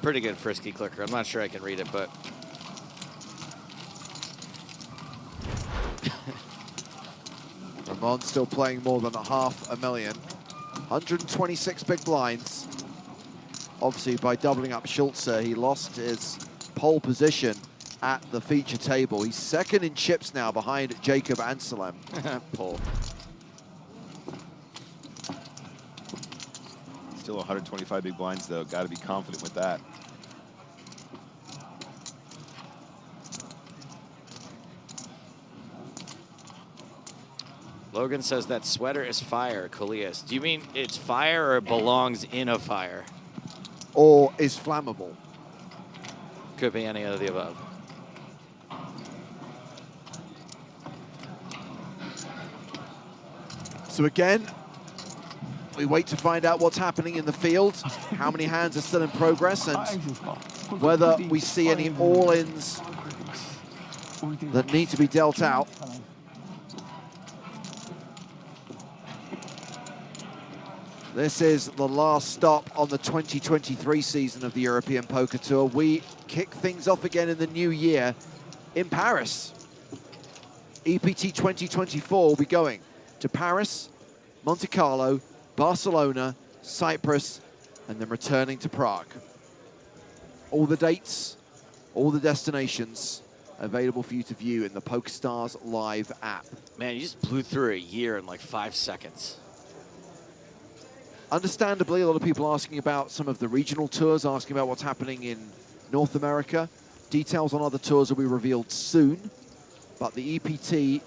Pretty good frisky clicker. I'm not sure I can read it, but Ramon still playing more than $500,000. 126 big blinds. Obviously, by doubling up Schulze, he lost his pole position at the feature table. He's second in chips now behind Jacob Anselem. Pole. Still 125 big blinds, though. Got to be confident with that. Logan says that sweater is fire, Colias. Do you mean it's fire or it belongs in a fire? Or is flammable? Could be any of the above. So again, we wait to find out what's happening in the field, how many hands are still in progress, and whether we see any all-ins that need to be dealt out. This is the last stop on the 2023 season of the European Poker Tour. We kick things off again in the new year in Paris. EPT 2024 will be going to Paris, Monte Carlo, Barcelona, Cyprus, and then returning to Prague. All the dates, all the destinations available for you to view in the PokerStars Live app. Man, you just blew through a year in like 5 seconds. Understandably, a lot of people asking about some of the regional tours, asking about what's happening in North America. Details on other tours will be revealed soon, but the EPT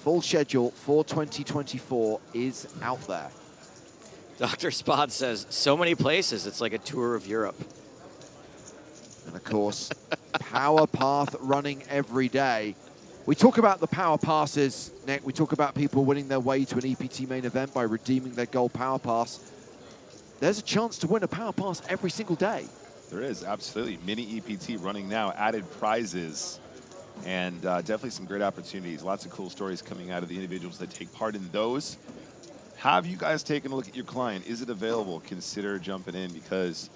full schedule for 2024 is out there. Dr. Spod says, so many places, it's like a tour of Europe. And of course, Power Path running every day. We talk about the Power Passes, Nick. We talk about people winning their way to an EPT main event by redeeming their gold Power Pass. There's a chance to win a Power Pass every single day. There is, absolutely. Mini EPT running now, added prizes And definitely some great opportunities. Lots of cool stories coming out of the individuals that take part in those. Have you guys taken a look at your client? Is it available? Consider jumping in, because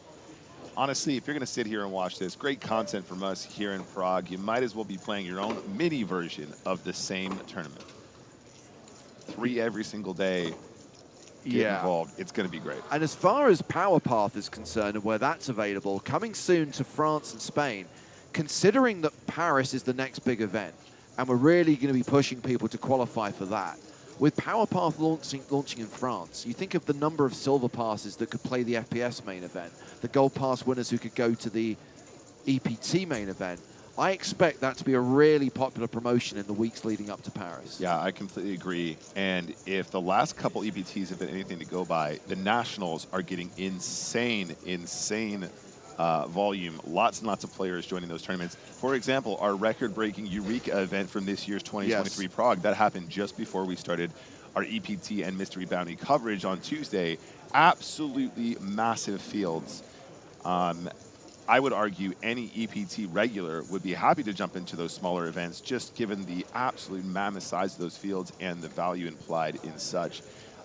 honestly, if you're going to sit here and watch this, great content from us here in Prague, you might as well be playing your own mini version of the same tournament. 3 every single day. Get involved. It's going to be great. And as far as Power Path is concerned and where that's available, coming soon to France and Spain, considering that Paris is the next big event, and we're really going to be pushing people to qualify for that, with Power Path launching in France, you think of the number of silver passes that could play the FPS main event, the gold pass winners who could go to the EPT main event. I expect that to be a really popular promotion in the weeks leading up to Paris. Yeah, I completely agree. And if the last couple EPTs have been anything to go by, the Nationals are getting insane volume. Lots and lots of players joining those tournaments. For example, our record-breaking Eureka event from this year's 2023 Prague, that happened just before we started our EPT and Mystery Bounty coverage on Tuesday. Absolutely massive fields. I would argue any EPT regular would be happy to jump into those smaller events, just given the absolute mammoth size of those fields and the value implied in such.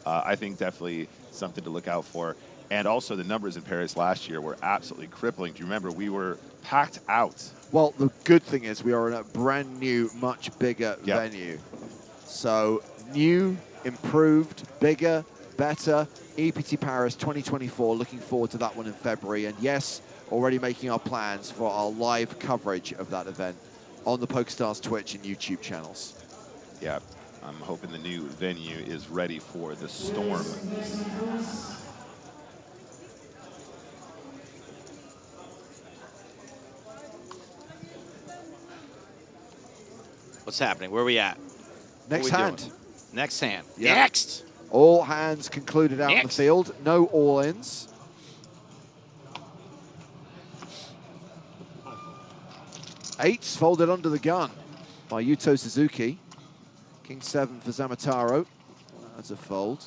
I think definitely something to look out for. And also the numbers in Paris last year were absolutely crippling. Do you remember? We were packed out. Well, the good thing is we are in a brand new, much bigger venue. So new, improved, bigger, better. EPT Paris 2024, looking forward to that one in February. And yes, already making our plans for our live coverage of that event on the PokerStars Twitch and YouTube channels. Yeah, I'm hoping the new venue is ready for the storm. What's happening? Where are we at? Next hand. Doing? Next hand. Yeah. Next. All hands concluded out in the field. No all-ins. Eights folded under the gun by Yuto Suzuki. King 7 for Zamataro. That's a fold.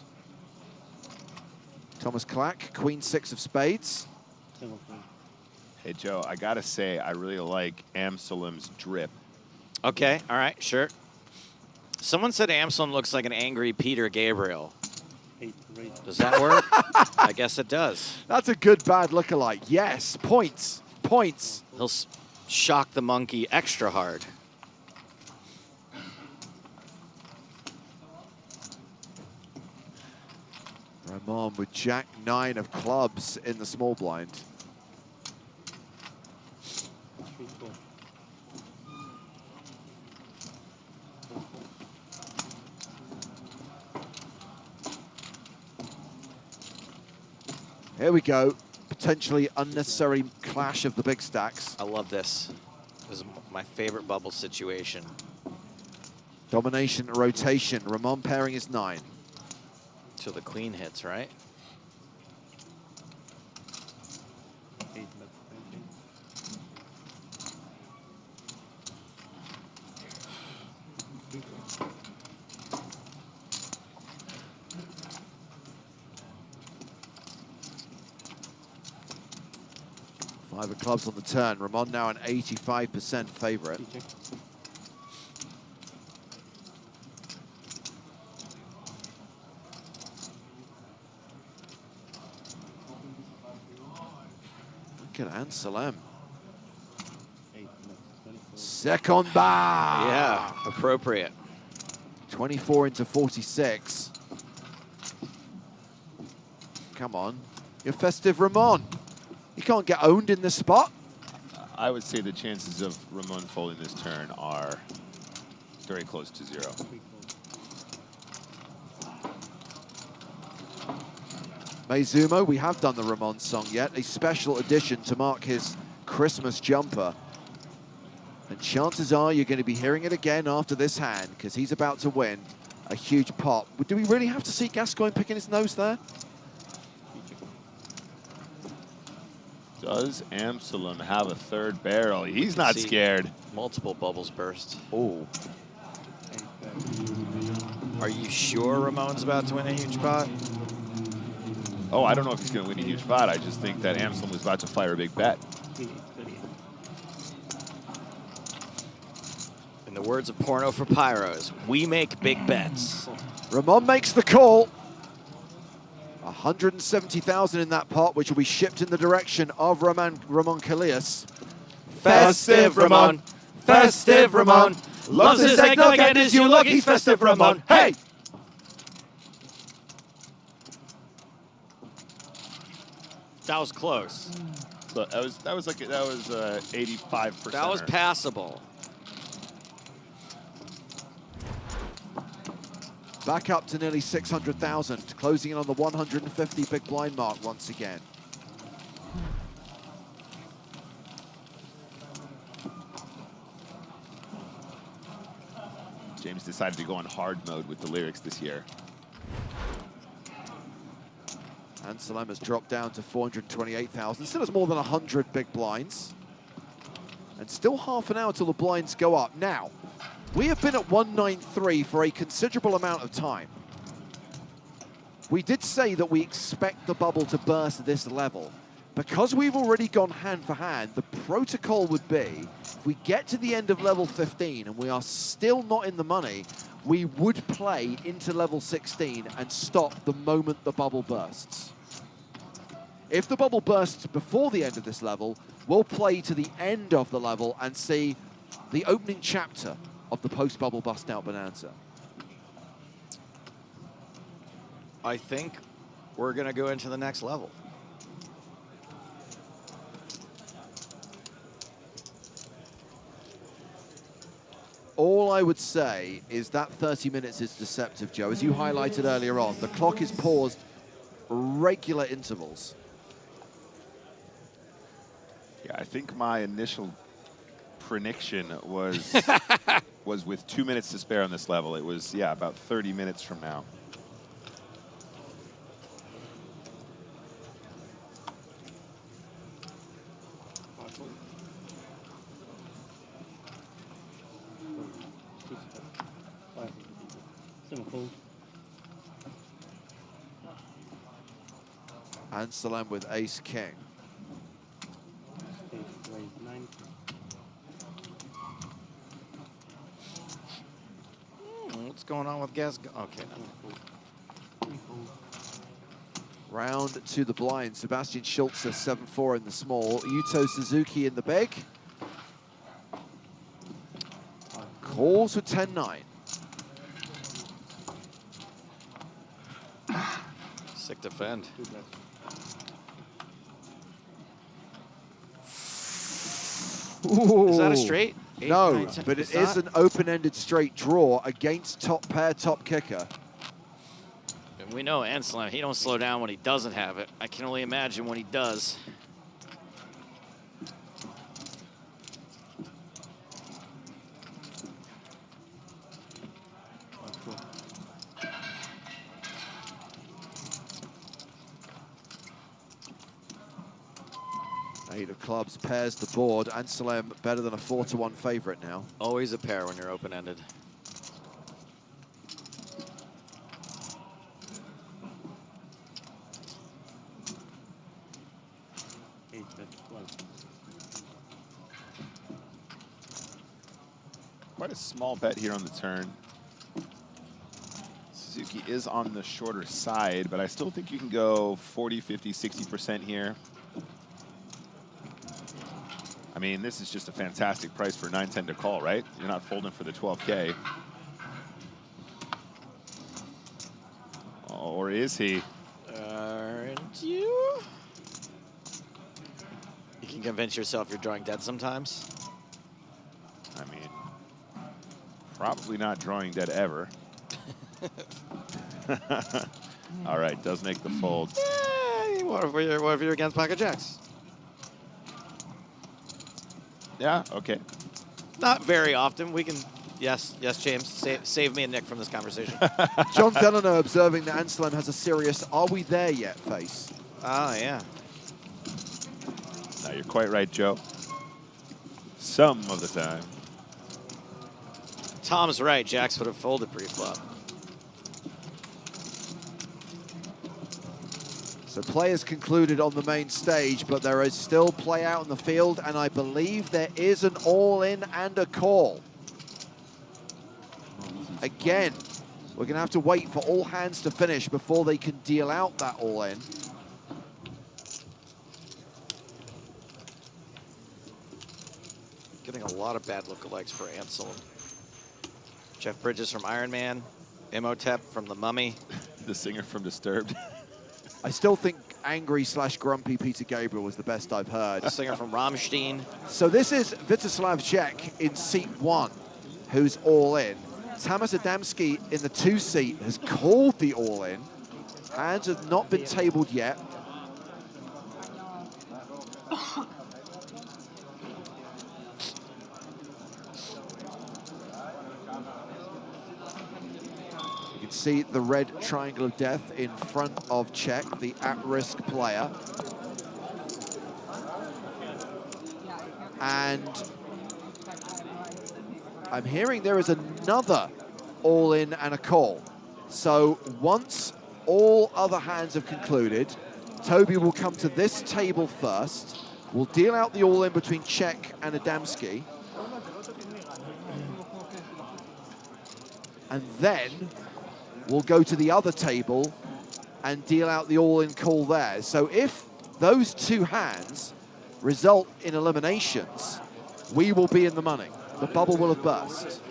Thomas Clack, Queen 6 of spades. Hey, Joe, I got to say, I really like Amsalem's drip. Okay, all right, sure. Someone said Amsalem looks like an angry Peter Gabriel. Does that work? I guess it does. That's a good bad lookalike. Yes, points, points. He'll shock the monkey extra hard. Ramon with Jack 9 of clubs in the small blind. Here we go. Potentially unnecessary clash of the big stacks. I love this. This is my favorite bubble situation. Domination, rotation. Ramon pairing is 9. Till the queen hits, right? Five of clubs on the turn. Ramon now an 85% favorite. Look at Anselm. Second bar. Yeah, appropriate. 24 into 46. Come on. You're festive, Ramon. You can't get owned in this spot. I would say the chances of Ramon folding this turn are very close to 0. Meizumo, we have done the Ramon song yet, a special edition to mark his Christmas jumper. And chances are you're going to be hearing it again after this hand, because he's about to win a huge pot. Do we really have to see Gascoigne picking his nose there? Does Amsalem have a third barrel? He's not scared. Multiple bubbles burst. Oh. Are you sure Ramon's about to win a huge pot? Oh, I don't know if he's going to win a huge pot. I just think that Amsalem was about to fire a big bet. words of Porno for Pyros, we make big bets. Ramon makes the call. 170,000 in that pot, which will be shipped in the direction of Ramon Callias. Festive Ramon, festive Ramon, loves his eggnog and his Yule log. He's festive Ramon. Hey! That was close. So that was 85%. That was passable. Back up to nearly 600,000, closing in on the 150 big blind mark once again. James decided to go on hard mode with the lyrics this year. And Salam has dropped down to 428,000. Still has more than 100 big blinds. And still half an hour till the blinds go up. Now, we have been at 193 for a considerable amount of time. We did say that we expect the bubble to burst at this level. Because we've already gone hand for hand, the protocol would be, if we get to the end of level 15 and we are still not in the money, we would play into level 16 and stop the moment the bubble bursts. If the bubble bursts before the end of this level, we'll play to the end of the level and see the opening chapter of the post-bubble bust-out bonanza. I think we're going to go into the next level. All I would say is that 30 minutes is deceptive, Joe. As you highlighted earlier on, the clock is paused regular intervals. Yeah, I think my initial prediction was was with 2 minutes to spare on this level. It was, yeah, about 30 minutes from now. And Salam with ace-king. What's going on with gas? Okay. Round to the blind. Sebastian Schultz 7-4 in the small. Yuto Suzuki in the big. Calls with 10-9. Sick defend. Ooh. Is that a straight? No, 8, 9, 10. but it is an open-ended straight draw against top pair, top kicker. And we know Anselm, he don't slow down when he doesn't have it. I can only imagine when he does. Eight of clubs pairs the board. Anselm better than a 4-1 favorite now. Always a pair when you're open-ended. Quite a small bet here on the turn. Suzuki is on the shorter side, but I still think you can go 40, 50, 60% here. I mean, this is just a fantastic price for 9-10 to call, right? You're not folding for the 12K. Or is he? Aren't you? You can convince yourself you're drawing dead sometimes. I mean, probably not drawing dead ever. All right, does make the fold. Yeah, what if you're against pocket jacks? Yeah, okay. Not very often. We can, yes, James, save me and Nick from this conversation. John Delano observing that Anselm has a serious "are we there yet" face. Ah, yeah. No, you're quite right, Joe. Some of the time. Tom's right. Jacks would have folded pre-flop. So play is concluded on the main stage, but there is still play out in the field, and I believe there is an all-in and a call. Again, we're going to have to wait for all hands to finish before they can deal out that all-in. Getting a lot of bad lookalikes for Ansel. Jeff Bridges from Iron Man, Imhotep from The Mummy. The singer from Disturbed. I still think angry/grumpy Peter Gabriel was the best I've heard. The singer from Rammstein. So this is Vítězslav Czech in seat 1, who's all in. Tamas Adamski in the 2 seat has called the all in. Hands have not been tabled yet. You can see the red triangle of death in front of Czech, the at-risk player. And I'm hearing there is another all-in and a call. So once all other hands have concluded, Toby will come to this table first. We'll deal out the all-in between Czech and Adamski. And then we'll go to the other table and deal out the all-in call there. So if those 2 hands result in eliminations, we will be in the money. The bubble will have burst.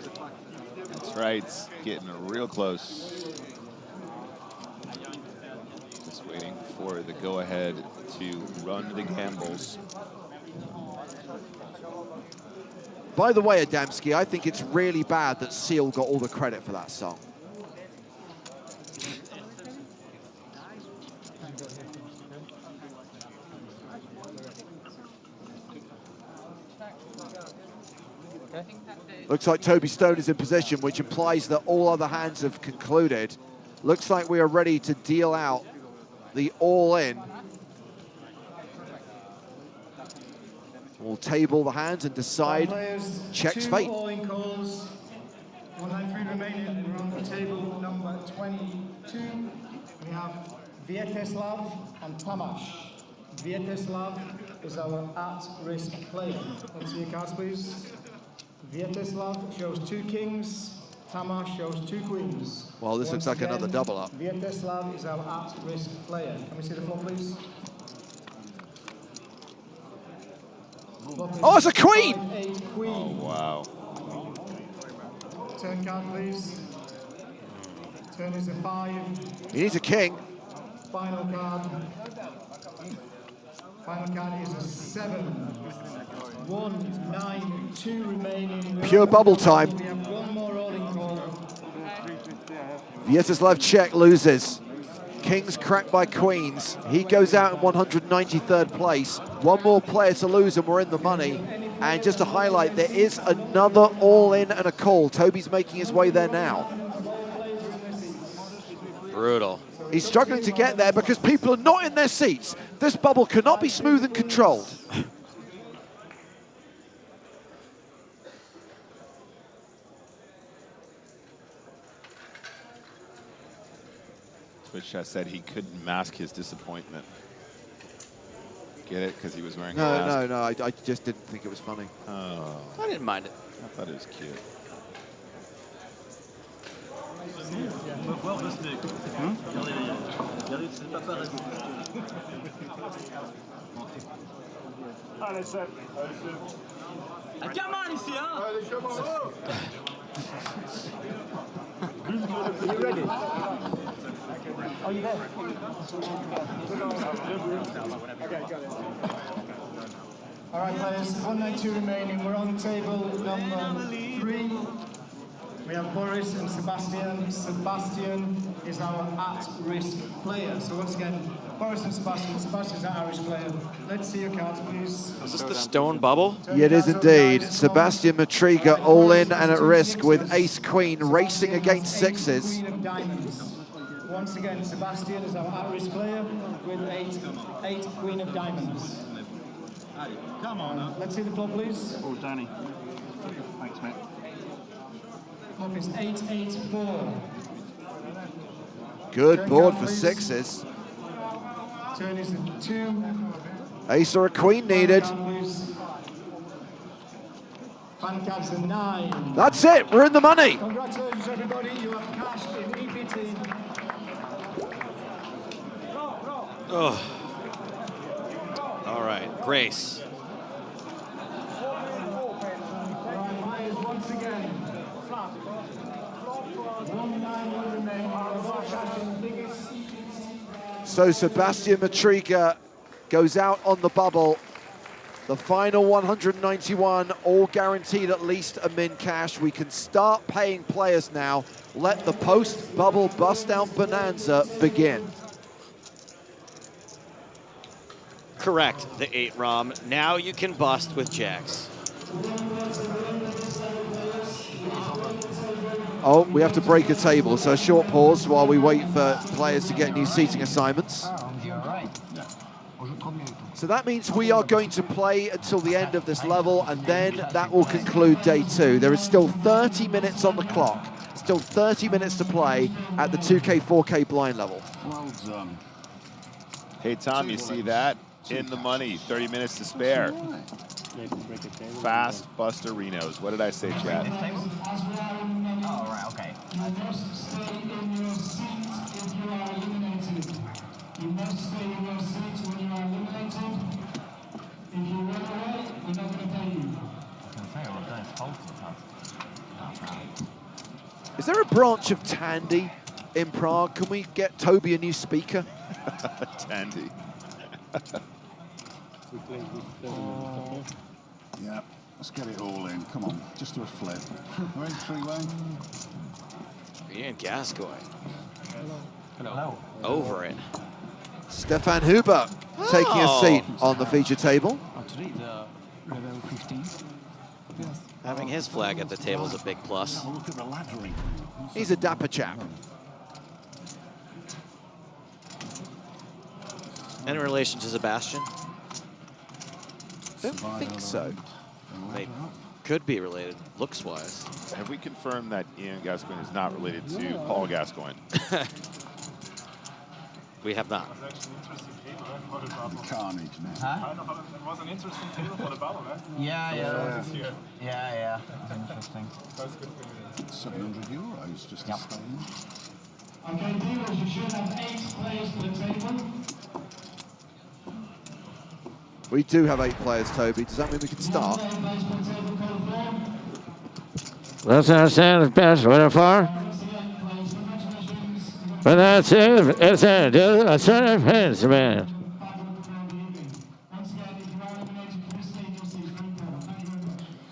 That's right, it's getting real close. Just waiting for the go-ahead to run the gambles. By the way, Adamski, I think it's really bad that Seal got all the credit for that song. Looks like Toby Stone is in position, which implies that all other hands have concluded. Looks like we are ready to deal out the all-in. We'll table the hands and decide Czech's fate. 2 all-in calls. 193 remaining. We're on the table number 22. We have Vítězslav and Tamas. Vítězslav is our at-risk player. Let's see your cards, please. Vítězslav shows 2 kings, Tamas shows 2 queens. Well, this looks like another double up. Vítězslav is our at-risk player. Can we see the floor, please? Oh, it's a queen! 5-8 queen. Oh, wow. Turn card, please. Turn is a 5. He needs a king. Final card. Final card is a 7. 1, 9, 2 remaining. Pure bubble time. We have 1 more all-in call. Vítězslav Czech loses. Kings cracked by queens. He goes out in 193rd place. 1 more player to lose and we're in the money. And just to highlight, there is another all-in and a call. Toby's making his way there now. Brutal. He's struggling to get there because people are not in their seats. This bubble cannot be smooth and controlled. Twitch said he couldn't mask his disappointment. Get it? Because he was wearing a No, mask? no, I just didn't think it was funny. Oh. I didn't mind it. I thought it was cute. Allez, Seb. Un gamin ici, hein? Are you ready? Are you there? Okay, got it. All right, players, 192 remaining. We're on table number 3. We have Boris and Sebastian. Sebastian is our at-risk player. So once again, Boris and Sebastian. Sebastian's our at-risk player. Let's see your cards, please. Is this the stone bubble? Yeah, it is indeed. Sebastian Matriga all in and at risk with ace-queen racing against sixes. Queen of diamonds. Once again, Sebastian is our at-risk player with 8 queen of diamonds. Come on. Let's see the flop, please. Oh, Danny. Thanks, mate. Flop is 8-8-4. Good board for sixes. Turn is a 2. Ace or a queen needed. Final cards are 9. That's it. We're in the money. Congratulations, everybody. You have cash in EPT. Oh. All right, Grace. Once again. 1-9 will remain. So Sebastian Matriga goes out on the bubble. The final 191, all guaranteed at least a min cash. We can start paying players now. Let the post-bubble bust-out bonanza begin. Correct, the 8-ROM. Now you can bust with jacks. Oh, we have to break a table, so a short pause while we wait for players to get new seating assignments. So that means we are going to play until the end of this level, and then that will conclude day 2. There is still 30 minutes on the clock, still 30 minutes to play at the 2K, 4K blind level. Well done. Hey, Tom, you see that? In the money, 30 minutes to spare. Fast Buster Renos. What did I say, Chad? Oh, right, okay. You must stay in your seat if you are eliminated. You must stay in your seat when you are eliminated. If you run away, we're not going to pay you. Is there a branch of Tandy in Prague? Can we get Toby a new speaker? Tandy. Yeah, let's get it all in. Come on, just do a flip. Wait, 3-way. Ian Gascoigne. Hello. Over it. Stefan Huber taking a seat on the feature table. Level 15. Having his flag at the table is a big plus. Look at the laddering. He's a dapper chap. Any relation to Sebastian? Don't think so. They could be related, looks-wise. Have we confirmed that Ian Gascoigne is not related to Paul Gascoigne? We have not. Carnage now. Huh? It was an interesting table for the bubble, right? Yeah. Yeah. It's interesting. That's good for you. €700 just to stay in. Okay, dealers, you should have 8 players to the table. We do have 8 players, Toby. Does that mean we can start? Let's understand the best weather for. But that's it. It's a certain fence, man.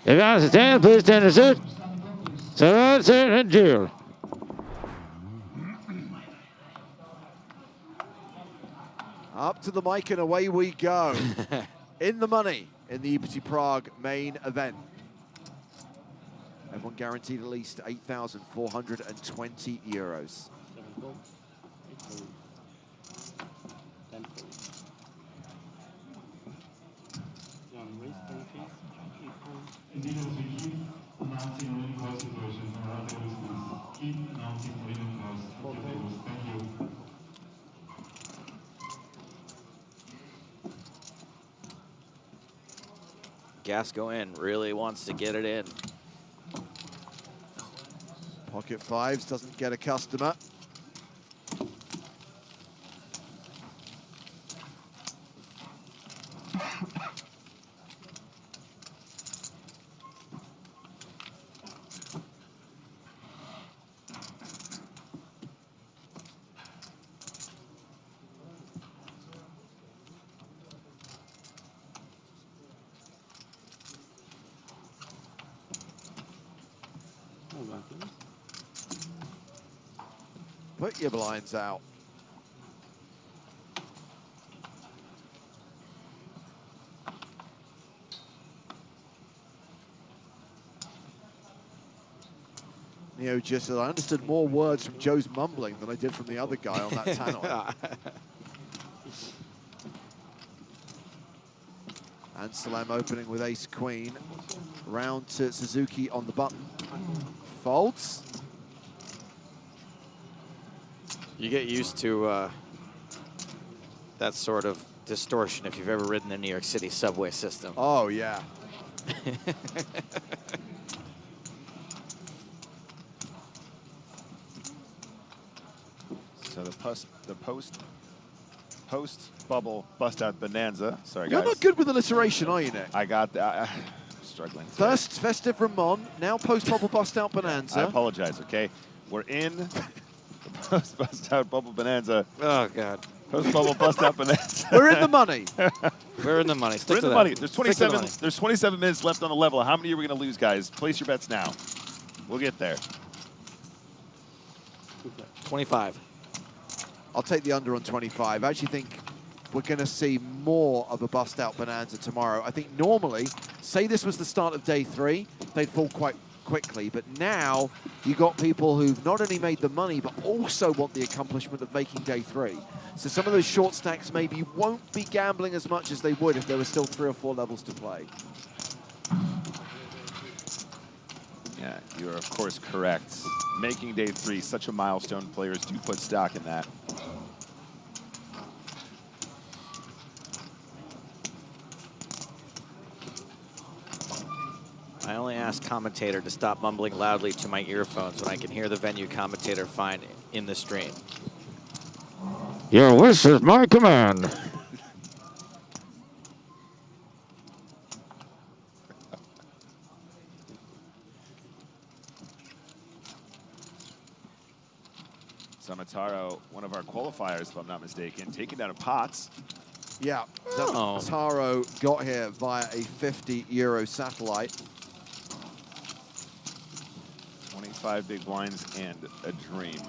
If I stand, please stand to suit. So that's it, and Jill. Up to the mic and away we go. In the money in the EPT Prague main event. Everyone guaranteed at least €8,420. Gascoigne really wants to get it in. Pocket fives doesn't get a customer. Put your blinds out. Neo just said, I understood more words from Joe's mumbling than I did from the other guy on that tannoy. And Salam opening with ace-queen. Round to Suzuki on the button. Folds. You get used to that sort of distortion if you've ever ridden the New York City subway system. Oh, yeah. So the post bubble bust out bonanza. Sorry, You're guys. not good with alliteration, are you, Nick? I got that. Struggling. First festive Ramon, now post bubble bust out bonanza. I apologize. Okay, we're in the post bust out bubble bonanza. Oh God. Post bubble bust out bonanza. We're in the money. We're in the money. Stick We're in to the that. money. There's Stick to the 27. money. There's 27 minutes left on the level. How many are we going to lose, guys? Place your bets now. We'll get there. 25. I'll take the under on 25. I actually think we're going to see more of a bust-out bonanza tomorrow. I think normally, say this was the start of day 3, they'd fall quite quickly. But now you got people who've not only made the money, but also want the accomplishment of making day 3. So some of those short stacks maybe won't be gambling as much as they would if there were still 3 or 4 levels to play. Yeah, you are, of course, correct. Making day 3, such a milestone. Players do put stock in that. I only ask commentator to stop mumbling loudly to my earphones when I can hear the venue commentator fine in the stream. Your wish is my command. Samataro, one of our qualifiers, if I'm not mistaken, taken down in pots. Yeah, Taro got here via a €50 satellite. 25 big blinds and a dream.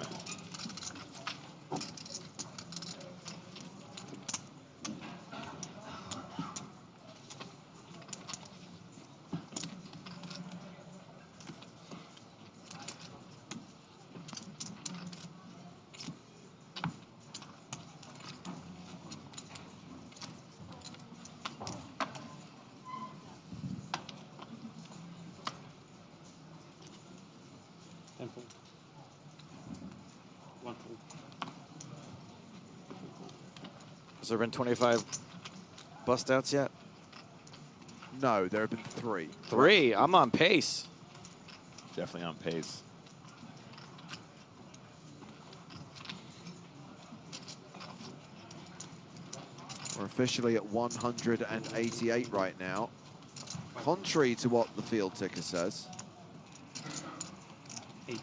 Has there been 25 bust outs yet? No, there have been 3. 3? I'm on pace. Definitely on pace. We're officially at 188 right now, contrary to what the field ticker says. 8.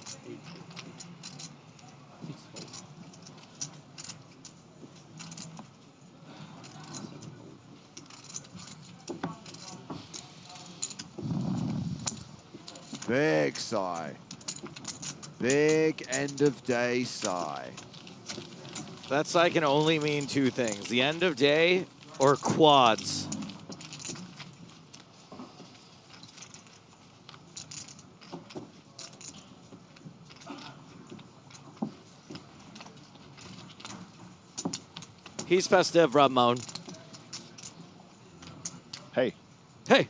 Big sigh. Big end of day sigh. That sigh can only mean 2 things. The end of day or quads. He's festive, Ramon. Hey. Hey.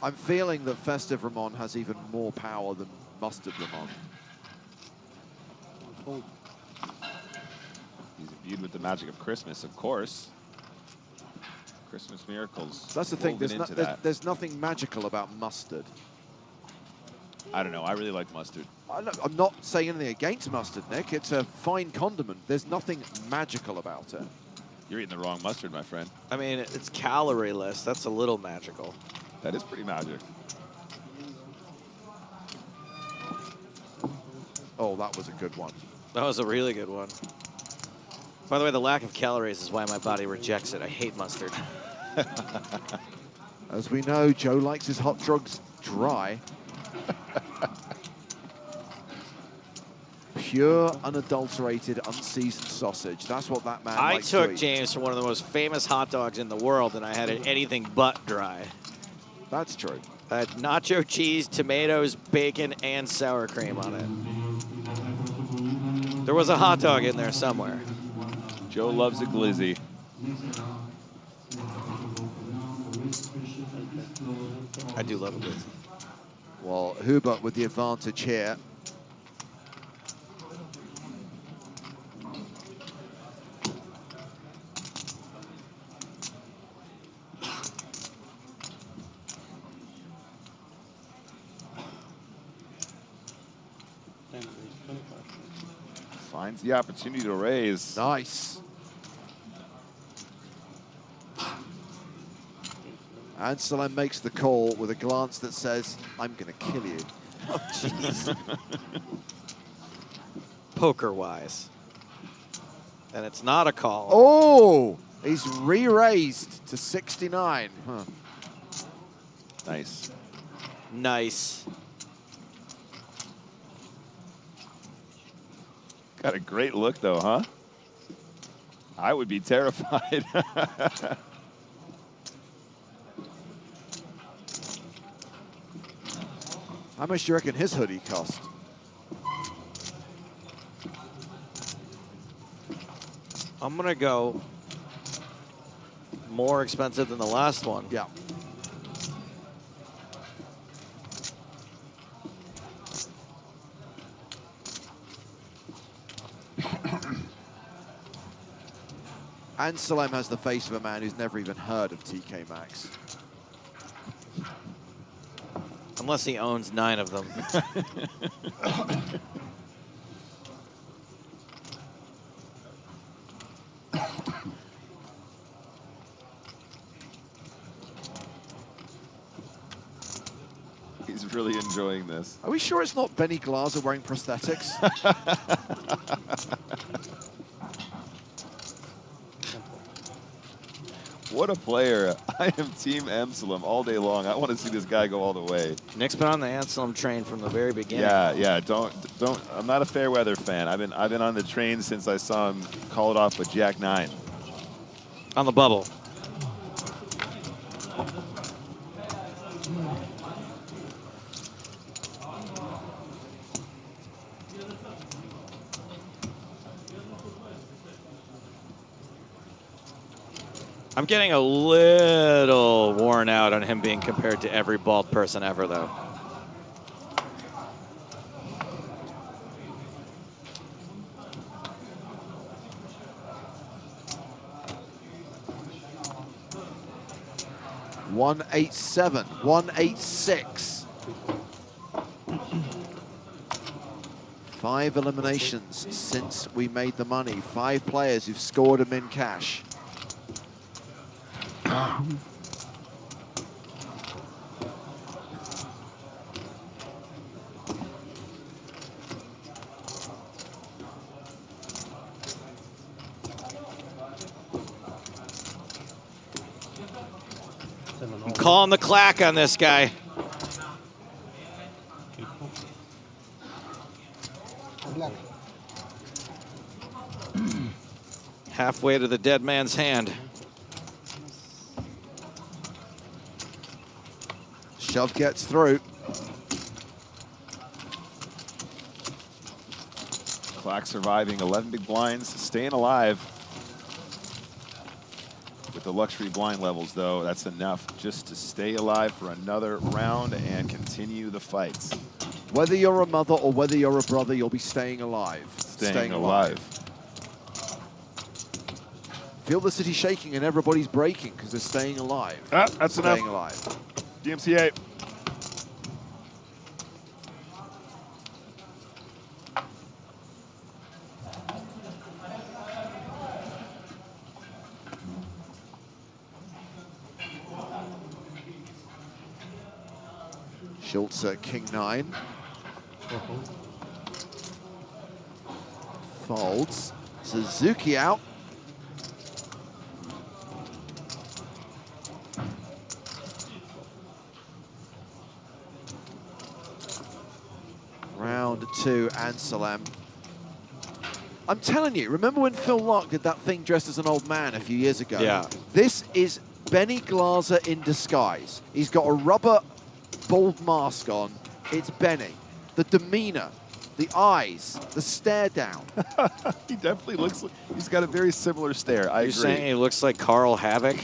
I'm feeling that Festive Ramon has even more power than Mustard Ramon. He's imbued with the magic of Christmas, of course. Christmas miracles. That's the thing, woven there's nothing magical about mustard. I don't know, I really like mustard. I'm not saying anything against mustard, Nick. It's a fine condiment. There's nothing magical about it. You're eating the wrong mustard, my friend. I mean, it's calorie-less. That's a little magical. That is pretty magic. Oh, that was a good one. That was a really good one. By the way, the lack of calories is why my body rejects it. I hate mustard. As we know, Joe likes his hot drugs dry. Pure, unadulterated, unseasoned sausage. That's what that man I likes took to eat. James for one of the most famous hot dogs in the world, and I had it anything but dry. That's true. I had nacho cheese, tomatoes, bacon, and sour cream on it. There was a hot dog in there somewhere. Joe loves a glizzy. I do love a glizzy. Well, Hubert with the advantage here. Finds the opportunity to raise. Nice. Anselm makes the call with a glance that says, I'm going to kill you. Oh, jeez. Poker-wise. And it's not a call. Oh! He's re-raised to 69. Huh. Nice. Nice. Got a great look, though, huh? I would be terrified. How much do you reckon his hoodie cost? I'm going to go more expensive than the last one. Yeah. Anselm has the face of a man who's never even heard of TK Maxx. Unless he owns 9 of them. He's really enjoying this. Are we sure it's not Benny Glaser wearing prosthetics? What a player. I am Team Anselm all day long. I want to see this guy go all the way. Nick's been on the Anselm train from the very beginning. Yeah. Don't. I'm not a fair weather fan. I've been on the train since I saw him call it off with Jack 9. On the bubble. I'm getting a little worn out on him being compared to every bald person ever, though. $187, $186. 5 eliminations since we made the money. 5 players who've scored them in cash. I'm calling the clack on this guy. Halfway to the dead man's hand. Shove gets through. Clock surviving 11 big blinds, staying alive. With the luxury blind levels, though, that's enough just to stay alive for another round and continue the fights. Whether you're a mother or whether you're a brother, you'll be staying alive. Staying alive. Feel the city shaking and everybody's breaking because they're staying alive. That's staying enough. alive. DMCA. Schultz at King 9. Folds. Suzuki out. Round 2, Anselm. I'm telling you, remember when Phil Locke did that thing dressed as an old man a few years ago? Yeah. This is Benny Glaser in disguise. He's got a rubber bald mask on. It's Benny. The demeanor, the eyes, the stare down. He definitely looks like he's got a very similar stare. I agree. You're saying he looks like Carl Havoc?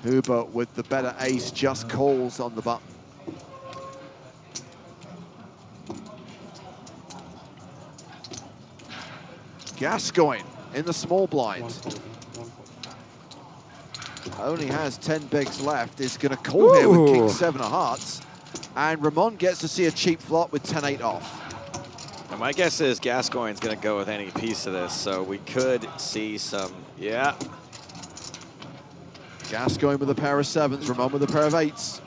Huber with the better ace just calls on the button. Gascoigne in the small blind. only has 10 bigs left, is going to call here with king 7 of hearts. And Ramon gets to see a cheap flop with 10-8 off. And my guess is Gascoigne's going to go with any piece of this, so we could see some, yeah. Gascoigne with a pair of 7s, Ramon with a pair of 8s.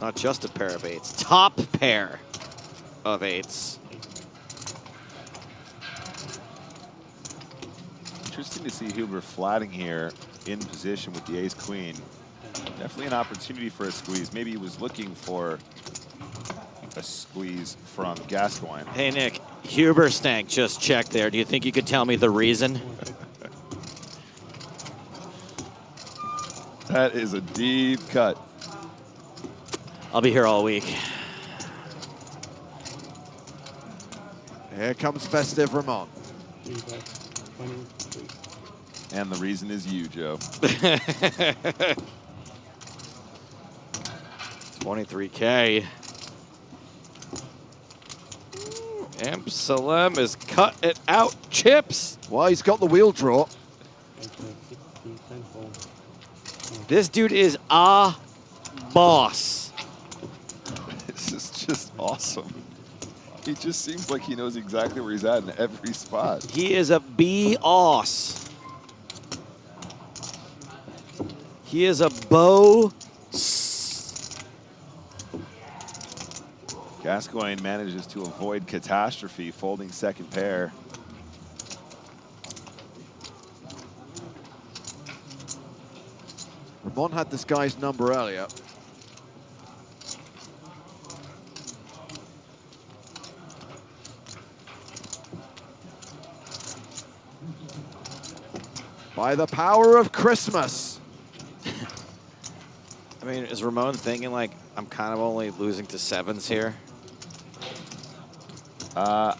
Not just a pair of 8s, top pair of 8s. Interesting to see Huber flatting here in position with the ace-queen. Definitely an opportunity for a squeeze. Maybe he was looking for a squeeze from Gascoigne. Hey, Nick, Huber Stank just checked there. Do you think you could tell me the reason? That is a deep cut. I'll be here all week. Here comes festive Ramon. And the reason is you, Joe. 23K. Amsalem is cut it out. Chips. Well, he's got the wheel draw. This dude is a boss. This is just awesome. He just seems like he knows exactly where he's at in every spot. He is a B-oss. He is a bow. Gascoigne manages to avoid catastrophe, folding second pair. Ramon had this guy's number earlier. By the power of Christmas. I mean, is Ramon thinking like, I'm kind of only losing to 7s here?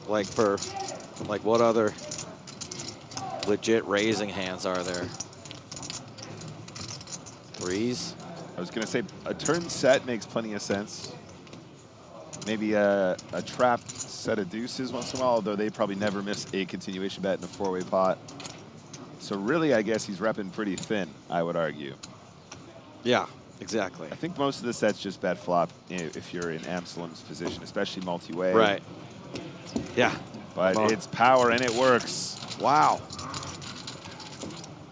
Like what other legit raising hands are there? 3s? I was going to say a turn set makes plenty of sense. Maybe a trapped set of deuces once in a while, although they probably never miss a continuation bet in a 4-way pot. So really, I guess he's repping pretty thin, I would argue. Yeah, exactly. I think most of the sets just bet flop if you're in Amsalem's position, especially multi-way. Right. Yeah. But it's power and it works. Wow.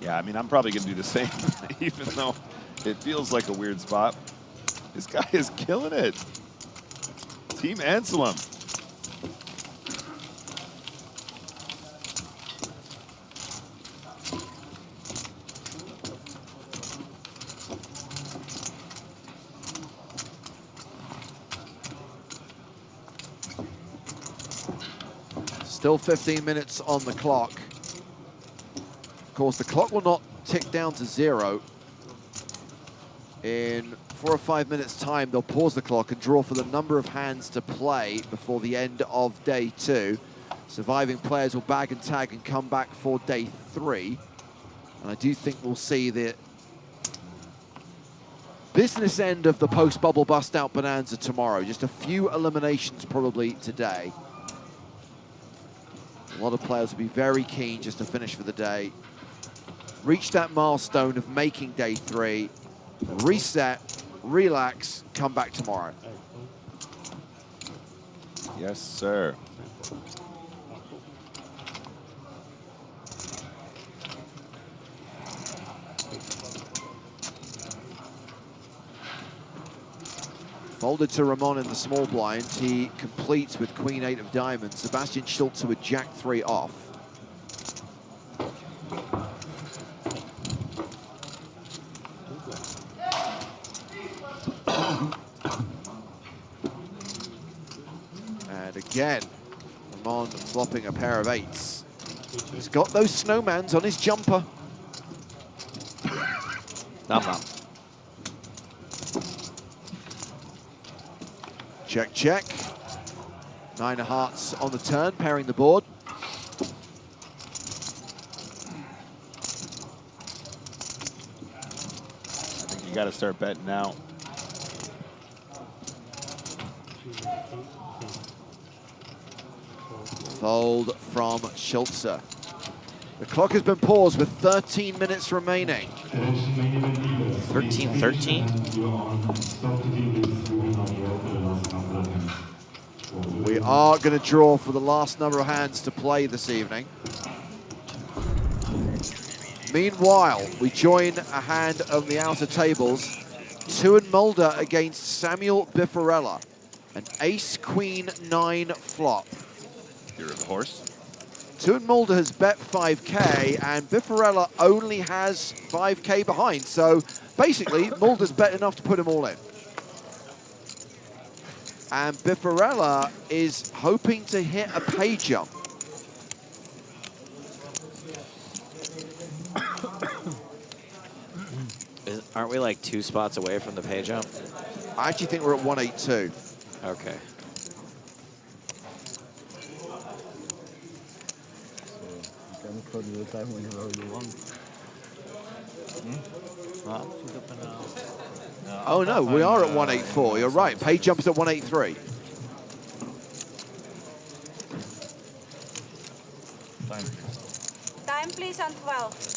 Yeah, I mean, I'm probably going to do the same, even though it feels like a weird spot. This guy is killing it. Team Anselm. Still 15 minutes on the clock. Of course, the clock will not tick down to 0. In 4 or 5 minutes' time, they'll pause the clock and draw for the number of hands to play before the end of day 2. Surviving players will bag and tag and come back for day 3. And I do think we'll see the business end of the post-bubble bust-out bonanza tomorrow. Just a few eliminations probably today. A lot of players will be very keen just to finish for the day. Reach that milestone of making day 3, reset, relax, come back tomorrow. Yes, sir. Folded to Ramon in the small blind. He completes with Queen 8 of diamonds. Sebastian Schulze with Jack 3 off. And again, Ramon flopping a pair of 8s. He's got those snowmans on his jumper. Nothing. Check, check. 9 of hearts on the turn, pairing the board. I think you got to start betting now. Fold from Schulze. The clock has been paused with 13 minutes remaining. 13-13? We are going to draw for the last number of hands to play this evening. Meanwhile, we join a hand on the outer tables. Tuan Mulder against Samuel Biffarella. An ace-queen-9 flop. You're the horse. Tuan Mulder has bet 5K, and Biffarella only has 5K behind. So basically, Mulder's bet enough to put him all in. And Biffarella is hoping to hit a pay jump. Aren't we like 2 spots away from the pay jump? I actually think we're at 182. Okay. Oh no, we are at 184. You're right. Pay jump's at 183. Time please on 12.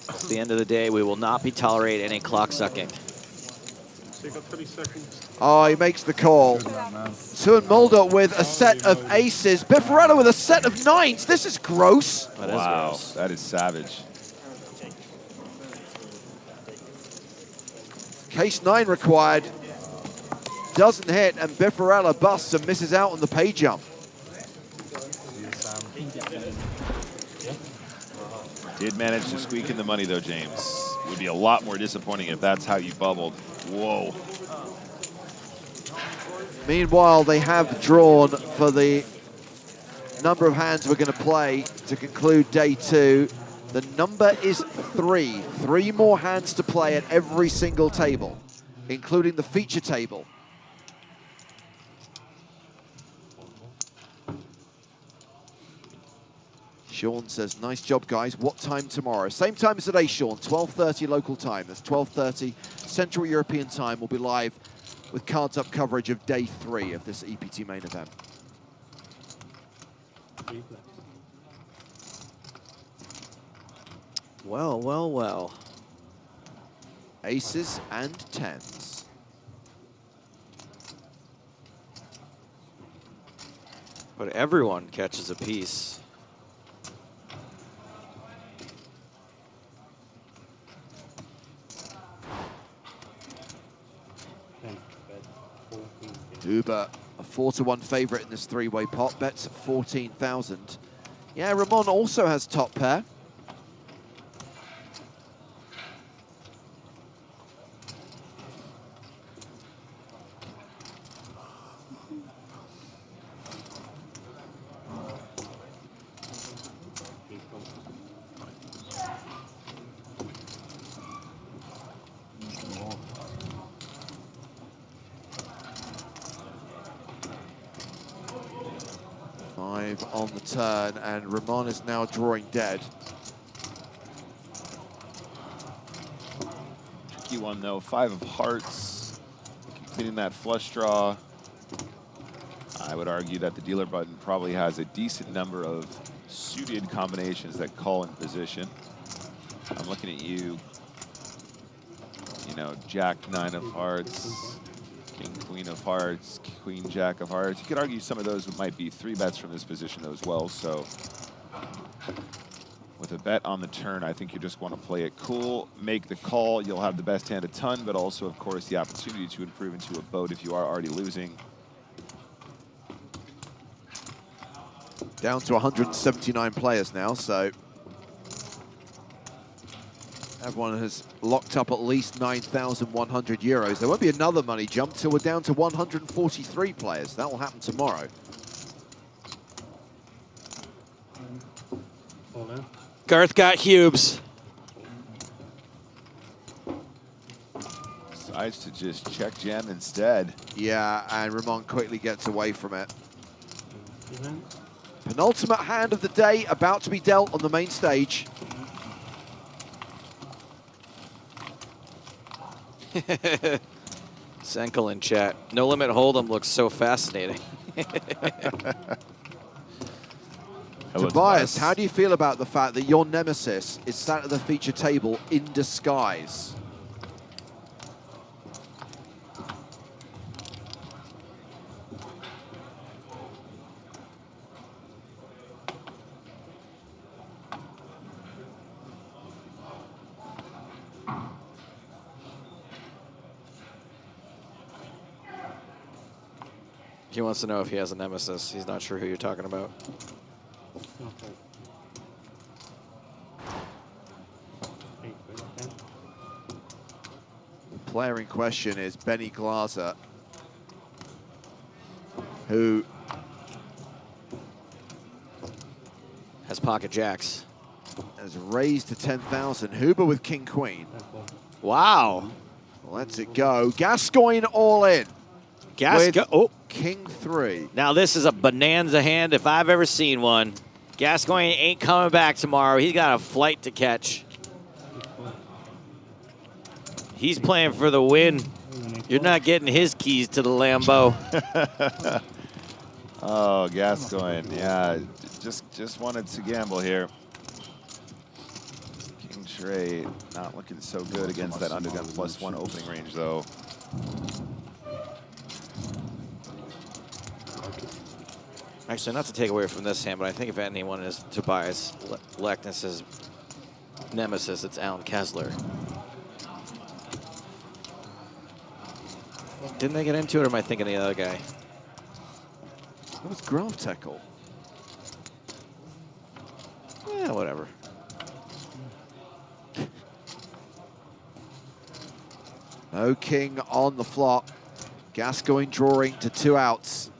At the end of the day, we will not be tolerating any clock sucking. So you got 30 seconds. Oh, he makes the call. Tuan Mulder with a set of aces. Biffarella with a set of 9s. This is gross. Wow, that is savage. Case 9 required. Doesn't hit, and Biffarella busts and misses out on the pay jump. Did manage to squeak in the money, though, James. Would be a lot more disappointing if that's how you bubbled. Whoa. Meanwhile, they have drawn for the number of hands we're going to play to conclude day 2. The number is 3. 3 more hands to play at every single table, including the feature table. Sean says, nice job, guys. What time tomorrow? Same time as today, Sean, 12:30 local time. That's 12:30 Central European time. We'll be live with cards up coverage of day 3 of this EPT main event. Well, well, well. Aces and 10s. But everyone catches a piece. Uber, a 4-to-1 favorite in this 3-way pot, bets 14,000. Yeah, Ramon also has top pair. On the turn, and Ramon is now drawing dead. Tricky one, though. 5 of hearts. Completing that flush draw. I would argue that the dealer button probably has a decent number of suited combinations that call in position. I'm looking at you. You know, Jack 9 of hearts. King, Queen of hearts, Queen, Jack of hearts. You could argue some of those might be 3 bets from this position as well. So with a bet on the turn, I think you just want to play it cool, make the call. You'll have the best hand a ton, but also, of course, the opportunity to improve into a boat if you are already losing. Down to 179 players now, so everyone has locked up at least 9,100 euros. There won't be another money jump till we're down to 143 players. That will happen tomorrow. Garth got Hubes. Decides to just check jam instead. Yeah, and Ramon quickly gets away from it. Penultimate hand of the day about to be dealt on the main stage. Senkel in chat. No Limit Hold'em looks so fascinating. Tobias, how do you feel about the fact that your nemesis is sat at the feature table in disguise? He wants to know if he has a nemesis. He's not sure who you're talking about. The player in question is Benny Glaser, who has pocket jacks. Has raised to 10,000. Huber with King Queen. Wow. Lets it go. Gascoigne all in. Oh. King 3. Now this is a bonanza hand if I've ever seen one. Gascoigne ain't coming back tomorrow. He's got a flight to catch. He's playing for the win. You're not getting his keys to the Lambo. Oh, Gascoigne, yeah, just wanted to gamble here. King trade, not looking so good against that undergun +1 opening range though. Actually, not to take away from this hand, but I think if anyone is Tobias Lekness's nemesis, it's Alan Kessler. Didn't they get into it, or am I thinking of the other guy? That was Graf Teckle. Yeah, whatever. No king on the flop. Gascoigne drawing to 2 outs.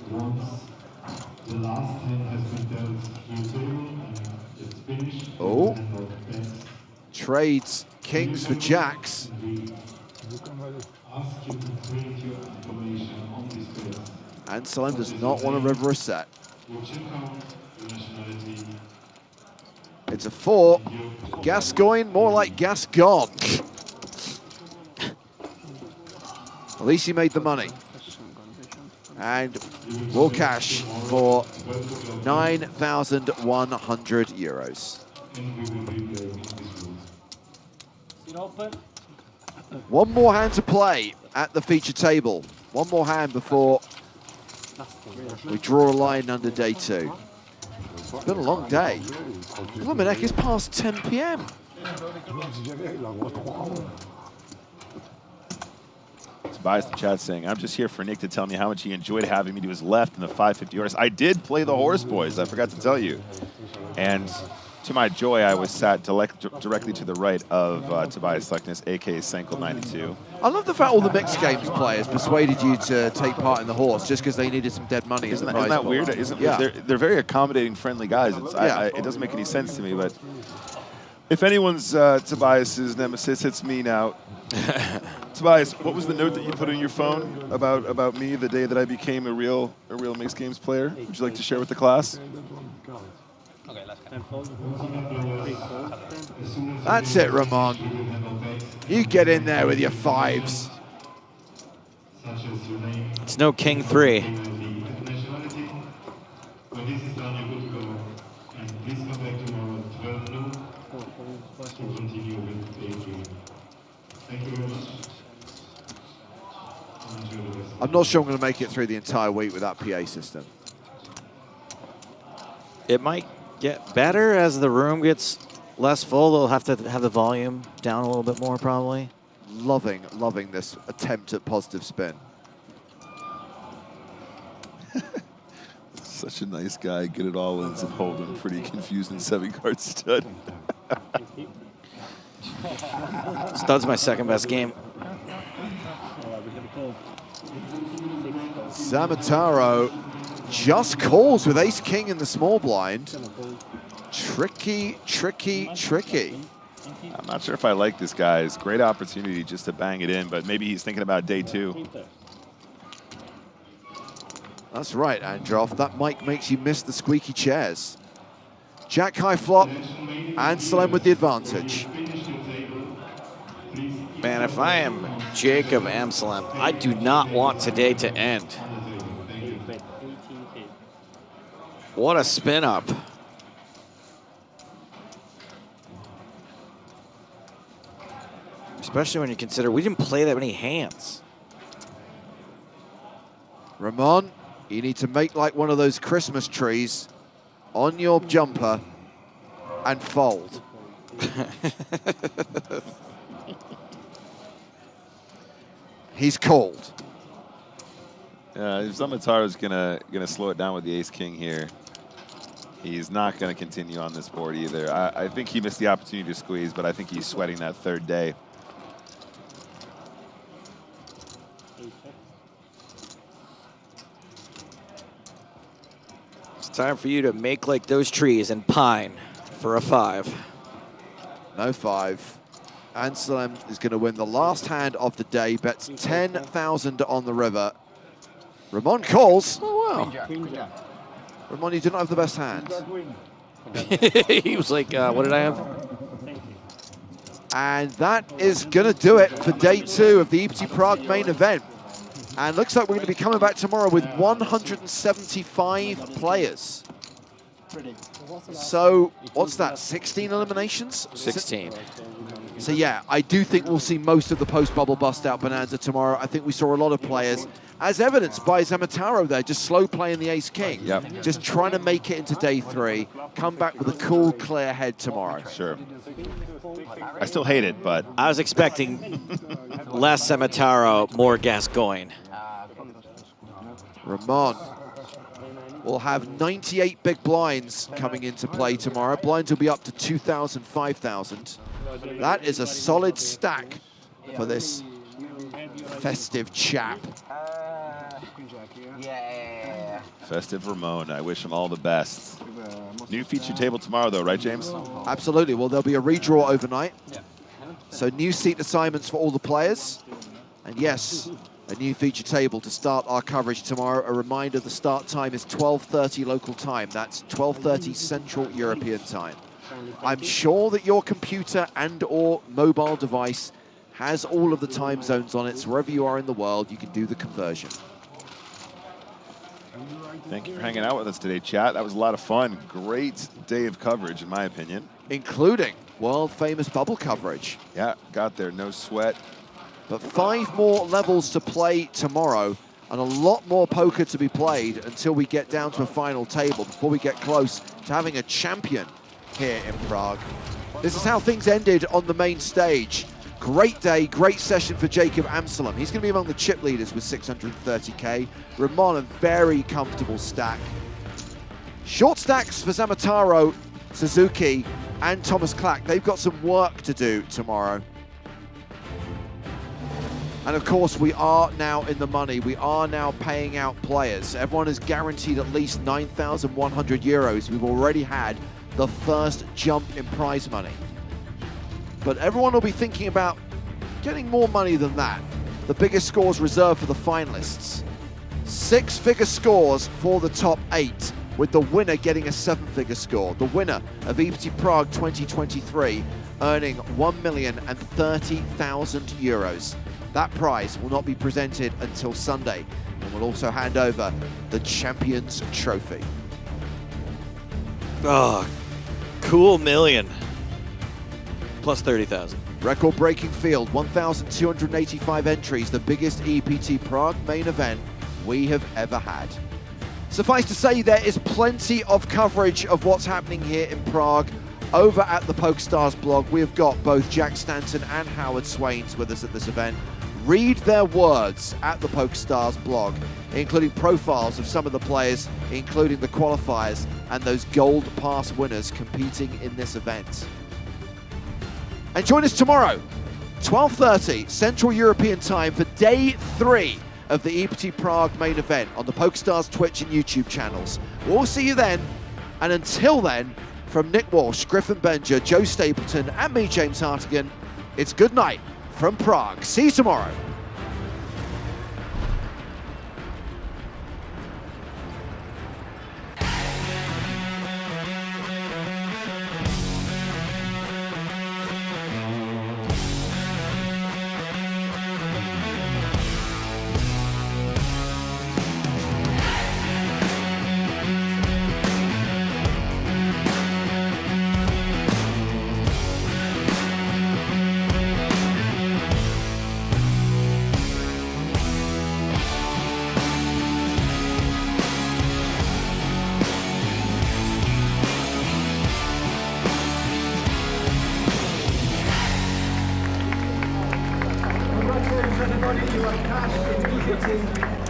Once the last hand has been dealt through table and it's finished. Oh. Trades kings for jacks. Ask you to print your information on this page. Anselm does not want a river a set. Your chip count, your nationality. It's a 4. Gascoigne, more like Gascon. At least he made the money. And will cash for 9,100 euros. One more hand to play at the feature table. One more hand before we draw a line under day 2. It's been a long day. Luminek is past 10 p.m. Tobias in the chat saying, I'm just here for Nick to tell me how much he enjoyed having me to his left in the 550 horse. I did play the horse, boys. I forgot to tell you. And to my joy, I was sat directly to the right of Tobias Lekness, a.k.a. Senkel 92. I love the fact all the mixed games players persuaded you to take part in the horse just because they needed some dead money. Isn't that weird? Yeah. They're very accommodating, friendly guys. It doesn't make any sense to me, but if anyone's Tobias's nemesis, it's me now. Tobias, what was the note that you put in your phone about me the day that I became a real mixed games player? Would you like to share with the class? Okay, let's go. That's it, Ramon. You get in there with your 5s. It's no King 3. I'm not sure I'm going to make it through the entire week with that PA system. It might get better as the room gets less full. They'll have to have the volume down a little bit more, probably. Loving this attempt at positive spin. Such a nice guy. Get it all in and hold him pretty confused in 7-card stud. Stud's my second best game. Zamataro just calls with ace-king in the small blind. Tricky, tricky, tricky. I'm not sure if I like this guy. It's a great opportunity just to bang it in, but maybe he's thinking about day 2. That's right, Androff. That mic makes you miss the squeaky chairs. Jack high flop, Anselm with the advantage. Man, if I am Jacob Amsalem, I do not want today to end. What a spin up. Especially when you consider we didn't play that many hands. Ramon, you need to make like one of those Christmas trees on your jumper and fold. He's called. If Zamataro's gonna slow it down with the ace-king here, he's not gonna continue on this board either. I think he missed the opportunity to squeeze, but I think he's sweating that third day. It's time for you to make like those trees and pine for a 5. No 5. Anselm is going to win the last hand of the day, bets 10,000 on the river. Ramon calls. Oh, wow. Ramon, you did not have the best hand. He was like, what did I have? And that is going to do it for day 2 of the EPT Prague main event. And looks like we're going to be coming back tomorrow with 175 players. So, what's that, 16 eliminations? 16. So yeah, I do think we'll see most of the post-bubble bust-out bonanza tomorrow. I think we saw a lot of players, as evidenced by Zamataro there, just slow playing the ace-king. Yep. Just trying to make it into day 3, come back with a cool, clear head tomorrow. Sure. I still hate it, but... I was expecting less Zamataro, more Gascoigne. Ramon will have 98 big blinds coming into play tomorrow. Blinds will be up to 2,000, 5,000. That is a solid stack for this festive chap. Festive Ramon, I wish him all the best. New feature table tomorrow though, right James? Absolutely, well there'll be a redraw overnight. So new seat assignments for all the players. And yes, a new feature table to start our coverage tomorrow. A reminder, the start time is 12:30 local time. That's 12:30 Central European time. I'm sure that your computer and or mobile device has all of the time zones on it, so wherever you are in the world, you can do the conversion. Thank you for hanging out with us today, chat. That was a lot of fun. Great day of coverage, in my opinion. Including world-famous bubble coverage. Yeah, got there, no sweat. But 5 more levels to play tomorrow, and a lot more poker to be played until we get down to a final table, before we get close to having a champion here in Prague. This is how things ended on the main stage. Great day, great session for Jacob Amsalem. He's going to be among the chip leaders with 630k. Ramon, a very comfortable stack. Short stacks for Zamataro, Suzuki, and Thomas Clack. They've got some work to do tomorrow. And of course, we are now in the money. We are now paying out players. Everyone is guaranteed at least 9,100 euros. We've already had the first jump in prize money. But everyone will be thinking about getting more money than that. The biggest scores reserved for the finalists. 6-figure scores for the top 8, with the winner getting a 7-figure score. The winner of EPT Prague 2023 earning 1,030,000 euros. That prize will not be presented until Sunday, and we'll also hand over the Champions Trophy. Oh, cool million. Plus 30,000. Record-breaking field, 1,285 entries, the biggest EPT Prague main event we have ever had. Suffice to say, there is plenty of coverage of what's happening here in Prague over at the PokerStars blog. We have got both Jack Stanton and Howard Swains with us at this event. Read their words at the PokerStars blog, including profiles of some of the players, including the qualifiers and those gold pass winners competing in this event. And join us tomorrow, 12:30 Central European time for day 3 of the EPT Prague main event on the PokerStars Twitch and YouTube channels. We'll see you then, and until then, from Nick Walsh, Griffin Benger, Joe Stapleton, and me, James Hartigan, it's good night from Prague. See you tomorrow. you have cashed in EPT